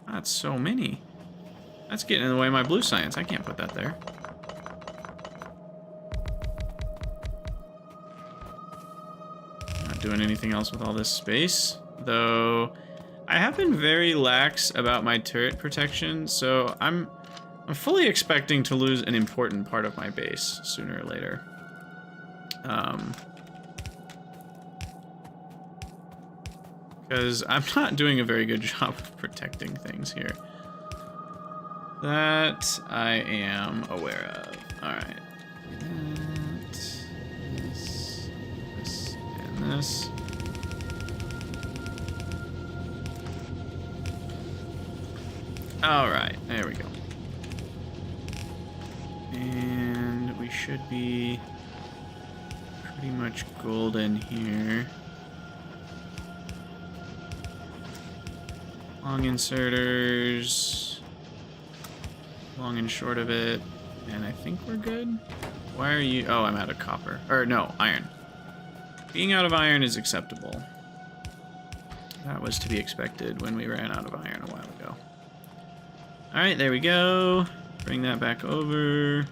That's so many. That's getting in the way of my blue science. I can't put that there. Not doing anything else with all this space, though. I have been very lax about my turret protection, so I'm fully expecting to lose an important part of my base sooner or later. Because I'm not doing a very good job of protecting things here. That I am aware of. Alright. This, and this. Alright, there we go. And we should be pretty much golden here. Long inserters. Long and short of it. And I think we're good. Why are you... Oh, I'm out of copper. Or no, iron. Being out of iron is acceptable. That was to be expected when we ran out of iron a while ago. Alright, there we go. Bring that back over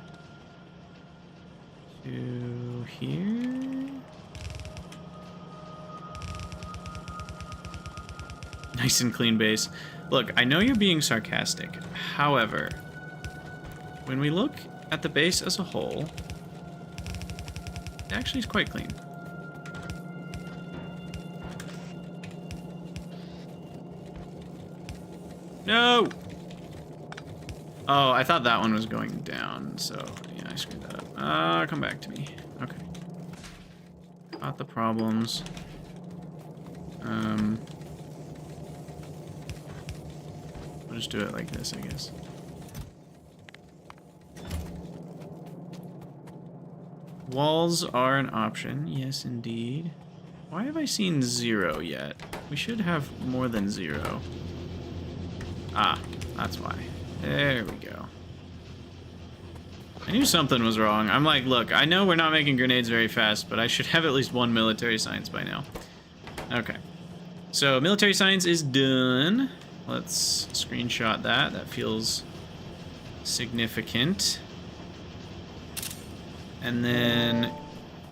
to here. Nice and clean base. Look, I know you're being sarcastic. However, when we look at the base as a whole, it actually is quite clean. No! Oh, I thought that one was going down, so yeah, I screwed that up. Come back to me. Okay. Got the problems. We'll just do it like this, I guess. Walls are an option, yes indeed. Why have I seen 0 yet? We should have more than 0. Ah, that's why. There we go. I knew something was wrong. I'm like, look, I know we're not making grenades very fast, but I should have at least 1 military science by now. Okay. So, military science is done. Let's screenshot that. That feels significant. And then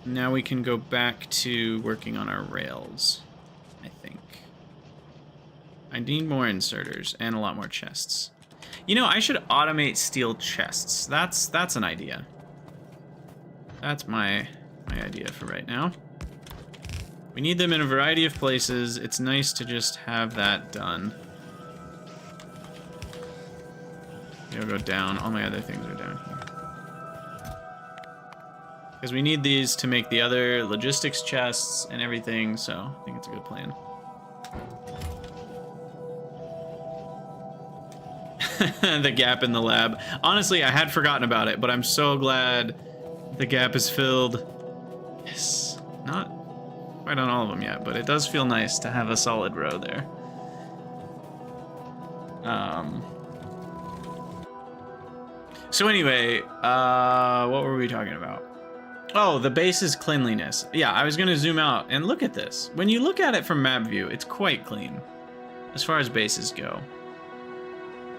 now we can go back to working on our rails, I think. I need more inserters and a lot more chests. You know, I should automate steel chests. That's an idea. That's my idea for right now. We need them in a variety of places. It's nice to just have that done. It'll go down. All my other things are down here. Because we need these to make the other logistics chests and everything, so I think it's a good plan. The gap in the lab. Honestly, I had forgotten about it, but I'm so glad the gap is filled. Yes. Not quite on all of them yet, but it does feel nice to have a solid row there. So anyway, what were we talking about? Oh, the base's cleanliness. Yeah, I was gonna zoom out and look at this. When you look at it from map view, it's quite clean as far as bases go.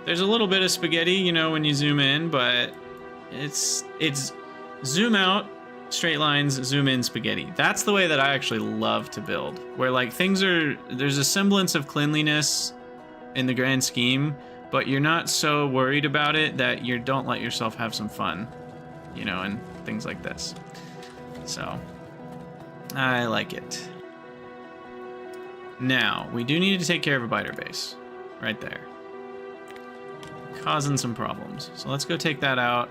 There's a little bit of spaghetti, you know, when you zoom in, but it's zoom out, straight lines, zoom in, spaghetti. That's the way that I actually love to build, where like there's a semblance of cleanliness in the grand scheme, but you're not so worried about it that you don't let yourself have some fun, you know, and things like this. So, I like it. Now, we do need to take care of a biter base, right there. Causing some problems. So let's go take that out.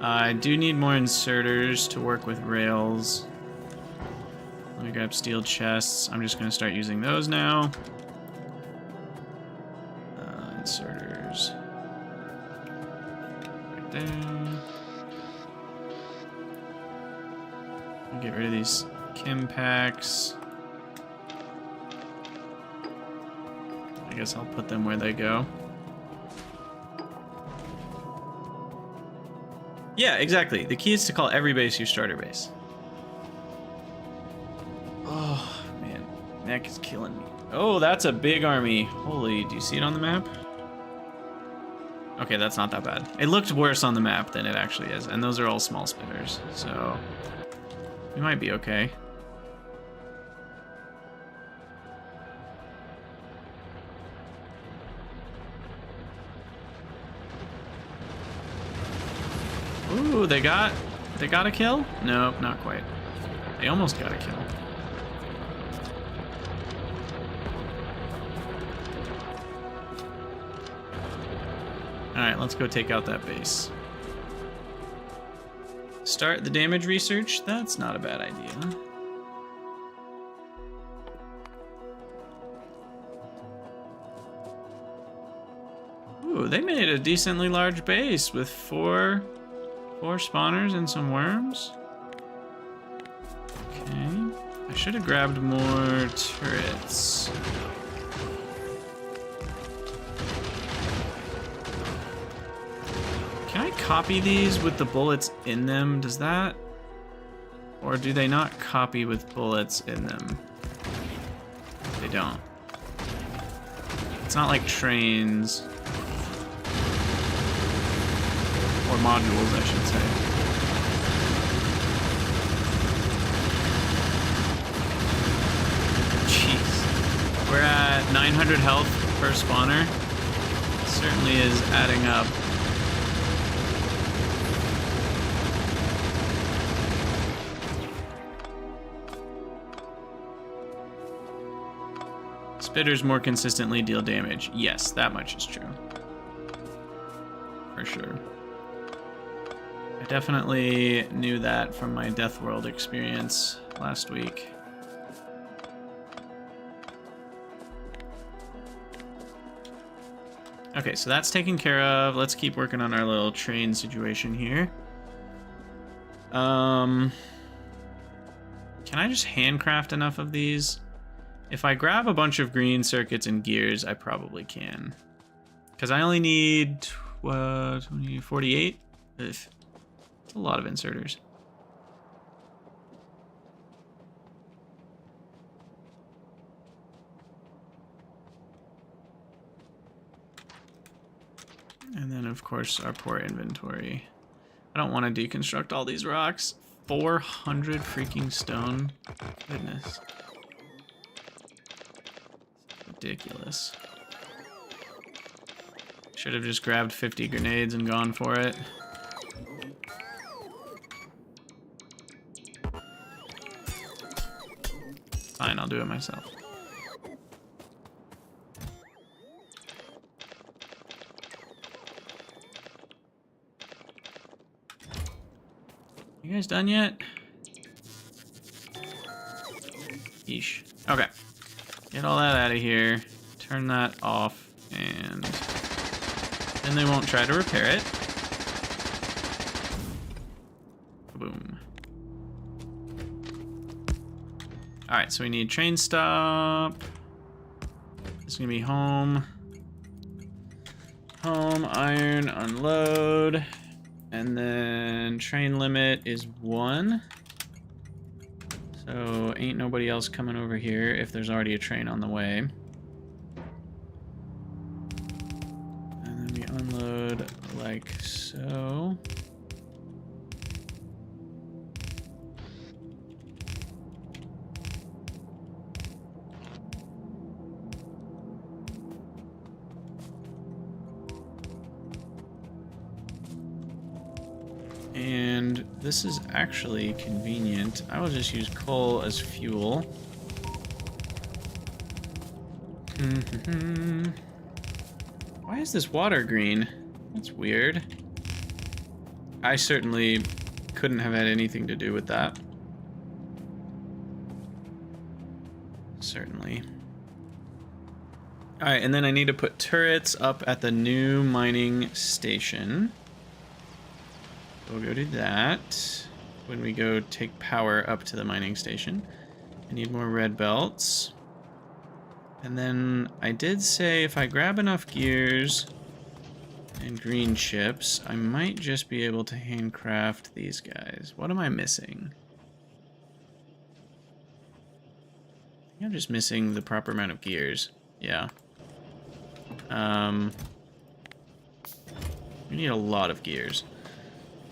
I do need more inserters to work with rails. Let me grab steel chests. I'm just going to start using those now. Inserters. Right there. I'll get rid of these chem packs. I guess I'll put them where they go. Yeah, exactly. The key is to call every base your starter base. Oh, man. Neck is killing me. Oh, that's a big army. Holy, do you see it on the map? Okay, that's not that bad. It looked worse on the map than it actually is, and those are all small spinners, so we might be okay. Ooh, they got a kill? Nope, not quite. They almost got a kill. Alright, let's go take out that base. Start the damage research? That's not a bad idea. Ooh, they made a decently large base with four spawners and some worms. Okay. I should have grabbed more turrets. Can I copy these with the bullets in them? Does that? Or do they not copy with bullets in them? They don't. It's not like trains. Or modules, I should say. Jeez. We're at 900 health per spawner. Certainly is adding up. Spitters more consistently deal damage. Yes, that much is true. For sure. I definitely knew that from my Death World experience last week. Okay, so that's taken care of. Let's keep working on our little train situation here. Can I just handcraft enough of these? If I grab a bunch of green circuits and gears, I probably can. Because I only need 48? Ugh. A lot of inserters. And then, of course, our poor inventory. I don't want to deconstruct all these rocks. 400 freaking stone. Goodness. Ridiculous. Should have just grabbed 50 grenades and gone for it. Fine, I'll do it myself. You guys done yet? Yeesh. Okay. Get all that out of here. Turn that off, and then they won't try to repair it. Boom. Alright, so we need train stop. This is gonna be home. Home, iron, unload. And then train limit is 1. So ain't nobody else coming over here if there's already a train on the way. And then we unload like so. And this is actually convenient. I will just use coal as fuel. Why is this water green? That's weird. I certainly couldn't have had anything to do with that. Certainly. Alright, and then I need to put turrets up at the new mining station. We'll go do that when we go take power up to the mining station. I need more red belts. And then I did say if I grab enough gears And green chips. I might just be able to handcraft these guys. What am I missing? I think I'm just missing the proper amount of gears. Yeah. We need a lot of gears.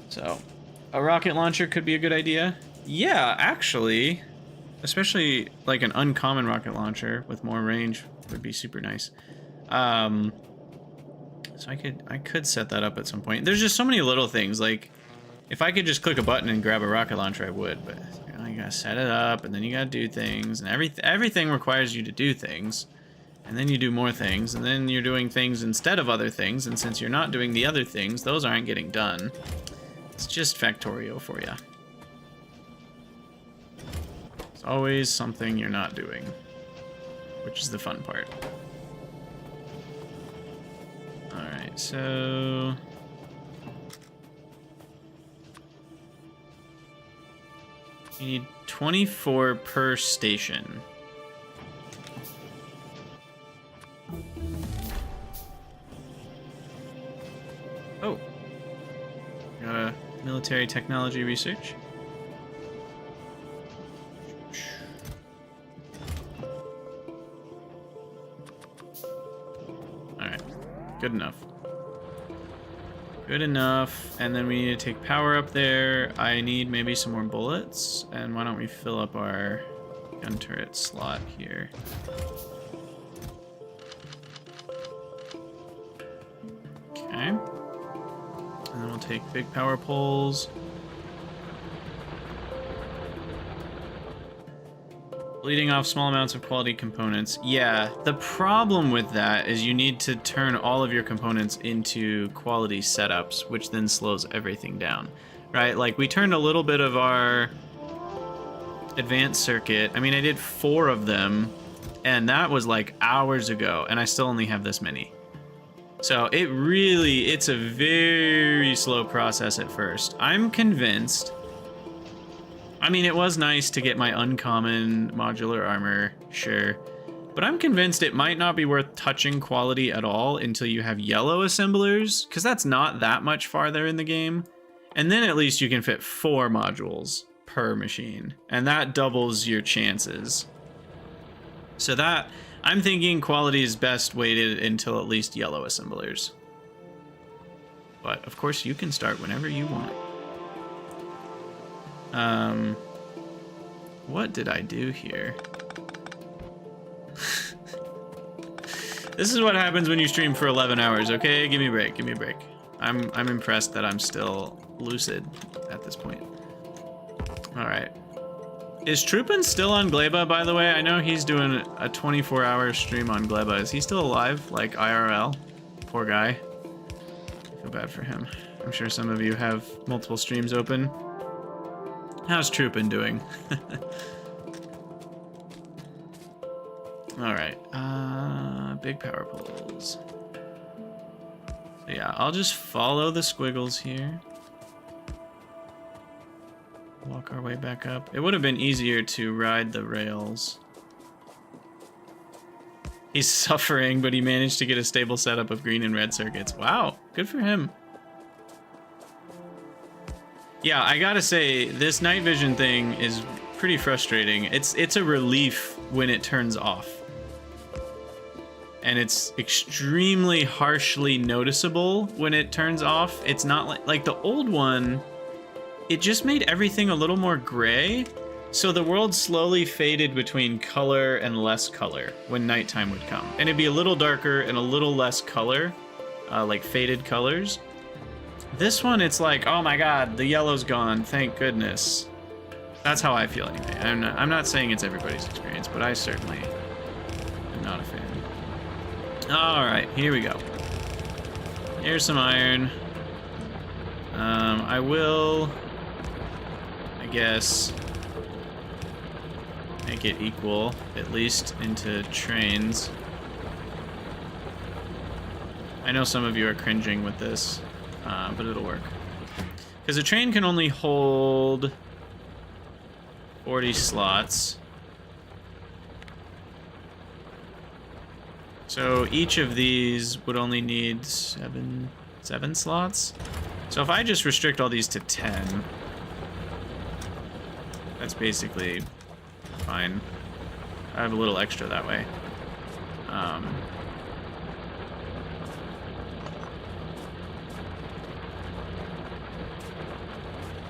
So, a rocket launcher could be a good idea. Yeah, actually, especially like an uncommon rocket launcher with more range would be super nice. So I could set that up at some point. There's just so many little things. Like, if I could just click a button and grab a rocket launcher, I would. But you know, you gotta set it up, and then you gotta do things, and everything requires you to do things, and then you do more things, and then you're doing things instead of other things. And since you're not doing the other things, those aren't getting done. It's just Factorio for you. It's always something you're not doing, which is the fun part. Alright, so... you need 24 per station. Oh. Got a military technology research. Alright. Good enough. Good enough. And then we need to take power up there. I need maybe some more bullets. And why don't we fill up our gun turret slot here. Okay. And then we'll take big power poles. Bleeding off small amounts of quality components. Yeah, the problem with that is you need to turn all of your components into quality setups, which then slows everything down, right? Like, we turned a little bit of our advanced circuit. I mean, I did 4 of them, and that was like hours ago, and I still only have this many. So it's a very slow process at first. I'm convinced. I mean, it was nice to get my uncommon modular armor, sure. But I'm convinced it might not be worth touching quality at all until you have yellow assemblers, because that's not that much farther in the game. And then at least you can fit 4 modules per machine, and that doubles your chances. So that, I'm thinking quality is best waited until at least yellow assemblers. But of course you can start whenever you want. What did I do here? This is what happens when you stream for 11 hours, okay? Give me a break, give me a break. I'm impressed that I'm still lucid at this point. Alright. Is Troopin still on Gleba, by the way? I know he's doing a 24-hour stream on Gleba. Is he still alive, like IRL? Poor guy. I feel bad for him. I'm sure some of you have multiple streams open. How's Troopin doing? Alright, big power poles. So yeah, I'll just follow the squiggles here. Walk our way back up. It would have been easier to ride the rails. He's suffering, but he managed to get a stable setup of green and red circuits. Wow, good for him. Yeah, I gotta say, this night vision thing is pretty frustrating. It's a relief when it turns off. And it's extremely harshly noticeable when it turns off. It's not like the old one, it just made everything a little more gray. So the world slowly faded between color and less color when nighttime would come. And it'd be a little darker and a little less color, like faded colors. This one, it's like, oh my god, the yellow's gone, thank goodness. That's how I feel anyway. I'm not saying it's everybody's experience, but I certainly am not a fan. Alright, here we go. Here's some iron. I will, I guess, make it equal, at least into trains. I know some of you are cringing with this. But it'll work. Because a train can only hold 40 slots. So each of these would only need 7, 7 slots. So if I just restrict all these to 10, that's basically fine. I have a little extra that way.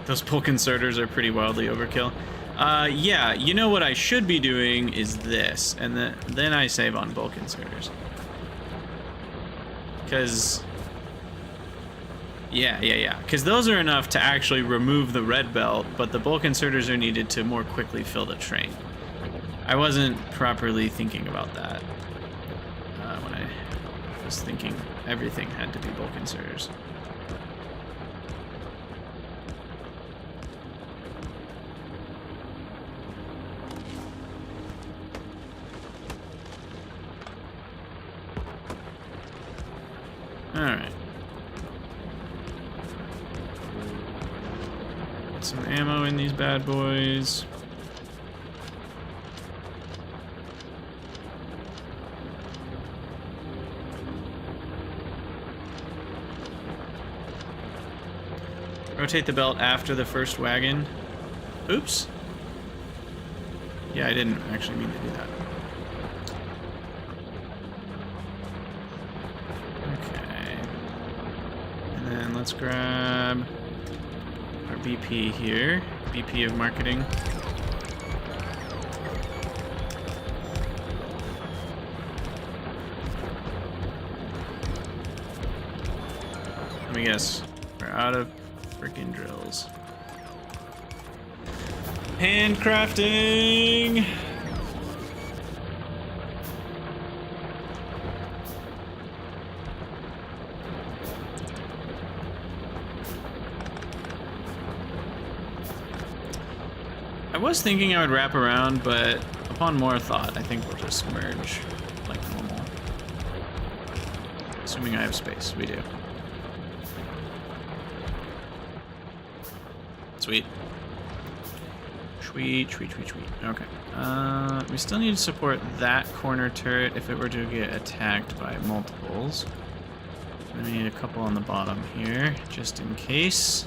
Those bulk inserters are pretty wildly overkill. Yeah, you know what I should be doing is this, and then I save on bulk inserters. Because... Yeah. Because those are enough to actually remove the red belt, but the bulk inserters are needed to more quickly fill the train. I wasn't properly thinking about that when I was thinking everything had to be bulk inserters. Alright. Get some ammo in these bad boys. Rotate the belt after the first wagon. Oops. Yeah, I didn't actually mean to do that. Let's grab our BP here. BP of marketing. Let me guess. We're out of freaking drills. Handcrafting! I was thinking I would wrap around, but upon more thought, I think we'll just merge like normal. Assuming I have space, we do. Sweet. Sweet. Okay. We still need to support that corner turret if it were to get attacked by multiples. We need a couple on the bottom here, just in case.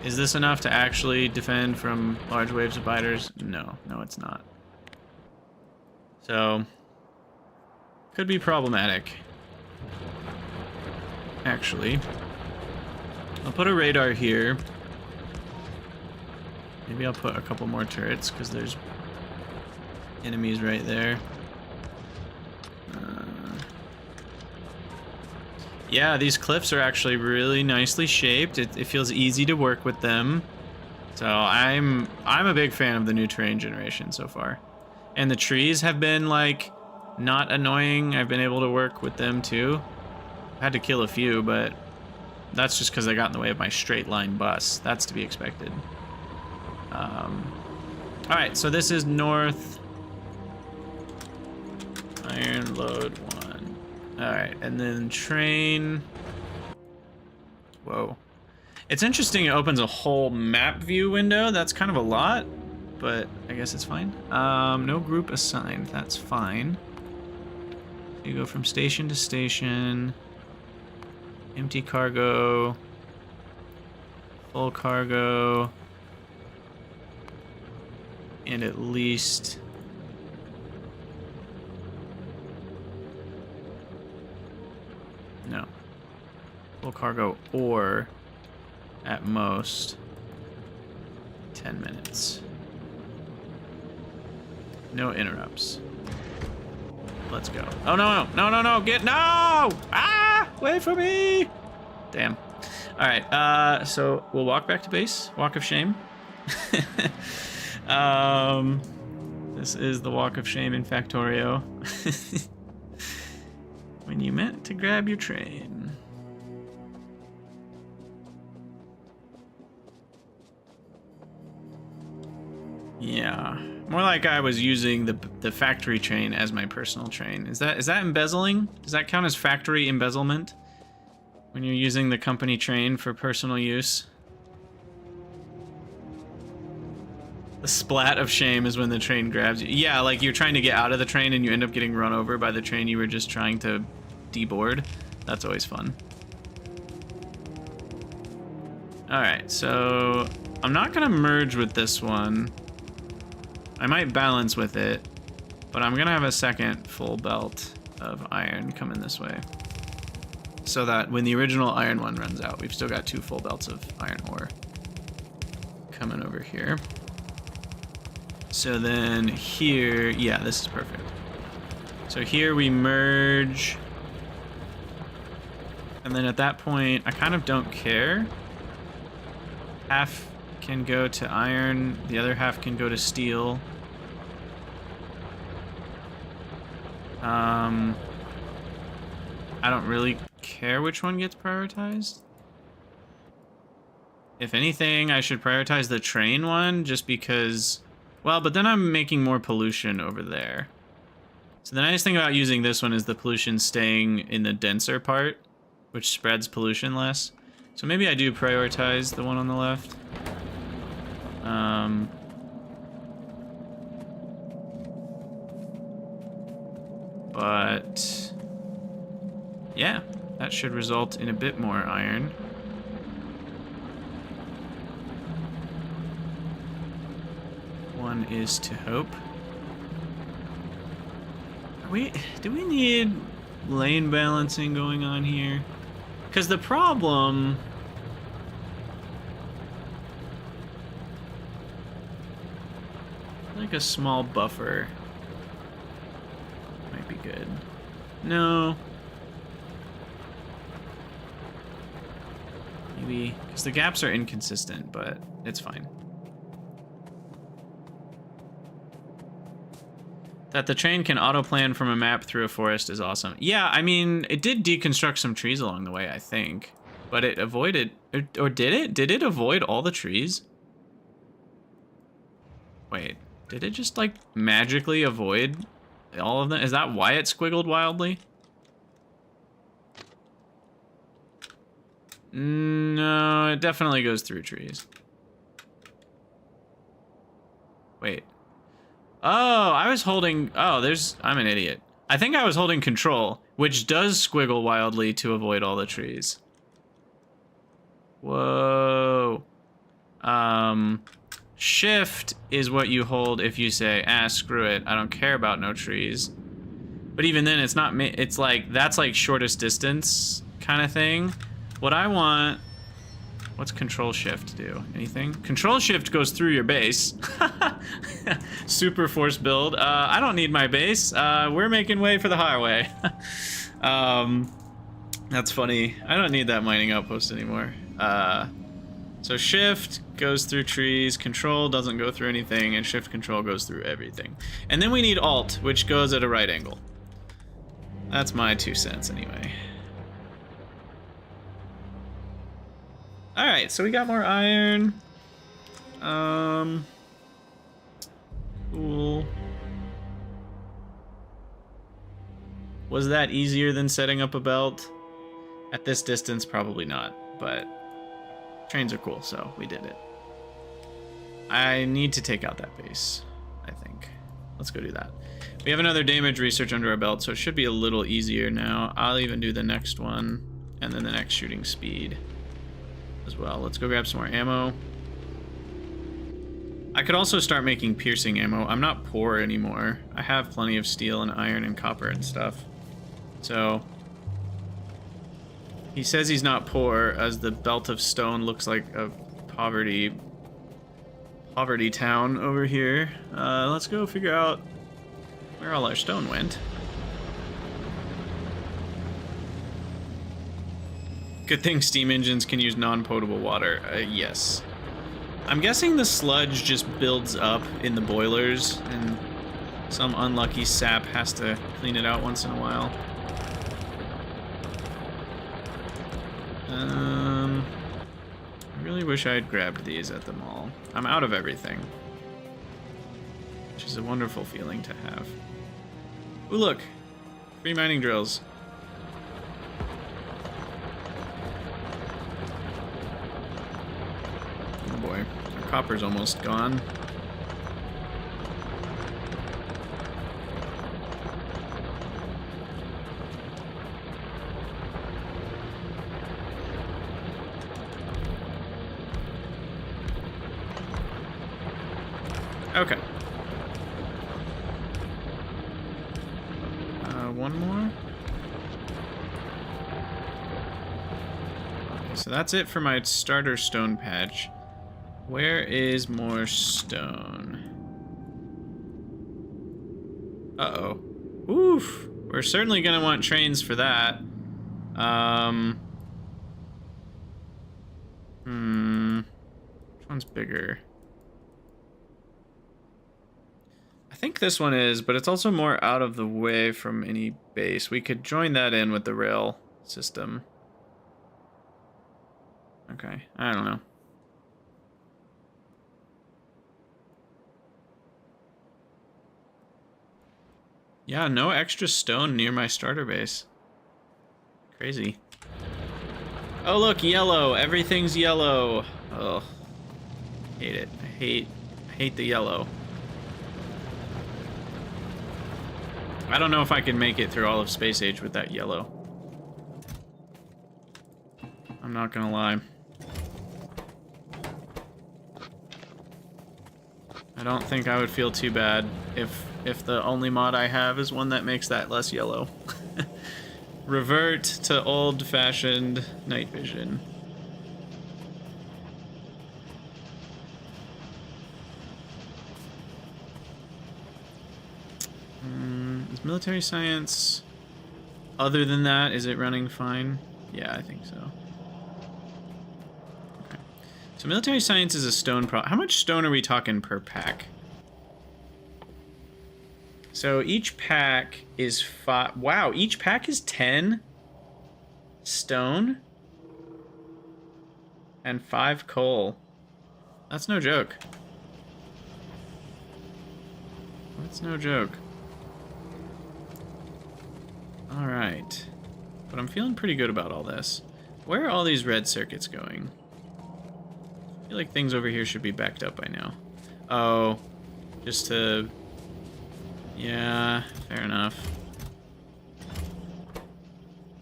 Is this enough to actually defend from large waves of biters? No, it's not. So, could be problematic. Actually, I'll put a radar here. Maybe I'll put a couple more turrets because there's enemies right there. Yeah, these cliffs are actually really nicely shaped. It feels easy to work with them. So I'm a big fan of the new terrain generation so far. And the trees have been like not annoying. I've been able to work with them too. I had to kill a few, but that's just because I got in the way of my straight line bus. That's to be expected. Alright, so this is north. Iron load 1. Alright, and then train. Whoa. It's interesting it opens a whole map view window. That's kind of a lot, but I guess it's fine. No group assigned. That's fine. You go from station to station. Empty cargo. Full cargo. And at least... No. Full cargo or at most 10 minutes. No interrupts. Let's go. Oh no, get no! Ah! Wait for me! Damn. Alright, so we'll walk back to base. Walk of shame. This is the walk of shame in Factorio. When you meant to grab your train. Yeah, more like I was using the factory train as my personal train. Is that embezzling? Does that count as factory embezzlement? When you're using the company train for personal use? The splat of shame is when the train grabs you. Yeah, like you're trying to get out of the train and you end up getting run over by the train you were just trying to deboard. That's always fun. Alright, so I'm not gonna merge with this one. I might balance with it, but I'm gonna have a second full belt of iron coming this way. So that when the original iron one runs out, we've still got 2 full belts of iron ore coming over here. So then here, yeah, this is perfect. So here we merge. And then at that point, I kind of don't care. Half can go to iron, the other half can go to steel. I don't really care which one gets prioritized. If anything, I should prioritize the train one just because, well, but then I'm making more pollution over there. So the nice thing about using this one is the pollution staying in the denser part, which spreads pollution less. So maybe I do prioritize the one on the left. But yeah, that should result in a bit more iron. One is to hope. Do we need lane balancing going on here? Because the problem... like a small buffer might be good. No. Maybe, because the gaps are inconsistent, but it's fine. That the train can auto-plan from a map through a forest is awesome. Yeah, I mean, it did deconstruct some trees along the way, I think. But it avoided... Or did it? Did it avoid all the trees? Wait, did it just, like, magically avoid all of them? Is that why it squiggled wildly? No, it definitely goes through trees. Wait. Oh, I was holding... Oh, I'm an idiot. I think I was holding control, which does squiggle wildly to avoid all the trees. Whoa. Shift is what you hold if you say, screw it, I don't care about no trees. But even then, it's not... It's like, that's like shortest distance kind of thing. What I want... What's Control Shift do? Anything? Control Shift goes through your base. Super force build. I don't need my base. We're making way for the highway. That's funny. I don't need that mining outpost anymore. So Shift goes through trees, Control doesn't go through anything, and Shift Control goes through everything. And then we need Alt, which goes at a right angle. That's my 2 cents anyway. Alright, so we got more iron. Cool. Was that easier than setting up a belt? At this distance, probably not, but trains are cool, so we did it. I need to take out that base, I think. Let's go do that. We have another damage research under our belt, so it should be a little easier now. I'll even do the next one, and then the next shooting speed as well. Let's go grab some more ammo. I could also start making piercing ammo. I'm not poor anymore. I have plenty of steel and iron and copper and stuff. So he says he's not poor, as the belt of stone looks like a poverty town over here. Let's go figure out where all our stone went. Good thing steam engines can use non-potable water. Yes. I'm guessing the sludge just builds up in the boilers, and some unlucky sap has to clean it out once in a while. I really wish I had grabbed these at the mall. I'm out of everything, which is a wonderful feeling to have. Ooh, look! Free mining drills. Oh boy, our copper's almost gone. Okay. One more. Okay, so that's it for my starter stone patch. Where is more stone? Uh-oh. Oof. We're certainly gonna want trains for that. Which one's bigger? I think this one is, but it's also more out of the way from any base. We could join that in with the rail system. Okay, I don't know. Yeah, no extra stone near my starter base. Crazy. Oh look, yellow. Everything's yellow. Oh, hate it. I hate the yellow. I don't know if I can make it through all of Space Age with that yellow. I'm not gonna lie. I don't think I would feel too bad if the only mod I have is one that makes that less yellow. Revert to old-fashioned night vision. Is military science... Other than that, is it running fine? Yeah, I think so. Okay. So military science is a stone How much stone are we talking per pack? So each pack is 5... Wow, each pack is 10 stone and 5 coal. That's no joke. That's no joke. Alright. But I'm feeling pretty good about all this. Where are all these red circuits going? I feel like things over here should be backed up by now. Oh, just to... Yeah, fair enough.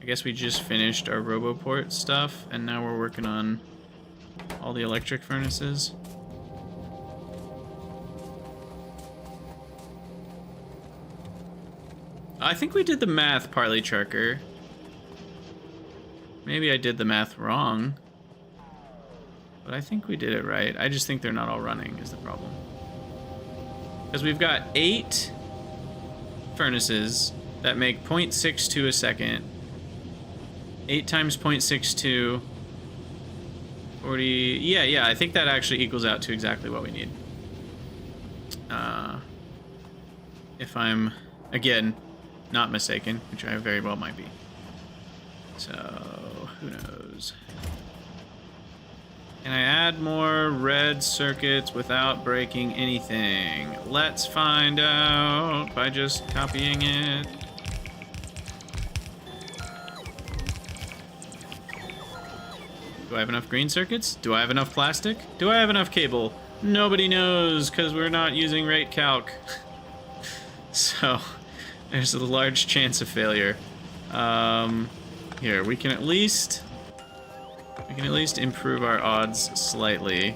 I guess we just finished our Roboport stuff, and now we're working on all the electric furnaces. I think we did the math partly, Charker. Maybe I did the math wrong. But I think we did it right. I just think they're not all running is the problem. Because we've got 8 furnaces that make 0.62 a second. 8 times 0.62. 40... Yeah, I think that actually equals out to exactly what we need. If I'm, again, not mistaken, which I very well might be. So, who knows? Can I add more red circuits without breaking anything? Let's find out by just copying it. Do I have enough green circuits? Do I have enough plastic? Do I have enough cable? Nobody knows, because we're not using rate calc. So, there's a large chance of failure. Here, we can at least improve our odds slightly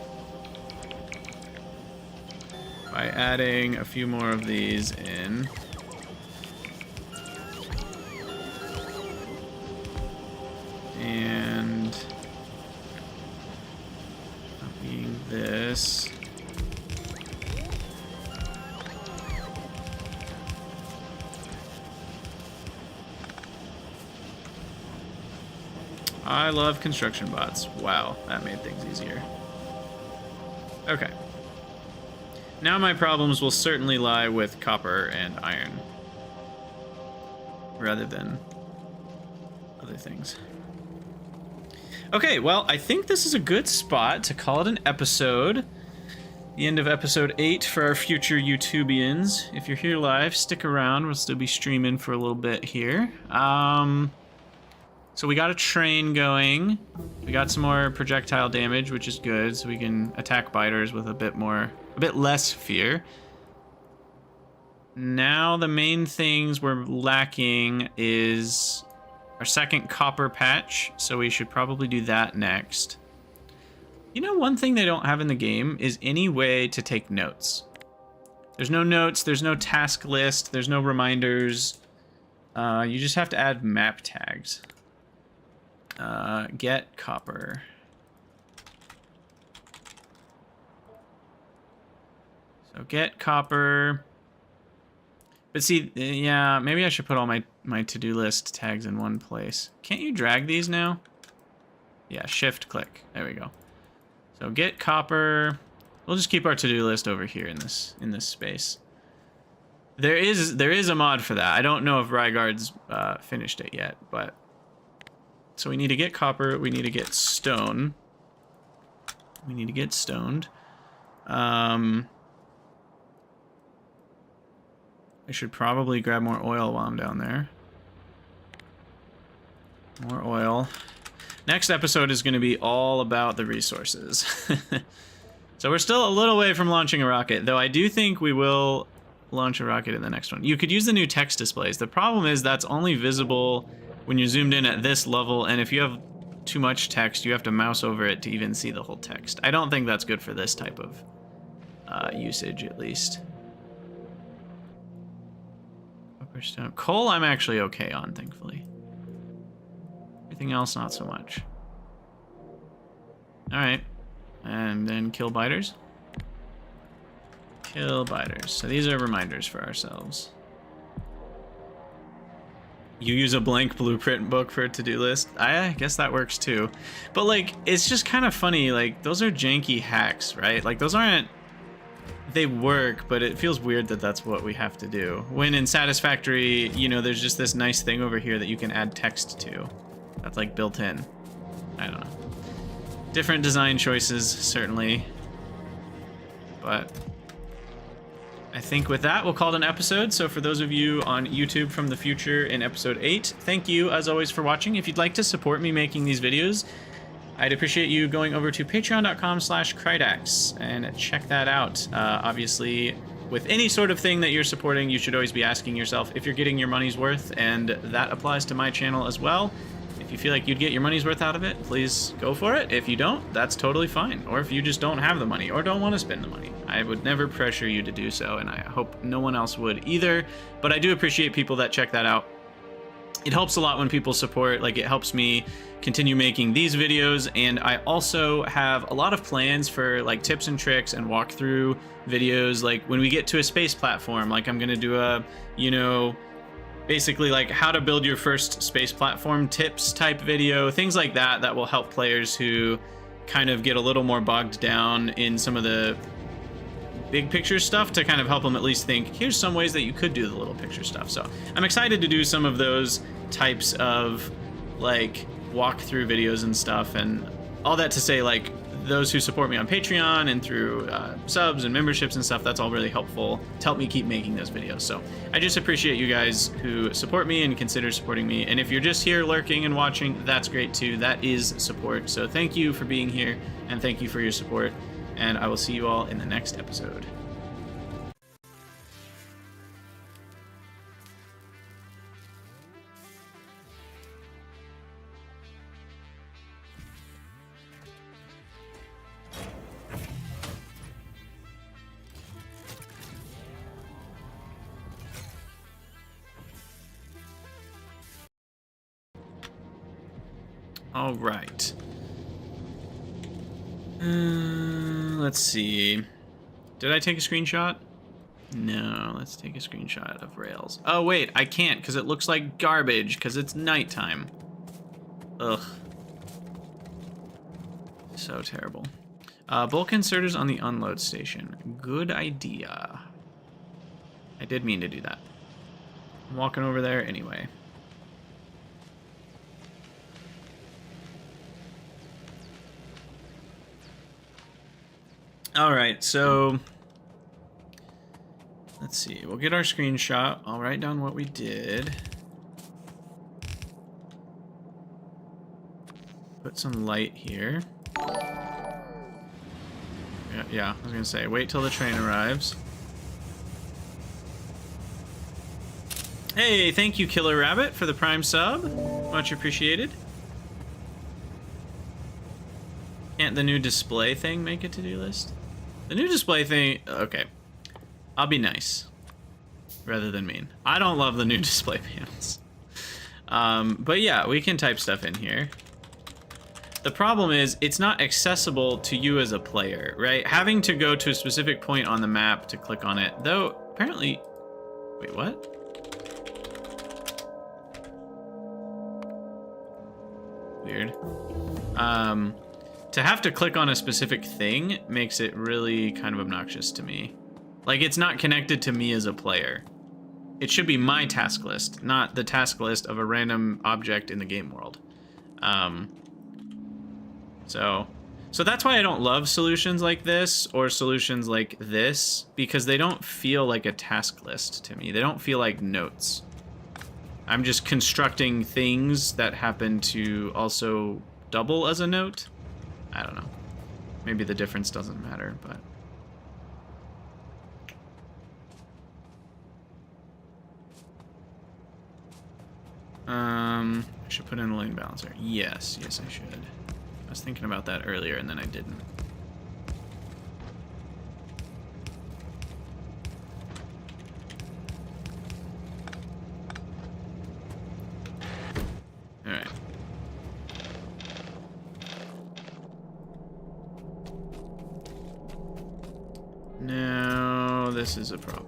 by adding a few more of these in. And copying this. I love construction bots. Wow, that made things easier. Okay. Now my problems will certainly lie with copper and iron, rather than other things. Okay, well, I think this is a good spot to call it an episode. The end of episode 8 for our future YouTubians. If you're here live, stick around. We'll still be streaming for a little bit here. So we got a train going. We got some more projectile damage, which is good, so we can attack biters with a bit less fear. Now the main things we're lacking is our second copper patch, so we should probably do that next. You know, one thing they don't have in the game is any way to take notes. There's no notes, there's no task list, there's no reminders. You just have to add map tags. Get copper. So get copper. But see, yeah, maybe I should put all my to-do list tags in one place. Can't you drag these now? Yeah, shift click. There we go. So get copper. We'll just keep our to-do list over here in this space. There is a mod for that. I don't know if Rygard's finished it yet, but so we need to get copper. We need to get stone. We need to get stoned. I should probably grab more oil while I'm down there. More oil. Next episode is going to be all about the resources. So we're still a little way from launching a rocket, though I do think we will launch a rocket in the next one. You could use the new text displays. The problem is that's only visible when you're zoomed in at this level, and if you have too much text, you have to mouse over it to even see the whole text. I don't think that's good for this type of usage, at least. Coal I'm actually okay on, thankfully. Everything else, not so much. Alright. And then kill biters. Kill biters. So these are reminders for ourselves. You use a blank blueprint book for a to-do list? I guess that works too. But like, it's just kind of funny, like, those are janky hacks, right? Like, those aren't... They work, but it feels weird that that's what we have to do. When in Satisfactory, you know, there's just this nice thing over here that you can add text to. That's like built in. I don't know. Different design choices, certainly. But I think with that, we'll call it an episode. So for those of you on YouTube from the future in episode 8, thank you, as always, for watching. If you'd like to support me making these videos, I'd appreciate you going over to patreon.com/Krydax and check that out. Obviously, with any sort of thing that you're supporting, you should always be asking yourself if you're getting your money's worth, and that applies to my channel as well. If you feel like you'd get your money's worth out of it, please go for it. If you don't, that's totally fine. Or if you just don't have the money or don't want to spend the money, I would never pressure you to do so, and I hope no one else would either. But I do appreciate people that check that out. It helps a lot when people support. Like, it helps me continue making these videos, and I also have a lot of plans for like tips and tricks and walkthrough videos. Like when we get to a space platform, like I'm gonna do a, you know, basically like how to build your first space platform tips type video, things like that, that will help players who kind of get a little more bogged down in some of the big picture stuff, to kind of help them at least think, here's some ways that you could do the little picture stuff. So I'm excited to do some of those types of like walkthrough videos and stuff, and all that to say, like, those who support me on Patreon and through subs and memberships and stuff, that's all really helpful to help me keep making those videos. So I just appreciate you guys who support me and consider supporting me. And if you're just here lurking and watching, that's great too. That is support. So thank you for being here, and thank you for your support. And I will see you all in the next episode. All right. Let's see. Did I take a screenshot? No, let's take a screenshot of rails. Oh, wait, I can't because it looks like garbage because it's nighttime. Ugh. So terrible. Bulk inserters on the unload station. Good idea. I did mean to do that. I'm walking over there anyway. All right, so let's see. We'll get our screenshot. I'll write down what we did. Put some light here. Yeah, I was gonna say, wait till the train arrives. Hey, thank you, Killer Rabbit, for the Prime sub. Much appreciated. Can't the new display thing make a to-do list? The new display thing, okay. I'll be nice rather than mean. I don't love the new display panels. But yeah, we can type stuff in here. The problem is it's not accessible to you as a player, right? Having to go to a specific point on the map to click on it, though apparently... Wait, what? Weird. To have to click on a specific thing makes it really kind of obnoxious to me. Like, it's not connected to me as a player. It should be my task list, not the task list of a random object in the game world. So that's why I don't love solutions like this or solutions like this, because they don't feel like a task list to me. They don't feel like notes. I'm just constructing things that happen to also double as a note. I don't know. Maybe the difference doesn't matter, but... I should put in a lane balancer. Yes, I should. I was thinking about that earlier and then I didn't. Alright. Now, this is a problem.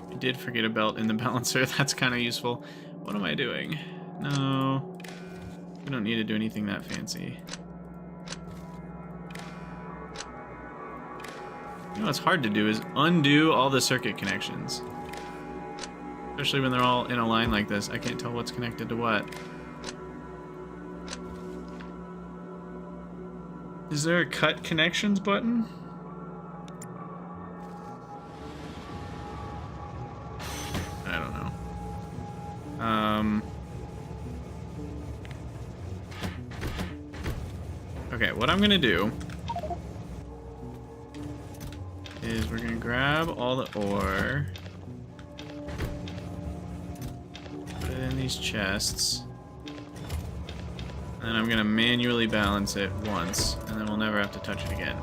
I did forget a belt in the balancer. That's kind of useful. What am I doing? No, we don't need to do anything that fancy. You know what's hard to do is undo all the circuit connections. Especially when they're all in a line like this. I can't tell what's connected to what. Is there a cut connections button? I don't know. Okay, what I'm gonna do is we're gonna grab all the ore, put it in these chests, and then I'm gonna manually balance it once, and then we'll never have to touch it again.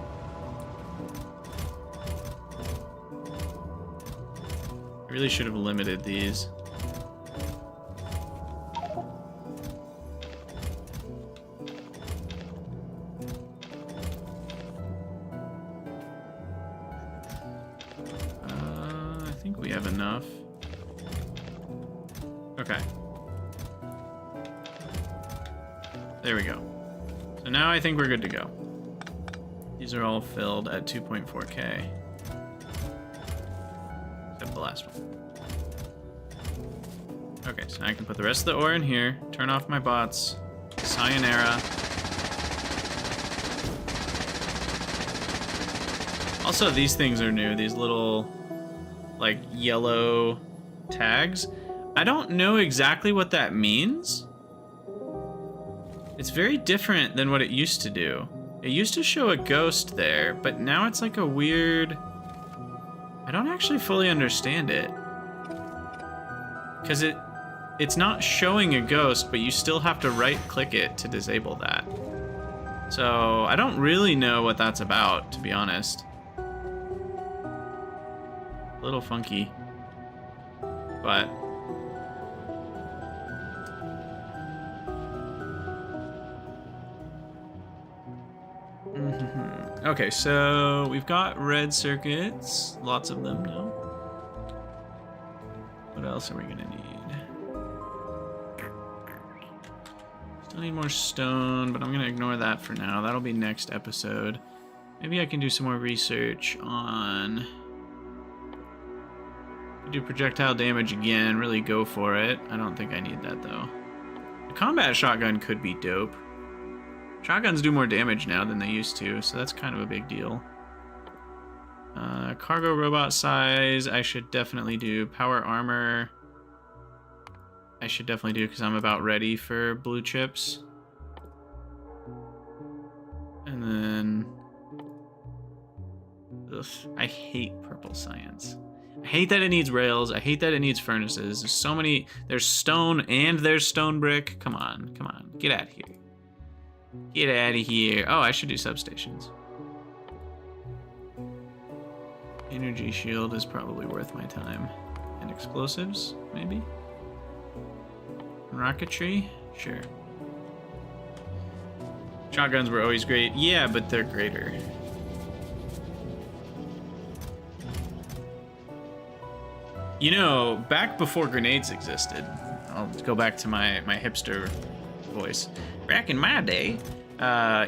I really should have limited these. I think we have enough. Okay. There we go. So now I think we're good to go. These are all filled at 2.4K. Except the last one. Okay, so now I can put the rest of the ore in here, turn off my bots, sayonara. Also, these things are new, these little, like, yellow tags. I don't know exactly what that means. It's very different than what it used to do. It used to show a ghost there, but now it's like a weird... I don't actually fully understand it. Because it's not showing a ghost, but you still have to right-click it to disable that. So I don't really know what that's about, to be honest. A little funky. But... Okay, so we've got red circuits, lots of them now. What else are we gonna need? Still need more stone, but I'm gonna ignore that for now. That'll be next episode. Maybe I can do some more research on... do projectile damage again, really go for it. I don't think I need that though. The combat shotgun could be dope. Shotguns do more damage now than they used to, so that's kind of a big deal. Cargo robot size, I should definitely do. Power armor, I should definitely do because I'm about ready for blue chips. Ugh, I hate purple science. I hate that it needs rails. I hate that it needs furnaces. There's so many. There's stone and there's stone brick. Come on, come on. Get out of here. Get out of here. Oh, I should do substations. Energy shield is probably worth my time. And explosives, maybe? Rocketry? Sure. Shotguns were always great. Yeah, but they're greater. You know, back before grenades existed, I'll go back to my hipster voice. Back in my day,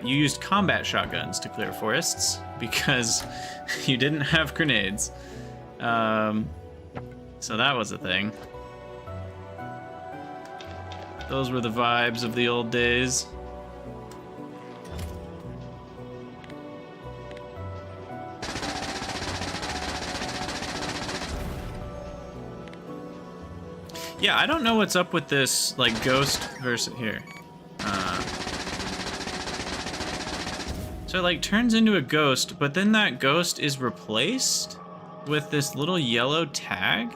you used combat shotguns to clear forests because you didn't have grenades. So that was a thing. Those were the vibes of the old days. Yeah, I don't know what's up with this, like, ghost versus here. So it, like, turns into a ghost, but then that ghost is replaced with this little yellow tag.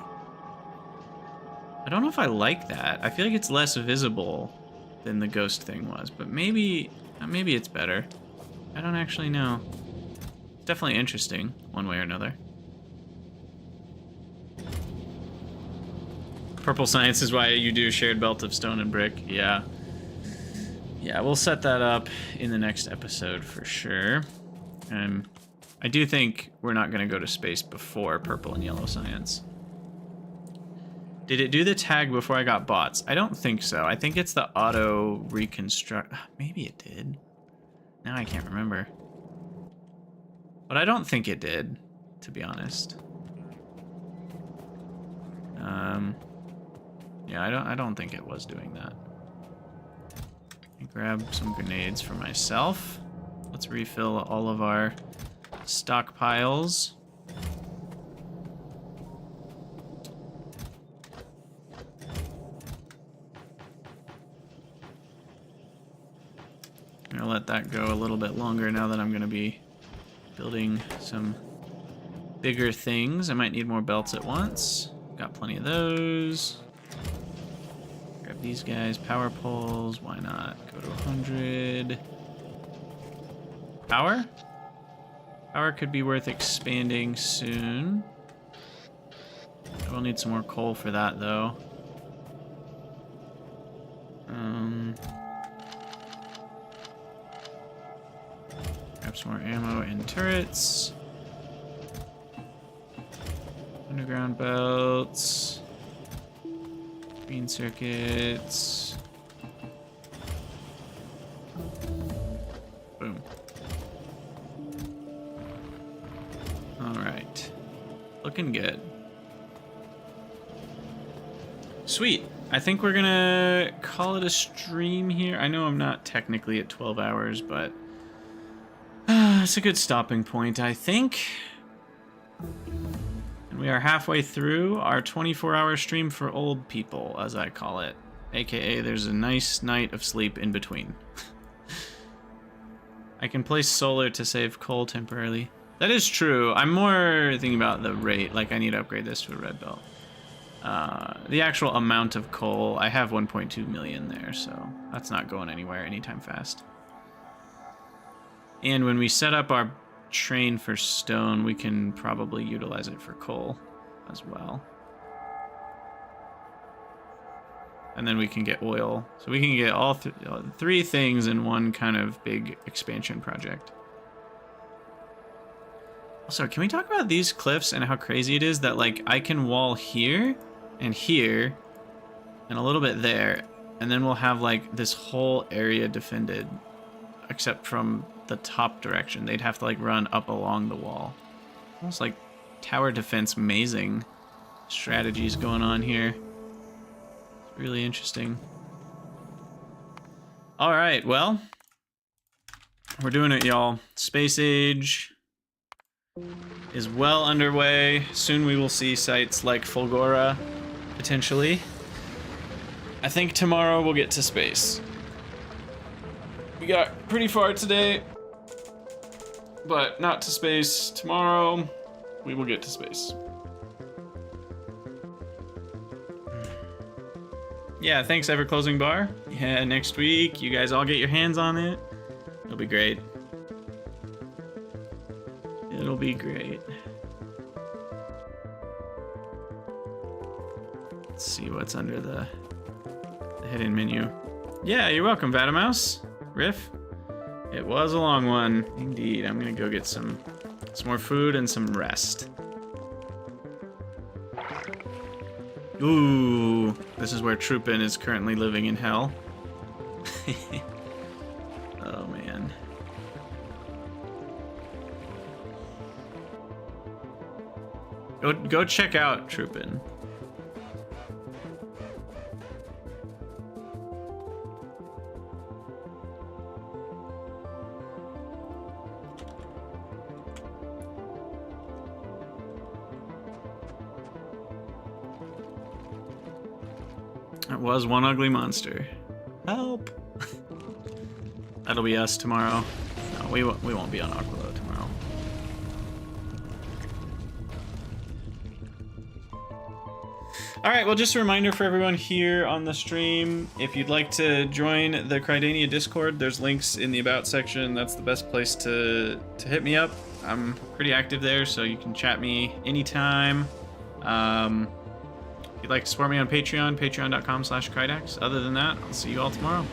I don't know if I like that. I feel like it's less visible than the ghost thing was, but maybe it's better. I don't actually know. It's definitely interesting, one way or another. Purple science is why you do shared belt of stone and brick. Yeah. Yeah, we'll set that up in the next episode for sure. I do think we're not going to go to space before purple and yellow science. Did it do the tag before I got bots? I don't think so. I think it's the auto reconstruct. Maybe it did. Now I can't remember. But I don't think it did, to be honest. Yeah, I don't think it was doing that. Let me grab some grenades for myself. Let's refill all of our stockpiles. I'm gonna let that go a little bit longer now that I'm gonna be building some bigger things. I might need more belts at once. Got plenty of those. Grab these guys, power poles, why not? Go to 100. Power? Power could be worth expanding soon. I will need some more coal for that though. Grab some more ammo and turrets. Underground belts. Green circuits. Boom. Alright. Looking good. Sweet. I think we're gonna call it a stream here. I know I'm not technically at 12 hours, but it's a good stopping point, I think. And we are halfway through our 24-hour stream for old people, as I call it. AKA, there's a nice night of sleep in between. I can place solar to save coal temporarily. That is true. I'm more thinking about the rate. Like, I need to upgrade this to a red belt. The actual amount of coal, I have 1.2 million there, so that's not going anywhere anytime fast. And when we set up our train for stone, we can probably utilize it for coal as well. And then we can get oil. So we can get all three things in one kind of big expansion project. Also, can we talk about these cliffs and how crazy it is that, like, I can wall here and here and a little bit there, and then we'll have, like, this whole area defended except from the top direction. They'd have to, like, run up along the wall. Almost like tower defense mazing strategies going on here. It's really interesting. All right, well, we're doing it, y'all. Space Age is well underway. Soon we will see sites like Fulgora, potentially. I think tomorrow we'll get to space. We got pretty far today. but not to space tomorrow. We will get to space. Yeah, thanks, Ever Closing Bar. Yeah, next week, you guys all get your hands on it. It'll be great. It'll be great. Let's see what's under the hidden menu. Yeah, you're welcome, Vatamouse. Riff. It was a long one. Indeed. I'm gonna go get some more food and some rest. Ooh, this is where Troopin is currently living in hell. Oh man. Go check out Troopin. It was one ugly monster. Help! That'll be us tomorrow. No, we won't be on Aquilo tomorrow. Alright, well, just a reminder for everyone here on the stream, if you'd like to join the Crydania Discord, there's links in the About section. That's the best place to hit me up. I'm pretty active there, so you can chat me anytime. If you'd like to support me on Patreon, patreon.com/Krydax. Other than that, I'll see you all tomorrow.